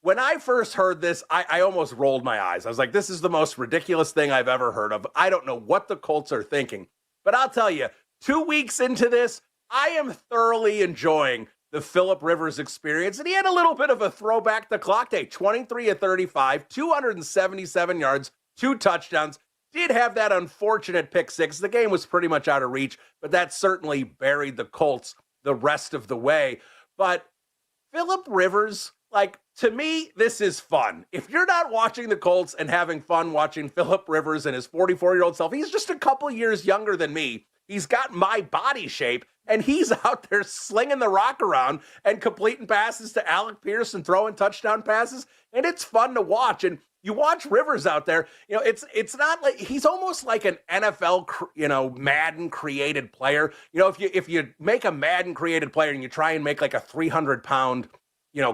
when I first heard this, I almost rolled my eyes. I was like, this is the most ridiculous thing I've ever heard of. I don't know what the Colts are thinking. But I'll tell you, 2 weeks into this, I am thoroughly enjoying the Phillip Rivers experience. And he had a little bit of a throwback the clock day, 23 of 35, 277 yards, 2 touchdowns. Did have that unfortunate pick six. The game was pretty much out of reach, but that certainly buried the Colts the rest of the way. But Phillip Rivers, like, to me, this is fun. If you're not watching the Colts and having fun watching Phillip Rivers and his 44-year-old self, he's just a couple years younger than me. He's got my body shape, and he's out there slinging the rock around and completing passes to Alec Pierce and throwing touchdown passes, and it's fun to watch. And you watch Rivers out there, it's not like he's almost like an NFL, Madden created player. If you make a Madden created player and you try and make like a 300-pound,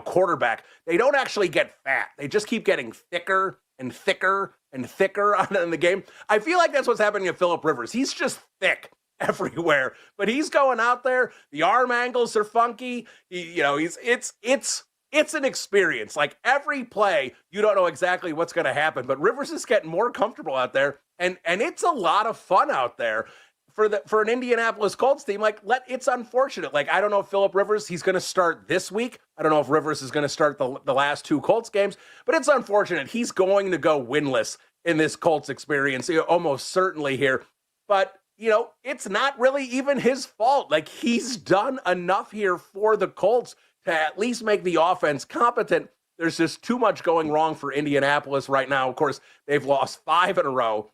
quarterback, they don't actually get fat. They just keep getting thicker and thicker in the game. I feel like that's what's happening to Phillip Rivers. He's just thick everywhere, but he's going out there. The arm angles are funky. It's an experience. Like every play, you don't know exactly what's going to happen, but Rivers is getting more comfortable out there, and it's a lot of fun out there for an Indianapolis Colts team. It's unfortunate. Like, I don't know if Phillip Rivers, he's going to start this week. I don't know if Rivers is going to start the last two Colts games, but it's unfortunate. He's going to go winless in this Colts experience, almost certainly here. But it's not really even his fault. Like, he's done enough here for the Colts to at least make the offense competent. There's just too much going wrong for Indianapolis right now. Of course, they've lost 5 in a row.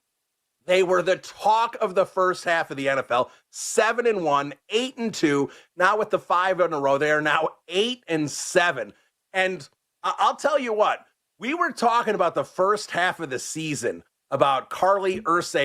They were the talk of the first half of the NFL, 7-1, 8-2. Now with the 5 in a row, they are now 8-7. And I'll tell you what, we were talking about the first half of the season about Carly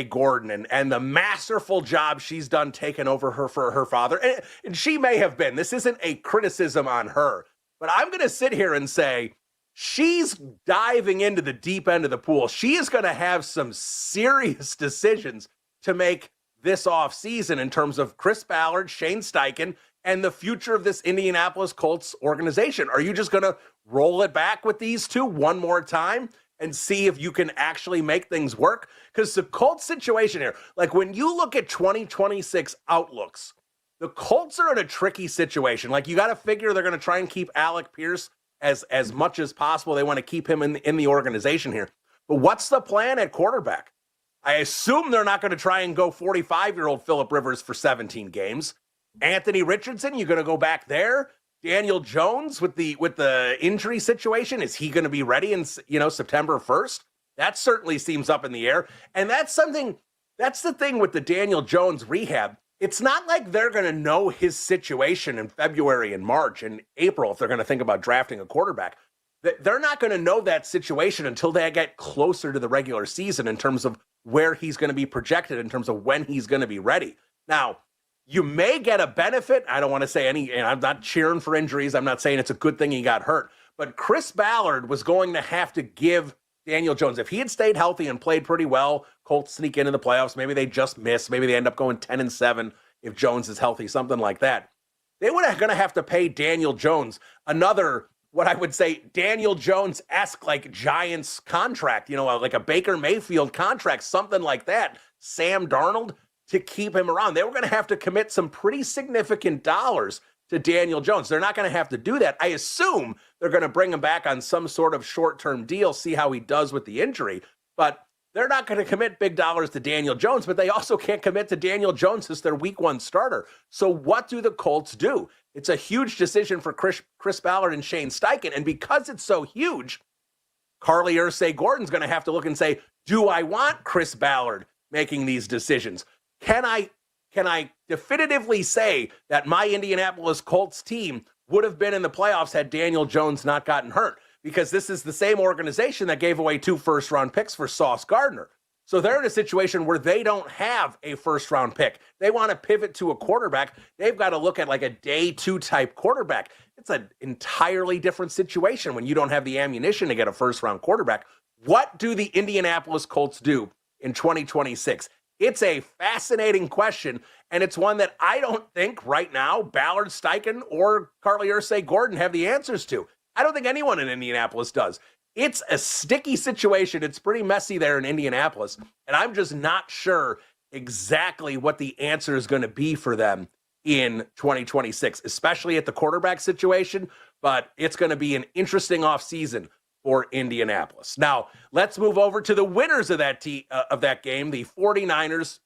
Gordon and the masterful job she's done taking over for her father. And she may have been. This isn't a criticism on her. But I'm going to sit here and say she's diving into the deep end of the pool. She is going to have some serious decisions to make this offseason in terms of Chris Ballard, Shane Steichen, and the future of this Indianapolis Colts organization. Are you just going to roll it back with these two one more time and see if you can actually make things work? Because the Colts situation here, like when you look at 2026 outlooks, the Colts are in a tricky situation. Like, you got to figure they're going to try and keep Alec Pierce as much as possible. They want to keep him in the organization here. But what's the plan at quarterback? I assume they're not going to try and go 45-year-old Phillip Rivers for 17 games. Anthony Richardson, you going to go back there? Daniel Jones with the injury situation, is he going to be ready in September 1st? That certainly seems up in the air. And that's the thing with the Daniel Jones rehab. It's not like they're going to know his situation in February and March and April if they're going to think about drafting a quarterback. They're not going to know that situation until they get closer to the regular season in terms of where he's going to be projected, in terms of when he's going to be ready. Now, you may get a benefit. I don't want to say and I'm not cheering for injuries. I'm not saying it's a good thing he got hurt. But Chris Ballard was going to have to give Daniel Jones, if he had stayed healthy and played pretty well, Colts sneak into the playoffs. Maybe they just miss. Maybe they end up going 10-7 if Jones is healthy, something like that. They were going to have to pay Daniel Jones another, what I would say, Daniel Jones-esque, like Giants contract, like a Baker Mayfield contract, something like that. Sam Darnold, to keep him around. They were going to have to commit some pretty significant dollars to Daniel Jones. They're not going to have to do that. I assume they're going to bring him back on some sort of short-term deal, see how he does with the injury. But they're not going to commit big dollars to Daniel Jones, but they also can't commit to Daniel Jones as their week 1 starter. So what do the Colts do? It's a huge decision for Chris Ballard and Shane Steichen. And because it's so huge, Carly Gordon's going to have to look and say, do I want Chris Ballard making these decisions? Can I definitively say that my Indianapolis Colts team would have been in the playoffs had Daniel Jones not gotten hurt? Because this is the same organization that gave away 2 first-round picks for Sauce Gardner. So they're in a situation where they don't have a first-round pick. They want to pivot to a quarterback. They've got to look at like a day 2 type quarterback. It's an entirely different situation when you don't have the ammunition to get a first-round quarterback. What do the Indianapolis Colts do in 2026? It's a fascinating question, and it's one that I don't think right now Ballard, Steichen, or Carly Gordon have the answers to. I don't think anyone in Indianapolis does. It's a sticky situation. It's pretty messy there in Indianapolis, and I'm just not sure exactly what the answer is going to be for them in 2026, especially at the quarterback situation, but it's going to be an interesting offseason for Indianapolis. Now, let's move over to the winners of that game, the 49ers.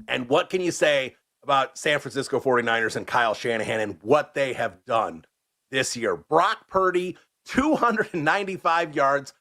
And what can you say about San Francisco 49ers and Kyle Shanahan and what they have done this year? Brock Purdy, 295 yards,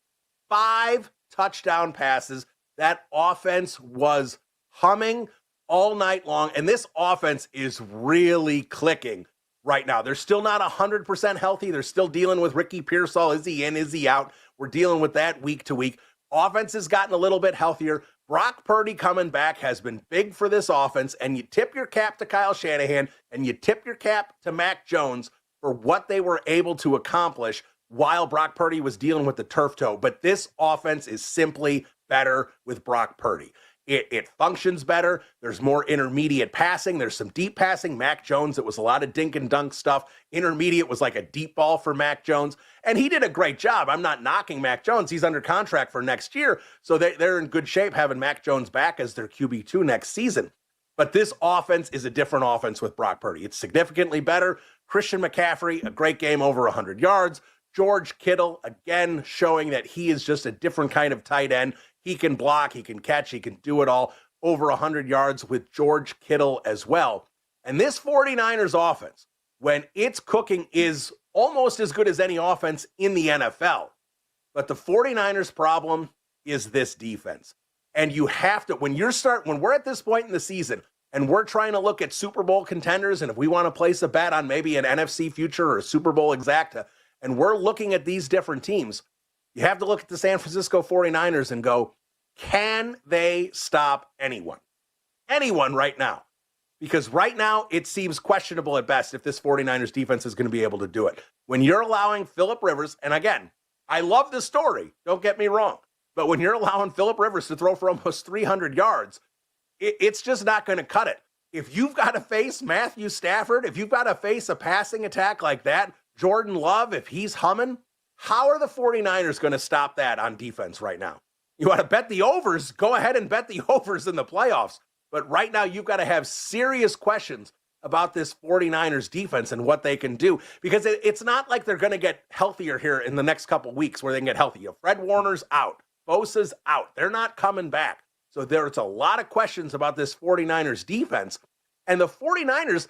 5 touchdown passes. That offense was humming all night long, and this offense is really clicking right now. They're still not 100% healthy. They're still dealing with Ricky Pearsall. Is he in? Is he out? We're dealing with that week to week. Offense has gotten a little bit healthier. Brock Purdy coming back has been big for this offense, and you tip your cap to Kyle Shanahan, and you tip your cap to Mac Jones for what they were able to accomplish while Brock Purdy was dealing with the turf toe. But this offense is simply better with Brock Purdy. It functions better. There's more intermediate passing. There's some deep passing. Mac Jones, it was a lot of dink and dunk stuff. Intermediate was like a deep ball for Mac Jones. And he did a great job. I'm not knocking Mac Jones. He's under contract for next year. So they're in good shape having Mac Jones back as their QB2 next season. But this offense is a different offense with Brock Purdy. It's significantly better. Christian McCaffrey, a great game, over 100 yards. George Kittle, again, showing that he is just a different kind of tight end. He can block, he can catch, he can do it all. Over 100 yards with George Kittle as well. And this 49ers offense, when it's cooking, is almost as good as any offense in the NFL. But the 49ers problem is this defense. And you have to, when we're at this point in the season and we're trying to look at Super Bowl contenders, and if we want to place a bet on maybe an NFC future or a Super Bowl exacta, and we're looking at these different teams, you have to look at the San Francisco 49ers and go, can they stop anyone? Anyone right now? Because right now it seems questionable at best if this 49ers defense is going to be able to do it. When you're allowing Phillip Rivers, and again, I love the story, don't get me wrong, but when you're allowing Phillip Rivers to throw for almost 300 yards, it's just not going to cut it. If you've got to face Matthew Stafford, if you've got to face a passing attack like that, Jordan Love, if he's humming, how are the 49ers going to stop that on defense right now? You want to bet the overs? Go ahead and bet the overs in the playoffs. But right now, you've got to have serious questions about this 49ers defense and what they can do, because it's not like they're going to get healthier here in the next couple weeks where they can get healthy. Fred Warner's out. Bosa's out. They're not coming back. So there's a lot of questions about this 49ers defense. And the 49ers,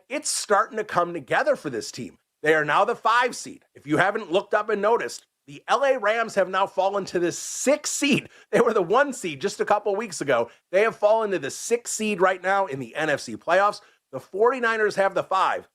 it's starting to come together for this team. They are now the 5 seed. If you haven't looked up and noticed, the LA Rams have now fallen to the 6th seed. They were the 1 seed just a couple weeks ago. They have fallen to the 6th seed right now in the NFC playoffs. The 49ers have the 5.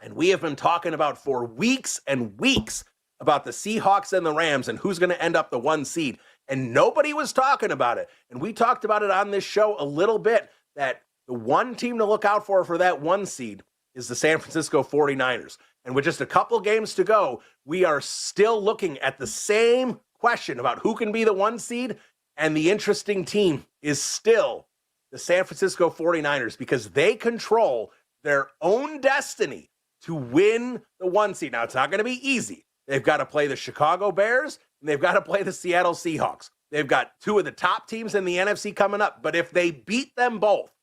And we have been talking about for weeks and weeks about the Seahawks and the Rams and who's going to end up the 1 seed. And nobody was talking about it. And we talked about it on this show a little bit, that the one team to look out for that 1 seed is the San Francisco 49ers. And with just a couple games to go, we are still looking at the same question about who can be the 1 seed. And the interesting team is still the San Francisco 49ers, because they control their own destiny to win the 1 seed. Now, it's not going to be easy. They've got to play the Chicago Bears, and they've got to play the Seattle Seahawks. They've got 2 of the top teams in the NFC coming up. But if they beat them both,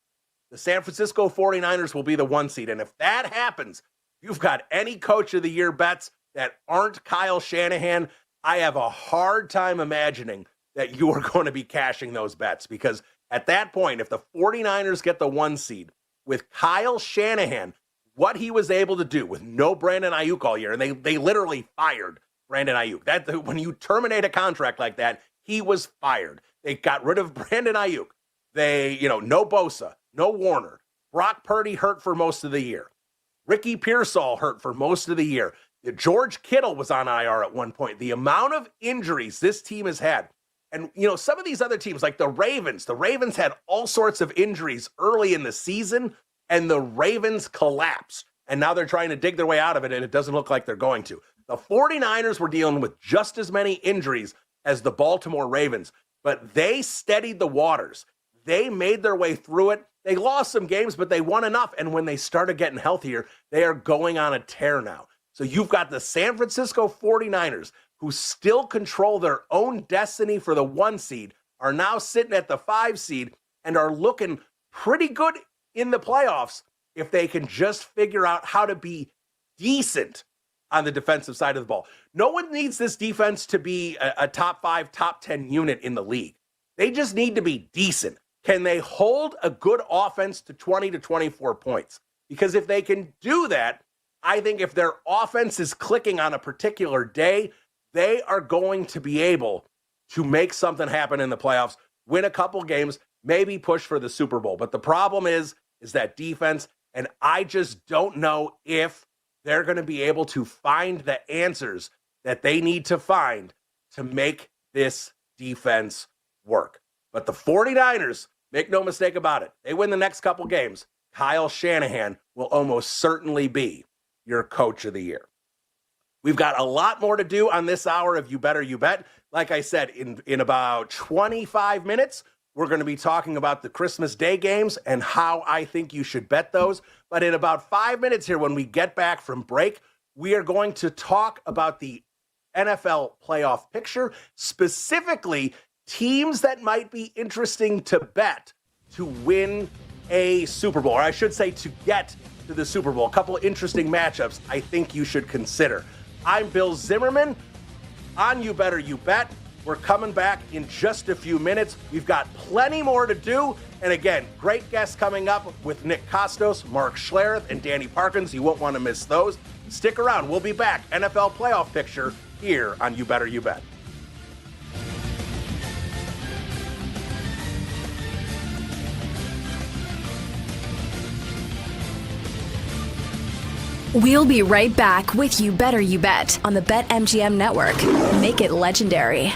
the San Francisco 49ers will be the 1 seed. And if that happens, you've got any coach of the year bets that aren't Kyle Shanahan, I have a hard time imagining that you are going to be cashing those bets, because at that point, if the 49ers get the 1 seed with Kyle Shanahan, what he was able to do with no Brandon Ayuk all year, and they literally fired Brandon Ayuk. That when you terminate a contract like that, he was fired. They got rid of Brandon Ayuk. They, no Bosa, no Warner. Brock Purdy hurt for most of the year. Ricky Pearsall hurt for most of the year. George Kittle was on IR at one point. The amount of injuries this team has had. And, some of these other teams, like the Ravens had all sorts of injuries early in the season, and the Ravens collapsed. And now they're trying to dig their way out of it, and it doesn't look like they're going to. The 49ers were dealing with just as many injuries as the Baltimore Ravens, but they steadied the waters. They made their way through it. They lost some games, but they won enough. And when they started getting healthier, they are going on a tear now. So you've got the San Francisco 49ers, who still control their own destiny for the 1 seed, are now sitting at the 5 seed and are looking pretty good in the playoffs if they can just figure out how to be decent on the defensive side of the ball. No one needs this defense to be a top 5, top 10 unit in the league. They just need to be decent. Can they hold a good offense to 20 to 24 points? Because if they can do that, I think if their offense is clicking on a particular day, they are going to be able to make something happen in the playoffs, win a couple games, maybe push for the Super Bowl. But the problem is that defense, and I just don't know if they're going to be able to find the answers that they need to find to make this defense work. But the 49ers, make no mistake about it, they win the next couple games, Kyle Shanahan will almost certainly be your coach of the year. We've got a lot more to do on this hour of You Better You Bet. Like I said, in about 25 minutes, we're going to be talking about the Christmas Day games and how I think you should bet those. But in about 5 minutes here, when we get back from break, we are going to talk about the NFL playoff picture, specifically teams that might be interesting to bet to win a Super Bowl, or I should say to get to the Super Bowl. A couple of interesting matchups I think you should consider. I'm Bill Zimmerman on You Better You Bet. We're coming back in just a few minutes. We've got plenty more to do. And again, great guests coming up with Nick Costos, Mark Schlereth, and Danny Parkins. You won't want to miss those. Stick around. We'll be back. NFL playoff picture here on You Better You Bet. We'll be right back with You Better You Bet on the BetMGM Network. Make it legendary.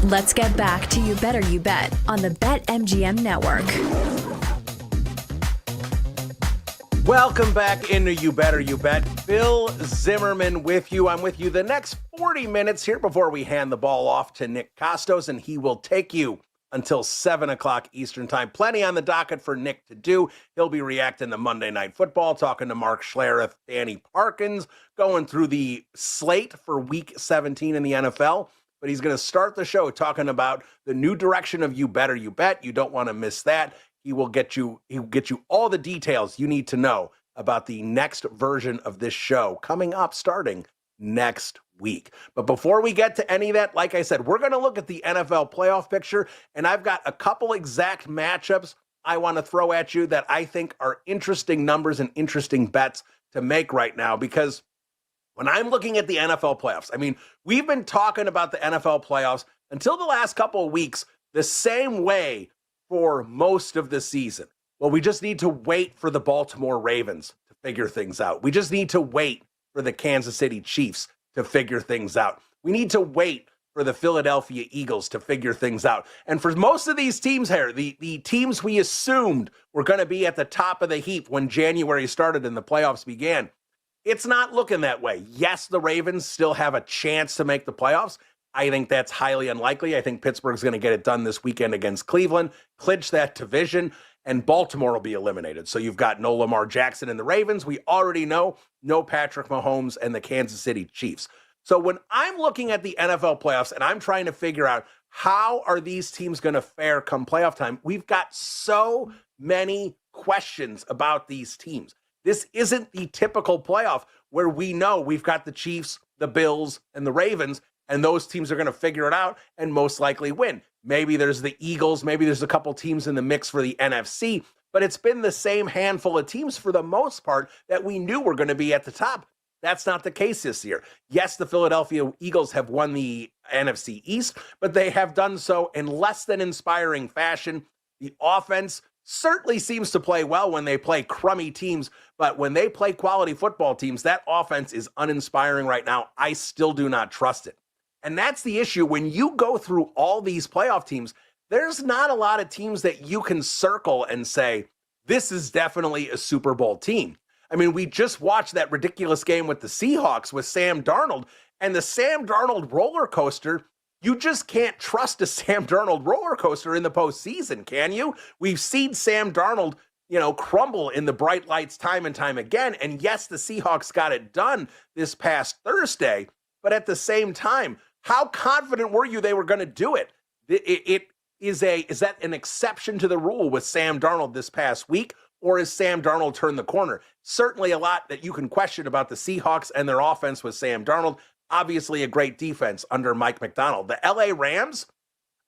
Let's get back to You Better You Bet on the BetMGM Network. Welcome back into You Better You Bet. Bill Zimmerman with you. I'm with you the next 40 minutes here before we hand the ball off to Nick Costos, and he will take you until 7 o'clock Eastern time. Plenty on the docket for Nick to do. He'll be reacting to Monday Night Football, talking to Mark Schlereth, Danny Parkins, going through the slate for Week 17 in the NFL. But he's going to start the show talking about the new direction of You Better You Bet. You don't want to miss that. He will get you all the details you need to know about the next version of this show coming up starting next week. But before we get to any of that, like I said, we're going to look at the NFL playoff picture, and I've got a couple exact matchups I want to throw at you that I think are interesting numbers and interesting bets to make right now, because when I'm looking at the NFL playoffs, I mean, we've been talking about the NFL playoffs until the last couple of weeks the same way for most of the season. Well, we just need to wait for the Baltimore Ravens to figure things out. We just need to wait for the Kansas City Chiefs to figure things out. We need to wait for the Philadelphia Eagles to figure things out. And for most of these teams here, the teams we assumed were going to be at the top of the heap when January started and the playoffs began, it's not looking that way. Yes, the Ravens still have a chance to make the playoffs. I think that's highly unlikely. I think Pittsburgh's going to get it done this weekend against Cleveland, clinch that division, and Baltimore will be eliminated. So you've got no Lamar Jackson and the Ravens. We already know no Patrick Mahomes and the Kansas City Chiefs. So when I'm looking at the NFL playoffs and I'm trying to figure out how are these teams going to fare come playoff time, we've got so many questions about these teams. This isn't the typical playoff where we know we've got the Chiefs, the Bills, and the Ravens, and those teams are going to figure it out and most likely win. Maybe there's the Eagles, maybe there's a couple teams in the mix for the NFC, but it's been the same handful of teams for the most part that we knew were going to be at the top. That's not the case this year. Yes, the Philadelphia Eagles have won the NFC East, but they have done so in less than inspiring fashion. The offense certainly seems to play well when they play crummy teams, but when they play quality football teams, that offense is uninspiring right now. I still do not trust it. And that's the issue. When you go through all these playoff teams, there's not a lot of teams that you can circle and say, this is definitely a Super Bowl team. I mean, we just watched that ridiculous game with the Seahawks with Sam Darnold, and the Sam Darnold roller coaster, you just can't trust a Sam Darnold roller coaster in the postseason, can you? We've seen Sam Darnold, crumble in the bright lights time and time again. And yes, the Seahawks got it done this past Thursday, but at the same time, how confident were you they were going to do it? Is that an exception to the rule with Sam Darnold this past week, or has Sam Darnold turned the corner? Certainly a lot that you can question about the Seahawks and their offense with Sam Darnold. Obviously a great defense under Mike McDonald. The LA Rams,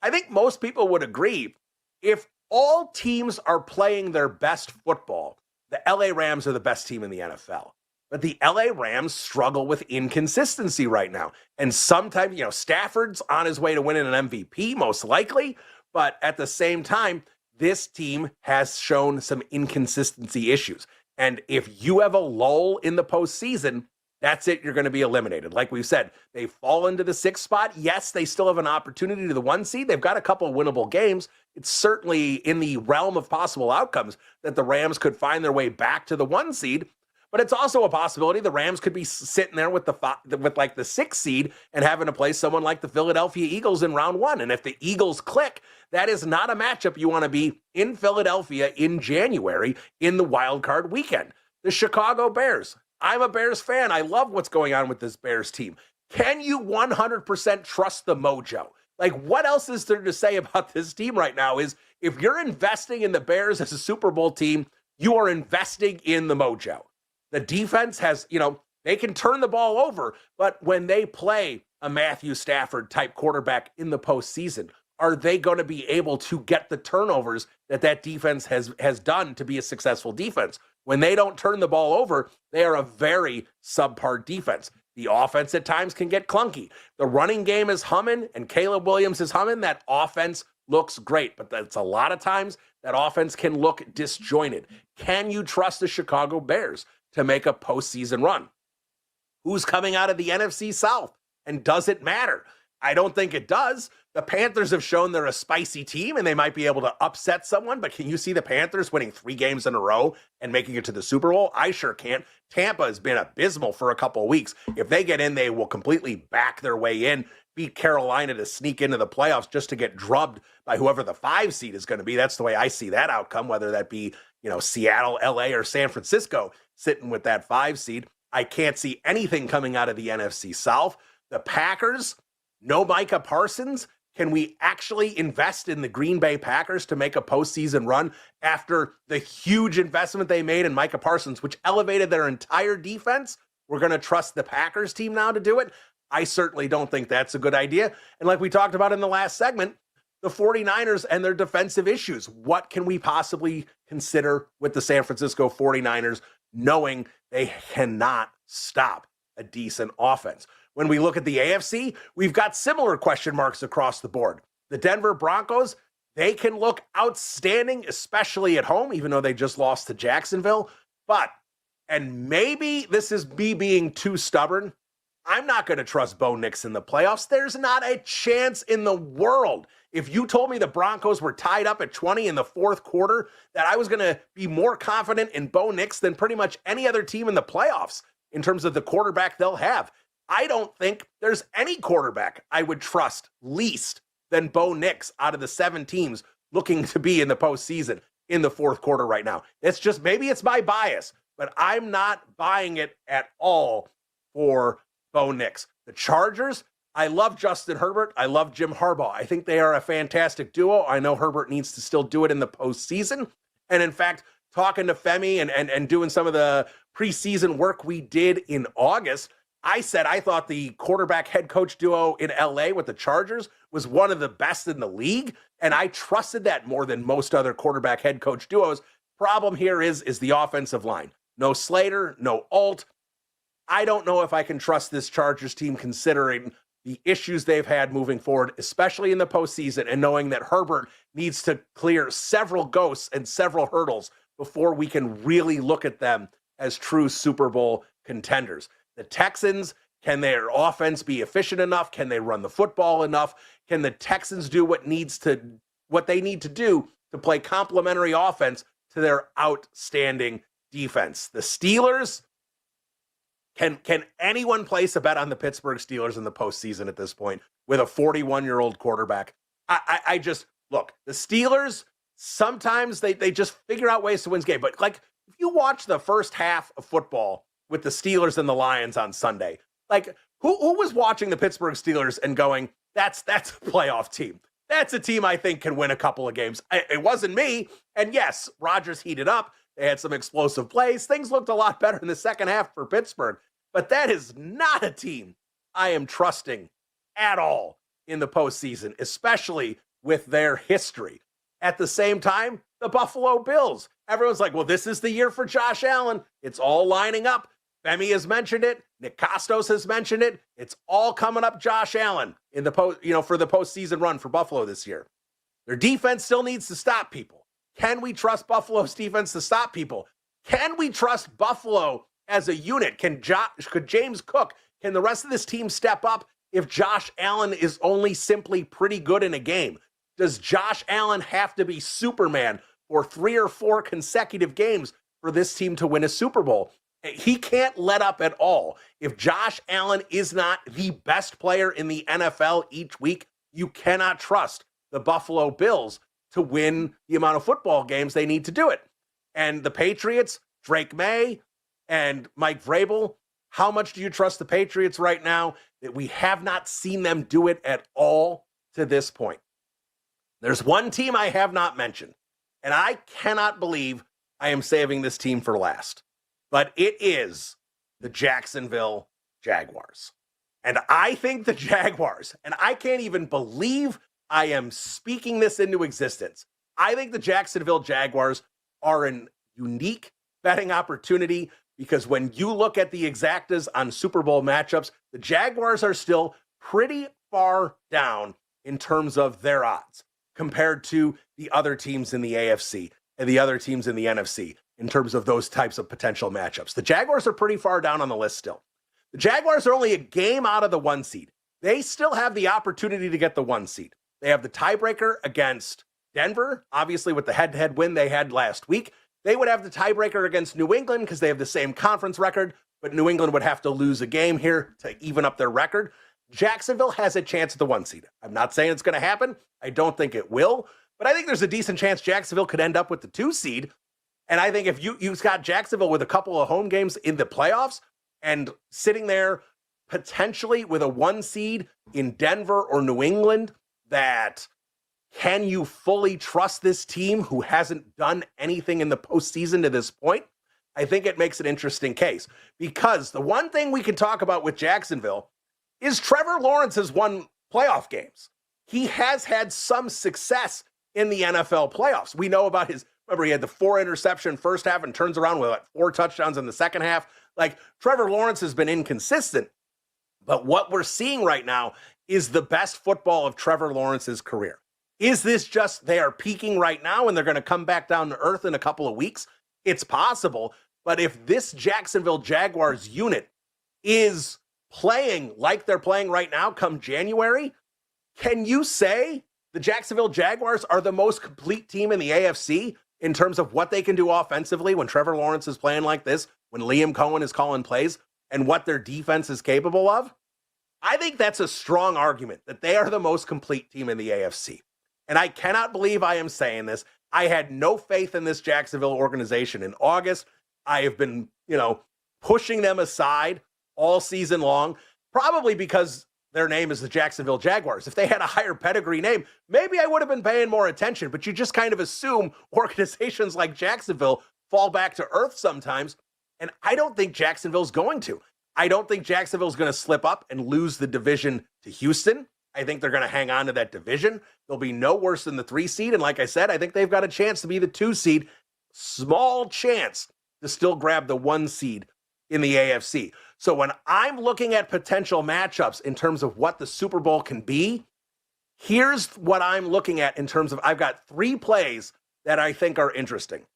I think most people would agree, if all teams are playing their best football, the LA Rams are the best team in the NFL. But the LA Rams struggle with inconsistency right now. And sometimes, Stafford's on his way to winning an MVP, most likely. But at the same time, this team has shown some inconsistency issues. And if you have a lull in the postseason, that's it. You're going to be eliminated. Like we've said, they fall into the 6th spot. Yes, they still have an opportunity to the 1 seed. They've got a couple of winnable games. It's certainly in the realm of possible outcomes that the Rams could find their way back to the 1 seed. But it's also a possibility the Rams could be sitting there with the 6th seed and having to play someone like the Philadelphia Eagles in round 1. And if the Eagles click, that is not a matchup you want to be in Philadelphia in January in the wild card weekend. The Chicago Bears. I'm a Bears fan. I love what's going on with this Bears team. Can you 100% trust the mojo? Like, what else is there to say about this team right now is if you're investing in the Bears as a Super Bowl team, you are investing in the mojo. The defense has, they can turn the ball over, but when they play a Matthew Stafford type quarterback in the postseason, are they going to be able to get the turnovers that defense has done to be a successful defense? When they don't turn the ball over, they are a very subpar defense. The offense at times can get clunky. The running game is humming and Caleb Williams is humming. That offense looks great, but that's a lot of times that offense can look disjointed. Can you trust the Chicago Bears to make a postseason run? Who's coming out of the NFC South? And does it matter? I don't think it does. The Panthers have shown they're a spicy team and they might be able to upset someone, but can you see the Panthers winning 3 games in a row and making it to the Super Bowl? I sure can't. Tampa has been abysmal for a couple of weeks. If they get in, they will completely back their way in, beat Carolina to sneak into the playoffs just to get drubbed by whoever the 5 seed is going to be. That's the way I see that outcome, whether that be, Seattle, LA, or San Francisco sitting with that 5 seed. I can't see anything coming out of the NFC South. The Packers, no Micah Parsons. Can we actually invest in the Green Bay Packers to make a postseason run after the huge investment they made in Micah Parsons, which elevated their entire defense? We're going to trust the Packers team now to do it? I certainly don't think that's a good idea. And like we talked about in the last segment, the 49ers and their defensive issues. What can we possibly consider with the San Francisco 49ers, knowing they cannot stop a decent offense? When we look at the AFC, we've got similar question marks across the board. The Denver Broncos, they can look outstanding, especially at home, even though they just lost to Jacksonville. But, and maybe this is me being too stubborn, I'm not going to trust Bo Nix in the playoffs. There's not a chance in the world. If you told me the Broncos were tied up at 20 in the 4th quarter, that I was going to be more confident in Bo Nix than pretty much any other team in the playoffs in terms of the quarterback they'll have. I don't think there's any quarterback I would trust least than Bo Nix out of the 7 teams looking to be in the postseason in the 4th quarter right now. It's just, maybe it's my bias, but I'm not buying it at all for Bo Nix. The Chargers, I love Justin Herbert. I love Jim Harbaugh. I think they are a fantastic duo. I know Herbert needs to still do it in the postseason. And in fact, talking to Femi and doing some of the preseason work we did in August, I said I thought the quarterback head coach duo in LA with the Chargers was one of the best in the league, and I trusted that more than most other quarterback head coach duos. Problem here is the offensive line. No Slater, no Alt. I don't know if I can trust this Chargers team considering the issues they've had moving forward, especially in the postseason, and knowing that Herbert needs to clear several ghosts and several hurdles before we can really look at them as true Super Bowl contenders. The Texans, can their offense be efficient enough? Can they run the football enough? Can the Texans do what they need to do to play complementary offense to their outstanding defense? The Steelers, can anyone place a bet on the Pittsburgh Steelers in the postseason at this point with a 41-year-old quarterback? I just, look, the Steelers, sometimes they just figure out ways to win game. But like, if you watch the first half of football with the Steelers and the Lions on Sunday, like, who was watching the Pittsburgh Steelers and going, that's a playoff team. That's a team I think can win a couple of games. It wasn't me. And yes, Rodgers heated up. They had some explosive plays. Things looked a lot better in the second half for Pittsburgh. But that is not a team I am trusting at all in the postseason, especially with their history. At the same time, the Buffalo Bills. Everyone's like, well, this is the year for Josh Allen. It's all lining up. Femi has mentioned it. Nick Costos has mentioned it. It's all coming up Josh Allen in the for the postseason run for Buffalo this year. Their defense still needs to stop people. Can we trust Buffalo's defense to stop people? Can we trust Buffalo as a unit? Could James Cook, can the rest of this team step up if Josh Allen is only simply pretty good in a game? Does Josh Allen have to be Superman for 3 or 4 consecutive games for this team to win a Super Bowl? He can't let up at all. If Josh Allen is not the best player in the NFL each week, you cannot trust the Buffalo Bills to win the amount of football games they need to do it. And the Patriots, Drake May and Mike Vrabel, how much do you trust the Patriots right now that we have not seen them do it at all to this point? There's one team I have not mentioned, and I cannot believe I am saving this team for last, but it is the Jacksonville Jaguars. And I think the Jaguars, and I can't even believe I am speaking this into existence, I think the Jacksonville Jaguars are an unique betting opportunity because when you look at the exactas on Super Bowl matchups, the Jaguars are still pretty far down in terms of their odds compared to the other teams in the AFC and the other teams in the NFC in terms of those types of potential matchups. The Jaguars are pretty far down on the list still. The Jaguars are only a game out of the 1 seed. they still have the opportunity to get the 1 seed. They have the tiebreaker against Denver, obviously with the head-to-head win they had last week. They would have the tiebreaker against New England because they have the same conference record, but New England would have to lose a game here to even up their record. Jacksonville has a chance at the 1 seed. I'm not saying it's going to happen. I don't think it will, but I think there's a decent chance Jacksonville could end up with the 2 seed. And I think if you've got Jacksonville with a couple of home games in the playoffs and sitting there potentially with a 1 seed in Denver or New England, that can you fully trust this team who hasn't done anything in the postseason to this point? I think it makes an interesting case, because the one thing we can talk about with Jacksonville is Trevor Lawrence has won playoff games. He has had some success in the NFL playoffs. We know about remember he had the 4 interception first half and turns around with 4 touchdowns in the second half. Like, Trevor Lawrence has been inconsistent, but what we're seeing right now is the best football of Trevor Lawrence's career. Is this just they are peaking right now and they're going to come back down to earth in a couple of weeks? It's possible, but if this Jacksonville Jaguars unit is playing like they're playing right now come January, can you say the Jacksonville Jaguars are the most complete team in the AFC in terms of what they can do offensively when Trevor Lawrence is playing like this, when Liam Cohen is calling plays, and what their defense is capable of? I think that's a strong argument that they are the most complete team in the AFC. And I cannot believe I am saying this. I had no faith in this Jacksonville organization in August. I have been, pushing them aside all season long, probably because their name is the Jacksonville Jaguars. If they had a higher pedigree name, maybe I would have been paying more attention, but you just kind of assume organizations like Jacksonville fall back to earth sometimes. And I don't think Jacksonville's going to. I don't think Jacksonville's going to slip up and lose the division to Houston. I think they're going to hang on to that division. They'll be no worse than the 3 seed. And like I said, I think they've got a chance to be the 2 seed. Small chance to still grab the 1 seed in the AFC. So when I'm looking at potential matchups in terms of what the Super Bowl can be, here's what I'm looking at in terms of, I've got 3 plays that I think are interesting.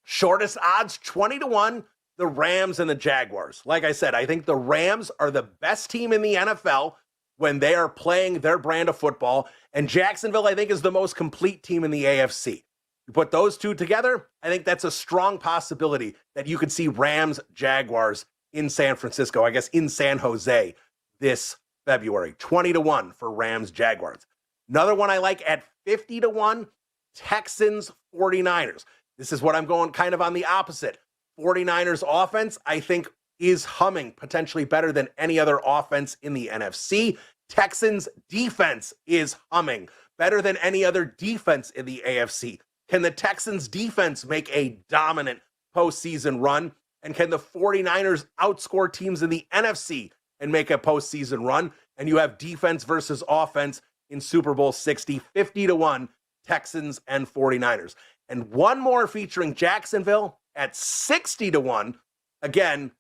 Shortest odds, 20-1, the Rams and the Jaguars. Like I said, I think the Rams are the best team in the NFL when they are playing their brand of football. And Jacksonville, I think, is the most complete team in the AFC. You put those 2 together, I think that's a strong possibility that you could see Rams, Jaguars in San Francisco, I guess in San Jose this February. 20-1 for Rams, Jaguars. Another one I like at 50-1, Texans, 49ers. This is what I'm going kind of on the opposite. 49ers offense, I think, is humming potentially better than any other offense in the NFC. Texans defense is humming better than any other defense in the AFC. Can the Texans defense make a dominant postseason run? And can the 49ers outscore teams in the NFC and make a postseason run? And you have defense versus offense in Super Bowl 60, 50-1, Texans and 49ers. And one more featuring Jacksonville at 60-1. Again,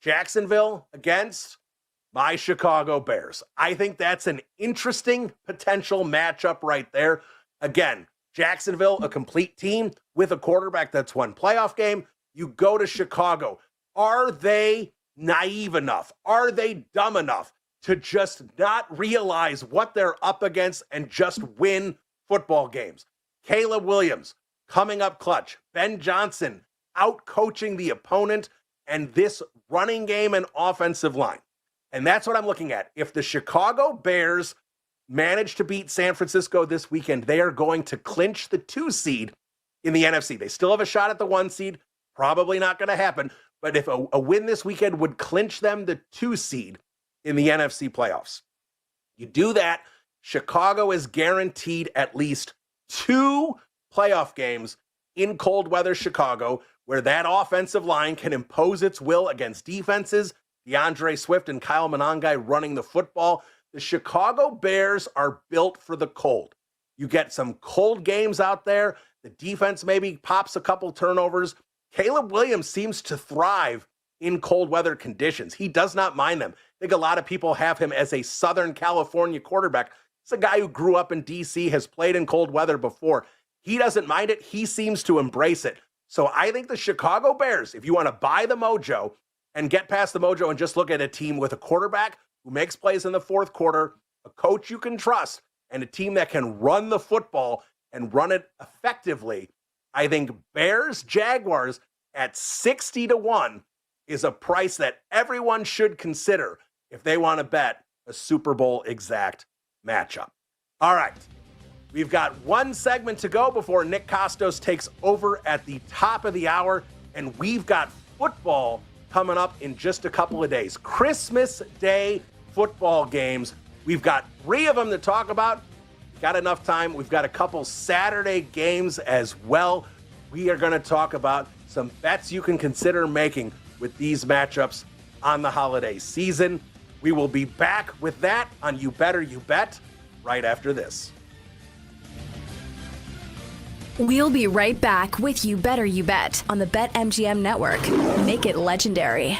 Jacksonville against my Chicago Bears. I think that's an interesting potential matchup right there. Again, Jacksonville, a complete team with a quarterback that's won playoff game. You go to Chicago. Are they naive enough? Are they dumb enough to just not realize what they're up against and just win football games? Caleb Williams coming up clutch. Ben Johnson out coaching the opponent, and this running game and offensive line. And that's what I'm looking at. If the Chicago Bears manage to beat San Francisco this weekend, they are going to clinch the 2 seed in the NFC. They still have a shot at the 1 seed. Probably not going to happen. But if a win this weekend would clinch them the 2 seed in the NFC playoffs. You do that, Chicago is guaranteed at least 2 playoff games in cold weather Chicago, where that offensive line can impose its will against defenses. DeAndre Swift and Kyle Monangai running the football. The Chicago Bears are built for the cold. You get some cold games out there. The defense maybe pops a couple turnovers. Caleb Williams seems to thrive in cold weather conditions. He does not mind them. I think a lot of people have him as a Southern California quarterback. He's a guy who grew up in D.C., has played in cold weather before. He doesn't mind it. He seems to embrace it. So I think the Chicago Bears, if you want to buy the mojo and get past the mojo and just look at a team with a quarterback who makes plays in the fourth quarter, a coach you can trust, and a team that can run the football and run it effectively, I think Bears-Jaguars at 60-1 is a price that everyone should consider if they want to bet a Super Bowl exact matchup. All right. We've got one segment to go before Nick Costos takes over at the top of the hour, and we've got football coming up in just a couple of days. Christmas Day football games. We've got 3 of them to talk about. Got enough time. We've got a couple Saturday games as well. We are going to talk about some bets you can consider making with these matchups on the holiday season. We will be back with that on You Better You Bet right after this. We'll be right back with You Better You Bet on the BetMGM Network. Make it legendary.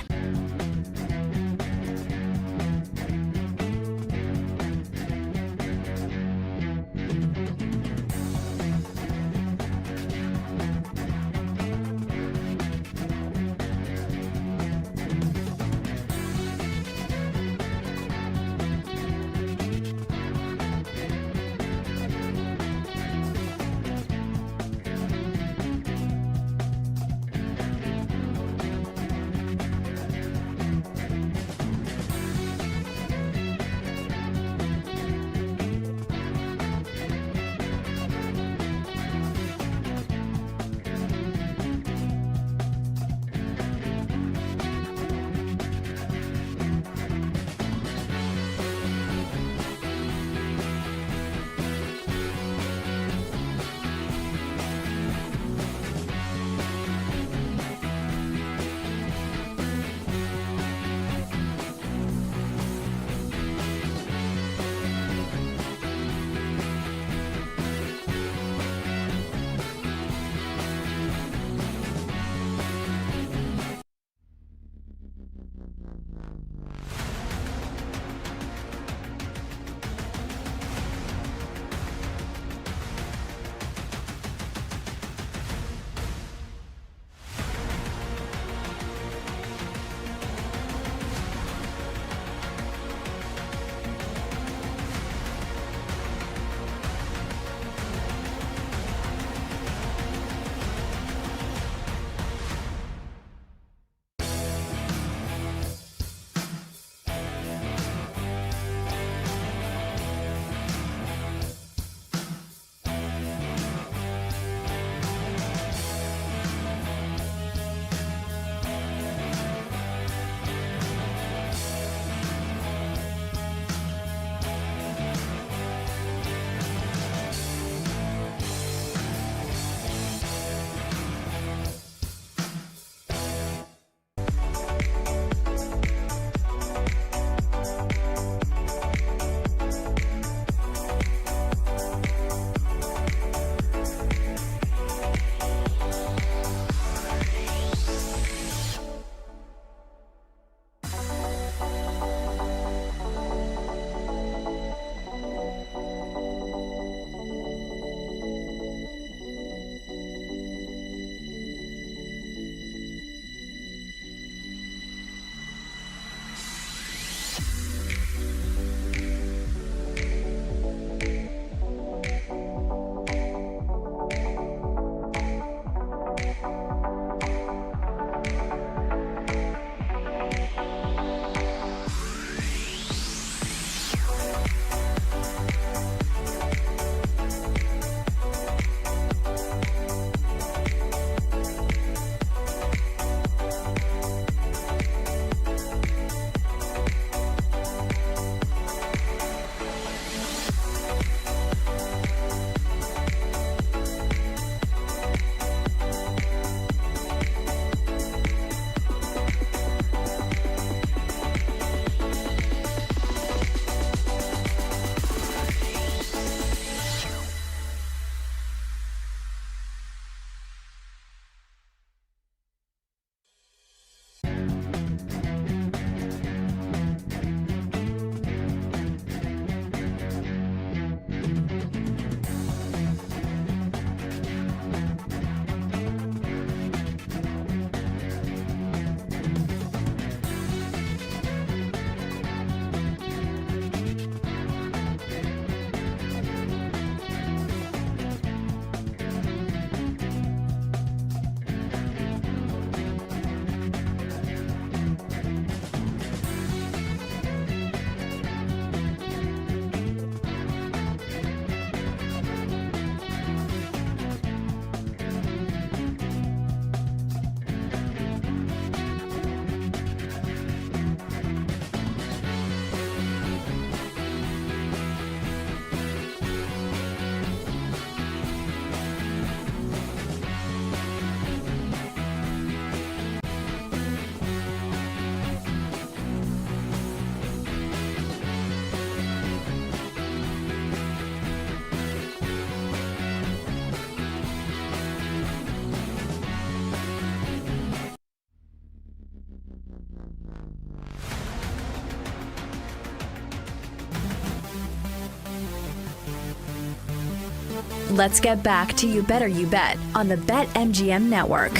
Let's get back to You Better You Bet on the BetMGM Network.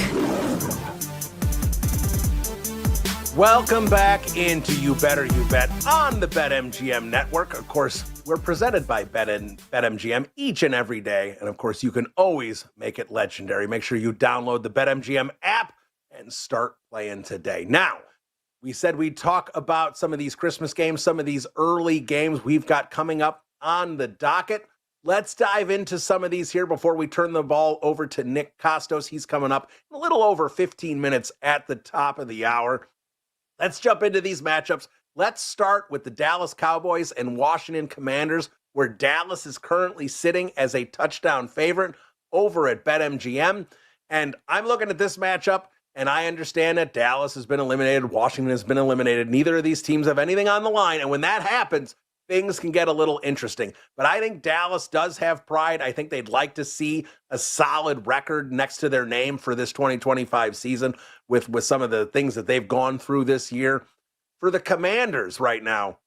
Welcome back into You Better You Bet on the BetMGM Network. Of course, we're presented by BetMGM each and every day. And of course, you can always make it legendary. Make sure you download the BetMGM app and start playing today. Now, we said we'd talk about some of these Christmas games, some of these early games we've got coming up on the docket. Let's dive into some of these here before we turn the ball over to Nick Costos. He's coming up in a little over 15 minutes at the top of the hour. Let's jump into these matchups. Let's start with the Dallas Cowboys and Washington Commanders, where Dallas is currently sitting as a touchdown favorite over at BetMGM. And I'm looking at this matchup, and I understand that Dallas has been eliminated, Washington has been eliminated. Neither of these teams have anything on the line, and when that happens, things can get a little interesting. But I think Dallas does have pride. I think they'd like to see a solid record next to their name for this 2025 season with some of the things that they've gone through this year. For the Commanders right now,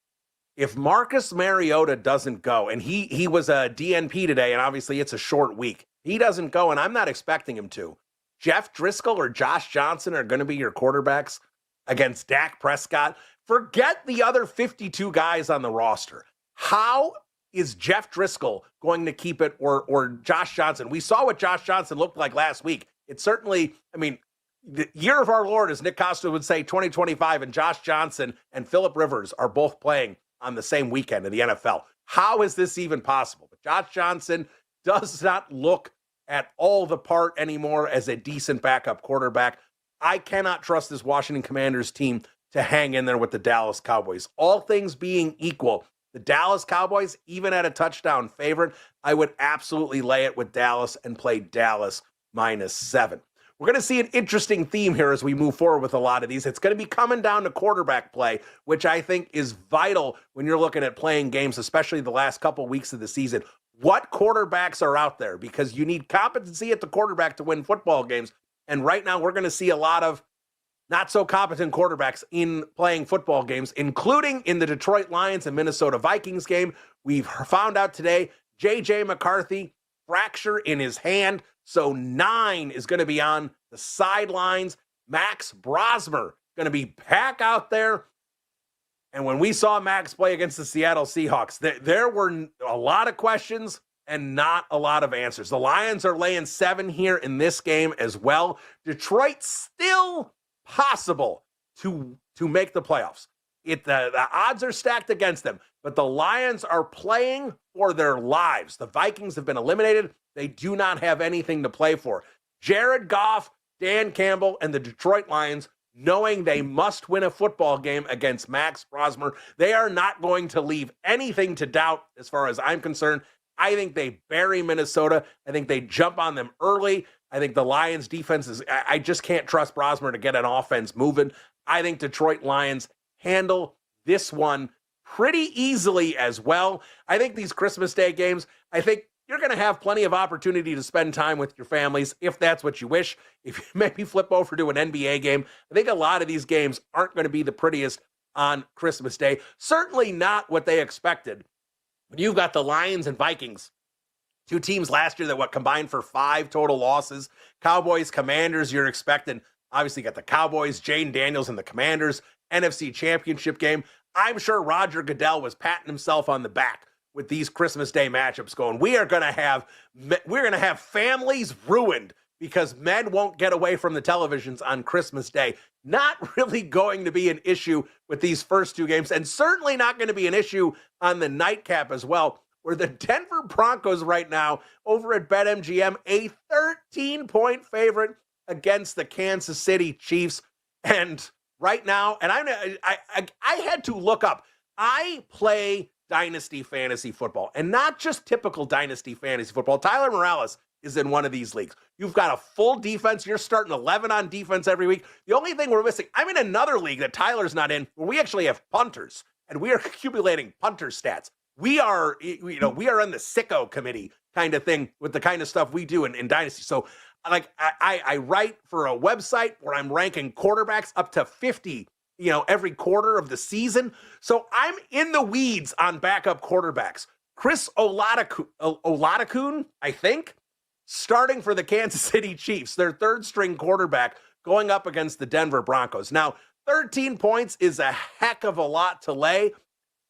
if Marcus Mariota doesn't go, and he was a DNP today, and obviously it's a short week, he doesn't go, and I'm not expecting him to. Jeff Driscoll or Josh Johnson are going to be your quarterbacks against Dak Prescott. Forget the other 52 guys on the roster. How is Jeff Driscoll going to keep it, or Josh Johnson? We saw what Josh Johnson looked like last week. It certainly, I mean, the year of our Lord, as Nick Costa would say, 2025, and Josh Johnson and Phillip Rivers are both playing on the same weekend in the NFL. How is this even possible? But Josh Johnson does not look at all the part anymore as a decent backup quarterback. I cannot trust this Washington Commanders team to hang in there with the Dallas Cowboys. All things being equal, the Dallas Cowboys, even at a touchdown favorite, I would absolutely lay it with Dallas and play Dallas -7. We're going to see an interesting theme here as we move forward with a lot of these. It's going to be coming down to quarterback play, which I think is vital when you're looking at playing games, especially the last couple weeks of the season. What quarterbacks are out there? Because you need competency at the quarterback to win football games. And right now we're going to see a lot of not so competent quarterbacks in playing football games, including in the Detroit Lions and Minnesota Vikings game. We've found out today, J.J. McCarthy, fracture in his hand. So 9 is going to be on the sidelines. Max Brosmer going to be back out there. And when we saw Max play against the Seattle Seahawks, there were a lot of questions and not a lot of answers. The Lions are laying 7 here in this game as well. Detroit still possible to make the playoffs. The odds are stacked against them, but the Lions are playing for their lives. The Vikings have been eliminated. They do not have anything to play for. Jared Goff, Dan Campbell, and the Detroit Lions, knowing they must win a football game against Max Brosmer, they are not going to leave anything to doubt as far as I'm concerned. I think they bury Minnesota. I think they jump on them early. I think the Lions defense I just can't trust Brosmer to get an offense moving. I think Detroit Lions handle this one pretty easily as well. I think these Christmas Day games, I think you're going to have plenty of opportunity to spend time with your families if that's what you wish. If you maybe flip over to an NBA game, I think a lot of these games aren't going to be the prettiest on Christmas Day. Certainly not what they expected. When you've got the Lions and Vikings, 2 teams last year that combined for 5 total losses. Cowboys, Commanders, you're expecting, obviously got the Cowboys, Jaden Daniels and the Commanders, NFC Championship game. I'm sure Roger Goodell was patting himself on the back with these Christmas Day matchups going, we're going to have families ruined because men won't get away from the televisions on Christmas Day. Not really going to be an issue with these first 2 games, and certainly not going to be an issue on the nightcap as well, where the Denver Broncos right now over at BetMGM, a 13-point favorite against the Kansas City Chiefs. And right now, and I had to look up, I play Dynasty Fantasy Football, and not just typical Dynasty Fantasy Football. Tyler Morales is in one of these leagues. You've got a full defense. You're starting 11 on defense every week. The only thing we're missing, I'm in another league that Tyler's not in, where we actually have punters, and we are accumulating punter stats. We are in the sicko committee kind of thing with the kind of stuff we do in Dynasty. So I write for a website where I'm ranking quarterbacks up to 50, every quarter of the season. So I'm in the weeds on backup quarterbacks. Chris Olatakun, I think, starting for the Kansas City Chiefs, their third string quarterback, going up against the Denver Broncos. Now, 13 points is a heck of a lot to lay.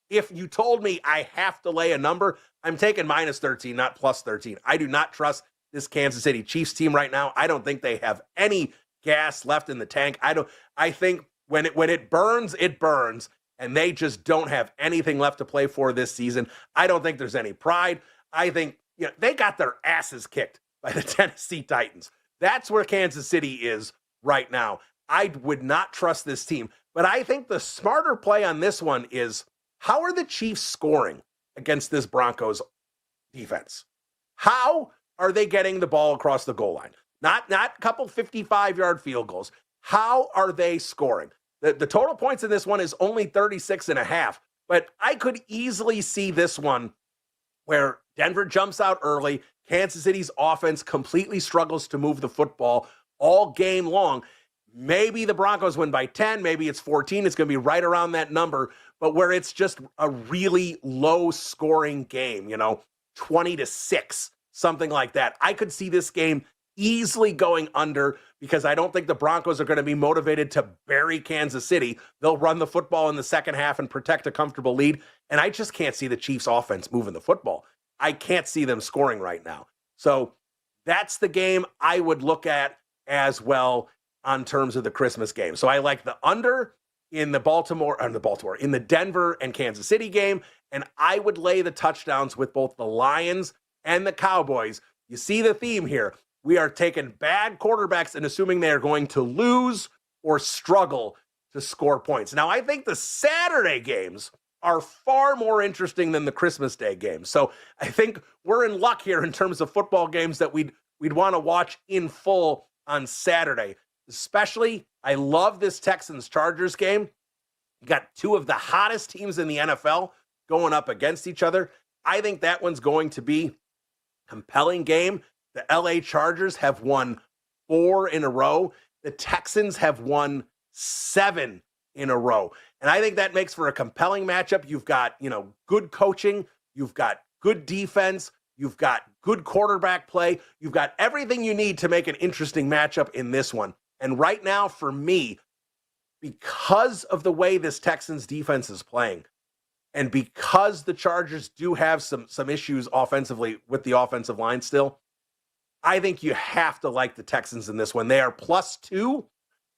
If you told me I have to lay a number, I'm taking minus 13, not plus 13. I do not trust this Kansas City Chiefs team right now. I don't think they have any gas left in the tank. I think when it burns, and they just don't have anything left to play for this season. I don't think there's any pride. I think they got their asses kicked by the Tennessee Titans. That's where Kansas City is right now. I would not trust this team. But I think the smarter play on this one is, how are the Chiefs scoring against this Broncos defense? How are they getting the ball across the goal line? Not a couple 55-yard field goals. How are they scoring? The total points in this one is only 36.5, but I could easily see this one where Denver jumps out early, Kansas City's offense completely struggles to move the football all game long. Maybe the Broncos win by 10, maybe it's 14, it's going to be right around that number, but where it's just a really low-scoring game, 20-6, something like that. I could see this game easily going under because I don't think the Broncos are going to be motivated to bury Kansas City. They'll run the football in the second half and protect a comfortable lead, and I just can't see the Chiefs' offense moving the football. I can't see them scoring right now. So that's the game I would look at as well on terms of the Christmas game. So I like the under in the Denver and Kansas City game, and I would lay the touchdowns with both the Lions and the Cowboys. You see the theme here. We are taking bad quarterbacks and assuming they are going to lose or struggle to score points. Now, I think the Saturday games are far more interesting than the Christmas Day games. So I think we're in luck here in terms of football games that we'd want to watch in full on Saturday. Especially, I love this Texans-Chargers game. You got two of the hottest teams in the NFL going up against each other. I think that one's going to be a compelling game. The LA Chargers have won 4 in a row. The Texans have won 7 in a row. And I think that makes for a compelling matchup. You've got, good coaching. You've got good defense. You've got good quarterback play. You've got everything you need to make an interesting matchup in this one. And right now, for me, because of the way this Texans defense is playing, and because the Chargers do have some issues offensively with the offensive line still, I think you have to like the Texans in this one. They are +2.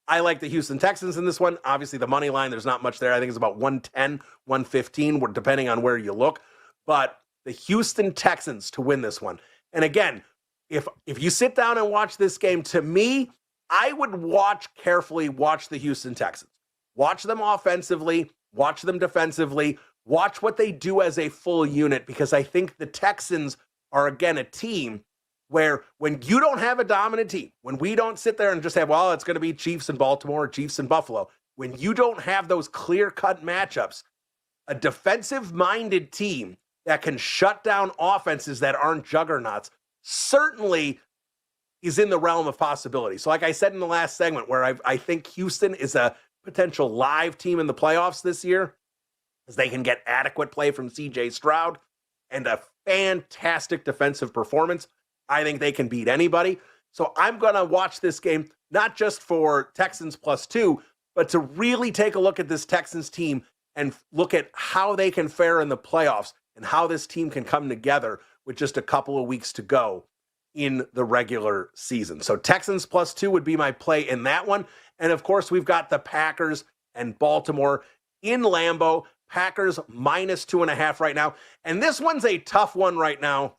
I like the Houston Texans in this one. Obviously, the money line, there's not much there. I think it's about 110, 115, depending on where you look. But the Houston Texans to win this one. And again, if you sit down and watch this game, to me, I would watch the Houston Texans. Watch them offensively, watch them defensively, watch what they do as a full unit, because I think the Texans are, again, a team where when you don't have a dominant team, when we don't sit there and just have, well, it's going to be Chiefs in Baltimore, Chiefs in Buffalo, when you don't have those clear-cut matchups, a defensive-minded team that can shut down offenses that aren't juggernauts certainly is in the realm of possibility. So like I said in the last segment, where I think Houston is a potential live team in the playoffs this year, as they can get adequate play from C.J. Stroud and a fantastic defensive performance. I think they can beat anybody. So I'm going to watch this game, not just for Texans +2, but to really take a look at this Texans team and look at how they can fare in the playoffs and how this team can come together with just a couple of weeks to go in the regular season. So Texans +2 would be my play in that one. And of course, we've got the Packers and Baltimore in Lambeau. Packers -2.5 right now. And this one's a tough one right now,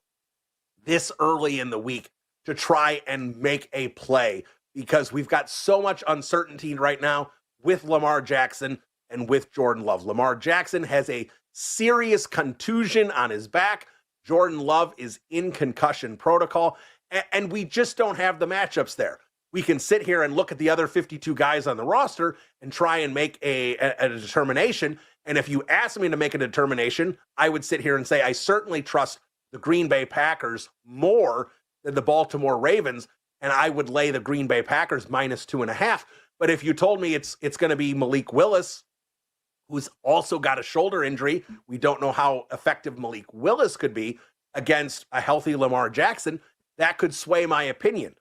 this early in the week, to try and make a play, because we've got so much uncertainty right now with Lamar Jackson and with Jordan Love. Lamar Jackson has a serious contusion on his back. Jordan Love is in concussion protocol, and we just don't have the matchups there. We can sit here and look at the other 52 guys on the roster and try and make a determination. And if you ask me to make a determination, I would sit here and say I certainly trust the Green Bay Packers more than the Baltimore Ravens, and I would lay the Green Bay Packers -2.5. But if you told me it's going to be Malik Willis, who's also got a shoulder injury. We don't know how effective Malik Willis could be against a healthy Lamar Jackson. That could sway my opinion.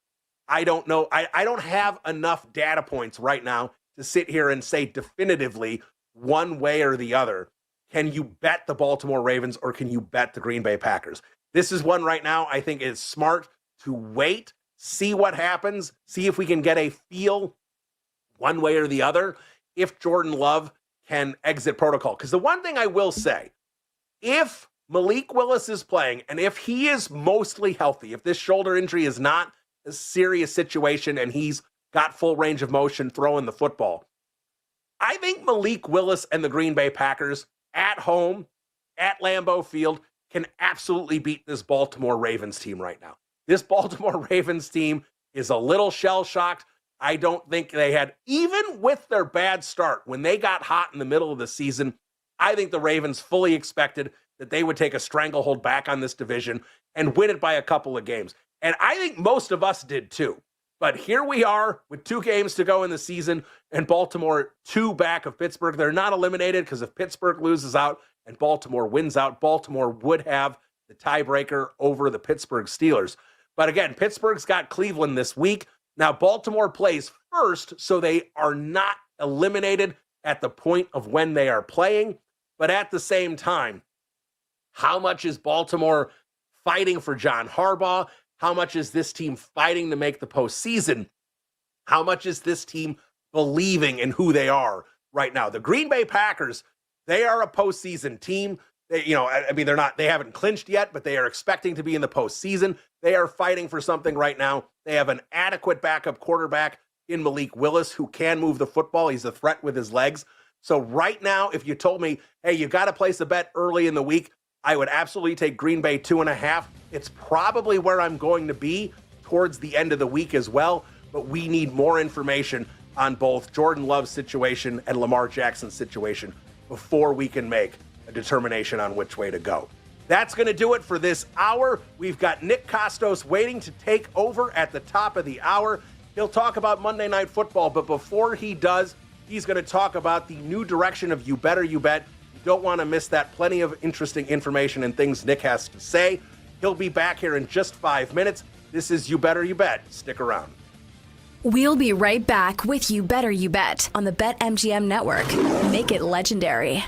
I don't know. I don't have enough data points right now to sit here and say definitively one way or the other. Can you bet the Baltimore Ravens or can you bet the Green Bay Packers? This is one right now I think is smart to wait, see what happens, see if we can get a feel one way or the other if Jordan Love can exit protocol. Because the one thing I will say, if Malik Willis is playing and if he is mostly healthy, if this shoulder injury is not a serious situation and he's got full range of motion throwing the football, I think Malik Willis and the Green Bay Packers at home, at Lambeau Field, can absolutely beat this Baltimore Ravens team right now. This Baltimore Ravens team is a little shell-shocked. I don't think they had, even with their bad start, when they got hot in the middle of the season, I think the Ravens fully expected that they would take a stranglehold back on this division and win it by a couple of games. And I think most of us did too. But here we are with 2 games to go in the season and Baltimore 2 back of Pittsburgh. They're not eliminated because if Pittsburgh loses out and Baltimore wins out, Baltimore would have the tiebreaker over the Pittsburgh Steelers. But again, Pittsburgh's got Cleveland this week. Now, Baltimore plays first, so they are not eliminated at the point of when they are playing. But at the same time, how much is Baltimore fighting for John Harbaugh? How much is this team fighting to make the postseason? How much is this team believing in who they are right now? The Green Bay Packers, they are a postseason team. They, they haven't clinched yet, but they are expecting to be in the postseason. They are fighting for something right now. They have an adequate backup quarterback in Malik Willis who can move the football. He's a threat with his legs. So right now, if you told me, hey, you got to place a bet early in the week, I would absolutely take Green Bay 2.5. It's probably where I'm going to be towards the end of the week as well, but we need more information on both Jordan Love's situation and Lamar Jackson's situation before we can make a determination on which way to go. That's going to do it for this hour. We've got Nick Costos waiting to take over at the top of the hour. He'll talk about Monday Night Football, but before he does, he's going to talk about the new direction of You Better You Bet. You don't want to miss that. Plenty of interesting information and things Nick has to say. He'll be back here in just 5 minutes. This is You Better You Bet. Stick around. We'll be right back with You Better You Bet on the BetMGM Network. Make it legendary.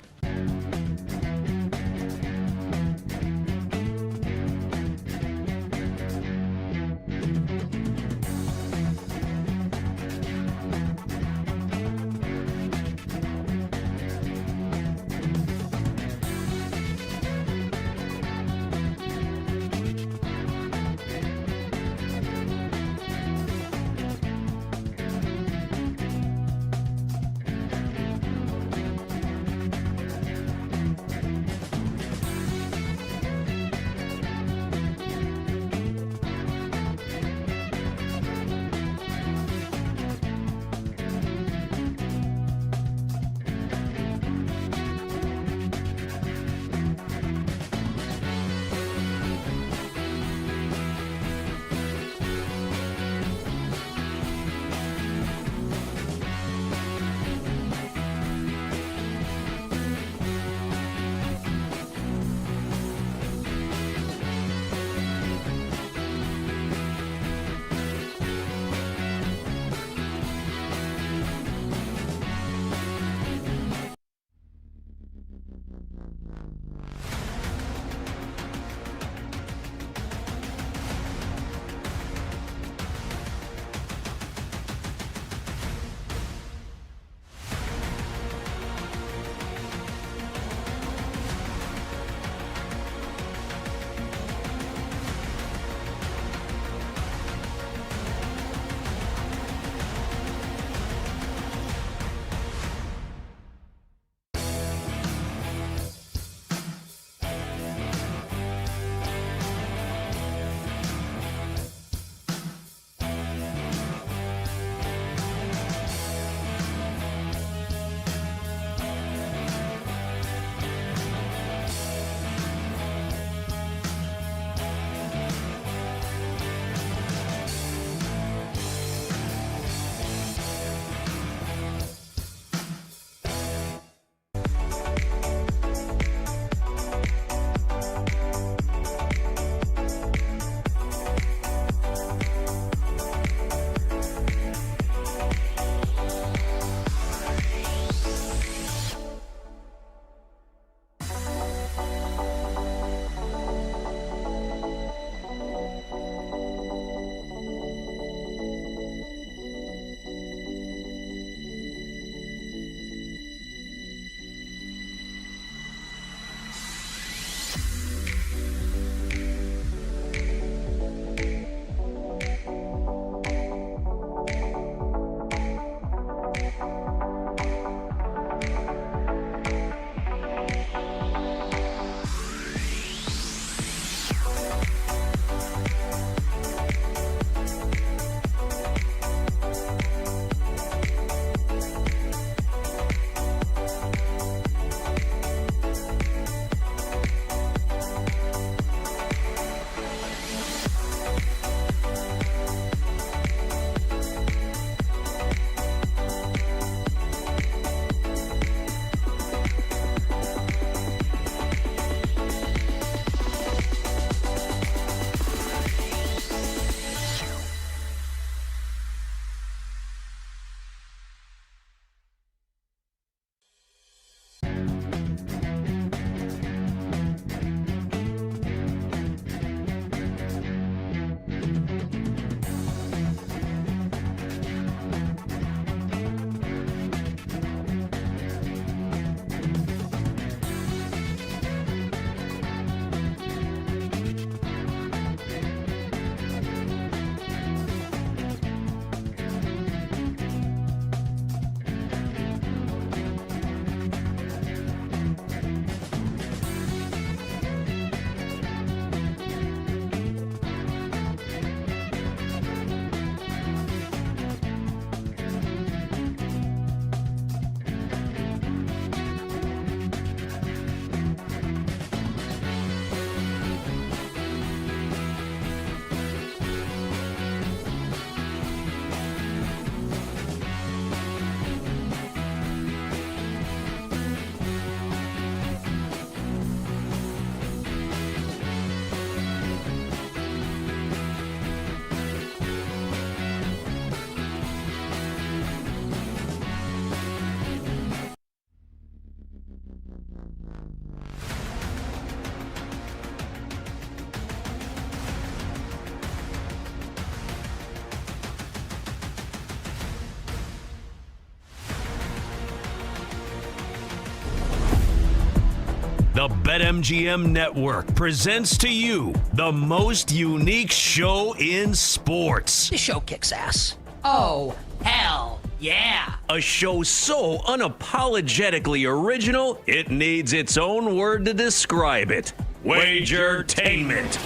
The BetMGM Network presents to you the most unique show in sports. This show kicks ass. Oh, hell yeah. A show so unapologetically original, it needs its own word to describe it. Wagertainment.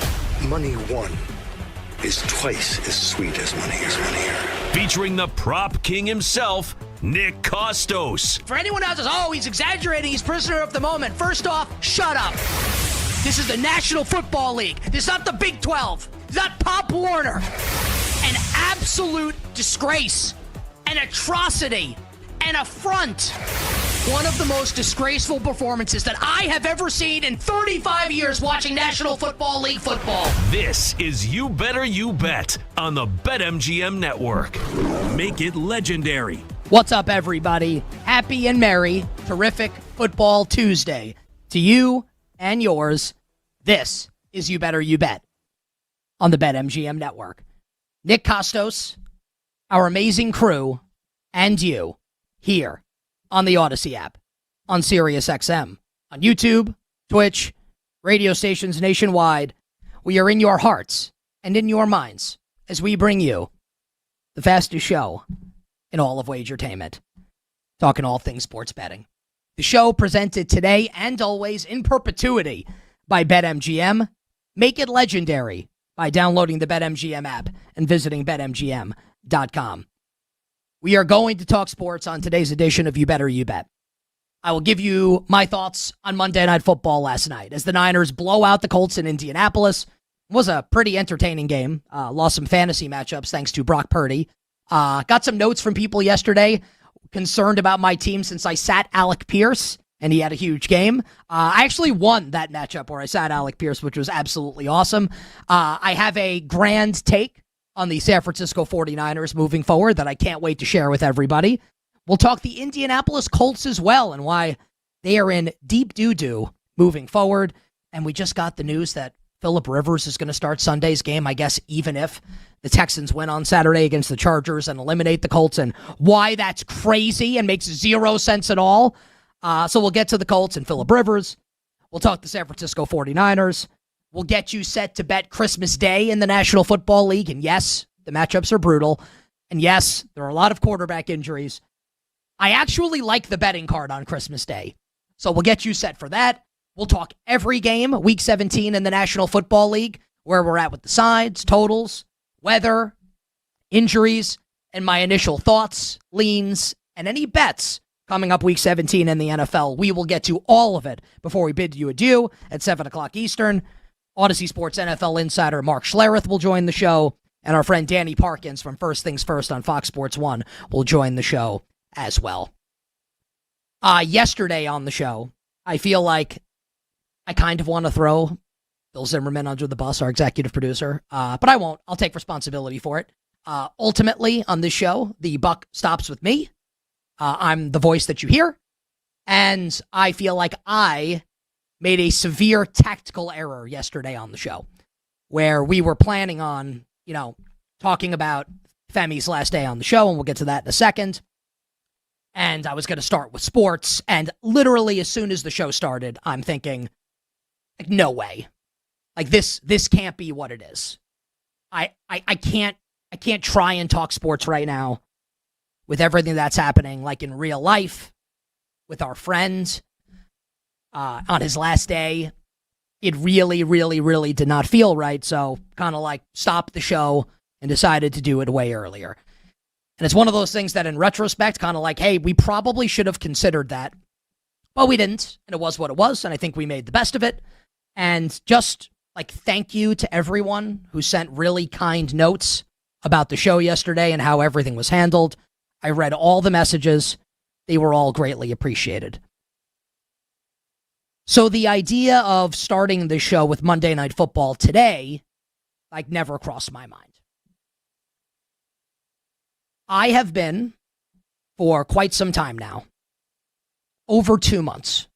Money won is twice as sweet as money earned. Featuring the prop king himself, Nick Costos. For anyone else says, oh, he's exaggerating, he's prisoner of the moment. First off, shut up. This is the National Football League. This is not the Big 12. It's not Pop Warner. An absolute disgrace, an atrocity, an affront. One of the most disgraceful performances that I have ever seen in 35 years watching National Football League football. This is You Better You Bet on the BetMGM Network. Make it legendary. What's up, everybody? Happy and merry, terrific Football Tuesday to you and yours. This is You Better You Bet on the BetMGM Network. Nick Costos, our amazing crew, and you here on the Odyssey app, on SiriusXM, on YouTube, Twitch, radio stations nationwide. We are in your hearts and in your minds as we bring you the fastest show in all of Wagertainment, talking all things sports betting. The show presented today and always in perpetuity by BetMGM. Make it legendary by downloading the BetMGM app and visiting BetMGM.com. We are going to talk sports on today's edition of You Better You Bet. I will give you my thoughts on Monday Night Football last night as the Niners blow out the Colts in Indianapolis. It was a pretty entertaining game. Lost some fantasy matchups thanks to Brock Purdy. Got some notes from people yesterday concerned about my team since I sat Alec Pierce, and he had a huge game. I actually won that matchup where I sat Alec Pierce, which was absolutely awesome. I have a grand take on the San Francisco 49ers moving forward that I can't wait to share with everybody. We'll talk the Indianapolis Colts as well and why they are in deep doo-doo moving forward. And we just got the news that Phillip Rivers is going to start Sunday's game, I guess, even if the Texans win on Saturday against the Chargers and eliminate the Colts, and why that's crazy and makes zero sense at all. So we'll get to the Colts and Phillip Rivers. We'll talk the San Francisco 49ers. We'll get you set to bet Christmas Day in the National Football League. And yes, the matchups are brutal. And yes, there are a lot of quarterback injuries. I actually like the betting card on Christmas Day. So we'll get you set for that. We'll talk every game, Week 17 in the National Football League, where we're at with the sides, totals, weather, injuries, and my initial thoughts, leans, and any bets coming up Week 17 in the NFL. We will get to all of it before we bid you adieu at 7 o'clock Eastern. Odyssey Sports NFL insider Mark Schlereth will join the show, and our friend Danny Parkins from First Things First on Fox Sports 1 will join the show as well. Yesterday on the show, I feel like I kind of want to throw Bill Zimmerman under the bus, our executive producer, but I won't. I'll take responsibility for it. Ultimately, on this show, the buck stops with me. I'm the voice that you hear, and I feel like I made a severe tactical error yesterday on the show where we were planning on, talking about Femi's last day on the show, and we'll get to that in a second. And I was going to start with sports, and literally as soon as the show started, I'm thinking, like, no way. Like, this can't be what it is. I can't try and talk sports right now with everything that's happening, like in real life, with our friends. On his last day, it really, really, really did not feel right. So kind of like stopped the show and decided to do it way earlier. And it's one of those things that in retrospect, kind of like, hey, we probably should have considered that. But we didn't. And it was what it was. And I think we made the best of it. And just like, thank you to everyone who sent really kind notes about the show yesterday and how everything was handled. I read all the messages. They were all greatly appreciated. So the idea of starting the show with Monday Night Football today, like, never crossed my mind. I have been, for quite some time now, over 2 months,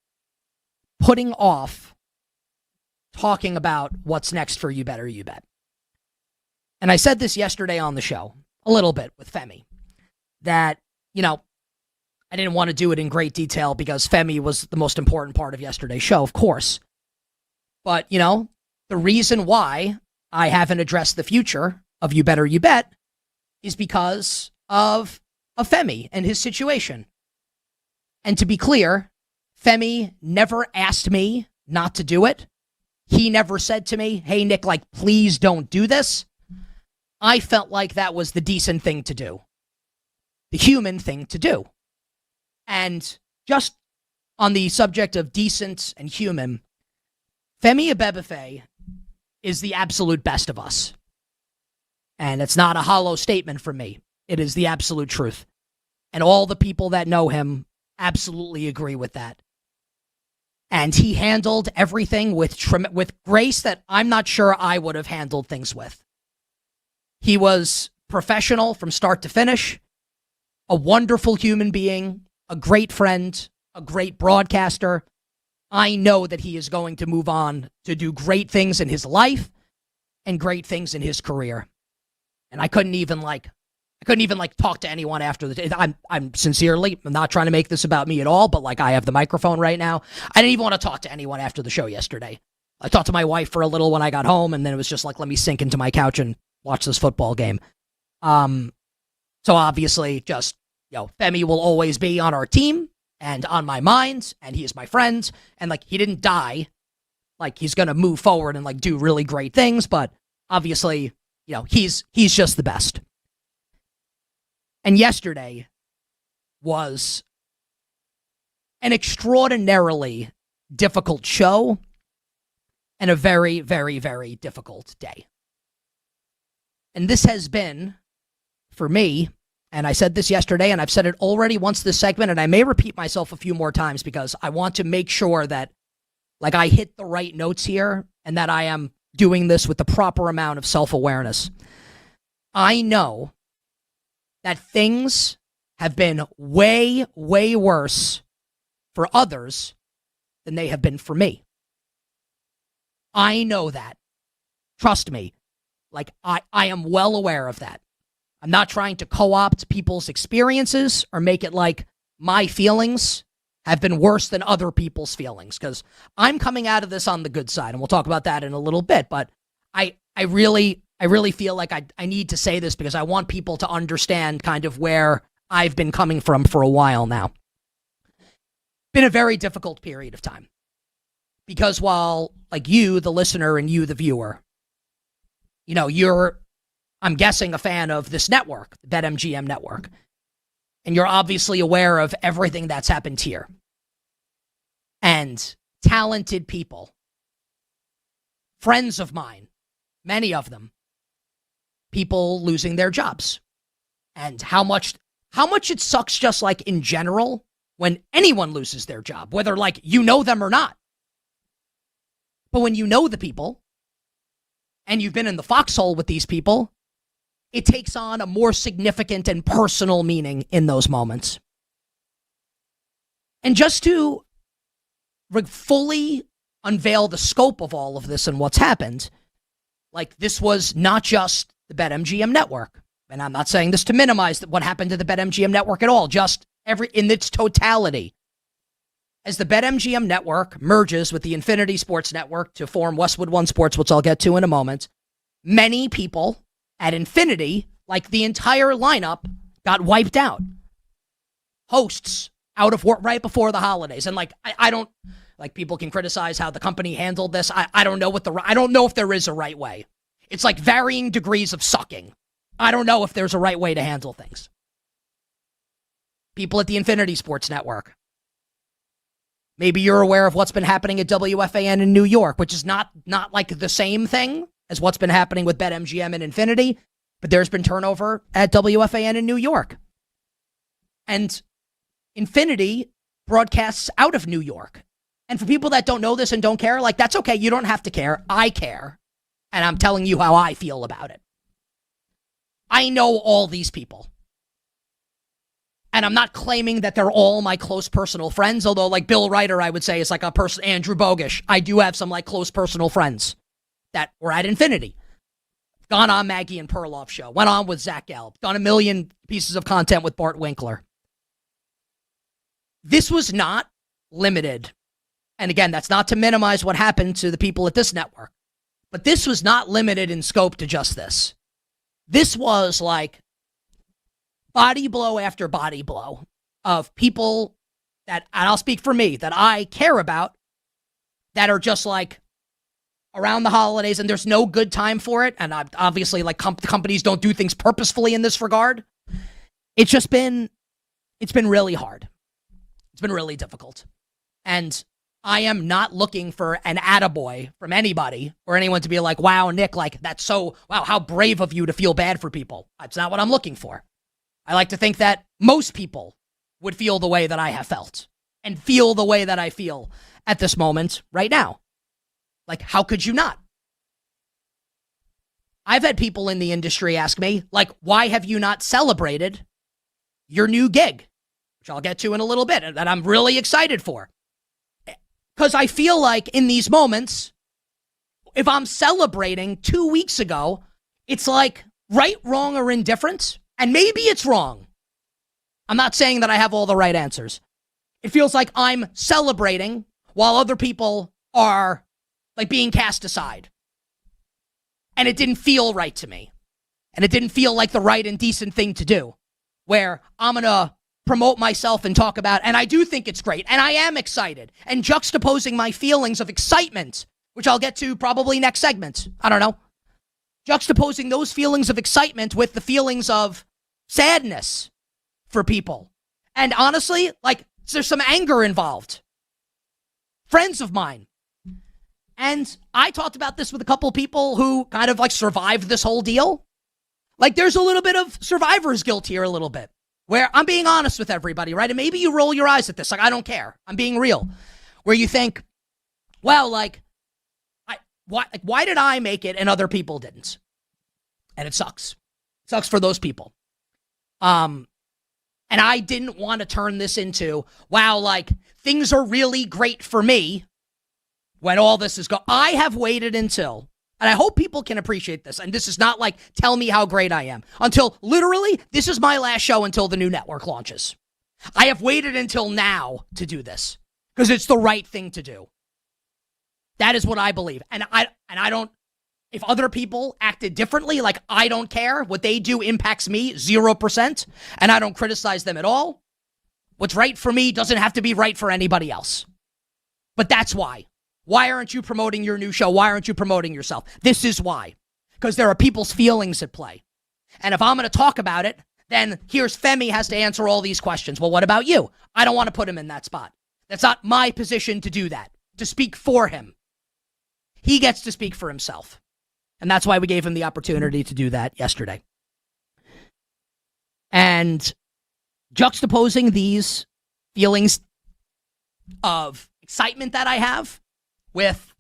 putting off talking about what's next for You Better You Bet. And I said this yesterday on the show, a little bit with Femi, that, I didn't want to do it in great detail because Femi was the most important part of yesterday's show, of course. But, the reason why I haven't addressed the future of You Better You Bet is because of Femi and his situation. And to be clear, Femi never asked me not to do it. He never said to me, hey, Nick, please don't do this. I felt like that was the decent thing to do, the human thing to do. And just on the subject of decent and human, Femi Abebefe is the absolute best of us. And it's not a hollow statement from me. It is the absolute truth. And all the people that know him absolutely agree with that. And he handled everything with grace that I'm not sure I would have handled things with. He was professional from start to finish, a wonderful human being, a great friend, a great broadcaster. I know that he is going to move on to do great things in his life and great things in his career. And I couldn't even talk to anyone after the I'm sincerely, I'm not trying to make this about me at all, but I have the microphone right now. I didn't even want to talk to anyone after the show yesterday. I talked to my wife for a little when I got home, and then it was just let me sink into my couch and watch this football game. So obviously just, Femi will always be on our team and on my mind, and he is my friend, and he didn't die. He's going to move forward and do really great things, but obviously, he's just the best. And yesterday was an extraordinarily difficult show and a very, very, very difficult day. And this has been, for me, and I said this yesterday, and I've said it already once this segment, and I may repeat myself a few more times because I want to make sure that I hit the right notes here and that I am doing this with the proper amount of self-awareness. I know that things have been way, way worse for others than they have been for me. I know that. Trust me. I am well aware of that. I'm not trying to co-opt people's experiences or make it my feelings have been worse than other people's feelings, because I'm coming out of this on the good side, and we'll talk about that in a little bit, but I really feel like I need to say this because I want people to understand kind of where I've been coming from for a while now. Been a very difficult period of time. Because while, you, the listener, and you, the viewer, you're, I'm guessing, a fan of this network, the BetMGM network, and you're obviously aware of everything that's happened here. And talented people, friends of mine, many of them, people losing their jobs, and how much it sucks just in general when anyone loses their job, whether you know them or not. But when you know the people and you've been in the foxhole with these people, it takes on a more significant and personal meaning in those moments. And just to fully unveil the scope of all of this and what's happened, this was not just the BetMGM network. And I'm not saying this to minimize what happened to the BetMGM network at all, just in its totality. As the BetMGM network merges with the Infinity Sports Network to form Westwood One Sports, which I'll get to in a moment, many people at Infinity, the entire lineup, got wiped out. Hosts out of work right before the holidays. And I don't, people can criticize how the company handled this. I don't know I don't know if there is a right way. It's varying degrees of sucking. I don't know if there's a right way to handle things. People at the Infinity Sports Network. Maybe you're aware of what's been happening at WFAN in New York, which is not the same thing as what's been happening with BetMGM and Infinity, but there's been turnover at WFAN in New York. And Infinity broadcasts out of New York. And for people that don't know this and don't care, that's okay. You don't have to care. I care. And I'm telling you how I feel about it. I know all these people. And I'm not claiming that they're all my close personal friends, although Bill Ryder, I would say, is a person. Andrew Bogish. I do have some close personal friends that were at Infinity. Gone on Maggie and Perloff's show. Went on with Zach Gelb. Done a million pieces of content with Bart Winkler. this was not limited. And again, that's not to minimize what happened to the people at this network, but this was not limited in scope to just this. This was like body blow after body blow of people that, and I'll speak for me, that I care about, that are just like around the holidays, and there's no good time for it. And obviously, like companies don't do things purposefully in this regard. It's been really hard. It's been really difficult. And I am not looking for an attaboy from anybody or anyone to be like, wow, Nick, like that's so, wow, how brave of you to feel bad for people. That's not what I'm looking for. I like to think that most people would feel the way that I have felt and feel the way that I feel at this moment right now. Like, how could you not? I've had people in the industry ask me, like, why have you not celebrated your new gig? Which I'll get to in a little bit, and that I'm really excited for. Because I feel like in these moments, if I'm celebrating 2 weeks ago, it's like right, wrong, or indifferent. And maybe it's wrong. I'm not saying that I have all the right answers. It feels like I'm celebrating while other people are like being cast aside. And it didn't feel right to me. And it didn't feel like the right and decent thing to do, where I'm going to promote myself and talk about, and I do think it's great, and I am excited, and juxtaposing my feelings of excitement, which I'll get to probably next segment, I don't know, juxtaposing those feelings of excitement with the feelings of sadness for people. And honestly, like, there's some anger involved. Friends of mine. And I talked about this with a couple people who kind of like survived this whole deal. Like, there's a little bit of survivor's guilt here, a little bit, where I'm being honest with everybody, right? And maybe you roll your eyes at this. Like, I don't care. I'm being real. Where you think, well, like, why did I make it and other people didn't? And it sucks. It sucks for those people. And I didn't want to turn this into, wow, like, things are really great for me when all this is going. I have waited until, and I hope people can appreciate this, and this is not like, tell me how great I am, until literally, this is my last show until the new network launches. I have waited until now to do this, because it's the right thing to do. That is what I believe. And I don't, if other people acted differently, like, I don't care. What they do impacts me 0%, and I don't criticize them at all. What's right for me doesn't have to be right for anybody else. But that's why. Why aren't you promoting your new show? Why aren't you promoting yourself? This is why. Because there are people's feelings at play. And if I'm going to talk about it, then here's Femi has to answer all these questions. Well, what about you? I don't want to put him in that spot. That's not my position to do that, to speak for him. He gets to speak for himself. And that's why we gave him the opportunity to do that yesterday. And juxtaposing these feelings of excitement that I have with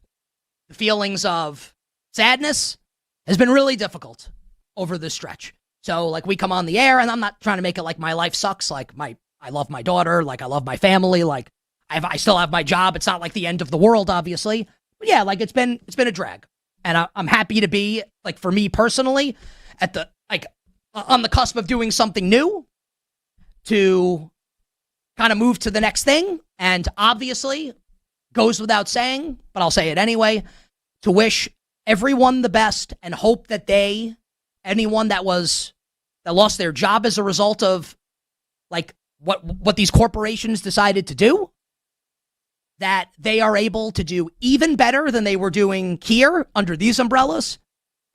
the feelings of sadness has been really difficult over this stretch. So, like, we come on the air, and I'm not trying to make it like my life sucks. Like, I love my daughter. Like, I love my family. Like, I still have my job. It's not like the end of the world, obviously. But yeah, like, it's been a drag. And I'm happy to be, like, for me personally, at the, like, on the cusp of doing something new to kind of move to the next thing. And obviously, goes without saying, but I'll say it anyway, to wish everyone the best and hope that anyone that lost their job as a result of, like, what these corporations decided to do, that they are able to do even better than they were doing here under these umbrellas.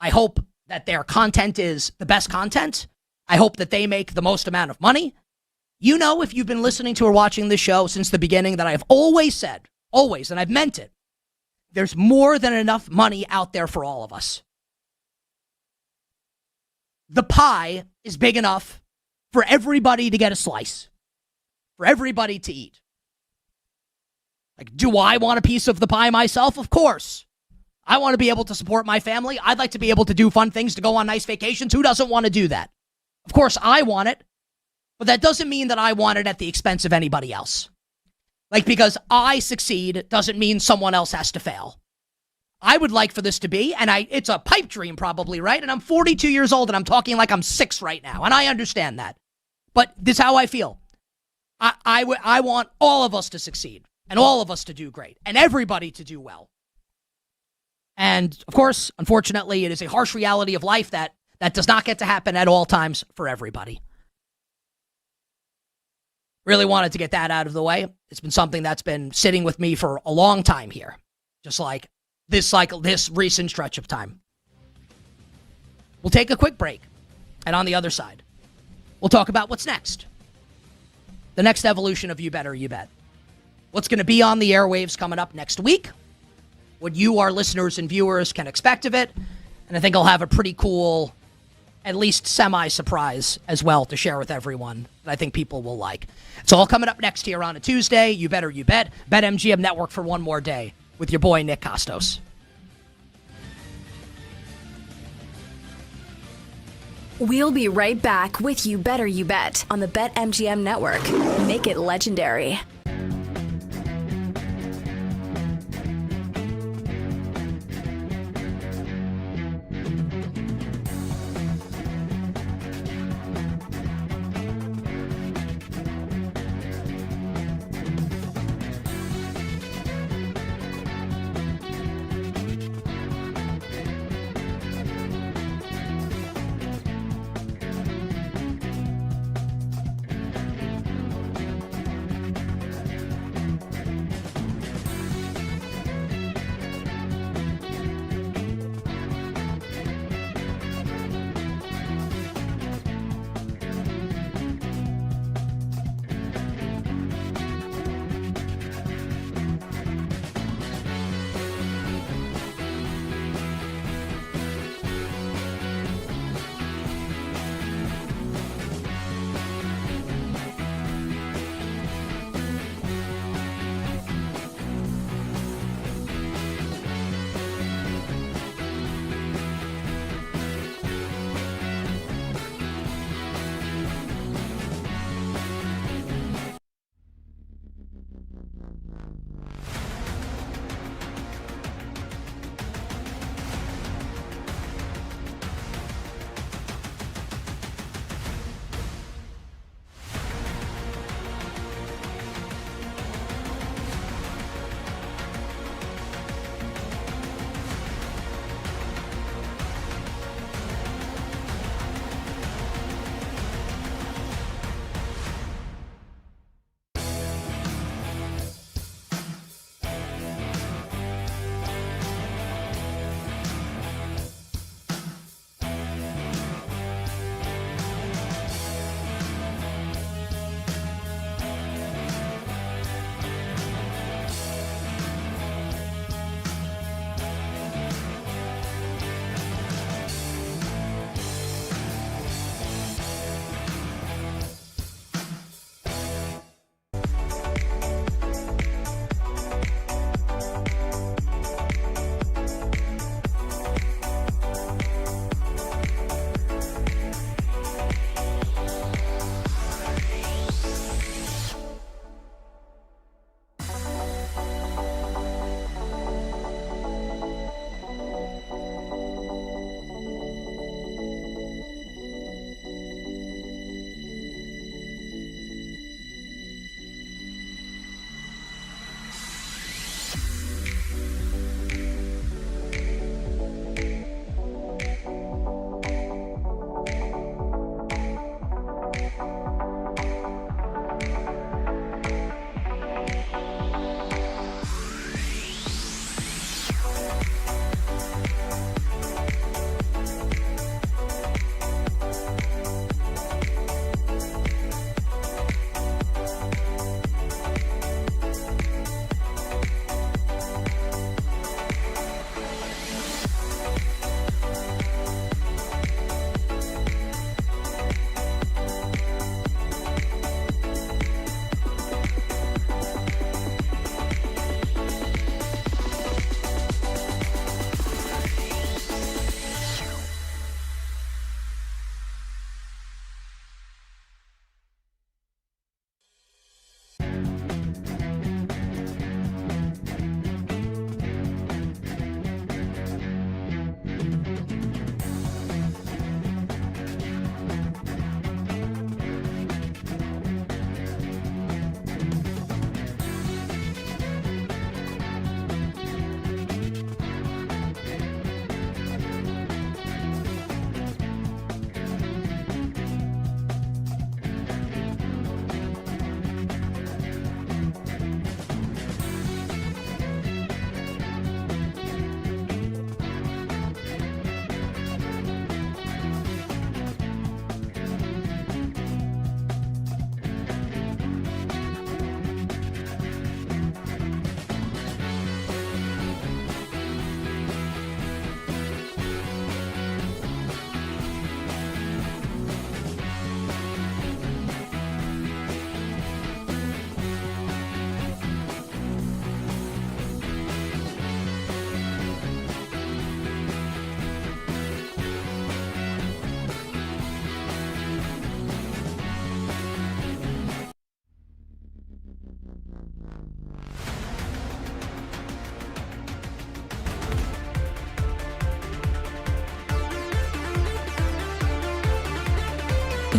I hope that their content is the best content. I hope that they make the most amount of money. You know, if you've been listening to or watching this show since the beginning, that I've always said, always, and I've meant it, there's more than enough money out there for all of us. The pie is big enough for everybody to get a slice, for everybody to eat. Like, do I want a piece of the pie myself? Of course. I want to be able to support my family. I'd like to be able to do fun things, to go on nice vacations. Who doesn't want to do that? Of course, I want it. But that doesn't mean that I want it at the expense of anybody else. Like, because I succeed doesn't mean someone else has to fail. I would like for this to be, and it's a pipe dream probably, right? And I'm 42 years old, and I'm talking like I'm 6 right now, and I understand that. But this is how I feel. I want all of us to succeed and all of us to do great and everybody to do well. And, of course, unfortunately, it is a harsh reality of life that does not get to happen at all times for everybody. Really wanted to get that out of the way. It's been something that's been sitting with me for a long time here, just like this recent stretch of time. We'll take a quick break, and on the other side, we'll talk about what's next. The next evolution of You Better You Bet. What's going to be on the airwaves coming up next week? What you, our listeners and viewers, can expect of it. And I think I'll have a pretty cool, at least semi-surprise as well to share with everyone that I think people will like. It's all coming up next here on a Tuesday. You Better You Bet. BetMGM Network for one more day with your boy Nick Costos. We'll be right back with You Better You Bet on the BetMGM Network. Make it legendary.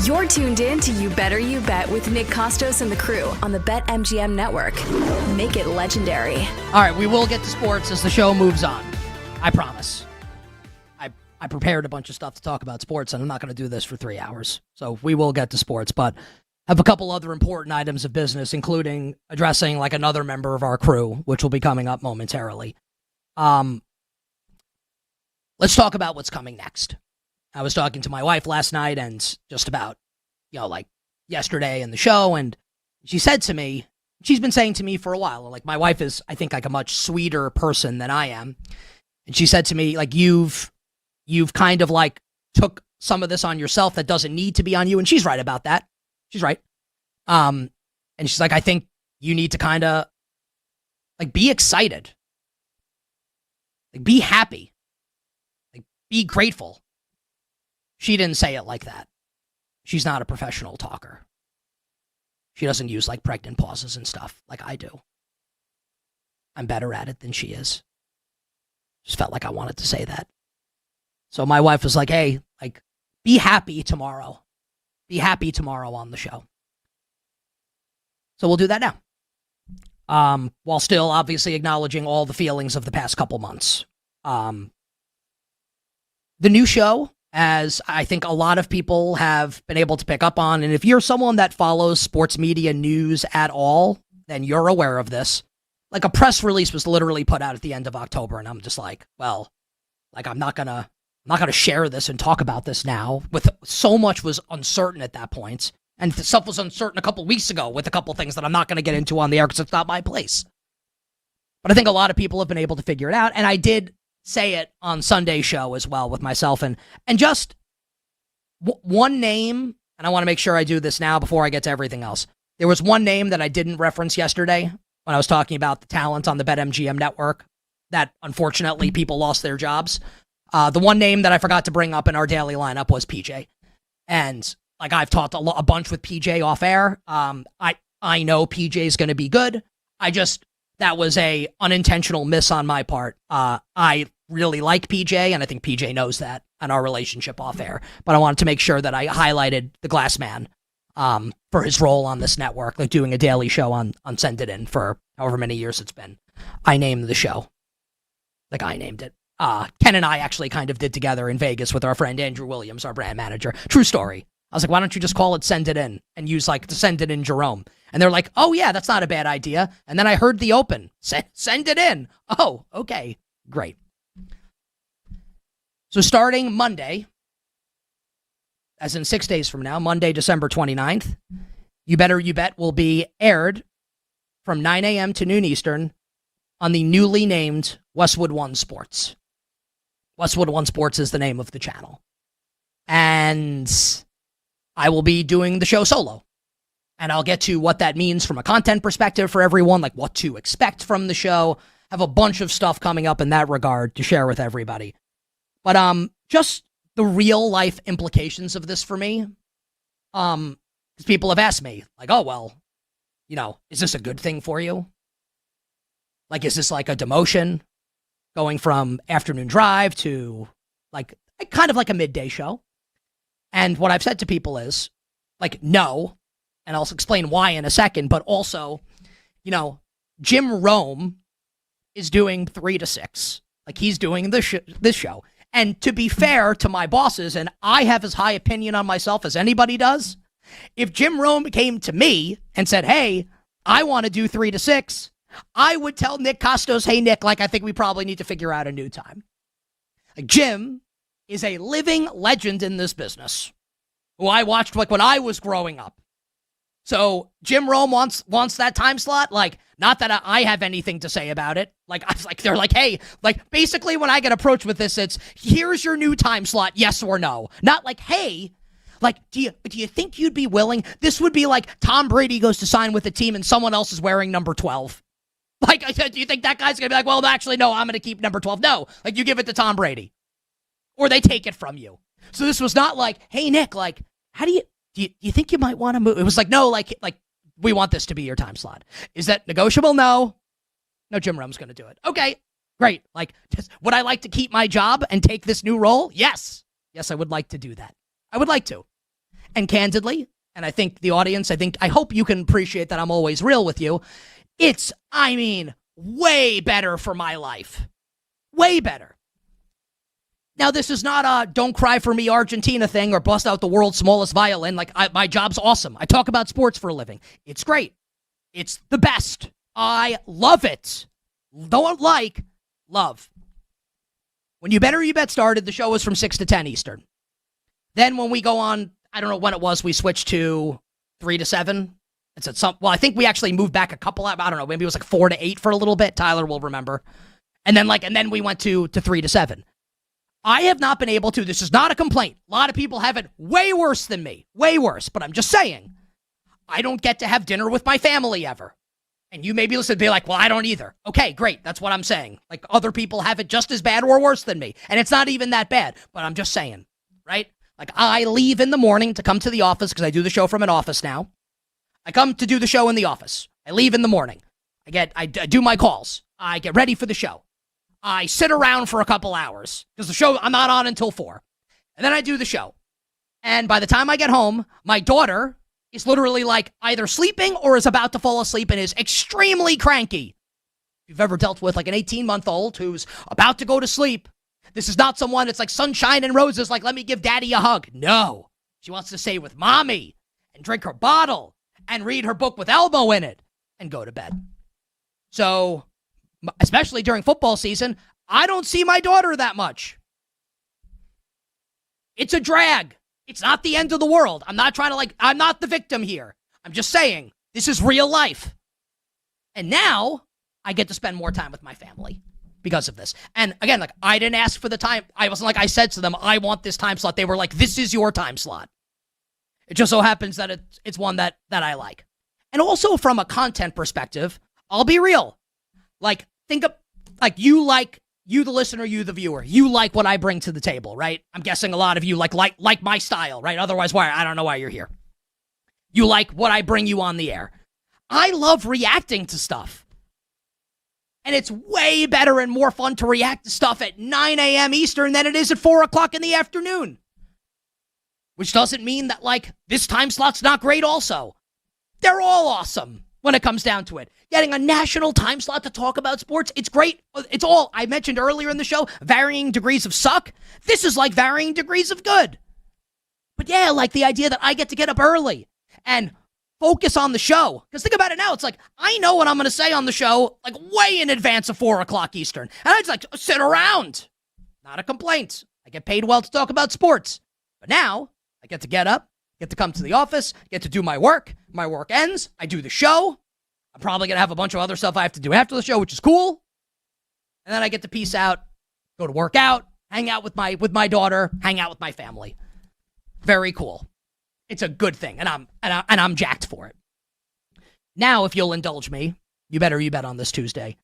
You're tuned in to You Better You Bet with Nick Costos and the crew on the BetMGM Network. Make it legendary. All right, we will get to sports as the show moves on. I promise. I prepared a bunch of stuff to talk about sports, and I'm not going to do this for 3 hours. So we will get to sports, but have a couple other important items of business, including addressing like another member of our crew, which will be coming up momentarily. Let's talk about what's coming next. I was talking to my wife last night and just about, like yesterday in the show, and she said to me, she's been saying to me for a while, like my wife is, I think, like a much sweeter person than I am. And she said to me, like, you've kind of like took some of this on yourself that doesn't need to be on you. And she's right about that. She's right. And she's like, I think you need to kind of like be excited, like be happy, like be grateful. She didn't say it like that. She's not a professional talker. She doesn't use like pregnant pauses and stuff like I do. I'm better at it than she is. Just felt like I wanted to say that. So my wife was like, hey, like, be happy tomorrow. Be happy tomorrow on the show. So we'll do that now. While still obviously acknowledging all the feelings of the past couple months. The new show, as I think a lot of people have been able to pick up on, and if you're someone that follows sports media news at all, then you're aware of this. Like a press release was literally put out at the end of October, and I'm just like, well, like I'm not gonna share this and talk about this now. With so much was uncertain at that point, and stuff was uncertain a couple weeks ago with a couple things that I'm not going to get into on the air because it's not my place. But I think a lot of people have been able to figure it out, and I did say it on Sunday's show as well with myself, and just one name, and I want to make sure I do this now before I get to everything else. There was one name that I didn't reference yesterday when I was talking about the talent on the BetMGM network that unfortunately people lost their jobs. The one name that I forgot to bring up in our daily lineup was PJ. And like I've talked a bunch with PJ off air. I know PJ is going to be good. That was a unintentional miss on my part. I really like PJ, and I think PJ knows that on our relationship off air. But I wanted to make sure that I highlighted the Glass Man for his role on this network, like doing a daily show on Send It In for however many years it's been. I named the show. Like I named it. Ken and I actually kind of did together in Vegas with our friend Andrew Williams, our brand manager. True story. I was like, why don't you just call it Send It In and use like the Send It In Jerome? And they're like, oh yeah, that's not a bad idea. And then I heard the open. Send it in. Oh, okay. Great. So starting Monday, as in 6 days from now, Monday, December 29th, You Better You Bet will be aired from 9 a.m. to noon Eastern on the newly named Westwood One Sports. Westwood One Sports is the name of the channel. And I will be doing the show solo. And I'll get to what that means from a content perspective for everyone, like what to expect from the show. Have a bunch of stuff coming up in that regard to share with everybody. But just the real life implications of this for me. Because people have asked me, like, oh, well, is this a good thing for you? Like, is this like a demotion going from afternoon drive to like kind of like a midday show? And what I've said to people is like, no. And I'll explain why in a second. But also, Jim Rome is doing 3 to 6. Like he's doing this show. And to be fair to my bosses, and I have as high opinion on myself as anybody does, if Jim Rome came to me and said, hey, I want to do 3 to 6, I would tell Nick Costos, hey, Nick, like, I think we probably need to figure out a new time. Like, Jim is a living legend in this business who I watched, like, when I was growing up. So Jim Rome wants that time slot. Like, not that I have anything to say about it. Like, I was like, they're like, hey, like, basically when I get approached with this, it's, here's your new time slot, yes or no. Not like, hey, like, do you think you'd be willing? This would be like Tom Brady goes to sign with a team and someone else is wearing number 12. Like, do you think that guy's going to be like, well, actually, no, I'm going to keep number 12? No, like, you give it to Tom Brady. Or they take it from you. So this was not like, hey, Nick, like, how do you think you might want to move? It was like, no, like we want this to be your time slot. Is that negotiable? No. No, Jim Rome's going to do it. Okay, great. Like, would I like to keep my job and take this new role? Yes. Yes, I would like to do that. I would like to. and candidly, and I think the audience, I hope you can appreciate that I'm always real with you. It's, way better for my life. Way better. Now, this is not a don't cry for me Argentina thing or bust out the world's smallest violin. Like, my job's awesome. I talk about sports for a living. It's great. It's the best. I love it. Don't like, love. When You Better You Bet started, the show was from 6 to 10 Eastern. Then when we go on, I don't know when it was, we switched to 3 to 7. It's at I think we actually moved back a couple, I don't know, maybe it was like 4 to 8 for a little bit. Tyler will remember. And then we went to 3 to 7. I have not been able to, this is not a complaint. A lot of people have it way worse than me. Way worse. But I'm just saying, I don't get to have dinner with my family ever. And you may be listening to be like, well, I don't either. Okay, great. That's what I'm saying. Like, other people have it just as bad or worse than me. And it's not even that bad. But I'm just saying, right? Like, I leave in the morning to come to the office because I do the show from an office now. I come to do the show in the office. I leave in the morning. I do my calls. I get ready for the show. I sit around for a couple hours because the show, I'm not on until 4. And then I do the show. And by the time I get home, my daughter is literally like either sleeping or is about to fall asleep and is extremely cranky. If you've ever dealt with like an 18-month-old who's about to go to sleep, this is not someone that's like sunshine and roses, like, let me give daddy a hug. No. She wants to stay with mommy and drink her bottle and read her book with Elmo in it and go to bed. So, especially during football season, I don't see my daughter that much. It's a drag. It's not the end of the world. I'm not trying to I'm not the victim here. I'm just saying, this is real life. And now, I get to spend more time with my family because of this. And again, I didn't ask for the time. I wasn't I said to them, I want this time slot. They were like, this is your time slot. It just so happens that it's one that I like. And also from a content perspective, I'll be real. Think of, you the listener, you the viewer, you like what I bring to the table, right? I'm guessing a lot of you like my style, right? Otherwise, I don't know why you're here. You like what I bring you on the air. I love reacting to stuff. And it's way better and more fun to react to stuff at 9 a.m. Eastern than it is at 4 o'clock in the afternoon. Which doesn't mean that, this time slot's not great also. They're all awesome when it comes down to it. Getting a national time slot to talk about sports, it's great. It's all, I mentioned earlier in the show, varying degrees of suck. This is like varying degrees of good. But yeah, the idea that I get to get up early and focus on the show. Because think about it now, it's I know what I'm going to say on the show, way in advance of 4 o'clock Eastern. And I just sit around. Not a complaint. I get paid well to talk about sports. But now, I get to get up, get to come to the office, get to do my work. My work ends. I do the show. I'm probably going to have a bunch of other stuff I have to do after the show, which is cool. And then I get to peace out, go to work out, hang out with my daughter, hang out with my family. Very cool. It's a good thing, and I'm jacked for it. Now, if you'll indulge me, you bet on this Tuesday.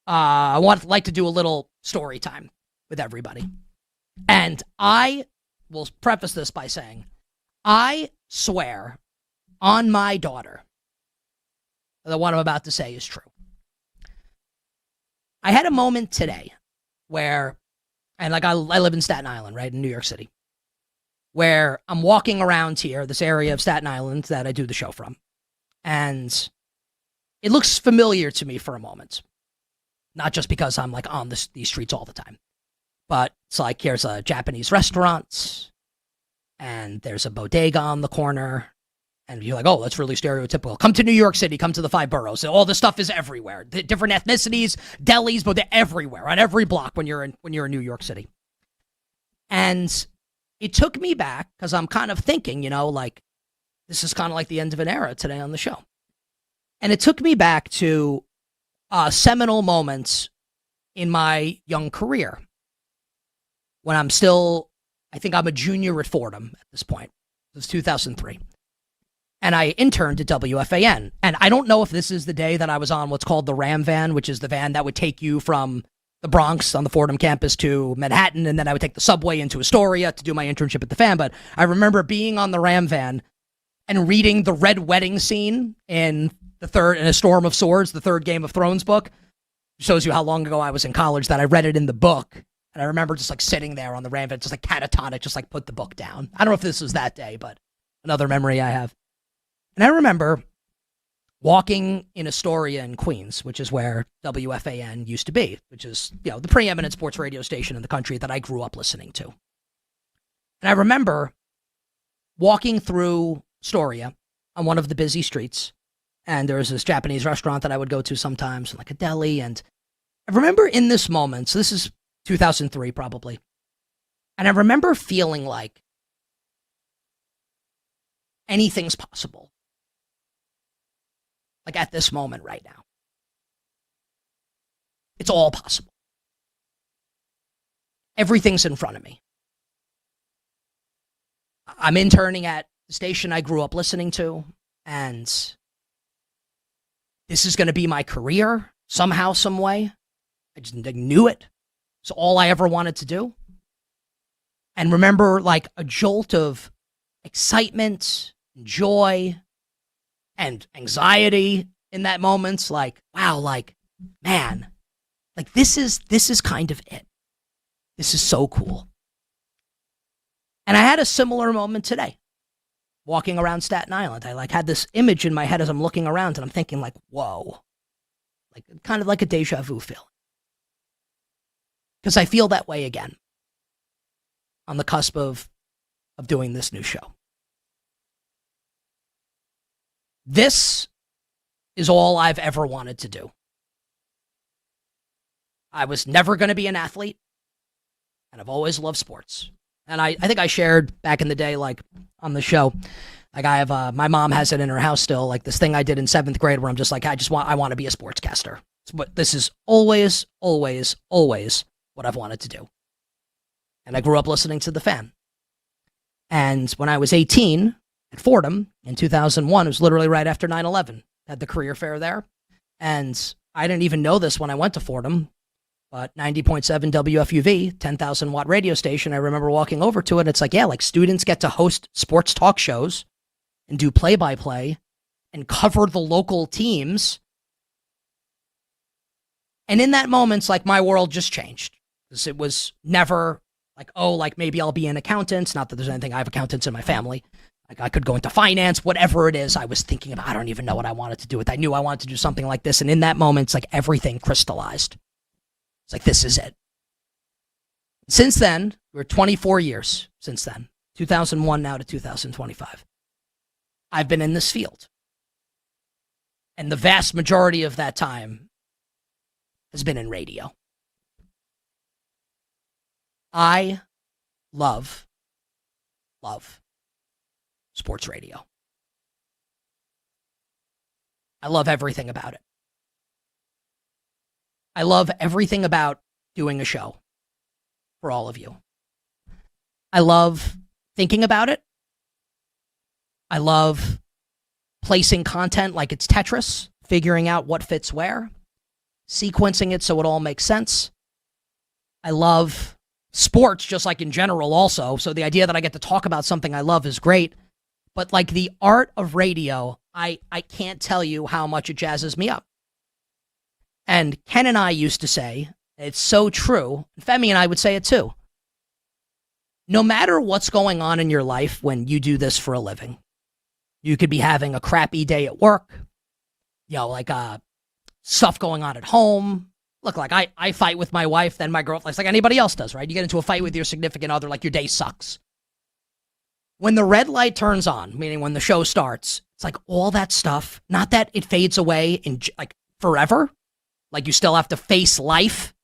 I like to do a little story time with everybody. And I will preface this by saying, I swear on my daughter that what I'm about to say is true. I had a moment today where, and I live in Staten Island, right, in New York City, where I'm walking around here, this area of Staten Island that I do the show from, and it looks familiar to me for a moment. Not just because I'm on these streets all the time, but it's here's a Japanese restaurant, and there's a bodega on the corner, and you're oh, that's really stereotypical. Come to New York City, come to the 5 boroughs. All this stuff is everywhere. The different ethnicities, delis, but they're everywhere, on every block when you're in New York City. And it took me back, because I'm kind of thinking, this is kind of like the end of an era today on the show. And it took me back to seminal moments in my young career when I think I'm a junior at Fordham at this point. It was 2003. And I interned at WFAN. And I don't know if this is the day that I was on what's called the Ram van, which is the van that would take you from the Bronx on the Fordham campus to Manhattan, and then I would take the subway into Astoria to do my internship at the fan. But I remember being on the Ram van and reading the Red Wedding scene in A Storm of Swords, the third Game of Thrones book. Shows you how long ago I was in college that I read it in the book. And I remember just sitting there on the Ram van, just catatonic, just put the book down. I don't know if this was that day, but another memory I have. And I remember walking in Astoria in Queens, which is where WFAN used to be, which is, the preeminent sports radio station in the country that I grew up listening to. And I remember walking through Astoria on one of the busy streets, and there was this Japanese restaurant that I would go to sometimes, like a deli, and I remember in this moment, so this is 2003 probably, and I remember feeling like anything's possible. Like at this moment right now. It's all possible. Everything's in front of me. I'm interning at the station I grew up listening to, and this is going to be my career somehow, some way. I just knew it. It's all I ever wanted to do. And remember, like, a jolt of excitement, joy, and anxiety in that moment. Like, wow, like, man, like this is kind of it. This is so cool. And I had a similar moment today, walking around Staten Island. I had this image in my head as I'm looking around, and I'm thinking like, whoa, like kind of like a deja vu feeling. Because I feel that way again on the cusp of doing this new show. This is all I've ever wanted to do. I was never going to be an athlete, and I've always loved sports. And I think I shared back in the day, like on the show, like I have, my mom has it in her house still, like this thing I did in 7th grade where I'm just like, I want to be a sportscaster. But this is always, always, always what I've wanted to do. And I grew up listening to The Fan. And when I was 18 at Fordham in 2001, it was literally right after 9/11. Had the career fair there. And I didn't even know this when I went to Fordham, but 90.7 WFUV, 10,000 watt radio station. I remember walking over to it. It's like, yeah, like students get to host sports talk shows and do play-by-play and cover the local teams. And in that moment, it's like my world just changed. Because it was never like, oh, like maybe I'll be an accountant. Not that there's anything, I have accountants in my family. Like I could go into finance, whatever it is I was thinking about. I don't even know what I wanted to do with. I knew I wanted to do something like this. And in that moment, it's like everything crystallized. It's like, this is it. Since then, we're 24 years since then, 2001 now to 2025. I've been in this field. And the vast majority of that time has been in radio. I love sports radio. I love everything about it. I love everything about doing a show for all of you. I love thinking about it. I love placing content like it's Tetris, figuring out what fits where, sequencing it so it all makes sense. I love sports just like in general also, so the idea that I get to talk about something I love is great. But like the art of radio, I can't tell you how much it jazzes me up. And Ken and I used to say, it's so true, Femi and I would say it too, no matter what's going on in your life when you do this for a living, you could be having a crappy day at work, like stuff going on at home. Look, like I fight with my wife, then my girlfriend, like anybody else does, right? You get into a fight with your significant other, like your day sucks. When the red light turns on, meaning when the show starts, it's like all that stuff, not that it fades away in like forever. Like you still have to face life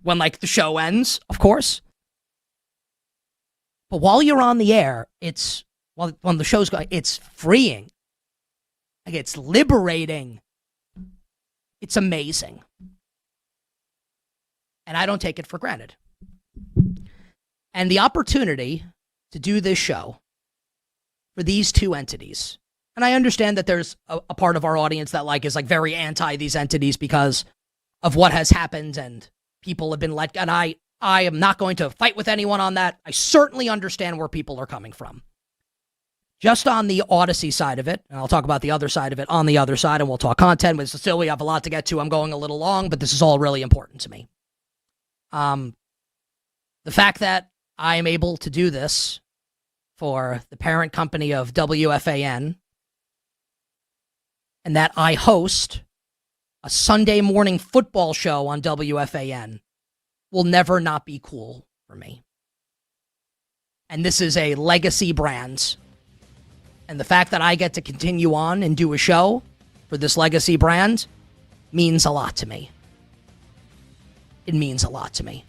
when like the show ends, of course. But while you're on the air, when the show's going, it's freeing. Like it's liberating. It's amazing. And I don't take it for granted. And the opportunity to do this show for these two entities. And I understand that there's a part of our audience that like is like very anti these entities because of what has happened and people have been let go. And I am not going to fight with anyone on that. I certainly understand where people are coming from. Just on the Odyssey side of it, and I'll talk about the other side of it on the other side, and we'll talk content. But still, we have a lot to get to. I'm going a little long, but this is all really important to me. The fact that I am able to do this for the parent company of WFAN, and that I host a Sunday morning football show on WFAN will never not be cool for me. And this is a legacy brand. And the fact that I get to continue on and do a show for this legacy brand means a lot to me. It means a lot to me.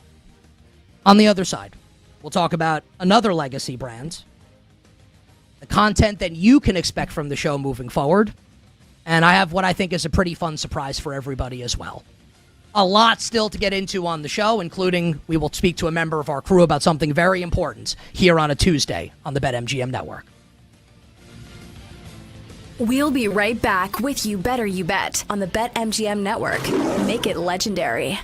On the other side, we'll talk about another legacy brand, the content that you can expect from the show moving forward, and I have what I think is a pretty fun surprise for everybody as well. A lot still to get into on the show, including we will speak to a member of our crew about something very important here on a Tuesday on the BetMGM Network. We'll be right back with You Better You Bet on the BetMGM Network. Make it legendary.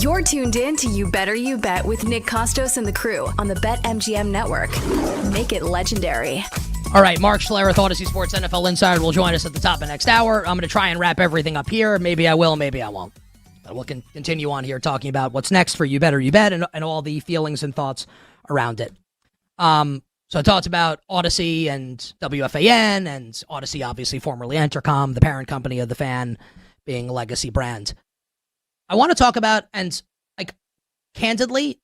You're tuned in to You Better You Bet with Nick Costos and the crew on the BetMGM Network. Make it legendary. All right, Mark Schlereth, Odyssey Sports NFL Insider, will join us at the top of next hour. I'm going to try and wrap everything up here. Maybe I will, maybe I won't. But we'll continue on here talking about what's next for You Better You Bet and all the feelings and thoughts around it. So I talked about Odyssey and WFAN, and Odyssey, obviously formerly Entercom, the parent company of the Fan, being a legacy brand. I want to talk about, and like, candidly,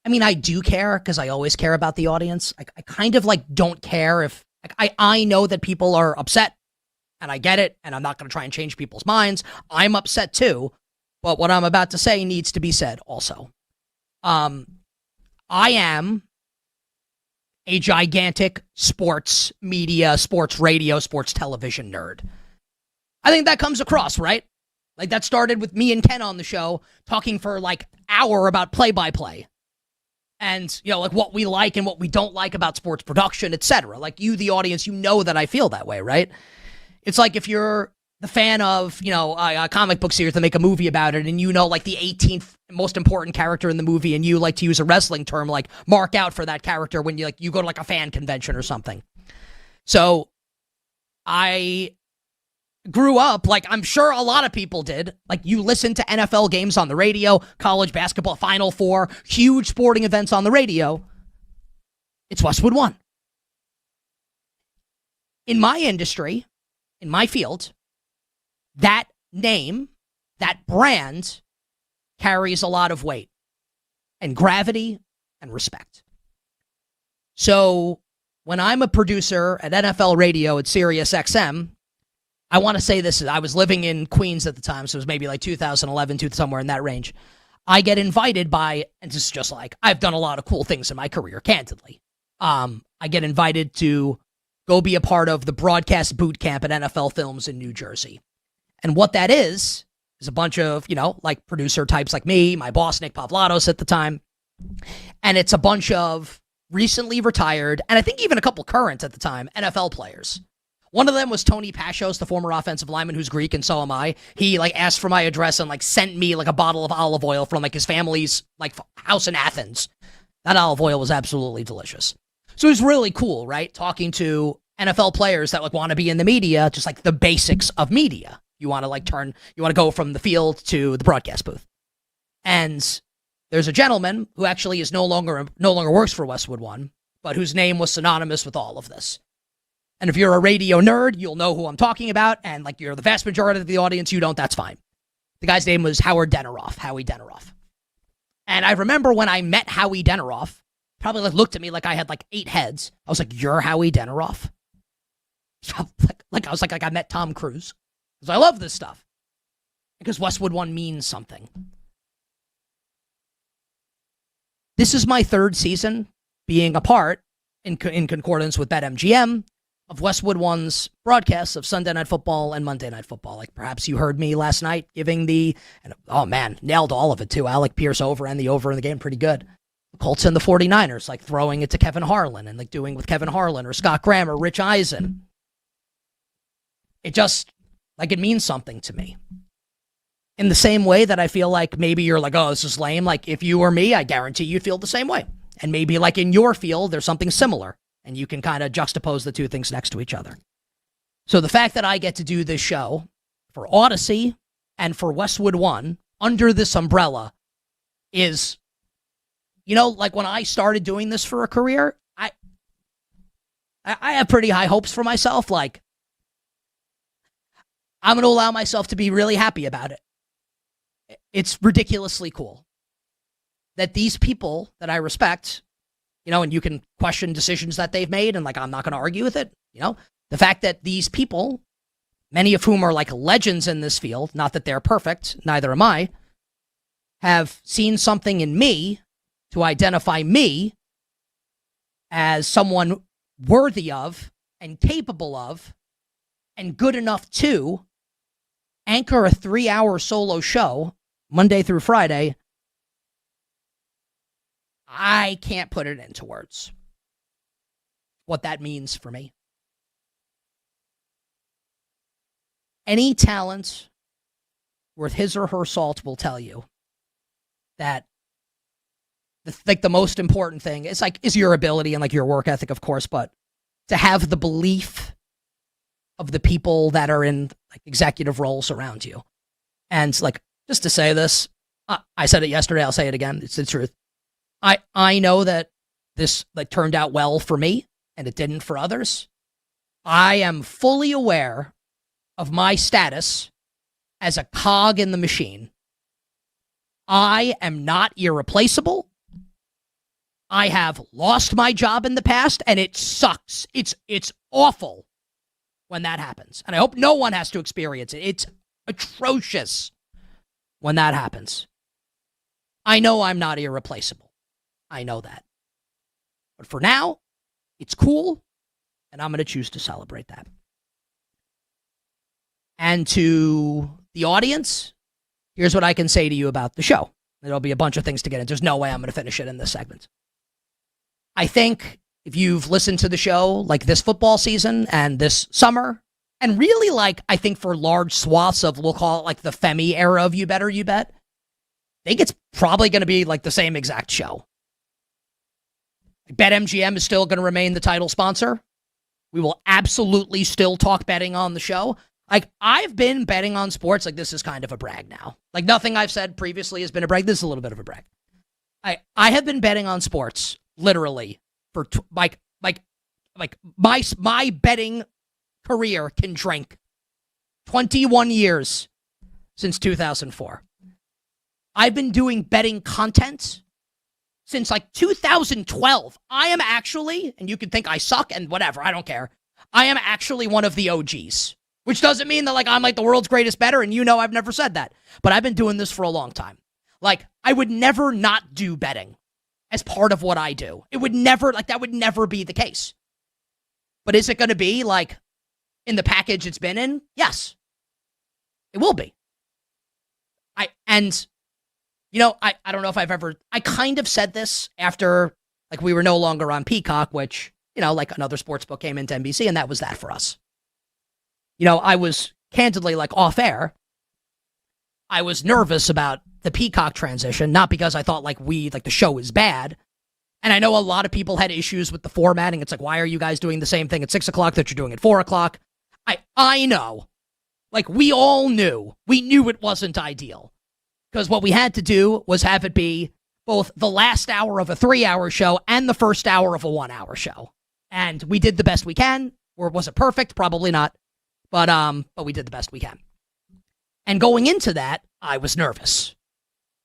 I mean, I do care because I always care about the audience. I kind of like don't care if, like, I know that people are upset, and I get it, and I'm not going to try and change people's minds. I'm upset too, but what I'm about to say needs to be said also. I am a gigantic sports media, sports radio, sports television nerd. I think that comes across, right? Like, that started with me and Ken on the show talking for like an hour about play-by-play. And, you know, like what we like and what we don't like about sports production, etc. Like, you, the audience, you know that I feel that way, right? It's like if you're the fan of, you know, a comic book series to make a movie about it, and you know, like, the 18th most important character in the movie, and you like to use a wrestling term, like, mark out for that character when you go to like a fan convention or something. So I grew up, like I'm sure a lot of people did, like, you listen to NFL games on the radio, college basketball, Final Four, huge sporting events on the radio. It's Westwood One. In my industry, in my field, that name, that brand, carries a lot of weight and gravity and respect. So when I'm a producer at NFL Radio at Sirius XM, I want to say this. I was living in Queens at the time, so it was maybe like 2011, somewhere in that range. I get invited by, and this is just like, I've done a lot of cool things in my career, candidly. I get invited to go be a part of the broadcast boot camp at NFL Films in New Jersey. And what that is a bunch of, you know, like producer types like me, my boss, Nick Pavlatos at the time. And it's a bunch of recently retired, and I think even a couple current at the time, NFL players. One of them was Tony Pashos, the former offensive lineman who's Greek, and so am I. He like asked for my address and like sent me like a bottle of olive oil from like his family's like house in Athens. That olive oil was absolutely delicious. So it was really cool, right? Talking to NFL players that like want to be in the media, just like the basics of media. You want to go from the field to the broadcast booth. And there's a gentleman who actually is no longer works for Westwood One, but whose name was synonymous with all of this. And if you're a radio nerd, you'll know who I'm talking about. And like you're the vast majority of the audience, you don't, that's fine. The guy's name was Howie Deneroff. And I remember when I met Howie Deneroff, probably like looked at me like I had like 8 heads. I was like, "You're Howie Deneroff?" like I met Tom Cruise. Because I love this stuff. Because Westwood One means something. This is my 3rd season being a part, in concordance with BetMGM, of Westwood One's broadcasts of Sunday Night Football and Monday Night Football. Like perhaps you heard me last night giving nailed all of it too. Alec Pierce over and the over in the game, pretty good. The Colts and the 49ers, like throwing it to Kevin Harlan and like doing with Kevin Harlan or Scott Graham or Rich Eisen. It just, like, it means something to me. In the same way that I feel like maybe you're like, "Oh, this is lame." Like if you or me, I guarantee you'd feel the same way. And maybe like in your field, there's something similar. And you can kind of juxtapose the two things next to each other. So the fact that I get to do this show for Odyssey and for Westwood One under this umbrella is, you know, like when I started doing this for a career, I have pretty high hopes for myself. Like, I'm going to allow myself to be really happy about it. It's ridiculously cool that these people that I respect, you know, and you can question decisions that they've made, and like, I'm not going to argue with it. You know, the fact that these people, many of whom are like legends in this field, not that they're perfect, neither am I, have seen something in me to identify me as someone worthy of and capable of and good enough to anchor a 3-hour solo show Monday through Friday. I can't put it into words what that means for me. Any talent worth his or her salt will tell you that the most important thing is your ability and like your work ethic, of course, but to have the belief of the people that are in like executive roles around you. And like, just to say this, I said it yesterday, I'll say it again. It's the truth. I know that this like turned out well for me and it didn't for others. I am fully aware of my status as a cog in the machine. I am not irreplaceable. I have lost my job in the past, and it sucks. It's awful when that happens. And I hope no one has to experience it. It's atrocious when that happens. I know I'm not irreplaceable. I know that. But for now, it's cool, and I'm going to choose to celebrate that. And to the audience, here's what I can say to you about the show. There'll be a bunch of things to get in. There's no way I'm going to finish it in this segment. I think if you've listened to the show like this football season and this summer, and really like, I think for large swaths of, we'll call it like the Femi era of You Better You Bet, I think it's probably going to be like the same exact show. BetMGM is still going to remain the title sponsor. We will absolutely still talk betting on the show. Like, I've been betting on sports. Like, this is kind of a brag now. Like, nothing I've said previously has been a brag. This is a little bit of a brag. I have been betting on sports literally for my betting career can drink 21 years since 2004. I've been doing betting content since like 2012. I am actually, and you can think I suck and whatever, I don't care. I am actually one of the OGs, which doesn't mean that like I'm like the world's greatest bettor, and you know I've never said that. But I've been doing this for a long time. Like, I would never not do betting as part of what I do. It would never, like, that would never be the case. But is it going to be like in the package it's been in? Yes. It will be. I don't know if I've ever, I kind of said this after like we were no longer on Peacock, which, like another sports book came into NBC, and that was that for us. I was candidly like off air. I was nervous about the Peacock transition, not because I thought like the show is bad. And I know a lot of people had issues with the formatting. It's like, why are you guys doing the same thing at 6 o'clock that you're doing at 4 o'clock? I know. Like, we all knew. We knew it wasn't ideal. Because what we had to do was have it be both the last hour of a 3-hour show and the first hour of a 1-hour show. And we did the best we can. Or was it perfect? Probably not. But we did the best we can. And going into that, I was nervous.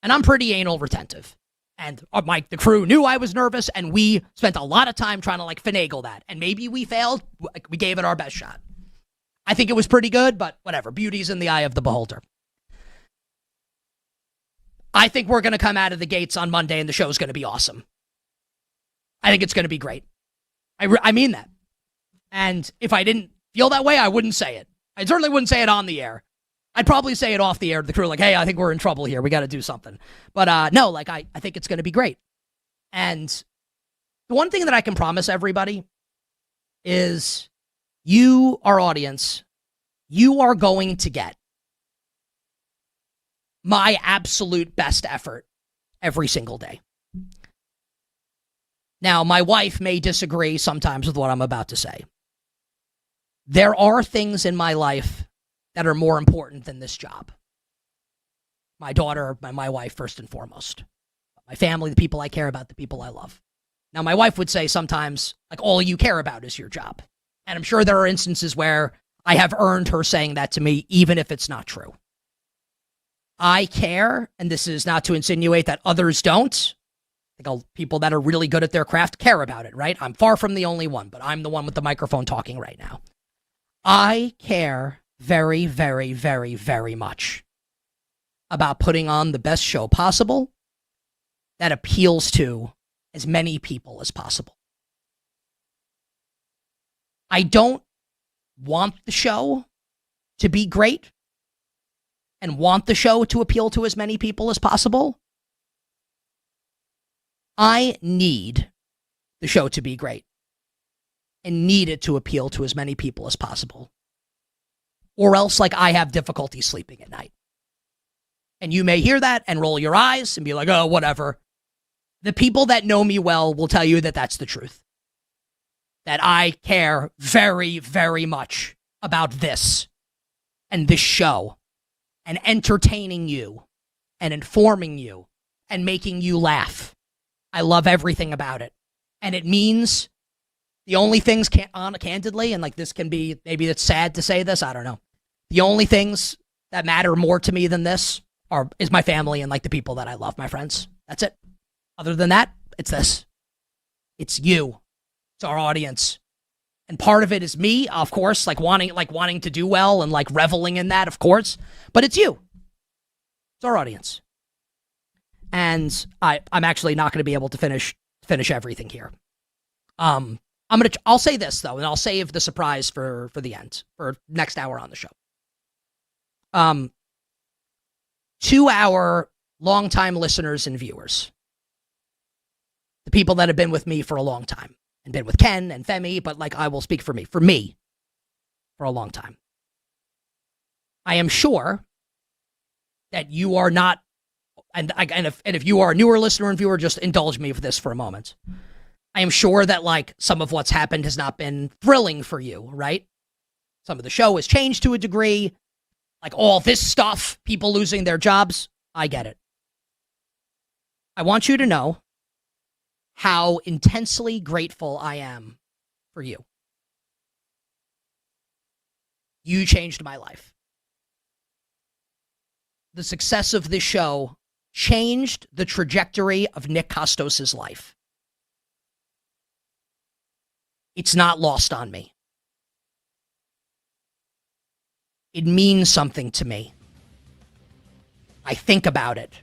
And I'm pretty anal retentive. And the crew knew I was nervous, and we spent a lot of time trying to like finagle that. And maybe we failed. We gave it our best shot. I think it was pretty good, but whatever. Beauty's in the eye of the beholder. I think we're going to come out of the gates on Monday, and the show's going to be awesome. I think it's going to be great. I mean that. And if I didn't feel that way, I wouldn't say it. I certainly wouldn't say it on the air. I'd probably say it off the air to the crew, like, hey, I think we're in trouble here. We got to do something. But no, like, I think it's going to be great. And the one thing that I can promise everybody is you, our audience, you are going to get my absolute best effort every single day. Now, my wife may disagree sometimes with what I'm about to say. There are things in my life that are more important than this job. My daughter, my wife, first and foremost. My family, the people I care about, the people I love. Now, my wife would say sometimes, like, all you care about is your job. And I'm sure there are instances where I have earned her saying that to me, even if it's not true. I care, and this is not to insinuate that others don't. I think people that are really good at their craft care about it, right? I'm far from the only one, but I'm the one with the microphone talking right now. I care very, very, very, very much about putting on the best show possible that appeals to as many people as possible. I don't want the show to be great and want the show to appeal to as many people as possible. I need the show to be great and need it to appeal to as many people as possible. Or else, like, I have difficulty sleeping at night. And you may hear that and roll your eyes and be like, oh, whatever. The people that know me well will tell you that that's the truth. That I care very, very much about this and this show and entertaining you and informing you and making you laugh. I love everything about it. And it means the only things, candidly, and like this can be, maybe it's sad to say this, I don't know. The only things that matter more to me than this is my family and like the people that I love, my friends. That's it. Other than that, it's this. It's you. It's our audience. And part of it is me, of course, like wanting to do well and like reveling in that, of course. But it's you. It's our audience. And I'm actually not going to be able to finish everything here. I'll say this though, and I'll save the surprise for the end, for next hour on the show. To our longtime listeners and viewers, the people that have been with me for a long time, and been with Ken and Femi, but like I will speak for me, for a long time. I am sure that you are not, and if you are a newer listener and viewer, just indulge me with this for a moment. I am sure that like some of what's happened has not been thrilling for you, right? Some of the show has changed to a degree, like all this stuff, people losing their jobs. I get it. I want you to know how intensely grateful I am for you. You changed my life. The success of this show changed the trajectory of Nick Costos' life. It's not lost on me. It means something to me. I think about it.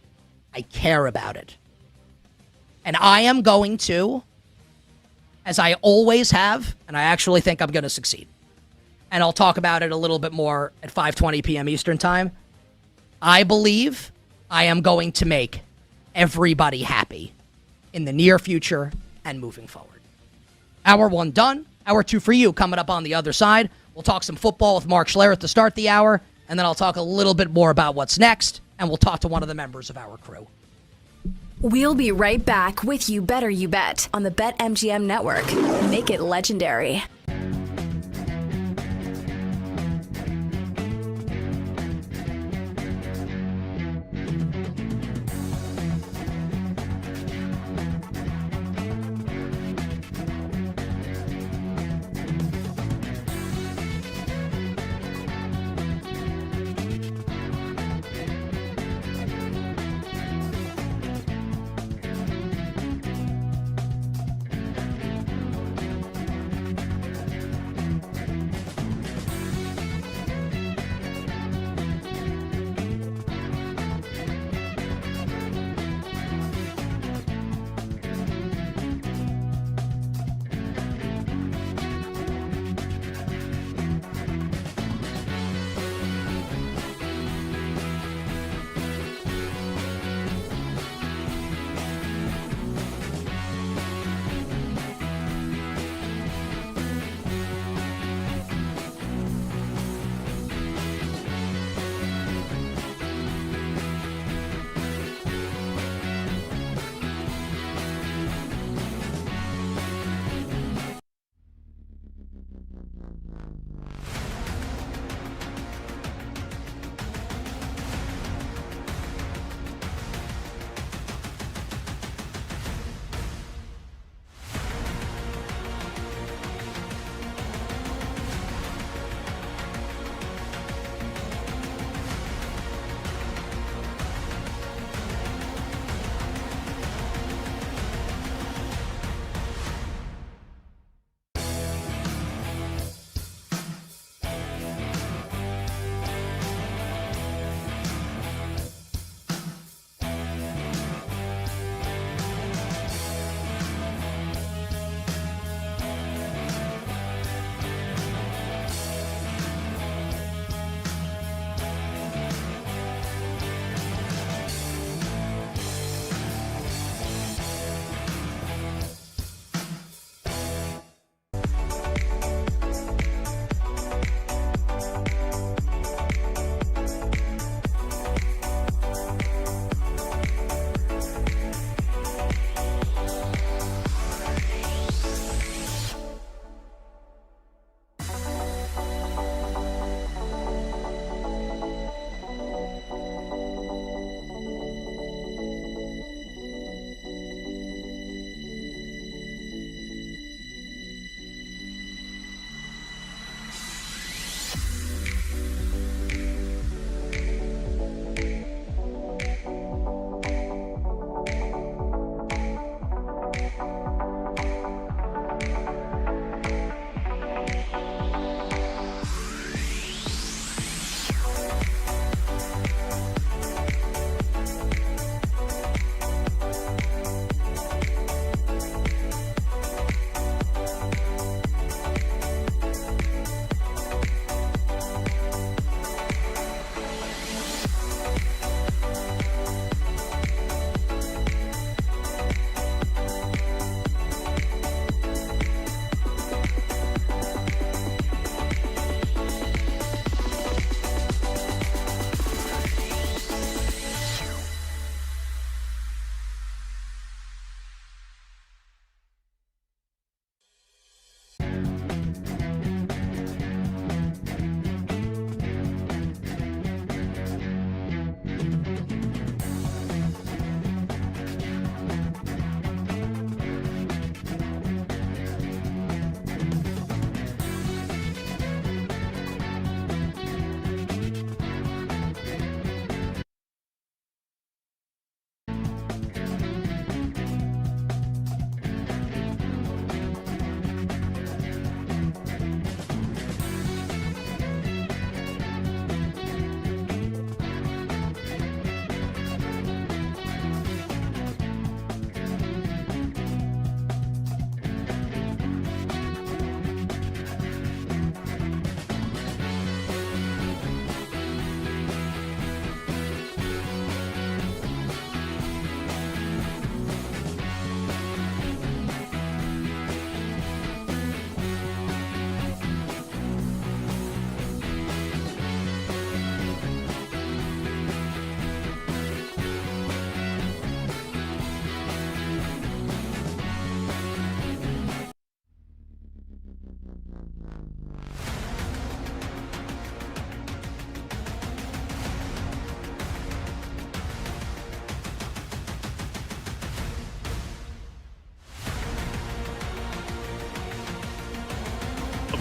I care about it. And I am going to, as I always have, and I actually think I'm going to succeed. And I'll talk about it a little bit more at 5:20 p.m. Eastern time. I believe I am going to make everybody happy in the near future and moving forward. Hour 1 done. Hour 2 for you coming up on the other side. We'll talk some football with Mark Schlereth to start the hour, and then I'll talk a little bit more about what's next, and we'll talk to one of the members of our crew. We'll be right back with You Better You Bet on the BetMGM Network. Make it legendary.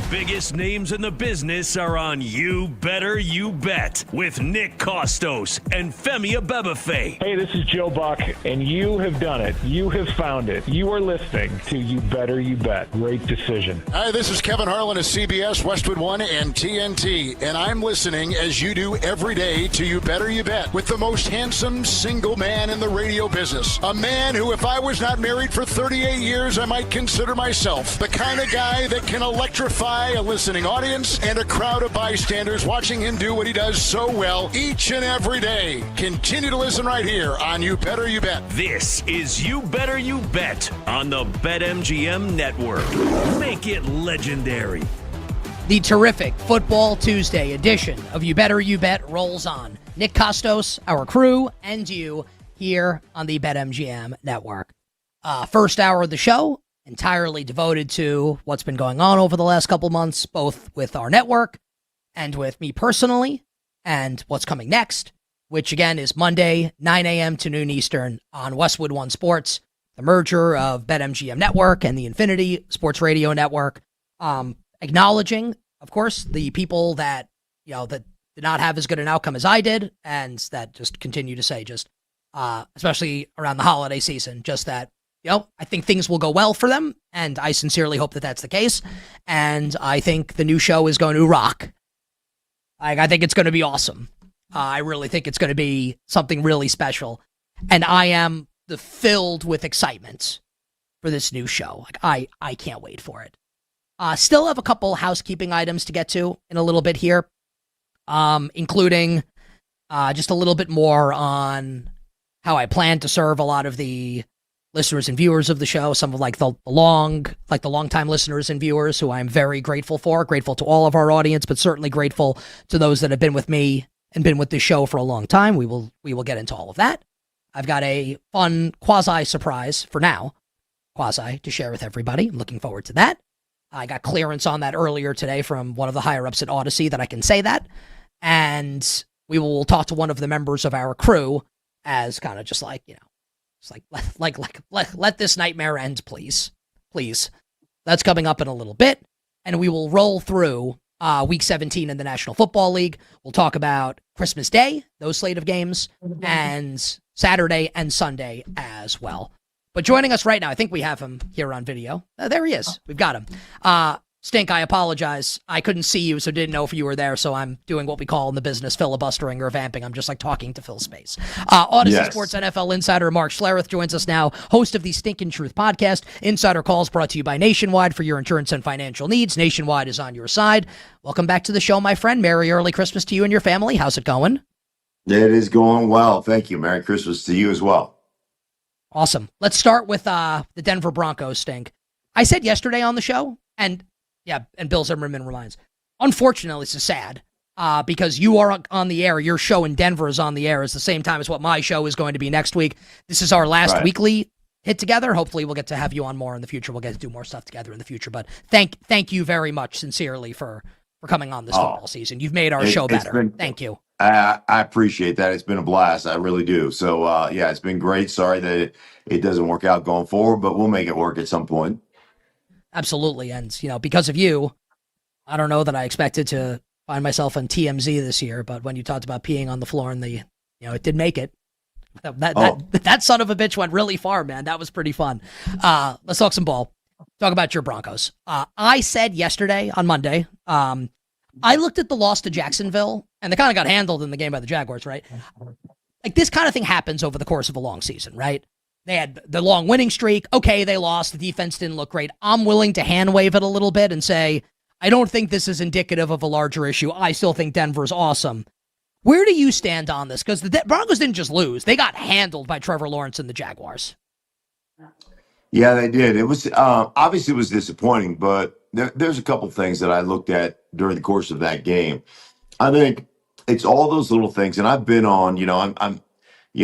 biggest names in the business are on You Better You Bet with Nick Costos and Femi Abebefe. Hey, this is Joe Buck, and you have done it. You have found it. You are listening to You Better You Bet. Great decision. Hi, this is Kevin Harlan of CBS, Westwood One, and TNT, and I'm listening as you do every day to You Better You Bet with the most handsome single man in the radio business. A man who, if I was not married for 38 years, I might consider myself the kind of guy that can electrify a listening audience and a crowd of bystanders watching him do what he does so well each and every day. Continue to listen right here on You Better You Bet. This is You Better You Bet on the BetMGM Network. Make it legendary. The terrific Football Tuesday edition of You Better You Bet rolls on. Nick Costos, our crew, and you here on the BetMGM Network. First hour of the show, entirely devoted to what's been going on over the last couple months, both with our network and with me personally, and what's coming next, which again is Monday, 9 a.m. to noon Eastern on Westwood One Sports, the merger of BetMGM Network and the Infinity Sports Radio Network. Acknowledging, of course, the people that, that did not have as good an outcome as I did, and that just continue to say, especially around the holiday season, just that, I think things will go well for them, and I sincerely hope that that's the case, and I think the new show is going to rock. I think it's going to be awesome. I really think it's going to be something really special, and I am filled with excitement for this new show. I can't wait for it. Still have a couple housekeeping items to get to in a little bit here, including just a little bit more on how I plan to serve a lot of the listeners and viewers of the show, some of the long-time listeners and viewers who I'm very grateful for, grateful to all of our audience, but certainly grateful to those that have been with me and been with the show for a long time. We will get into all of that. I've got a fun quasi-surprise for now, to share with everybody. I'm looking forward to that. I got clearance on that earlier today from one of the higher-ups at Odyssey that I can say that, and we will talk to one of the members of our crew as kind of just let this nightmare end, please. Please. That's coming up in a little bit, and we will roll through Week 17 in the National Football League. We'll talk about Christmas Day, those slate of games, and Saturday and Sunday as well. But joining us right now, I think we have him here on video. There he is. We've got him. Stink, I apologize. I couldn't see you, so didn't know if you were there, so I'm doing what we call in the business filibustering or vamping. I'm just talking to fill space. Odyssey Sports NFL insider Mark Schlereth joins us now, host of the Stinkin' Truth podcast. Insider Calls brought to you by Nationwide for your insurance and financial needs. Nationwide is on your side. Welcome back to the show, my friend. Merry early Christmas to you and your family. How's it going? It is going well. Thank you. Merry Christmas to you as well. Awesome. Let's start with the Denver Broncos, Stink. I said yesterday on the show, and Bill Zimmerman reminds, unfortunately, this is sad because you are on the air. Your show in Denver is on the air at the same time as what my show is going to be next week. This is our last weekly hit together. Hopefully, we'll get to have you on more in the future. We'll get to do more stuff together in the future. But thank you very much, sincerely, for coming on this football season. You've made our show better. Thank you. I appreciate that. It's been a blast. I really do. So, it's been great. Sorry that it doesn't work out going forward, but we'll make it work at some point. Absolutely. And, because of you, I don't know that I expected to find myself on TMZ this year, but when you talked about peeing on the floor and it did make it. That son of a bitch went really far, man. That was pretty fun. Let's talk some ball. Talk about your Broncos. I said yesterday on Monday, I looked at the loss to Jacksonville, and they kind of got handled in the game by the Jaguars, right? This kind of thing happens over the course of a long season, right? They had the long winning streak. Okay, they lost. The defense didn't look great. I'm willing to hand wave it a little bit and say, I don't think this is indicative of a larger issue. I still think Denver's awesome. Where do you stand on this? Because the Broncos didn't just lose. They got handled by Trevor Lawrence and the Jaguars. Yeah, they did. It was obviously it was disappointing, but there's a couple things that I looked at during the course of that game. I think it's all those little things, and I've been on.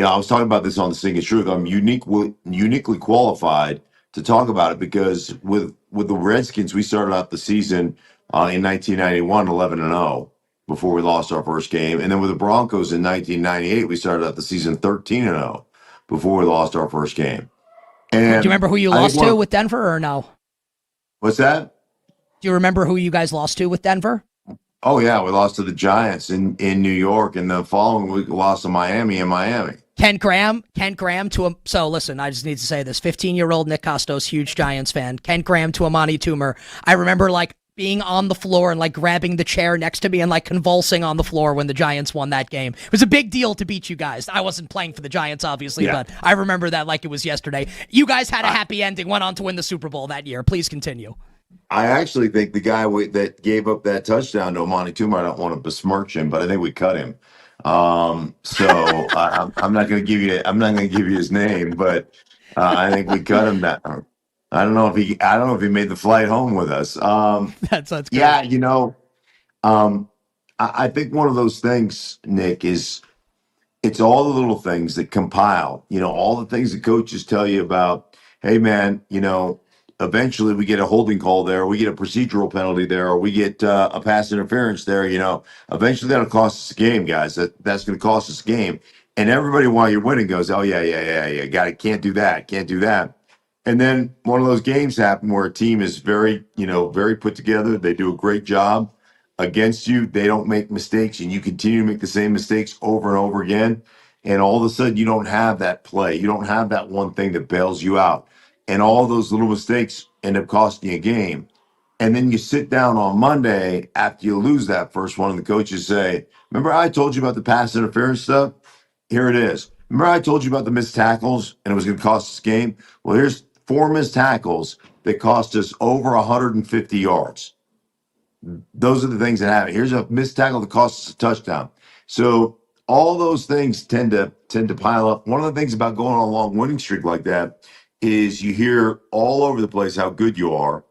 I was talking about this on the Stinkin' Truth. I'm uniquely qualified to talk about it because with the Redskins, we started out the season in 1991 11-0 before we lost our first game, and then with the Broncos in 1998, we started out the season 13-0 before we lost our first game. And do you remember who you lost to with Denver or no? What's that? Do Do you remember who you guys lost to with Denver? Oh yeah, we lost to the Giants in New York, and the following week we lost to Miami in Miami. Kent Graham to him. So listen, I just need to say this: 15-year-old Nick Costos, huge Giants fan. Kent Graham to Amani Toomer. I remember like being on the floor and like grabbing the chair next to me and like convulsing on the floor when the Giants won that game. It was a big deal to beat you guys. I wasn't playing for the Giants, obviously, but I remember that like it was yesterday. You guys had a happy ending, went on to win the Super Bowl that year. Please continue. I actually think the guy that gave up that touchdown to Amani Toomer, I don't want to besmirch him, but I think we cut him. So I'm not going to give you his name, but I think we cut him. That I don't know if he made the flight home with us. That's great. Yeah, I think one of those things, Nick, is it's all the little things that compile. All the things that coaches tell you about. Hey, man, eventually we get a holding call there, we get a procedural penalty there, or we get a pass interference there. Eventually that'll cost us a game, guys. That's going to cost us a game. And everybody, while you're winning, goes, oh yeah, got it. Can't do that. And then one of those games happen where a team is very put together. They do a great job against you. They don't make mistakes, and you continue to make the same mistakes over and over again. And all of a sudden, you don't have that play. You don't have that one thing that bails you out. And all those little mistakes end up costing you a game. And then you sit down on Monday after you lose that first one, and the coaches say, remember I told you about the pass interference stuff? Here it is. Remember I told you about the missed tackles and it was going to cost us a game? Well, here's 4 missed tackles that cost us over 150 yards. Those are the things that happen. Here's a missed tackle that costs us a touchdown. So all those things tend to pile up. One of the things about going on a long winning streak like that is you hear all over the place how good you are,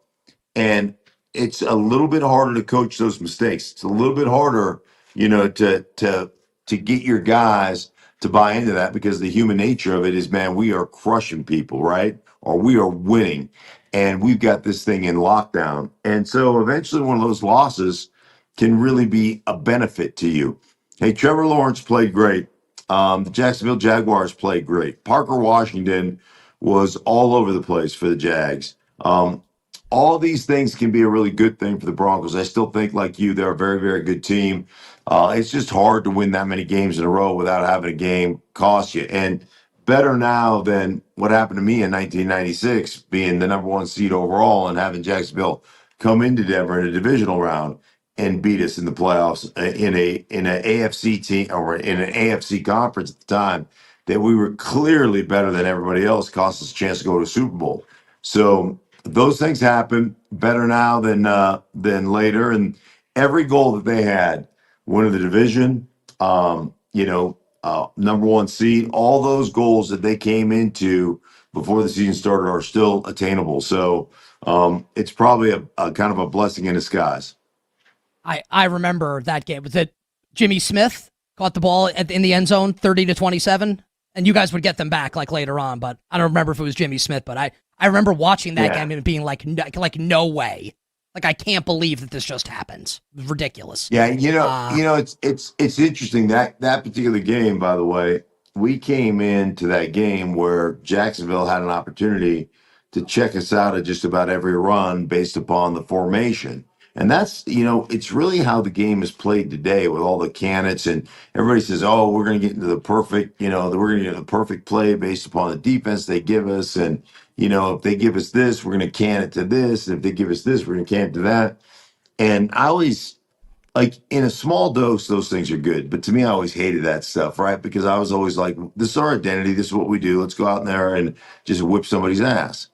and it's a little bit harder to coach those mistakes. It's a little bit harder, to get your guys to buy into that, because the human nature of it is, man, we are crushing people, right? Or we are winning, and we've got this thing in lockdown. And so eventually one of those losses can really be a benefit to you. Hey, Trevor Lawrence played great. The Jacksonville Jaguars played great. Parker Washington was all over the place for the Jags. All these things can be a really good thing for the Broncos. I still think, like you, they're a very, very good team. It's just hard to win that many games in a row without having a game cost you. And better now than what happened to me in 1996, being the number 1 seed overall and having Jacksonville come into Denver in a divisional round and beat us in the playoffs in an AFC team, or in an AFC conference at the time, that we were clearly better than everybody else, cost us a chance to go to a Super Bowl. So those things happen. Better now than later. And every goal that they had, winning the division, number 1 seed, all those goals that they came into before the season started are still attainable. So it's probably a kind of a blessing in disguise. I remember that game. Was it Jimmy Smith caught the ball in the end zone, 30-27? And you guys would get them back like later on, but I don't remember if it was Jimmy Smith. But I remember watching that game and being like no way. Like, I can't believe that this just happens. It's ridiculous. Yeah, it's interesting that particular game, by the way, we came into that game where Jacksonville had an opportunity to check us out at just about every run based upon the formation. And that's, it's really how the game is played today with all the candidates, and everybody says, oh, we're going to get into the perfect, we're going to get the perfect play based upon the defense they give us. And, if they give us this, we're going to can it to this. And if they give us this, we're going to can it to that. And I always, like, in a small dose, those things are good. But to me, I always hated that stuff, right? Because I was always like, this is our identity. This is what we do. Let's go out there and just whip somebody's ass.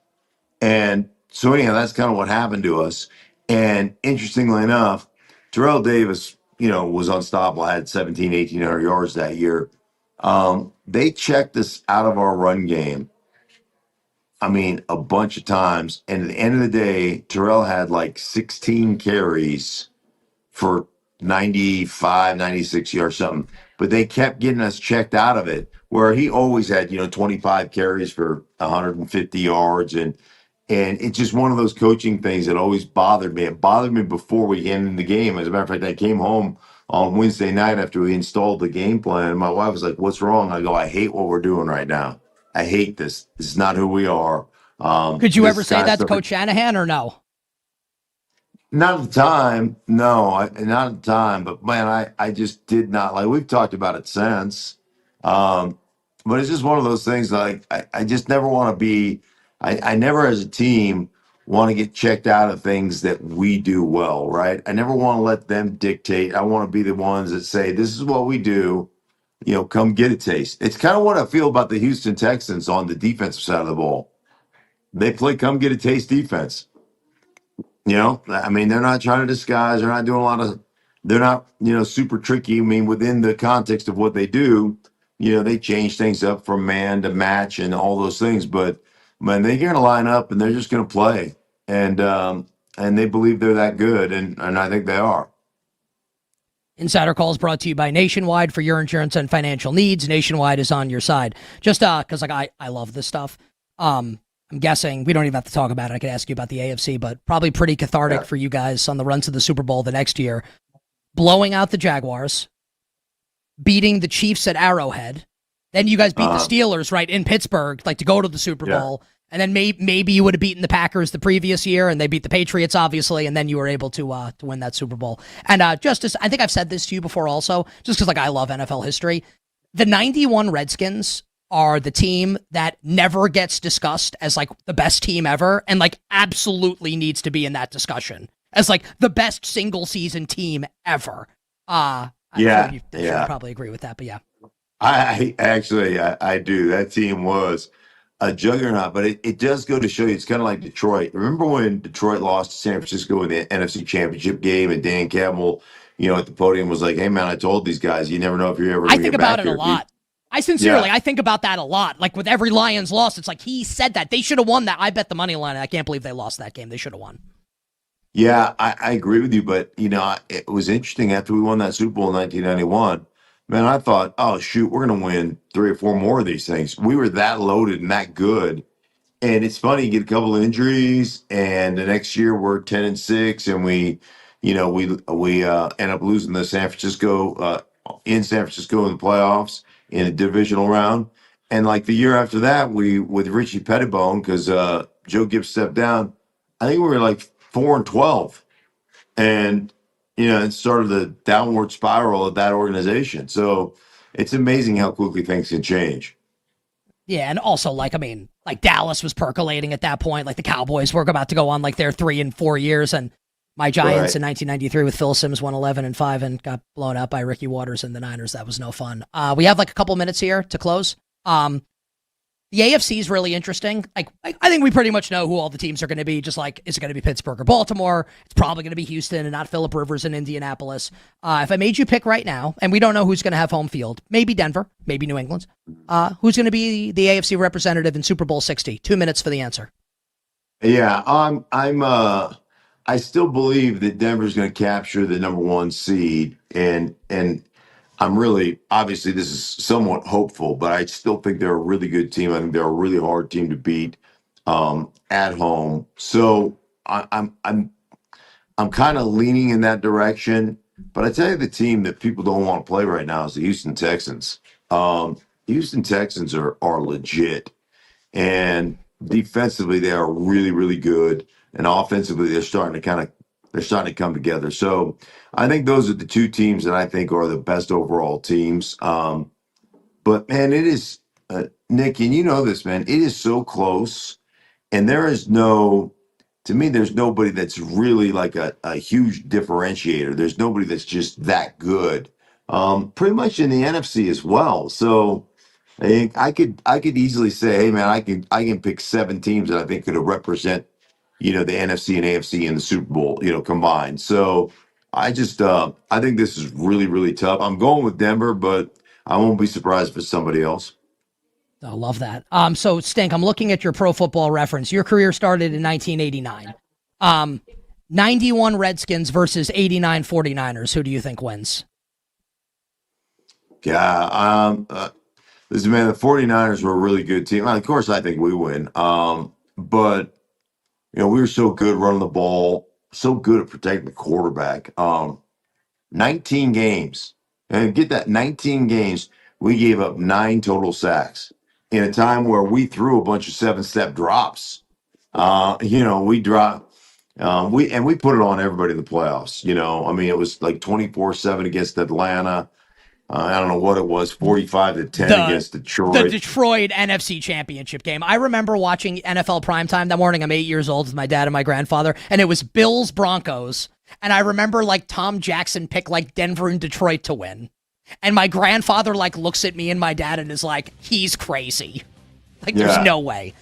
And so anyhow, that's kind of what happened to us. And interestingly enough, Terrell Davis, was unstoppable. I had 1,800 yards that year. They checked us out of our run game, a bunch of times. And at the end of the day, Terrell had like 16 carries for 95, 96 yards, something. But they kept getting us checked out of it, where he always had, 25 carries for 150 yards. And it's just one of those coaching things that always bothered me. It bothered me before we ended the game. As a matter of fact, I came home on Wednesday night after we installed the game plan, and my wife was like, what's wrong? I go, I hate what we're doing right now. I hate this. This is not who we are. Could you ever say that's Coach Shanahan or no? Not at the time, no, not at the time. But man, I just did not like. We've talked about it since, um, but it's just one of those things. Like I just never want to be. I never, as a team, want to get checked out of things that we do well. Right? I never want to let them dictate. I want to be the ones that say, "This is what we do." Come get a taste. It's kind of what I feel about the Houston Texans on the defensive side of the ball. They play come get a taste defense. I mean, they're not trying to disguise. They're not doing a lot of, they're not, super tricky. I mean, within the context of what they do, they change things up from man to match and all those things. But man, they're going to line up and they're just going to play. And they believe they're that good. And I think they are. Insider Calls brought to you by Nationwide. For your insurance and financial needs, Nationwide is on your side. Just because I love this stuff. I'm guessing we don't even have to talk about it. I could ask you about the AFC, but probably pretty cathartic for you guys on the run to the Super Bowl the next year. Blowing out the Jaguars, beating the Chiefs at Arrowhead. Then you guys beat the Steelers, right, in Pittsburgh, like to go to the Super Bowl. And then maybe you would have beaten the Packers the previous year, and they beat the Patriots, obviously, and then you were able to win that Super Bowl. And just as I think I've said this to you before also, just because I love NFL history, the 91 Redskins are the team that never gets discussed as the best team ever, and absolutely needs to be in that discussion as the best single season team ever. I'm sure you probably agree with that, but yeah. I actually do. That team was a juggernaut, but it does go to show you it's kind of like Detroit. Remember when Detroit lost to San Francisco in the NFC Championship game, and Dan Campbell, at the podium was like, "Hey man, I told these guys, you never know if you're ever going to get back here." I think about it a lot. I sincerely, I think about that a lot. With every Lions loss, it's he said that. They should have won that. I bet the money line. I can't believe they lost that game. They should have won. Yeah, I agree with you, but it was interesting after we won that Super Bowl in 1991. Man, I thought, oh shoot, we're going to win 3 or 4 more of these things. We were that loaded and that good. And it's funny, you get a couple of injuries, and the next year we're 10-6, and we end up losing the San Francisco in San Francisco in the playoffs in a divisional round. And the year after that, we with Richie Pettibone, because Joe Gibbs stepped down, I think we were 4-12, and it started the downward spiral of that organization. So it's amazing how quickly things can change. Yeah, and also Dallas was percolating at that point. The Cowboys were about to go on their 3 and 4 years, and my Giants in 1993 with Phil Simms won 11-5 and got blown out by Ricky Waters and the Niners. That was no fun. We have a couple minutes here to close. The AFC is really interesting. I think we pretty much know who all the teams are going to be. Just is it going to be Pittsburgh or Baltimore? It's probably going to be Houston and not Phillip Rivers in Indianapolis. If I made you pick right now, and we don't know who's going to have home field, maybe Denver, maybe New England. Who's going to be the AFC representative in Super Bowl 60? 2 minutes for the answer. Yeah, I still believe that Denver's going to capture the number 1 seed, and I'm really, obviously this is somewhat hopeful, but I still think they're a really good team. I think they're a really hard team to beat at home. So I'm kind of leaning in that direction. But I tell you, the team that people don't want to play right now is the Houston Texans. Houston Texans are legit, and defensively they are really, really good, and offensively they're starting to come together. So I think those are the 2 teams that I think are the best overall teams. But man, it is Nick, and you know this, man. It is so close, and there's nobody that's really a huge differentiator. There's nobody that's just that good. Pretty much in the NFC as well. So I think I could easily say, hey man, I can pick 7 teams that I think could represent the NFC and AFC in the Super Bowl, combined. So I think this is really, really tough. I'm going with Denver, but I won't be surprised if it's somebody else. I love that. So Stink, I'm looking at your Pro Football Reference. Your career started in 1989. 91 Redskins versus 89 49ers. Who do you think wins? Yeah, listen, man, the 49ers were a really good team. Of course, I think we win. But we were so good running the ball, so good at protecting the quarterback. 19 games. And get that, 19 games, we gave up 9 total sacks in a time where we threw a bunch of 7-step drops. We dropped, We put it on everybody in the playoffs. I mean, it was like 24-7 against Atlanta. I don't know what it was, 45-10 against Detroit. The Detroit NFC Championship game. I remember watching NFL primetime that morning. I'm 8 years old with my dad and my grandfather, and it was Bills Broncos. And I remember Tom Jackson picked Denver and Detroit to win. And my grandfather looks at me and my dad and is like, he's crazy. There's no way.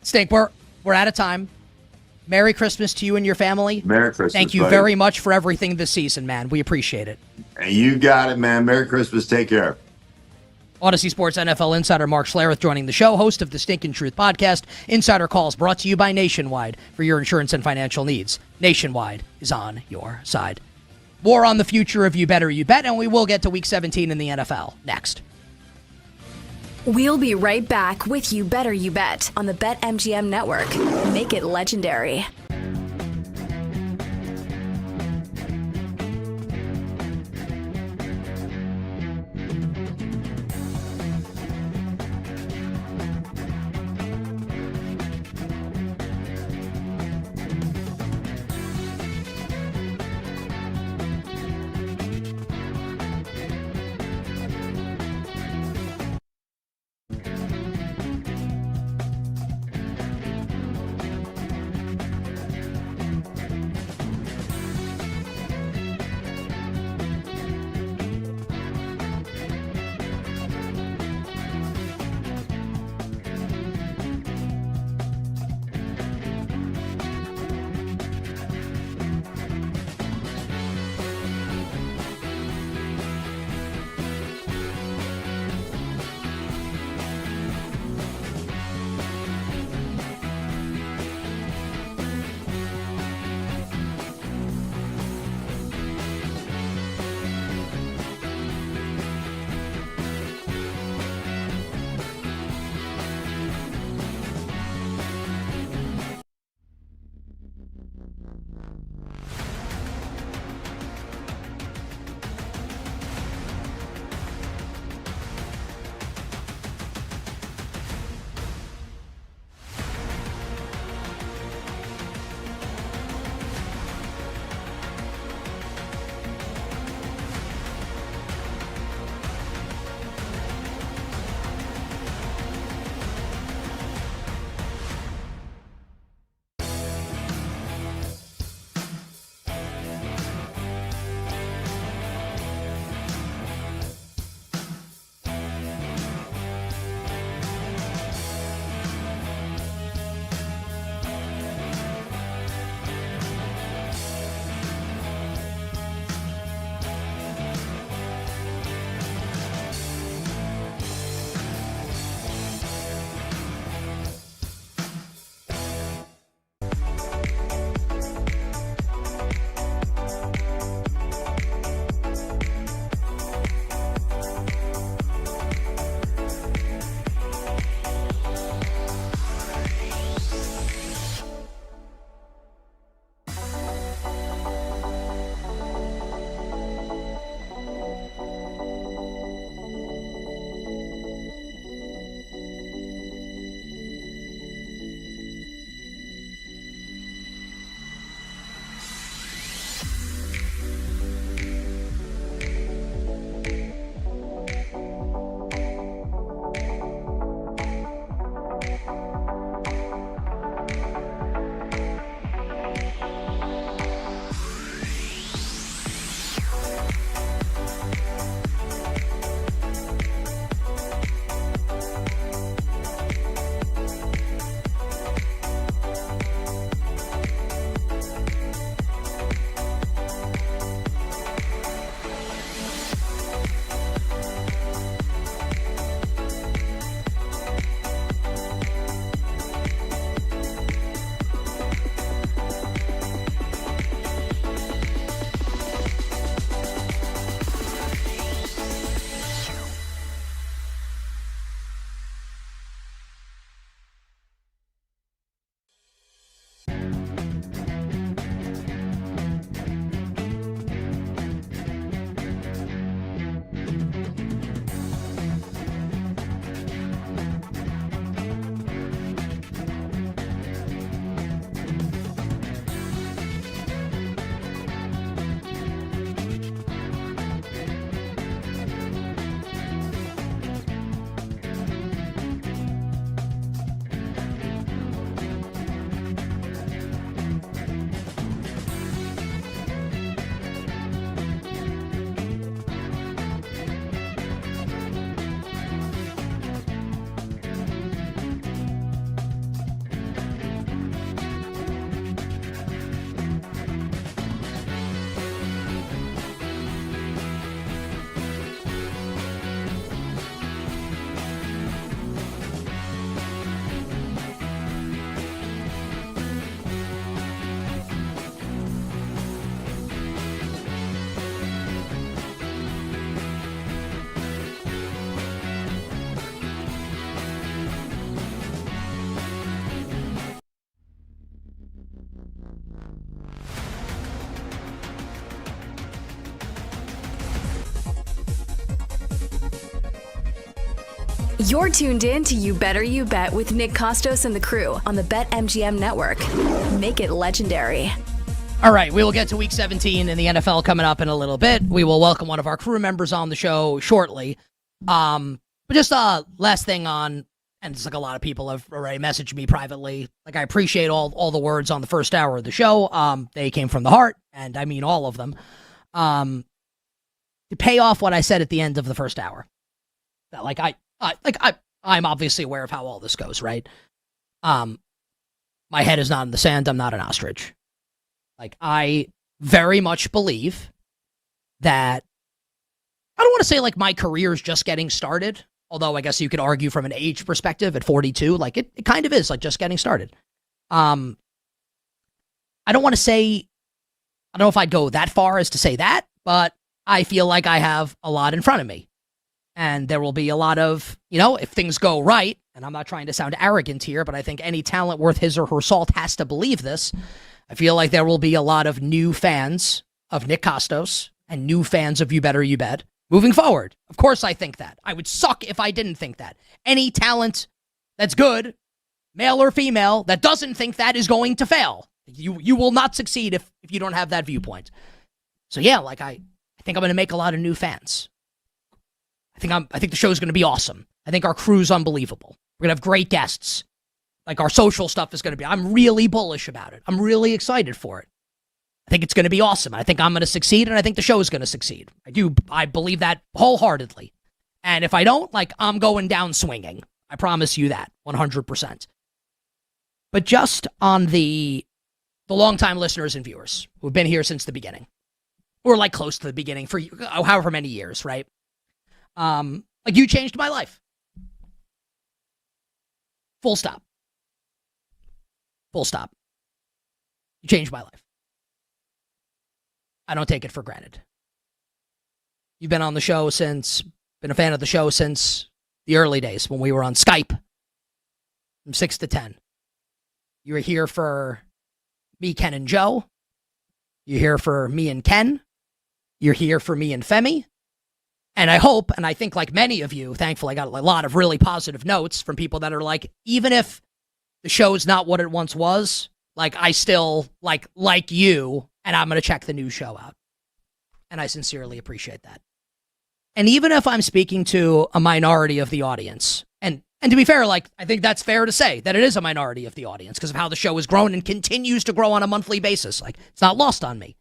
Stink, we're out of time. Merry Christmas to you and your family. Merry Christmas. Thank you very much for everything this season, man. We appreciate it. You got it, man. Merry Christmas. Take care. Odyssey Sports NFL insider Mark Schlereth joining the show, host of the Stinkin' Truth podcast. Insider Calls brought to you by Nationwide for your insurance and financial needs. Nationwide is on your side. More on the future of You Better You Bet, and we will get to Week 17 in the NFL next. We'll be right back with You Better You Bet on the BetMGM network. Make it legendary. You're tuned in to You Better You Bet with Nick Costos and the crew on the BetMGM network. Make it legendary. All right, we will get to Week 17 in the NFL coming up in a little bit. We will welcome one of our crew members on the show shortly. But just last thing on, and it's like a lot of people have already messaged me privately. Like, I appreciate all the words on the first hour of the show. They came from the heart, and I mean all of them. To pay off what I said at the end of the first hour, that I'm obviously aware of how all this goes, right? My head is not in the sand. I'm not an ostrich. Like, I very much believe that, I don't want to say like my career is just getting started, although I guess you could argue from an age perspective at 42, like it kind of is like just getting started. I don't want to say, I don't know if I'd go that far as to say that, but I feel like I have a lot in front of me. And there will be a lot of, if things go right, and I'm not trying to sound arrogant here, but I think any talent worth his or her salt has to believe this. I feel like there will be a lot of new fans of Nick Costos and new fans of You Better You Bet moving forward. Of course I think that. I would suck if I didn't think that. Any talent that's good, male or female, that doesn't think that is going to fail. You will not succeed if you don't have that viewpoint. So yeah, like I think I'm going to make a lot of new fans. I think the show is going to be awesome. I think our crew's unbelievable. We're going to have great guests. Like, our social stuff is going to be, I'm really bullish about it. I'm really excited for it. I think it's going to be awesome. I think I'm going to succeed, and I think the show is going to succeed. I believe that wholeheartedly. And if I don't, like, I'm going down swinging. I promise you that, 100%. But just on the longtime listeners and viewers who've been here since the beginning, or like close to the beginning for however many years, right? Like, you changed my life. Full stop. Full stop. You changed my life. I don't take it for granted. You've been on the show been a fan of the show since the early days when we were on Skype from 6 to 10. You were here for me, Ken, and Joe. You're here for me and Ken. You're here for me and Femi. And I hope, and I think like many of you, thankfully, I got a lot of really positive notes from people that are like, even if the show is not what it once was, like, I still like you, and I'm going to check the new show out. And I sincerely appreciate that. And even if I'm speaking to a minority of the audience, and to be fair, like, I think that's fair to say that it is a minority of the audience because of how the show has grown and continues to grow on a monthly basis. Like, it's not lost on me.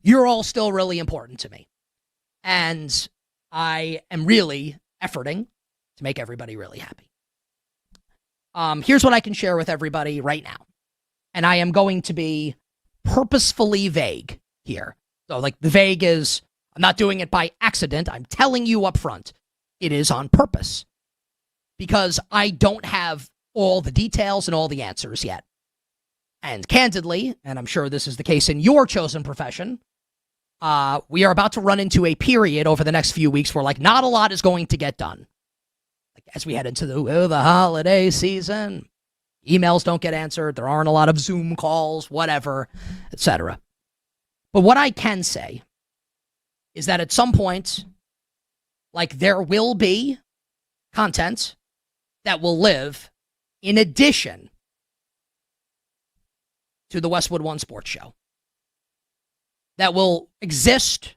You're all still really important to me. And I am really efforting to make everybody really happy. Here's what I can share with everybody right now. And I am going to be purposefully vague here. So, like, the vague is, I'm not doing it by accident. I'm telling you up front. It is on purpose. Because I don't have all the details and all the answers yet. And candidly, and I'm sure this is the case in your chosen profession, we are about to run into a period over the next few weeks where, like, not a lot is going to get done. Like, as we head into the holiday season, emails don't get answered, there aren't a lot of Zoom calls, whatever, etc. But what I can say is that at some point, like, there will be content that will live in addition to the Westwood One Sports Show, that will exist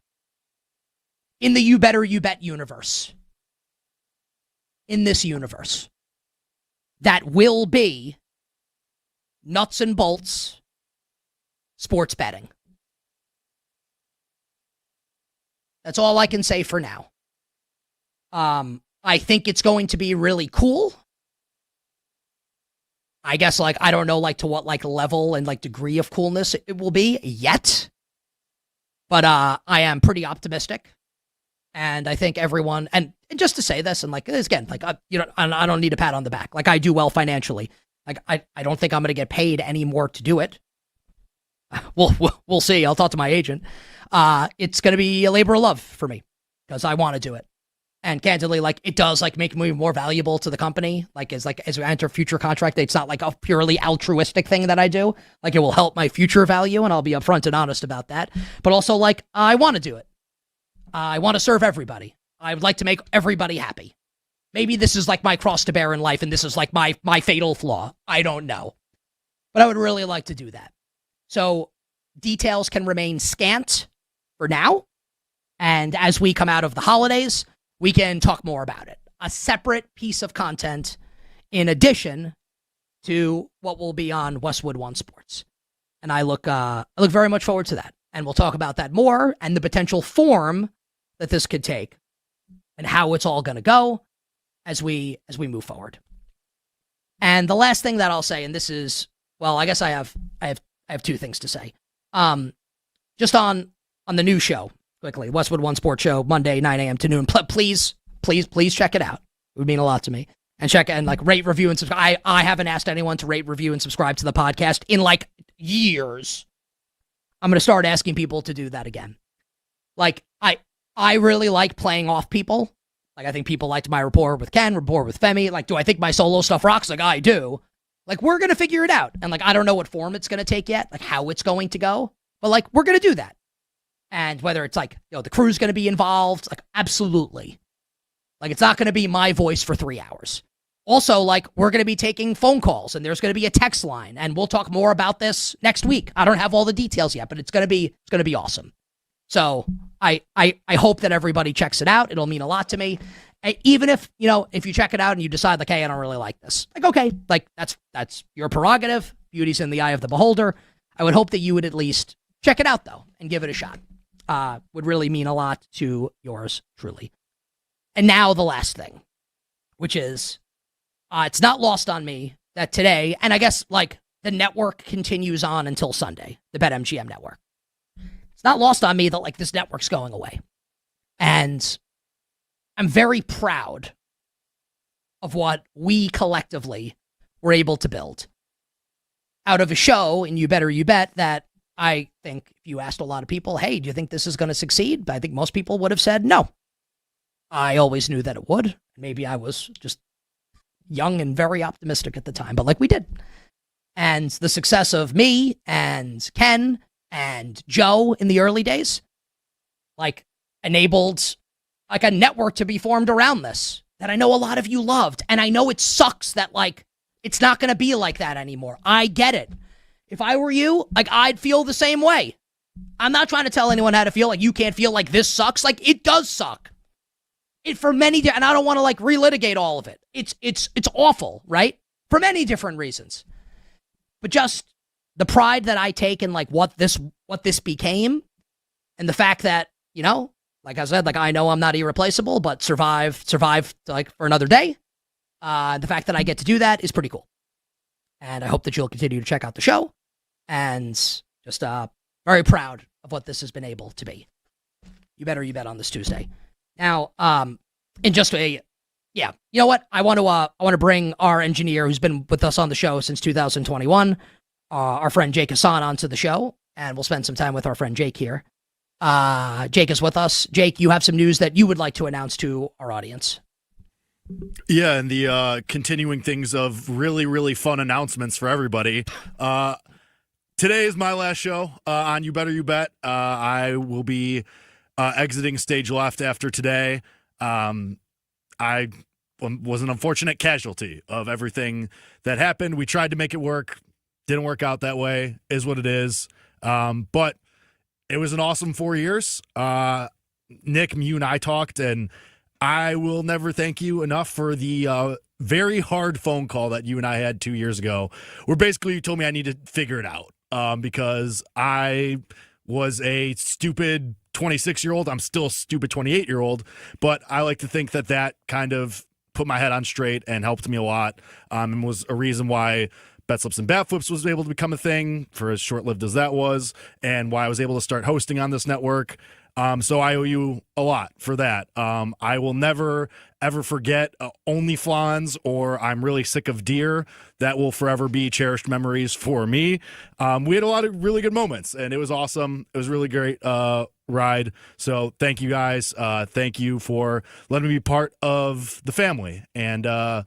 in the You Better You Bet universe. In this universe. That will be nuts and bolts sports betting. That's all I can say for now. I think it's going to be really cool. I guess, like, I don't know, like, to what, like, level and, like, degree of coolness it will be yet. But I am pretty optimistic. And I think everyone, and just to say this, and, like, again, like, I don't need a pat on the back. Like, I do well financially. Like, I don't think I'm going to get paid any more to do it. We'll see. I'll talk to my agent. It's going to be a labor of love for me because I want to do it. And candidly, like, it does, like, make me more valuable to the company. Like, as we enter future contract, it's not like a purely altruistic thing that I do. Like, it will help my future value, and I'll be upfront and honest about that. But also, like, I want to do it. I want to serve everybody. I would like to make everybody happy. Maybe this is like my cross to bear in life, and this is like my fatal flaw. I don't know. But I would really like to do that. So details can remain scant for now. And as we come out of the holidays, we can talk more about it. A separate piece of content in addition to what will be on Westwood One Sports. And I look very much forward to that. And we'll talk about that more and the potential form that this could take and how it's all going to go as we move forward. And the last thing that I'll say, and this is, well, I guess I have two things to say. Just on the new show, quickly, Westwood One Sports Show, Monday, 9 a.m. to noon. Please check it out. It would mean a lot to me. And check and rate, review, and subscribe. I haven't asked anyone to rate, review, and subscribe to the podcast in years. I'm going to start asking people to do that again. I really like playing off people. I think people liked my rapport with Ken, rapport with Femi. Do I think my solo stuff rocks? I do. We're going to figure it out. And I don't know what form it's going to take yet, how it's going to go. But we're going to do that. And whether it's the crew's going to be involved, absolutely. It's not going to be my voice for 3 hours. Also, we're going to be taking phone calls, and there's going to be a text line, and we'll talk more about this next week. I don't have all the details yet, but it's going to be awesome. So I hope that everybody checks it out. It'll mean a lot to me. Even if you check it out and you decide hey, I don't really like this. Okay, that's your prerogative. Beauty's in the eye of the beholder. I would hope that you would at least check it out though and give it a shot. Would really mean a lot to yours truly. And now the last thing, which is it's not lost on me that today, and I guess the network continues on until Sunday, the BetMGM network. It's not lost on me that this network's going away. And I'm very proud of what we collectively were able to build out of a show, and You Better You Bet, that I think if you asked a lot of people, hey, do you think this is going to succeed? I think most people would have said no. I always knew that it would. Maybe I was just young and very optimistic at the time, but we did. And the success of me and Ken and Joe in the early days, enabled a network to be formed around this that I know a lot of you loved. And I know it sucks that it's not going to be like that anymore. I get it. If I were you, I'd feel the same way. I'm not trying to tell anyone how to feel. You can't feel this sucks. It does suck. For many, and I don't want to relitigate all of it. It's awful, right? For many different reasons. But just the pride that I take in what this became, and the fact that, like I said, I know I'm not irreplaceable, but survive for another day. The fact that I get to do that is pretty cool. And I hope that you'll continue to check out the show, and just very proud of what this has been able to be. You Better You Bet on this Tuesday. Now, in just you know what? I want to bring our engineer who's been with us on the show since 2021, our friend Jake Hassan, onto the show, and we'll spend some time with our friend Jake here. Jake is with us. Jake, you have some news that you would like to announce to our audience. Yeah, and the continuing things of really, really fun announcements for everybody. Today is my last show on You Better You Bet. I will be exiting stage left after today. I was an unfortunate casualty of everything that happened. We tried to make it work. Didn't work out that way. Is what it is. But it was an awesome 4 years. Nick, you and I talked, and I will never thank you enough for the very hard phone call that you and I had 2 years ago, where basically you told me I need to figure it out because I was a stupid 26-year-old. I'm still a stupid 28-year-old, but I like to think that kind of put my head on straight and helped me a lot, and was a reason why Bet Slips and Bat Flips was able to become a thing, for as short-lived as that was, and why I was able to start hosting on this network. So I owe you a lot for that. I will never, ever forget Only Flans or I'm Really Sick of Deer. That will forever be cherished memories for me. We had a lot of really good moments, and it was awesome. It was a really great ride. So thank you guys. Thank you for letting me be part of the family. And it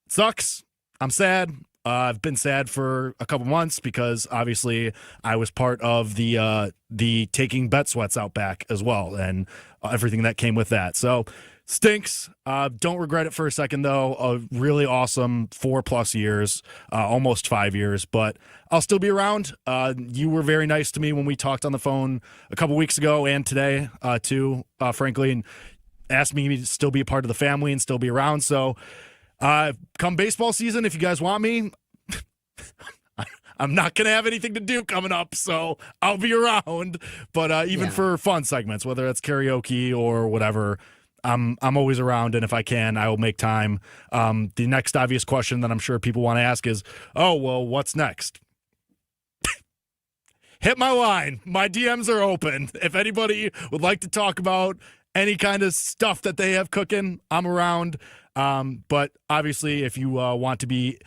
sucks. I'm sad. I've been sad for a couple months because obviously I was part of the taking bet sweats out back as well, and everything that came with that. So Stinks. Don't regret it for a second, though. A really awesome 4+ years, almost 5 years, but I'll still be around. You were very nice to me when we talked on the phone a couple weeks ago and today, too, frankly, and asked me to still be a part of the family and still be around. So come baseball season, if you guys want me, I'm not going to have anything to do coming up, so I'll be around. But even for fun segments, whether it's karaoke or whatever, I'm always around, and if I can, I will make time. The next obvious question that I'm sure people want to ask is, oh, well, what's next? Hit my line. My DMs are open. If anybody would like to talk about any kind of stuff that they have cooking, I'm around. But obviously, if you want to be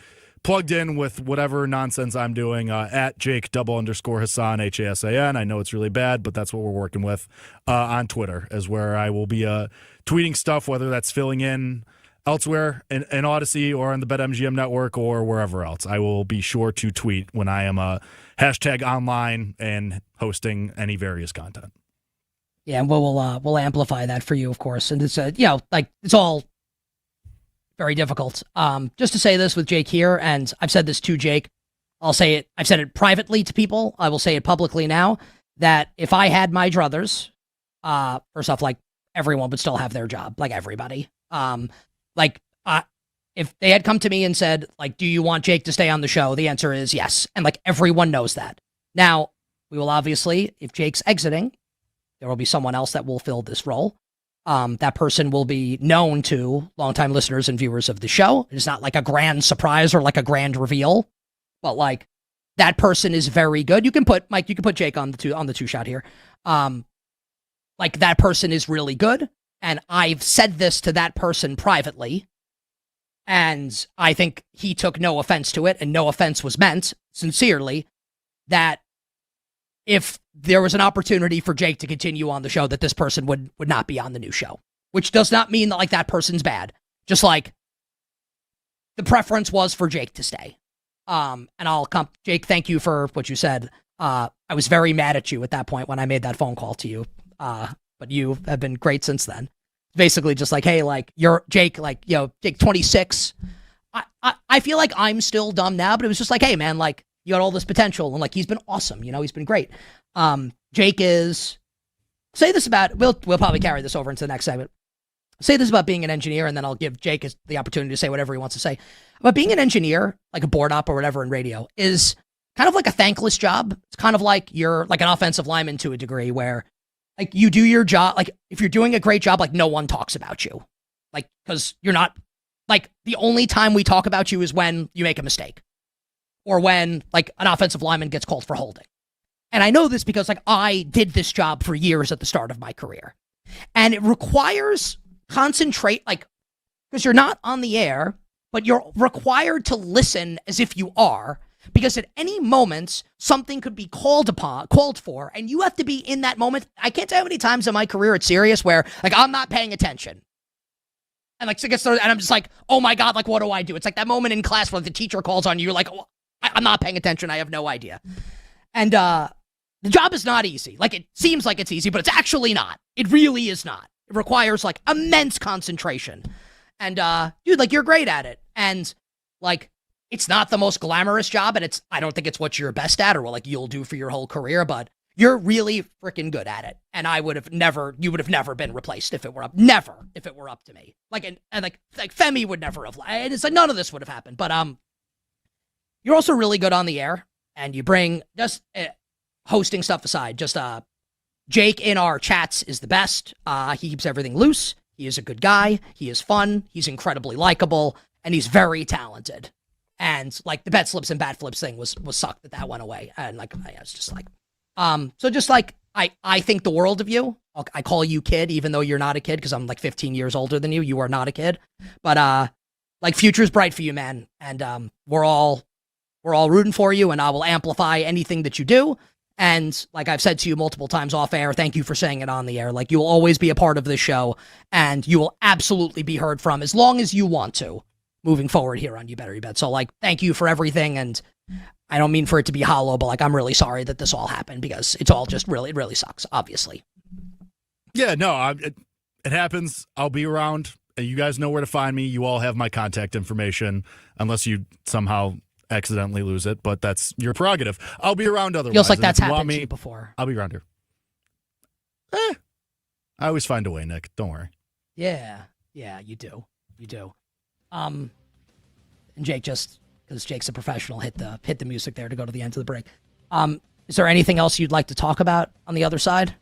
plugged in with whatever nonsense I'm doing, at Jake_Hassan, Hassan. I know it's really bad, but that's what we're working with. On Twitter is where I will be tweeting stuff, whether that's filling in elsewhere in Odyssey or on the BetMGM network or wherever else. I will be sure to tweet when I am hashtag online and hosting any various content. Yeah, and we'll amplify that for you, of course. And it's it's all very difficult. Just to say this with Jake here, and I've said this to Jake, I'll say it. I've said it privately to people. I will say it publicly now, that if I had my druthers, first off, like, everyone would still have their job, like everybody. If they had come to me and said, like, do you want Jake to stay on the show? The answer is yes. And like, everyone knows that. Now, we will obviously, if Jake's exiting, there will be someone else that will fill this role. That person will be known to longtime listeners and viewers of the show. It's not like a grand surprise or like a grand reveal, but like, that person is very good. You can put Jake on the two shot here. Like, that person is really good. And I've said this to that person privately, and I think he took no offense to it, and no offense was meant, sincerely, that if there was an opportunity for Jake to continue on the show, that this person would not be on the new show, which does not mean that like that person's bad. Just like, the preference was for Jake to stay. And Jake, thank you for what you said. I was very mad at you at that point when I made that phone call to you. But you have been great since then. Basically just like, hey, like, you're Jake, like, Jake 26. I feel like I'm still dumb now, but it was just like, hey man, like, you got all this potential, and like, he's been awesome, he's been great. Jake is, say this about, we'll probably carry this over into the next segment. Say this about being an engineer, and then I'll give Jake the opportunity to say whatever he wants to say. But being an engineer, like a board op or whatever in radio, is kind of like a thankless job. It's kind of like you're like an offensive lineman to a degree, where like, you do your job, like, if you're doing a great job, like, no one talks about you. Like, because you're not, like, the only time we talk about you is when you make a mistake. Or when, like, an offensive lineman gets called for holding. And I know this because, like, I did this job for years at the start of my career. And it requires like, because you're not on the air, but you're required to listen as if you are. Because at any moment, something could be called for, and you have to be in that moment. I can't tell you how many times in my career at Sirius where, like, I'm not paying attention. And, like, so it gets started, and I'm just like, oh my God, like, what do I do? It's like that moment in class where the teacher calls on you, you're like, oh, I'm not paying attention, I have no idea. And the job is not easy. Like, it seems like it's easy, but it's actually not. It really is not. It requires, like, immense concentration. And, dude, like, you're great at it. And, like, it's not the most glamorous job, and I don't think it's what you're best at or what, like, you'll do for your whole career, but you're really freaking good at it. And you would have never been replaced if it were up to me. Like, and like Femi would never have, and it's like, none of this would have happened. But, you're also really good on the air, and you bring, just hosting stuff aside, just, Jake in our chats is the best. He keeps everything loose. He is a good guy. He is fun. He's incredibly likable, and he's very talented. And like, the bet slips and bat flips thing was sucked that went away. And like, I was just like, so just like, I think the world of you. I call you kid, even though you're not a kid, because I'm like 15 years older than you. You are not a kid, but like, future's bright for you, man. And we're all rooting for you, and I will amplify anything that you do. And like I've said to you multiple times off air, thank you for saying it on the air. Like, you will always be a part of this show, and you will absolutely be heard from as long as you want to, moving forward here on You Better You Bet. So like, thank you for everything. And I don't mean for it to be hollow, but like, I'm really sorry that this all happened, because it's all just really, it really sucks, obviously. Yeah, no, it happens. I'll be around. You guys know where to find me. You all have my contact information, unless you somehow accidentally lose it, but that's your prerogative. I'll be around otherwise. Feels like And that's if you want happened to me, you before. I'll be around here. I always find a way, Nick. Don't worry. Yeah, you do. And Jake, just because Jake's a professional, hit the music there to go to the end of the break. Is there anything else you'd like to talk about on the other side?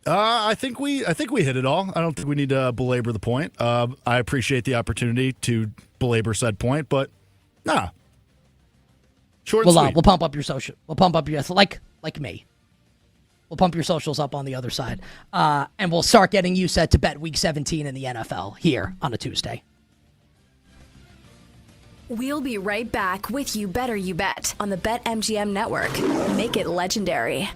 I think we hit it all. I don't think we need to belabor the point. I appreciate the opportunity to belabor said point, but nah. Short and sweet. We'll pump up your social. We'll pump up your like me. We'll pump your socials up on the other side, and we'll start getting you set to bet Week 17 in the NFL here on a Tuesday. We'll be right back with You Better You Bet on the BetMGM Network. Make it legendary.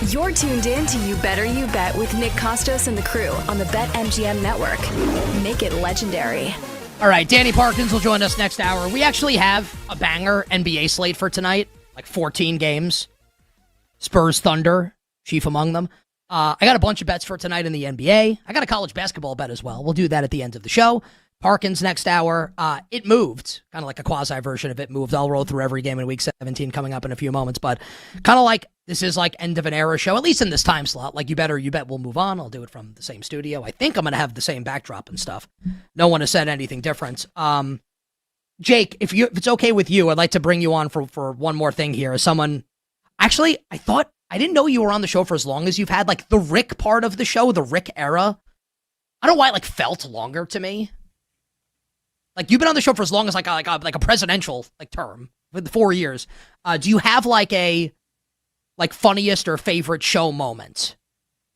You're tuned in to You Better You Bet with Nick Costos and the crew on the BetMGM Network. Make it legendary. All right, Danny Parkins will join us next hour. We actually have a banger NBA slate for tonight, like 14 games. Spurs, Thunder, chief among them. I got a bunch of bets for tonight in the NBA. I got a college basketball bet as well. We'll do that at the end of the show. Parkins next hour. It moved, kind of like a quasi version of It Moved. I'll roll through every game in Week 17 coming up in a few moments, but kind of like this is like end of an era show, at least in this time slot. Like You Bet we'll move on. I'll do it from the same studio. I think I'm going to have the same backdrop and stuff. No one has said anything different. Jake, if it's okay with you, I'd like to bring you on for one more thing here. As someone, actually, I didn't know you were on the show for as long as you've had. Like the Rick part of the show, the Rick era. I don't know why it like felt longer to me. Like you've been on the show for as long as like a presidential like term for the 4 years. Do you have like a funniest or favorite show moment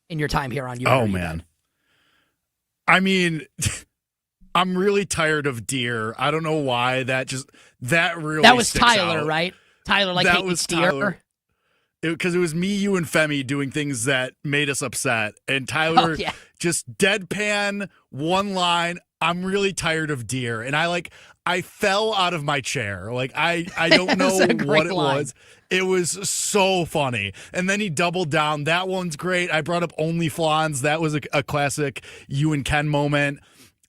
in your time here on you? Oh man, I mean, I'm really tired of deer. I don't know why that was Tyler, out. Right? Tyler like that hates was deer. Tyler. Because it was me, you, and Femi doing things that made us upset. And Tyler just deadpan, one line, I'm really tired of deer. And I fell out of my chair. Like, I don't know what it was. It was so funny. And then he doubled down. That one's great. I brought up OnlyFlans. That was a classic you and Ken moment.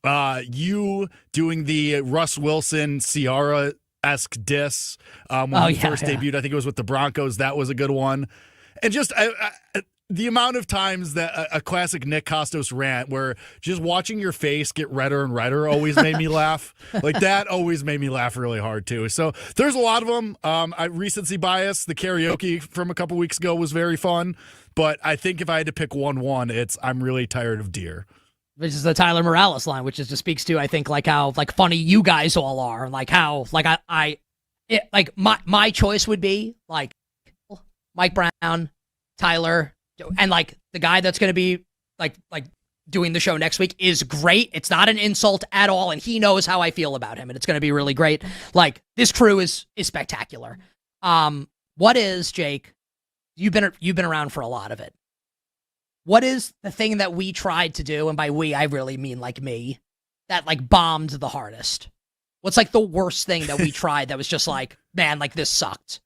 You doing the Russ Wilson, Ciara-esque diss when he first debuted. I think it was with the Broncos. That was a good one. And just the amount of times that a classic Nick Costos rant where just watching your face get redder and redder always made me laugh. Like that always made me laugh really hard too. So there's a lot of them. Recency bias, the karaoke from a couple weeks ago was very fun. But I think if I had to pick one, it's I'm really tired of deer. Which is the Tyler Morales line, which just speaks to, I think, like how like funny you guys all are, and like how like my choice would be like Mike Brown, Tyler, and like the guy that's going to be like doing the show next week is great. It's not an insult at all, and he knows how I feel about him, and it's going to be really great. Like this crew is spectacular. What is, Jake? You've been around for a lot of it. What is the thing that we tried to do, and by we, I really mean like me, that like bombed the hardest? What's like the worst thing that we tried that was just like, man, like this sucked?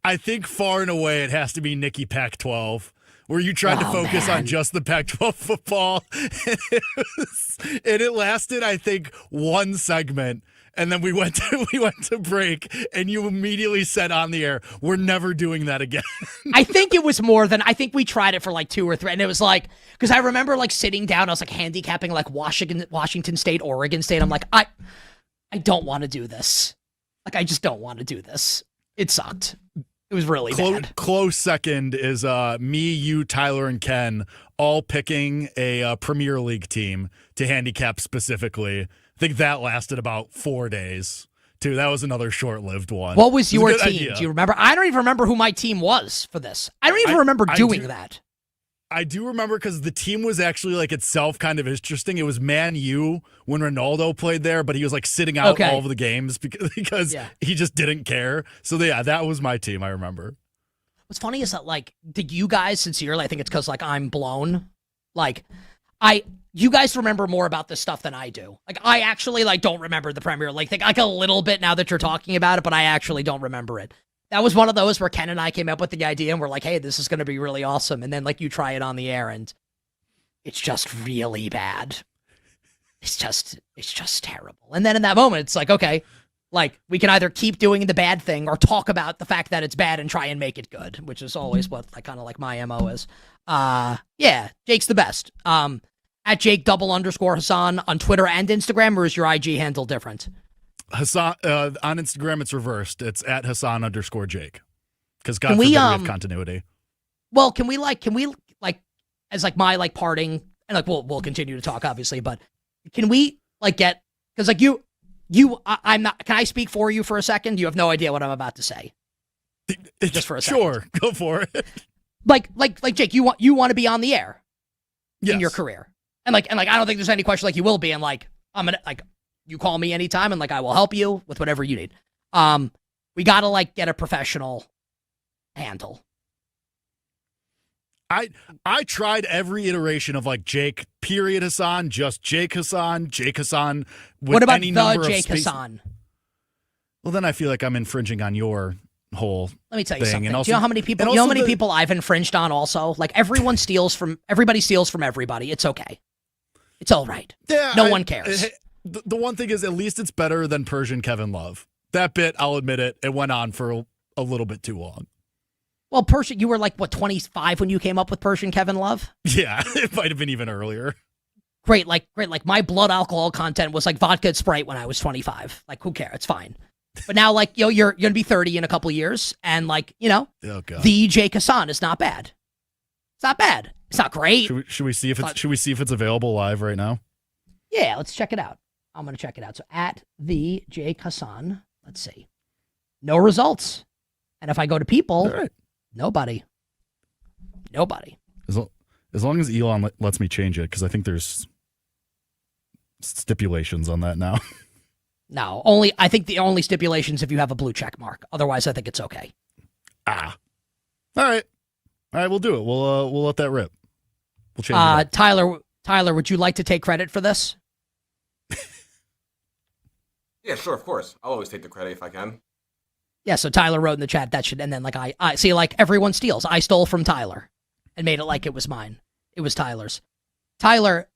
I think far and away it has to be Nicky Pac-12, where you tried to focus on just the Pac-12 football. And it lasted, I think, one segment. And then we went to break, and you immediately said on the air, we're never doing that again. I think it was more than, I think we tried it for like 2 or 3, and it was like, because I remember like sitting down, I was like handicapping like Washington State, Oregon State. I'm like, I don't want to do this. Like, I just don't want to do this. It sucked. It was really bad. Close second is me, you, Tyler, and Ken all picking a Premier League team to handicap specifically. I think that lasted about 4 days, too. That was another short-lived one. What was your team? Idea. Do you remember? I don't even remember who my team was for this. I don't even remember doing that. I do remember because the team was actually like itself kind of interesting. It was Man U when Ronaldo played there, but he was like sitting out all of the games because he just didn't care. So yeah, that was my team. I remember. What's funny is that like, did you guys sincerely? I think it's because like I'm blown. Like you guys remember more about this stuff than I do. Like I actually like don't remember the Premier League thing like a little bit now that you're talking about it, but I actually don't remember it. That was one of those where Ken and I came up with the idea and we're like, hey, this is going to be really awesome. And then like you try it on the air and it's just really bad. It's just terrible. And then in that moment, it's like, okay, like we can either keep doing the bad thing or talk about the fact that it's bad and try and make it good, which is always what like kind of like my MO is. Yeah, Jake's the best. At Jake_Hassan on Twitter and Instagram, or is your IG handle different? Hassan on Instagram, it's reversed. It's at Hassan_Jake. Because God forbid we have continuity. Well, can we as like my like parting, and like we'll continue to talk obviously, but can we like get, because like I'm not, can I speak for you for a second? You have no idea what I'm about to say. Just for a second. Sure, go for it. Like Jake, you want to be on the air in your career. And like I don't think there's any question like you will be, and like I'm gonna like you call me anytime and like I will help you with whatever you need. We gotta like get a professional handle. I tried every iteration of like Jake period Hassan, just Jake Hassan, Jake Hassan. With What about any the number Jake of Hassan? Well, then I feel like I'm infringing on your whole. Let me tell you thing. something. And also, Do you know how many people? You know how many people I've infringed on? Also, like everybody steals from everybody. It's okay. It's all right. Yeah, no one cares. The one thing is, at least it's better than Persian Kevin Love. That bit, I'll admit it went on for a little bit too long. Well, Persian, you were like, what, 25 when you came up with Persian Kevin Love? Yeah, it might have been even earlier. Great. Like my blood alcohol content was like vodka and Sprite when I was 25. Like, who cares? It's fine. But now, like, you're going to be 30 in a couple of years. And, like, oh, the Jake Hassan is not bad. It's not bad. It's not great. Should we see if it's available live right now? Yeah, let's check it out. I'm going to check it out. So, at the Jake Hassan, let's see. No results. And if I go to people, nobody. As long as Elon lets me change it, because I think there's stipulations on that now. No, I think the only stipulations if you have a blue check mark. Otherwise, I think it's okay. All right, we'll do it. We'll let that rip. We'll change it up. Tyler, would you like to take credit for this? Yeah, sure, of course. I'll always take the credit if I can. Yeah, so Tyler wrote in the chat and then like I see, like everyone steals. I stole from Tyler and made it like it was mine. It was Tyler's. Tyler,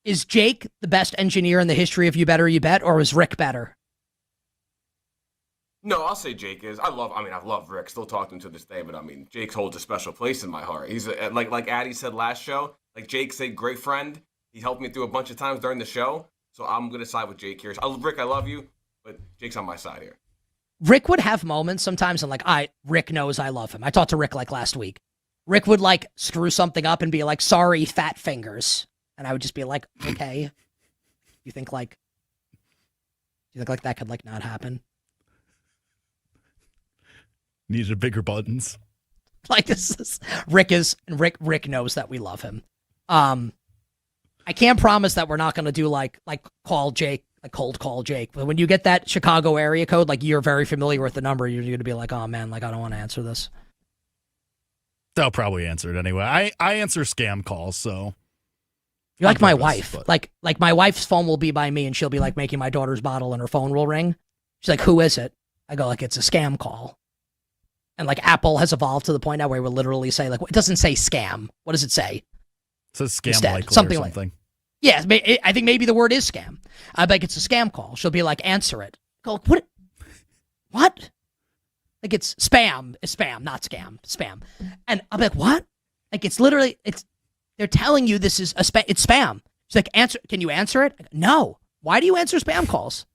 is Jake the best engineer in the history of You Better You Bet, or is Rick better? No, I'll say Jake is. I've loved Rick. Still talk to him to this day, but Jake holds a special place in my heart. He's like Addy said last show. Like Jake's a great friend. He helped me through a bunch of times during the show. So I'm gonna side with Jake here. Rick, I love you, but Jake's on my side here. Rick would have moments sometimes, and Rick knows I love him. I talked to Rick like last week. Rick would like screw something up and be like, "Sorry, fat fingers," and I would just be like, "Okay." You think like that could like not happen? Needs a bigger buttons. Like this is Rick knows that we love him. I can't promise that we're not going to do like call Jake, like cold call Jake. But when you get that Chicago area code, like you're very familiar with the number, you're going to be like, oh man, like I don't want to answer this. They'll probably answer it anyway. I answer scam calls, so. You're like my wife. But... Like my wife's phone will be by me, and she'll be like making my daughter's bottle, and her phone will ring. She's like, "Who is it?" I go like, "It's a scam call." And like Apple has evolved to the point now where we literally say like, it doesn't say scam. What does it say? It says scam likely something or something. Yeah, I think maybe the word is scam. I'm like, it's a scam call. She'll be like, answer it. I go, what? What? Like it's spam. It's spam, not scam. Spam. And I'm like, what? Like it's literally, they're telling you this is it's spam. She's like, can you answer it? Go, no. Why do you answer spam calls?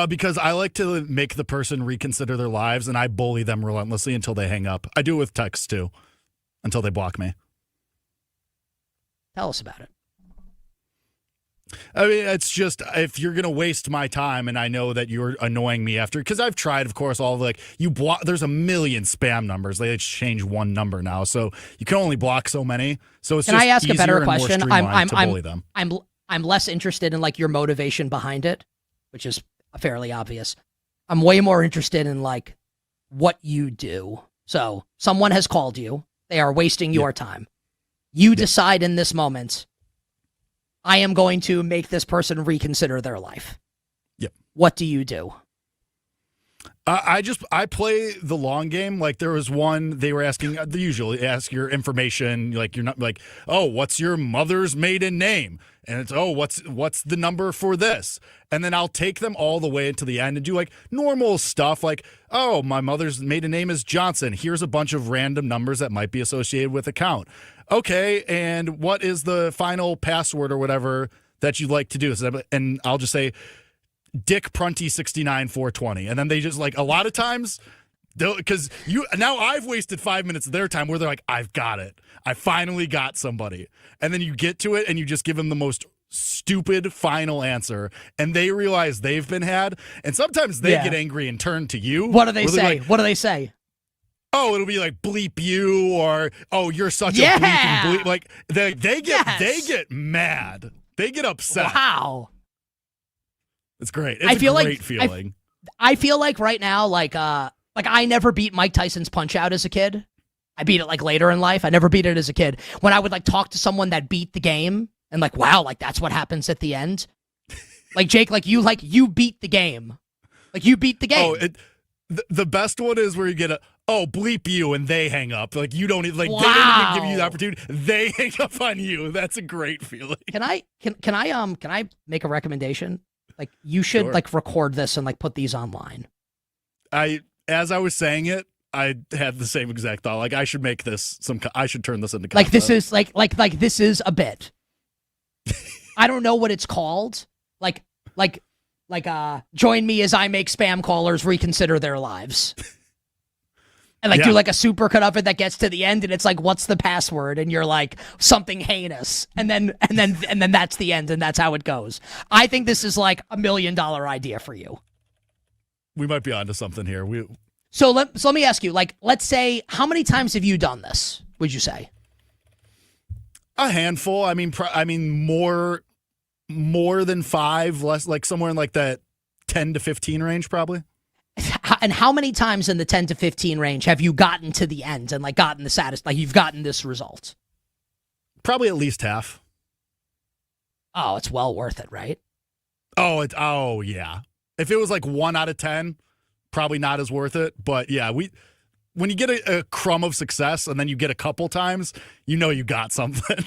Because I like to make the person reconsider their lives, and I bully them relentlessly until they hang up. I do it with texts too, until they block me. Tell us about it. I mean, it's just, if you're going to waste my time and I know that you're annoying me after, because I've tried, of course, all of like, there's a million spam numbers. They just change one number now. So you can only block so many. So it's Can just I ask a better question? to bully them. I'm less interested in like your motivation behind it, which is fairly obvious. I'm way more interested in like what you do. So someone has called you. They are wasting your time. You decide in this moment, I am going to make this person reconsider their life. Yep. What do you do? I play the long game. Like there was one, they were asking, they usually ask your information. Like you're not like, oh, what's your mother's maiden name? And it's, oh, what's the number for this? And then I'll take them all the way into the end and do like normal stuff. Like, oh, my mother's maiden name is Johnson. Here's a bunch of random numbers that might be associated with account. Okay. And what is the final password or whatever that you'd like to do? And I'll just say, Dick Prunty 69420, and then they just like a lot of times, because now I've wasted 5 minutes of their time where they're like, I've got it, I finally got somebody, and then you get to it and you just give them the most stupid final answer, and they realize they've been had, and sometimes they get angry and turn to you. What do they say? What do they say? Oh, it'll be like bleep you, or oh, you're such a bleeping bleep. Like they get mad, they get upset. Wow. It's great. It's a great feeling. I feel like right now, like I never beat Mike Tyson's Punch Out as a kid. I beat it like later in life. I never beat it as a kid. When I would like talk to someone that beat the game and like, wow, like that's what happens at the end. Like Jake, you beat the game. Like you beat the game. Oh, the best one is where you get bleep you and they hang up. Like you don't like wow. They didn't even give you the opportunity. They hang up on you. That's a great feeling. Can I make a recommendation? Like you should like record this and like put these online. As I was saying it, I had the same exact thought. Like I should make this I should turn this into content. Like this is like this is a bit. I don't know what it's called. Like join me as I make spam callers reconsider their lives. And do like a super cut of it that gets to the end and it's like, what's the password? And you're like something heinous. And then that's the end and that's how it goes. I think this is like $1 million idea for you. We might be onto something here. So let me ask you, like, let's say, how many times have you done this, would you say? A handful. I mean, more than 5, less, like somewhere in like that 10 to 15 range, probably. And how many times in the 10 to 15 range have you gotten to the end and like gotten the you've gotten this result? Probably at least half. Oh, it's well worth it, right? Oh yeah. If it was like 1 out of 10, probably not as worth it. But yeah, when you get a crumb of success and then you get a couple times, you know you got something.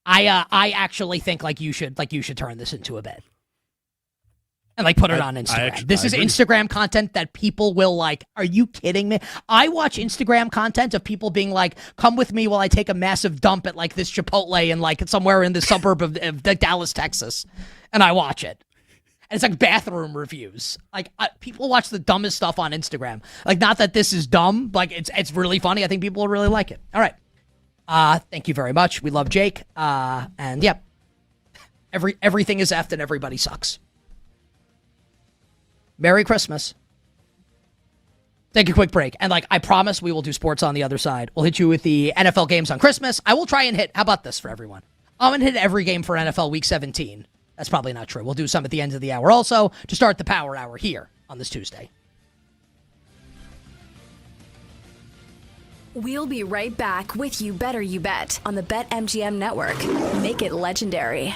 I actually think you should turn this into a bet. And like put it on Instagram. This is Instagram content that people will like. Are you kidding me? I watch Instagram content of people being like, come with me while I take a massive dump at like this Chipotle in like somewhere in the suburb of Dallas, Texas. And I watch it. And it's like bathroom reviews. Like people watch the dumbest stuff on Instagram. Like not that this is dumb. Like it's really funny. I think people will really like it. All right. Thank you very much. We love Jake. And yep. Everything is effed and everybody sucks. Merry Christmas. Take a quick break. And I promise we will do sports on the other side. We'll hit you with the NFL games on Christmas. I will try and hit, how about this for everyone? I'm going to hit every game for NFL Week 17. That's probably not true. We'll do some at the end of the hour also to start the power hour here on this Tuesday. We'll be right back with You Better You Bet on the BetMGM Network. Make it legendary.